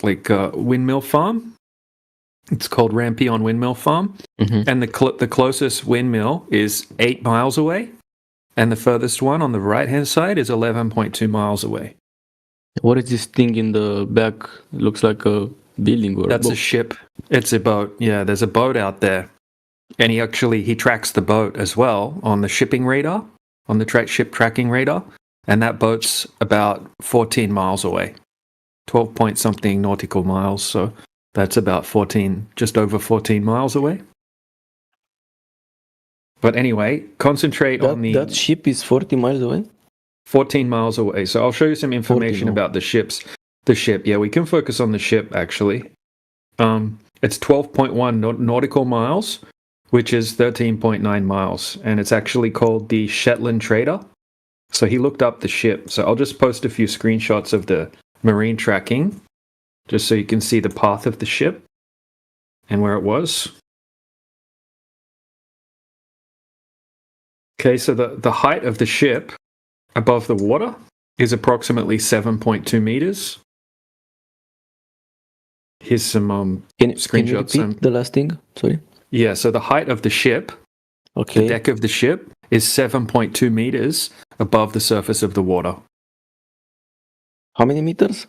S9: like a windmill farm. It's called Rampion Windmill Farm. Mm-hmm. And the closest windmill is 8 miles away. And the furthest one on the right-hand side is 11.2 miles away.
S6: What is this thing in the back? It looks like a building or
S9: That's a ship. It's a boat. Yeah, there's a boat out there. And he tracks the boat as well on the shipping radar, on the ship tracking radar. And that boat's about 14 miles away. 12 point something nautical miles. So that's about just over 14 miles away. But anyway, concentrate on the...
S6: That ship is 40 miles away?
S9: 14 miles away. So I'll show you some information about the ship. Yeah, we can focus on the ship, actually. It's 12.1 nautical miles, which is 13.9 miles. And it's actually called the Shetland Trader. So he looked up the ship. So I'll just post a few screenshots of the marine tracking, just so you can see the path of the ship and where it was. Okay, so the height of the ship above the water is approximately 7.2 meters. Here's some screenshots.
S6: Can you repeat the last thing? Sorry.
S9: Yeah, so the height of the ship, the deck of the ship, is 7.2 meters above the surface of the water.
S6: How many meters?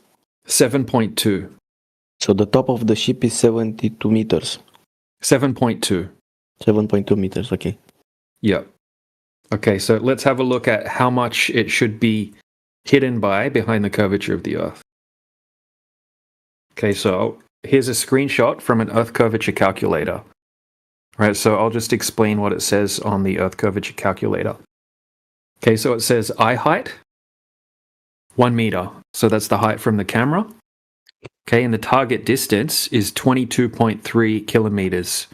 S9: 7.2.
S6: So the top of the ship is 72 meters.
S9: 7.2.
S6: 7.2 meters, okay.
S9: Yeah. Okay, so let's have a look at how much it should be hidden behind the curvature of the Earth. Okay, so here's a screenshot from an Earth curvature calculator. Right, so I'll just explain what it says on the Earth curvature calculator. Okay, so it says eye height, 1 meter. So that's the height from the camera. Okay, and the target distance is 22.3 kilometers,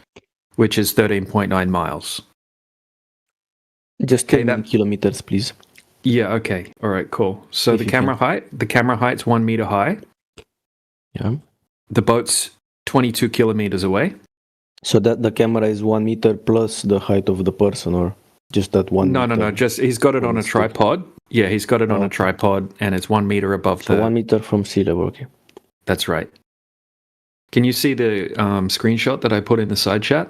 S9: which is 13.9 miles.
S6: Just 10 kilometers, please.
S9: Yeah, okay. All right, cool. So the camera height's 1 meter high.
S6: Yeah.
S9: The boat's 22 kilometers away.
S6: So that the camera is 1 meter plus the height of the person, or just that one?
S9: No. Just he's got it on a tripod, Yeah, he's got it on a
S6: Okay.
S9: tripod, and it's 1 meter above
S6: So
S9: the.
S6: 1 meter from sea level. Okay.
S9: That's right. Can you see the screenshot that I put in the side chat?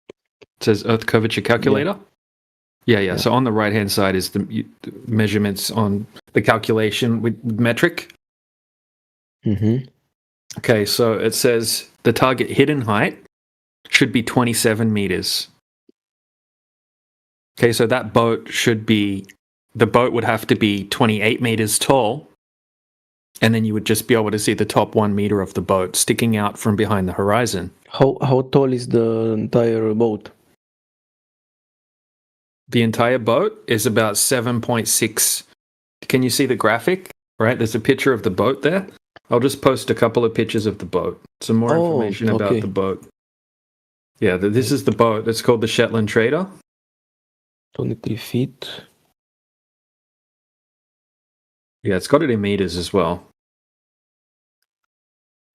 S9: It says Earth curvature calculator. Yeah. So on the right hand side is the measurements on the calculation with metric.
S6: Mm-hmm.
S9: Okay, so it says the target hidden height should be 27 meters. Okay, so that boat the boat would have to be 28 meters tall, and then you would just be able to see the top 1 meter of the boat sticking out from behind the horizon.
S6: How tall is the entire boat?
S9: The entire boat is about 7.6. Can you see the graphic? Right, there's a picture of the boat there. I'll just post a couple of pictures of the boat. Some more information about the boat. Yeah, this is the boat. It's called the Shetland Trader.
S6: 23 feet.
S9: Yeah, it's got it in meters as well.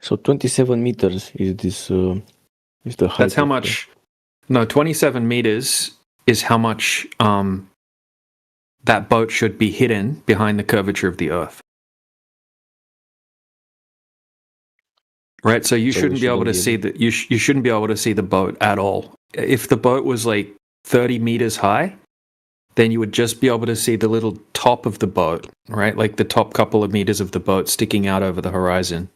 S6: So 27 meters is this is the height.
S9: That's how much. No, 27 meters is how much that boat should be hidden behind the curvature of the Earth. Right, so you shouldn't be able to see the you shouldn't be able to see the boat at all. If the boat was like 30 meters high, then you would just be able to see the little top of the boat, right? Like the top couple of meters of the boat sticking out over the horizon.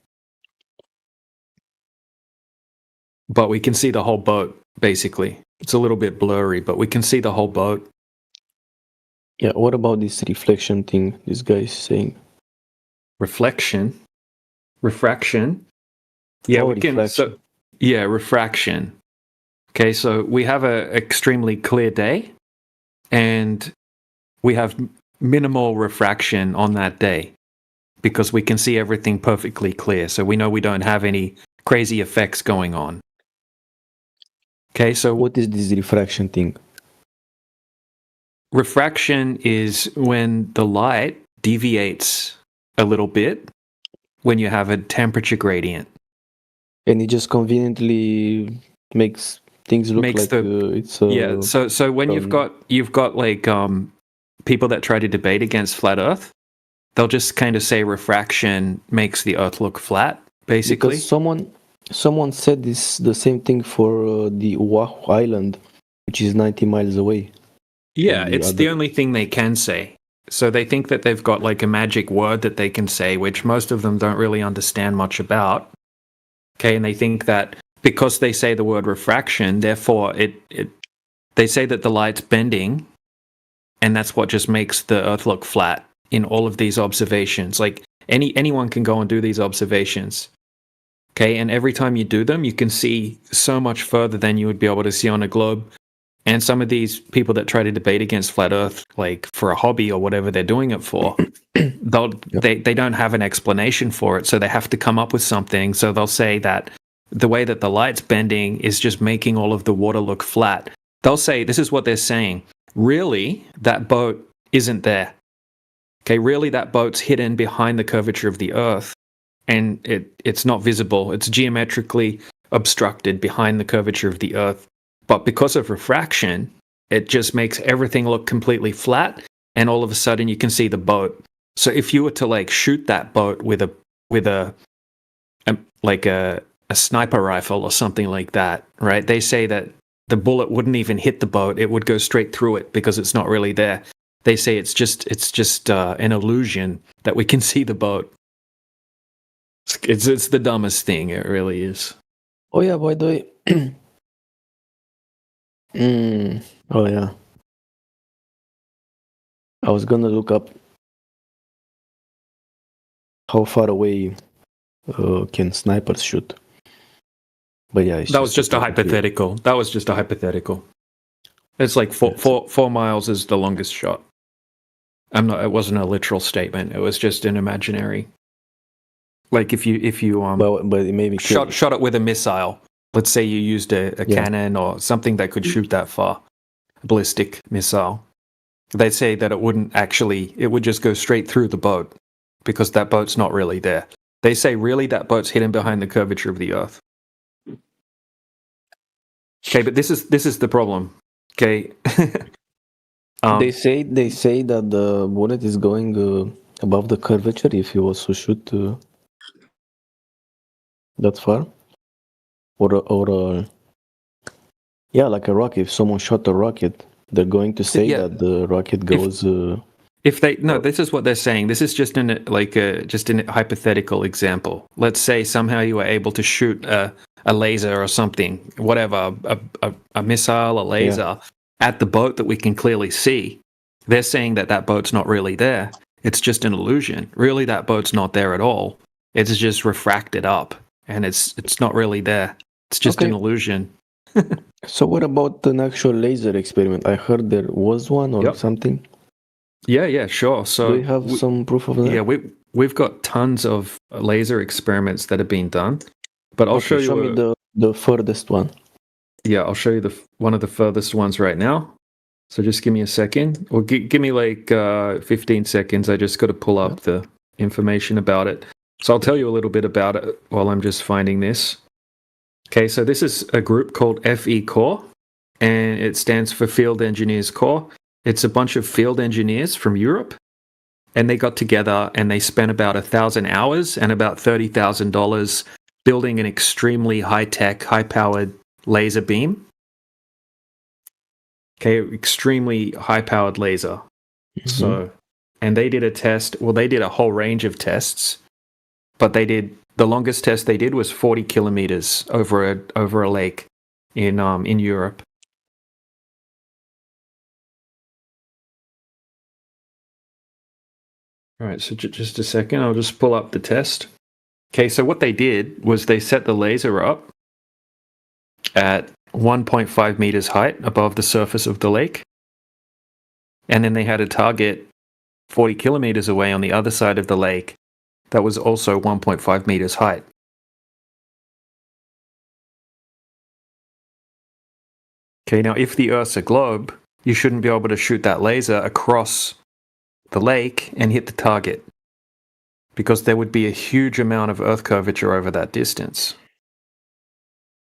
S9: But we can see the whole boat, basically. It's a little bit blurry, but we can see the whole boat.
S6: Yeah, what about this reflection thing this guy is saying?
S9: Refraction. Yeah, we can. So, yeah, refraction. Okay, so we have an extremely clear day, and we have minimal refraction on that day because we can see everything perfectly clear. So we know we don't have any crazy effects going on. Okay, so
S6: what is this refraction thing?
S9: Refraction is when the light deviates a little bit when you have a temperature gradient.
S6: And it just conveniently makes things look like it's
S9: yeah. So when you've got like people that try to debate against flat Earth, they'll just kind of say refraction makes the Earth look flat, basically.
S6: Because someone said the same thing for the Oahu Island, which is 90 miles away.
S9: Yeah, it's the only thing they can say. So they think that they've got like a magic word that they can say, which most of them don't really understand much about. Okay, and they think that because they say the word refraction, therefore they say that the light's bending, and that's what just makes the Earth look flat in all of these observations. Like anyone can go and do these observations. Okay, and every time you do them, you can see so much further than you would be able to see on a globe. And some of these people that try to debate against flat Earth, like for a hobby or whatever they're doing it for, they don't have an explanation for it, so they have to come up with something. So they'll say that the way that the light's bending is just making all of the water look flat. They'll say, this is what they're saying. Really, that boat isn't there. Okay, really, that boat's hidden behind the curvature of the Earth, and it's not visible. It's geometrically obstructed behind the curvature of the Earth. But because of refraction, it just makes everything look completely flat, and all of a sudden you can see the boat. So if you were to like shoot that boat with a sniper rifle or something like that, right? They say that the bullet wouldn't even hit the boat; it would go straight through it because it's not really there. They say it's just an illusion that we can see the boat. It's the dumbest thing. It really is.
S6: Oh yeah, by the way. Oh yeah. I was gonna look up how far away can snipers shoot. But yeah,
S9: that was just a hypothetical. That was just a hypothetical. It's like four miles is the longest shot. It wasn't a literal statement. It was just an imaginary. Like if you
S6: but it made me
S9: shot it with a missile. Let's say you used a cannon or something that could shoot that far, a ballistic missile. They say that it would just go straight through the boat because that boat's not really there. They say really that boat's hidden behind the curvature of the Earth. Okay, but this is the problem. Okay.
S6: They say that the bullet is going above the curvature if you also shoot that far, or yeah, like a rocket. If someone shot a rocket, they're going to say that the rocket goes.
S9: If they this is what they're saying. This is just just a hypothetical example. Let's say somehow you were able to shoot a laser or something, whatever, a missile, a laser at the boat that we can clearly see. They're saying that boat's not really there. It's just an illusion. Really, that boat's not there at all. It's just refracted up, and it's not really there. It's just an illusion.
S6: So what about an actual laser experiment? I heard there was one or something.
S9: Yeah, sure. So
S6: do we have some proof of that?
S9: Yeah, we've got tons of laser experiments that have been done, but I'll show you.
S6: Show me the furthest one.
S9: Yeah, I'll show you one of the furthest ones right now. So just give me a second, or give me like 15 seconds. I just got to pull up the information about it. So I'll tell you a little bit about it while I'm just finding this. Okay, so this is a group called FE Corps, and it stands for Field Engineers Corps. It's a bunch of field engineers from Europe, and they got together and they spent about 1,000 hours and about $30,000 building an extremely high-tech, high-powered laser beam. Okay, extremely high-powered laser. Mm-hmm. So, and they did a test. Well, they did a whole range of tests, but the longest test they did was 40 kilometers over a lake in Europe. All right, so just a second. I'll just pull up the test. Okay, so what they did was they set the laser up at 1.5 meters height above the surface of the lake. And then they had a target 40 kilometers away on the other side of the lake that was also 1.5 meters height. Okay, now if the Earth's a globe, you shouldn't be able to shoot that laser across the lake and hit the target, because there would be a huge amount of Earth curvature over that distance.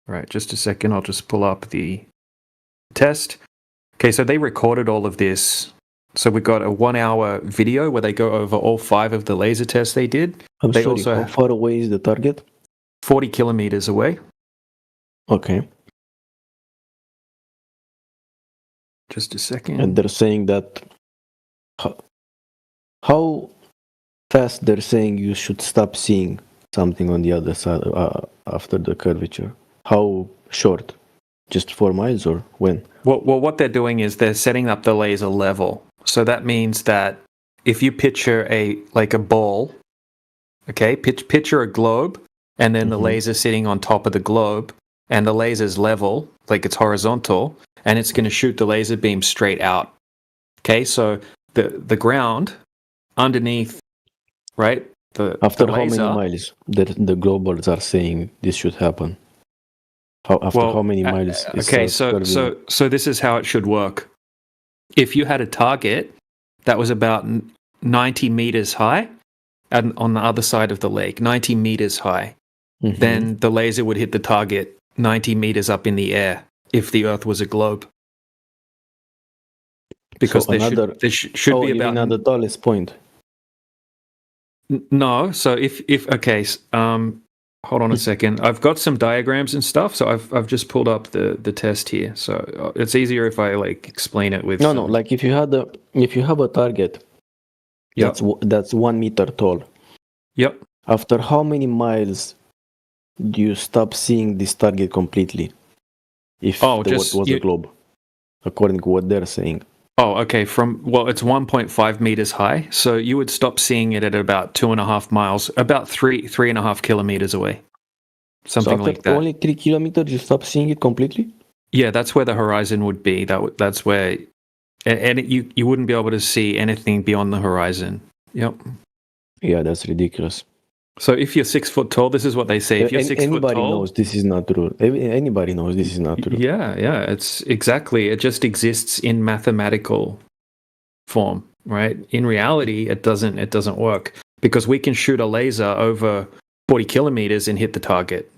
S9: All right, just a second. I'll just pull up the test. Okay, so they recorded all of this. So we got a 1-hour video where they go over all 5 of the laser tests they did.
S6: How far away is the target?
S9: 40 kilometers away.
S6: Okay.
S9: Just a second.
S6: And they're saying that how fast they're saying you should stop seeing something on the other side after the curvature. How short? Just 4 miles or when?
S9: Well, what they're doing is they're setting up the laser level. So that means that if you picture a ball, okay, picture a globe, and then the laser sitting on top of the globe, and the laser's level, like it's horizontal, and it's going to shoot the laser beam straight out. Okay, so the ground underneath, right?
S6: After how many miles the globals are saying this should happen? How many miles?
S9: Okay, so this is how it should work. If you had a target that was about 90 meters high, and on the other side of the lake, 90 meters high, then the laser would hit the target 90 meters up in the air if the Earth was a globe. Because
S6: so
S9: there should be about
S6: another tallest point.
S9: No, so if hold on a second. I've got some diagrams and stuff, so I've just pulled up the test here. So it's easier if I explain it with
S6: No, like if you have a target that's 1 meter tall.
S9: Yep.
S6: After how many miles do you stop seeing this target completely? If the Earth was a globe, according to what they're saying.
S9: Oh, okay. It's 1.5 meters high, so you would stop seeing it at about 2.5 miles, about 3.5 kilometers away, something like that.
S6: Only 3 kilometers, you stop seeing it completely?
S9: Yeah, that's where the horizon would be. That's where, and you wouldn't be able to see anything beyond the horizon. Yep.
S6: Yeah, that's ridiculous.
S9: So if you're 6 foot tall, this is what they say. If you're 6 foot tall,
S6: anybody knows this is not true. Anybody knows this is not true.
S9: Yeah, it's exactly. It just exists in mathematical form, right? In reality, it doesn't work because we can shoot a laser over 40 kilometers and hit the target.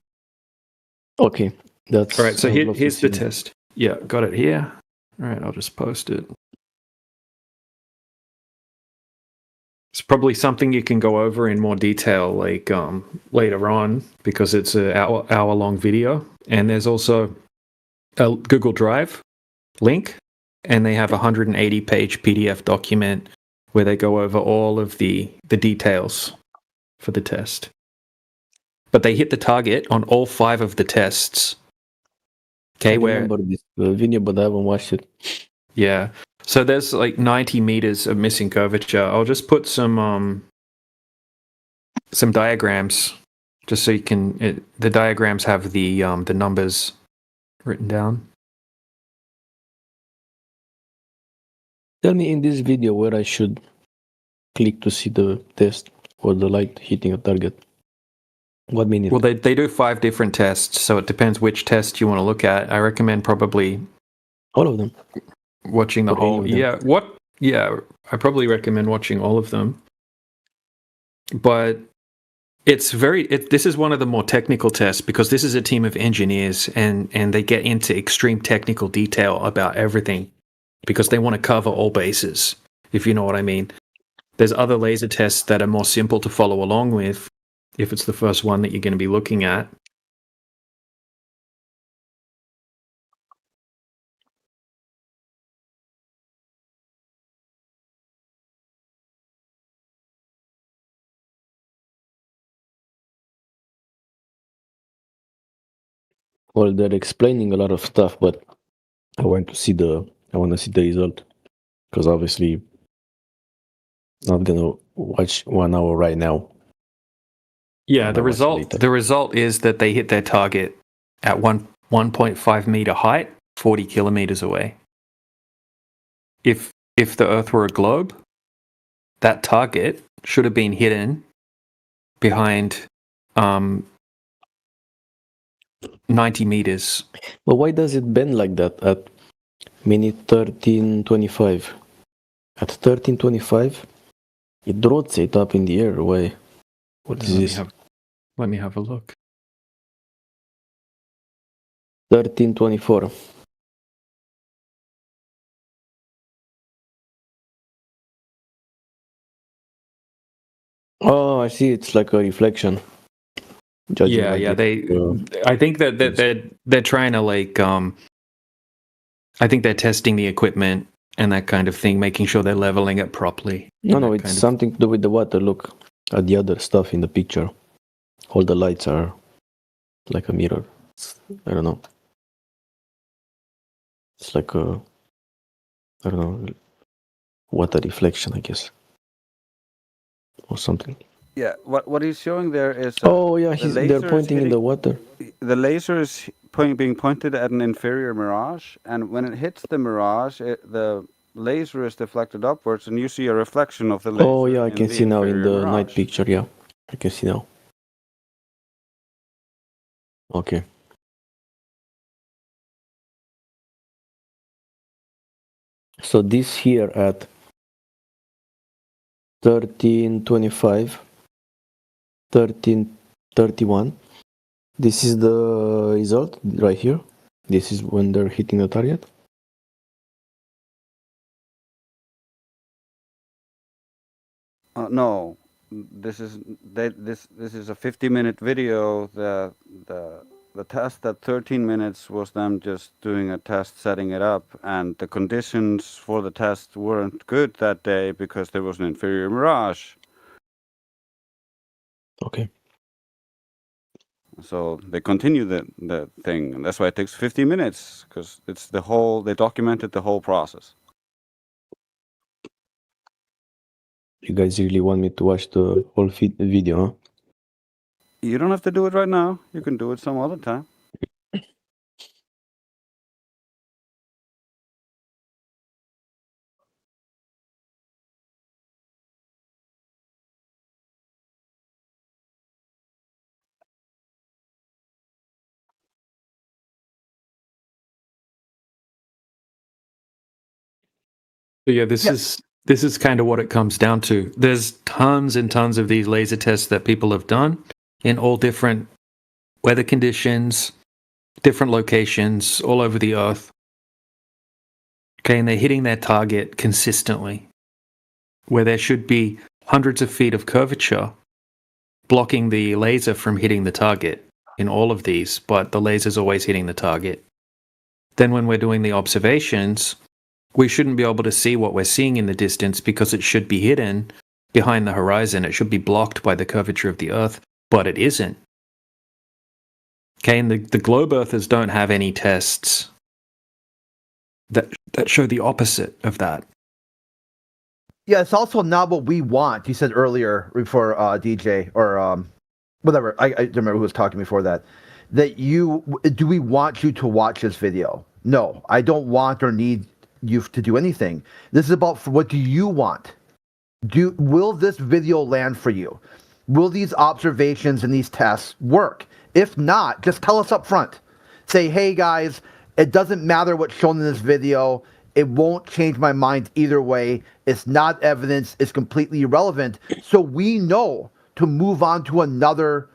S6: Okay, that's
S9: all right. So here's the test. Yeah, got it here. All right, I'll just post it. It's probably something you can go over in more detail, like later on, because it's an hour long video. And there's also a Google Drive link, and they have a 180-page PDF document where they go over all of the details for the test. But they hit the target on all 5 of the tests. Okay,
S6: I remember this video, but I haven't watched it.
S9: Yeah. So there's like 90 meters of missing curvature. I'll just put some diagrams, just so you can. The diagrams have the numbers written down.
S6: Tell me in this video where I should click to see the test or the light hitting a target. What minute?
S9: Well, they do 5 different tests, so it depends which test you want to look at. I recommend probably
S6: all of them.
S9: Watching the
S6: Or any
S9: whole.
S6: of them.
S9: Yeah. What? Yeah. I probably recommend watching all of them. But it's this is one of the more technical tests, because this is a team of engineers, and they get into extreme technical detail about everything, because they want to cover all bases, if you know what I mean. There's other laser tests that are more simple to follow along with, if it's the first one that you're going to be looking at.
S6: Well, they're explaining a lot of stuff, but I want to see the result, because obviously not gonna watch 1 hour right now.
S9: Yeah, the result is that they hit their target at 1.5 meter height, 40 kilometers away. If the Earth were a globe, that target should have been hidden behind 90 meters.
S6: But why does it bend like that at minute 13:25? At 13:25, it rotates up in the air. Why? What is this?
S9: Let me have a look.
S6: 13:24. Oh, I see. It's like a reflection. Judging by
S9: Yeah.
S6: the-
S9: I think that they're trying to like. I think they're testing the equipment and that kind of thing, making sure they're leveling it properly.
S6: No, it's something to do with the water. Look at the other stuff in the picture. All the lights are like a mirror. I don't know. It's like a, I don't know, water reflection, I guess, or something.
S3: Yeah, what he's showing there is.
S6: Oh yeah,
S3: the
S6: they're
S3: laser is
S6: pointing in the water.
S3: The laser is being pointed at an inferior mirage, and when it hits the mirage, the laser is deflected upwards, and you see a reflection of the laser.
S6: Oh yeah, I can
S3: the
S6: see now in
S3: inferior
S6: the
S3: mirage.
S6: night picture. Yeah, I can see now. Okay. So this here at 13:25, 13:31. This is the result right here. This is when they're hitting the target.
S3: No, this is this is a 50-minute video. The test at 13 minutes was them just doing a test, setting it up, and the conditions for the test weren't good that day because there was an inferior mirage.
S6: Okay.
S3: So they continue the thing, and that's why it takes 50 minutes, because it's the whole. They documented the whole process.
S6: You guys really want me to watch the whole video, huh?
S3: You don't have to do it right now. You can do it some other time.
S9: So yeah, this is kind of what it comes down to. There's tons and tons of these laser tests that people have done in all different weather conditions, different locations all over the earth. Okay, and they're hitting their target consistently, where there should be hundreds of feet of curvature blocking the laser from hitting the target in all of these, but the laser's always hitting the target. Then when we're doing the observations, we shouldn't be able to see what we're seeing in the distance because it should be hidden behind the horizon. It should be blocked by the curvature of the Earth, but it isn't. Okay, and the globe earthers don't have any tests that show the opposite of that.
S10: Yeah, it's also not what we want. You said earlier before DJ or whatever. I don't remember who was talking before that. Do we want you to watch this video? No, I don't want or need you to do anything. This is about what do you want? Will this video land for you? Will these observations and these tests work? If not, just tell us up front. Say, hey guys, it doesn't matter what's shown in this video. It won't change my mind either way. It's not evidence. It's completely irrelevant. So we know to move on to another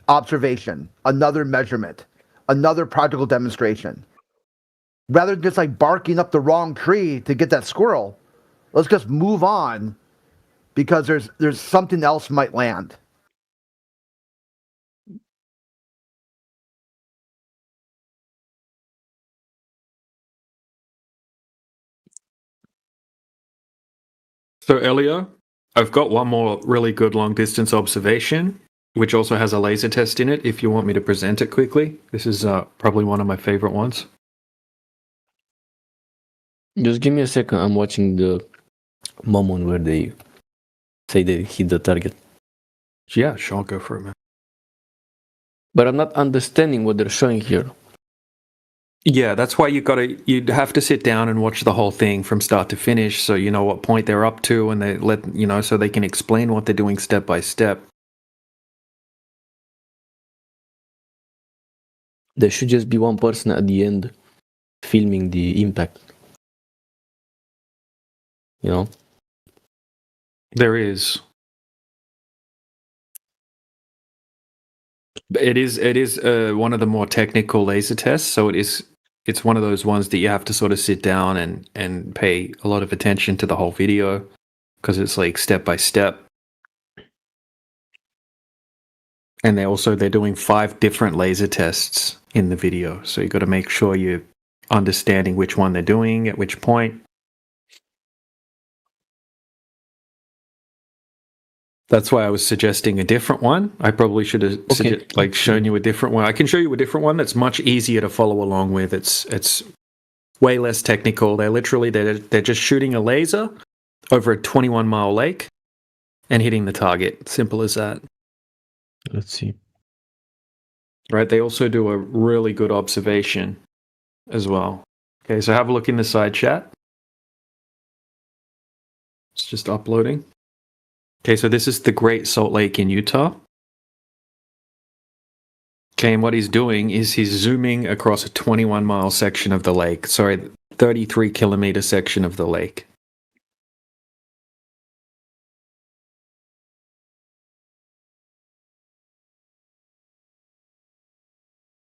S10: observation, another measurement, another practical demonstration. Rather than just like barking up the wrong tree to get that squirrel, let's just move on because there's something else might land.
S9: So Elio, I've got one more really good long distance observation, which also has a laser test in it, if you want me to present it quickly. This is probably one of my favorite ones.
S6: Just give me a second. I'm watching the moment where they say they hit the target.
S9: Yeah, sure, I'll go for it, man.
S6: But I'm not understanding what they're showing here.
S9: Yeah, that's why you'd have to sit down and watch the whole thing from start to finish, so you know what point they're up to, and so they can explain what they're doing step by step.
S6: There should just be one person at the end filming the impact. You know?
S9: There is. It is one of the more technical laser tests, so it's one of those ones that you have to sort of sit down and pay a lot of attention to the whole video because it's like step by step. And they're doing 5 different laser tests in the video, so you got to make sure you're understanding which one they're doing at which point. That's why I was suggesting a different one. I probably should have shown you a different one. I can show you a different one that's much easier to follow along with. It's way less technical. They're just shooting a laser over a 21-mile lake and hitting the target. Simple as that.
S6: Let's see.
S9: Right. They also do a really good observation as well. Okay, so have a look in the side chat. It's just uploading. Okay, so this is the Great Salt Lake in Utah. Okay, and what he's doing is he's zooming across a 21-mile section of the lake. 33-kilometer section of the lake.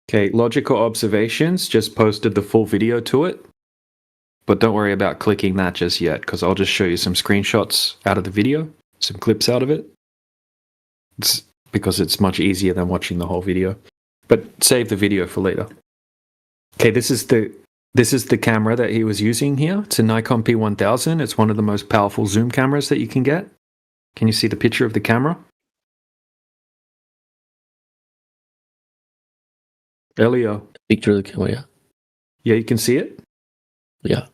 S9: Okay, Logical Observations just posted the full video to it. But don't worry about clicking that just yet, because I'll just show you some screenshots out of the video. Some clips out of it. It's because it's much easier than watching the whole video. But save the video for later. Okay, this is the camera that he was using here. It's a Nikon P1000. It's one of the most powerful zoom cameras that you can get. Can you see the picture of the camera? Elio.
S6: Picture of the camera, yeah.
S9: Yeah, you can see it?
S6: Yeah.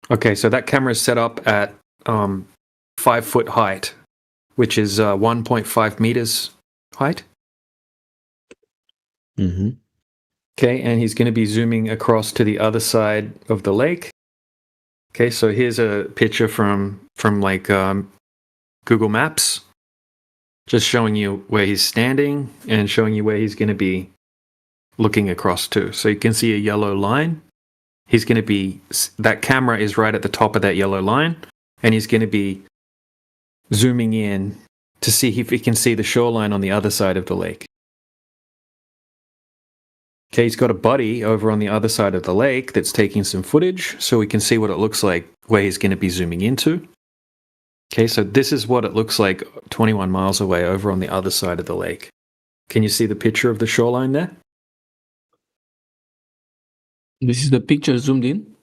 S9: Okay, so that camera is set up at 5-foot height, which is 1.5 meters height.
S6: Mm-hmm.
S9: Okay, and he's going to be zooming across to the other side of the lake. Okay, so here's a picture from like Google Maps, just showing you where he's standing and showing you where he's going to be looking across to. So you can see a yellow line. He's going to be, that camera is right at the top of that yellow line, and he's going to be zooming in to see if he can see the shoreline on the other side of the lake. Okay, he's got a buddy over on the other side of the lake that's taking some footage so we can see what it looks like where he's going to be zooming into. Okay, so this is what it looks like 21 miles away over on the other side of the lake. Can you see the picture of the shoreline there?
S6: This is the picture zoomed in?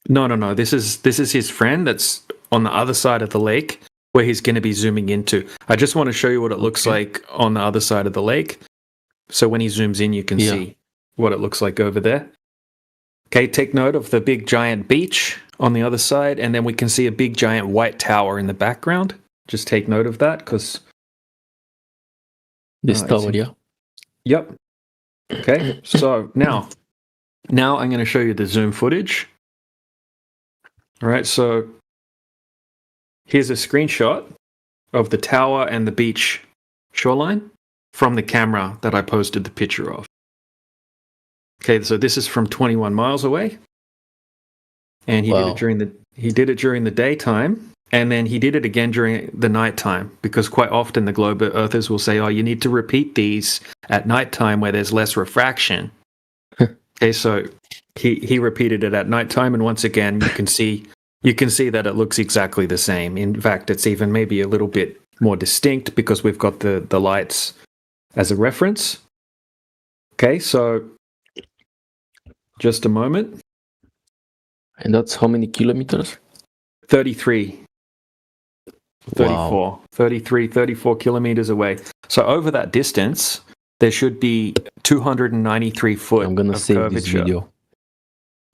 S9: No. This is his friend that's on the other side of the lake where he's going to be zooming into. I just want to show you what it looks like on the other side of the lake. So when he zooms in, you can see what it looks like over there. Okay, take note of the big giant beach on the other side, and then we can see a big giant white tower in the background. Just take note of that because...
S6: This tower, yeah.
S9: Yep. Okay, so now I'm going to show you the zoom footage. All right, so here's a screenshot of the tower and the beach shoreline from the camera that I posted the picture of. Okay, so this is from 21 miles away, and he did it during the daytime, and then he did it again during the nighttime, because quite often the globe earthers will say, "Oh, you need to repeat these at nighttime where there's less refraction." Okay, so he repeated it at nighttime, and once again you can see that it looks exactly the same. In fact, it's even maybe a little bit more distinct because we've got the lights as a reference. Okay, so just a moment.
S6: And that's how many kilometers?
S9: 33. 34. 33, 34 kilometers away. So over that distance, there should be 293 foot
S6: I'm gonna
S9: of
S6: save
S9: curvature.
S6: this video.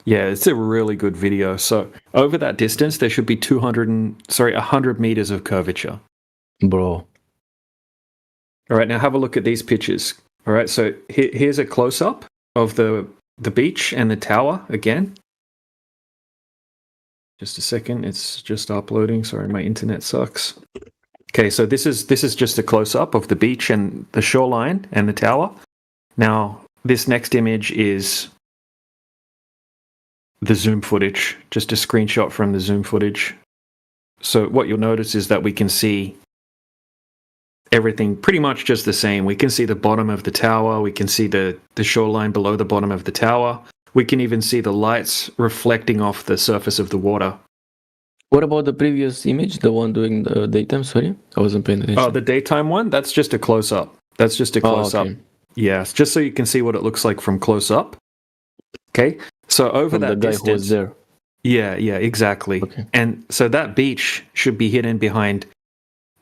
S9: Yeah, it's a really good video. So over that distance, there should be 100 meters of curvature.
S6: Bro.
S9: All right, now have a look at these pictures. All right, so here's a close-up of the beach and the tower again. Just a second, it's just uploading. Sorry, my internet sucks. Okay, so this is just a close-up of the beach and the shoreline and the tower. Now, this next image is the zoom footage, just a screenshot from the zoom footage. So what you'll notice is that we can see everything pretty much just the same. We can see the bottom of the tower. We can see the shoreline below the bottom of the tower. We can even see the lights reflecting off the surface of the water.
S6: What about the previous image, the one doing the daytime? Sorry, I wasn't paying attention.
S9: Oh, the daytime one? That's just a close-up. That's just a close-up.
S6: Okay.
S9: Yeah, just so you can see what it looks like from close-up. Okay, so over
S6: From
S9: that
S6: the guy
S9: distance...
S6: who was there.
S9: Yeah, exactly.
S6: Okay.
S9: And so that beach should be hidden behind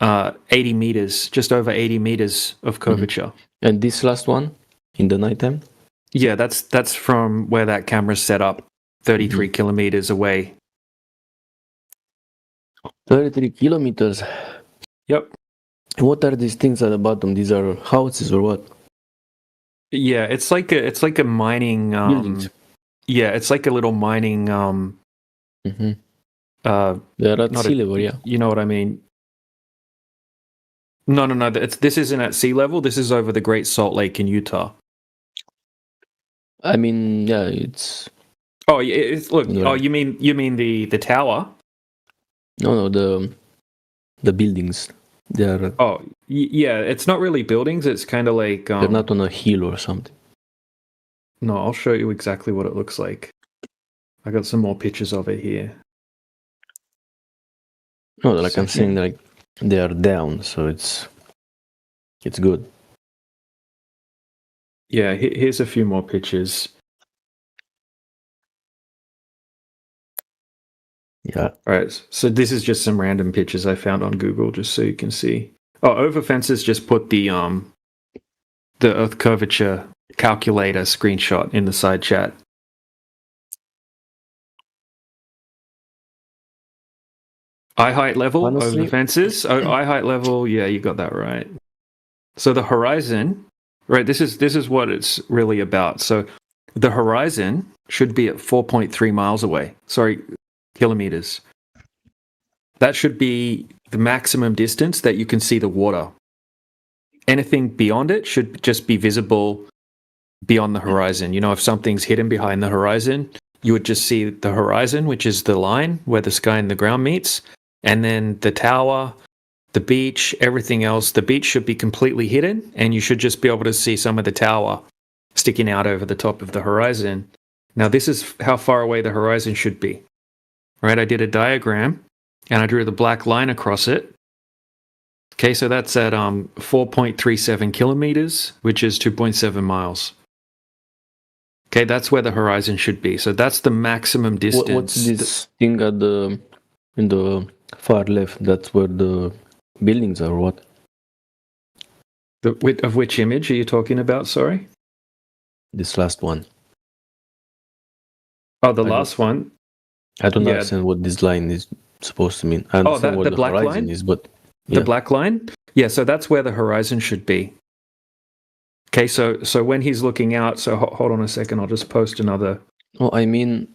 S9: 80 meters, just over 80 meters of curvature.
S6: And this last one, in the nighttime?
S9: Yeah, that's from where that camera's set up, 33 kilometers away.
S6: 33 kilometers.
S9: Yep.
S6: And what are these things at the bottom? These are houses or what?
S9: Yeah, it's like a mining.
S6: Buildings.
S9: Yeah, it's like a little mining.
S6: They're at
S9: not
S6: sea level, yeah.
S9: You know what I mean? No. This isn't at sea level. This is over the Great Salt Lake in Utah.
S6: I mean, yeah, it's.
S9: Oh, look.
S6: Yeah.
S9: Oh, you mean the tower?
S6: No, the buildings. They're.
S9: Oh, yeah. It's not really buildings. It's kind of like.
S6: They're not on a hill or something.
S9: No, I'll show you exactly what it looks like. I got some more pictures of it here.
S6: No, like I'm saying, like they are down, so it's good.
S9: Yeah, here's a few more pictures.
S6: Yeah.
S9: All right. So this is just some random pictures I found on Google, just so you can see. Oh, Overfences just put the Earth curvature calculator screenshot in the side chat. Eye height level
S6: Honestly,
S9: over fences. Oh, eye height level. Yeah, you got that right. So the horizon, right? This is what it's really about. So the horizon should be at 4.3 miles away. Sorry, kilometers. That should be the maximum distance that you can see the water. Anything beyond it should just be visible beyond the horizon. You know, if something's hidden behind the horizon, you would just see the horizon, which is the line where the sky and the ground meets. And then the tower, the beach, everything else, the beach should be completely hidden, and you should just be able to see some of the tower sticking out over the top of the horizon. Now, this is how far away the horizon should be. Right? I did a diagram and I drew the black line across it. Okay, so that's at 4.37 kilometers, which is 2.7 miles. Okay, that's where the horizon should be. So that's the maximum distance.
S6: What's this thing at in the far left? That's where the buildings are. What?
S9: Of which image are you talking about? Sorry.
S6: This last one.
S9: Oh, the last one.
S6: I don't understand what this line is supposed to mean. I understand what
S9: the
S6: the
S9: black
S6: horizon
S9: line?
S6: is, but
S9: The black line? Yeah, so that's where the horizon should be. Okay, so when he's looking out, so hold on a second, I'll just post another.
S6: Oh, I mean,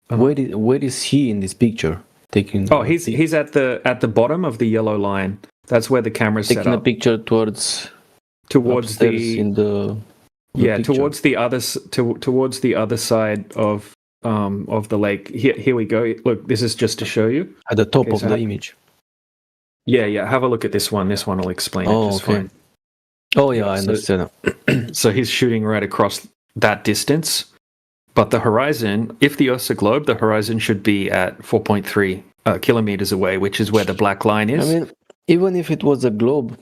S6: where is he in this picture? Taking.
S9: Oh, he's at the bottom of the yellow line. That's where the camera's set
S6: taking a
S9: up.
S6: picture towards
S9: Towards
S6: upstairs
S9: the
S6: in the
S9: yeah,
S6: picture.
S9: towards the other side of the lake. Here we go. Look, this is just to show you.
S6: At the top
S9: Okay,
S6: of
S9: so
S6: the image.
S9: Yeah. Have a look at this one. This one will explain it just fine.
S6: Oh yeah, I understand.
S9: So he's shooting right across that distance, but the horizon, if the Earth's a globe, the horizon should be at 4.3 kilometers away, which is where the black line is.
S6: I mean, even if it was a globe,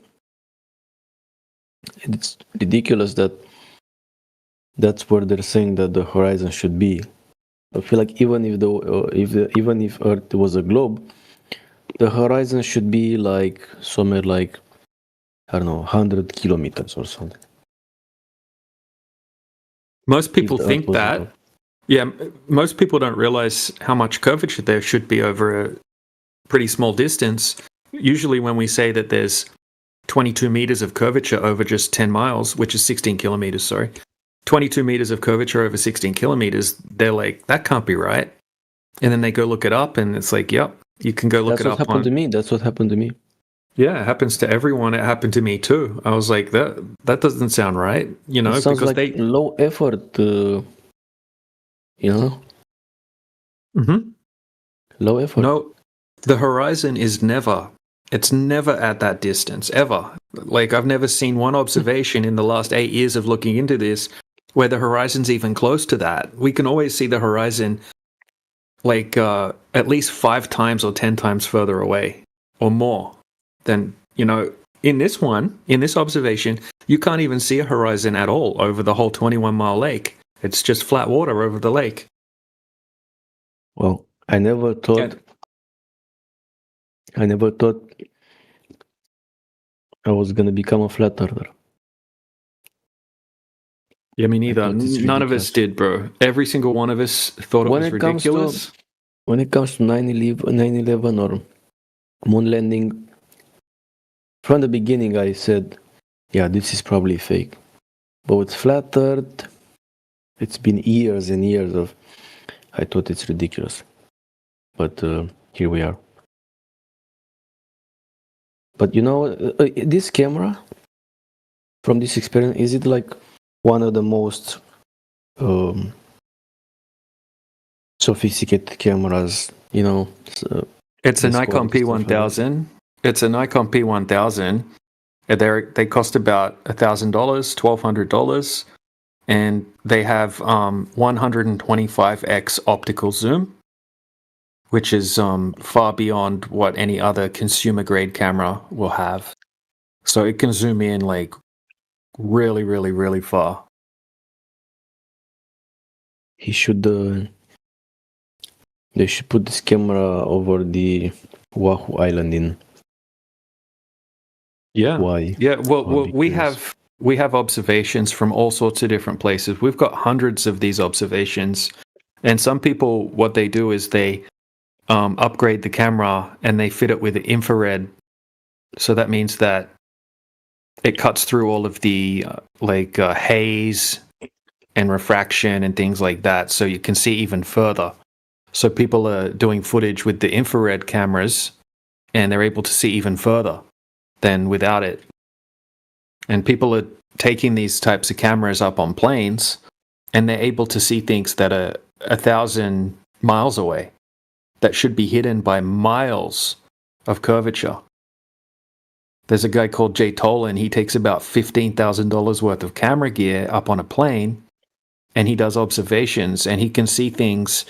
S6: it's ridiculous that that's where they're saying that the horizon should be. I feel like even if Earth was a globe, the horizon should be like somewhere like, I don't know, 100 kilometers or something.
S9: Most people
S6: If the
S9: think
S6: Earth was a
S9: that.
S6: globe.
S9: Yeah, most people don't realize how much curvature there should be over a pretty small distance. Usually when we say that there's 22 meters of curvature over just 10 miles, which is 16 kilometers, sorry. 22 meters of curvature over 16 kilometers, they're like, that can't be right. And then they go look it up and it's like, yep, you can go look
S6: That's
S9: it
S6: what
S9: up
S6: happened
S9: on...
S6: to me. That's what happened to me.
S9: Yeah, it happens to everyone. It happened to me too. I was like, that doesn't sound right, you know,
S6: It sounds
S9: because
S6: like low effort, you know?
S9: Mm-hmm.
S6: Low effort.
S9: No, the horizon is it's never at that distance, ever. Like, I've never seen one observation in the last 8 years of looking into this where the horizon's even close to that. We can always see the horizon like at least 5 times or 10 times further away or more than, you know, in this observation, you can't even see a horizon at all over the whole 21-mile lake. It's just flat water over the lake.
S6: Well, I never thought I was gonna become a flat earther.
S9: Yeah, me neither.
S6: thought it's
S9: None of us did, bro. Every single one of us thought it was ridiculous.
S6: When it comes to 9/11 or moon landing, from the beginning I said, yeah, this is probably fake. But with flat earth, it's been years and years of, I thought it's ridiculous. But here we are. But you know, this camera, from this experience, is it like one of the most sophisticated cameras, you know?
S9: It's a Nikon P1000. It's a Nikon P1000. They cost about $1,000, $1,200, and they have 125x optical zoom, which is far beyond what any other consumer grade camera will have. So it can zoom in like really, really, really far.
S6: He should. They should put this camera over the Oahu Island in.
S9: Yeah.
S6: Why?
S9: Yeah. Well, we have observations from all sorts of different places. We've got hundreds of these observations, and some people, what they do is they upgrade the camera and they fit it with infrared. So that means that it cuts through all of the haze and refraction and things like that, so you can see even further. So people are doing footage with the infrared cameras, and they're able to see even further than without it. And people are taking these types of cameras up on planes, and they're able to see things that are 1,000 miles away, that should be hidden by miles of curvature. There's a guy called Jay Tolan. He takes about $15,000 worth of camera gear up on a plane, and he does observations, and he can see things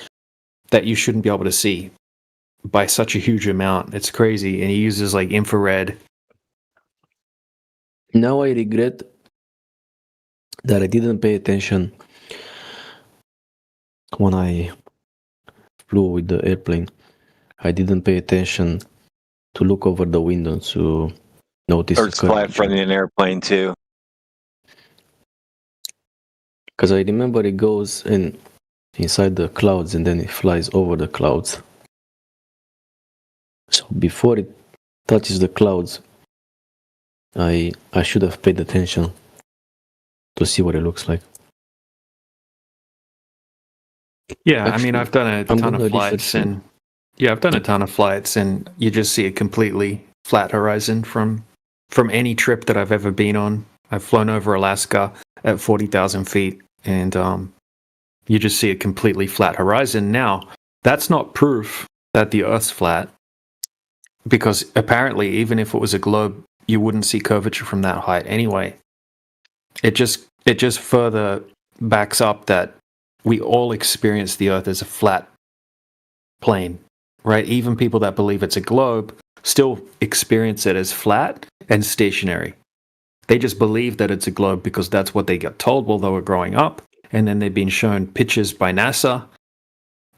S9: that you shouldn't be able to see. by such a huge amount. It's crazy. And he uses like infrared.
S6: Now I regret that I didn't pay attention when I flew with the airplane. I didn't pay attention to look over the window to notice
S17: Earth's flat from an airplane too.
S6: because I remember it goes inside the clouds and then it flies over the clouds. So before it touches the clouds, I should have paid attention to see what it looks like.
S9: Yeah,
S6: Actually,
S9: I mean, I've done a
S6: I'm
S9: ton
S6: gonna
S9: of flights, and I've done a ton of flights, and you just see a completely flat horizon from any trip that I've ever been on. I've flown over Alaska at 40,000 feet, and you just see a completely flat horizon. Now, that's not proof that the Earth's flat, because apparently, even if it was a globe, you wouldn't see curvature from that height anyway. It just further backs up that we all experience the Earth as a flat plane, right? Even people that believe it's a globe still experience it as flat and stationary. They just believe that it's a globe because that's what they got told while they were growing up. And then they've been shown pictures by NASA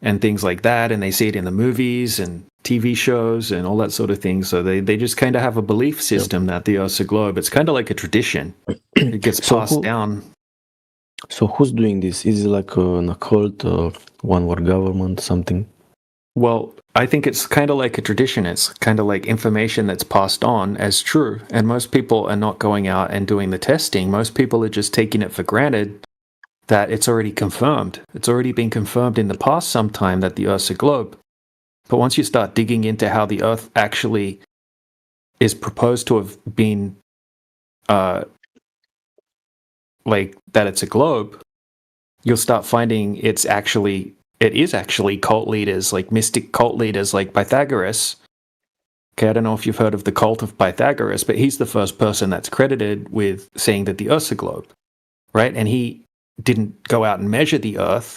S9: and things like that. And they see it in the movies and TV shows and all that sort of thing. So they just kind of have a belief system that the Earth's a globe. It's kind of like a tradition. It gets passed down.
S6: So who's doing this? Is it like an occult, one world government, something?
S9: Well, I think it's kind of like a tradition. It's kind of like information that's passed on as true. And most people are not going out and doing the testing. Most people are just taking it for granted that it's already confirmed. It's already been confirmed in the past sometime that the Earth's a globe. But once you start digging into how the Earth actually is proposed to have been like that it's a globe, you'll start finding it is actually cult leaders, like mystic cult leaders like Pythagoras. Okay, I don't know if you've heard of the cult of Pythagoras, but he's the first person that's credited with saying that the Earth's a globe, right? And he didn't go out and measure the Earth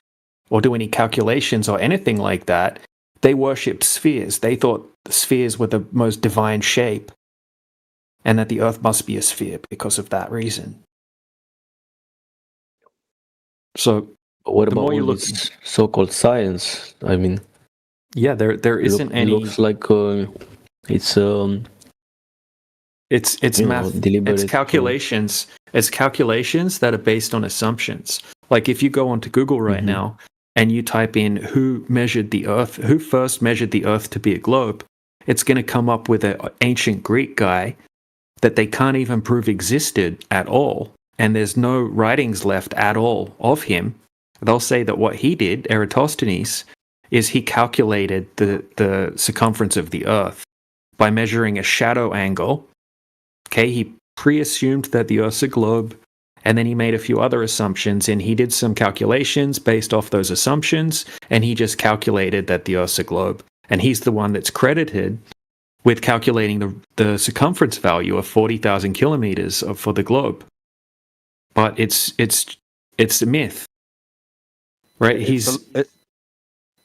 S9: or do any calculations or anything like that. They worshipped spheres. They thought the spheres were the most divine shape and that the Earth must be a sphere because of that reason. So
S6: what about all this so-called science? I mean,
S9: yeah, there isn't any.
S6: It looks like it's
S9: math.
S6: Deliberate.
S9: It's calculations. It's calculations that are based on assumptions. Like if you go onto Google right now and you type in who measured the Earth, who first measured the Earth to be a globe, it's going to come up with an ancient Greek guy that they can't even prove existed at all. And there's no writings left at all of him. They'll say that what he did, Eratosthenes, is he calculated the circumference of the Earth by measuring a shadow angle. Okay, he pre-assumed that the Earth's a globe, and then he made a few other assumptions, and he did some calculations based off those assumptions, and he just calculated that the Earth's a globe. And he's the one that's credited with calculating the circumference value of 40,000 kilometers for the globe. But it's a myth, right?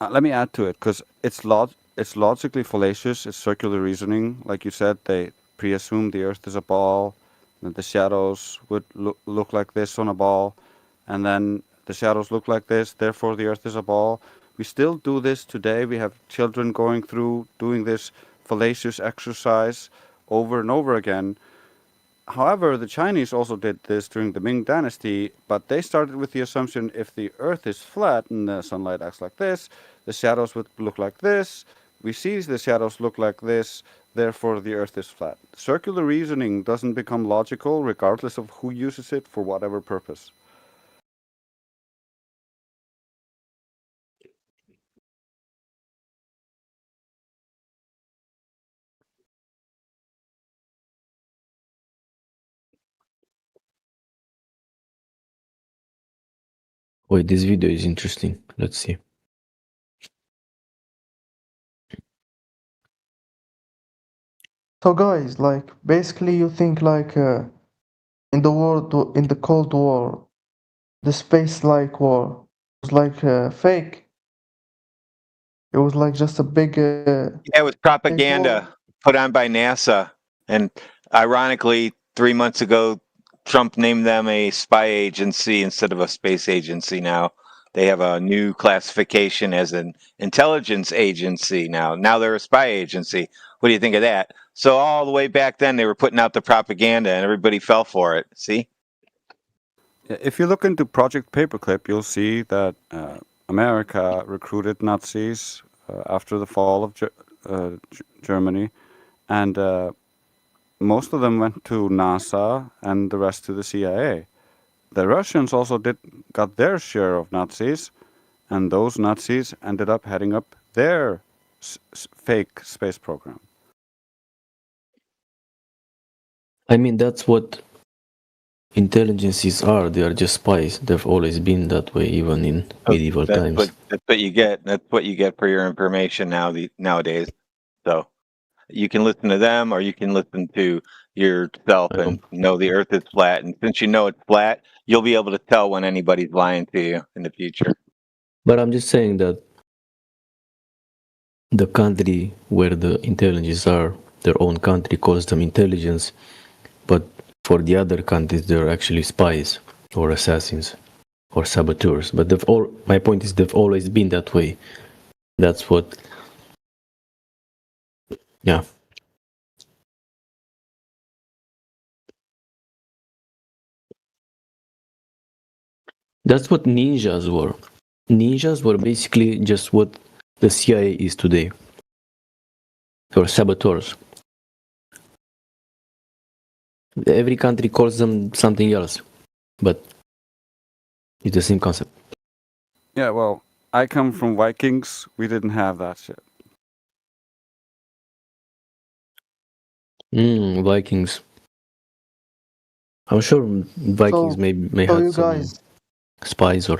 S3: Let me add to it, because it's logically fallacious. It's circular reasoning, like you said. They pre-assume the Earth is a ball, that the shadows would look like this on a ball, and then the shadows look like this. Therefore, the Earth is a ball. We still do this today. We have children going through doing this fallacious exercise over and over again. However, the Chinese also did this during the Ming Dynasty, but they started with the assumption if the Earth is flat and the sunlight acts like this, the shadows would look like this. We see the shadows look like this, therefore the Earth is flat. Circular reasoning doesn't become logical regardless of who uses it for whatever purpose.
S6: Wait, this video is interesting. Let's see.
S14: So guys, like basically you think like in the Cold War, the space like war was like fake. It was like just a big.
S17: Yeah, it was propaganda put on by NASA. And ironically, 3 months ago, Trump named them a spy agency instead of a space agency now. They have a new classification as an intelligence agency now. Now they're a spy agency. What do you think of that? So all the way back then, they were putting out the propaganda and everybody fell for it. See?
S3: If you look into Project Paperclip, you'll see that America recruited Nazis after the fall of Germany, and most of them went to NASA and the rest to the CIA. The Russians also got their share of Nazis, and those Nazis ended up heading up their fake space program.
S6: I mean, that's what intelligences are. They are just spies. They've always been that way, even in medieval times.
S17: That's what you get. That's what you get for your information nowadays. So you can listen to them, or you can listen to yourself and know the Earth is flat. And since you know it's flat, you'll be able to tell when anybody's lying to you in the future.
S6: But I'm just saying that the country where the intelligence are, their own country calls them intelligence, but for the other countries, they're actually spies or assassins or saboteurs. But my point is, they've always been that way. That's what. Yeah. That's what ninjas were. Ninjas were basically just what the CIA is today. Or saboteurs. Every country calls them something else, but it's the same concept.
S3: Yeah, well, I come from Vikings. We didn't have that shit.
S6: Vikings. I'm sure Vikings may have some spies or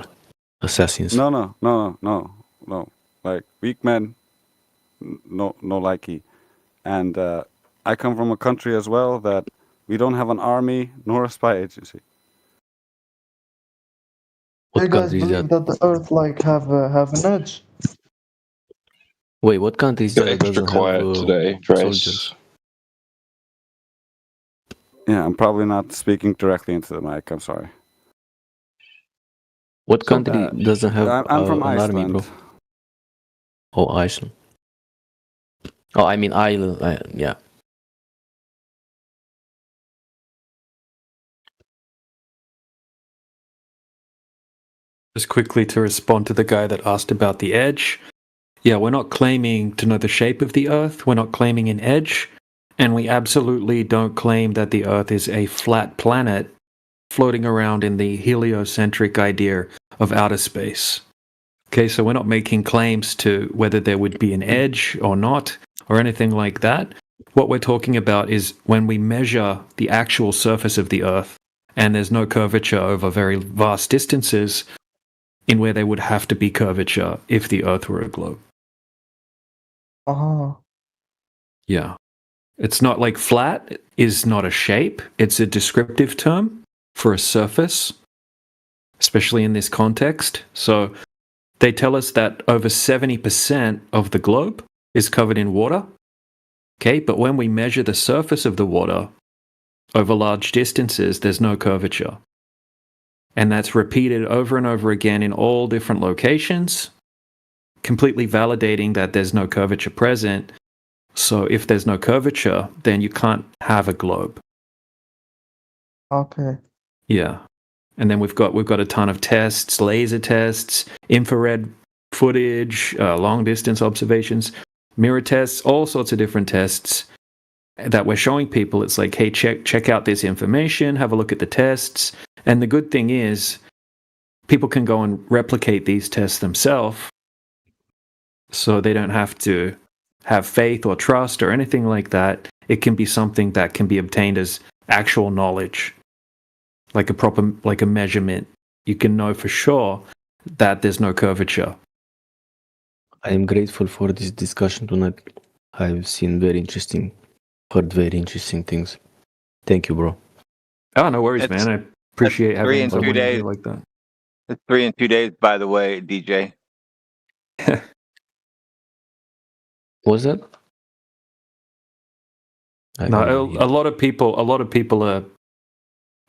S6: assassins.
S3: No. Like weak men, no likey. And I come from a country as well that we don't have an army nor a spy agency.
S14: Do you guys believe that the Earth like have an edge?
S6: Wait, what country is
S21: You're
S6: that
S21: extra
S6: doesn't
S21: quiet
S6: have
S21: today, Trace.
S6: soldiers?
S3: Yeah, I'm probably not speaking directly into the mic. I'm sorry.
S6: What country doesn't have
S3: I'm from
S6: an army,
S3: Iceland.
S6: bro? Oh, Iceland. Oh, I mean Ireland. Yeah.
S9: Just quickly to respond to the guy that asked about the edge. Yeah, we're not claiming to know the shape of the Earth. We're not claiming an edge. And we absolutely don't claim that the Earth is a flat planet floating around in the heliocentric idea of outer space. Okay, so we're not making claims to whether there would be an edge or not, or anything like that. What we're talking about is when we measure the actual surface of the Earth, and there's no curvature over very vast distances, in where there would have to be curvature if the Earth were a globe. Yeah. It's not like flat is not a shape. It's a descriptive term for a surface, especially in this context. So they tell us that over 70% of the globe is covered in water. Okay, but when we measure the surface of the water over large distances, there's no curvature. And that's repeated over and over again in all different locations, completely validating that there's no curvature present. So if there's no curvature, then you can't have a globe.
S14: Okay.
S9: Yeah. And then we've got a ton of tests, laser tests, infrared footage, long distance observations, mirror tests, all sorts of different tests that we're showing people. It's like, hey, check out this information, have a look at the tests. And the good thing is people can go and replicate these tests themselves, so they don't have to have faith or trust or anything like that. It can be something that can be obtained as actual knowledge, like a measurement. You can know for sure that there's no curvature.
S6: I am grateful for this discussion tonight. I've heard very interesting things. Thank you, bro.
S9: Oh, no worries, man. I appreciate having
S17: 3 in 2 days
S9: like that.
S17: It's 3 in 2 days, by the way, DJ.
S6: Was that?
S9: No, a lot of people are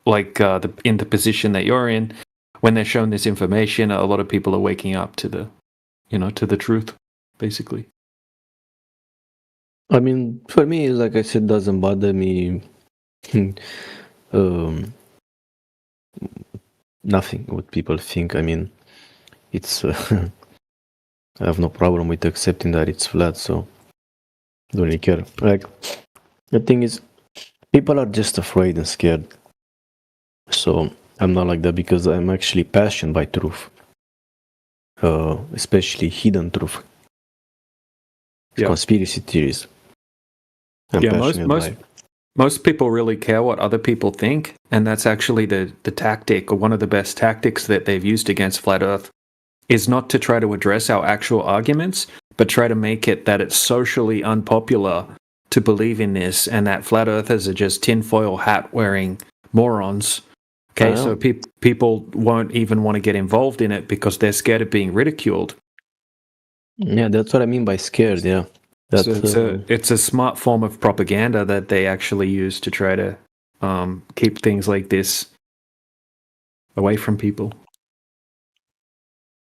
S9: like in the position that you're in. When they're shown this information, a lot of people are waking up to the truth, basically.
S6: I mean, for me, like I said, doesn't bother me. Nothing what people think. I mean, it's I have no problem with accepting that it's flat, so don't really care. Like, the thing is, people are just afraid and scared. So I'm not like that because I'm actually passionate by truth, especially hidden truth, conspiracy theories. I'm passionate by.
S9: Most people really care what other people think, and that's actually the tactic, or one of the best tactics that they've used against Flat Earth, is not to try to address our actual arguments, but try to make it that it's socially unpopular to believe in this, and that Flat Earthers are just tinfoil hat wearing morons. Okay, so people won't even want to get involved in it because they're scared of being ridiculed.
S6: Yeah, that's what I mean by scared, yeah.
S9: So it's a smart form of propaganda that they actually use to try to keep things like this away from people.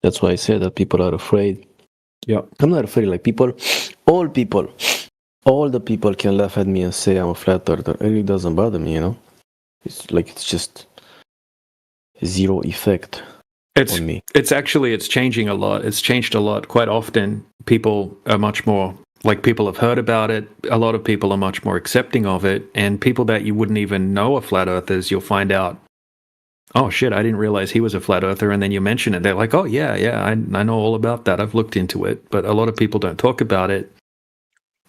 S6: That's why I say that people are afraid.
S9: Yeah.
S6: I'm not afraid. Like all the people can laugh at me and say I'm a flat earther. It really doesn't bother me, you know? It's just zero effect on me.
S9: It's changing a lot. It's changed a lot. Quite often, people are much more, like, people have heard about it. A lot of people are much more accepting of it. And people that you wouldn't even know are flat earthers, you'll find out, oh shit, I didn't realize he was a flat earther. And then you mention it. They're like, oh yeah, I know all about that. I've looked into it. But a lot of people don't talk about it,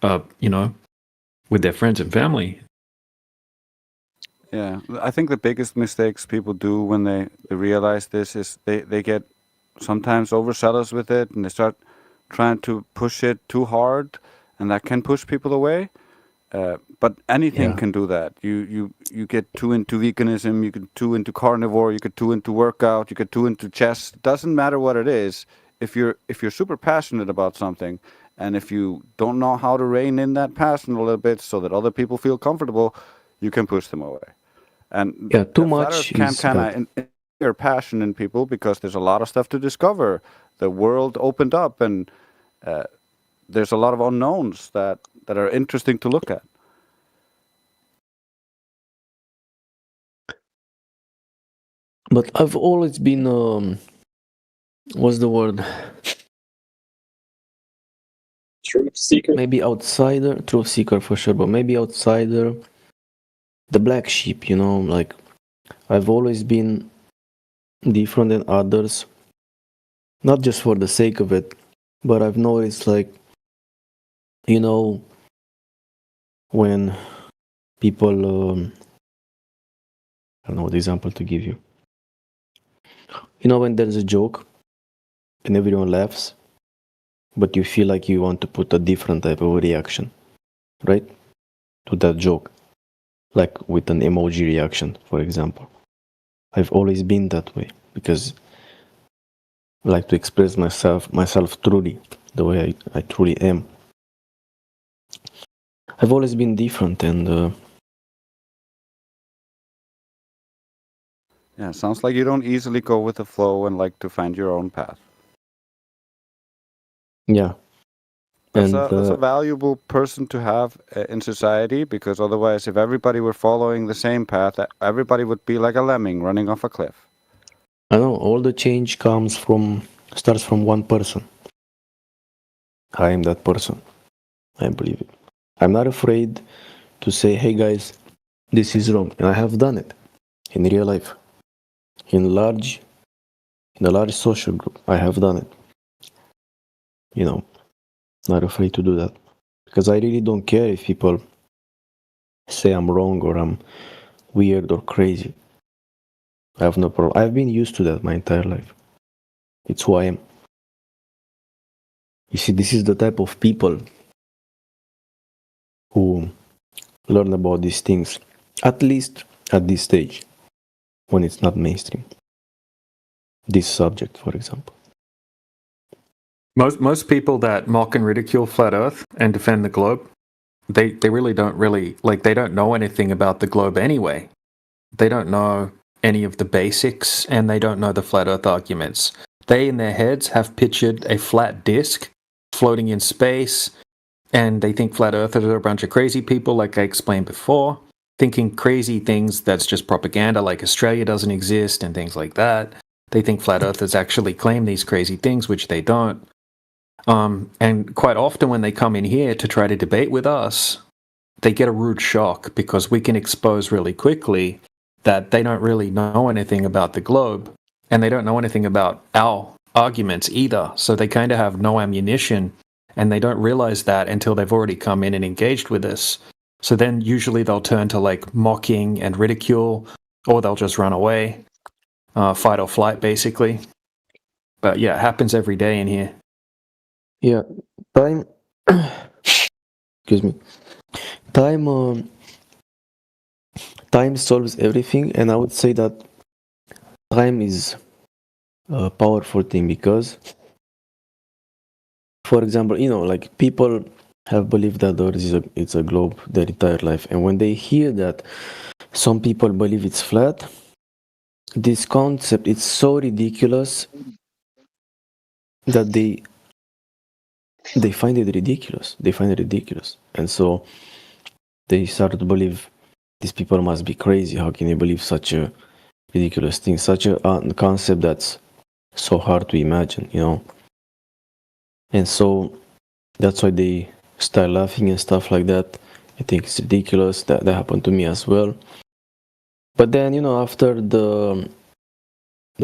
S9: with their friends and family.
S3: Yeah, I think the biggest mistakes people do when they realize this is they get sometimes overzealous with it, and they start trying to push it too hard, and that can push people away. But anything can do that. You get too into veganism, you get too into carnivore, you get too into workout, you get too into chess. It doesn't matter what it is. If you're super passionate about something, and if you don't know how to rein in that passion a little bit so that other people feel comfortable, you can push them away. And
S6: too much
S3: can
S6: is
S3: kind
S6: bad.
S3: of inspire passion in people because there's a lot of stuff to discover. The world opened up, and there's a lot of unknowns that are interesting to look at.
S6: But I've always been, what's the word?
S8: Truth seeker?
S6: Maybe outsider, truth seeker for sure, but maybe outsider, the black sheep, like I've always been different than others, not just for the sake of it, but I've noticed, like, when people, I don't know what example to give you. When there's a joke and everyone laughs, but you feel like you want to put a different type of reaction, right? To that joke. Like with an emoji reaction, for example. I've always been that way because I like to express myself truly, the way I truly am. I've always been different, and
S3: Yeah, sounds like you don't easily go with the flow and like to find your own path.
S6: yeah.
S3: That's
S6: And
S3: a valuable person to have in society, because otherwise, if everybody were following the same path, everybody would be like a lemming running off a cliff.
S6: I know all the change starts from one person. I am that person. I believe it. I'm not afraid to say, hey guys, this is wrong. And I have done it in real life. In a large social group, I have done it. Not afraid to do that. Because I really don't care if people say I'm wrong or I'm weird or crazy. I have no problem. I've been used to that my entire life. It's who I am. You see, this is the type of people who learn about these things, at least at this stage, when it's not mainstream. This subject, for example.
S9: Most people that mock and ridicule flat Earth and defend the globe, they really don't they don't know anything about the globe anyway. They don't know any of the basics, and they don't know the flat Earth arguments. They, in their heads, have pictured a flat disk floating in space, and they think flat earthers are a bunch of crazy people, like I explained before, thinking crazy things that's just propaganda, like Australia doesn't exist and things like that. They think flat earthers actually claim these crazy things, which they don't. And quite often when they come in here to try to debate with us, they get a rude shock because we can expose really quickly that they don't really know anything about the globe, and they don't know anything about our arguments either. So they kind of have no ammunition, and they don't realize that until they've already come in and engaged with us. So then usually they'll turn to like mocking and ridicule, or they'll just run away, fight or flight basically. But yeah, it happens every day in here.
S6: Yeah, time. Excuse me. Time solves everything, and I would say that time is a powerful thing because, for example, like people have believed that the Earth it's a globe their entire life, and when they hear that some people believe it's flat, this concept is so ridiculous that they find it ridiculous. They find it ridiculous, and so they start to believe these people must be crazy. How can they believe such a ridiculous thing, such a concept that's so hard to imagine, And so that's why they start laughing and stuff like that. I think it's ridiculous. That happened to me as well. But then, after the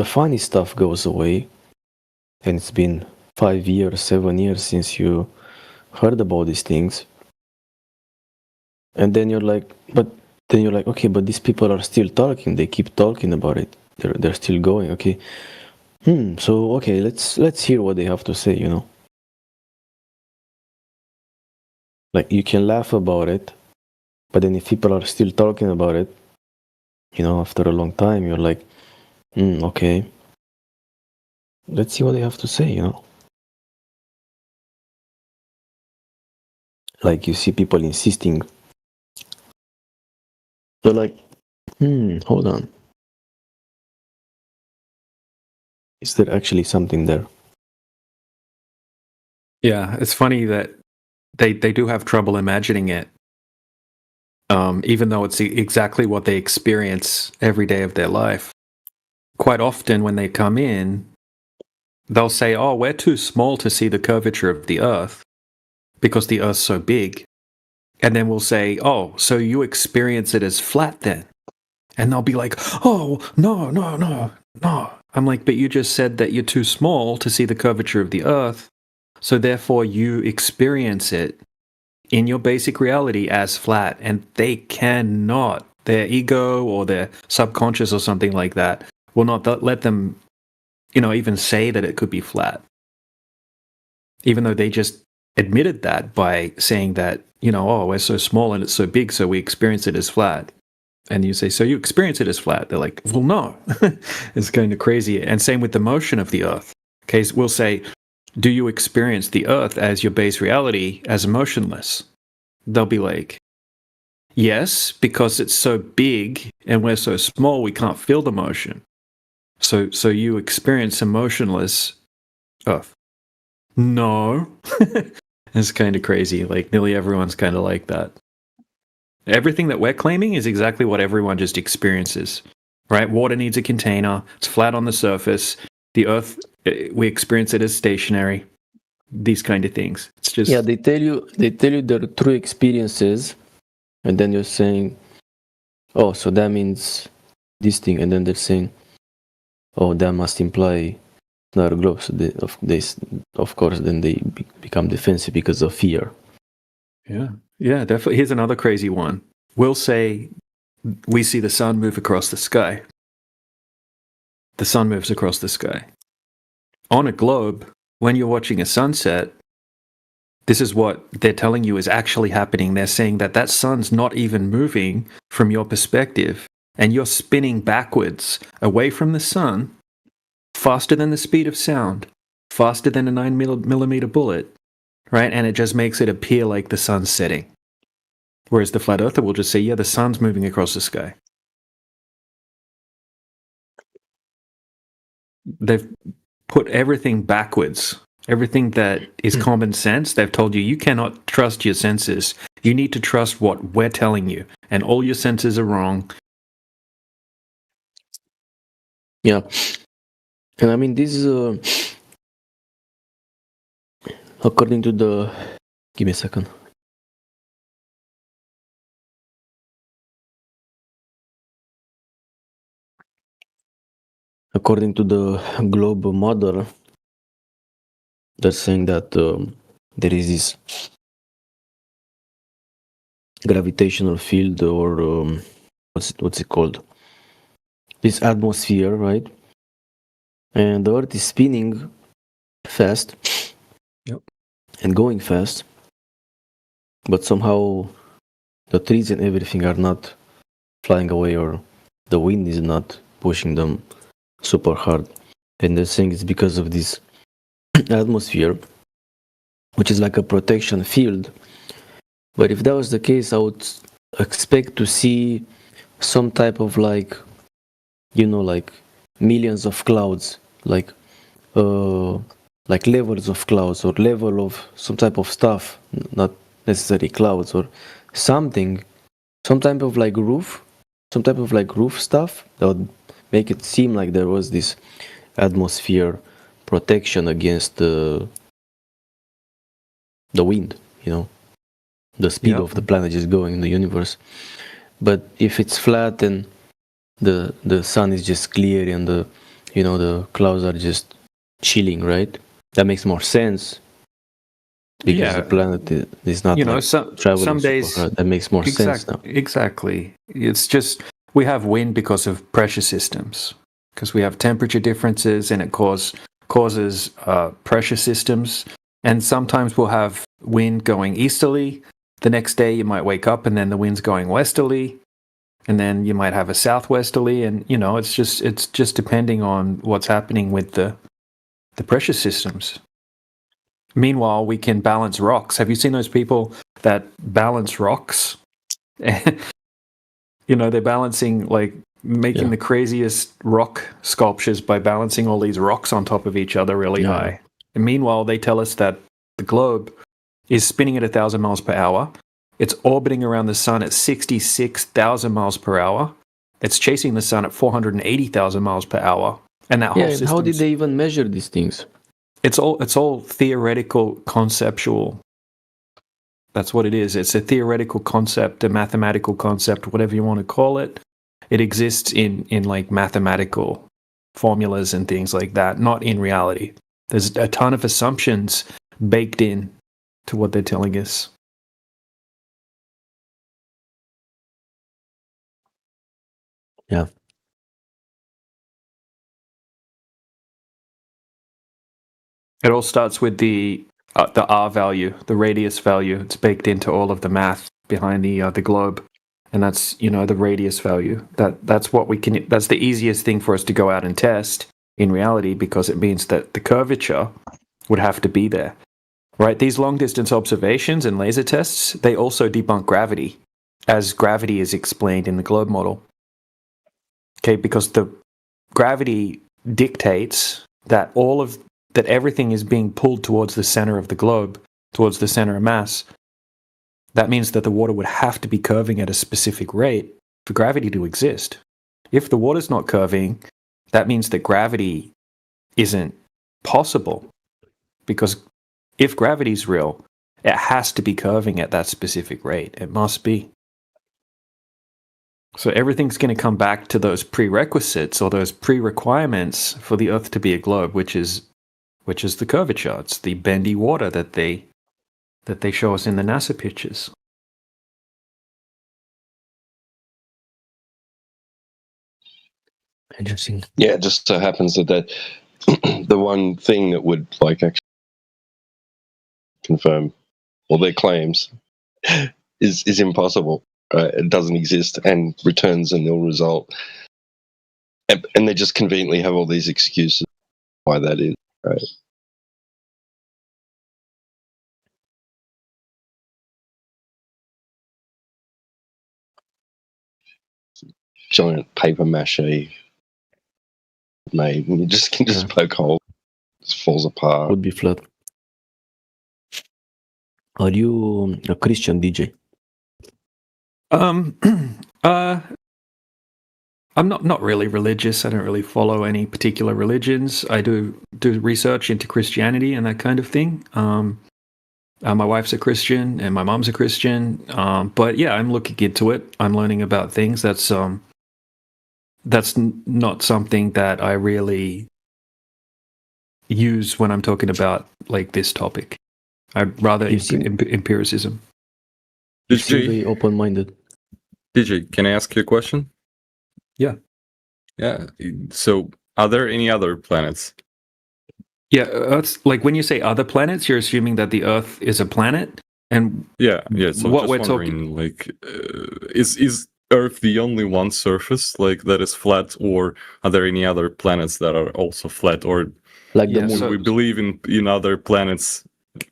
S6: funny stuff goes away, and it's been 5 years, 7 years since you heard about these things, and then you're like, okay, but these people are still talking. They keep talking about it. They're still going. Okay. So okay, let's hear what they have to say. Like you can laugh about it, but then if people are still talking about it, after a long time, you're like, okay. Let's see what they have to say. Like you see people insisting. They're like, hold on. Is there actually something there?
S9: Yeah, it's funny that they do have trouble imagining it, even though it's exactly what they experience every day of their life. Quite often when they come in, they'll say, oh, we're too small to see the curvature of the Earth because the Earth's so big. And then we'll say, oh, so you experience it as flat then? And they'll be like, oh, no. I'm like, but you just said that you're too small to see the curvature of the Earth, so therefore you experience it in your basic reality as flat, and they cannot. Their ego or their subconscious or something like that will not let them, even say that it could be flat. Even though they just admitted that by saying that, oh, we're so small and it's so big, so we experience it as flat. And you say, so you experience it as flat. They're like, well, no. It's kind of crazy. And same with the motion of the Earth. Okay, so we'll say, do you experience the Earth as your base reality as motionless? They'll be like, yes, because it's so big and we're so small, we can't feel the motion. So you experience a motionless Earth. No. It's kind of crazy. Like nearly everyone's kind of like that. Everything that we're claiming is exactly what everyone just experiences, right? Water needs a container. It's flat on the surface. The Earth, we experience it as stationary. These kind of things. It's just
S6: they tell you their true experiences, and then you're saying, oh, so that means this thing, and then they're saying, oh, that must imply another globe. So of course, then they become defensive because of fear.
S9: Yeah, definitely. Here's another crazy one. We'll say we see the sun move across the sky. The sun moves across the sky. On a globe, when you're watching a sunset, this is what they're telling you is actually happening. They're saying that sun's not even moving from your perspective, and you're spinning backwards away from the sun faster than the speed of sound. faster than a 9mm bullet, right? And it just makes it appear like the sun's setting. Whereas the flat earther will just say, yeah, the sun's moving across the sky. They've put everything backwards. Everything that is common sense, they've told you cannot trust your senses. You need to trust what we're telling you. And all your senses are wrong.
S6: Yeah. And I mean, this is according to the... Give me a second. According to the globe model, they're saying that there is this gravitational field, or what's it called? This atmosphere, right? And the Earth is spinning fast.
S9: Yep.
S6: And going fast, but somehow the trees and everything are not flying away, or the wind is not pushing them super hard. And they're saying it's because of this atmosphere, which is like a protection field. But if that was the case, I would expect to see some type of like millions of clouds, like levels of clouds, or level of some type of stuff, not necessarily clouds, or something, some type of like roof stuff that would make it seem like there was this atmosphere protection against the wind, the speed of the planet is going in the universe. But if it's flat and the sun is just clear and the clouds are just chilling, right? That makes more sense because the planet is not traveling
S9: some days
S6: super hard. That makes more sense now.
S9: Exactly. It's just we have wind because of pressure systems, because we have temperature differences, and it causes pressure systems. And sometimes we'll have wind going easterly. The next day you might wake up and then the wind's going westerly, and then you might have a southwesterly, and it's just depending on what's happening with the pressure systems. Meanwhile, we can balance rocks. Have you seen those people that balance rocks? They're balancing, like, making the craziest rock sculptures by balancing all these rocks on top of each other really high. And meanwhile, they tell us that the globe is spinning at 1,000 miles per hour. It's orbiting around the sun at 66,000 miles per hour. It's chasing the sun at 480,000 miles per hour. And that whole system.
S6: How did they even measure these things?
S9: It's all theoretical, conceptual. That's what it is. It's a theoretical concept, a mathematical concept, whatever you want to call it. It exists in like mathematical formulas and things like that, not in reality. There's a ton of assumptions baked in to what they're telling us.
S6: Yeah.
S9: It all starts with the R value, the radius value. It's baked into all of the math behind the globe, and that's the radius value. That's what we can. That's the easiest thing for us to go out and test in reality, because it means that the curvature would have to be there, right? These long distance observations and laser tests, they also debunk gravity, as gravity is explained in the globe model. Okay, because the gravity dictates that that everything is being pulled towards the center of the globe, towards the center of mass. That means that the water would have to be curving at a specific rate for gravity to exist. If the water's not curving, that means that gravity isn't possible. Because if gravity's real, it has to be curving at that specific rate. It must be. So everything's going to come back to those prerequisites, or those pre-requirements for the Earth to be a globe, which is the curvature. It's the bendy water that they show us in the NASA pictures.
S6: Interesting.
S21: Yeah, it just so happens that the one thing that would actually confirm all their claims is impossible. It doesn't exist and returns a nil result. And they just conveniently have all these excuses why that is, right? giant paper mache made, and you just can just poke holes, it just falls apart.
S6: Would be flat. Are you a Christian, DJ?
S9: I'm not really religious. I don't really follow any particular religions. I do research into Christianity and that kind of thing. My wife's a Christian and my mom's a Christian. But yeah, I'm looking into it. I'm learning about things. That's not something that I really use when I'm talking about like this topic. I'd rather empiricism.
S6: You seem very open-minded.
S15: DJ, can I ask you a question?
S9: Yeah.
S15: Yeah. So, are there any other planets?
S9: Yeah, Earth's, like when you say other planets, you're assuming that the Earth is a planet, and
S15: yeah. So
S9: what
S15: just
S9: we're
S15: wondering, like, is Earth the only one surface like that is flat, or are there any other planets that are also flat, or
S6: like
S15: the moon? We believe in other planets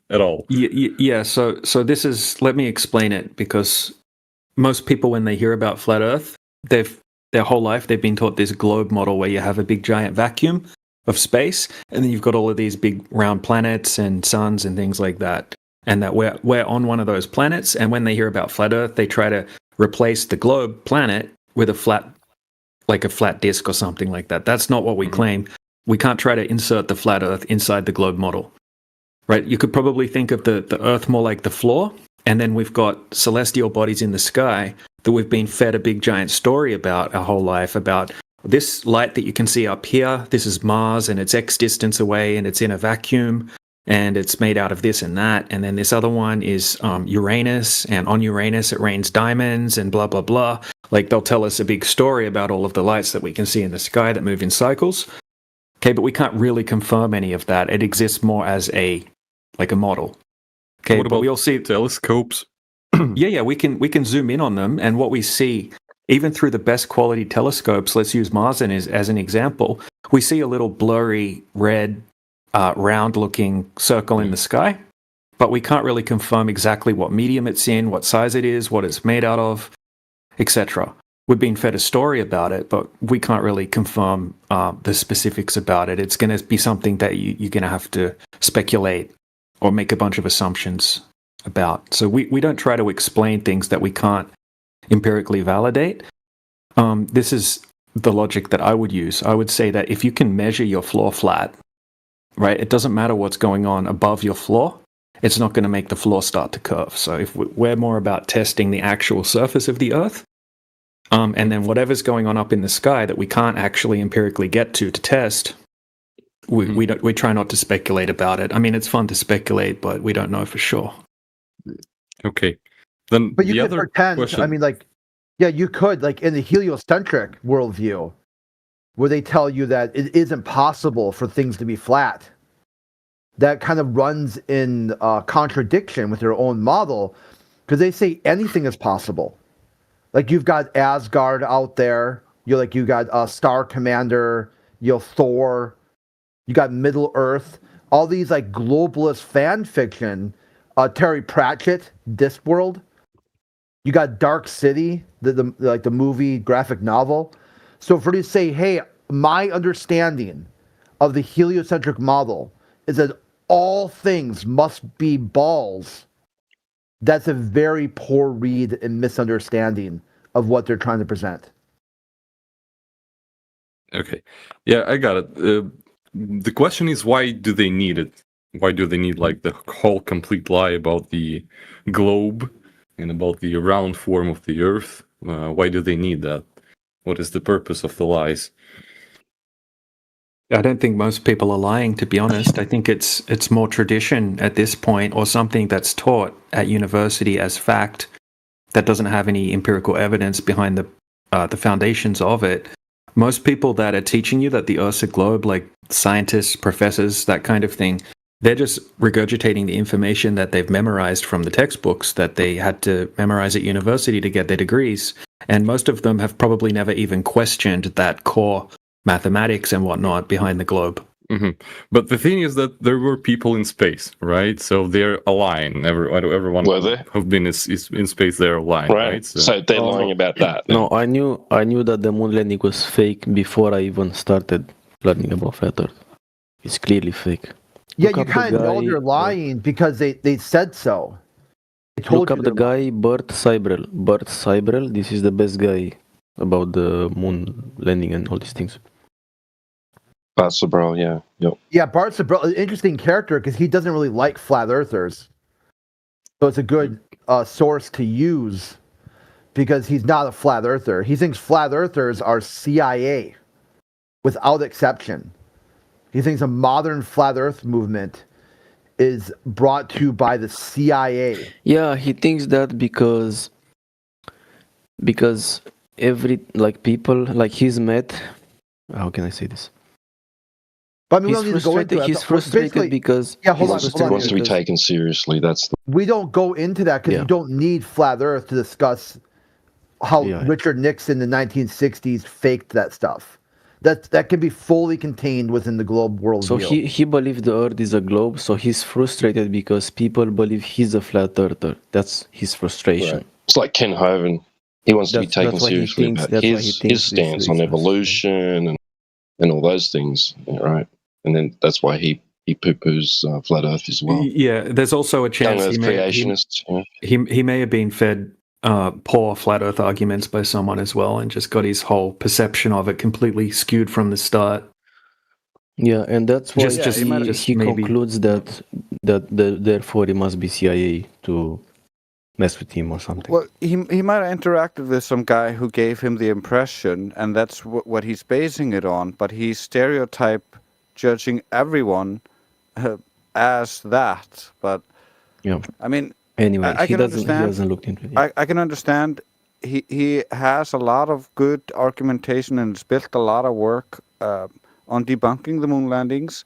S15: at all?
S9: Yeah. So this is. Let me explain it, because most people, when they hear about flat Earth, their whole life they've been taught this globe model where you have a big giant vacuum of space, and then you've got all of these big round planets and suns and things like that, and that we're on one of those planets. And when they hear about flat Earth, they try to replace the globe planet with a flat disk or something like that. That's not what we claim. We can't try to insert the flat Earth inside the globe model, right? You could probably think of the Earth more like the floor, and then we've got celestial bodies in the sky that we've been fed a big giant story about our whole life, about this light that you can see up here. This is Mars, and it's X distance away, and it's in a vacuum, and it's made out of this and that. And then this other one is Uranus, and on Uranus it rains diamonds and blah, blah, blah. Like, they'll tell us a big story about all of the lights that we can see in the sky that move in cycles. Okay, but we can't really confirm any of that. It exists more as a model. Okay,
S15: what about
S9: we'll see
S15: telescopes?
S9: Yeah, we can zoom in on them, and what we see, even through the best quality telescopes, let's use Mars as an example, we see a little blurry red, round-looking circle in the sky, but we can't really confirm exactly what medium it's in, what size it is, what it's made out of, etc. We've been fed a story about it, but we can't really confirm the specifics about it. It's going to be something that you're going to have to speculate or make a bunch of assumptions about. So we don't try to explain things that we can't empirically validate. This is the logic that I would use. I would say that if you can measure your floor flat, right, it doesn't matter what's going on above your floor, it's not going to make the floor start to curve. So if we're more about testing the actual surface of the Earth, and then whatever's going on up in the sky that we can't actually empirically get to test, we try not to speculate about it. I mean, it's fun to speculate, but we don't know for sure.
S15: Okay. Then
S10: but you could pretend, question. I mean, like, yeah, you could, like, in the heliocentric worldview, where they tell you that it is impossible for things to be flat. That kind of runs in contradiction with their own model, because they say anything is possible. Like, you've got Asgard out there, you got Star Commander, Thor, you got Middle Earth, all these like globalist fan fiction. Terry Pratchett, Discworld. You got Dark City, the movie graphic novel. So for you to say, hey, my understanding of the heliocentric model is that all things must be balls, that's a very poor read and misunderstanding of what they're trying to present.
S15: Okay. Yeah, I got it. The question is, why do they need it? Why do they need like the whole complete lie about the globe and about the round form of the Earth? Why do they need that? What is the purpose of the lies?
S9: I don't think most people are lying, to be honest. I think it's more tradition at this point, or something that's taught at university as fact that doesn't have any empirical evidence behind the foundations of it. Most people that are teaching you that the Earth's a globe, like scientists, professors, that kind of thing, they're just regurgitating the information that they've memorized from the textbooks that they had to memorize at university to get their degrees. And most of them have probably never even questioned that core mathematics and whatnot behind the globe.
S15: But the thing is that there were people in space, right? So they're aligned. Everyone
S21: Were they?
S15: who've been is in space, they're aligned, right?
S21: So they're lying about that. then.
S6: No, I knew that the moon landing was fake before I even started learning about flat Earth. It's clearly fake.
S10: Yeah,
S6: Look
S10: you
S6: up the
S10: kind of know
S6: guy-
S10: they're lying because they said so. They told
S6: Look
S10: you
S6: up the
S10: they're
S6: guy Bert Cybrel. Bert Cybrel, this is the best guy about the moon landing and all these things.
S21: That's the bro, yeah. Yep.
S10: Yeah, Bart's an interesting character because he doesn't really like flat earthers. So it's a good source to use because he's not a flat earther. He thinks flat earthers are CIA without exception. He thinks a modern flat earth movement is brought to by the CIA.
S6: Yeah, he thinks that because every people like he's met. How can I say this?
S10: But I mean, we
S6: He's
S10: don't need to go into
S6: frustrated.
S10: it.
S6: He's frustrated
S10: Basically-
S6: because
S10: Yeah, hold on.
S21: He wants to be taken seriously. That's the
S10: We don't go into that because
S6: Yeah.
S10: you don't need flat earth to discuss how
S6: Yeah.
S10: Richard Nixon in the 1960s faked that stuff. That can be fully contained within the globe worldview.
S6: So he believes the Earth is a globe. So he's frustrated because people believe he's a flat earther. That's his frustration.
S21: right. It's like Ken Hovind. He wants to be
S6: That's-
S21: taken
S6: that's what he
S21: seriously
S6: thinks-
S21: about
S6: that's what he
S21: his
S6: thinks
S21: stance
S6: is
S21: on
S6: frustrating.
S21: evolution and all those things, right? And then that's why he poo-poos flat Earth as well.
S9: Yeah, there's also a
S21: Young
S9: chance
S21: Earth
S9: he
S21: creationists. Yeah.
S9: he may have been fed poor flat Earth arguments by someone as well, and just got his whole perception of it completely skewed from the start.
S6: Yeah, and that's why
S9: Just
S6: he
S9: maybe-
S6: concludes that therefore it must be CIA to mess with him or something.
S3: Well, he might have interacted with some guy who gave him the impression, and that's what he's basing it on. But he's stereotype judging everyone as that. But
S6: Yeah.
S3: I mean,
S6: Anyway,
S3: I
S6: he
S3: can understand.
S6: hasn't looked into it.
S3: I can understand. He has a lot of good argumentation and has built a lot of work on debunking the moon landings,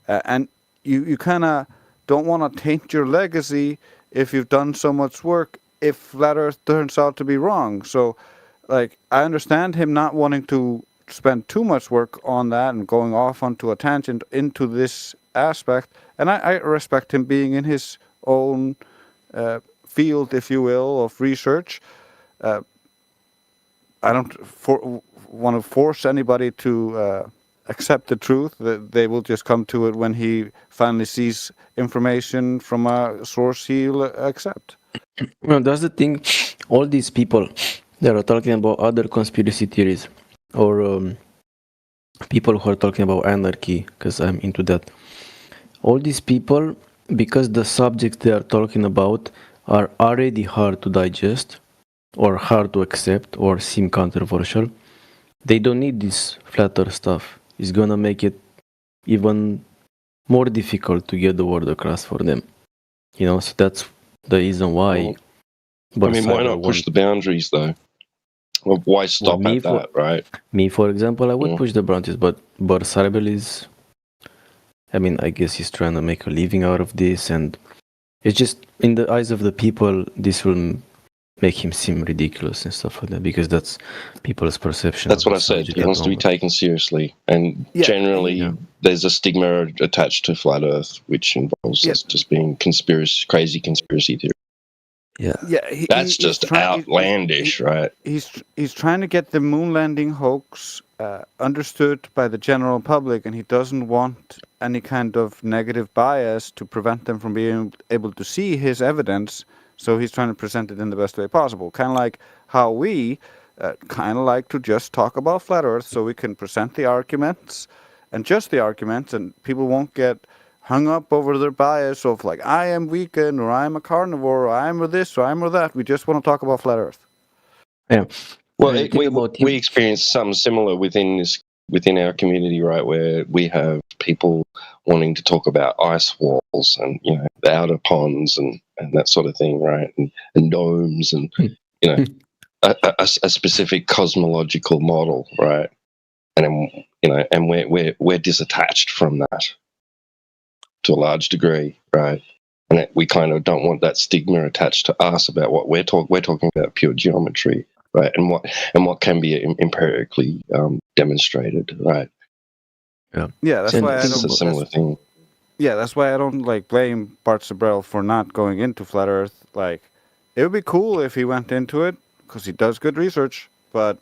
S3: and you kind of don't want to taint your legacy if you've done so much work if flat Earth turns out to be wrong. So, like, I understand him not wanting to spend too much work on that and going off onto a tangent into this aspect, and I respect him being in his own field, if you will, of research. I don't want to force anybody to accept the truth. They will just come to it when he finally sees information from a source he'll accept.
S6: Well, that's the thing. All these people that are talking about other conspiracy theories, or people who are talking about anarchy, because I'm into that. All these people, because the subjects they are talking about are already hard to digest, or hard to accept, or seem controversial, they don't need this flat earth stuff. It's gonna make it even more difficult to get the word across for them. You know, so that's the reason why.
S21: I mean, why not push the boundaries though? Well, why stop
S6: me
S21: at that, right?
S6: Me, for example, I would push the boundaries, but Cybrel is. I mean, I guess he's trying to make a living out of this, and it's just in the eyes of the people, this will make him seem ridiculous and stuff like that, because that's people's perception.
S21: That's
S6: of
S21: what
S6: the
S21: I said.
S6: subject
S21: He
S6: at
S21: wants
S6: the
S21: to be
S6: moment.
S21: taken seriously, and generally, there's a stigma attached to flat Earth, which involves us just being crazy conspiracy theory.
S6: Yeah,
S21: That's just outlandish, right?
S3: He's trying to get the moon landing hoax understood by the general public, and he doesn't want any kind of negative bias to prevent them from being able to see his evidence. So he's trying to present it in the best way possible. Kind of like how we kind of like to just talk about flat Earth, so we can present the arguments and just the arguments, and people won't get hung up over their bias of like, I am vegan, or I'm a carnivore, or I'm this, or I'm that. We just want to talk about flat Earth.
S6: Yeah.
S21: Well, we experience something similar within our community, right? Where we have people wanting to talk about ice walls and the outer ponds and that sort of thing, right? And domes and a specific cosmological model, right? And and we're disattached from that to a large degree, right? And we kind of don't want that stigma attached to us about what we're talking. We're talking about pure geometry, right? And what can be empirically demonstrated, right?
S3: Yeah, that's
S6: And
S3: why I
S21: It's a
S3: don't.
S21: similar thing.
S3: Yeah, that's why I don't like blame Bart Sibrel for not going into flat Earth. Like, it would be cool if he went into it because he does good research. But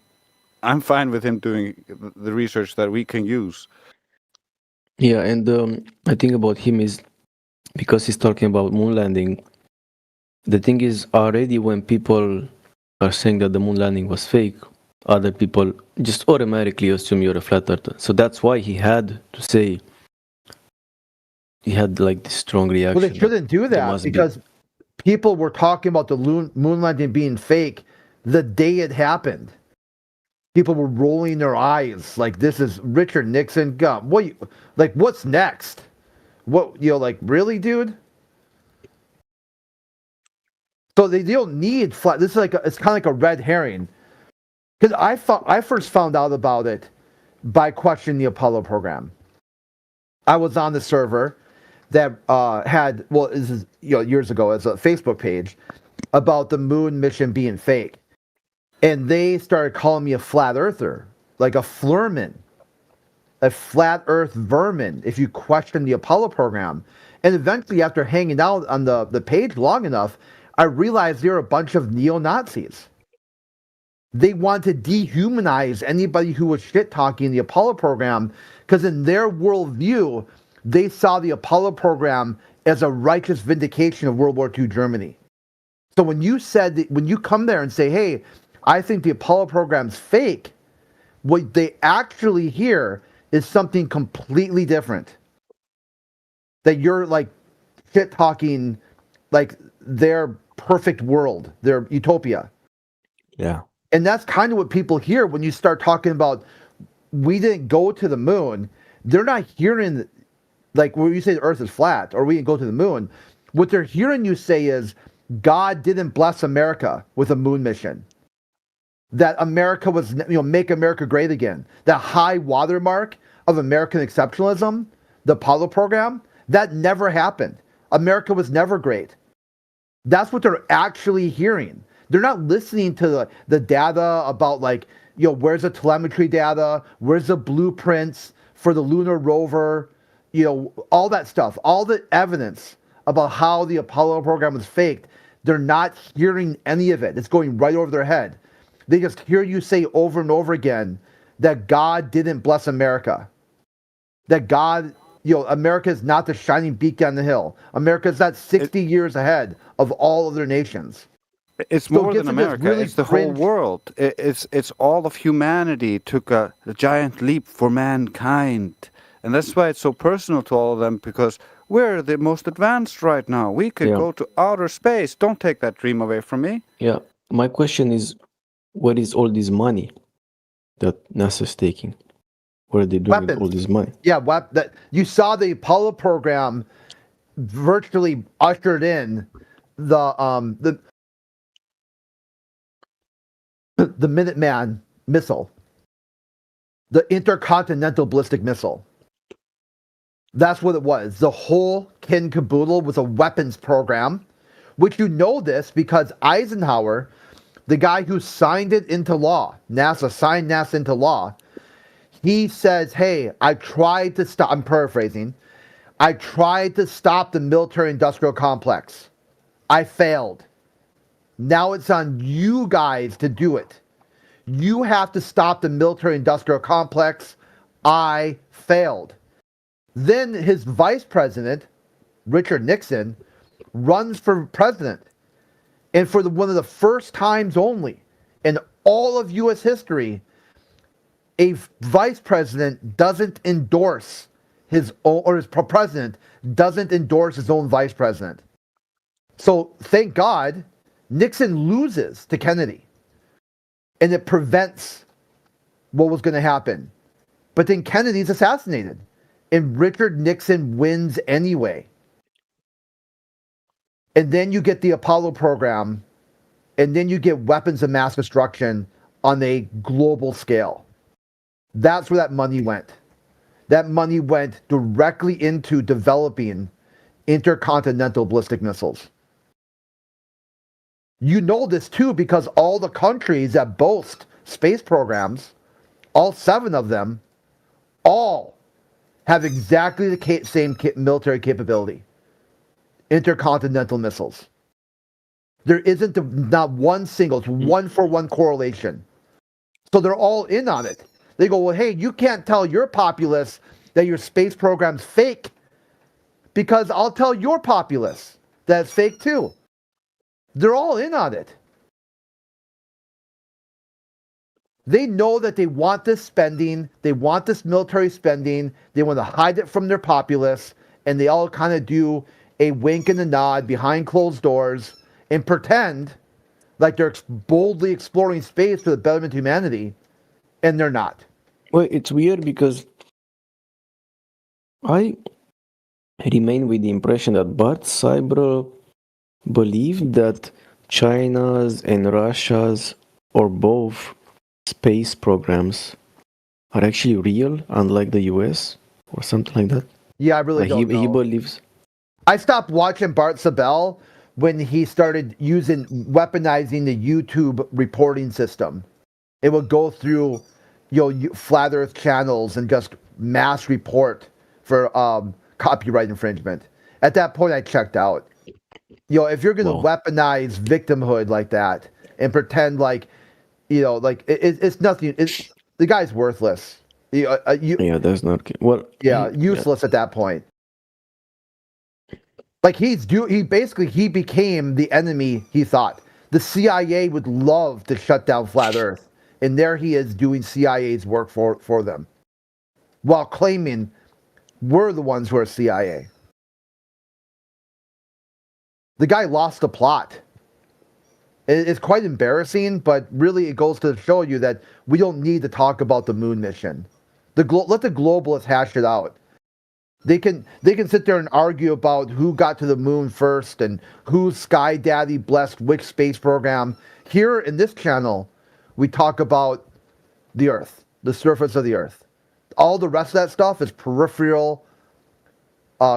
S3: I'm fine with him doing the research that we can use.
S6: Yeah, and I think about him is because he's talking about moon landing. The thing is, already when people are saying that the moon landing was fake, other people just automatically assume you're a flat earther. So that's why he had to say, he had like this strong reaction.
S10: Well, they shouldn't do
S6: There
S10: that
S6: must be-
S10: because people were talking about the moon landing being fake the day it happened. People were rolling their eyes like, this is Richard Nixon. God, what's next? What, like, really, dude? So they don't need flat. This is it's kind of like a red herring. Because I first found out about it by questioning the Apollo program. I was on the server that had, well, this is years ago, as a Facebook page about the moon mission being fake. And they started calling me a flat earther, like a flurman, a flat earth vermin, if you question the Apollo program. And eventually, after hanging out on the page long enough, I realized they're a bunch of neo-Nazis. They want to dehumanize anybody who was shit-talking the Apollo program, because in their worldview, they saw the Apollo program as a righteous vindication of World War II Germany. So when you come there and say, hey, I think the Apollo program's fake, what they actually hear is something completely different. That you're like shit-talking like their perfect world, their utopia.
S6: Yeah.
S10: And that's kind of what people hear when you start talking about we didn't go to the moon. They're not hearing, like when you say the Earth is flat or we didn't go to the moon. What they're hearing you say is God didn't bless America with a moon mission. That America was, make America great again. That high watermark of American exceptionalism, the Apollo program, that never happened. America was never great. That's what they're actually hearing. They're not listening to the data about where's the telemetry data, where's the blueprints for the lunar rover, all that stuff, all the evidence about how the Apollo program was faked. They're not hearing any of it. It's going right over their head. They just hear you say over and over again that God didn't bless America. That God, America is not the shining beacon on the hill. America is not 60 years ahead of all other nations.
S3: It's more than America. Really it's the whole world. It's all of humanity took a giant leap for mankind. And that's why it's so personal to all of them, because we're the most advanced right now. We could go to outer space. Don't take that dream away from me.
S6: Yeah. My question is, what is all this money that NASA's taking? What are they doing with all this money?
S10: Yeah, you saw the Apollo program virtually ushered in the Minuteman missile, the intercontinental ballistic missile. That's what it was. The whole kit and caboodle was a weapons program, which this because Eisenhower, the guy who signed it into law, NASA signed NASA into law, he says, hey, I tried to stop, I'm paraphrasing, I tried to stop the military-industrial complex. I failed. Now it's on you guys to do it. You have to stop the military-industrial complex. I failed. Then his vice president, Richard Nixon, runs for president. And for one of the first times only in all of U.S. history, a vice president doesn't endorse his own, or his president doesn't endorse his own vice president. So thank God, Nixon loses to Kennedy. And it prevents what was going to happen. But then Kennedy's assassinated. And Richard Nixon wins anyway. And then you get the Apollo program. And then you get weapons of mass destruction on a global scale. That's where that money went. That money went directly into developing intercontinental ballistic missiles. You know this too because all the countries that boast space programs, all 7 of them, all have exactly the same military capability. Intercontinental missiles. There isn't not one single, it's 1-for-1 correlation. So they're all in on it. They go, well, hey, you can't tell your populace that your space program's fake because I'll tell your populace that it's fake too. They're all in on it. They know that they want this spending, they want this military spending, they want to hide it from their populace, and they all kind of do a wink and a nod behind closed doors and pretend like they're boldly exploring space for the betterment of humanity, and they're not.
S6: Well, it's weird because I remain with the impression that Bart Cyber believed that China's and Russia's, or both, space programs are actually real, unlike the US, or something like that.
S10: Yeah, I really don't know.
S6: He believes.
S10: I stopped watching Bart Sabel when he started weaponizing the YouTube reporting system. It would go through, flat Earth channels and just mass report for copyright infringement. At that point, I checked out. If you're going to weaponize victimhood like that and pretend like, it's nothing. The guy's worthless.
S6: That's not
S10: useless at that point. Like he became the enemy. He thought the CIA would love to shut down flat Earth, and there he is doing CIA's work for them, while claiming we're the ones who are CIA. The guy lost the plot. It's quite embarrassing, but really it goes to show you that we don't need to talk about the moon mission. Let the globalists hash it out. They can sit there and argue about who got to the moon first and whose Sky Daddy blessed which space program. Here in this channel, we talk about the Earth, the surface of the Earth. All the rest of that stuff is peripheral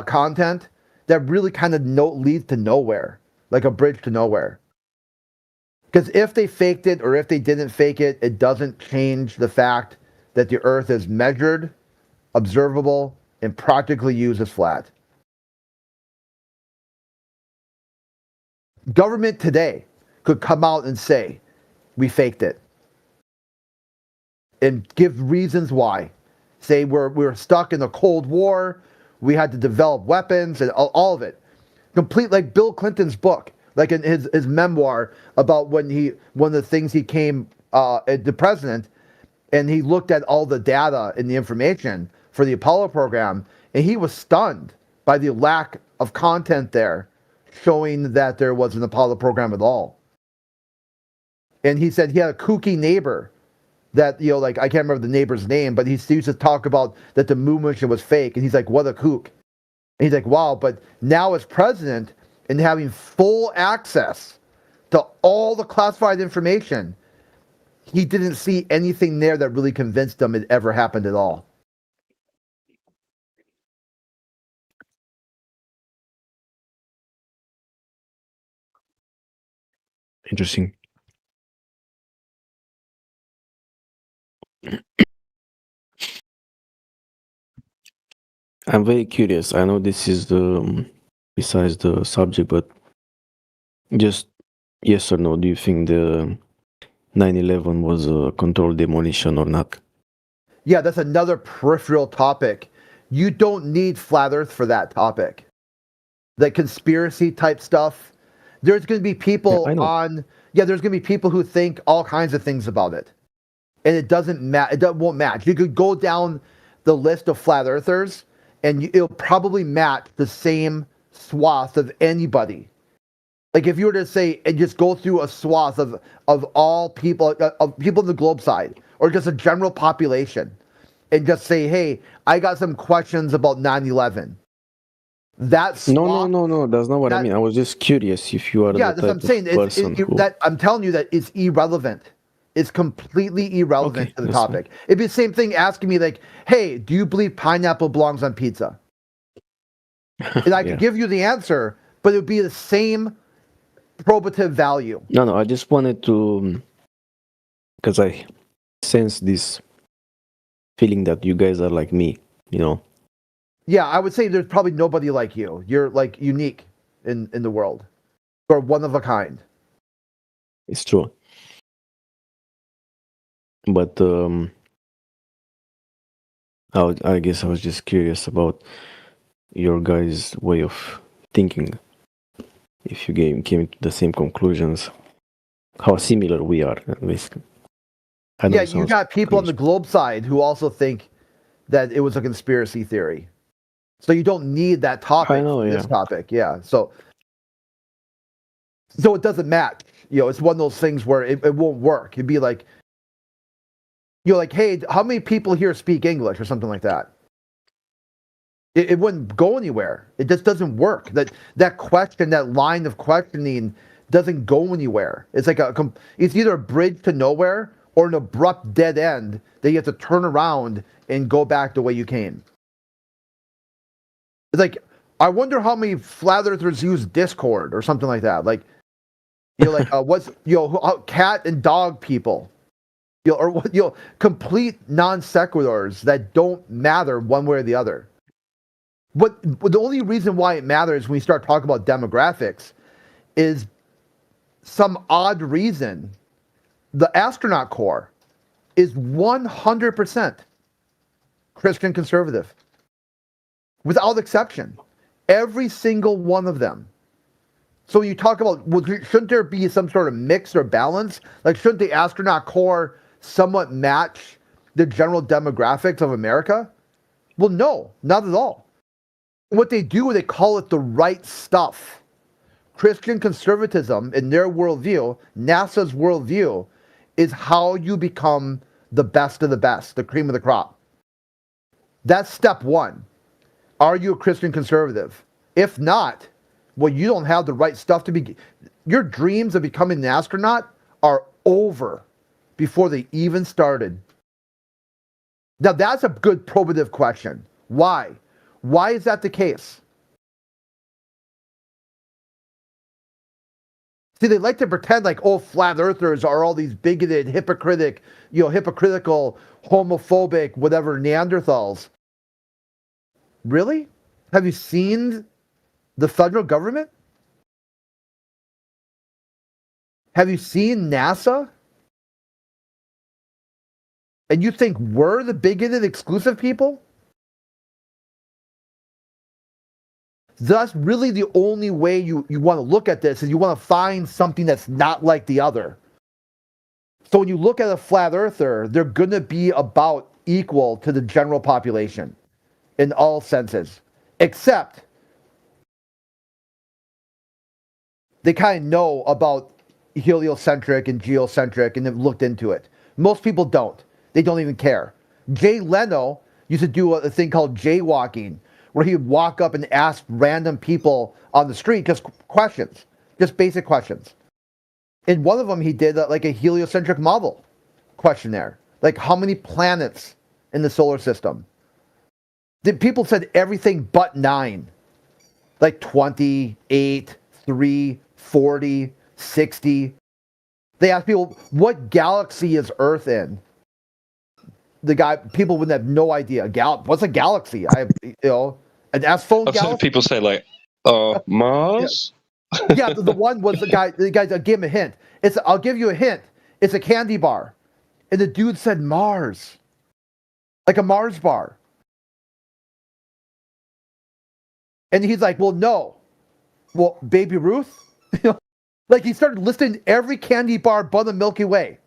S10: content that really kind of leads to nowhere, like a bridge to nowhere. Because if they faked it or if they didn't fake it, it doesn't change the fact that the Earth is measured, observable, and practically used as flat. Government today could come out and say, we faked it. And give reasons why. Say we're stuck in the Cold War, we had to develop weapons and all of it. Complete like Bill Clinton's book. Like in his memoir about one of the things he came the president, and he looked at all the data and the information for the Apollo program, and he was stunned by the lack of content there showing that there was an Apollo program at all. And he said he had a kooky neighbor that, I can't remember the neighbor's name, but he used to talk about that the moon mission was fake, and he's like, what a kook. And he's like, wow, but now as president, and having full access to all the classified information, he didn't see anything there that really convinced him it ever happened at all.
S6: Interesting. I'm very curious. I know this is besides the subject, but just yes or no, do you think the 9/11 was a controlled demolition or not?
S10: Yeah, that's another peripheral topic. You don't need flat Earth for that topic. The conspiracy type stuff. There's going to be people there's going to be people who think all kinds of things about it. And it doesn't match. It won't match. You could go down the list of flat earthers and it'll probably match the same swath of anybody. Like if you were to say and just go through a swath of all people, of people in the globe side, or just a general population, and just say, hey, I got some questions about 9/11. That's
S6: no. That's not what I mean. I was just curious if you are the
S10: that's what I'm saying. I'm telling you that it's irrelevant. It's completely irrelevant to the topic. Fine. It'd be the same thing asking me like, hey, do you believe pineapple belongs on pizza? And I could give you the answer, but it would be the same probative value.
S6: No, I just wanted to, because I sense this feeling that you guys are like me,
S10: Yeah, I would say there's probably nobody like you. You're like unique in the world, or one of a kind.
S6: It's true. But I guess I was just curious about your guys' way of thinking. If you came to the same conclusions, how similar we are, basically.
S10: Yeah, you got people on the globe side who also think that it was a conspiracy theory. So you don't need that topic. This topic, yeah. So it doesn't match. It's one of those things where it won't work. It'd be like, like, hey, how many people here speak English or something like that? It wouldn't go anywhere. It just doesn't work. That question, that line of questioning doesn't go anywhere. It's like it's either a bridge to nowhere or an abrupt dead end that you have to turn around and go back the way you came. It's like, I wonder how many flat earthers use Discord or something like that. Like, what's cat and dog people, or complete non sequiturs that don't matter one way or the other. But the only reason why it matters when we start talking about demographics is some odd reason. The astronaut corps is 100% Christian conservative, without exception. Every single one of them. So you talk about, shouldn't there be some sort of mix or balance? Like, shouldn't the astronaut corps somewhat match the general demographics of America? Well, no, not at all. What they do, they call it the right stuff. Christian conservatism, in their worldview, NASA's worldview, is how you become the best of the best, the cream of the crop. That's step one. Are you a Christian conservative? If not, well, you don't have the right stuff to be. Your dreams of becoming an astronaut are over before they even started. Now, that's a good probative question. Why? Why is that the case? See, they like to pretend like, flat earthers are all these bigoted, hypocritical, homophobic, whatever Neanderthals. Really? Have you seen the federal government? Have you seen NASA? And you think we're the bigoted, exclusive people? That's really the only way you want to look at this, is you want to find something that's not like the other. So when you look at a flat earther, they're going to be about equal to the general population in all senses, except they kind of know about heliocentric and geocentric and have looked into it. Most people don't. They don't even care. Jay Leno used to do a thing called jaywalking, where he would walk up and ask random people on the street just questions, just basic questions. In one of them, he did like a heliocentric model questionnaire, like how many planets in the solar system. The people said everything but 9, like 28, 3, 40, 60. They asked people, what galaxy is Earth in? People would have no idea. What's a galaxy? An S-phone
S21: I've
S10: galaxy?
S21: seen people say like, Mars?
S10: Yeah, the one was the guy gave him a hint. I'll give you a hint. It's a candy bar. And the dude said Mars. Like a Mars bar. And he's like, well, no. Well, Baby Ruth? Like, he started listing every candy bar but the Milky Way.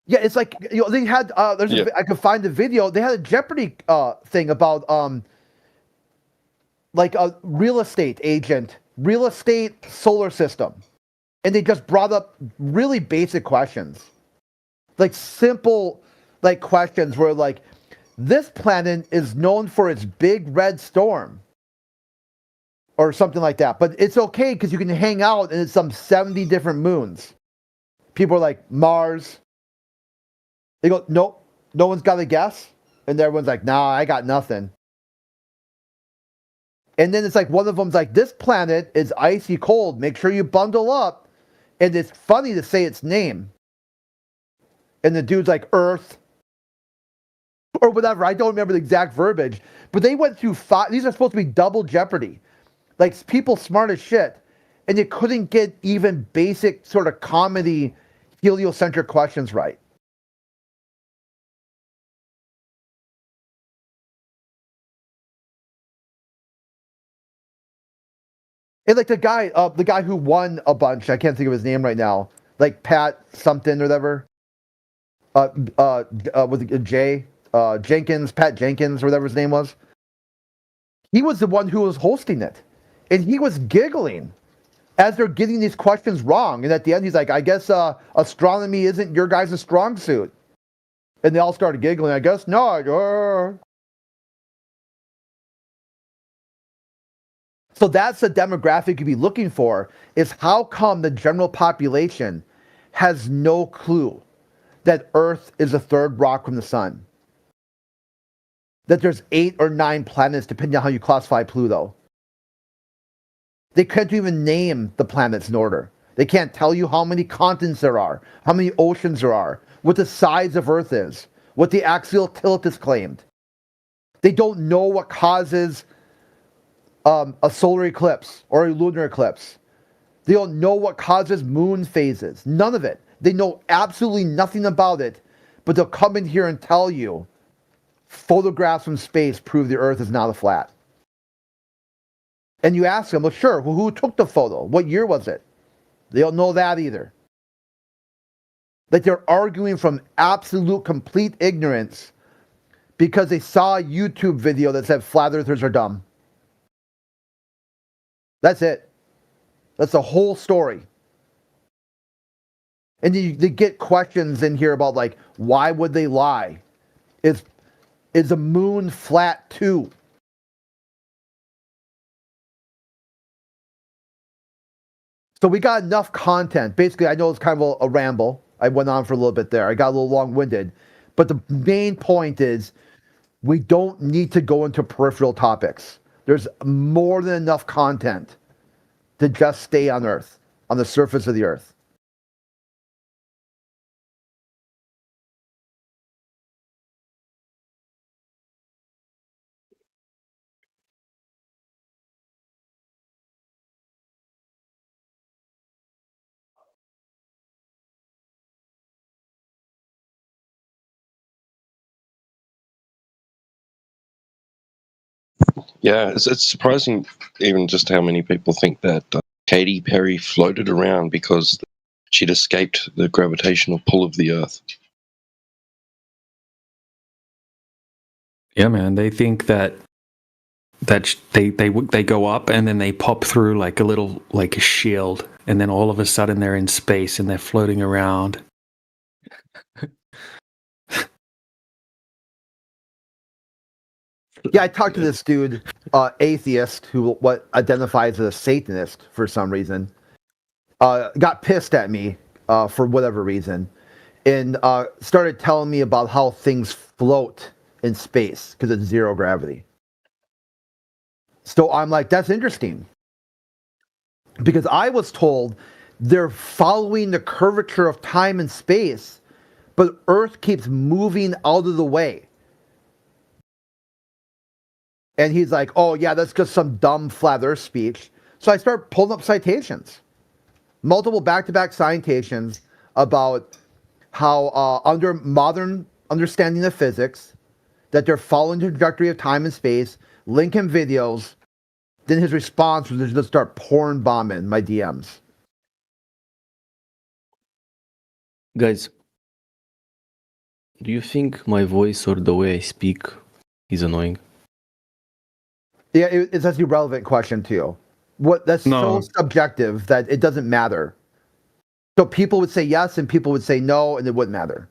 S10: Yeah, it's like, they had, I could find the video. They had a Jeopardy thing about, like a real estate agent, real estate solar system. And they just brought up really basic questions. Like simple, like questions where like, this planet is known for its big red storm. Or something like that. But it's okay because you can hang out in some 70 different moons. People are like, Mars. They go, nope, no one's got a guess. And everyone's like, nah, I got nothing. And then it's like, one of them's like, this planet is icy cold. Make sure you bundle up. And it's funny to say its name. And the dude's like, Earth. Or whatever. I don't remember the exact verbiage. But they went through 5. These are supposed to be double jeopardy. Like, people smart as shit. And you couldn't get even basic sort of comedy heliocentric questions right. And like the guy who won a bunch, I can't think of his name right now. Like Pat something or whatever. Was it Jay Jenkins, Pat Jenkins, or whatever his name was. He was the one who was hosting it, and he was giggling as they're getting these questions wrong. And at the end, he's like, "I guess astronomy isn't your guys' strong suit." And they all started giggling. I guess not. So that's the demographic you'd be looking for, is how come the general population has no clue that Earth is the third rock from the sun? That there's 8 or 9 planets, depending on how you classify Pluto. They can't even name the planets in order. They can't tell you how many continents there are, how many oceans there are, what the size of Earth is, what the axial tilt is claimed. They don't know what causes a solar eclipse or a lunar eclipse. They don't know what causes moon phases. None of it. They know absolutely nothing about it, but they'll come in here and tell you photographs from space prove the Earth is not a flat. And you ask them, well, sure, well, who took the photo? What year was it? They don't know that either. Like, they're arguing from absolute complete ignorance because they saw a YouTube video that said flat earthers are dumb. That's it. That's the whole story. And they get questions in here about, like, why would they lie? Is the moon flat too? So we got enough content. Basically, I know it's kind of a ramble. I went on for a little bit there. I got a little long-winded. But the main point is we don't need to go into peripheral topics. There's more than enough content to just stay on Earth, on the surface of the Earth.
S21: Yeah, it's surprising even just how many people think that Katy Perry floated around because she'd escaped the gravitational pull of the Earth.
S9: Yeah, man. They think that they go up and then they pop through like a shield, and then all of a sudden they're in space and they're floating around.
S10: Yeah, I talked to this dude, atheist, who identifies as a Satanist for some reason. Got pissed at me for whatever reason, and started telling me about how things float in space because it's zero gravity. So I'm like, that's interesting. Because I was told they're following the curvature of time and space, but Earth keeps moving out of the way. And he's like, oh, yeah, that's just some dumb flat Earth speech. So I start pulling up citations, multiple back-to-back citations about how under modern understanding of physics, that they're following the trajectory of time and space, link him videos. Then his response was to just start porn bombing my DMs.
S6: Guys, do you think my voice or the way I speak is annoying?
S10: Yeah, it's an irrelevant question to you. That's so subjective that it doesn't matter. So people would say yes and people would say no, and it wouldn't matter.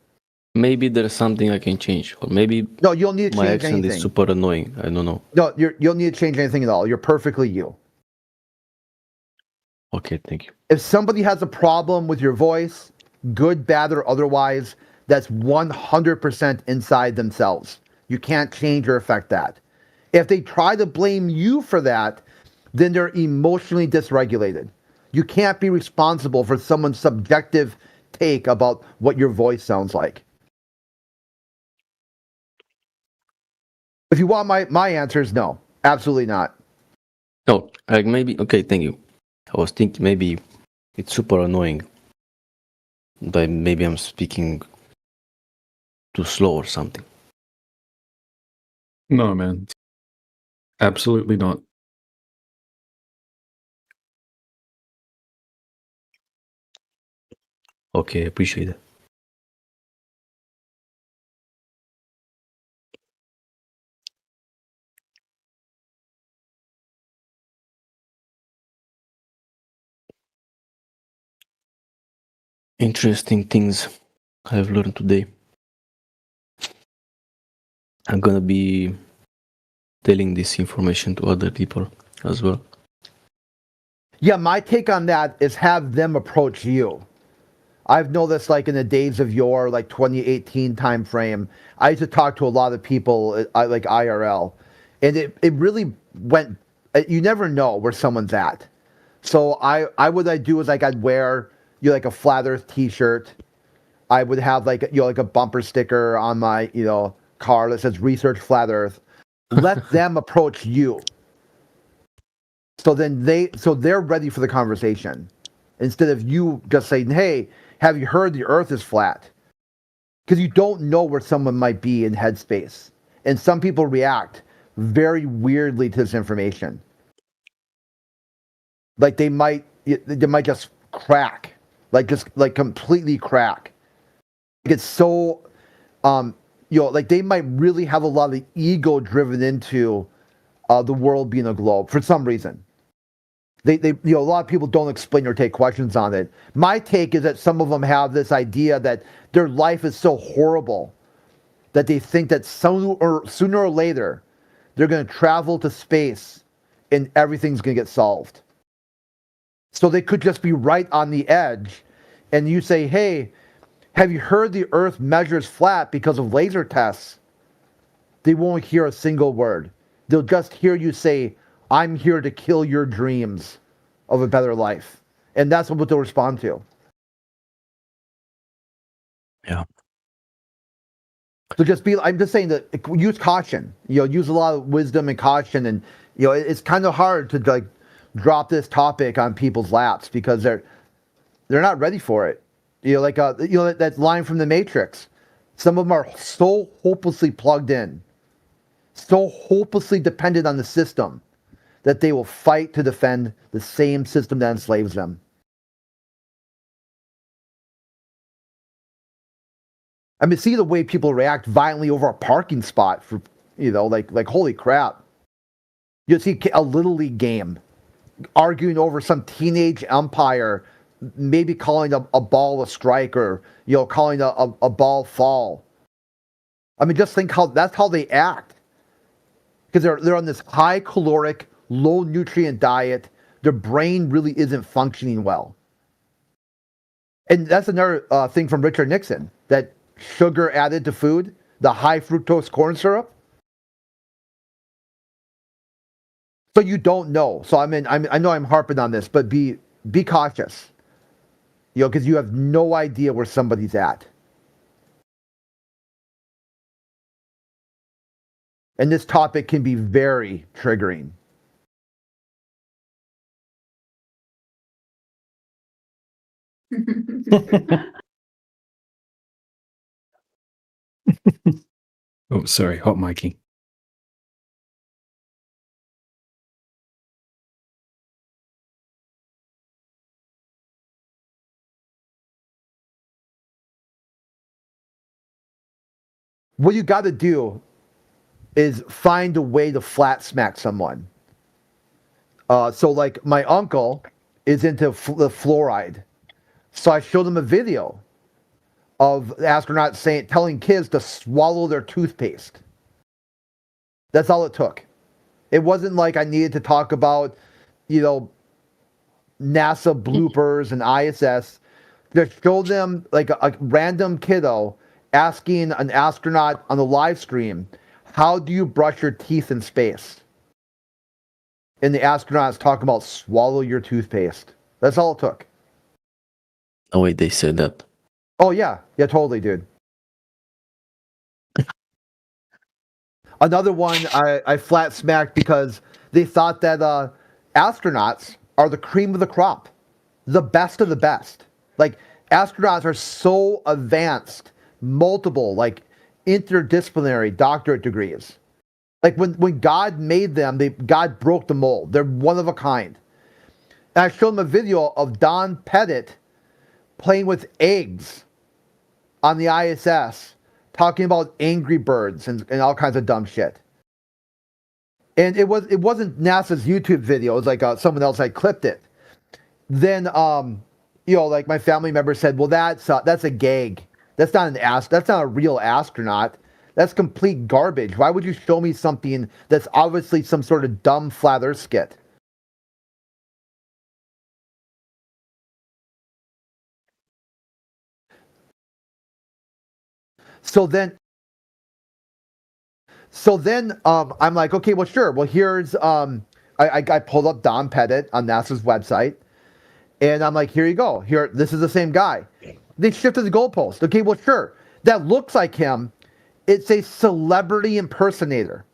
S6: Maybe there's something I can change, or maybe
S10: no, you'll need to
S6: my
S10: change
S6: accent
S10: anything.
S6: is super annoying. I don't know.
S10: No, you'll need to change anything at all. You're perfectly you.
S6: Okay, thank you.
S10: If somebody has a problem with your voice, good, bad, or otherwise, that's 100% inside themselves. You can't change or affect that. If they try to blame you for that, then they're emotionally dysregulated. You can't be responsible for someone's subjective take about what your voice sounds like. If you want my answer is no, absolutely not.
S6: No, like maybe, okay, thank you. I was thinking maybe it's super annoying, but maybe I'm speaking too slow or something.
S9: No, man. Absolutely not.
S6: Okay, appreciate it. Interesting things I've learned today. I'm gonna be telling this information to other people as well.
S10: Yeah, my take on that is have them approach you. I've noticed, like in the days of yore, like 2018 time frame, I used to talk to a lot of people, like IRL, and it really went. You never know where someone's at. So what I'd do is like I'd wear like a Flat Earth T-shirt. I would have like like a bumper sticker on my car that says "Research Flat Earth." Let them approach you. So then they're ready for the conversation, instead of you just saying, "Hey, have you heard the Earth is flat?" Because you don't know where someone might be in headspace, and some people react very weirdly to this information. Like they might just crack, like completely crack. It's so, like they might really have a lot of ego driven into the world being a globe for some reason. They a lot of people don't explain or take questions on it. My take is that some of them have this idea that their life is so horrible that they think that sooner or later they're going to travel to space and everything's going to get solved. So they could just be right on the edge, and you say, "Hey, have you heard the Earth measures flat because of laser tests?" They won't hear a single word. They'll just hear you say, "I'm here to kill your dreams of a better life." And that's what they'll respond to.
S6: Yeah.
S10: So I'm just saying that use caution, use a lot of wisdom and caution. And, it's kind of hard to like drop this topic on people's laps because they're not ready for it. That line from The Matrix. Some of them are so hopelessly plugged in, so hopelessly dependent on the system, that they will fight to defend the same system that enslaves them. I mean, see the way people react violently over a parking spot for, like holy crap. You see a Little League game arguing over some teenage umpire, maybe calling a ball a strike or, calling a ball fall. I mean, just think that's how they act. Because they're on this high caloric, low nutrient diet. Their brain really isn't functioning well. And that's another thing from Richard Nixon, that sugar added to food, the high fructose corn syrup. So you don't know. So I know I'm harping on this, but be cautious. Because you have no idea where somebody's at. And this topic can be very triggering.
S9: Oh, sorry, hot miking.
S10: What you got to do is find a way to flat smack someone. So like my uncle is into the fluoride. So I showed him a video of astronauts telling kids to swallow their toothpaste. That's all it took. It wasn't like I needed to talk about, NASA bloopers and ISS. Just show them like a random kiddo asking an astronaut on the live stream, "How do you brush your teeth in space?" And the astronauts talking about swallow your toothpaste. That's all it took.
S6: Oh wait, they said that.
S10: Oh yeah, yeah, totally, dude. Another one I flat smacked because they thought that astronauts are the cream of the crop, the best of the best. Like astronauts are so advanced, multiple, like interdisciplinary doctorate degrees. Like when God made them, God broke the mold. They're one of a kind. And I showed them a video of Don Pettit playing with eggs on the ISS, talking about Angry Birds and all kinds of dumb shit. And it wasn't NASA's YouTube video. It was like someone else had clipped it. Then like my family member said, "Well, that's a gag. That's not that's not a real astronaut. That's complete garbage. Why would you show me something that's obviously some sort of dumb flat Earth skit?" So then I'm like, okay, well, sure. Well, here's I pulled up Don Pettit on NASA's website, and I'm like, here you go. Here, this is the same guy. They shifted the goalpost. Okay, well, sure. That looks like him. It's a celebrity impersonator.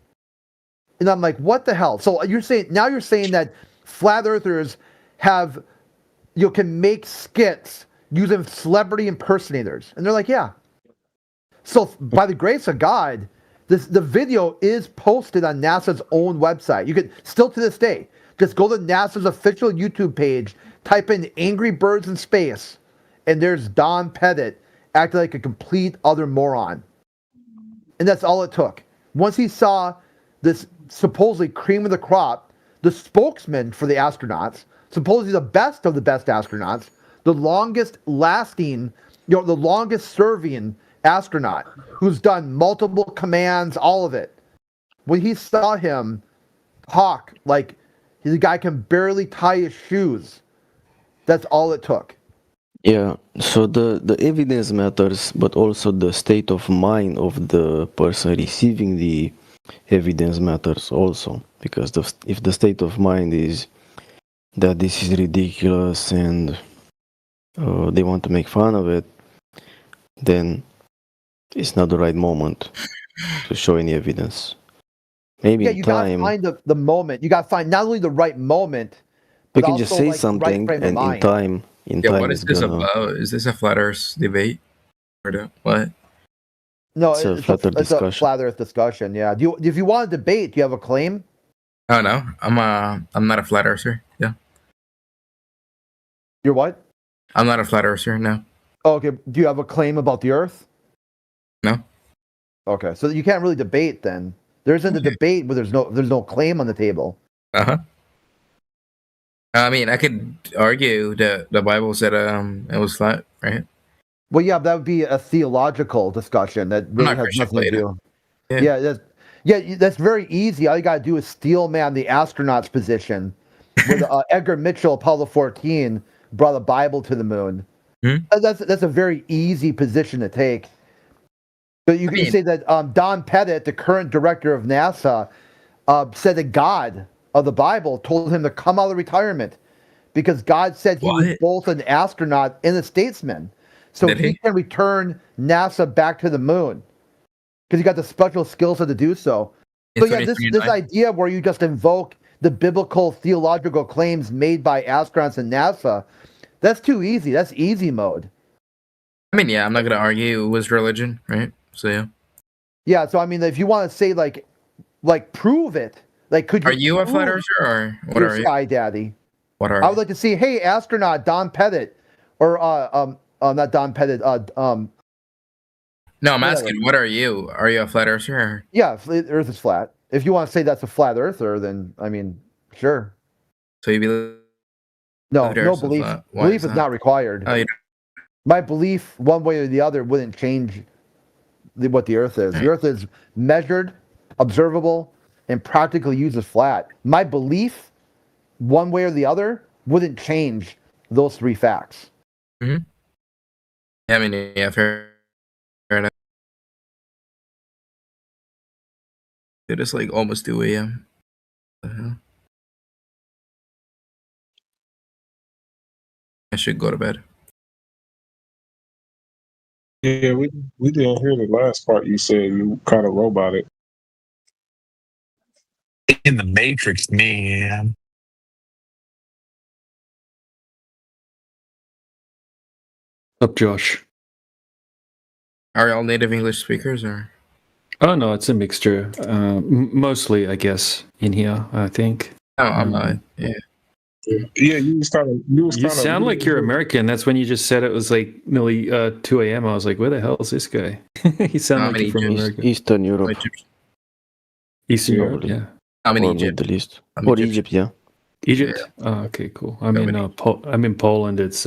S10: And I'm like, what the hell? So you're saying that flat earthers can make skits using celebrity impersonators. And they're like, yeah. So by the grace of God, the video is posted on NASA's own website. You could still to this day just go to NASA's official YouTube page, type in Angry Birds in Space, and there's Don Pettit acting like a complete other moron. And that's all it took. Once he saw this supposedly cream of the crop, the spokesman for the astronauts, supposedly the best of the best astronauts, the longest lasting, the longest serving astronaut who's done multiple commands, all of it. When he saw him talk like the guy can barely tie his shoes, that's all it took.
S6: Yeah, so the evidence matters, but also the state of mind of the person receiving the evidence matters also, because if the state of mind is that this is ridiculous and they want to make fun of it, then it's not the right moment to show any evidence. Maybe
S10: you gotta find the moment. You gotta find not only the right moment,
S6: we
S10: but
S6: can just
S10: also,
S6: say
S10: like,
S6: something,
S10: right frame of
S6: and
S10: mind.
S6: in time,
S11: what is this about? Is this a flat Earth debate? Or what?
S10: No,
S6: It's a
S10: it's
S6: flat Earth
S10: a
S6: discussion.
S10: flat Earth discussion. Yeah. If you want to debate, do you have a claim?
S11: Oh no, I'm not a flat earther. Yeah.
S10: You're what?
S11: I'm not a flat earther. No.
S10: Oh, okay. Do you have a claim about the Earth?
S11: No.
S10: Okay, so you can't really debate then. There isn't a debate, but there's no claim on the table.
S11: Uh-huh. I mean, I could argue that the Bible said it was flat, right?
S10: Well, yeah, that would be a theological discussion that really
S11: not
S10: has
S11: Christian
S10: nothing to
S11: Plato.
S10: do. Yeah, that's very easy. All you gotta do is steel man the astronaut's position. With Edgar Mitchell, Apollo 14, brought a Bible to the moon. That's a very easy position to take. But you can say that Don Pettit, the current director of NASA, said that God of the Bible told him to come out of retirement because God said he was both an astronaut and a statesman. So he can return NASA back to the moon because he got the special skills to do so. So yeah, this idea where you just invoke the biblical theological claims made by astronauts and NASA, that's too easy. That's easy mode.
S11: I mean, yeah, I'm not gonna argue it was religion, right? So yeah.
S10: Yeah, so I mean, if you want to say like prove it, like could you?
S11: Are you a flat earther or what are you?
S10: Sky Daddy.
S11: What are
S10: I would like to see, hey, astronaut Don Pettit, or not Don Pettit,
S11: No, I'm asking, what are you? Are you a flat earther? Or?
S10: Yeah, Earth is flat. If you want to say that's a flat earther, then I mean, sure.
S11: So you believe?
S10: No belief. Belief is not required.
S11: Oh, you
S10: My belief, one way or the other, wouldn't change what the Earth is. The Earth is measured, observable, and practically used as flat. My belief, one way or the other, wouldn't change those three facts.
S11: Mm-hmm. Yeah, I mean, yeah, fair enough. It is like almost 2 a.m. I should go to bed.
S7: Yeah, we didn't hear the last part you said. You kind of robotic.
S2: In the Matrix, man.
S9: Up, Josh.
S11: Are y'all native English speakers or?
S9: Oh no, it's a mixture. Mostly, I guess, in here. I think.
S11: No, I'm not. Yeah.
S7: Yeah, you was kind of.
S9: You sound like you're American. That's when you just said it was like nearly 2 a.m. I was like, where the hell is this guy? He sounded like he's from America.
S6: Eastern Europe.
S9: Eastern Europe,
S6: Probably.
S9: yeah.
S11: I'm in
S6: Or
S11: Egypt.
S6: Middle East.
S11: I'm
S6: Or
S11: Egyptian.
S6: Egypt, yeah.
S9: Egypt. Oh, okay, cool. I'm in Poland. It's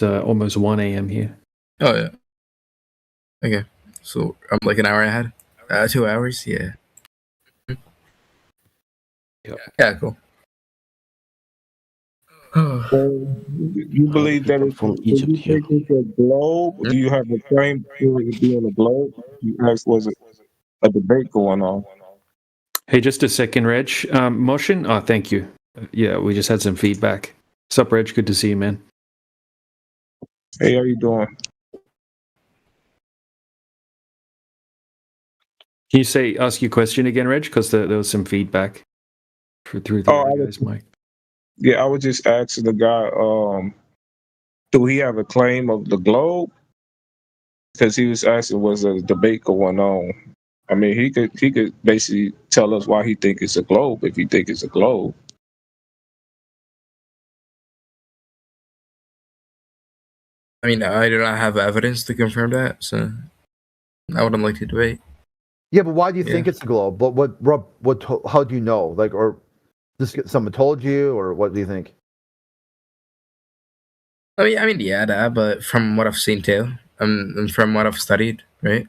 S9: almost 1 a.m. here.
S11: Oh yeah. Okay, so I'm like an hour ahead. 2 hours. Yeah. Yeah. Cool.
S7: So, you believe that it's
S6: from
S7: Egypt you think it's a globe? Do you have a claim for it being a globe? You asked, was it a debate going on?
S9: Hey, just a second, Reg. Motion? Oh, thank you. Yeah, we just had some feedback. Sup, Reg? Good to see you, man.
S7: Hey, how you doing?
S9: Can you ask your question again, Reg? Because there was some feedback through the other guy's mic.
S7: Yeah, I was just asking the guy, do he have a claim of the globe? Because he was asking, was a debate going on? I mean, he could basically tell us why he think it's a globe if he think it's a globe.
S11: I mean, I do not have evidence to confirm that, so I wouldn't like to debate.
S10: Yeah, but why do you think it's a globe? How do you know? Like, or this someone told you, or what do you think?
S11: I mean, yeah, that, but from what I've seen too, and from what I've studied, right?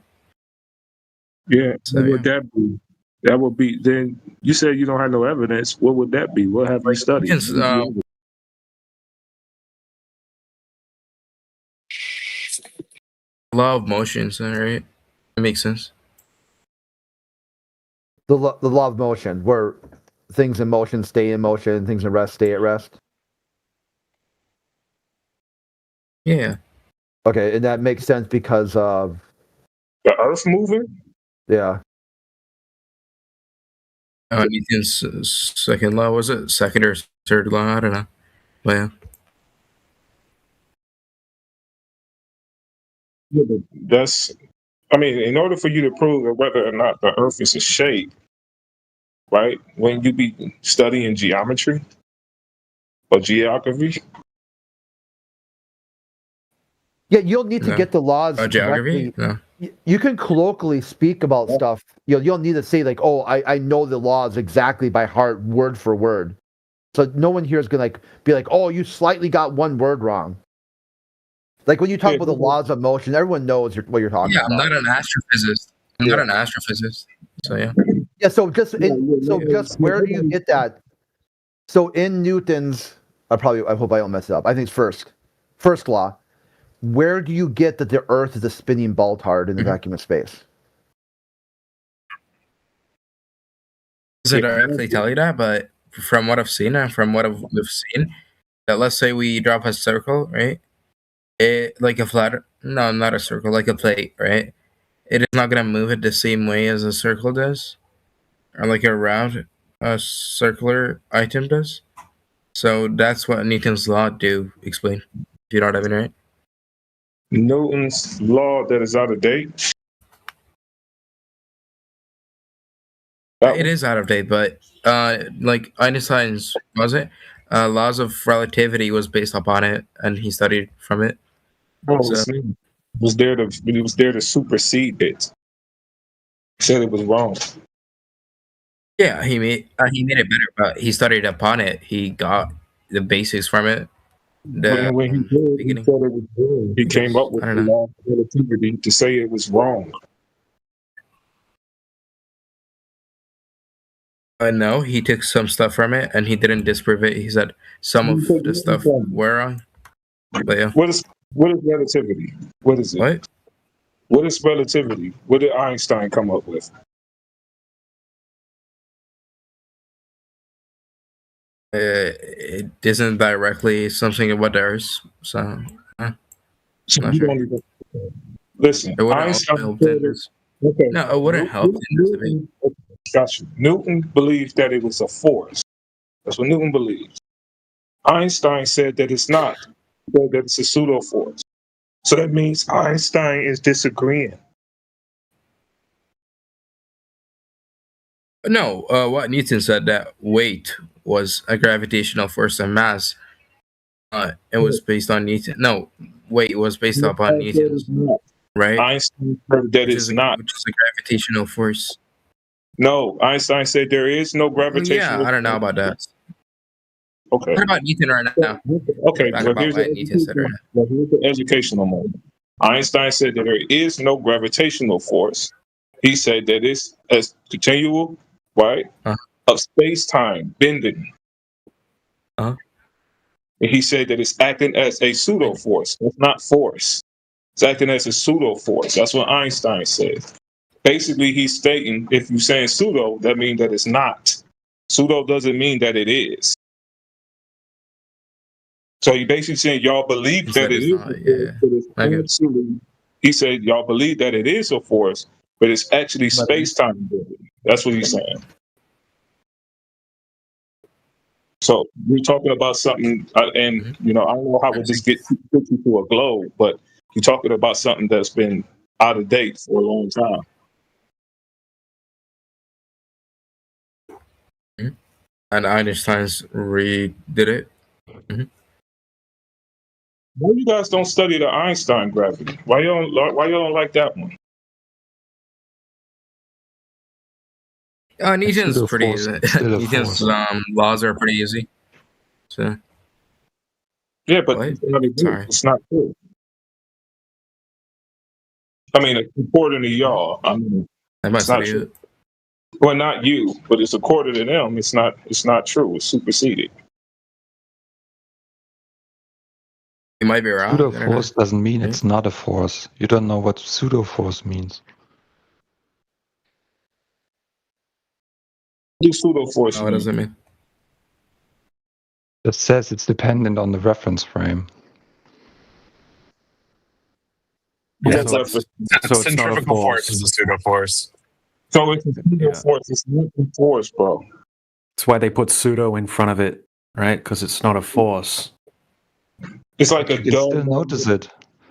S7: Yeah,
S11: So,
S7: what would that be? That would be, then you said you don't have no evidence. What would that be? What have you studied?
S11: Law of motions, right? That makes sense.
S10: The law of motion, where things in motion stay in motion, things in rest stay at rest.
S11: Yeah.
S10: Okay, and that makes sense because of
S7: the Earth moving.
S10: Yeah.
S11: Newton's second law, was it? Second or third law? I don't know. But yeah.
S7: Yeah, but that's, I mean, in order for you to prove whether or not the Earth is a shape, right? When you be studying geometry or geography,
S10: Yeah, you'll need to
S11: No.
S10: get the laws.
S11: Geography?
S10: correctly.
S11: No.
S10: You can colloquially speak about stuff. You don't need to say like, "Oh, I know the laws exactly by heart, word for word." So no one here is gonna be like, "Oh, you slightly got one word wrong." Like when you talk about the laws of motion, everyone knows what you're talking
S11: Yeah,
S10: about.
S11: I'm not an astrophysicist. I'm not an astrophysicist. So yeah.
S10: Yeah, so just where do you get that? So in Newton's, I hope I don't mess it up. I think it's first law. Where do you get that the Earth is a spinning ball tard in the vacuum of space?
S11: Does it directly tell you that? But from what I've seen and from what we've seen, that let's say we drop a circle, right? It like a no, not a circle, like a plate, right? It is not gonna move it the same way as a circle does, or like a round, circular item does. So that's what Newton's law do explain. Do you know what I mean, right?
S7: Newton's law that is out of date.
S11: It is out of date, but like Einstein's laws of relativity was based upon it, and he studied from it.
S7: Oh, it was there to supersede it. He said it was wrong.
S11: Yeah, he made it better, but he studied upon it. He got the basics from it.
S7: When he did, he said it was wrong. He came up with the law of relativity to say it was wrong.
S11: No, he took some stuff from it, and he didn't disprove it. He said some of the stuff were wrong. But yeah.
S7: What is relativity? What is it? What is relativity? What did Einstein come up with?
S11: It isn't directly something about theirs, so.
S7: So
S11: not
S7: you
S11: sure.
S7: don't even, Listen,
S11: It wouldn't
S7: Einstein
S11: help
S7: said
S11: in
S7: it.
S11: this.
S7: Okay.
S11: No, it wouldn't help in this debate.
S7: Got you. Newton believed that it was a force. That's what Newton believes. Einstein said that it's not. He said that it's a pseudo force. So that means Einstein is disagreeing.
S11: No, what Newton said that weight was a gravitational force and mass. It was based on Newton. No, weight was based upon Newton's. Right?
S7: Einstein said that it's not.
S11: Which is a gravitational force.
S7: No, Einstein said there is no
S11: Well,
S7: gravitational.
S11: yeah, I don't know about that.
S7: Okay.
S11: What about Newton right now?
S7: Okay,
S11: Talk
S7: but
S11: about
S7: here's
S11: what Newton said right now.
S7: the educational moment. Einstein said that there is no gravitational force. He said that it's a continual, right, of space-time bending. And he said that it's acting as a pseudo force. It's not force. It's acting as a pseudo force. That's what Einstein said. Basically, he's stating if you're saying pseudo, that means that it's not. Pseudo doesn't mean that it is. So he basically saying y'all believe that it is. But it's actually, he said y'all believe that it is a force, but it's actually space-time bending. That's what he's saying. So we're talking about something, and I don't know how we just get to a globe, but you're talking about something that's been out of date for a long time.
S11: And Einstein's redid it.
S7: Why you guys don't study the Einstein gravity? Why you don't like that one?
S11: Newton's pretty easy.
S7: Pseudo-force is still a
S11: Newton's
S7: force.
S11: laws are pretty easy. So
S7: Yeah, but it's not true. I mean, according to y'all, I mean, it's not true. Well, not you, but it's according to them. It's not true. It's superseded.
S11: You might be wrong.
S4: Pseudo force doesn't mean it's not a force. You don't know what pseudo force means.
S7: What does pseudo force
S11: What does it mean?
S4: It says it's dependent on the reference frame.
S7: Yeah,
S4: so
S8: Centrifugal force is a pseudo force.
S7: So it's a pseudo force. It's not a force, bro.
S9: That's why they put pseudo in front of it, right? Because it's not a force.
S7: It's like a
S4: You still notice it.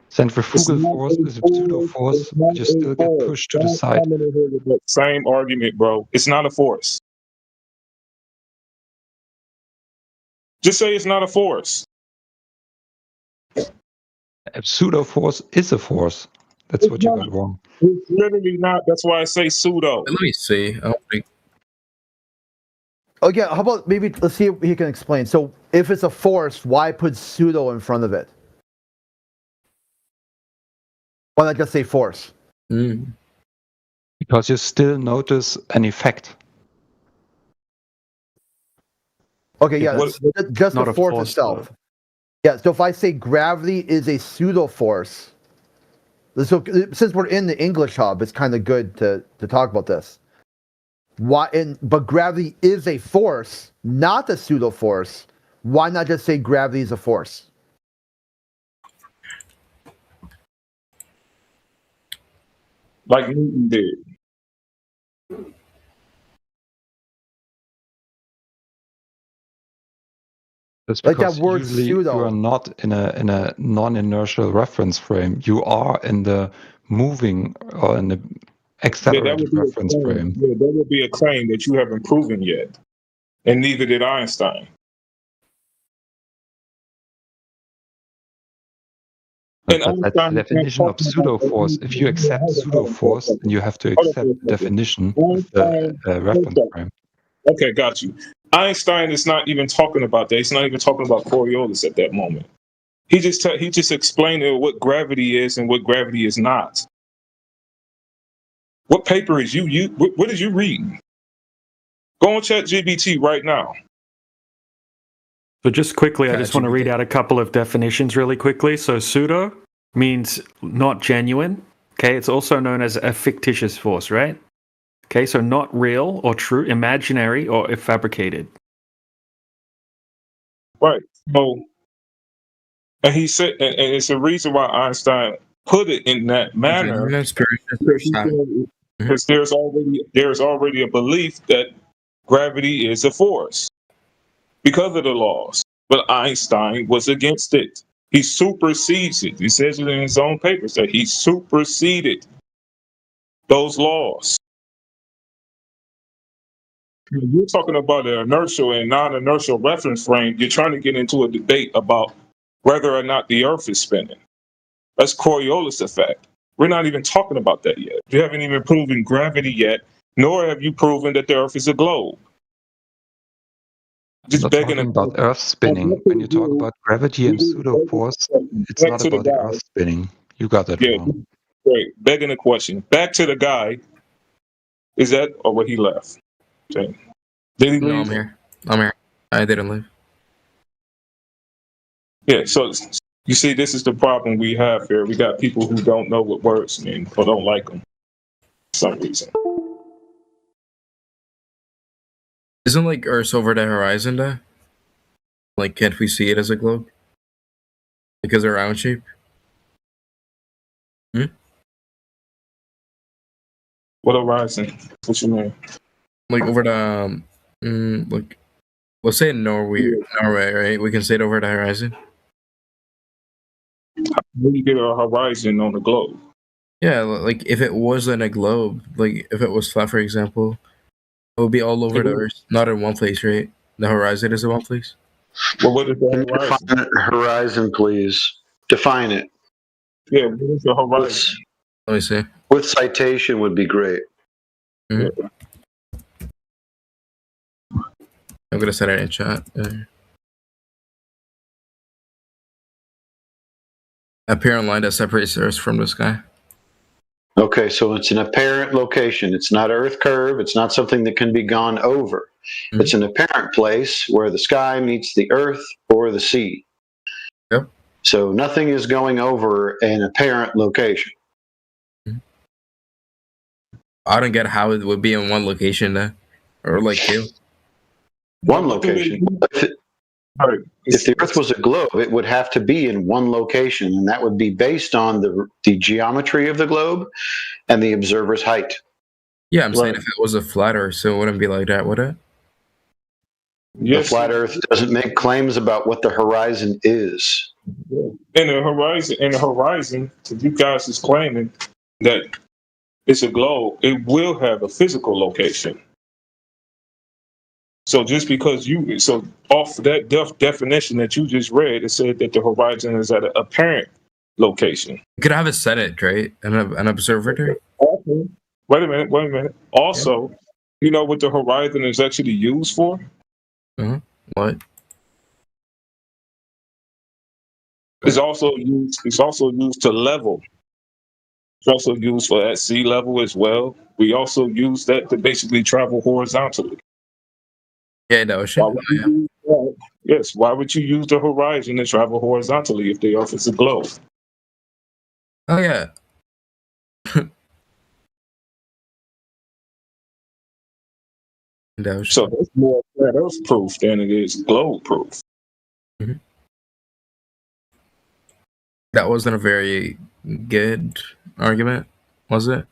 S4: Centrifugal force is a pseudo force, but you still get pushed to the side.
S7: Same argument, bro. It's not a force. Just say it's not a force.
S4: A pseudo force is a force. That's what you got wrong.
S7: It's literally not. That's why I say pseudo.
S11: Let me see. I don't think.
S10: Oh yeah, how about maybe let's see if he can explain. So if it's a force, why put pseudo in front of it? Why not just say force?
S4: Because you still notice an effect.
S10: Okay, yeah, just
S9: not
S10: the
S9: a
S10: force
S9: force,
S10: itself. Yeah, so if I say gravity is a pseudo force, so since we're in the English hub, it's kind of good to talk about this. But gravity is a force, not a pseudo force. Why not just say gravity is a force?
S7: Like Newton did.
S4: That's
S10: Like
S4: because
S10: that word
S4: usually
S10: pseudo.
S4: you are not in a non-inertial reference frame. You are in the moving or in the accelerated reference frame.
S7: Yeah, that would be a claim that you haven't proven yet, and neither did Einstein.
S4: But that's the definition of pseudo force. If you accept pseudo force, then you have to accept the definition of the reference frame.
S7: Okay, got you. Einstein is not even talking about that. He's not even talking about Coriolis at that moment. He just explained what gravity is and what gravity is not. What paper is you? What did you read? Go on ChatGPT right now.
S9: So just quickly, I just want to read out a couple of definitions really quickly. So pseudo means not genuine. Okay, it's also known as a fictitious force, right? Okay, so not real or true, imaginary or fabricated.
S7: Right. So, and he said, and it's a reason why Einstein put it in that manner because there's already a belief that gravity is a force because of the laws. But Einstein was against it. He supersedes it. He says it in his own papers that he superseded those laws. You're talking about an inertial and non-inertial reference frame. You're trying to get into a debate about whether or not the Earth is spinning. That's Coriolis effect. We're not even talking about that yet. You haven't even proven gravity yet, nor have you proven that the Earth is a globe.
S4: Just begging about Earth spinning. When you talk about gravity and pseudo force, it's not about the Earth spinning. You got that wrong.
S7: Great. Begging the question. Back to the guy. Is that or what he left? Okay. Did he leave?
S11: No, I'm here. I didn't leave.
S7: Yeah, so you see, this is the problem we have here. We got people who don't know what words mean or don't like them for some reason.
S11: Isn't like Earth's over the horizon though? Like, can't we see it as a globe? Because of round shape?
S7: What horizon? What you mean?
S11: Like over the like, let's say Norway, right? We can see it over the horizon.
S7: How do you get a horizon on the globe?
S11: Yeah, like if it wasn't a globe, like if it was flat, for example, it would be all over the Earth, not in one place, right? The horizon is in one place.
S7: Well, what is the horizon?
S5: Define horizon, please. Define it.
S7: Yeah, what is the horizon?
S11: Let me see.
S5: With citation would be great.
S11: Mm-hmm. I'm gonna set it in chat. Apparent line that separates Earth from the sky.
S5: Okay, so it's an apparent location. It's not Earth curve. It's not something that can be gone over. Mm-hmm. It's an apparent place where the sky meets the Earth or the sea.
S11: Yep.
S5: So nothing is going over an apparent location.
S11: I don't get how it would be in one location then, or like two.
S5: One location. If the Earth was a globe, it would have to be in one location, and that would be based on the geometry of the globe and the observer's height.
S11: Yeah, I'm saying if it was a flat Earth, so it wouldn't be like that, would it?
S5: Yes. The flat Earth doesn't make claims about what the horizon is.
S7: In the horizon, if you guys is claiming that it's a globe, it will have a physical location. So just because off that definition that you just read, it said that the horizon is at an apparent location.
S11: You could have a Senate, right? An observatory.
S7: Okay. Wait a minute. Also, you know what the horizon is actually used for?
S11: What?
S7: It's also used to level. It's also used for at sea level as well. We also use that to basically travel horizontally.
S11: Yeah, the ocean.
S7: Yes. Why would you use the horizon to travel horizontally if the Earth is a globe?
S11: Oh yeah.
S7: So it's more flat Earth proof than it is globe proof.
S11: Mm-hmm. That wasn't a very good argument, was it?